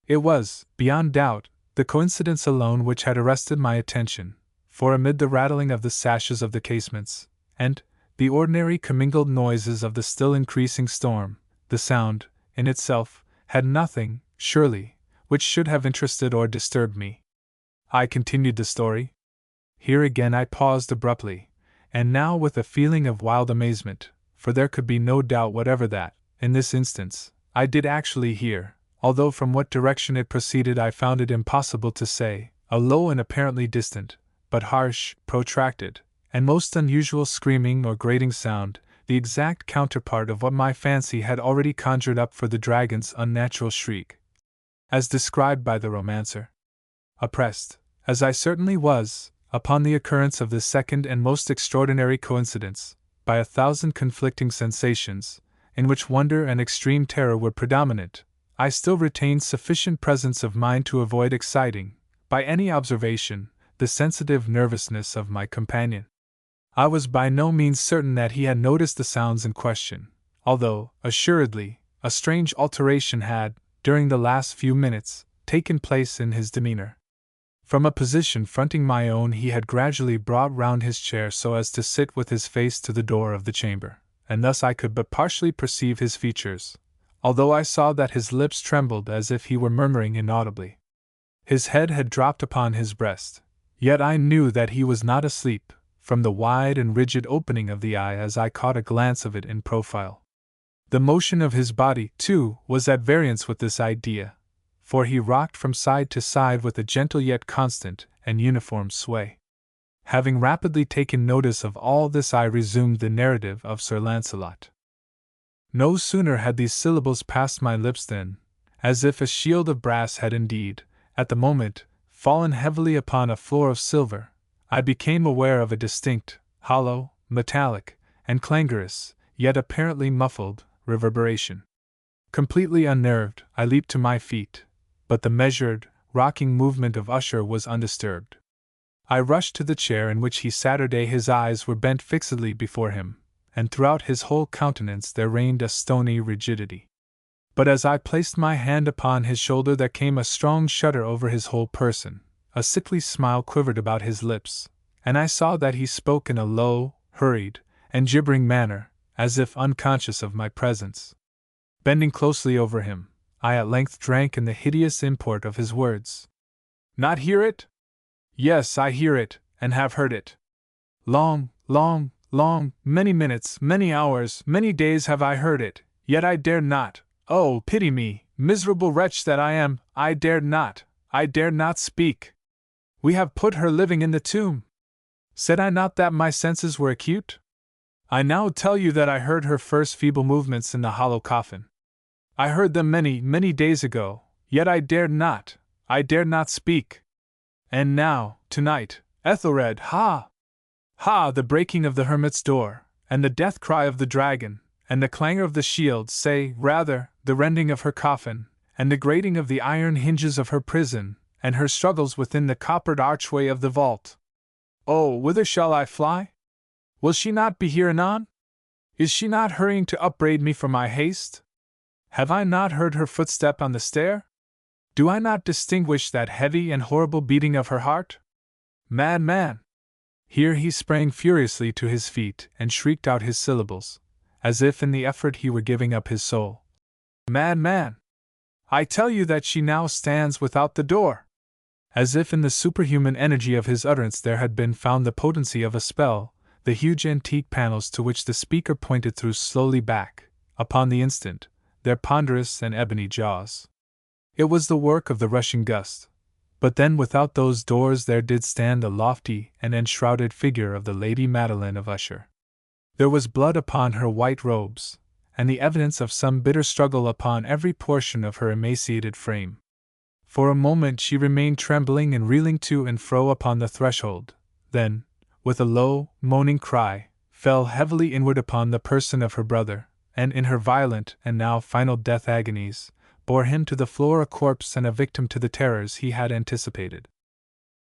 It was, beyond doubt, the coincidence alone which had arrested my attention, for amid the rattling of the sashes of the casements, and the ordinary commingled noises of the still increasing storm, the sound, in itself, had nothing, surely, which should have interested or disturbed me. I continued the story. Here again I paused abruptly, and now with a feeling of wild amazement, for there could be no doubt whatever that, in this instance, I did actually hear, although from what direction it proceeded I found it impossible to say, a low and apparently distant, but harsh, protracted, and most unusual screaming or grating sound, the exact counterpart of what my fancy had already conjured up for the dragon's unnatural shriek. As described by the romancer. Oppressed, as I certainly was, upon the occurrence of this second and most extraordinary coincidence, by 1,000 conflicting sensations, in which wonder and extreme terror were predominant, I still retained sufficient presence of mind to avoid exciting, by any observation, the sensitive nervousness of my companion. I was by no means certain that he had noticed the sounds in question, although, assuredly, a strange alteration had, during the last few minutes, taken place in his demeanor. From a position fronting my own he had gradually brought round his chair so as to sit with his face to the door of the chamber, and thus I could but partially perceive his features, although I saw that his lips trembled as if he were murmuring inaudibly. His head had dropped upon his breast, yet I knew that he was not asleep, from the wide and rigid opening of the eye as I caught a glance of it in profile. The motion of his body, too, was at variance with this idea, for he rocked from side to side with a gentle yet constant and uniform sway. Having rapidly taken notice of all this, I resumed the narrative of Sir Lancelot. No sooner had these syllables passed my lips than, as if a shield of brass had indeed, at the moment, fallen heavily upon a floor of silver, I became aware of a distinct, hollow, metallic, and clangorous, yet apparently muffled, reverberation. Completely unnerved, I leaped to my feet, but the measured, rocking movement of Usher was undisturbed. I rushed to the chair in which he sat. His eyes were bent fixedly before him, and throughout his whole countenance there reigned a stony rigidity. But as I placed my hand upon his shoulder there came a strong shudder over his whole person, a sickly smile quivered about his lips, and I saw that he spoke in a low, hurried, and gibbering manner, as if unconscious of my presence. Bending closely over him, I at length drank in the hideous import of his words. "Not hear it? Yes, I hear it, and have heard it. Long, many minutes, many hours, many days have I heard it, yet I dared not. Oh, pity me, miserable wretch that I am, I dared not speak. We have put her living in the tomb. Said I not that my senses were acute? I now tell you that I heard her first feeble movements in the hollow coffin. I heard them many days ago, yet I dared not speak. And now, tonight, Ethelred, ha! Ha! The breaking of the hermit's door, and the death cry of the dragon, and the clangor of the shield, say, rather, the rending of her coffin, and the grating of the iron hinges of her prison, and her struggles within the coppered archway of the vault. Oh, whither shall I fly? Will she not be here anon? Is she not hurrying to upbraid me for my haste? Have I not heard her footstep on the stair? Do I not distinguish that heavy and horrible beating of her heart? Madman! Here he sprang furiously to his feet and shrieked out his syllables, as if in the effort he were giving up his soul. Madman! I tell you that she now stands without the door! As if in the superhuman energy of his utterance there had been found the potency of a spell, the huge antique panels to which the speaker pointed threw slowly back, upon the instant, their ponderous and ebony jaws. It was the work of the rushing gust, but then without those doors there did stand the lofty and enshrouded figure of the Lady Madeline of Usher. There was blood upon her white robes, and the evidence of some bitter struggle upon every portion of her emaciated frame. For a moment she remained trembling and reeling to and fro upon the threshold, then, with a low, moaning cry, fell heavily inward upon the person of her brother, and in her violent and now final death agonies, bore him to the floor a corpse and a victim to the terrors he had anticipated.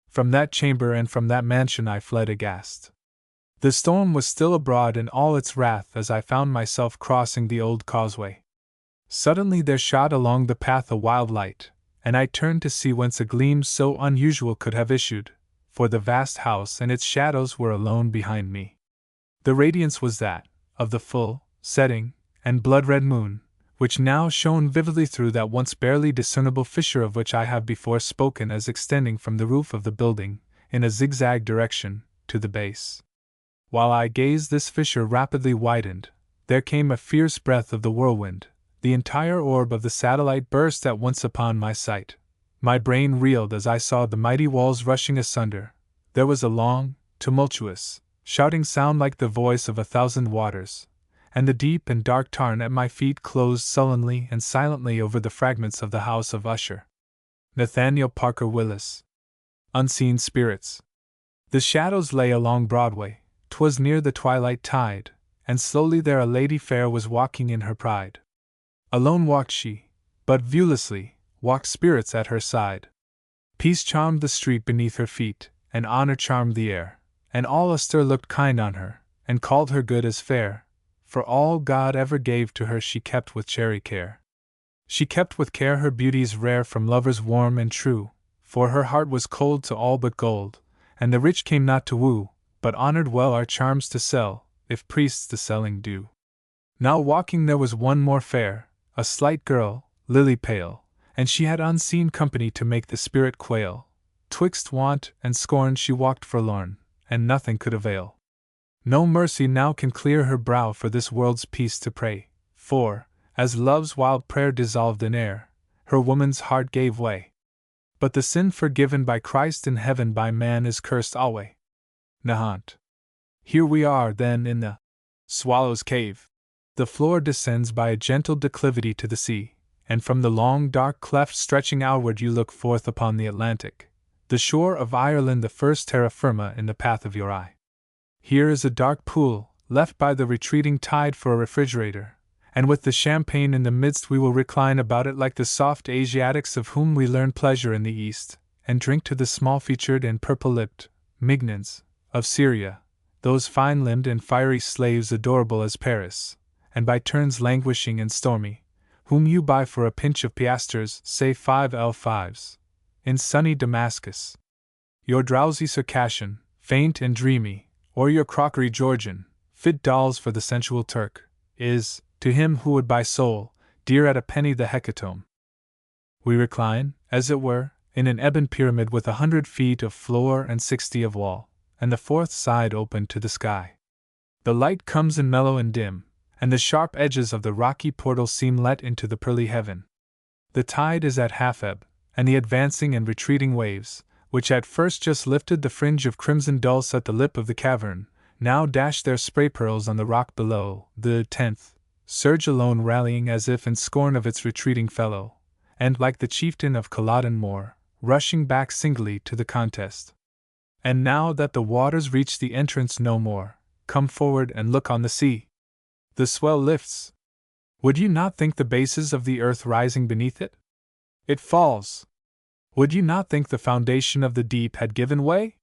From that chamber and from that mansion I fled aghast. The storm was still abroad in all its wrath as I found myself crossing the old causeway. Suddenly there shot along the path a wild light, and I turned to see whence a gleam so unusual could have issued, for the vast house and its shadows were alone behind me. The radiance was that of the full, setting, and blood-red moon, which now shone vividly through that once barely discernible fissure of which I have before spoken as extending from the roof of the building, in a zigzag direction, to the base. While I gazed, this fissure rapidly widened. There came a fierce breath of the whirlwind. The entire orb of the satellite burst at once upon my sight. My brain reeled as I saw the mighty walls rushing asunder. There was a long, tumultuous, shouting sound like the voice of 1,000 waters, and the deep and dark tarn at my feet closed sullenly and silently over the fragments of the house of Usher. Nathaniel Parker Willis. Unseen Spirits. The shadows lay along Broadway. 'Twas near the twilight tide, and slowly there a lady fair was walking in her pride. Alone walked she, but viewlessly walked spirits at her side. Peace charmed the street beneath her feet, and honor charmed the air, and all astir looked kind on her, and called her good as fair, for all God ever gave to her she kept with chary care. She kept with care her beauties rare from lovers warm and true, for her heart was cold to all but gold, and the rich came not to woo, but honored well our charms to sell, if priests the selling do. Now walking there was one more fair, a slight girl, lily pale, and she had unseen company to make the spirit quail. Twixt want and scorn she walked forlorn, and nothing could avail. No mercy now can clear her brow for this world's peace to pray, for, as love's wild prayer dissolved in air, her woman's heart gave way. But the sin forgiven by Christ in heaven by man is cursed alway. Nahant. Here we are, then, in the Swallow's Cave. The floor descends by a gentle declivity to the sea, and from the long dark cleft stretching outward you look forth upon the Atlantic, the shore of Ireland, the first terra firma in the path of your eye. Here is a dark pool, left by the retreating tide for a refrigerator, and with the champagne in the midst we will recline about it like the soft Asiatics of whom we learn pleasure in the East, and drink to the small-featured and purple-lipped Mignons of Syria, those fine-limbed and fiery slaves adorable as Paris, and by turns languishing and stormy, whom you buy for a pinch of piastres, say 5L5s, in sunny Damascus. Your drowsy Circassian, faint and dreamy, or your crockery Georgian, fit dolls for the sensual Turk, is, to him who would buy soul, dear at a penny the hecatomb. We recline, as it were, in an ebon pyramid with 100 feet of floor and 60 of wall, and the fourth side open to the sky. The light comes in mellow and dim, and the sharp edges of the rocky portal seem let into the pearly heaven. The tide is at half ebb, and the advancing and retreating waves, which at first just lifted the fringe of crimson dulse at the lip of the cavern, now dash their spray pearls on the rock below. The 10th surge alone rallying as if in scorn of its retreating fellow, and like the chieftain of Culloden Moor, rushing back singly to the contest. And now that the waters reach the entrance no more, come forward and look on the sea. The swell lifts. Would you not think the bases of the earth rising beneath it? It falls. Would you not think the foundation of the deep had given way?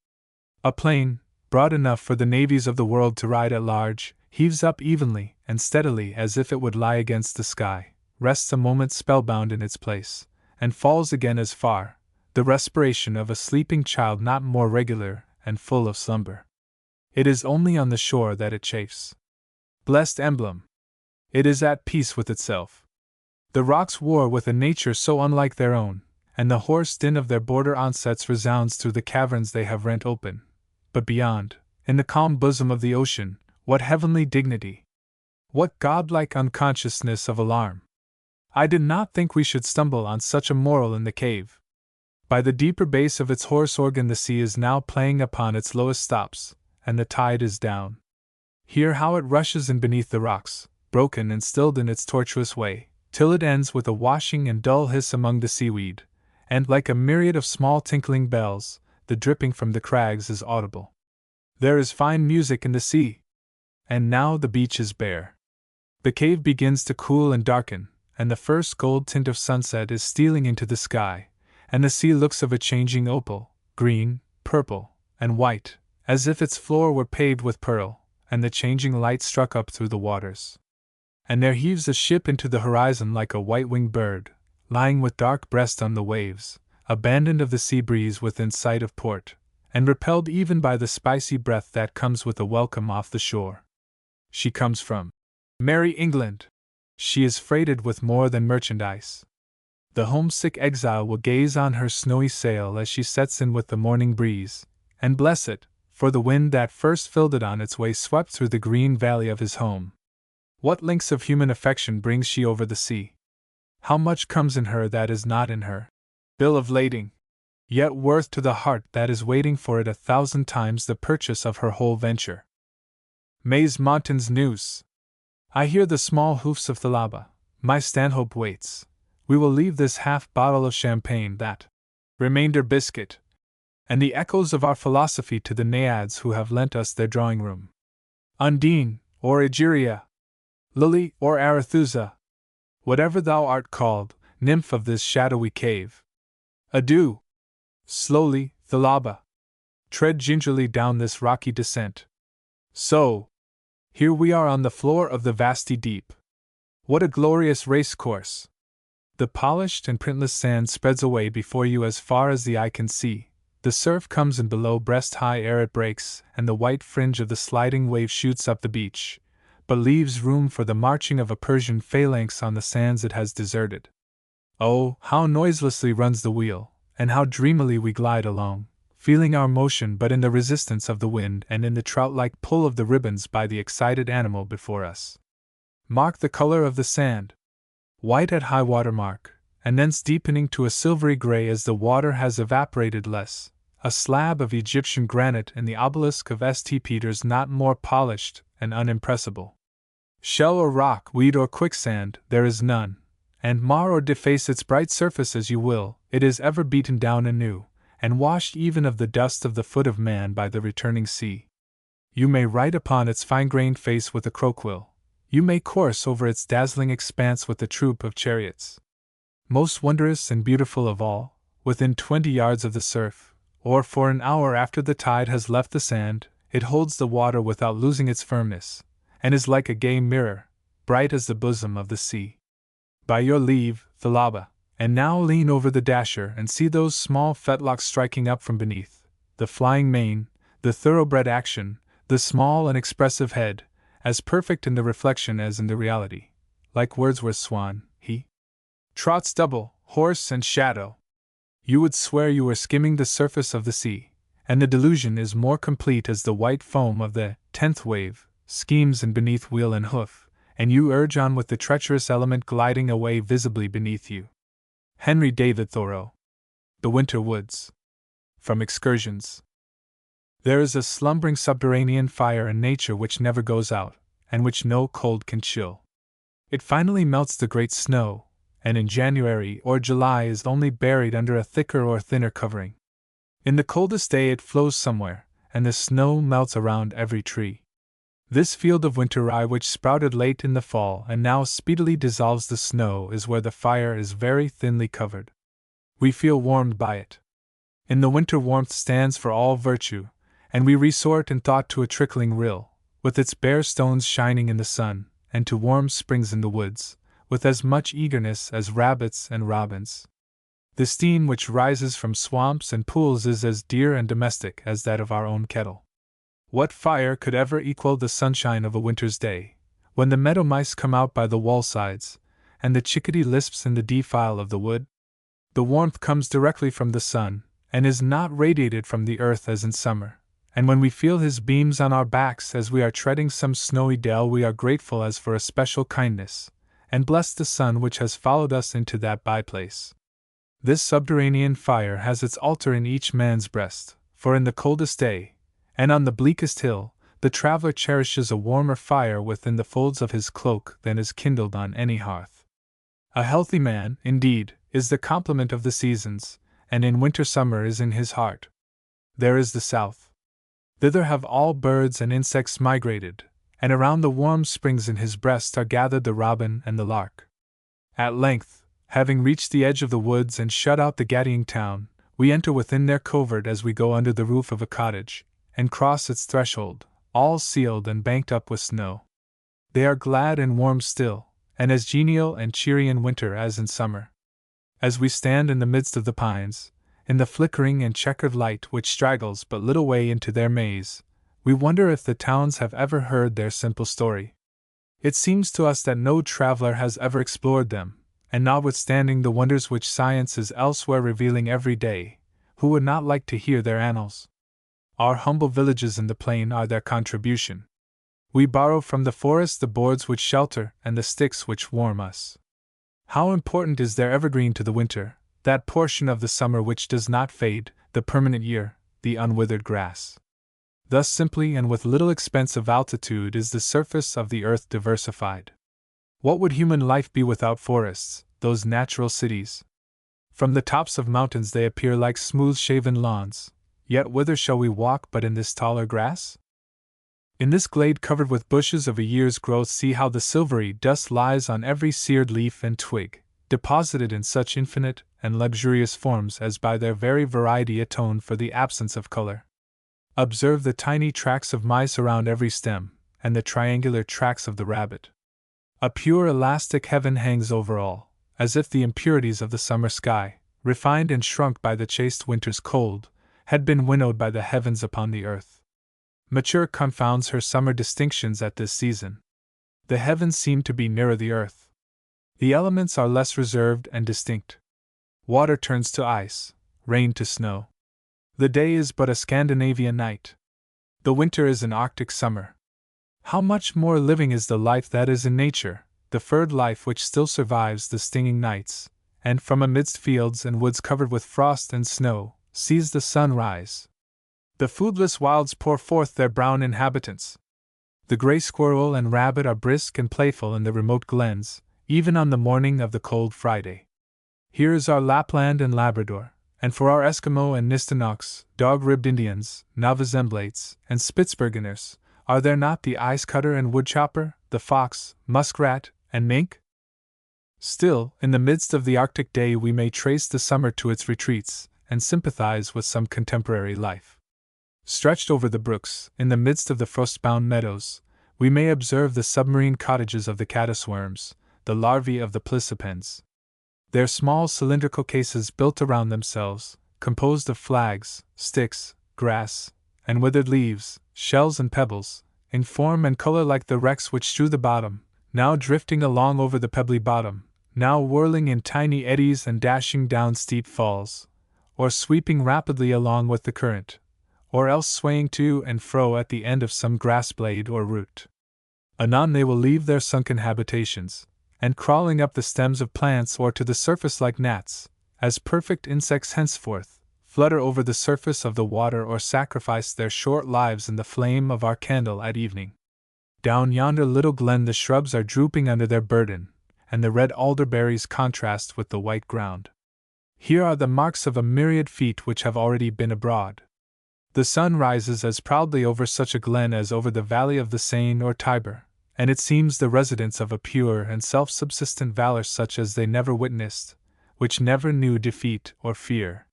A plain, broad enough for the navies of the world to ride at large, heaves up evenly and steadily as if it would lie against the sky, rests a moment spellbound in its place, and falls again as far, the respiration of a sleeping child not more regular and full of slumber. It is only on the shore that it chafes. Blessed emblem! It is at peace with itself. The rocks war with a nature so unlike their own, and the hoarse din of their border onsets resounds through the caverns they have rent open. But beyond, in the calm bosom of the ocean, what heavenly dignity! What godlike unconsciousness of alarm! I did not think we should stumble on such a moral in the cave. By the deeper bass of its hoarse organ the sea is now playing upon its lowest stops, and the tide is down. Hear how it rushes in beneath the rocks, broken and stilled in its tortuous way, till it ends with a washing and dull hiss among the seaweed, and like a myriad of small tinkling bells, the dripping from the crags is audible. There is fine music in the sea. And now the beach is bare. The cave begins to cool and darken, and the first gold tint of sunset is stealing into the sky, and the sea looks of a changing opal, green, purple, and white, as if its floor were paved with pearl, and the changing light struck up through the waters. And there heaves a ship into the horizon like a white-winged bird, lying with dark breast on the waves, abandoned of the sea breeze within sight of port, and repelled even by the spicy breath that comes with a welcome off the shore. She comes from merry England. She is freighted with more than merchandise. The homesick exile will gaze on her snowy sail as she sets in with the morning breeze, and bless it, for the wind that first filled it on its way swept through the green valley of his home. What links of human affection brings she over the sea? How much comes in her that is not in her bill of lading, yet worth to the heart that is waiting for it 1,000 times the purchase of her whole venture. Maze Mountains news. I hear the small hoofs of Thalaba. My Stanhope waits. We will leave this half bottle of champagne, that remainder biscuit, and the echoes of our philosophy to the naiads who have lent us their drawing room. Undine, or Egeria, Lily, or Arethusa, whatever thou art called, nymph of this shadowy cave. Adieu! Slowly, Thalaba. Tread gingerly down this rocky descent. So! Here we are on the floor of the vasty deep. What a glorious race course! The polished and printless sand spreads away before you as far as the eye can see. The surf comes in below breast-high ere it breaks, and the white fringe of the sliding wave shoots up the beach, but leaves room for the marching of a Persian phalanx on the sands it has deserted. Oh, how noiselessly runs the wheel, and how dreamily we glide along, feeling our motion but in the resistance of the wind and in the trout-like pull of the ribbons by the excited animal before us. Mark the color of the sand, white at high water mark, and thence deepening to a silvery gray as the water has evaporated less, a slab of Egyptian granite in the obelisk of St. Peter's not more polished and unimpressible. Shell or rock, weed or quicksand, there is none, and mar or deface its bright surface as you will, it is ever beaten down anew, and washed even of the dust of the foot of man by the returning sea. You may write upon its fine-grained face with a crowquill, you may course over its dazzling expanse with a troop of chariots. Most wondrous and beautiful of all, within 20 yards of the surf, or for an hour after the tide has left the sand, it holds the water without losing its firmness, and is like a gay mirror, bright as the bosom of the sea. By your leave, Thalaba, and now lean over the dasher and see those small fetlocks striking up from beneath, the flying mane, the thoroughbred action, the small and expressive head, as perfect in the reflection as in the reality. Like Wordsworth's swan, he trots double, horse and shadow. You would swear you were skimming the surface of the sea, and the delusion is more complete as the white foam of the 10th wave schemes in beneath wheel and hoof, and you urge on with the treacherous element gliding away visibly beneath you. Henry David Thoreau. The Winter Woods. From Excursions. There is a slumbering subterranean fire in nature which never goes out, and which no cold can chill. It finally melts the great snow, and in January or July is only buried under a thicker or thinner covering. In the coldest day it flows somewhere, and the snow melts around every tree. This field of winter rye which sprouted late in the fall and now speedily dissolves the snow is where the fire is very thinly covered. We feel warmed by it. In the winter warmth stands for all virtue, and we resort in thought to a trickling rill, with its bare stones shining in the sun, and to warm springs in the woods, with as much eagerness as rabbits and robins. The steam which rises from swamps and pools is as dear and domestic as that of our own kettle. What fire could ever equal the sunshine of a winter's day, when the meadow mice come out by the wall sides, and the chickadee lisps in the defile of the wood? The warmth comes directly from the sun, and is not radiated from the earth as in summer, and when we feel his beams on our backs as we are treading some snowy dell we are grateful as for a special kindness, and bless the sun which has followed us into that by-place. This subterranean fire has its altar in each man's breast, for in the coldest day, and on the bleakest hill, the traveler cherishes a warmer fire within the folds of his cloak than is kindled on any hearth. A healthy man, indeed, is the complement of the seasons, and in winter summer is in his heart. There is the south. Thither have all birds and insects migrated, and around the warm springs in his breast are gathered the robin and the lark. At length, having reached the edge of the woods and shut out the Gaddying town, we enter within their covert as we go under the roof of a cottage, and cross its threshold, all sealed and banked up with snow. They are glad and warm still, and as genial and cheery in winter as in summer. As we stand in the midst of the pines, in the flickering and checkered light which straggles but little way into their maze, we wonder if the towns have ever heard their simple story. It seems to us that no traveler has ever explored them, and notwithstanding the wonders which science is elsewhere revealing every day, who would not like to hear their annals? Our humble villages in the plain are their contribution. We borrow from the forest the boards which shelter and the sticks which warm us. How important is their evergreen to the winter, that portion of the summer which does not fade, the permanent year, the unwithered grass. Thus simply and with little expense of altitude is the surface of the earth diversified. What would human life be without forests, those natural cities? From the tops of mountains they appear like smooth-shaven lawns, yet whither shall we walk but in this taller grass? In this glade covered with bushes of a year's growth see how the silvery dust lies on every seared leaf and twig, deposited in such infinite and luxurious forms as by their very variety atone for the absence of color. Observe the tiny tracks of mice around every stem, and the triangular tracks of the rabbit. A pure elastic heaven hangs over all, as if the impurities of the summer sky, refined and shrunk by the chaste winter's cold, had been winnowed by the heavens upon the earth. Nature confounds her summer distinctions at this season. The heavens seem to be nearer the earth. The elements are less reserved and distinct. Water turns to ice, rain to snow. The day is but a Scandinavian night. The winter is an Arctic summer. How much more living is the life that is in nature, the furred life which still survives the stinging nights, and from amidst fields and woods covered with frost and snow, sees the sun rise. The foodless wilds pour forth their brown inhabitants. The gray squirrel and rabbit are brisk and playful in the remote glens, even on the morning of the cold Friday. Here is our Lapland and Labrador, and for our Eskimo and Nistanoks, dog-ribbed Indians, Navazemblates, and Spitzbergeners, are there not the ice-cutter and woodchopper, the fox, muskrat, and mink? Still, in the midst of the Arctic day we may trace the summer to its retreats, and sympathize with some contemporary life. Stretched over the brooks, in the midst of the frost-bound meadows, we may observe the submarine cottages of the caddisworms, the larvae of the plicipens. Their small cylindrical cases built around themselves, composed of flags, sticks, grass, and withered leaves, shells and pebbles, in form and color like the wrecks which strew the bottom, now drifting along over the pebbly bottom, now whirling in tiny eddies and dashing down steep falls, or sweeping rapidly along with the current, or else swaying to and fro at the end of some grass blade or root. Anon they will leave their sunken habitations, and crawling up the stems of plants or to the surface like gnats, as perfect insects henceforth, flutter over the surface of the water or sacrifice their short lives in the flame of our candle at evening. Down yonder little glen the shrubs are drooping under their burden, and the red alderberries contrast with the white ground. Here are the marks of a myriad feet which have already been abroad. The sun rises as proudly over such a glen as over the valley of the Seine or Tiber, and it seems the residence of a pure and self-subsistent valor such as they never witnessed, which never knew defeat or fear.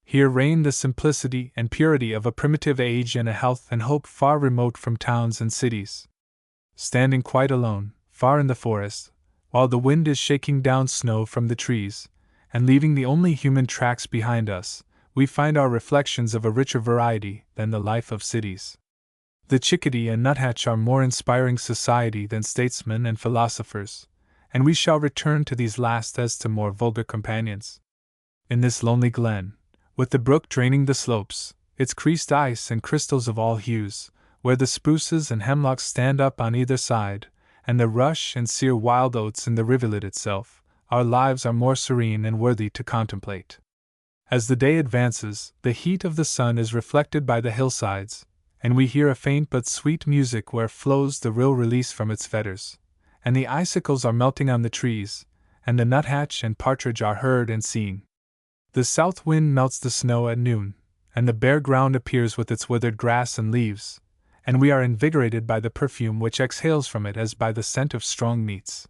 Here reign the simplicity and purity of a primitive age and a health and hope far remote from towns and cities. Standing quite alone, far in the forest, while the wind is shaking down snow from the trees, and leaving the only human tracks behind us, we find our reflections of a richer variety than the life of cities. The chickadee and nuthatch are more inspiring society than statesmen and philosophers, and we shall return to these last as to more vulgar companions. In this lonely glen, with the brook draining the slopes, its creased ice and crystals of all hues, where the spruces and hemlocks stand up on either side, and the rush and sere wild oats in the rivulet itself, our lives are more serene and worthy to contemplate. As the day advances, the heat of the sun is reflected by the hillsides, and we hear a faint but sweet music where flows the rill release from its fetters, and the icicles are melting on the trees, and the nuthatch and partridge are heard and seen. The south wind melts the snow at noon, and the bare ground appears with its withered grass and leaves, and we are invigorated by the perfume which exhales from it as by the scent of strong meats.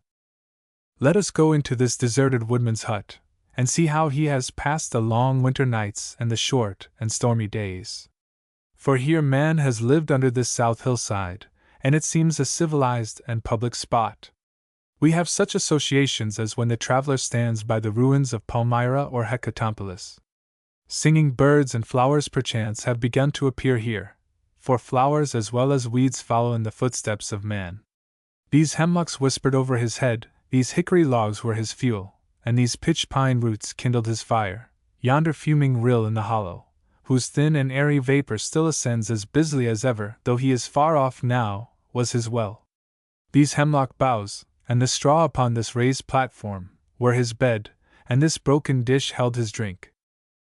Let us go into this deserted woodman's hut, and see how he has passed the long winter nights and the short and stormy days. For here man has lived under this south hillside, and it seems a civilized and public spot. We have such associations as when the traveler stands by the ruins of Palmyra or Hecatompolis. Singing birds and flowers perchance have begun to appear here, for flowers as well as weeds follow in the footsteps of man. These hemlocks whispered over his head, these hickory logs were his fuel, and these pitch pine roots kindled his fire. Yonder fuming rill in the hollow, whose thin and airy vapor still ascends as busily as ever, though he is far off now, was his well. These hemlock boughs, and the straw upon this raised platform, were his bed, and this broken dish held his drink.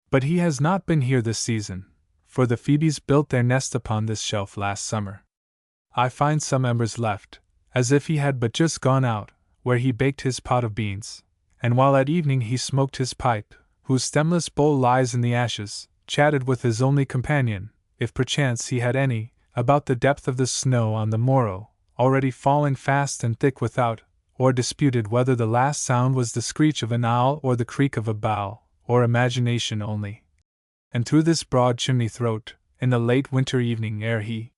But he has not been here this season, for the phoebes built their nest upon this shelf last summer. I find some embers left, as if he had but just gone out, where he baked his pot of beans, and while at evening he smoked his pipe, whose stemless bowl lies in the ashes, chatted with his only companion, if perchance he had any, about the depth of the snow on the morrow, already falling fast and thick without, or disputed whether the last sound was the screech of an owl or the creak of a bough, or imagination only. And through this broad chimney throat, in the late winter evening ere he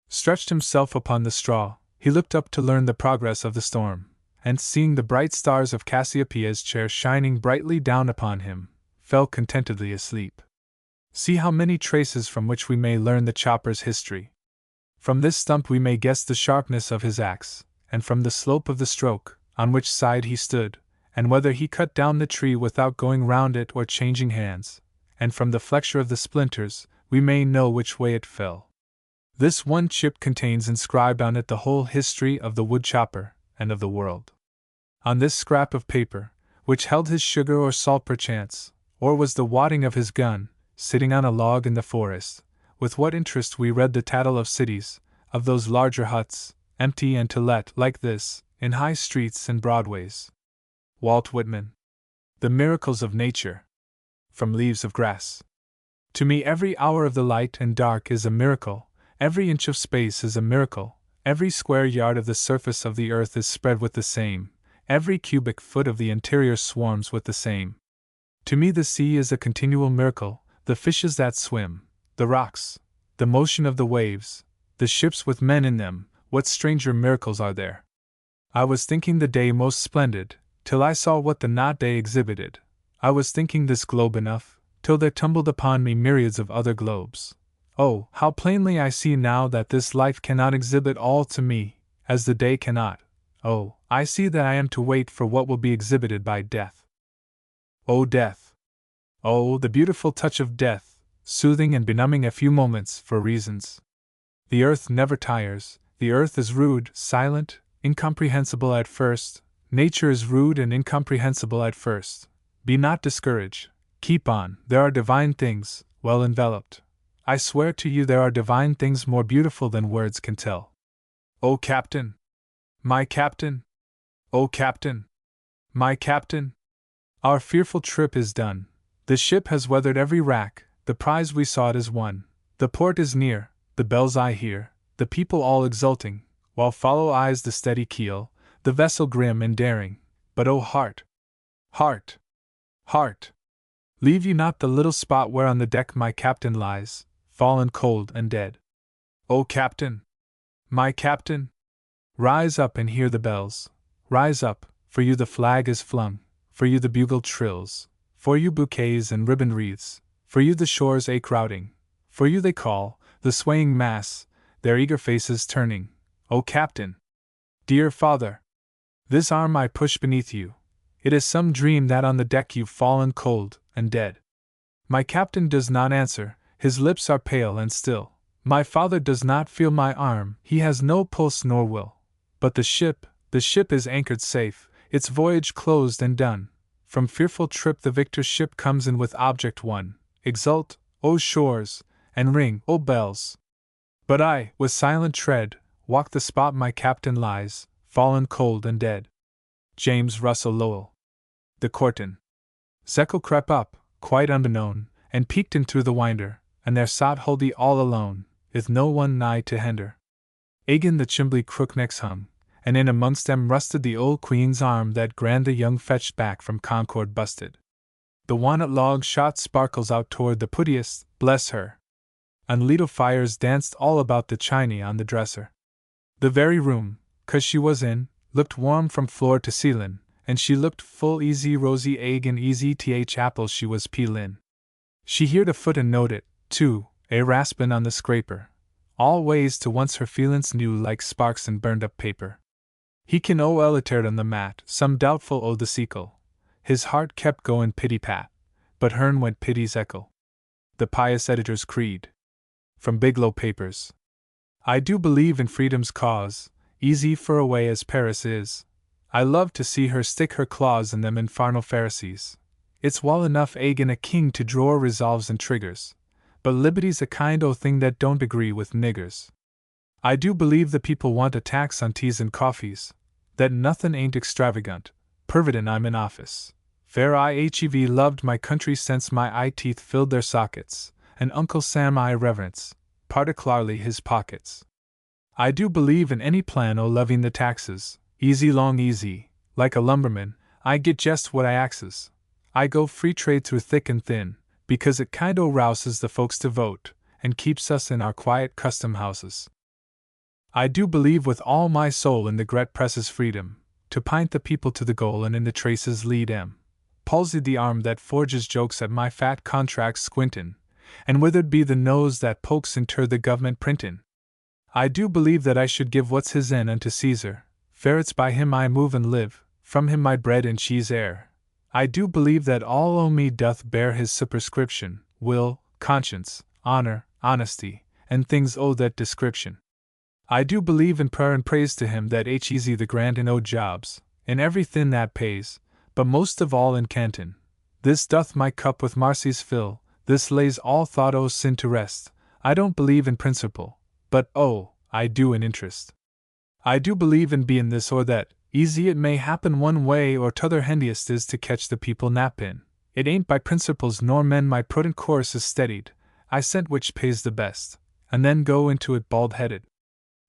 stretched himself upon the straw, he looked up to learn the progress of the storm, and seeing the bright stars of Cassiopeia's chair shining brightly down upon him, fell contentedly asleep. See how many traces from which we may learn the chopper's history. From this stump we may guess the sharpness of his axe, and from the slope of the stroke, on which side he stood, and whether he cut down the tree without going round it or changing hands, and from the flexure of the splinters, we may know which way it fell. This one chip contains inscribed on it the whole history of the woodchopper and of the world. On this scrap of paper, which held his sugar or salt perchance, or was the wadding of his gun, sitting on a log in the forest, with what interest we read the tattle of cities, of those larger huts, empty and to let, like this, in high streets and broadways. Walt Whitman. The Miracles of Nature. From Leaves of Grass. To me, every hour of the light and dark is a miracle, every inch of space is a miracle, every square yard of the surface of the earth is spread with the same, every cubic foot of the interior swarms with the same. To me, the sea is a continual miracle, the fishes that swim, the rocks, the motion of the waves, the ships with men in them, what stranger miracles are there? I was thinking the day most splendid, till I saw what the not day exhibited. I was thinking this globe enough, till there tumbled upon me myriads of other globes. Oh, how plainly I see now that this life cannot exhibit all to me, as the day cannot. Oh, I see that I am to wait for what will be exhibited by death. Oh, death! Oh, the beautiful touch of death, soothing and benumbing a few moments for reasons. The earth never tires, the earth is rude, silent, incomprehensible at first, nature is rude and incomprehensible at first. Be not discouraged, keep on, there are divine things, well enveloped. I swear to you there are divine things more beautiful than words can tell. O Captain! My Captain! O Captain! My Captain! Our fearful trip is done. The ship has weathered every rack, the prize we sought is won. The port is near, the bells I hear, the people all exulting, while follow eyes the steady keel, the vessel grim and daring. But O heart! Heart! Heart! Leave you not the little spot where on the deck my Captain lies, fallen cold and dead. O Captain! My Captain! Rise up and hear the bells. Rise up, for you the flag is flung, for you the bugle trills, for you bouquets and ribbon wreaths, for you the shores ache routing, for you they call, the swaying mass, their eager faces turning. O Captain! Dear Father! This arm I push beneath you. It is some dream that on the deck you've fallen cold and dead. My Captain does not answer, his lips are pale and still. My father does not feel my arm, he has no pulse nor will. But the ship is anchored safe, its voyage closed and done. From fearful trip the victor's ship comes in with object won. Exult, O shores, and ring, O bells! But I, with silent tread, walk the spot my Captain lies, fallen cold and dead. James Russell Lowell. The Courtin. Zekel crept up, quite unbeknown, and peeked in through the winder, and there sat Huldie all alone, with no one nigh to hinder. Agin the chimbly crooknecks hung, and in amongst them rusted the old queen's arm that grand the young fetched back from Concord busted. The wannut log shot sparkles out toward the puttiest, bless her! And leetle fires danced all about the chiny on the dresser. The very room, 'cause she was in, looked warm from floor to ceilin', and she looked full easy rosy egg and easy th apples she was peelin'. She heerd a foot and knowed it, too, a raspin' on the scraper. All ways to once her feelin's knew like sparks in burned up paper. He kin o elitared on the mat, some doubtful o the sequel. His heart kept goin' pitty-pat, but hern went pitty-zekel. The Pious Editor's Creed. From Biglow Papers. I do believe in freedom's cause, easy for a way as Paris is. I love to see her stick her claws in them infernal Pharisees. It's well enough agin a king to draw resolves and triggers, but liberty's a kind o' thing that don't agree with niggers. I do believe the people want a tax on teas and coffees, that nothin' ain't extravagant, pervidin' I'm in office. Fair IHEV loved my country since my eye teeth filled their sockets, and Uncle Sam I reverence, particularly his pockets. I do believe in any plan o' levying the taxes, easy long easy, like a lumberman, I get jest what I axes. I go free trade through thick and thin, because it kind o' rouses the folks to vote, and keeps us in our quiet custom houses. I do believe with all my soul in the gret press's freedom, to pint the people to the goal and in the traces lead 'em. Palsied the arm that forges jokes at my fat contracts squintin', and withered be the nose that pokes inter the government printin'. I do believe that I should give what's his in unto Caesar, fair it's by him I move and live, from him my bread and cheese air. I do believe that all o' me doth bear his superscription, will, conscience, honor, honesty, and things o' that description. I do believe in prayer and praise to him that h easy the grant in o' jobs, in everything that pays, but most of all in Canton. This doth my cup with marcies fill, this lays all thought o' sin to rest. I don't believe in principle, but oh, I do in interest. I do believe in bein' this or that, easy it may happen one way or t'other. Handiest is to catch the people nappin'. It ain't by principles nor men my prudent course is steadied. I scent which pays the best, and then go into it bald-headed.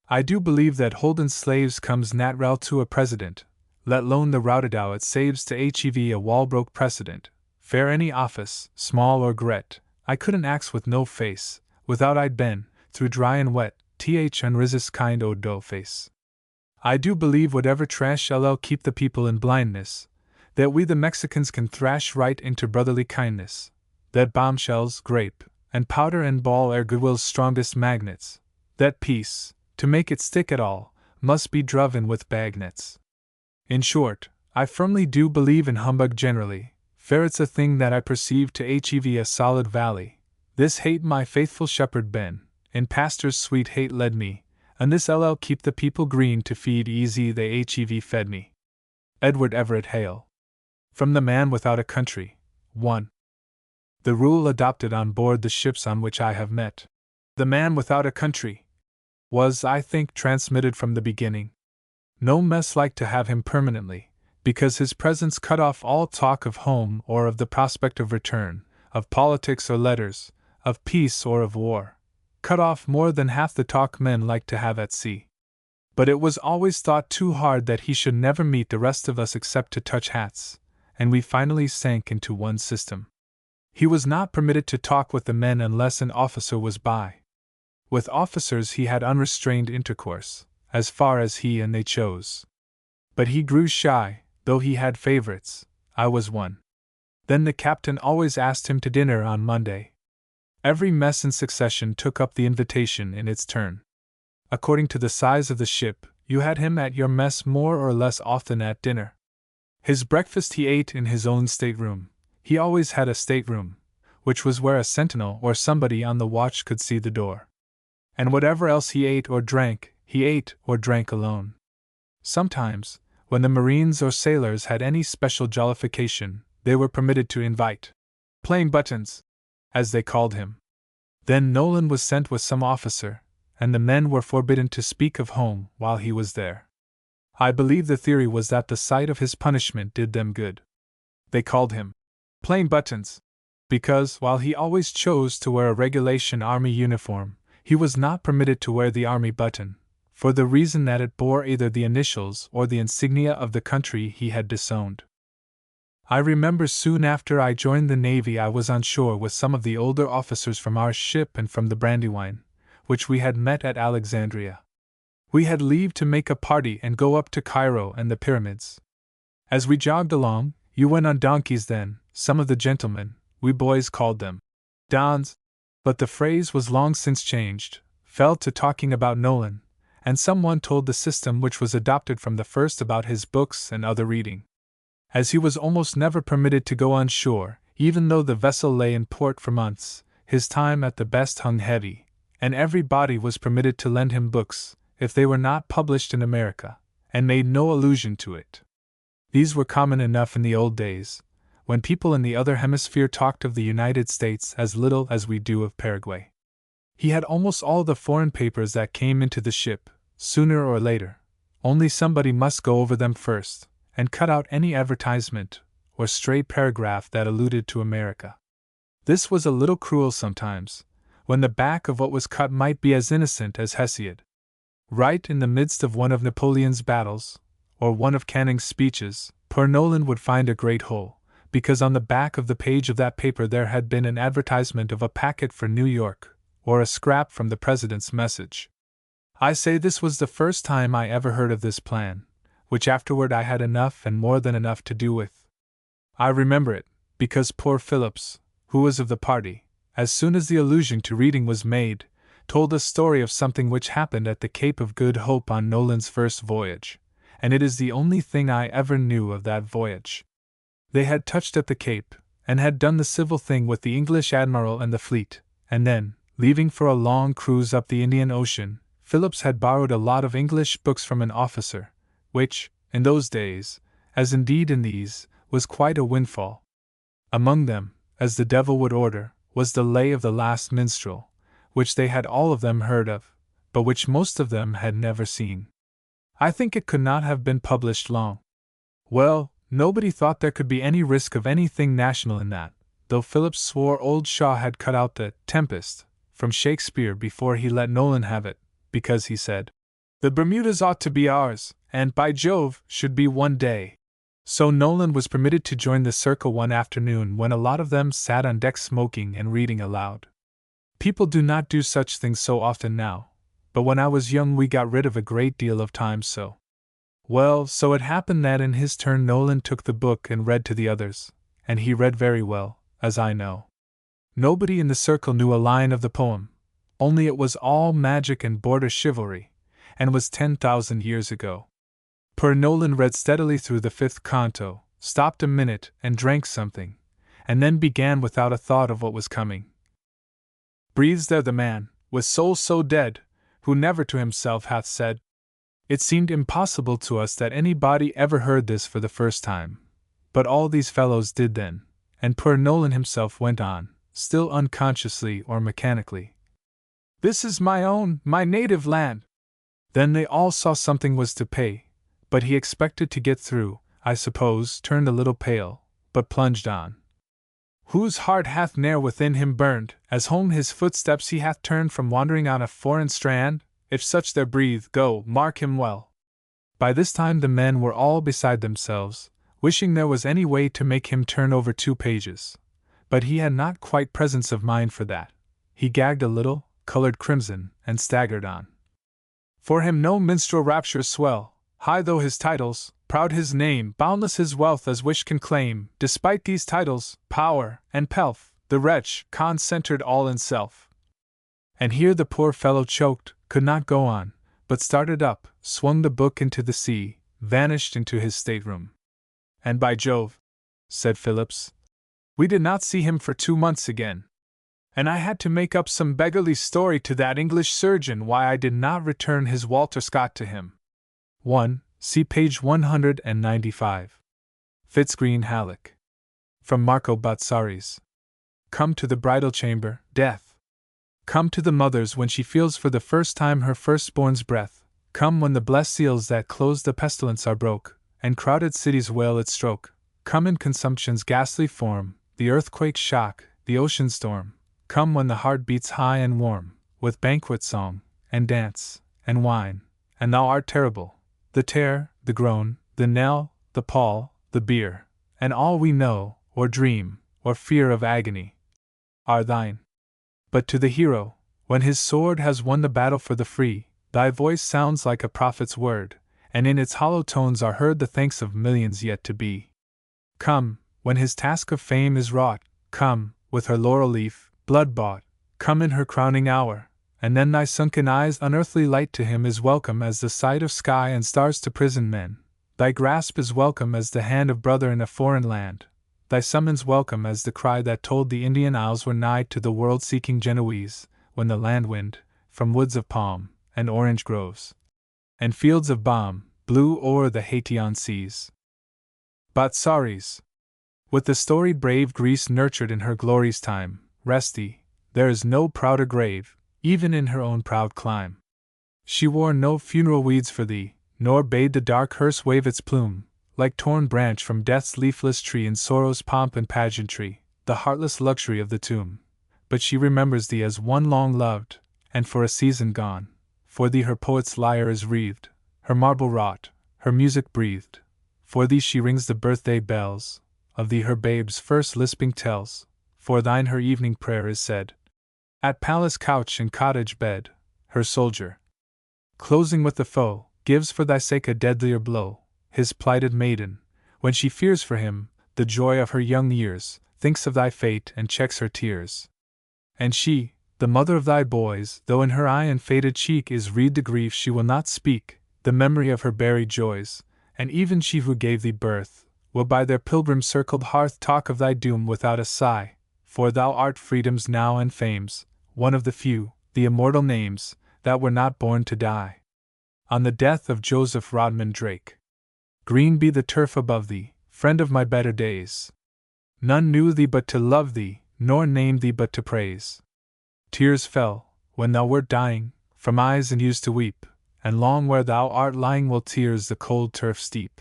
I do believe that holdin' slaves comes nat'ral to a president, let lone the routed out it saves to hev a Walbroke precedent. Fair any office, small or gret, I couldn't ax with no face, without I'd been, through dry and wet, unresist kind o' dough face. I do believe whatever trash ll keep the people in blindness, that we the Mexicans can thrash right into brotherly kindness, that bombshells, grape, and powder and ball are goodwill's strongest magnets, that peace, to make it stick at all, must be druv in with bagnets. In short, I firmly do believe in humbug generally, fair it's a thing that I perceive to hev a solid valley. This hate my faithful shepherd Ben, in pastor's sweet hate led me, and this ll keep the people green to feed easy they hev fed me. Edward Everett Hale. From The Man Without a Country. 1. The rule adopted on board the ships on which I have met. The Man Without a Country was, I think, transmitted from the beginning. No mess liked to have him permanently, because his presence cut off all talk of home or of the prospect of return, of politics or letters, of peace or of war, cut off more than half the talk men like to have at sea. But it was always thought too hard that he should never meet the rest of us except to touch hats, and we finally sank into one system. He was not permitted to talk with the men unless an officer was by. With officers he had unrestrained intercourse, as far as he and they chose. But he grew shy, though he had favorites. I was one. Then the captain always asked him to dinner on Monday. Every mess in succession took up the invitation in its turn. According to the size of the ship, you had him at your mess more or less often at dinner. His breakfast he ate in his own stateroom. He always had a stateroom, which was where a sentinel or somebody on the watch could see the door. And whatever else he ate or drank alone. Sometimes, when the Marines or sailors had any special jollification, they were permitted to invite Plain Buttons, as they called him. Then Nolan was sent with some officer, and the men were forbidden to speak of home while he was there. I believe the theory was that the sight of his punishment did them good. They called him Plain Buttons, because, while he always chose to wear a regulation army uniform, he was not permitted to wear the army button, for the reason that it bore either the initials or the insignia of the country he had disowned. I remember soon after I joined the Navy I was on shore with some of the older officers from our ship and from the Brandywine, which we had met at Alexandria. We had leave to make a party and go up to Cairo and the pyramids. As we jogged along, you went on donkeys then, some of the gentlemen, we boys called them Dons, but the phrase was long since changed, fell to talking about Nolan, and someone told the system which was adopted from the first about his books and other reading. As he was almost never permitted to go on shore, even though the vessel lay in port for months, his time at the best hung heavy, and everybody was permitted to lend him books, if they were not published in America, and made no allusion to it. These were common enough in the old days, when people in the other hemisphere talked of the United States as little as we do of Paraguay. He had almost all the foreign papers that came into the ship, sooner or later, only somebody must go over them first, and cut out any advertisement or stray paragraph that alluded to America. This was a little cruel sometimes, when the back of what was cut might be as innocent as Hesiod. Right in the midst of one of Napoleon's battles, or one of Canning's speeches, poor Nolan would find a great hole, because on the back of the page of that paper there had been an advertisement of a packet for New York, or a scrap from the President's message. I say this was the first time I ever heard of this plan, which afterward I had enough and more than enough to do with. I remember it, because poor Phillips, who was of the party, as soon as the allusion to reading was made, told a story of something which happened at the Cape of Good Hope on Nolan's first voyage, and it is the only thing I ever knew of that voyage. They had touched at the Cape, and had done the civil thing with the English admiral and the fleet, and then, leaving for a long cruise up the Indian Ocean, Phillips had borrowed a lot of English books from an officer, which, in those days, as indeed in these, was quite a windfall. Among them, as the devil would order, was the Lay of the Last Minstrel, which they had all of them heard of, but which most of them had never seen. I think it could not have been published long. Well, nobody thought there could be any risk of anything national in that, though Phillips swore old Shaw had cut out the Tempest from Shakespeare before he let Nolan have it, because he said, "The Bermudas ought to be ours, and, by Jove, should be one day." So Nolan was permitted to join the circle one afternoon when a lot of them sat on deck smoking and reading aloud. People do not do such things so often now, but when I was young we got rid of a great deal of time so. Well, so it happened that in his turn Nolan took the book and read to the others, and he read very well, as I know. Nobody in the circle knew a line of the poem, only it was all magic and border chivalry, and was 10,000 years ago. Poor Nolan read steadily through the 5th canto, stopped a minute and drank something, and then began without a thought of what was coming. "Breathes there the man, with soul so dead, who never to himself hath said." It seemed impossible to us that anybody ever heard this for the first time, but all these fellows did then, and poor Nolan himself went on, still unconsciously or mechanically. "This is my own, my native land." Then they all saw something was to pay, but he expected to get through, I suppose, turned a little pale, but plunged on. "Whose heart hath ne'er within him burned, as home his footsteps he hath turned from wandering on a foreign strand? If such there breathe, go, mark him well." By this time the men were all beside themselves, wishing there was any way to make him turn over 2 pages. But he had not quite presence of mind for that. He gagged a little, colored crimson, and staggered on. "For him no minstrel raptures swell, high though his titles, proud his name, boundless his wealth as wish can claim. Despite these titles, power, and pelf, the wretch, concentred all in self." And here the poor fellow choked, could not go on, but started up, swung the book into the sea, vanished into his stateroom. "And by Jove," said Phillips, "we did not see him for 2 months again. And I had to make up some beggarly story to that English surgeon why I did not return his Walter Scott to him." 1. See page 195. Fitzgreen Halleck. From Marco Bozzaris. Come to the bridal chamber, Death. Come to the mother's when she feels for the first time her firstborn's breath. Come when the blessed seals that close the pestilence are broke, and crowded cities wail its stroke. Come in consumption's ghastly form, the earthquake's shock, the ocean storm. Come when the heart beats high and warm, with banquet song, and dance, and wine, and thou art terrible. The tear, the groan, the knell, the pall, the bier, and all we know, or dream, or fear of agony, are thine. But to the hero, when his sword has won the battle for the free, thy voice sounds like a prophet's word, and in its hollow tones are heard the thanks of millions yet to be. Come, when his task of fame is wrought, come, with her laurel leaf, blood-bought, come in her crowning hour, and then thy sunken eyes' unearthly light to him is welcome as the sight of sky and stars to prisoned men. Thy grasp is welcome as the hand of brother in a foreign land. Thy summons welcome as the cry that told the Indian Isles were nigh to the world-seeking Genoese, when the land wind, from woods of palm, and orange groves, and fields of balm, blew o'er the Haytian seas. Bozzaris. With the storied brave Greece nurtured in her glory's time, resty, there is no prouder grave, even in her own proud clime. She wore no funeral weeds for thee, nor bade the dark hearse wave its plume, like torn branch from death's leafless tree in sorrow's pomp and pageantry, the heartless luxury of the tomb. But she remembers thee as one long loved, and for a season gone. For thee her poet's lyre is wreathed, her marble wrought, her music breathed. For thee she rings the birthday bells, of thee her babe's first lisping tells. For thine her evening prayer is said, at palace couch and cottage bed. Her soldier, closing with the foe, gives for thy sake a deadlier blow. His plighted maiden, when she fears for him, the joy of her young years, thinks of thy fate and checks her tears. And she, the mother of thy boys, though in her eye and faded cheek is read the grief she will not speak, the memory of her buried joys, and even she who gave thee birth, will by their pilgrim-circled hearth talk of thy doom without a sigh, for thou art freedom's now and fame's, one of the few, the immortal names, that were not born to die. On the death of Joseph Rodman Drake. Green be the turf above thee, friend of my better days. None knew thee but to love thee, nor named thee but to praise. Tears fell, when thou wert dying, from eyes and used to weep, and long where thou art lying will tears the cold turf steep.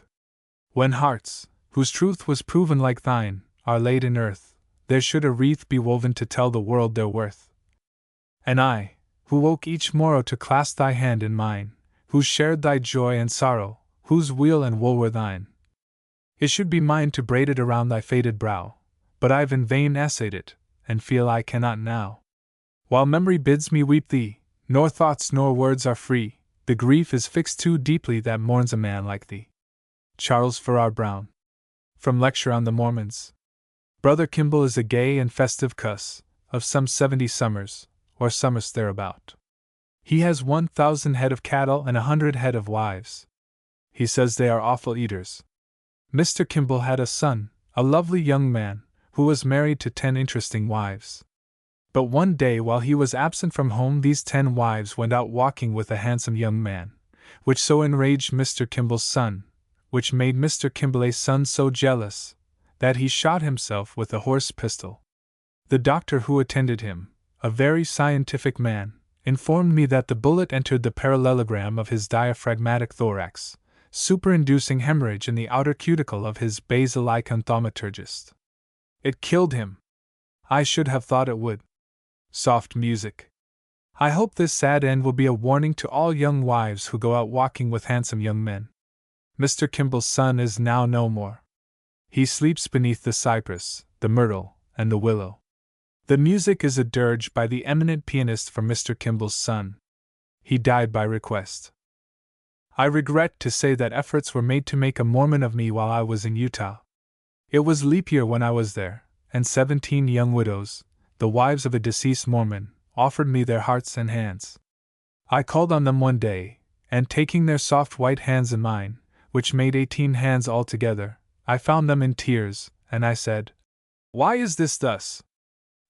When hearts, whose truth was proven like thine, are laid in earth, there should a wreath be woven to tell the world their worth. And I, who woke each morrow to clasp thy hand in mine, who shared thy joy and sorrow, whose weal and woe were thine, it should be mine to braid it around thy faded brow, but I've in vain essayed it, and feel I cannot now. While memory bids me weep thee, nor thoughts nor words are free, the grief is fixed too deeply that mourns a man like thee. Charles Farrar Brown. From Lecture on the Mormons. Brother Kimball is a gay and festive cuss, of some 70 summers, or summers thereabout. He has 1,000 head of cattle and 100 head of wives. He says they are awful eaters. Mr. Kimball had a son, a lovely young man, who was married to 10 interesting wives. But one day while he was absent from home, these 10 wives went out walking with a handsome young man, which so enraged Mr. Kimball's son, which made Mr. Kimball's son so jealous, that he shot himself with a horse pistol. The doctor who attended him, a very scientific man, informed me that the bullet entered the parallelogram of his diaphragmatic thorax, superinducing hemorrhage in the outer cuticle of his basilicon thaumaturgist. It killed him. I should have thought it would. Soft music. I hope this sad end will be a warning to all young wives who go out walking with handsome young men. Mr. Kimball's son is now no more. He sleeps beneath the cypress, the myrtle, and the willow. The music is a dirge by the eminent pianist for Mr. Kimball's son. He died by request. I regret to say that efforts were made to make a Mormon of me while I was in Utah. It was leap year when I was there, and 17 young widows, the wives of a deceased Mormon, offered me their hearts and hands. I called on them one day, and taking their soft white hands in mine, which made 18 hands altogether, I found them in tears, and I said, "Why is this thus?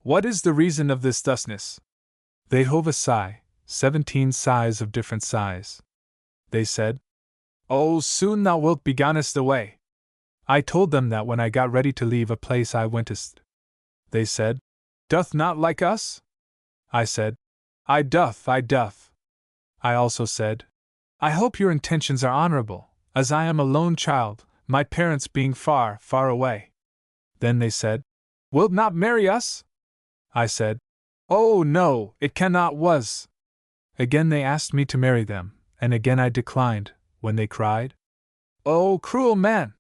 What is the reason of this thusness?" They hove a sigh, 17 sighs of different size. They said, "Oh, soon thou wilt be gonest away." I told them that when I got ready to leave a place I wentest. They said, "Doth not like us?" I said, I doth. I also said, "I hope your intentions are honorable, as I am a lone child, my parents being far, far away." Then they said, "Wilt not marry us?" I said, "Oh no, it cannot was." Again they asked me to marry them, and again I declined, when they cried, "Oh, cruel man!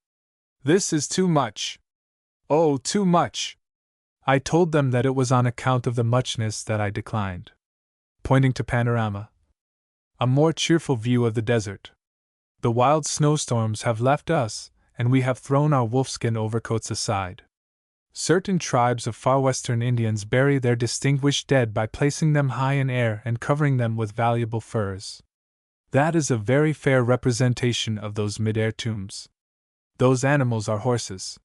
This is too much! Oh, too much!" I told them that it was on account of the muchness that I declined. Pointing to panorama. A more cheerful view of the desert. The wild snowstorms have left us, and we have thrown our wolfskin overcoats aside. Certain tribes of far western Indians bury their distinguished dead by placing them high in air and covering them with valuable furs. That is a very fair representation of those mid-air tombs. Those animals are horses.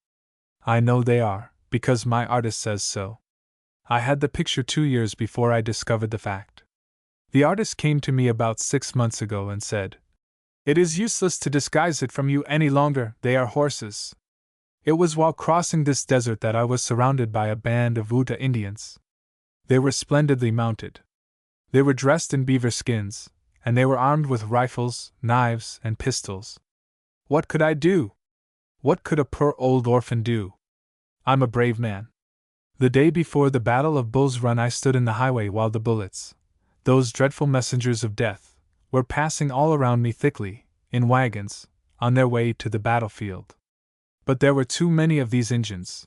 I know they are, because my artist says so. I had the picture 2 years before I discovered the fact. The artist came to me about 6 months ago and said, "It is useless to disguise it from you any longer, they are horses." It was while crossing this desert that I was surrounded by a band of Utah Indians. They were splendidly mounted. They were dressed in beaver skins, and they were armed with rifles, knives, and pistols. What could I do? What could a poor old orphan do? I'm a brave man. The day before the Battle of Bull's Run I stood in the highway while the bullets, those dreadful messengers of death, were passing all around me thickly, in wagons, on their way to the battlefield. But there were too many of these Injuns.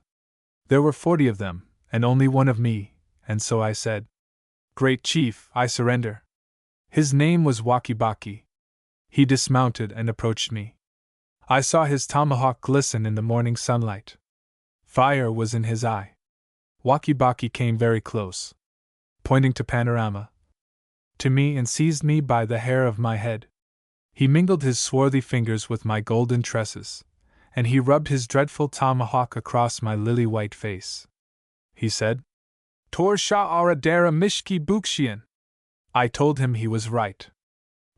There were 40 of them, and only one of me, and so I said, "Great Chief, I surrender." His name was Wakibaki. He dismounted and approached me. I saw his tomahawk glisten in the morning sunlight. Fire was in his eye. Wakibaki came very close, pointing to panorama, to me and seized me by the hair of my head. He mingled his swarthy fingers with my golden tresses, and he rubbed his dreadful tomahawk across my lily-white face. He said, Tor sha ara dara mishki bukshian. I told him he was right.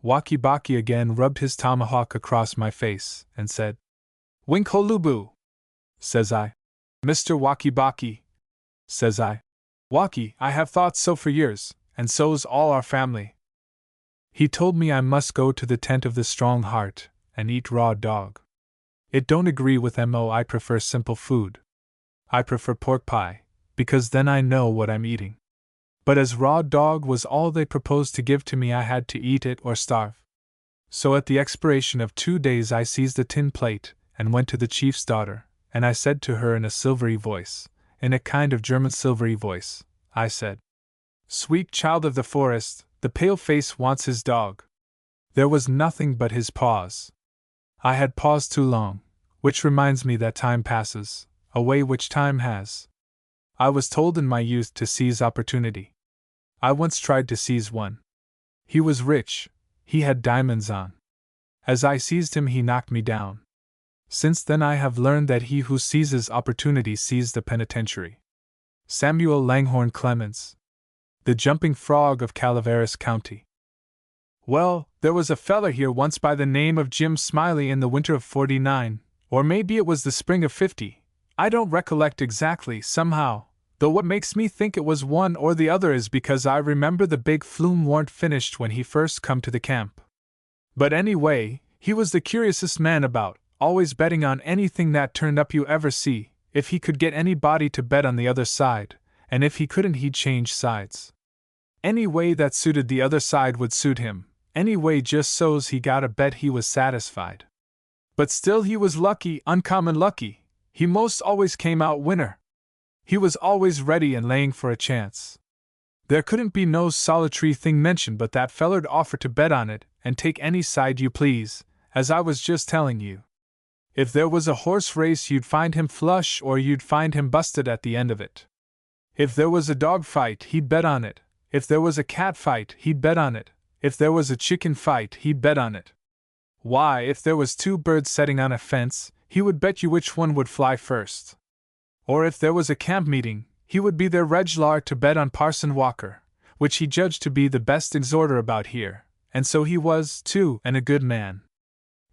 Waki-Baki again rubbed his tomahawk across my face, and said, Winkolubu, says I. Mr. Waki-Baki, says I. Waki, I have thought so for years, and so's all our family. He told me I must go to the tent of the strong heart, and eat raw dog. It don't agree with mo. I prefer simple food. I prefer pork pie, because then I know what I'm eating. But as raw dog was all they proposed to give to me, I had to eat it or starve. So at the expiration of 2 days I seized a tin plate, and went to the chief's daughter, and I said to her in a silvery voice, in a kind of German silvery voice, I said, Sweet child of the forest, the pale face wants his dog. There was nothing but his paws. I had paused too long, which reminds me that time passes, away which time has. I was told in my youth to seize opportunity. I once tried to seize one. He was rich, he had diamonds on. As I seized him, he knocked me down. Since then I have learned that he who seizes opportunity sees the penitentiary. Samuel Langhorne Clemens. The Jumping Frog of Calaveras County. Well, there was a feller here once by the name of Jim Smiley in the winter of '49, or maybe it was the spring of '50. I don't recollect exactly, somehow, though what makes me think it was one or the other is because I remember the big flume warn't finished when he first come to the camp. But anyway, he was the curiousest man about, always betting on anything that turned up you ever see, if he could get anybody to bet on the other side, and if he couldn't he'd change sides. Any way that suited the other side would suit him, anyway just so's he got a bet he was satisfied. But still he was lucky, uncommon lucky, he most always came out winner. He was always ready and laying for a chance. There couldn't be no solitary thing mentioned but that feller'd offer to bet on it, and take any side you please, as I was just telling you. If there was a horse race you'd find him flush or you'd find him busted at the end of it. If there was a dog fight he'd bet on it, if there was a cat fight he'd bet on it, if there was a chicken fight he'd bet on it. Why, if there was 2 birds setting on a fence, he would bet you which one would fly first. Or if there was a camp meeting, he would be there reg'lar to bet on Parson Walker, which he judged to be the best exhorter about here, and so he was, too, and a good man.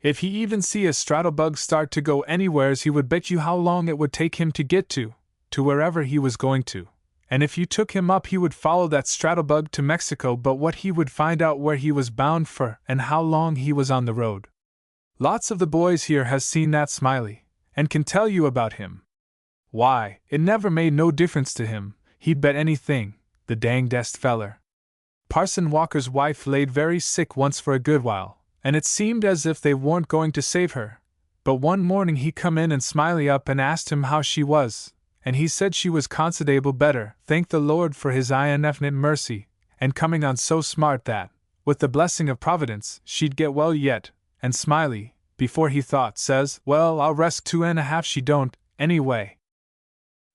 If he even see a straddlebug start to go anywheres he would bet you how long it would take him to get to wherever he was going to, and if you took him up he would follow that straddlebug to Mexico but what he would find out where he was bound for and how long he was on the road. Lots of the boys here has seen that Smiley, and can tell you about him. Why, it never made no difference to him, he'd bet anything, the dangdest feller. Parson Walker's wife laid very sick once for a good while, and it seemed as if they weren't going to save her, but one morning he come in and Smiley up and asked him how she was, and he said she was considerable better, thank the Lord for his infinite mercy, and coming on so smart that, with the blessing of Providence, she'd get well yet, and Smiley, before he thought, says, Well, I'll risk 2.5 she don't, anyway.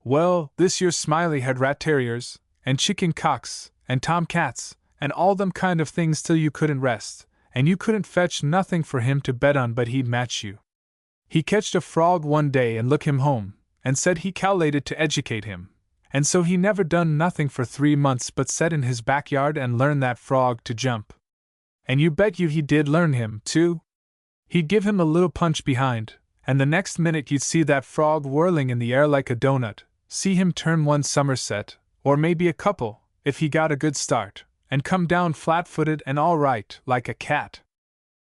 Well, this year Smiley had rat terriers, and chicken cocks, and tomcats, and all them kind of things till you couldn't rest, and you couldn't fetch nothing for him to bet on but he'd match you. He catched a frog one day and look him home, and said he cal'lated to educate him, and so he never done nothing for 3 months but set in his backyard and learn that frog to jump. And you bet you he did learn him, too. He'd give him a little punch behind, and the next minute you'd see that frog whirling in the air like a donut, see him turn one somerset, or maybe a couple, if he got a good start, and come down flat-footed and all right, like a cat.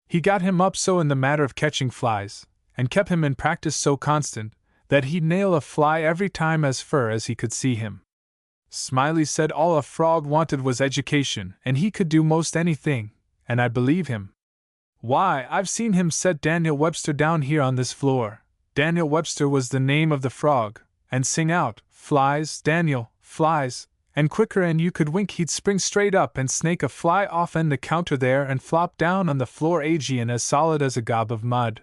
He got him up so in the matter of catching flies, and kept him in practice so constant, that he'd nail a fly every time as fur as he could see him. Smiley said all a frog wanted was education, and he could do most anything, and I believe him. Why, I've seen him set Daniel Webster down here on this floor, Daniel Webster was the name of the frog, and sing out, Flies, Daniel, flies, and quicker and you could wink he'd spring straight up and snake a fly off the counter there and flop down on the floor Aegean as solid as a gob of mud,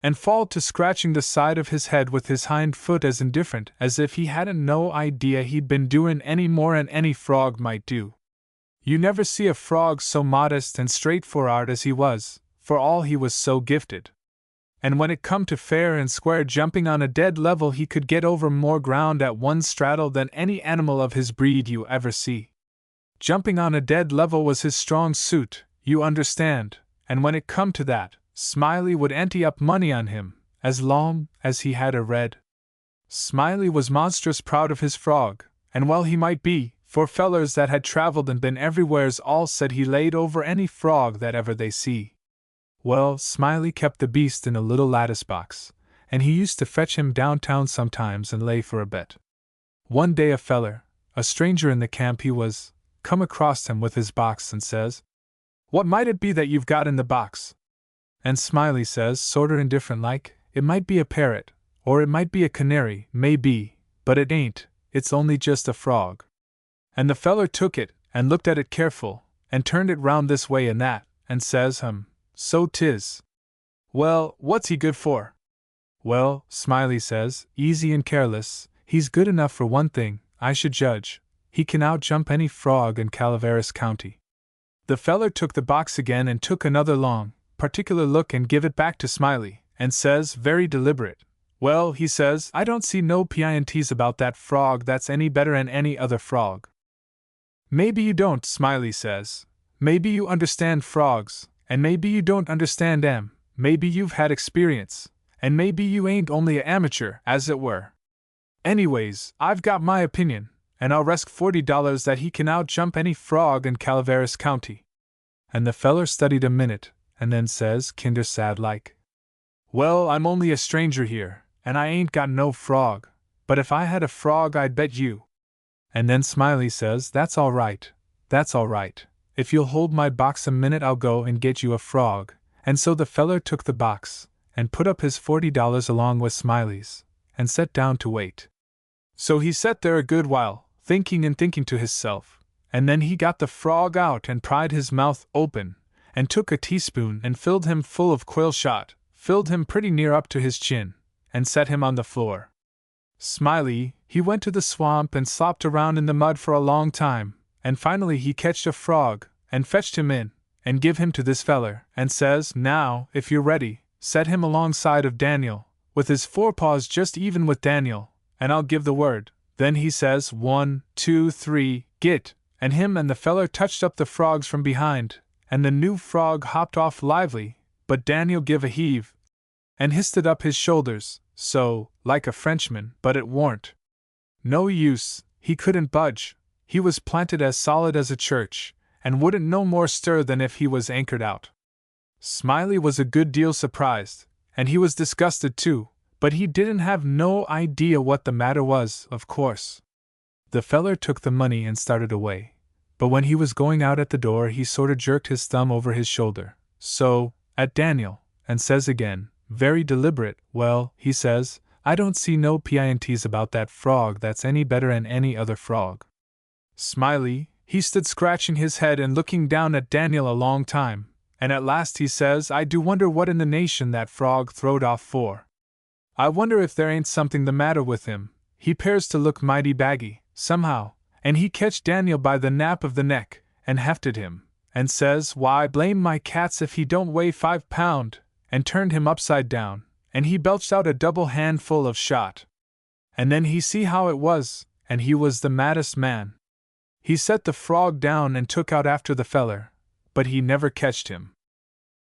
and fall to scratching the side of his head with his hind foot as indifferent as if he hadn't no idea he'd been doing any more'n any frog might do. You never see a frog so modest and straightfor'ard as he was, for all he was so gifted. And when it come to fair and square jumping on a dead level, he could get over more ground at one straddle than any animal of his breed you ever see. Jumping on a dead level was his strong suit, you understand, and when it come to that, Smiley would ante up money on him, as long as he had a red. Smiley was monstrous proud of his frog, and well he might be, for fellers that had traveled and been everywheres all said he laid over any frog that ever they see. Well, Smiley kept the beast in a little lattice box, and he used to fetch him downtown sometimes and lay for a bet. One day a feller, a stranger in the camp he was, come across him with his box and says, "What might it be that you've got in the box?" And Smiley says, sorter indifferent like, "It might be a parrot, or it might be a canary, may be, but it ain't, it's only just a frog." And the feller took it, and looked at it careful, and turned it round this way and that, and says, "So 'tis. Well, what's he good for?" "Well," Smiley says, easy and careless, "he's good enough for one thing, I should judge. He can outjump any frog in Calaveras County." The feller took the box again and took another long, particular look and give it back to Smiley, and says, very deliberate, "Well," he says, "I don't see no p'ints about that frog that's any better'n any other frog." "Maybe you don't," Smiley says. "Maybe you understand frogs, and maybe you don't understand 'em, maybe you've had experience, and maybe you ain't only a amateur, as it were. Anyways, I've got my opinion, and I'll risk $40 that he can outjump any frog in Calaveras County." And the feller studied a minute, and then says, kinder sad like, "Well, I'm only a stranger here, and I ain't got no frog, but if I had a frog I'd bet you." And then Smiley says, "That's all right, that's all right. If you'll hold my box a minute I'll go and get you a frog." And so the feller took the box, and put up his $40 along with Smiley's, and sat down to wait. So he sat there a good while, thinking and thinking to hisself, and then he got the frog out and pried his mouth open, and took a teaspoon and filled him full of quail shot, filled him pretty near up to his chin, and set him on the floor. Smiley, he went to the swamp and slopped around in the mud for a long time, and finally he catched a frog, and fetched him in, and give him to this feller, and says, "Now, if you're ready, set him alongside of Daniel, with his forepaws just even with Daniel, and I'll give the word." Then he says, 1, 2, 3, git, and him and the feller touched up the frogs from behind, and the new frog hopped off lively, but Daniel give a heave, and histed up his shoulders, so, like a Frenchman, but it warn't no use, he couldn't budge, he was planted as solid as a church, and wouldn't no more stir than if he was anchored out. Smiley was a good deal surprised, and he was disgusted too, but he didn't have no idea what the matter was, of course. The feller took the money and started away, but when he was going out at the door he sorter jerked his thumb over his shoulder, so, at Daniel, and says again, very deliberate, "Well," he says, "I don't see no p'ints about that frog that's any better'n any other frog." Smiley, he stood scratching his head and looking down at Daniel a long time, and at last he says, "I do wonder what in the nation that frog throwed off for. I wonder if there ain't something the matter with him, he 'pears to look mighty baggy, somehow," and he catched Daniel by the nape of the neck, and hefted him, and says, "Why, blame my cats if he don't weigh 5 pound, and turned him upside down, and he belched out a double handful of shot. And then he see how it was, and he was the maddest man. He set the frog down and took out after the feller, but he never catched him.